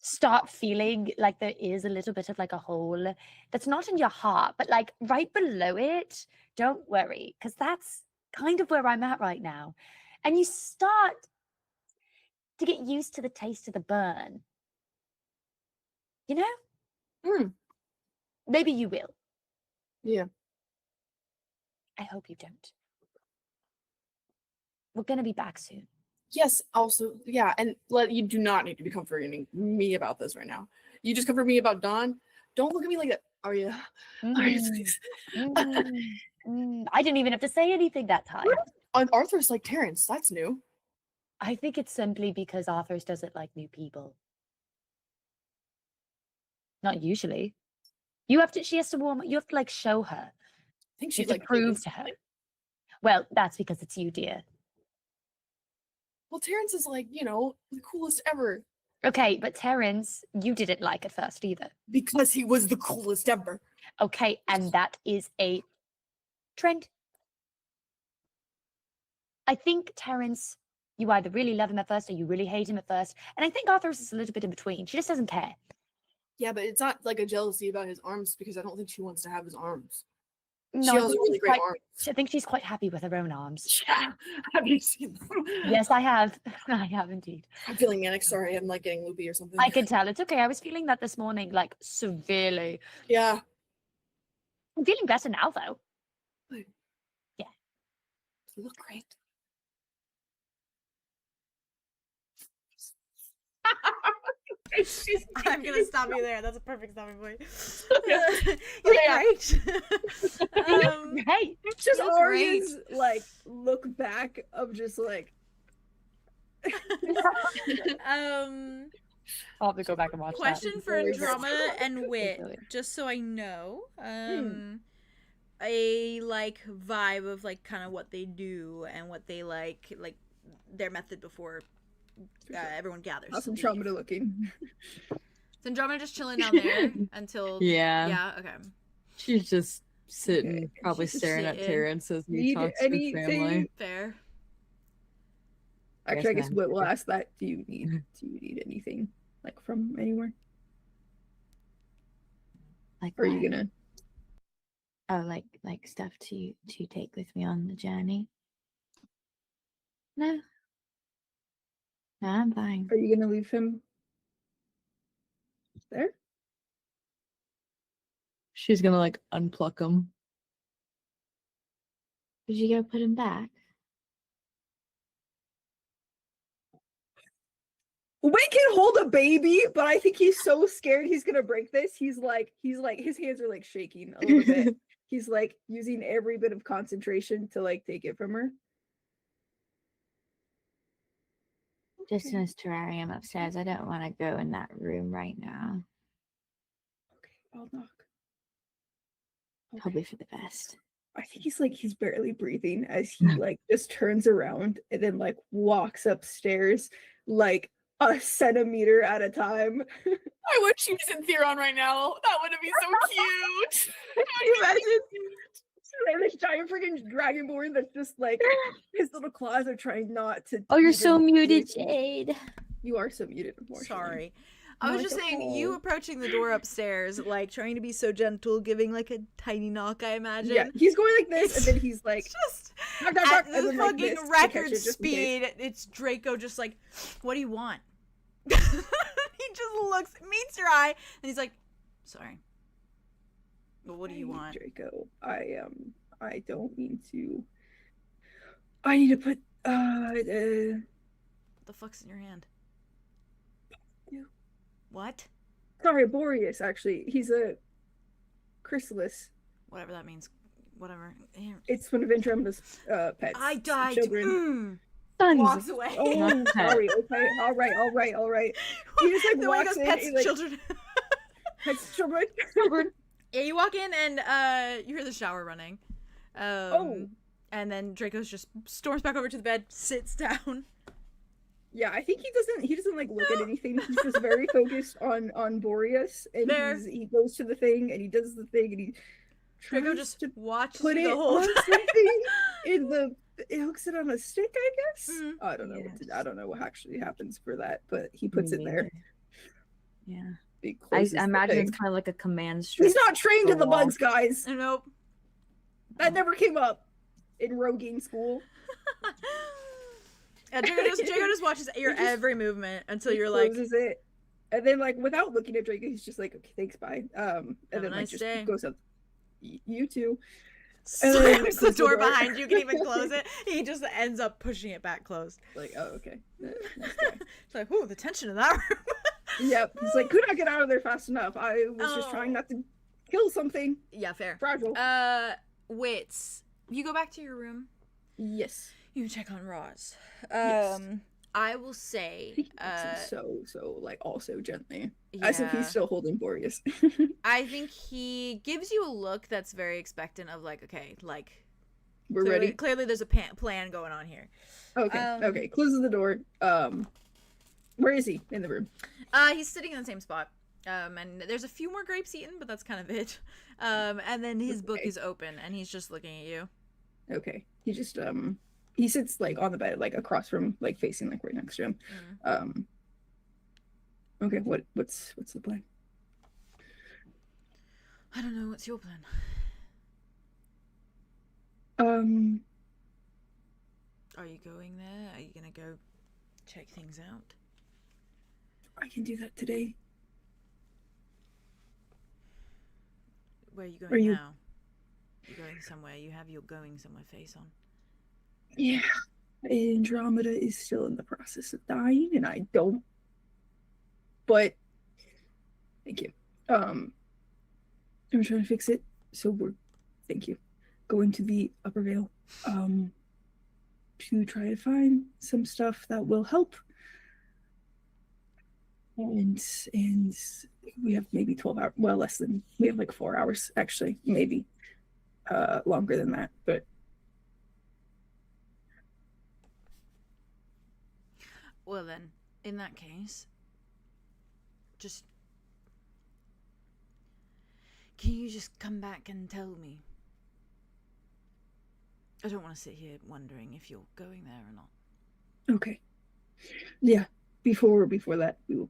start feeling like there is a little bit of like a hole that's not in your heart, but like right below it, don't worry, because that's kind of where I'm at right now. And you start to get used to the taste of the burn. You know? Maybe you will. Yeah. I hope you don't. We're going to be back soon. Yes, also, yeah, and you do not need to be comforting me about this right now. You just comfort me about Dawn. Don't look at me like that, Aria. Aria, please. I didn't even have to say anything that time. Arthur's like Terrance. That's new. I think it's simply because Arthur's doesn't like new people. Not usually. She has to warm. You have to like show her. I think she's she's like prove to her. Well, that's because it's you, dear. Well, Terrance is like, the coolest ever. Okay, but Terrance, you didn't like at first either. Because he was the coolest ever. Okay, and that is a trend. I think Terrance, you either really love him at first or you really hate him at first. And I think Arthur's is a little bit in between. She just doesn't care. Yeah, but it's not like a jealousy about his arms because I don't think she wants to have his arms. No, she has really great arms. I think she's quite happy with her own arms. Yeah. Have you seen them? Yes, I have. I have indeed. I'm feeling manic. Sorry, I'm like getting loopy or something. I can tell. It's okay. I was feeling that this morning, like severely. Yeah. I'm feeling better now, though. Good. Yeah. You look great. I'm gonna stop you there. That's a perfect stopping point. Yeah. You're Yeah. great. Hey, Just You're Aria's like look back of just like. I'll have to go back and watch Question that. for Andromeda and Wit, just so I know. A like vibe of like kind of what they do and what they like their method before everyone gathers. How's Andromeda looking? Is Andromeda just chilling down there until? Yeah. Okay. She's just sitting, probably She's staring at sitting. Terrance as he Need talks to his family. anything? Fair. Actually, I guess then. Wit will ask that. Do you need anything like from anywhere? Like, Or are you gonna? oh, like stuff to take with me on the journey? No. No, I'm fine. Are you gonna leave him there? She's gonna like unpluck him. Did you go put him back? Wit can hold a baby, but I think he's so scared he's gonna break this. He's like his hands are like shaking a little bit. He's like using every bit of concentration to like take it from her. Just in his terrarium upstairs. I don't want to go in that room right now. Okay, I'll knock. Probably for the best. I think he's barely breathing as he like just turns around and then like walks upstairs like a centimeter at a time. I wish she was in Theron right now. That would be so cute. Can you imagine? This giant freaking dragonborn that's just like his little claws are trying not to. Oh, you're even so muted, breathe. Jade. You are so muted, unfortunately. Sorry. I was just saying, you approaching the door upstairs, like trying to be so gentle, giving like a tiny knock, I imagine. Yeah, he's going like this, and then he's like, just knock, knock, knock, at and the then, like, fucking this to record catch it, just in case. speed. It's Draco just like, what do you want? He just looks, meets your eye, and he's like, sorry. Well, what do you want? Draco, I don't mean to. I need to put, What the fuck's in your hand? You. What? Sorry, Boreas, actually. He's a chrysalis. Whatever that means. Whatever. It's one of Andromeda's pets. I died. Children. Walks away. Oh, sorry. Okay. All right. He just like The way he walks goes, in. pets, and, like, children. pets, children. Yeah, you walk in and you hear the shower running. And then Draco's just storms back over to the bed, sits down. Yeah, I think he doesn't like look at anything. He's just very focused on Boreas, and he goes to the thing and he does the thing and he Draco just watches put it the whole on time. something it hooks it on a stick, I guess. I don't know. Yes. I don't know what actually happens for that, but he puts it there. Yeah. He I closes the imagine thing. it's kind of like a command strip. He's not trained for in the wall. bugs, guys. Nope. That never came up in roguing school. Yeah, Draco just watches your every movement until you're He like, closes it, and then like without looking at Draco, he's just like, okay, thanks, bye. And Have a then like nice just day. goes up. You too. And then slams the door behind you, can even close it. He just ends up pushing it back closed. Like, oh, okay. Nice guy. It's like, ooh, the tension in that room. Yep. He's like, could not get out of there fast enough. I was just trying not to kill something. Yeah, fair. Fragile. Wits, you go back to your room. Yes. You check on Roz. Yes. I will say, He looks so like also gently, as if yeah. he's still holding Boreas. I think he gives you a look that's very expectant of like, okay, like We're ready. Clearly, there's a plan going on here. Okay. Okay. Closes the door. Where is he in the room? He's sitting in the same spot. And there's a few more grapes eaten, but that's kind of it. And then his book is open, and he's just looking at you. Okay. He just he sits like on the bed, like across from, like facing like right next to him. Okay. What's the plan? I don't know. What's your plan? Are you going there? Are you gonna go check things out? I can do that today. Where are you going Are you- now? You're going somewhere. You have your going somewhere face on. Yeah. Andromeda is still in the process of dying, and I don't. But thank you. I'm trying to fix it. So we're thank you. Going to the Upper Vale. To try to find some stuff that will help. And we have maybe 12 hours, well, less than, we have like 4 hours actually, maybe longer than that, but Well then, in that case, just can you just come back and tell me? I don't want to sit here wondering if you're going there or not. okay. Yeah, before that, we will,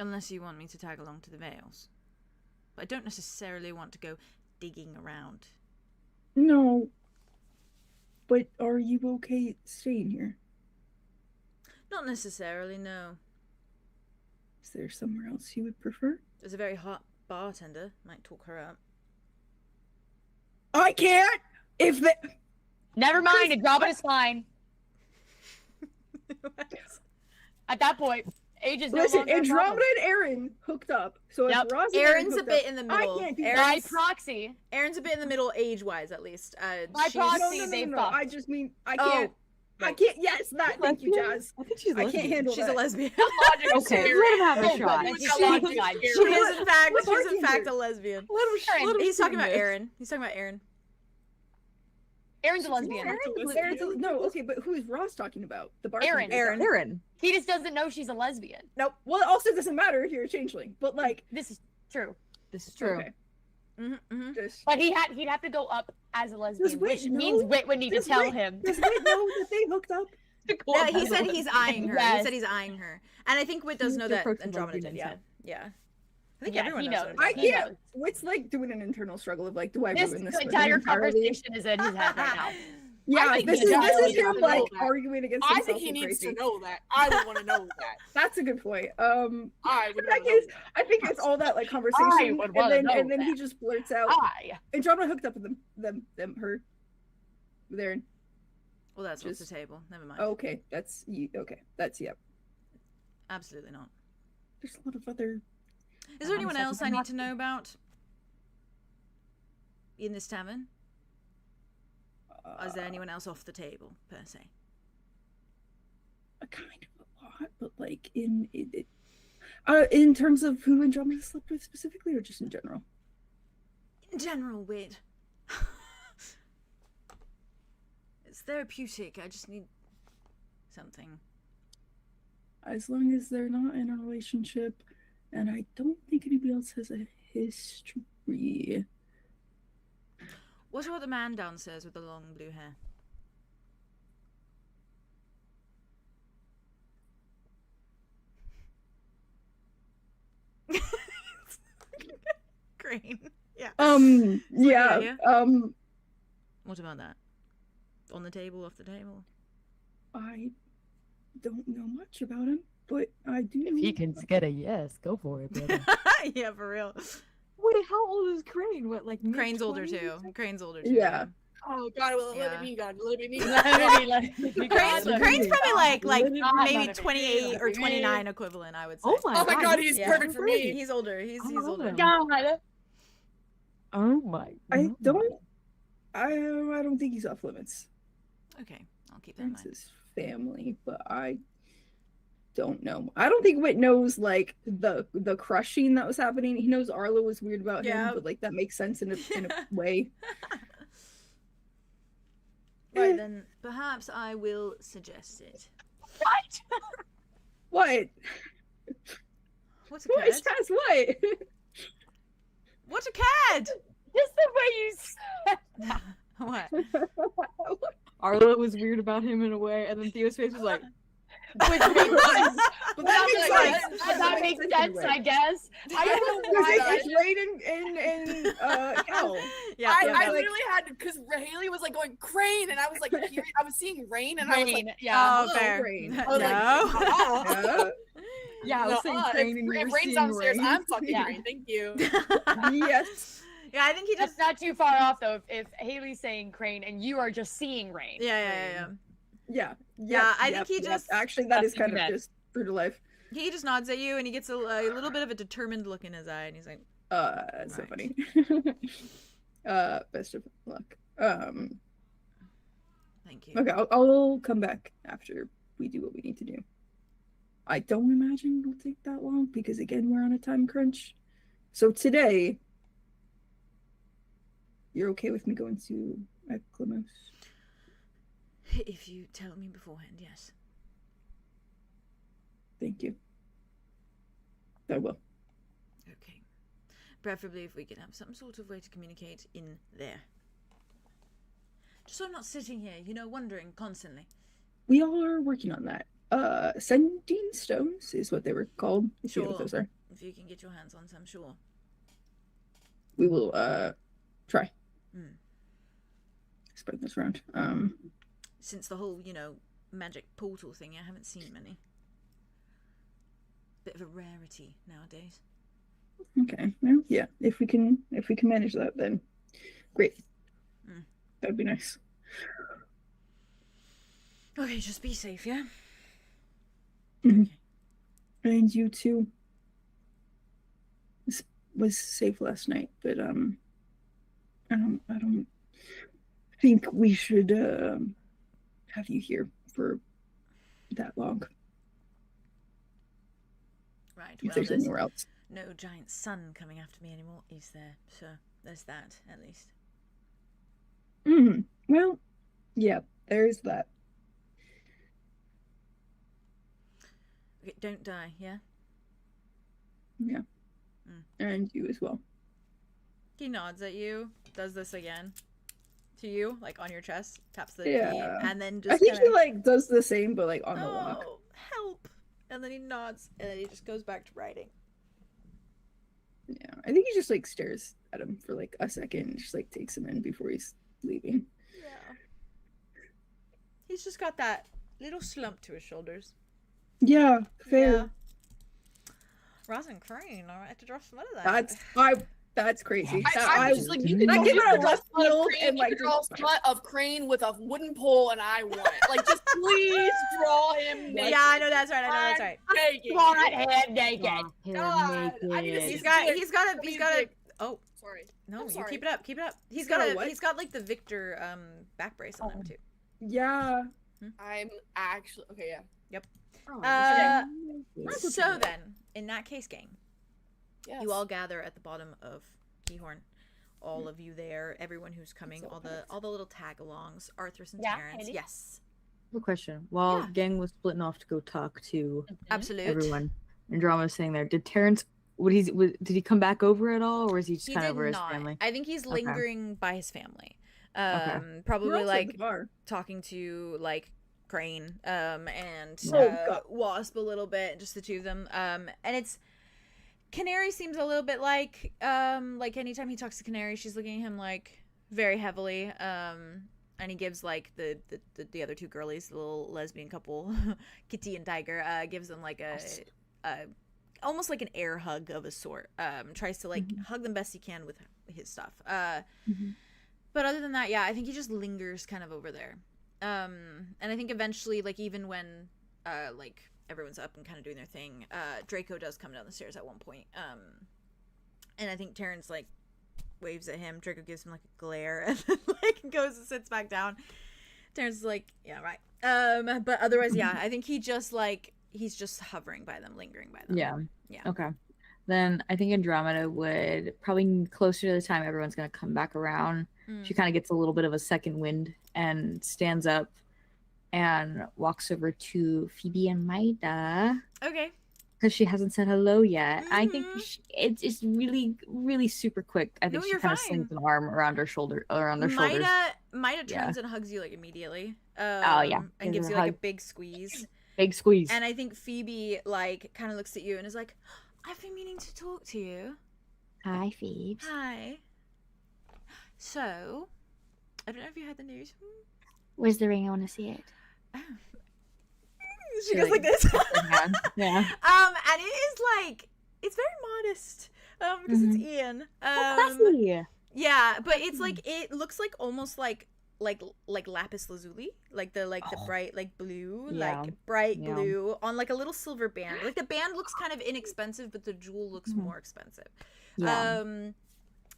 Unless you want me to tag along to the Vales. But I don't necessarily want to go digging around. no, but are you okay staying here? Not necessarily, no. Is there somewhere else you would prefer? There's a very hot bartender. Might talk her up. I can't! If the... Never mind, Andromeda's fine. At that point, age is no Listen, longer a problem. Andromeda and Aaron hooked up. So Yep. if Roz and Aaron's a hooked bit up, in the I middle. can't do Aaron's- By proxy. Aaron's a bit in the middle age-wise, at least. By she's- proxy, they fucked. I just mean, I Oh, can't. I can't. Yes, that. Thank you, Jazz. I think she's I can't handle She's that. a lesbian. Logic is Okay, scary. let him have a Oh, shot. but She- she's a logic is She scary. is in fact, We're she's in fact bartender. a lesbian. Aaron. He's talking about Aaron. He's talking about Aaron. Aaron's a lesbian. No, okay, but who is Ross talking about? The bartender. Aaron. Aaron. He just doesn't know she's a lesbian. Well, it also doesn't matter if you're a changeling, but like, This is true. This is true. okay, Mm-hmm. just But he'd have to go up as a lesbian, Wit which know? means Wit would need to Does tell Wit- him. does Wit know that they hooked up? No, he said he's eyeing her. He Yes. said he's eyeing her. And I think Wit does He know has to that approach him like Andromeda being did, yeah. inside. Yeah. I think Yeah, everyone he knows. knows. what I Andromeda He did. can't. knows. Wit's like doing an internal struggle of like, do I This ruin this? with him entire entirely? conversation is in his head right now. Yeah, think this he is definitely him needs to like know that. arguing against I himself. think he and needs to Gracie. know that. I would want to know that. That's a good point. I would In want that to know case, that. I think it's all that like I conversation, would and wanna then know he that. just blurts out. Andromeda hooked up with her. There. Well, that's off the Just- table. Never mind. Okay, that's okay. That's yep. Absolutely not. There's a lot of other. Is there anyone else I need to know about in this tavern? Or is there anyone else off the table, per se? A kind of a lot, but like in terms of who Andromeda slept with specifically, or just in general? In general, Wit. It's therapeutic. I just need something. As long as they're not in a relationship, and I don't think anybody else has a history. What about the man downstairs with the long blue hair? Green. Yeah. Yeah. yeah. What about that? On the table, off the table? I don't know much about him, but I do. If he can get a yes, go for it, brother. Yeah, for real. Wait, how old is Crane? What, like Crane's older mid-20s? too. Crane's older too. Yeah. Oh God, let Yeah. it be God, let it be Crane's probably like maybe not 28 or 29 equivalent, I would say. Oh my Oh my god, God, he's Yeah. perfect for me. He's older. He's I love older. him. God. Oh my. I don't think he's off limits. Okay, I'll keep that in It's mind. his family, but I don't know. I don't think Wit knows like the crushing that was happening. He knows Arlo was weird about Yeah. him, but like that makes sense in a way. Right then, perhaps I will suggest it. What? What's What occurred? says what? What occurred? Just the way you said. What? Arlo was weird about him in a way, and then Theo's face was like, Which makes sense. But that makes sense. That makes sense, I guess. I don't know why. It's Raiden and Cal. Yeah, I yeah. literally had to, because Haley was like going Crane, and I was like, I was seeing rain, and I was like, Rain, yeah. Oh, fair. Rain. I was like, Yeah. yeah, I was saying Crane, and you if were rain's seeing downstairs, rain. I'm fucking Yeah. Rain. Thank you. Yes. Yeah, I think he That's just. not too far off though. If Haley's saying Crane and you are just seeing rain. Yeah. Yeah. Yeah, I think he just- actually that is kind of That's just true to life. He just nods at you, and he gets a little bit of a determined look in his eye, and he's like, That's so Right. funny. Best of luck. "Thank you." Okay, I'll come back after we do what we need to do. I don't imagine it'll take that long because again we're on a time crunch. So today, you're okay with me going to 𝐿𝐿𝐼𝐿𝐼? If you tell me beforehand, yes. Thank you. I will. Okay. Preferably if we could have some sort of way to communicate in there. Just so I'm not sitting here, wondering constantly. We all are working on that. Sending stones is what they were called. If you know what Sure. those are. If you can get your hands on some, sure. We will try. Mm. Spread this around. Since the whole, magic portal thing, I haven't seen many. Bit of a rarity nowadays. Okay. Well, yeah. If we can manage that, then great. Mm. That'd be nice. Okay, just be safe, yeah? Mhm. And you too. This was safe last night, but I don't think we should have you here for that long. Right, If well, there's there's anywhere else. no giant sun coming after me anymore, is there? So there's that, at least. Well, yeah, there's that. Okay, don't die, yeah? Yeah. Mm. And you as well. He nods at you, does this again. to you, like on your chest, taps the Yeah. key, and then just I think he kinda, like does the same, but like on the lock. oh, help! And then he nods, and then he just goes back to writing. Yeah, I think he just like stares at him for like a second, and just like takes him in before he's leaving. Yeah. He's just got that little slump to his shoulders. Yeah, fair. Yeah. Roz and Crane, I have to drop some of that. That's crazy. I was just like, you can I give it a left field field Crane, and like draw a smut of Crane with a wooden pole, and I want it. Like, just please draw him naked. Yeah, I know that's right. I know that's right. Naked. Hot head naked. God, I need to see He's got a. Oh Sorry. no, I'm you sorry. keep it up. Keep it up. He's got a got what? he's got like the Victor back brace on him too. Yeah. I'm actually okay. Yeah. So then, in that case, gang, Yes. you all gather at the bottom of Keahorn. All of you there, everyone who's coming, all the little tag-alongs, Arthurs and Yeah, Terrance. Heidi? Yes, Good question. While Yeah. gang was splitting off to go talk to absolute. everyone, Andromeda was sitting there. Did Terrance? Did he come back over at all, or is he just He kind of did over not. his family? I think he's lingering by his family. Okay. Probably like talking to like Crane and God. Wasp a little bit, just the two of them. And it's Canary seems a little bit like anytime he talks to Canary, she's looking at him like very heavily. And he gives like the other two girlies, the little lesbian couple, Kitty and Tiger, gives them like a almost like an air hug of a sort. Tries to like hug them best he can with his stuff. But other than that, yeah, I think he just lingers kind of over there. And I think eventually, like even when like everyone's up and kind of doing their thing, Draco does come down the stairs at one point. And I think Terrance like waves at him. Draco gives him like a glare and then like goes and sits back down. Terrance is like, yeah, right. But otherwise, yeah, I think he's just hovering by them, lingering by them. Yeah. Okay. Then I think Andromeda would probably closer to the time everyone's gonna come back around. She kind of gets a little bit of a second wind and stands up and walks over to Phoebe and Maida. Okay. Because she hasn't said hello yet. I think it's really, really super quick. I think No, she you're kind of fine. slings an arm around her shoulder, around their shoulders. Maida turns and hugs you like immediately. Oh, yeah. And gives you like a big squeeze. Big squeeze. And I think Phoebe like kind of looks at you and is like, I've been meaning to talk to you. Hi, Phoebe. Hi. So, I don't know if you heard the news. Where's the ring? I want to see it. She goes like this. Yeah. And it is like, it's very modest. Because it's Ian. Classy. Yeah, but it's like, it looks like almost like lapis lazuli, like the bright like blue, like bright blue on like a little silver band. Like the band looks kind of inexpensive, but the jewel looks more expensive. Yeah.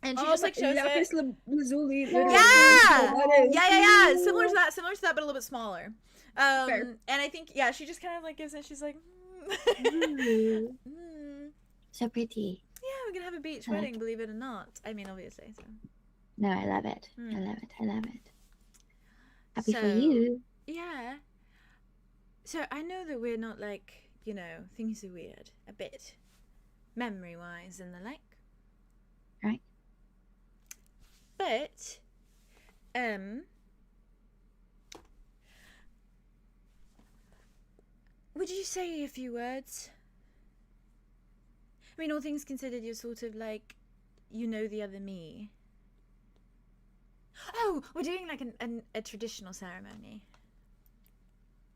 And she just like shows lapis it. lazuli. Yeah. Similar to that, but a little bit smaller. Fair. And I think she just kind of like gives it. She's like, So pretty. yeah, we're gonna have a beach wedding, believe it or not. I mean, obviously. So. No, I love it. I love it. I love it. Happy for So, you. Yeah. So I know that we're not like, things are weird a bit, memory-wise and the like. Right. But, would you say a few words? I mean, all things considered, you're sort of like, the other me. Oh, we're doing like a traditional ceremony.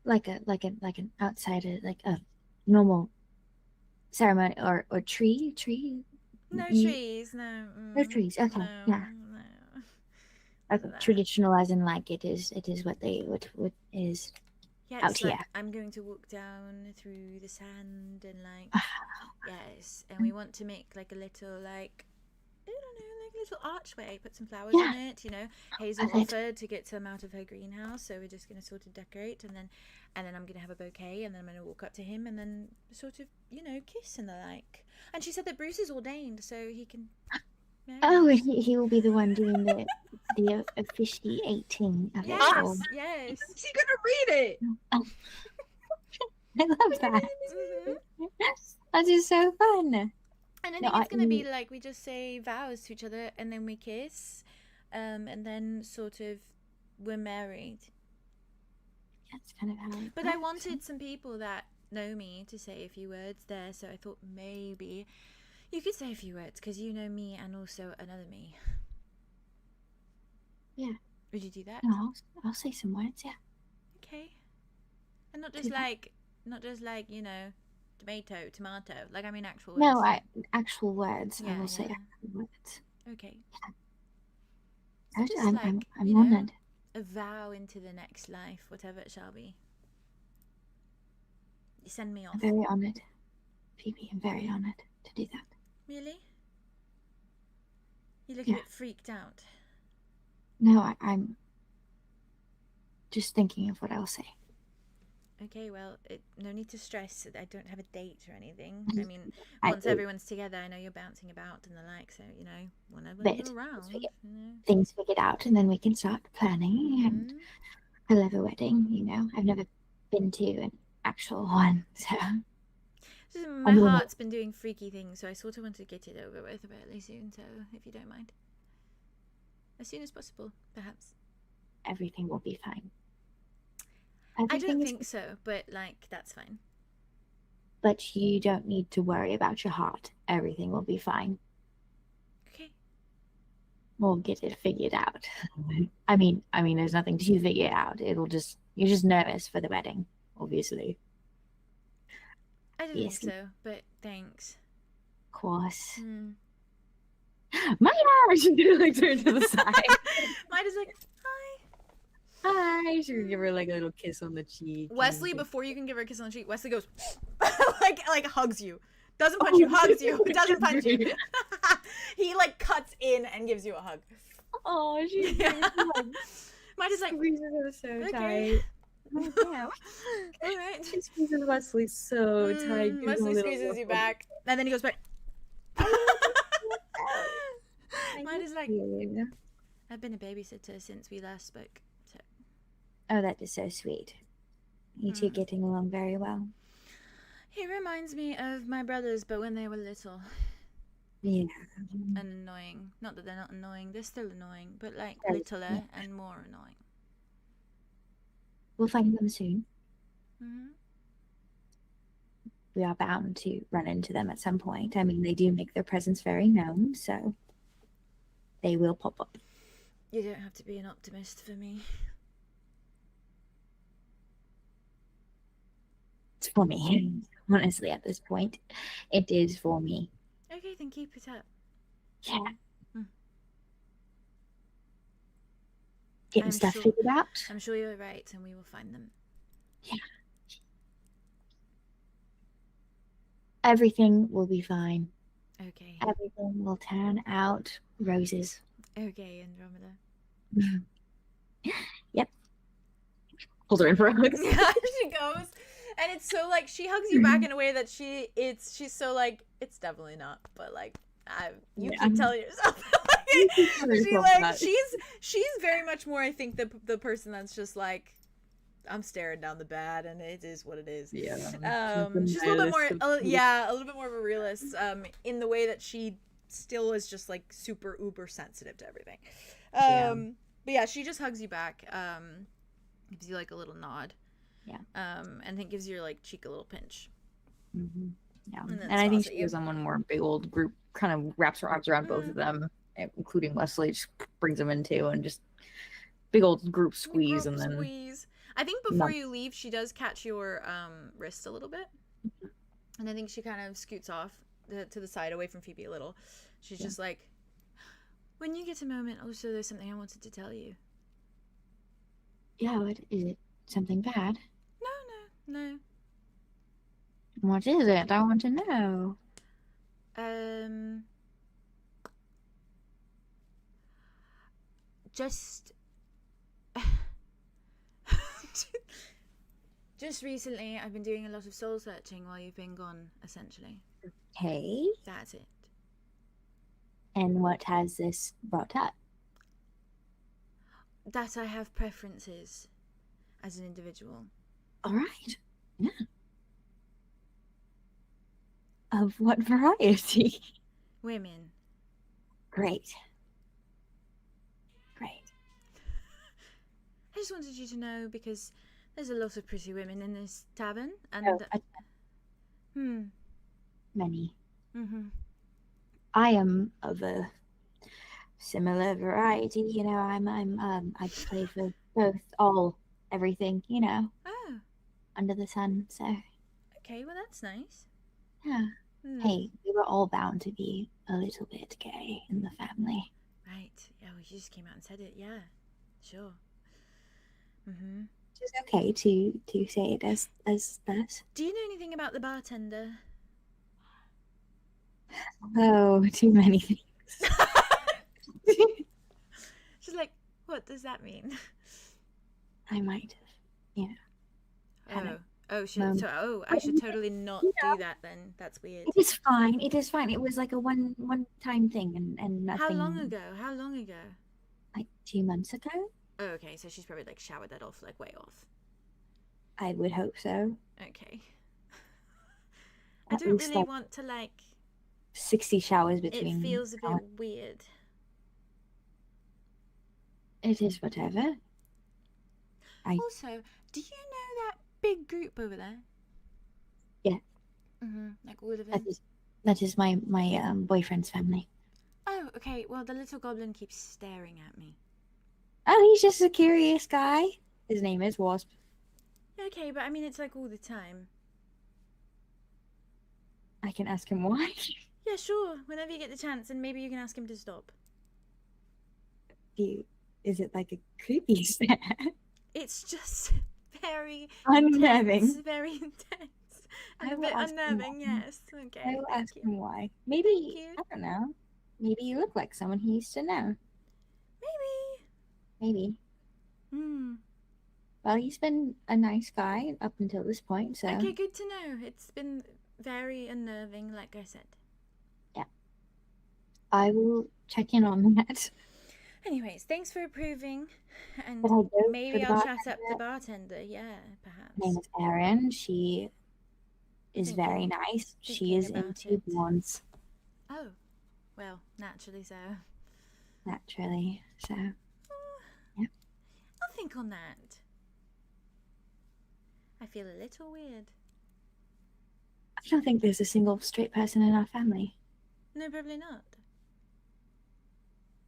Like an outsider, like a normal ceremony or tree. No trees, no. No trees. Okay, no, yeah. No. Traditional, as in like it is what is Yeah, out it's here. like I'm going to walk down through the sand and like yes, and we want to make like a little like I don't know, like a little archway, put some flowers on it, Hazel offered to get some out of her greenhouse, so we're just gonna sort of decorate and then I'm gonna have a bouquet and then I'm gonna walk up to him and then sort of, kiss and the like. And she said that Bruce is ordained, so he can Oh, and he will be the one doing the officiating of it all. Yes. Is he gonna read it? Oh. I love that. That is so fun. And I think it's gonna be like we just say vows to each other and then we kiss. and then sort of we're married. That's kind of how. But I wanted some people that know me to say a few words there, so I thought maybe you could say a few words because you know me and also another me. Yeah. Would you do that? No, I'll say some words. Yeah. Okay. And not just like, you know, tomato. Like I mean actual words. No, actual words. Yeah, I will say yeah. actual words. Okay. Yeah. So I'm just like, I'm you know, honored. a vow into the next life, whatever it shall be. You send me off. I'm very honored, Phoebe. I'm very honored to do that. Really? You look a Yeah. bit freaked out. No, I'm just thinking of what I'll say. Okay, well, no need to stress. I don't have a date or anything. I mean, I- once everyone's together, I know you're bouncing about and the like, so, you know, whenever But you're around, you know. Things figured out, and then we can start planning. And Mhm. I love a wedding. You know, I've never been to an actual one, so Just my I'm gonna- heart's been doing freaky things, so I sort of want to get it over with fairly soon, so if you don't mind. As soon as possible, perhaps. everything will be fine. I Everything don't is- think so, but, like, that's fine. But you don't need to worry about your heart. Everything will be fine. Okay. We'll get it figured out. I mean, there's nothing to figure out. You're just nervous for the wedding, obviously. I don't Yes. think so, but thanks. Of course. Mm. My gosh! She's gonna like turn to the side. Mine is like, hi. Hi. She's gonna give her like a little kiss on the cheek. Wesley, before you can give her a kiss on the cheek, Wesley goes, like hugs you. Doesn't punch you, hugs you. Doesn't punch you. He like cuts in and gives you a hug. Oh, she's Mine is like, squeezes her so okay. tight. All right. She squeezes Wesley so tight. gives him a Wesley little squeezes you rub. back, and then he goes back. Mine is like, I've been a babysitter since we last spoke. So. Oh, that is so sweet. You two getting along very well. He reminds me of my brothers, but when they were little Yeah. and annoying. Not that they're not annoying; they're still annoying, but like Very- littler yeah. and more annoying. We'll find them soon. Hmm. We are bound to run into them at some point. I mean, they do make their presence very known, so they will pop up. You don't have to be an optimist for me. It's for me. Honestly, at this point, it is for me. Okay, then keep it up. Yeah. Mm. Getting I'm stuff sure- figured out. I'm sure you're right, and we will find them. Yeah. Everything will be fine. Okay. Everything will turn out roses. Okay, Andromeda. Yep. Pulls her in for a hug. Yeah, she goes, and it's so like she hugs you back in a way that she's so like it's definitely not, but like you Yeah. keep telling yourself. You keep telling she yourself like that. she's very much more I think the person that's just like I'm staring down the bad and it is what it is. Yeah. She's a little bit more a little bit more of a realist in the way that she still is just like super uber sensitive to everything. But yeah, she just hugs you back, gives you like a little nod. Yeah. And then gives your like cheek a little pinch. Mm-hmm. Yeah. And then And I think smiles at she you. goes on one more big old group, kind of wraps her arms around both of them, including Wesley, just brings them in too, and just big old group squeeze, Group and then squeeze. I think before you leave, she does catch your wrist a little bit, and I think she kind of scoots off to the side, away from Phoebe a little. She's just like, "When you get a moment, also there's something I wanted to tell you." Yeah, what is it? Something bad? No. What is it? I want to know. Just recently, I've been doing a lot of soul searching while you've been gone, essentially. Okay. That's it. And what has this brought up? That I have preferences as an individual. All right. Yeah. Of what variety? Women. Great. I just wanted you to know because there's a lot of pretty women in this tavern, and Many. Mm-hmm. I am of a similar variety, you know. I play for both, all, everything, you know, Oh, under the sun. So okay. Well, that's nice. yeah. Hey, we were all bound to be a little bit gay in the family. Right. Yeah, well, you just came out and said it. Yeah, sure. Mm-hmm. It's okay to say it as that. Do you know anything about the bartender? Oh, too many things. She's like, what does that mean? I might have, I should totally not do that then. That's weird. It is fine. It is fine. It was like a one time thing and nothing. How long ago? Like 2 months ago. Oh, okay. So she's probably like showered that off, like way off. I would hope so. Okay. I don't really want to 60 showers between. It feels a bit weird. It is whatever. Also, do you know that big group over there? Yeah. Like all of them. That is my boyfriend's family. Oh, okay. Well, the little goblin keeps staring at me. Oh, he's just a curious guy. His name is Wasp. Okay, but I mean, it's like all the time. I can ask him why. Yeah, sure. Whenever you get the chance, and maybe you can ask him to stop. Is it like a creepy stare? It's just very unnerving. Intense, very intense. And a bit unnerving, yes. Okay. I will ask him why. Maybe, I don't know. Maybe you look like someone he used to know. Maybe. Well, he's been a nice guy up until this point, so. Okay, good to know. It's been very unnerving, like I said. Yeah. I will check in on that. Anyways, thanks for approving. And maybe I'll chat up the bartender. Yeah, perhaps. Her name is Erin. She is very nice. She is into blondes. Oh, well, naturally so. Naturally, so. Yeah. I'll think on that. I feel a little weird. I don't think there's a single straight person in our family. No, probably not.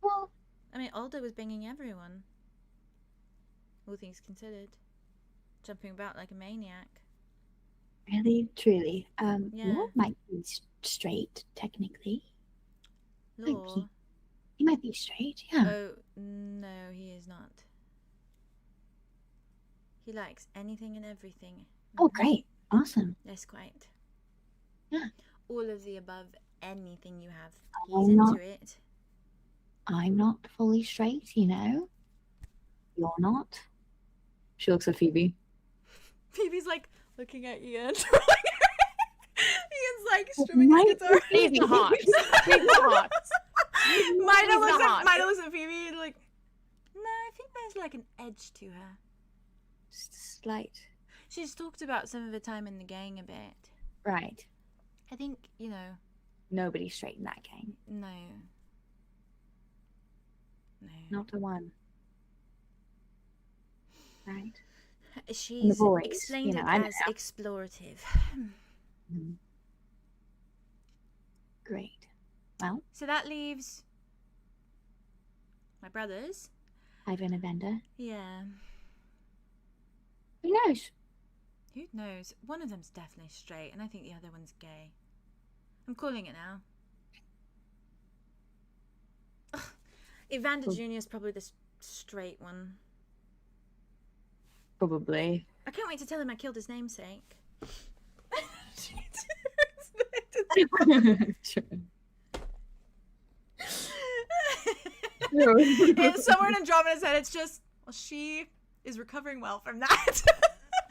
Well, I mean, Aldo was banging everyone. All things considered. Jumping about like a maniac. Really? Truly? Yeah. Law might be straight, technically. Law? He might be straight, yeah. Oh, no, he is not. He likes anything and everything. Oh, great. Awesome. Yes, quite. Yeah. All of the above, anything you have. He's into it. I'm not fully straight, you know. You're not. She looks at Phoebe. Phoebe's like looking at Ian. Ian's like strumming his guitar. He's the Hawks. He's the Hawks. Mida looks at Phoebe and like, no, I think there's like an edge to her. Just slight. She's talked about some of her time in the gang a bit. Right. I think, you know. Nobody's straight in that gang. No. No. Not a one. Right. She's explained it as explorative. Great. Well. So that leaves my brothers. Ivan and Bender. Yeah. Who knows? Who knows? One of them's definitely straight, and I think the other one's gay. I'm calling it now. Evander Jr. is probably the straight one. Probably. I can't wait to tell him I killed his namesake. It's somewhere in Andromeda's head. It's just, well, she is recovering well from that.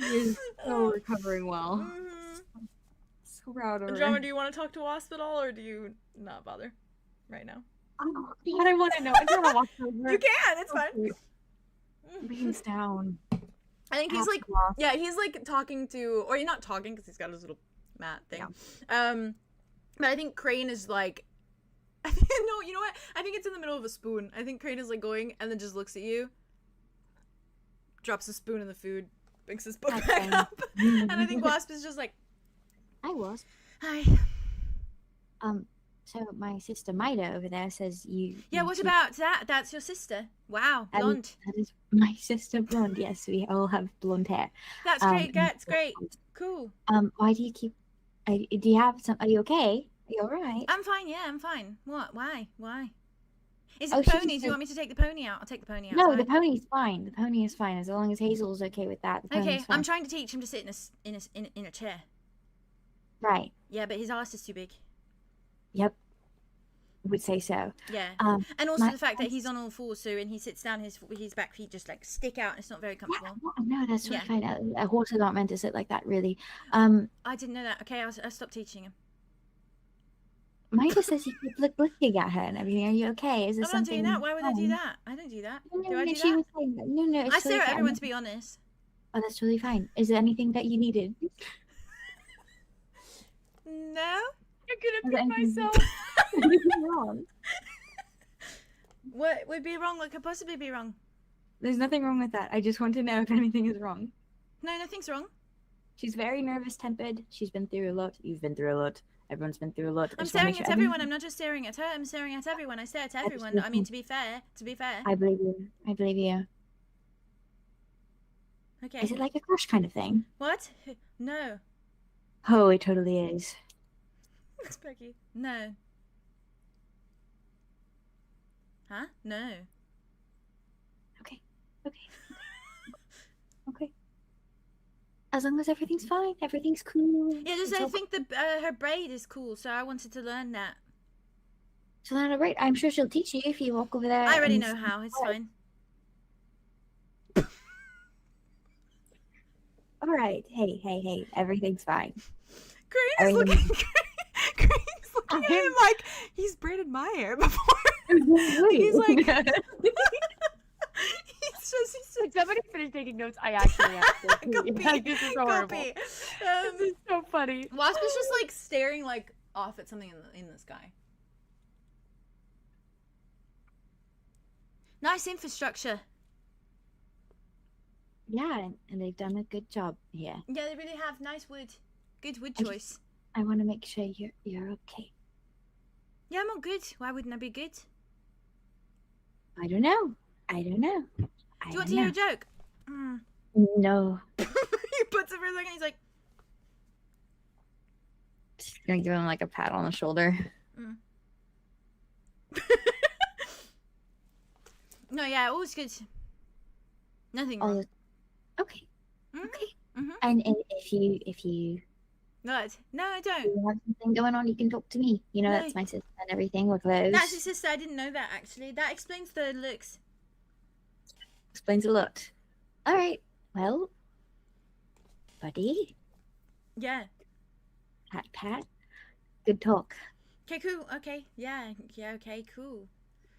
She is so recovering well. So proud of her. Andromeda, do you want to talk to Wasp at all, or do you not bother right now? Oh, God, I want to know. I just want to walk over. You can. It's fine. Leans down. I think he's like, yeah, he's like talking to, or he's not talking because he's got his little mat thing. Yeah. But I think Crane is like, no, you know what? I think it's in the middle of a spoon. I think Crane is like going and then just looks at you. drops a spoon in the food, picks his book Okay. back up, and I think Wasp is just like, I was. hi. So my sister Maida over there says you. Yeah, you what two- about that? That's your sister. Wow, blonde. That is my sister blonde. Yes, we all have blonde hair. That's great. That's great. Cool. Why do you keep? Do you have some? Are you okay? Are you all right? I'm fine. Yeah, I'm fine. What? Why? Why? Is Oh, it she the just pony? Do you said- want me to take the pony out? I'll take the pony out. No, the pony's fine. The pony is fine as long as Hazel's okay with that. The pony's Okay, fine. I'm trying to teach him to sit in a chair. Right. Yeah, but his ass is too big. Yep. Would say so. Yeah. Um, And also my- the fact that he's on all fours, so when he sits down, his back feet just like stick out, and it's not very comfortable. No, that's Yeah. totally fine. Horses aren't meant to sit like that, really. I didn't know that. Okay, I'll stop teaching him. Maida says you keep looking at her and everything. Are you okay? Is there I'm not something? doing that. Why would I do wrong? that? I don't do that. No, Do I do she that? was saying that. No, it's I stare totally at fine. everyone, to be honest. Oh, that's totally fine. Is there anything that you needed? No. I'm gonna Is there beat anything- myself. anything wrong? What would be wrong? What could possibly be wrong? There's nothing wrong with that. I just want to know if anything is wrong. No, nothing's wrong. She's very nervous-tempered. She's been through a lot. You've been through a lot. Everyone's been through a lot. I I'm just wanna staring make at sure everyone. I'm not just staring at her. I'm staring at everyone. I stare at everyone. I mean, to be fair. I believe you. I believe you. Okay. Is it like a crush kind of thing? What? No. Oh, it totally is. It's Becky. No. Huh? No. Okay. Okay. As long as everything's fine, everything's cool. Yeah, just it's I all- think the her braid is cool, so I wanted to learn that. So then, right? I'm sure she'll teach you if you walk over there. I already and- know how. It's fine. All right. Hey. Everything's fine. Crane is looking. Crane's looking at him like he's braided my hair before. He's like, he's just Like, somebody finish taking notes. I actually have to. Copy. Like, this is horrible. Copy. This is so funny. Wasp is just like staring like off at something in the sky. Nice infrastructure. Yeah, and they've done a good job here. Yeah, they really have nice wood. Good wood I just- choice. I want to make sure you're okay. Yeah, I'm all good. Why wouldn't I be good? I don't know. Do you want to hear a joke? Mm. No. He puts it for a second. He's like, Gonna give him like a pat on the shoulder. no, yeah, all's good. Nothing wrong. Okay. Mhm. Okay. Mhm. And if you What? No, I don't. have something going on, you can talk to me. You know, No. that's my sister and everything. We're close. That's your sister. I didn't know that actually. That explains the looks. Explains a lot. All right. Well, buddy, Yeah. pat. Good talk. Okay, cool. Okay. Yeah. Okay, cool.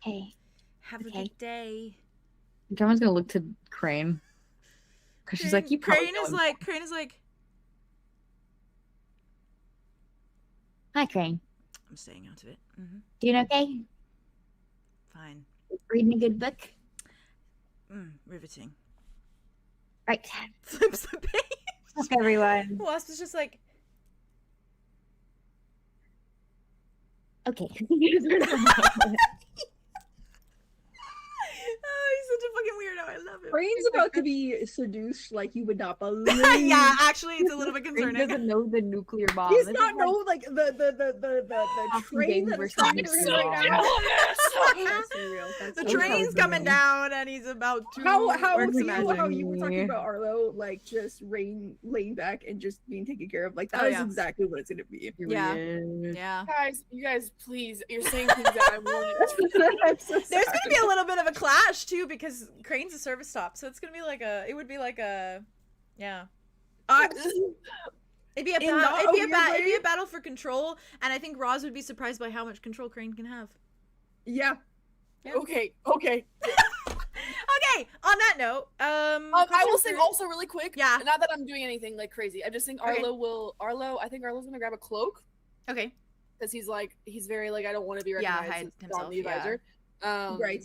Okay. Have a Okay. good day. Drummer's gonna look to Crane. Because she's like, you probably Crane know is him." like, Hi, Crane. I'm staying out of it. Doing okay? Fine. Reading a good book? Riveting. Right. Flips the page. Look, everyone. Wasp is just like, Okay. oh, he's such a fucking weirdo. I love him. Crane's about to be seduced like you would not believe. Yeah, actually, it's a little bit Crane concerning. doesn't know the nuclear bomb. He's This not is like- know like the train that is coming versus through right now. That's Surreal. That's The so train's funny. coming down, and he's about to. How work do some you know how magic. you were talking about Arlo, like just laying back and just being taken care of? Like that Oh, is yeah. exactly what it's gonna be. Yeah. Yeah. You guys, please, you're saying things that I want. I'm so There's sorry. gonna be a little bit of a clash too, because Crane's a service stop, so it's gonna be like it would be like a, yeah. It'd be a In battle. not It'd a be a weird it'd be way? a battle for control, and I think Roz would be surprised by how much control Crane can have. Yeah. Okay. Okay. On that note, I will say also really quick. Yeah. Not that I'm doing anything like crazy. I just think Okay. I think Arlo's gonna grab a cloak Okay. because he's very like I don't want to be Yeah, recognized hide as himself, Dom the advisor. Right.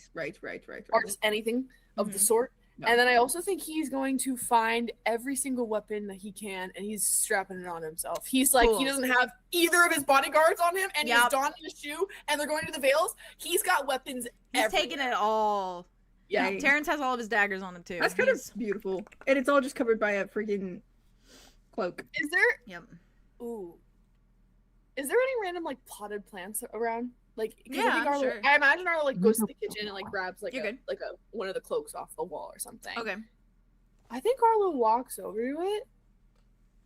Or just anything of the sort. And then I also think he's going to find every single weapon that he can, and he's strapping it on himself. He's like, he doesn't have either of his bodyguards on him, and he's donning his shoe, and they're going to the Veils. He's got weapons everywhere. taking it all. Yeah. Terrance has all of his daggers on him too. That's kind of beautiful. And it's all just covered by a freaking cloak. Is there... Yep. Ooh. Is there any random, like, potted plants around? Like, yeah, I think Arlo, sure. I imagine Arlo, like, goes to the kitchen and, like, grabs, like, You're one of the cloaks off the wall or something. Okay. I think Arlo walks over to it,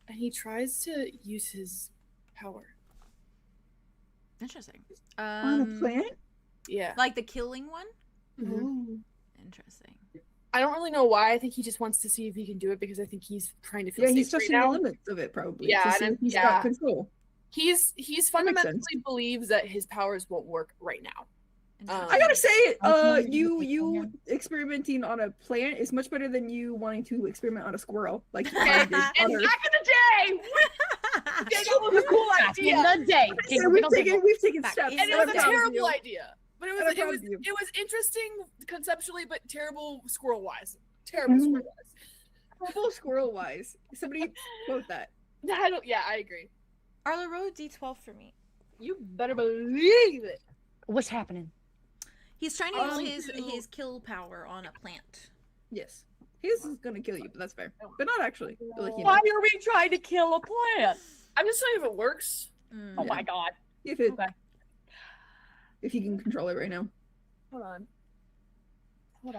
and he tries to use his power. Interesting. On a plant? Yeah. Like the killing one? Mhm. Interesting. I don't really know why. I think he just wants to see if he can do it because I think he's trying to feel Yeah, he's safe touching right the now. limits of it, probably. Yeah, to see and if he's yeah. got control. He's sense. fundamentally believes that his powers won't work right now. I gotta say, you experimenting on a plant is much better than you wanting to experiment on a squirrel. Like, And back in the day, that was a cool idea. In the day. So we've taken steps. And it was a terrible idea. But And I'm proud of you. it was interesting conceptually, but terrible squirrel wise. Terrible squirrel wise. Terrible squirrel wise. Somebody quote that. Yeah, I agree. Arlo, roll a d12 for me. You better believe it. What's happening? He's trying to use his kill power on a plant. Yes. He's gonna kill you, but that's fair. But not actually. But, like, you Why know. are we trying to kill a plant? I'm just saying if it works. Oh my god. If you can control it right now. Hold on.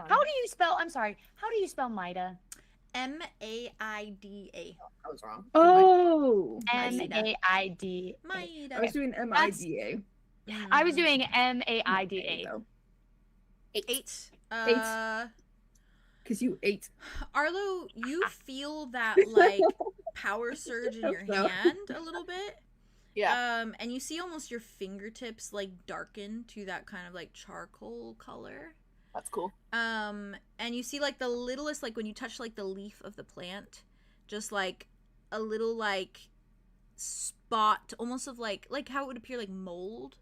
How do you spell? I'm sorry. How do you spell Maida? Maida. I was wrong. Oh. Maida. Maida. I was doing MIDA. I was doing MAIDA. 8. Because you ate. Arlo, you feel that like power surge in your hand a little bit. Yeah. And you see almost your fingertips like darken to that kind of like charcoal color. That's cool. And you see like the littlest, like when you touch like the leaf of the plant, just like a little like spot, almost of like how it would appear like mold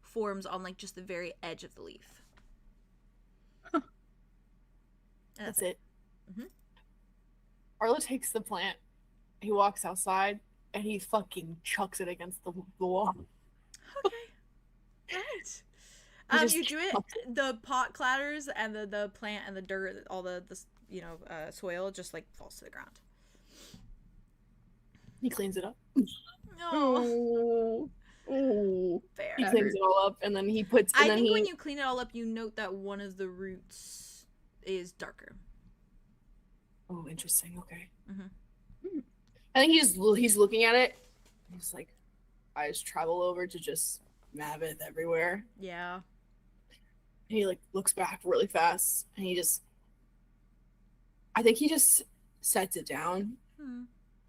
forms on like just the very edge of the leaf. Huh. That's it. Mm-hmm. Arlo takes the plant. He walks outside and he fucking chucks it against the wall. Okay. Right. You do it. The pot clatters, and the plant and the dirt, all the soil just like falls to the ground. He cleans it up. No. Oh. Fair. He cleans it all up, and then he puts. And I then think when you clean it all up, you note that one of the roots is darker. Oh, interesting. Okay. Mm-hmm. I think he's looking at it. He's like, eyes travel over to just Mavith everywhere. Yeah. And he like looks back really fast, and I think he just sets it down,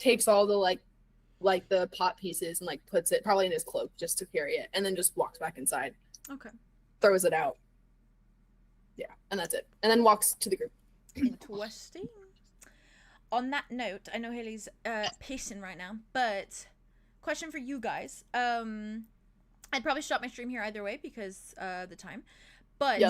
takes all the like the pot pieces and like puts it probably in his cloak just to carry it, and then just walks back inside. Okay. Throws it out. Yeah, and that's it. And then walks to the group. Interesting. On that note, I know Haley's pacing right now, but question for you guys. I'd probably stop my stream here either way because the time. But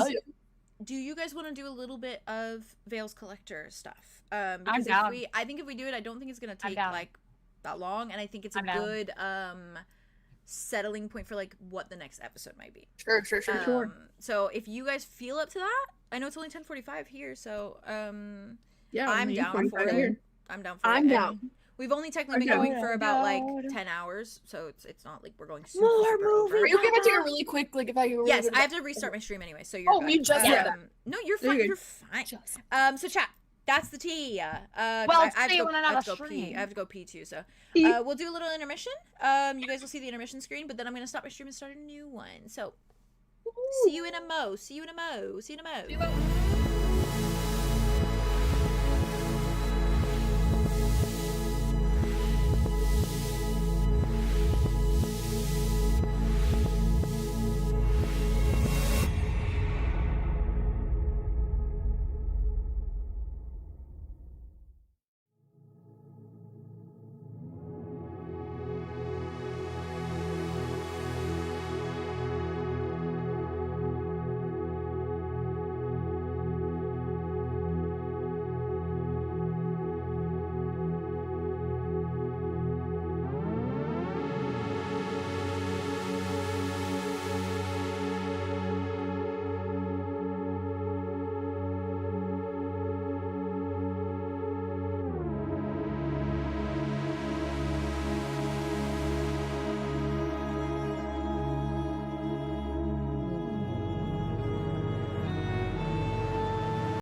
do you guys want to do a little bit of Veils Collector stuff? Because I'm down. I think if we do it, I don't think it's gonna take like that long, and I think it's a good settling point for like what the next episode might be. Sure. So if you guys feel up to that, I know it's only 10:45 here, so yeah, I'm down for it. I'm down for it. I'm down. We've only technically been going for about like 10 hours, so it's not like we're going super over. Are you okay if I take a really quick like if I go? Yes, I have to restart my stream anyway, so you're good. you just said that. No, you're fine. You're fine. So chat. That's the tea. Well, I see you on another have to go stream. pee. I have to go pee too. So we'll do a little intermission. You guys will see the intermission screen, but then I'm gonna stop my stream and start a new one. So see you in a mo. See you in a mo. See you in a mo.